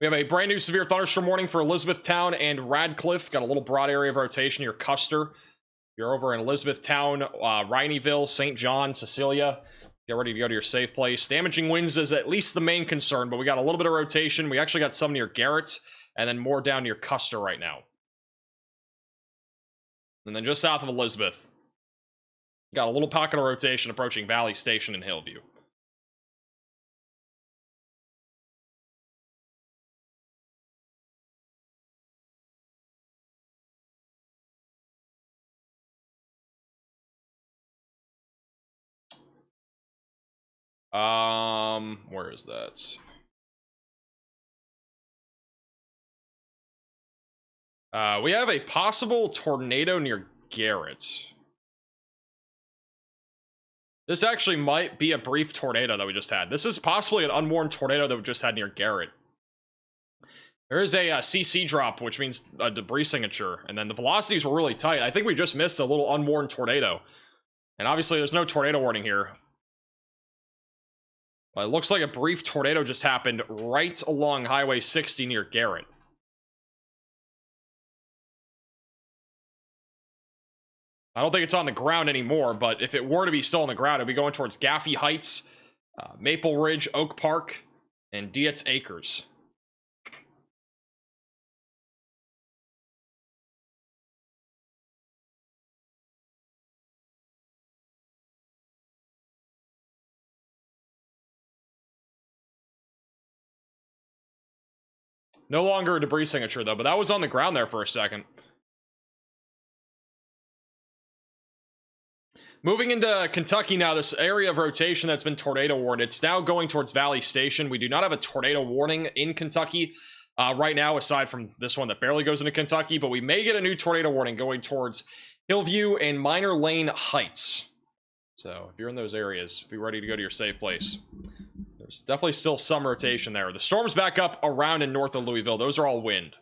We have a brand new severe thunderstorm warning for Elizabethtown and Radcliffe. Got a little broad area of rotation near Custer. You're over in Elizabethtown, Rhineyville, St. John, Cecilia. Get ready to go to your safe place. Damaging winds is at least the main concern, but we got a little bit of rotation. We actually got some near Garrett, and then more down near Custer right now. And then just south of Elizabeth, got a little pocket of rotation approaching Valley Station and Hillview. Where is that? We have a possible tornado near Garrett. This actually might be a brief tornado that we just had. This is possibly an unwarned tornado that we just had near Garrett. There is a CC drop, which means a debris signature, and then the velocities were really tight. I think we just missed a little unwarned tornado. And obviously there's no tornado warning here. But it looks like a brief tornado just happened right along Highway 60 near Garrett. I don't think it's on the ground anymore, but if it were to be still on the ground, it'd be going towards Gaffey Heights, Maple Ridge, Oak Park, and Dietz Acres. No longer a debris signature, though, but that was on the ground there for a second. Moving into Kentucky now, this area of rotation that's been tornado warned, it's now going towards Valley Station. We do not have a tornado warning in Kentucky right now, aside from this one that barely goes into Kentucky, but we may get a new tornado warning going towards Hillview and Minor Lane Heights. So if you're in those areas, be ready to go to your safe place. There's definitely still some rotation there. The storm's back up around and north of Louisville. Those are all wind.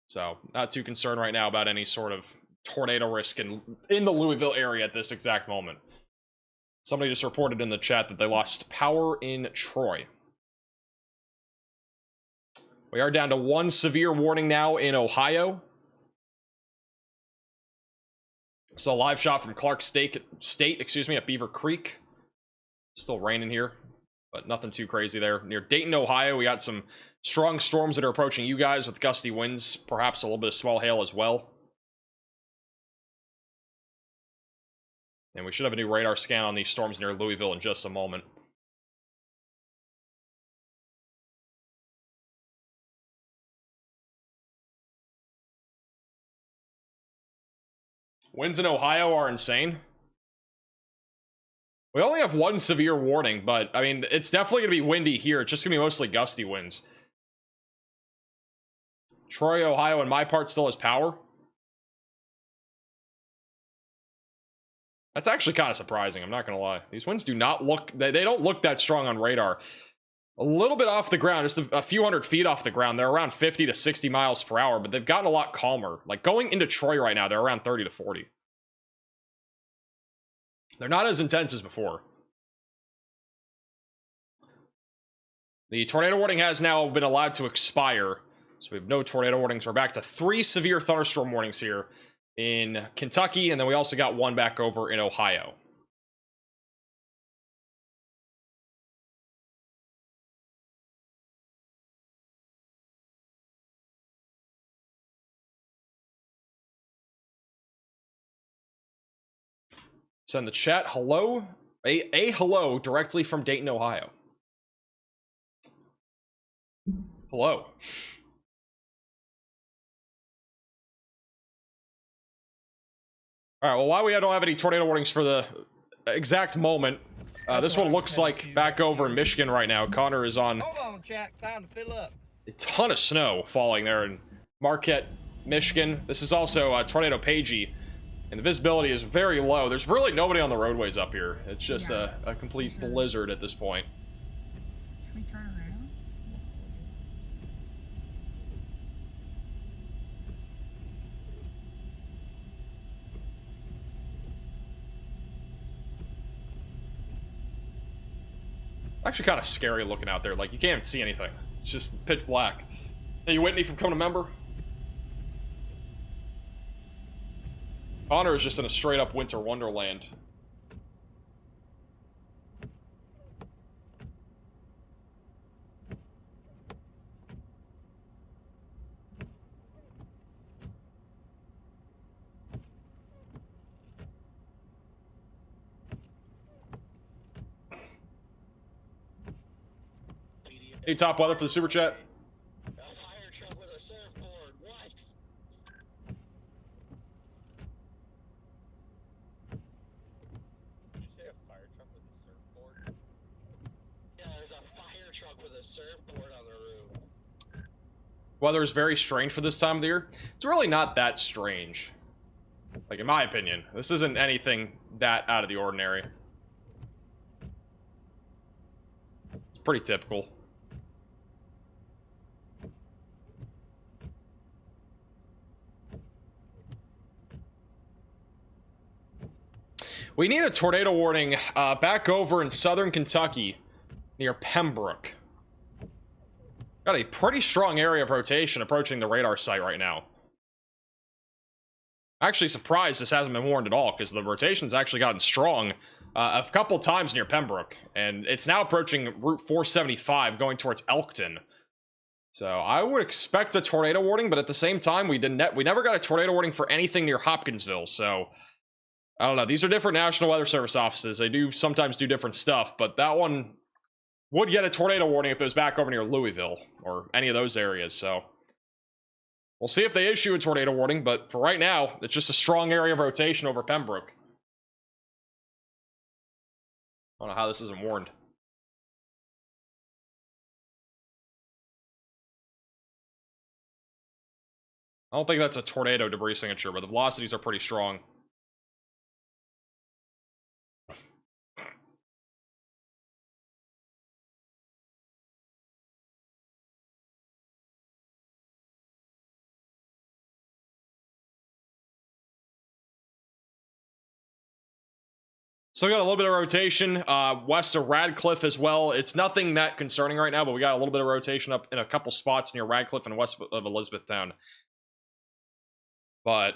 So not too concerned right now about any sort of tornado risk in the Louisville area at this exact moment. Somebody just reported in the chat that they lost power in Troy. We are down to one severe warning now in Ohio. So a live shot from Clark State, at Beaver Creek. Still raining here, but nothing too crazy there. Near Dayton, Ohio, we got some strong storms that are approaching you guys with gusty winds, perhaps a little bit of swell hail as well. And we should have a new radar scan on these storms near Louisville in just a moment. Winds in Ohio are insane. We only have one severe warning, but, I mean, it's definitely going to be windy here. It's just going to be mostly gusty winds. Troy, Ohio, and my part still has power. That's actually kind of surprising, I'm not going to lie. These winds do not look... They don't look that strong on radar. A little bit off the ground, just a few hundred feet off the ground. They're around 50 to 60 miles per hour, but they've gotten a lot calmer. Like, going into Troy right now, they're around 30 to 40. They're not as intense as before. The tornado warning has now been allowed to expire. So we have no tornado warnings. We're back to 3 severe thunderstorm warnings here in Kentucky, and then we also got one back over in Ohio. Send the chat hello, a hello directly from Dayton, Ohio. Hello. All right, well, while we don't have any tornado warnings for the exact moment, this one looks like back over in Michigan right now. Connor is on. Hold on, Jack. Time to fill up. A ton of snow falling there in Marquette, Michigan. This is also Tornado Pagey, and the visibility is very low. There's really nobody on the roadways up here. It's just a complete blizzard at this point. Should we turn around? Actually kind of scary looking out there. Like, you can't even see anything. It's just pitch black. Hey, you Whitney from becoming a member? Connor is just in a straight up winter wonderland. Hey, top weather for the super chat. A fire truck with a surfboard. What? Did you say a fire truck with a surfboard? truck with a surfboard on the roof. Weather is very strange for this time of the year. It's really not that strange. Like, in my opinion, this isn't anything that out of the ordinary. It's pretty typical. We need a tornado warning back over in southern Kentucky near Pembroke. Got a pretty strong area of rotation approaching the radar site right now. Actually surprised this hasn't been warned at all, because the rotation's actually gotten strong a couple times near Pembroke, and it's now approaching Route 475 going towards Elkton. So I would expect a tornado warning, but at the same time, we never got a tornado warning for anything near Hopkinsville. So I don't know. These are different National Weather Service offices. They do sometimes do different stuff, but that one would get a tornado warning if it was back over near Louisville or any of those areas. So we'll see if they issue a tornado warning, but for right now, it's just a strong area of rotation over Pembroke. I don't know how this isn't warned. I don't think that's a tornado debris signature, but the velocities are pretty strong. So we got a little bit of rotation west of Radcliffe as well. It's nothing that concerning right now, but we got a little bit of rotation up in a couple spots near Radcliffe and west of Elizabethtown. But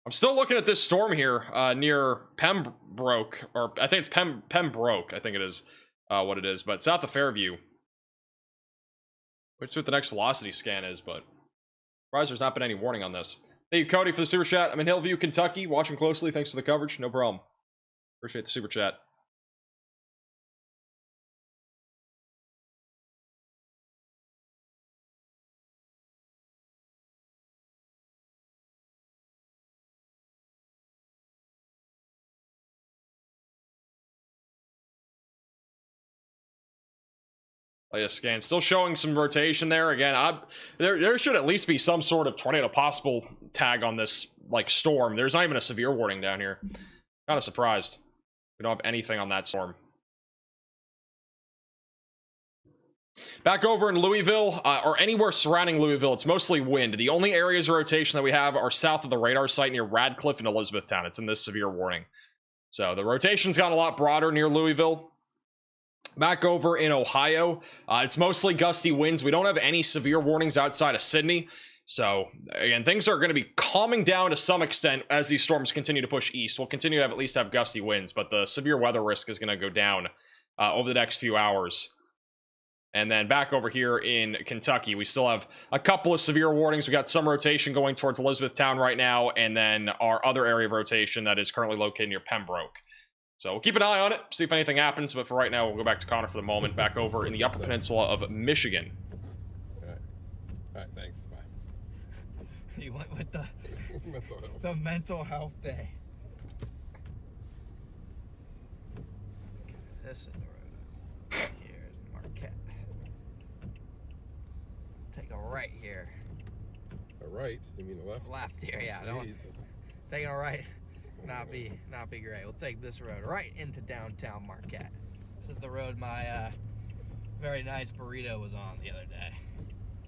I'm still looking at this storm here near Pembroke, or I think it's Pembroke, I think it is what it is, but south of Fairview. Let's see what the next velocity scan is, but surprised there's not been any warning on this. Thank you, Cody, for the super chat. I'm in Hillview, Kentucky, watching closely. Thanks for the coverage. No problem. Appreciate the super chat. Oh yeah, scan. Still showing some rotation there. Again, there should at least be some sort of tornado possible tag on this, like, storm. There's not even a severe warning down here. Kind of surprised. We don't have anything on that storm. Back over in Louisville, or anywhere surrounding Louisville, it's mostly wind. The only areas of rotation that we have are south of the radar site near Radcliffe and Elizabethtown. It's in this severe warning. So the rotation's gotten a lot broader near Louisville. Back over in Ohio, it's mostly gusty winds. We don't have any severe warnings outside of Sydney. So, again, things are going to be calming down to some extent as these storms continue to push east. We'll continue to at least have gusty winds, but the severe weather risk is going to go down over the next few hours. And then back over here in Kentucky, we still have a couple of severe warnings. We got some rotation going towards Elizabethtown right now, and then our other area of rotation that is currently located near Pembroke. So we'll keep an eye on it, see if anything happens, but for right now, we'll go back to Connor for the moment, back over in the Upper Peninsula of Michigan. All right, thanks. Bye. You went with the mental health day. This is the road. Here's Marquette. Take a right here. A right? You mean a left? Left here, yeah. Taking a right. Not be great. We'll take this road right into downtown Marquette. This is the road my very nice burrito was on the other day,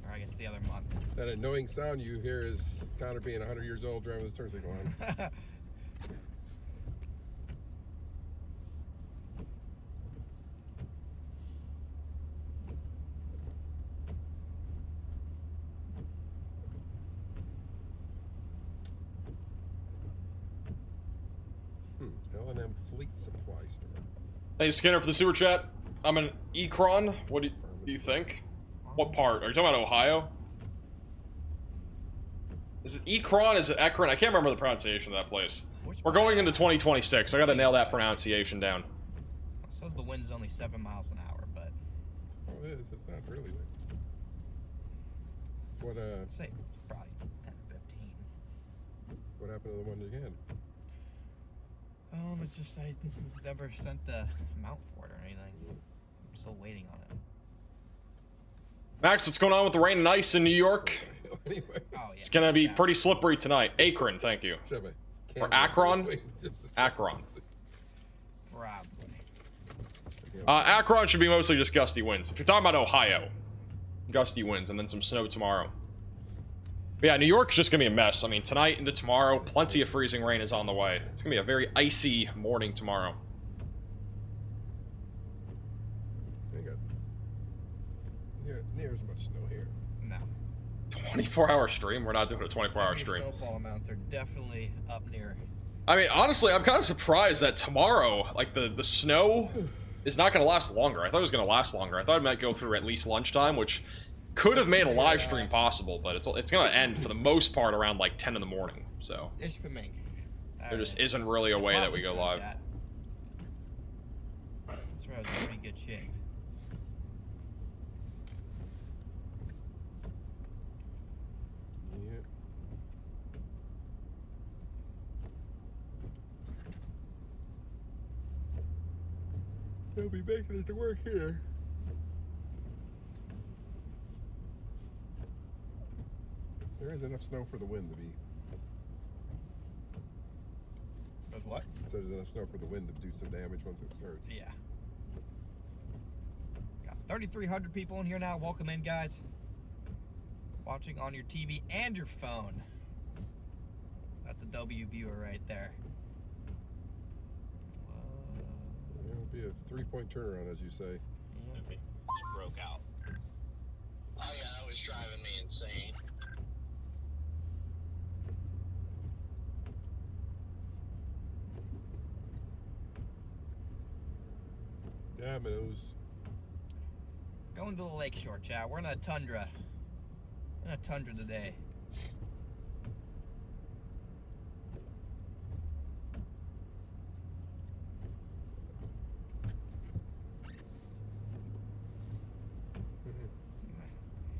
or I guess the other month. That annoying sound you hear is Connor being 100 years old driving his turn signal on. L&M Fleet Supply Store. Thanks, Skinner, for the super chat. I'm an Ekron. What do you think? What part? Are you talking about Ohio? Is it Ekron? Is it Ekron? I can't remember the pronunciation of that place. We're going into 2026. I gotta nail that pronunciation down. Says the wind is only 7 miles an hour, but... Oh, it is. It's not really like... What, say it's probably 10 or 15. What happened to the one again? It's just I never sent a mount for it or anything. I'm still waiting on it. Max, what's going on with the rain and ice in New York? Anyway. It's gonna be pretty slippery tonight. Akron, thank you. Or Akron? Akron. Akron should be mostly just gusty winds. If you're talking about Ohio, gusty winds and then some snow tomorrow. But yeah, New York's just gonna be a mess. I mean, tonight into tomorrow, plenty of freezing rain is on the way. It's gonna be a very icy morning tomorrow. Near as much snow here. No. 24-hour stream? We're not doing a 24-hour stream. Snowfall amounts are definitely up near. I mean, honestly, I'm kind of surprised that tomorrow, like, the snow is not going to last longer. I thought it was going to last longer. I thought it might go through at least lunchtime, which could have made a live stream possible, but it's going to end, for the most part, around, like, 10 in the morning, so. There just isn't really a way that we go live. This road's in pretty good shape. They'll be making it to work here. There is enough snow for the wind to be. There's what? So there's enough snow for the wind to do some damage once it starts. Yeah. Got 3,300 people in here now. Welcome in, guys. Watching on your TV and your phone. That's a W viewer right there. It'll be a 3-point turnaround, as you say. Just broke out. Oh yeah, that was driving me insane. Dominoes. Going to the lakeshore, chat. We're in a tundra. We're in a tundra today.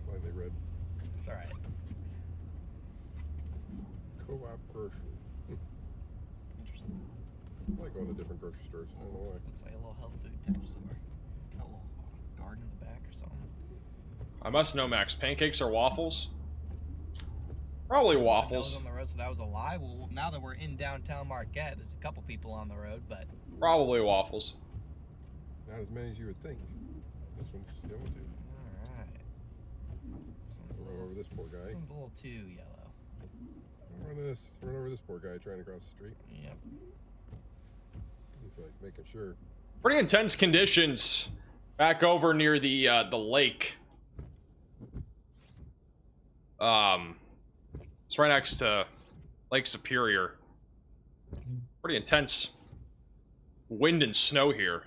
Slightly red. It's alright. Co-op grocery. Interesting. I like going to different grocery stores. I don't know why. Looks like a little health food type store. Got a little garden in the back or something. I must know, Max. Pancakes or waffles? Probably waffles. On the road, so that was a lie. Well, now that we're in downtown Marquette, there's a couple people on the road, but Probably waffles. Not as many as you would think. This one's yellow too. Alright. Run over this poor guy. This one's a little too yellow. Run over this poor guy trying to cross the street. Yep. He's like making sure. Pretty intense conditions back over near the lake. It's right next to Lake Superior. Pretty intense wind and snow here.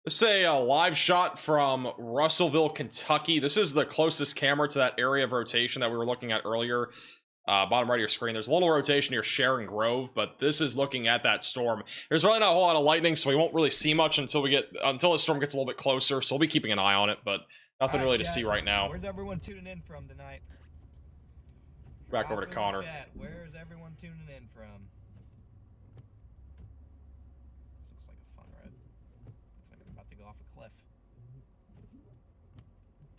This is a live shot from Russellville, Kentucky. This is the closest camera to that area of rotation that we were looking at earlier. Bottom right of your screen. There's a little rotation near Sharon Grove, but this is looking at that storm. There's really not a whole lot of lightning, so we won't really see much until the storm gets a little bit closer. So we'll be keeping an eye on it, but nothing really to see right now. Where's everyone tuning in from tonight? Back over to Connor. Chat. Where's everyone tuning in from? This looks like a fun road. Looks like I'm about to go off a cliff.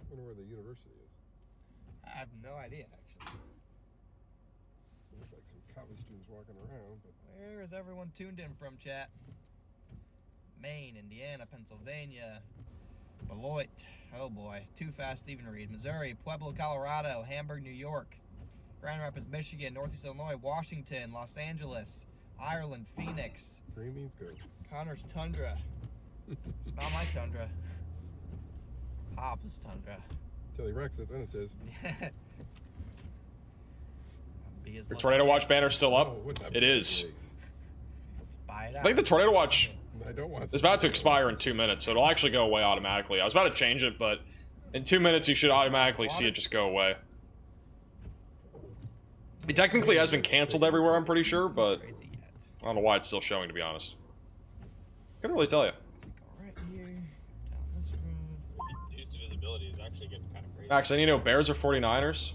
I wonder where the university is. I have no idea, actually. Looks like some college students walking around, but where is everyone tuned in from, chat? Maine, Indiana, Pennsylvania, Beloit, oh boy, too fast to even read. Missouri, Pueblo, Colorado, Hamburg, New York, Grand Rapids, Michigan, Northeast Illinois, Washington, Los Angeles, Ireland, Phoenix. green means go. Connor's Tundra. It's not my Tundra. Hop's Tundra. Till he wrecks it, then it says. visibility is. Your Tornado Watch banner's still up? It is. Buy it out. I think the Tornado Watch I don't want is about to expire in 2 minutes, so it'll actually go away automatically. I was about to change it, but in 2 minutes you should automatically see it just go away. It technically has been canceled everywhere, I'm pretty sure, but I don't know why it's still showing, to be honest. Couldn't really tell you. Reduced visibility is actually getting kind of crazy. Max, I need to know Bears or 49ers?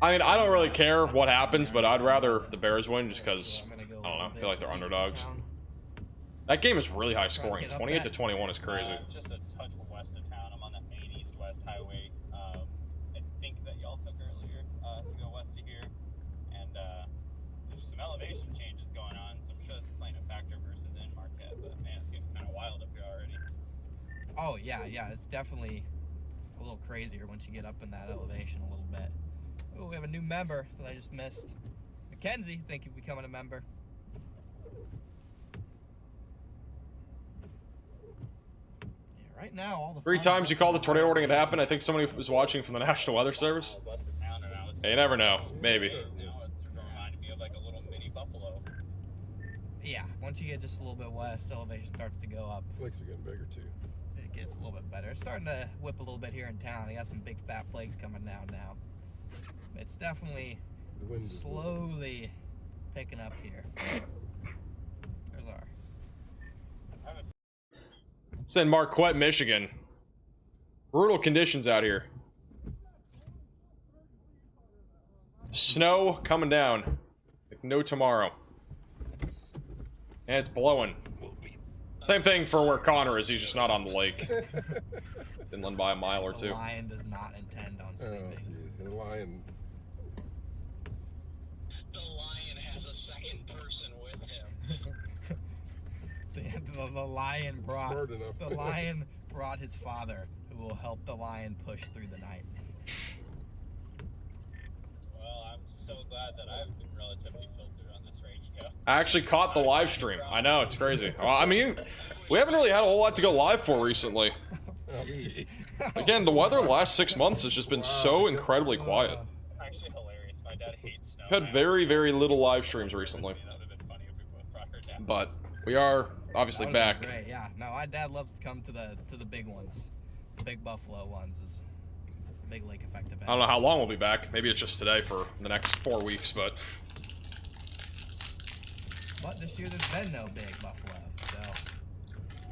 I mean, I don't really care what happens, but I'd rather the Bears win just because, I don't know, I feel like they're underdogs. That game is really high scoring. 28 to 21 is crazy. Just a touch west of town. I'm on that main east-west highway. I think that y'all took earlier to go west of here. And there's some elevation changes going on, so I'm sure that's playing a factor versus in Marquette. But man, it's getting kind of wild up here already. Oh yeah, it's definitely a little crazier once you get up in that elevation a little bit. Oh, we have a new member that I just missed. Mackenzie, thank you for becoming a member. Yeah, right now, all the 3 times you called the tornado warning to happen. I think somebody was watching from the National Weather Service. Hey, you never know. Maybe. Now it's reminding me of like a little mini Buffalo. Yeah, once you get just a little bit west, elevation starts to go up. Flakes are getting bigger too. It gets a little bit better. It's starting to whip a little bit here in town. You got some big fat flakes coming down now. It's definitely slowly picking up here. There's our. It's in Marquette, Michigan. Brutal conditions out here. Snow coming down. Like no tomorrow. And it's blowing. Same thing for where Connor is. He's just not on the lake. Inland by a mile or two. The lion does not intend on sleeping. Oh, the lion. The lion has a second person with him. the lion brought. Smart enough. The lion brought his father, who will help the lion push through the night. Well, I'm so glad that I've been relatively filtered on this range go. I actually caught the live stream. I know, it's crazy. I mean, we haven't really had a whole lot to go live for recently. Again, the weather the last 6 months has just been so incredibly quiet. Actually hilarious. My dad hates snow. We've had very, very little live streams recently. But we are obviously That would've been back. Great, yeah. No, my dad loves to come to the big ones, the big buffalo ones, is big lake effect events. I don't know how long we'll be back. Maybe it's just today for the next 4 weeks, but this year there's been no big buffalo, so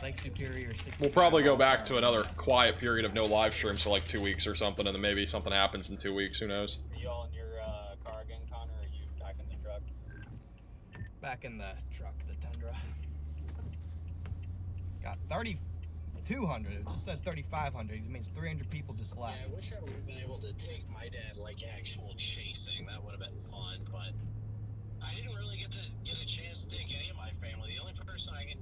Lake Superior 65. we'll probably go back to another quiet period of no live streams for like 2 weeks or something, and then maybe something happens in 2 weeks. Who knows? Are you all in your car again, Connor, or are you back in the truck? Back in the truck, the Tundra. Got 3,200. It just said 3,500. It means 300 people just left. Yeah, I wish I would have been able to take my dad like actual chasing. That would have been fun, but I didn't really get a chance to take any of my family. The only person I can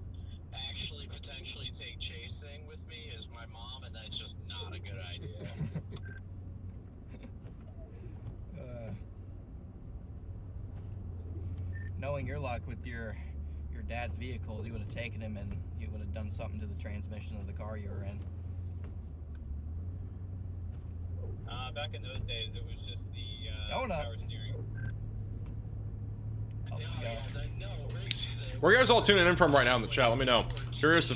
actually potentially take chasing with me is my mom, and that's just not a good idea. Knowing your luck with your dad's vehicles, you would have taken him and you would have done something to the transmission of the car you were in. Back in those days, it was just the power steering. Where are you guys all tuning in from right now in the chat? Let me know. Curious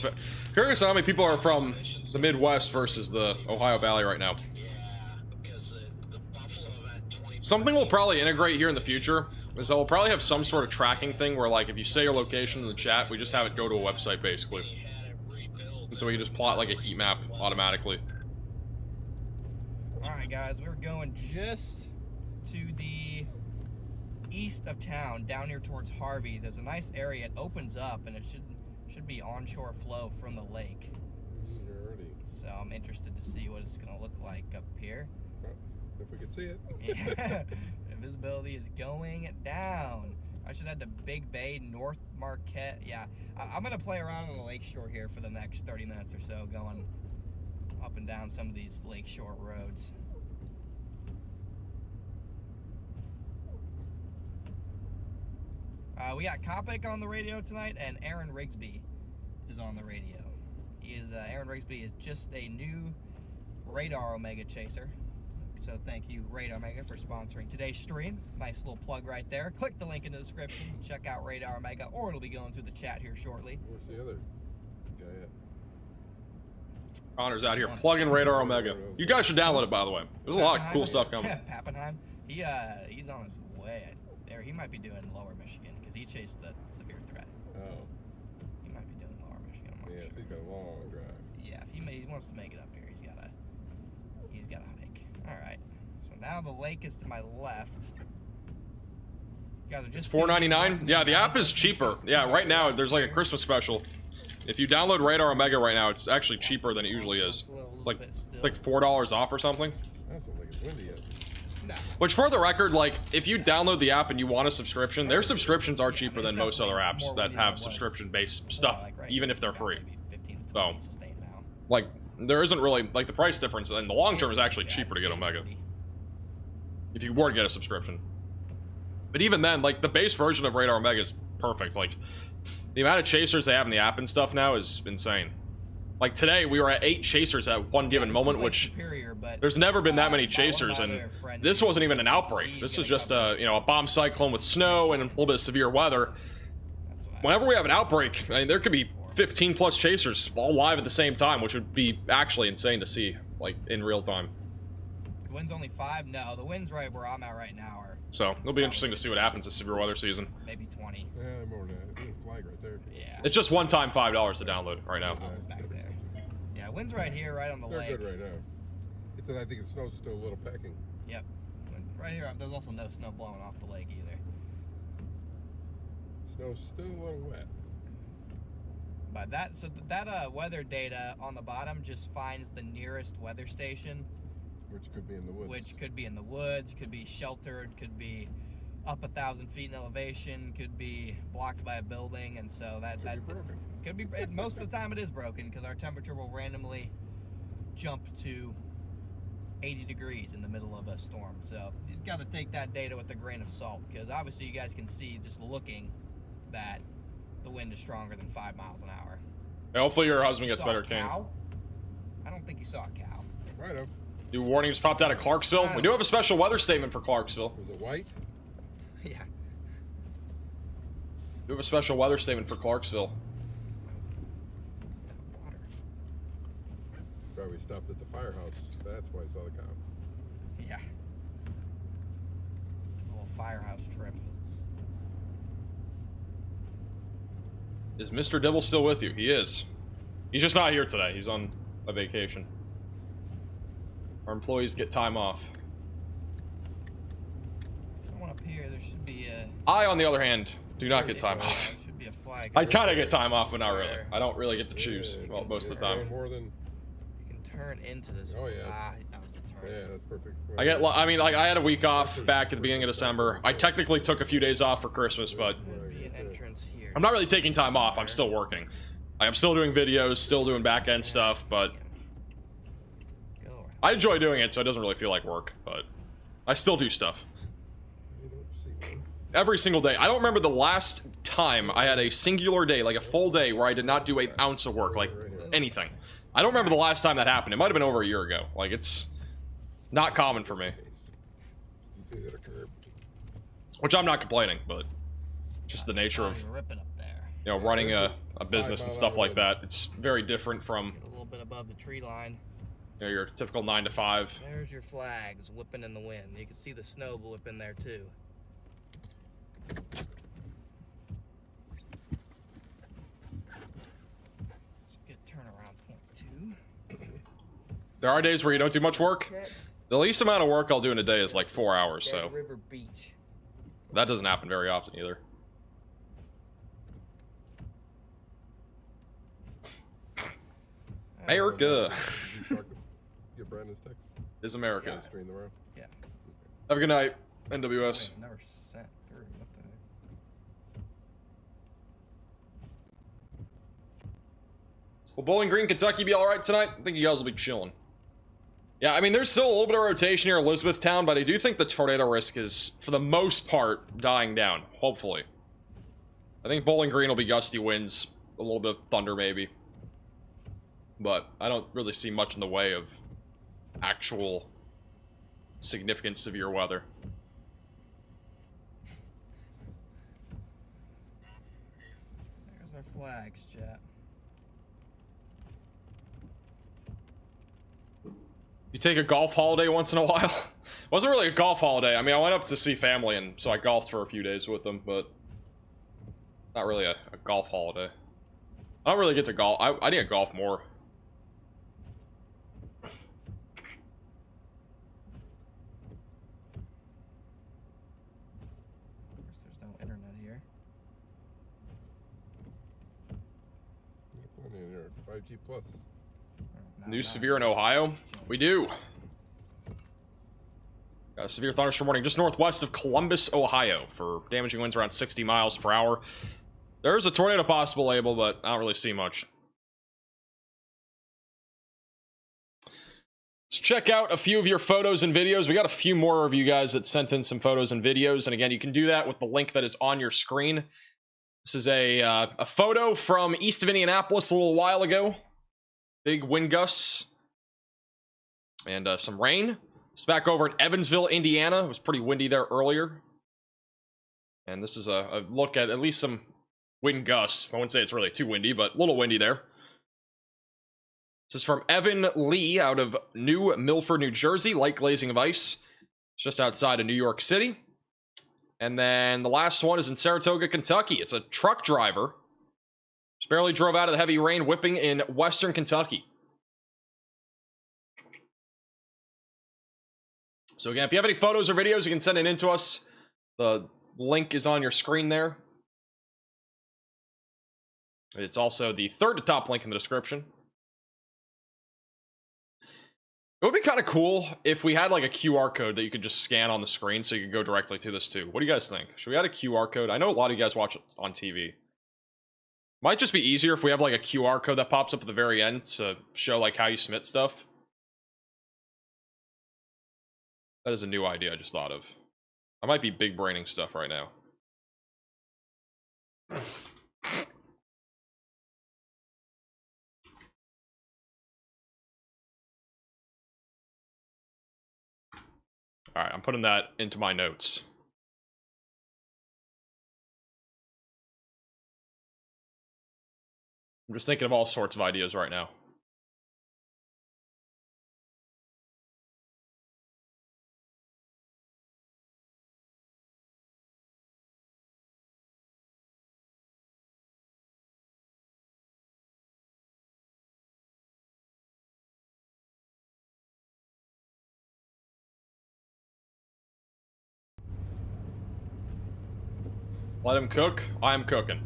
how many people are from the Midwest versus the Ohio Valley right now. Something we'll probably integrate here in the future is that we'll probably have some sort of tracking thing where, like, if you say your location in the chat, we just have it go to a website, basically. And so we can just plot, like, a heat map automatically. Alright, guys, we're going just to the east of town, down here towards Harvey. There's a nice area. It opens up, and it should be onshore flow from the lake. So I'm interested to see what it's going to look like up here. If we could see it. Yeah. The visibility is going down. I should head to Big Bay, North Marquette. Yeah, I'm going to play around on the lakeshore here for the next 30 minutes or so, going up and down some of these lakeshore roads. We got Kopic on the radio tonight, and Aaron Rigsby is on the radio. Aaron Rigsby is just a new radar Omega chaser. So thank you, Radar Omega, for sponsoring today's stream. Nice little plug right there. Click the link in the description. Check out Radar Omega, or it'll be going through the chat here shortly. Where's the other guy at? Connor's out here plugging Radar Omega. You guys should download it, by the way. There's a lot of cool stuff coming. Yeah, Pappenheim. He's on his way there. He might be doing Lower Michigan because he chased the severe threat. Oh. He might be doing Lower Michigan. I'm not Yeah, sure. so he's got a long drive. Yeah, if he wants to make it up here, he's got to hike. All right. So now the lake is to my left. You guys are just It's $4.99. Yeah, the app is cheaper. Yeah, right now there's like a Christmas special. If you download Radar Omega right now, it's actually cheaper than it usually is. It's like $4 off or something. I don't think it's windy yet. No. Which, for the record, like, if you download the app and you want a subscription, their subscriptions are cheaper than most other apps that have subscription-based stuff, even if they're free. So, like, there isn't really, like, the price difference in the long term is actually cheaper to get Omega. If you were to get a subscription. But even then, like, the base version of Radar Omega is perfect. Like, the amount of chasers they have in the app and stuff now is insane. Like today, we were at 8 chasers at one given moment, which there's never been that many chasers, and this wasn't even an outbreak. This was just a, you know, a bomb cyclone with snow and a little bit of severe weather. Whenever we have an outbreak, I mean, there could be 15 plus chasers all live at the same time, which would be actually insane to see, like, in real time. The wind's only 5? No, the wind's right where I'm at right now are So it'll be interesting to see what happens this severe weather season. maybe 20. Yeah, more than that. There's a flag right there. Yeah. It's just one time $5 to download right now. Back there. Yeah, wind's right here, right on the They're lake. good right now. I think the snow's still a little packing. Yep. Right here, there's also no snow blowing off the lake either. Snow's still a little wet. But that weather data on the bottom just finds the nearest weather station. Which could be in the woods. Which could be in the woods, could be sheltered, could be up 1,000 feet in elevation, could be blocked by a building, and so that broken. Could be. Most of the time, it is broken because our temperature will randomly jump to 80 degrees in the middle of a storm. So you just got to take that data with a grain of salt, because obviously you guys can see just looking that the wind is stronger than 5 miles an hour. Yeah, hopefully your husband gets Saw better, a King. cow? I don't think you saw a cow. Right up. New warnings popped out of Clarksville. We do have a special weather statement for Clarksville. Was it white? Yeah. We have a special weather statement for Clarksville. Probably stopped at the firehouse. That's why I saw the cow. Yeah. A little firehouse trip. Is Mr. Dibble still with you? He is. He's just not here today. He's on a vacation. Our employees get time off. Someone up here, there should be a... I, on the other hand, do not get time off. There should be a flag. I kind of get time off, but not really. I don't really get to choose, well, most of the time. More than... You can turn into this. Oh, yeah. That was the turn. Yeah, that's perfect. I mean, like, I had a week off back at the beginning of December. I technically took a few days off for Christmas, but Be an entrance here. I'm not really taking time off. I'm still working. I'm still doing videos, still doing back-end stuff, but I enjoy doing it, so it doesn't really feel like work, but I still do stuff. Every single day. I don't remember the last time I had a singular day, like a full day, where I did not do an ounce of work, like anything. I don't remember the last time that happened. It might have been over a year ago. Like, it's not common for me. Which I'm not complaining, but just the nature of, you know, running a business and stuff like that. It's very different from, A little bit above the tree line. you know, your typical 9 to 5. There's your flags whipping in the wind. You can see the snow whipping there too. It's a good turnaround point too. There are days where you don't do much work. The least amount of work I'll do in a day is like 4 hours, so Dead River Beach. that doesn't happen very often either. America Get Brandon's text. is America. Stream the round. Yeah. Have a good night, NWS. Never sent through. What the heck? Will Bowling Green, Kentucky be alright tonight? I think you guys will be chilling. Yeah, I mean, there's still a little bit of rotation here in Elizabethtown, but I do think the tornado risk is, for the most part, dying down. Hopefully. I think Bowling Green will be gusty winds, a little bit of thunder maybe. But I don't really see much in the way of actual significant severe weather. There's our flags, chat. You take a golf holiday once in a while? Wasn't really a golf holiday. I mean, I went up to see family, and so I golfed for a few days with them, but not really a golf holiday. I don't really get to golf. I need to golf more. Of course, there's no internet here. Plenty in there, 5G plus. New severe in Ohio? We do. Got a severe thunderstorm warning just northwest of Columbus, Ohio for damaging winds around 60 miles per hour. There's a tornado possible label, but I don't really see much. Let's check out a few of your photos and videos. We got a few more of you guys that sent in some photos and videos. And again, you can do that with the link that is on your screen. This is a photo from east of Indianapolis a little while ago. Big wind gusts. And some rain. It's back over in Evansville, Indiana. It was pretty windy there earlier. And this is a look at least some wind gusts. I wouldn't say it's really too windy, but a little windy there. This is from Evan Lee out of New Milford, New Jersey. Light glazing of ice. It's just outside of New York City. And then the last one is in Saratoga, Kentucky. It's a truck driver. Just barely drove out of the heavy rain whipping in western Kentucky. So again, if you have any photos or videos, you can send it in to us. The link is on your screen there. It's also the third to top link in the description. It would be kind of cool if we had like a QR code that you could just scan on the screen so you could go directly to this too. What do you guys think? Should we add a QR code? I know a lot of you guys watch it on TV. Might just be easier if we have like a QR code that pops up at the very end to show like how you submit stuff. That is a new idea I just thought of. I might be big braining stuff right now. All right, I'm putting that into my notes. I'm just thinking of all sorts of ideas right now. Let him cook. I am cooking.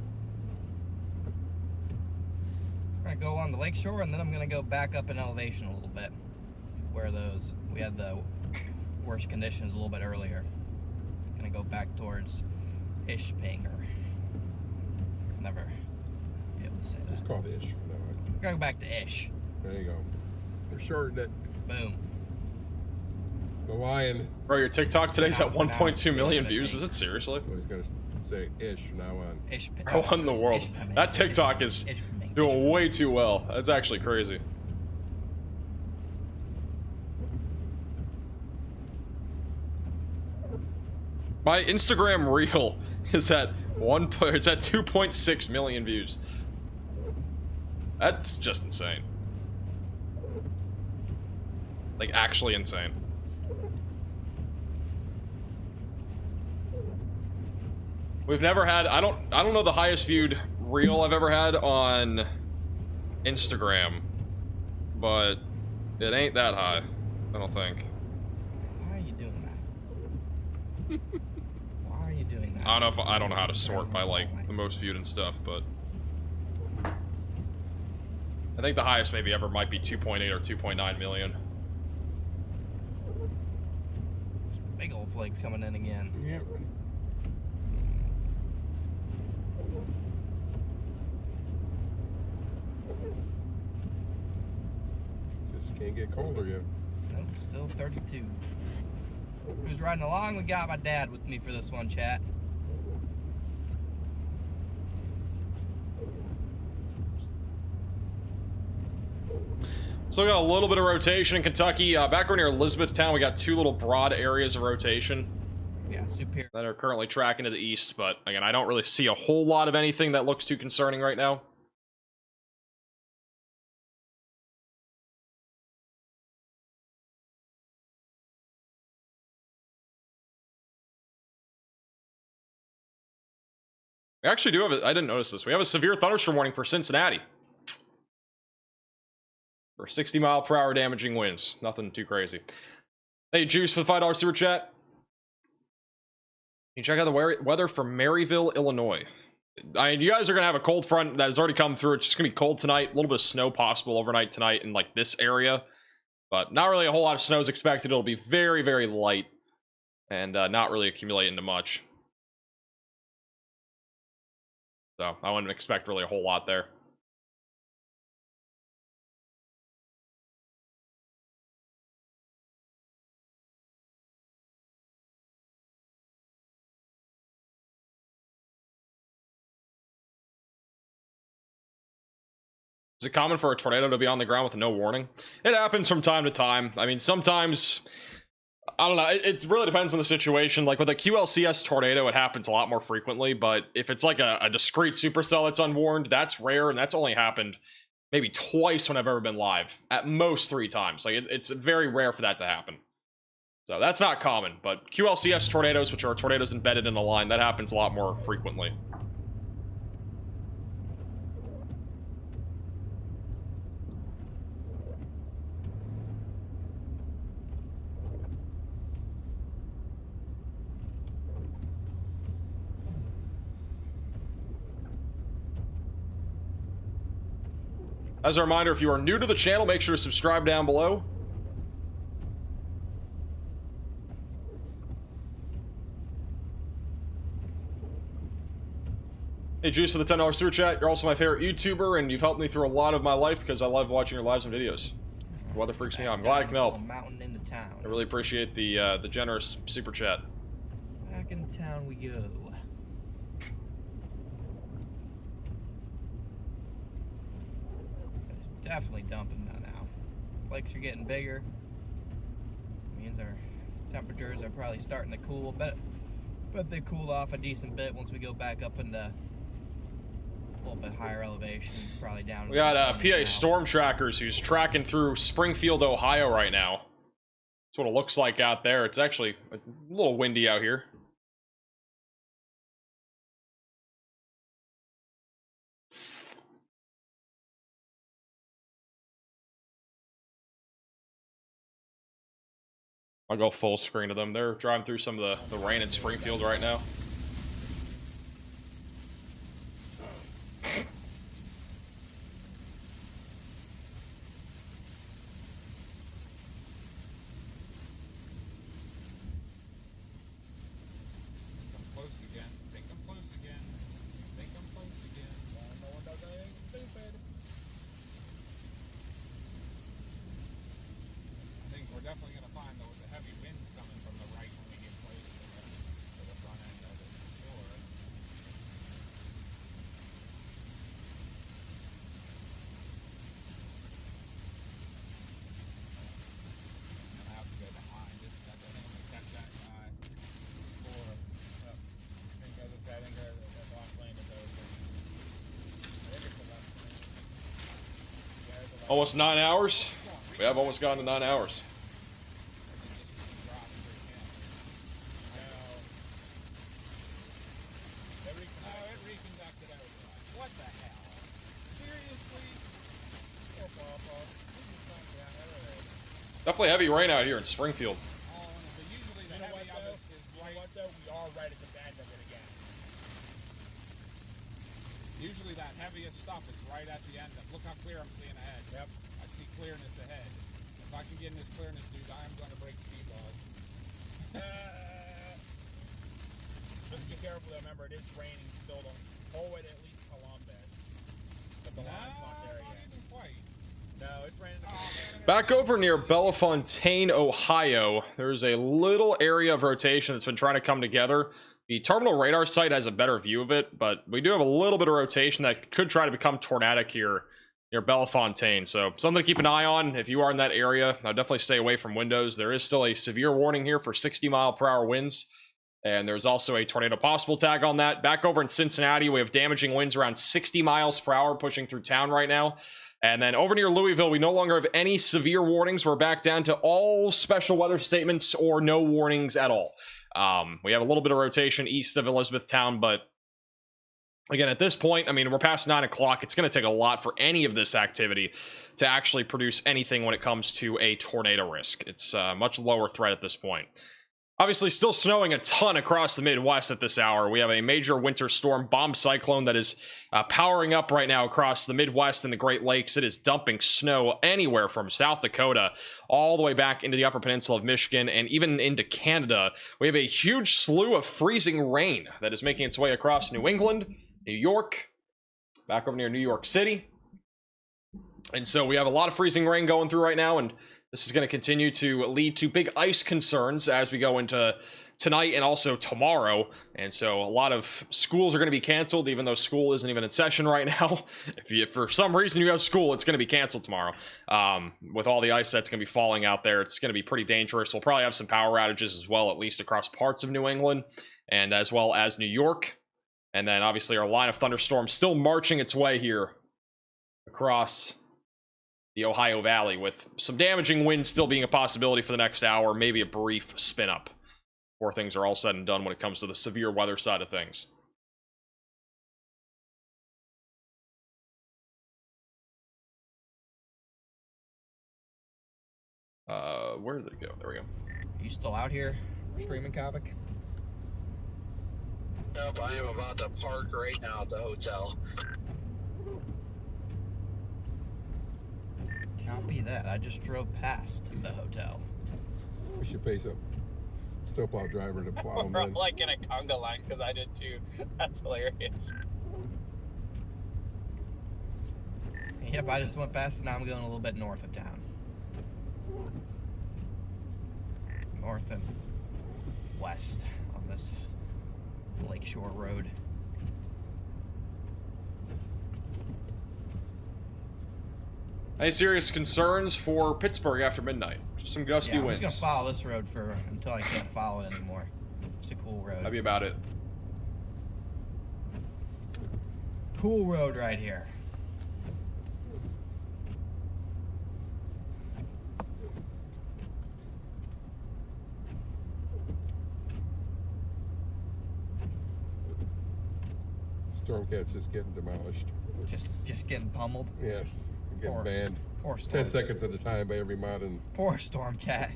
I'm gonna go on the lakeshore, and then I'm gonna go back up in elevation a little bit to where we had the worst conditions a little bit earlier. Gonna go back towards Ishpinger. Never be able to say that. Just call it Ish for now. We're gonna go back to Ish. There you go. We're shorting it. Boom. The lion. Bro, your TikTok today's at 1.2 million views. Is it seriously? So he's gonna say Ish from now on. Ish. Bro, what in the world? That TikTok is doing way too well. That's actually crazy. My Instagram reel is at it's at 2.6 million views. That's just insane. Like actually insane. We've never had I don't know the highest viewed reel I've ever had on Instagram, but it ain't that high, I don't think. Why are you doing that? Why are you doing that? I don't know how to sort by like the most viewed and stuff, but I think the highest maybe ever might be 2.8 or 2.9 million. Big old flakes coming in again. Yep. Just can't get colder yet. Nope, still 32. Who's riding along? We got my dad with me for this one, chat. So we got a little bit of rotation in Kentucky. Back over near Elizabethtown, we got 2 little broad areas of rotation. Yeah, Superior. That are currently tracking to the east, but again, I don't really see a whole lot of anything that looks too concerning right now. We actually do have I didn't notice this. We have a severe thunderstorm warning for Cincinnati. For 60-mile-per-hour damaging winds. Nothing too crazy. Hey, Juice for the $5 super chat. Can you check out the weather for Maryville, Illinois? I mean, you guys are going to have a cold front that has already come through. It's just going to be cold tonight. A little bit of snow possible overnight tonight in, like, this area. But not really a whole lot of snow is expected. It'll be very, very light. And not really accumulate into much. So, I wouldn't expect really a whole lot there. Is it common for a tornado to be on the ground with no warning? It happens from time to time. I mean, sometimes, I don't know, it really depends on the situation. Like with a QLCS tornado, it happens a lot more frequently, but if it's like a discrete supercell that's unwarned, that's rare, and that's only happened maybe twice when I've ever been live. At most 3 times. Like, it's very rare for that to happen. So that's not common, but QLCS tornadoes, which are tornadoes embedded in a line, that happens a lot more frequently. As a reminder, if you are new to the channel, make sure to subscribe down below. Hey, Juice for the $10 super chat. You're also my favorite YouTuber, and you've helped me through a lot of my life because I love watching your lives and videos. The weather freaks me out. I'm glad I can help. Mountain into town. I really appreciate the generous super chat. Back in town we go. It's definitely dumping now. Flakes are getting bigger. Means our temperatures are probably starting to cool, but they cool off a decent bit once we go back up into a little bit higher elevation, probably down. We got PA Storm Trackers who's tracking through Springfield, Ohio right now. That's what it looks like out there. It's actually a little windy out here. I'll go full screen of them. They're driving through some of the rain in Springfield right now. Almost 9 hours. We have almost gotten to 9 hours. Definitely heavy rain out here in Springfield. Usually that heaviest stuff is right at the end. Look how clear I'm seeing ahead. Yep. I see clearness ahead. If I can get in this clearness, dude, I am going to break speed laws. Just be careful. Remember, it is raining still the whole way to at least Columbus. But the line's not there yet. Not even quite. No, it's raining. Back over near Bellefontaine, Ohio, there's a little area of rotation that's been trying to come together. The terminal radar site has a better view of it, but we do have a little bit of rotation that could try to become tornadic here near Bellefontaine. So something to keep an eye on if you are in that area. Now definitely stay away from windows. There is still a severe warning here for 60-mile-per-hour winds. And there's also a tornado possible tag on that. Back over in Cincinnati, we have damaging winds around 60 miles per hour pushing through town right now. And then over near Louisville, we no longer have any severe warnings. We're back down to all special weather statements or no warnings at all. We have a little bit of rotation east of Elizabethtown, but again, at this point, I mean, we're past 9 o'clock. It's going to take a lot for any of this activity to actually produce anything when it comes to a tornado risk. It's a much lower threat at this point. Obviously, still snowing a ton across the Midwest at this hour. We have a major winter storm bomb cyclone that is powering up right now across the Midwest and the Great Lakes. It is dumping snow anywhere from South Dakota all the way back into the Upper Peninsula of Michigan and even into Canada. We have a huge slew of freezing rain that is making its way across New England, New York, back over near New York City. And so we have a lot of freezing rain going through right now, and this is going to continue to lead to big ice concerns as we go into tonight and also tomorrow. And so a lot of schools are going to be canceled, even though school isn't even in session right now. If for some reason you have school, it's going to be canceled tomorrow. With all the ice that's going to be falling out there, it's going to be pretty dangerous. We'll probably have some power outages as well, at least across parts of New England and as well as New York. And then obviously our line of thunderstorms still marching its way here across the Ohio Valley, with some damaging winds still being a possibility for the next hour, maybe a brief spin up before things are all said and done when it comes to the severe weather side of things. Where did it go? There we go. Are you still out here streaming Kavik? Nope, I am about to park right now at the hotel. Copy that. I just drove past the hotel. We should pay some snowplow driver to plow them We're in. like in a conga line because I did too. That's hilarious. Yep, I just went past and now I'm going a little bit north of town. North and west on this Lakeshore Road. Any serious concerns for Pittsburgh after midnight? Just some gusty winds. I'm just gonna follow this road until I can't follow it anymore. It's a cool road. That'd be about it. Cool road right here. Stormcat's just getting demolished. Just getting pummeled. Yes, getting banned. Poor 10 seconds at a time by every mod and. Poor Stormcat.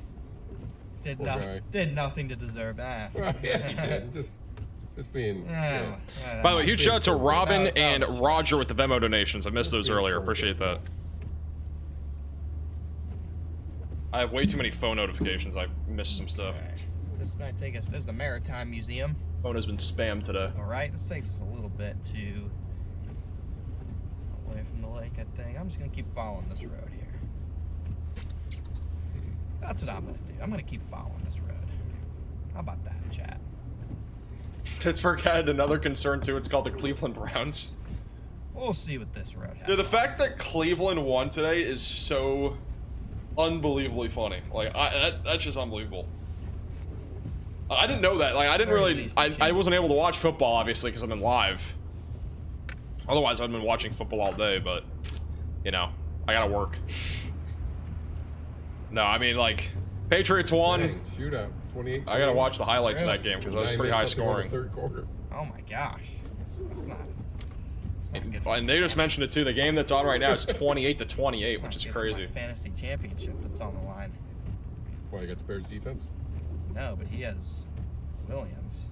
Did nothing to deserve that. Well, yeah, he did. Just being. By the way, huge shout out to Robin and Roger with the Venmo donations. I missed those earlier. Appreciate that. I have way too many phone notifications. I missed some stuff. This might take us. There's the Maritime Museum. Phone has been spammed today. All right, this takes us a little bit away from the lake, I think. I'm just gonna keep following this road here. That's what I'm gonna do. I'm gonna keep following this road. How about that, chat? Pittsburgh had another concern too. It's called the Cleveland Browns. We'll see what this road has. Dude, the fact that Cleveland won today is so unbelievably funny. Like, that's just unbelievable. I didn't know that. Like, I didn't really. I wasn't able to watch football, obviously, because I've been live. Otherwise, I've been watching football all day, but, you know, I gotta work. No, I mean, like, Patriots won. Dang, shootout, 28. I gotta watch the highlights of that game, because that was pretty high scoring. Third quarter. Oh my gosh. That's not good. And they just mentioned it too. The game that's on right now is 28-28, which is crazy. Fantasy championship that's on the line. Why, you got the Bears defense? No, but he has Williams.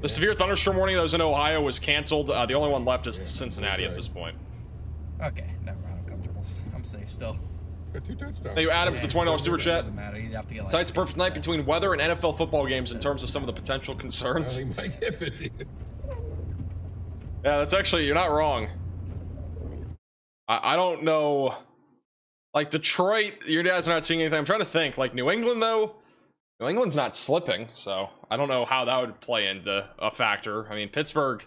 The severe thunderstorm warning that was in Ohio was canceled. The only one left is Cincinnati at this point. Okay, never mind. I'm comfortable. I'm safe still. Got 2 touchdowns. Thank you, Adam, for the $20 super chat. Doesn't matter. You'd have to get like Tonight's a perfect night between weather and NFL football games in terms of some of the potential concerns. He might get 50. Yeah, that's actually, you're not wrong. I don't know. Like, Detroit, you guys are not seeing anything. I'm trying to think. Like, New England, though, New England's not slipping, so I don't know how that would play into a factor. I mean, Pittsburgh,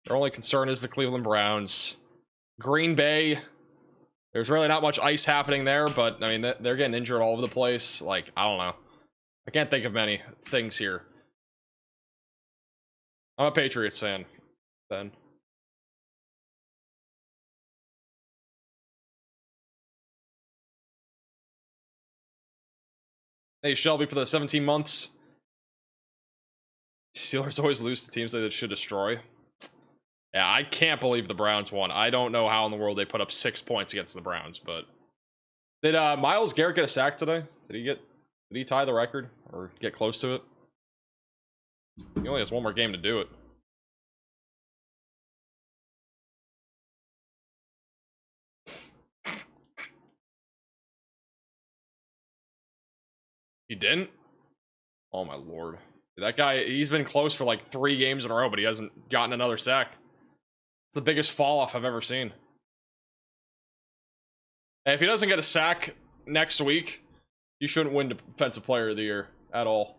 their only concern is the Cleveland Browns. Green Bay. There's really not much ice happening there, but I mean, they're getting injured all over the place. Like, I don't know. I can't think of many things here. I'm a Patriots fan, Ben. Hey, Shelby, for the 17 months. Steelers always lose to teams that should destroy. Yeah, I can't believe the Browns won. I don't know how in the world they put up 6 points against the Browns, but did Myles Garrett get a sack today? Did he tie the record or get close to it? He only has one more game to do it. He didn't? Oh my lord. That guy, he's been close for like 3 games in a row, but he hasn't gotten another sack. It's the biggest fall off I've ever seen. And if he doesn't get a sack next week, you shouldn't win Defensive Player of the Year at all.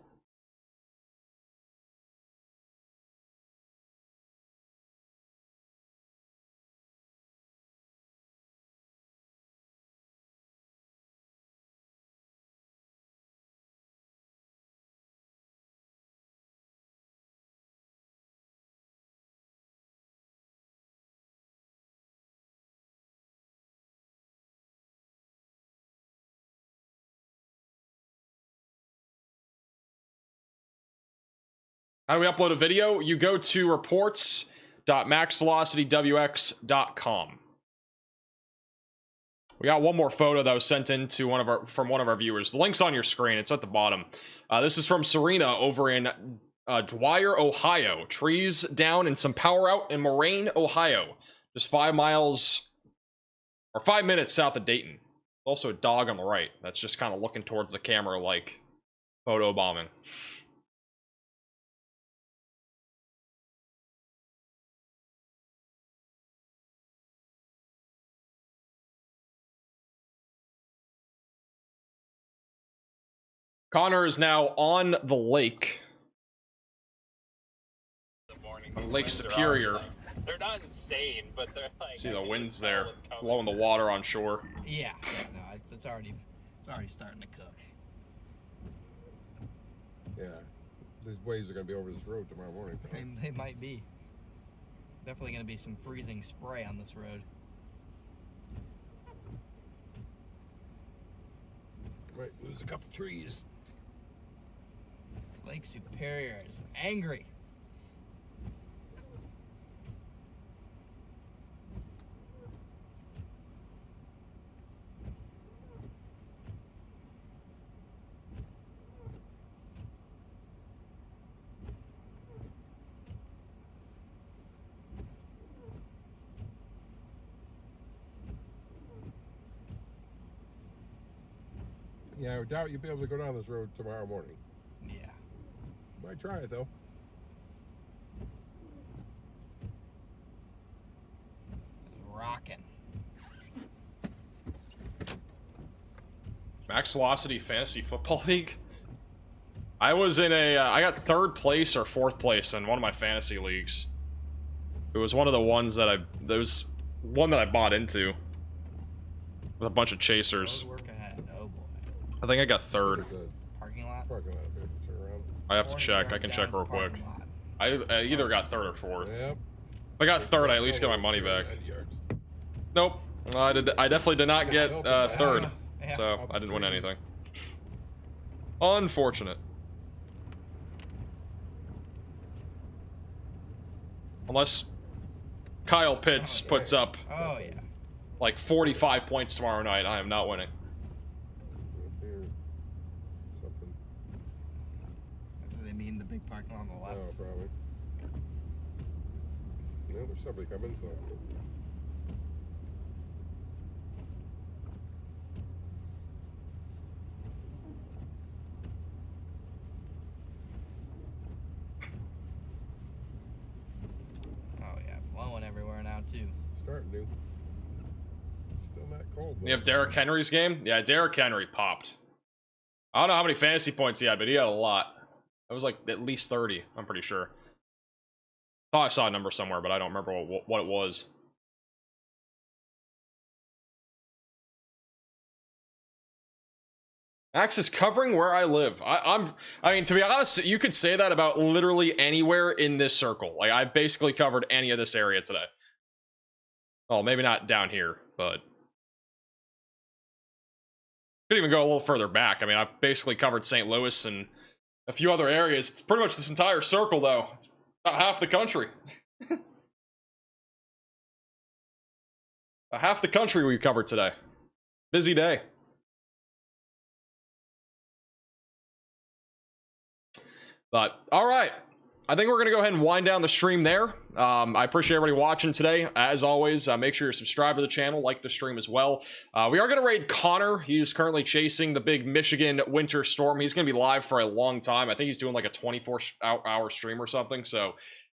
How do we upload a video? You go to reports.maxvelocitywx.com. We got one more photo that was sent in to from one of our viewers. The link's on your screen. It's at the bottom. This is from Serena over in Dwyer, Ohio. Trees down and some power out in Moraine, Ohio. Just 5 miles or 5 minutes south of Dayton. Also a dog on the right. That's just kind of looking towards the camera like photo bombing. Connor is now on the lake. On Lake Superior. They're not insane, but they're like. See the winds there, blowing the water on shore. Yeah, no, it's already starting to cook. Yeah, these waves are going to be over this road tomorrow morning. They might be. Definitely going to be some freezing spray on this road. Might lose a couple trees. Lake Superior is angry. Yeah, I doubt you'll be able to go down this road tomorrow morning. Yeah. Might try it though. Rocking. Max Velocity Fantasy Football League. I was in a, I got 3rd place or 4th place in one of my fantasy leagues. It was one of the ones that there was one that I bought into. With a bunch of chasers. Work ahead. Oh boy. I think I got 3rd. Parking lot? Parking lot. Turn around. I have to check. I can check real quick. I either got 3rd or 4th. Yep. If I got 3rd, I at least get my money back. Nope. I definitely did not get 3rd. So I didn't win anything. Unfortunate. Unless Kyle Pitts puts up like 45 points tomorrow night, I am not winning. Something. They mean the big parking lot on the left. Oh, probably. Yeah, there's somebody coming, so. Oh yeah, blowing everywhere now too. Starting to. Still not cold. You have Derrick Henry's game? Yeah, Derrick Henry popped. I don't know how many fantasy points he had, but he had a lot. It was like at least 30, I'm pretty sure. Oh, I saw a number somewhere, but I don't remember what it was. Max is covering where I live. I mean, to be honest, you could say that about literally anywhere in this circle. Like, I basically covered any of this area today. Well, maybe not down here, but could even go a little further back. I mean, I've basically covered St. Louis and a few other areas. It's pretty much this entire circle, though. It's about half the country. About half the country we covered today. Busy day. But, all right. I think we're going to go ahead and wind down the stream there. I appreciate everybody watching today. As always, make sure you're subscribed to the channel, like the stream as well. We are going to raid Connor. He's currently chasing the big Michigan winter storm. He's going to be live for a long time. I think he's doing like a 24-hour stream or something. So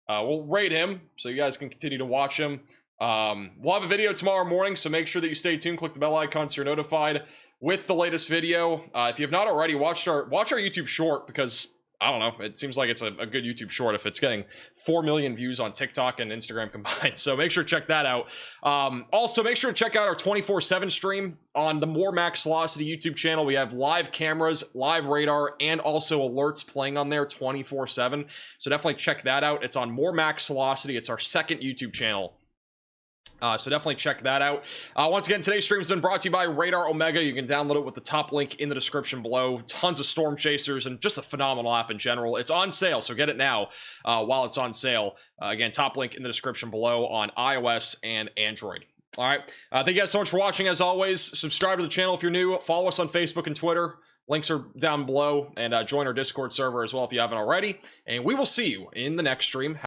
we'll raid him so you guys can continue to watch him. We'll have a video tomorrow morning, so make sure that you stay tuned. Click the bell icon so you're notified with the latest video. If you have not already, watch our YouTube short, because I don't know, it seems like it's a good YouTube short if it's getting 4 million views on TikTok and Instagram combined. So make sure to check that out. Also, make sure to check out our 24/7 stream on the More Max Velocity YouTube channel. We have live cameras, live radar, and also alerts playing on there 24/7. So definitely check that out. It's on More Max Velocity. It's our second YouTube channel. So definitely check that out. Once again, today's stream has been brought to you by Radar Omega. You can download it with the top link in the description below. Tons of storm chasers and just a phenomenal app in general. It's on sale, so get it now while it's on sale. Again, top link in the description below on iOS and Android. All right. Thank you guys so much for watching. As always, subscribe to the channel if you're new. Follow us on Facebook and Twitter. Links are down below. And join our Discord server as well if you haven't already. And we will see you in the next stream.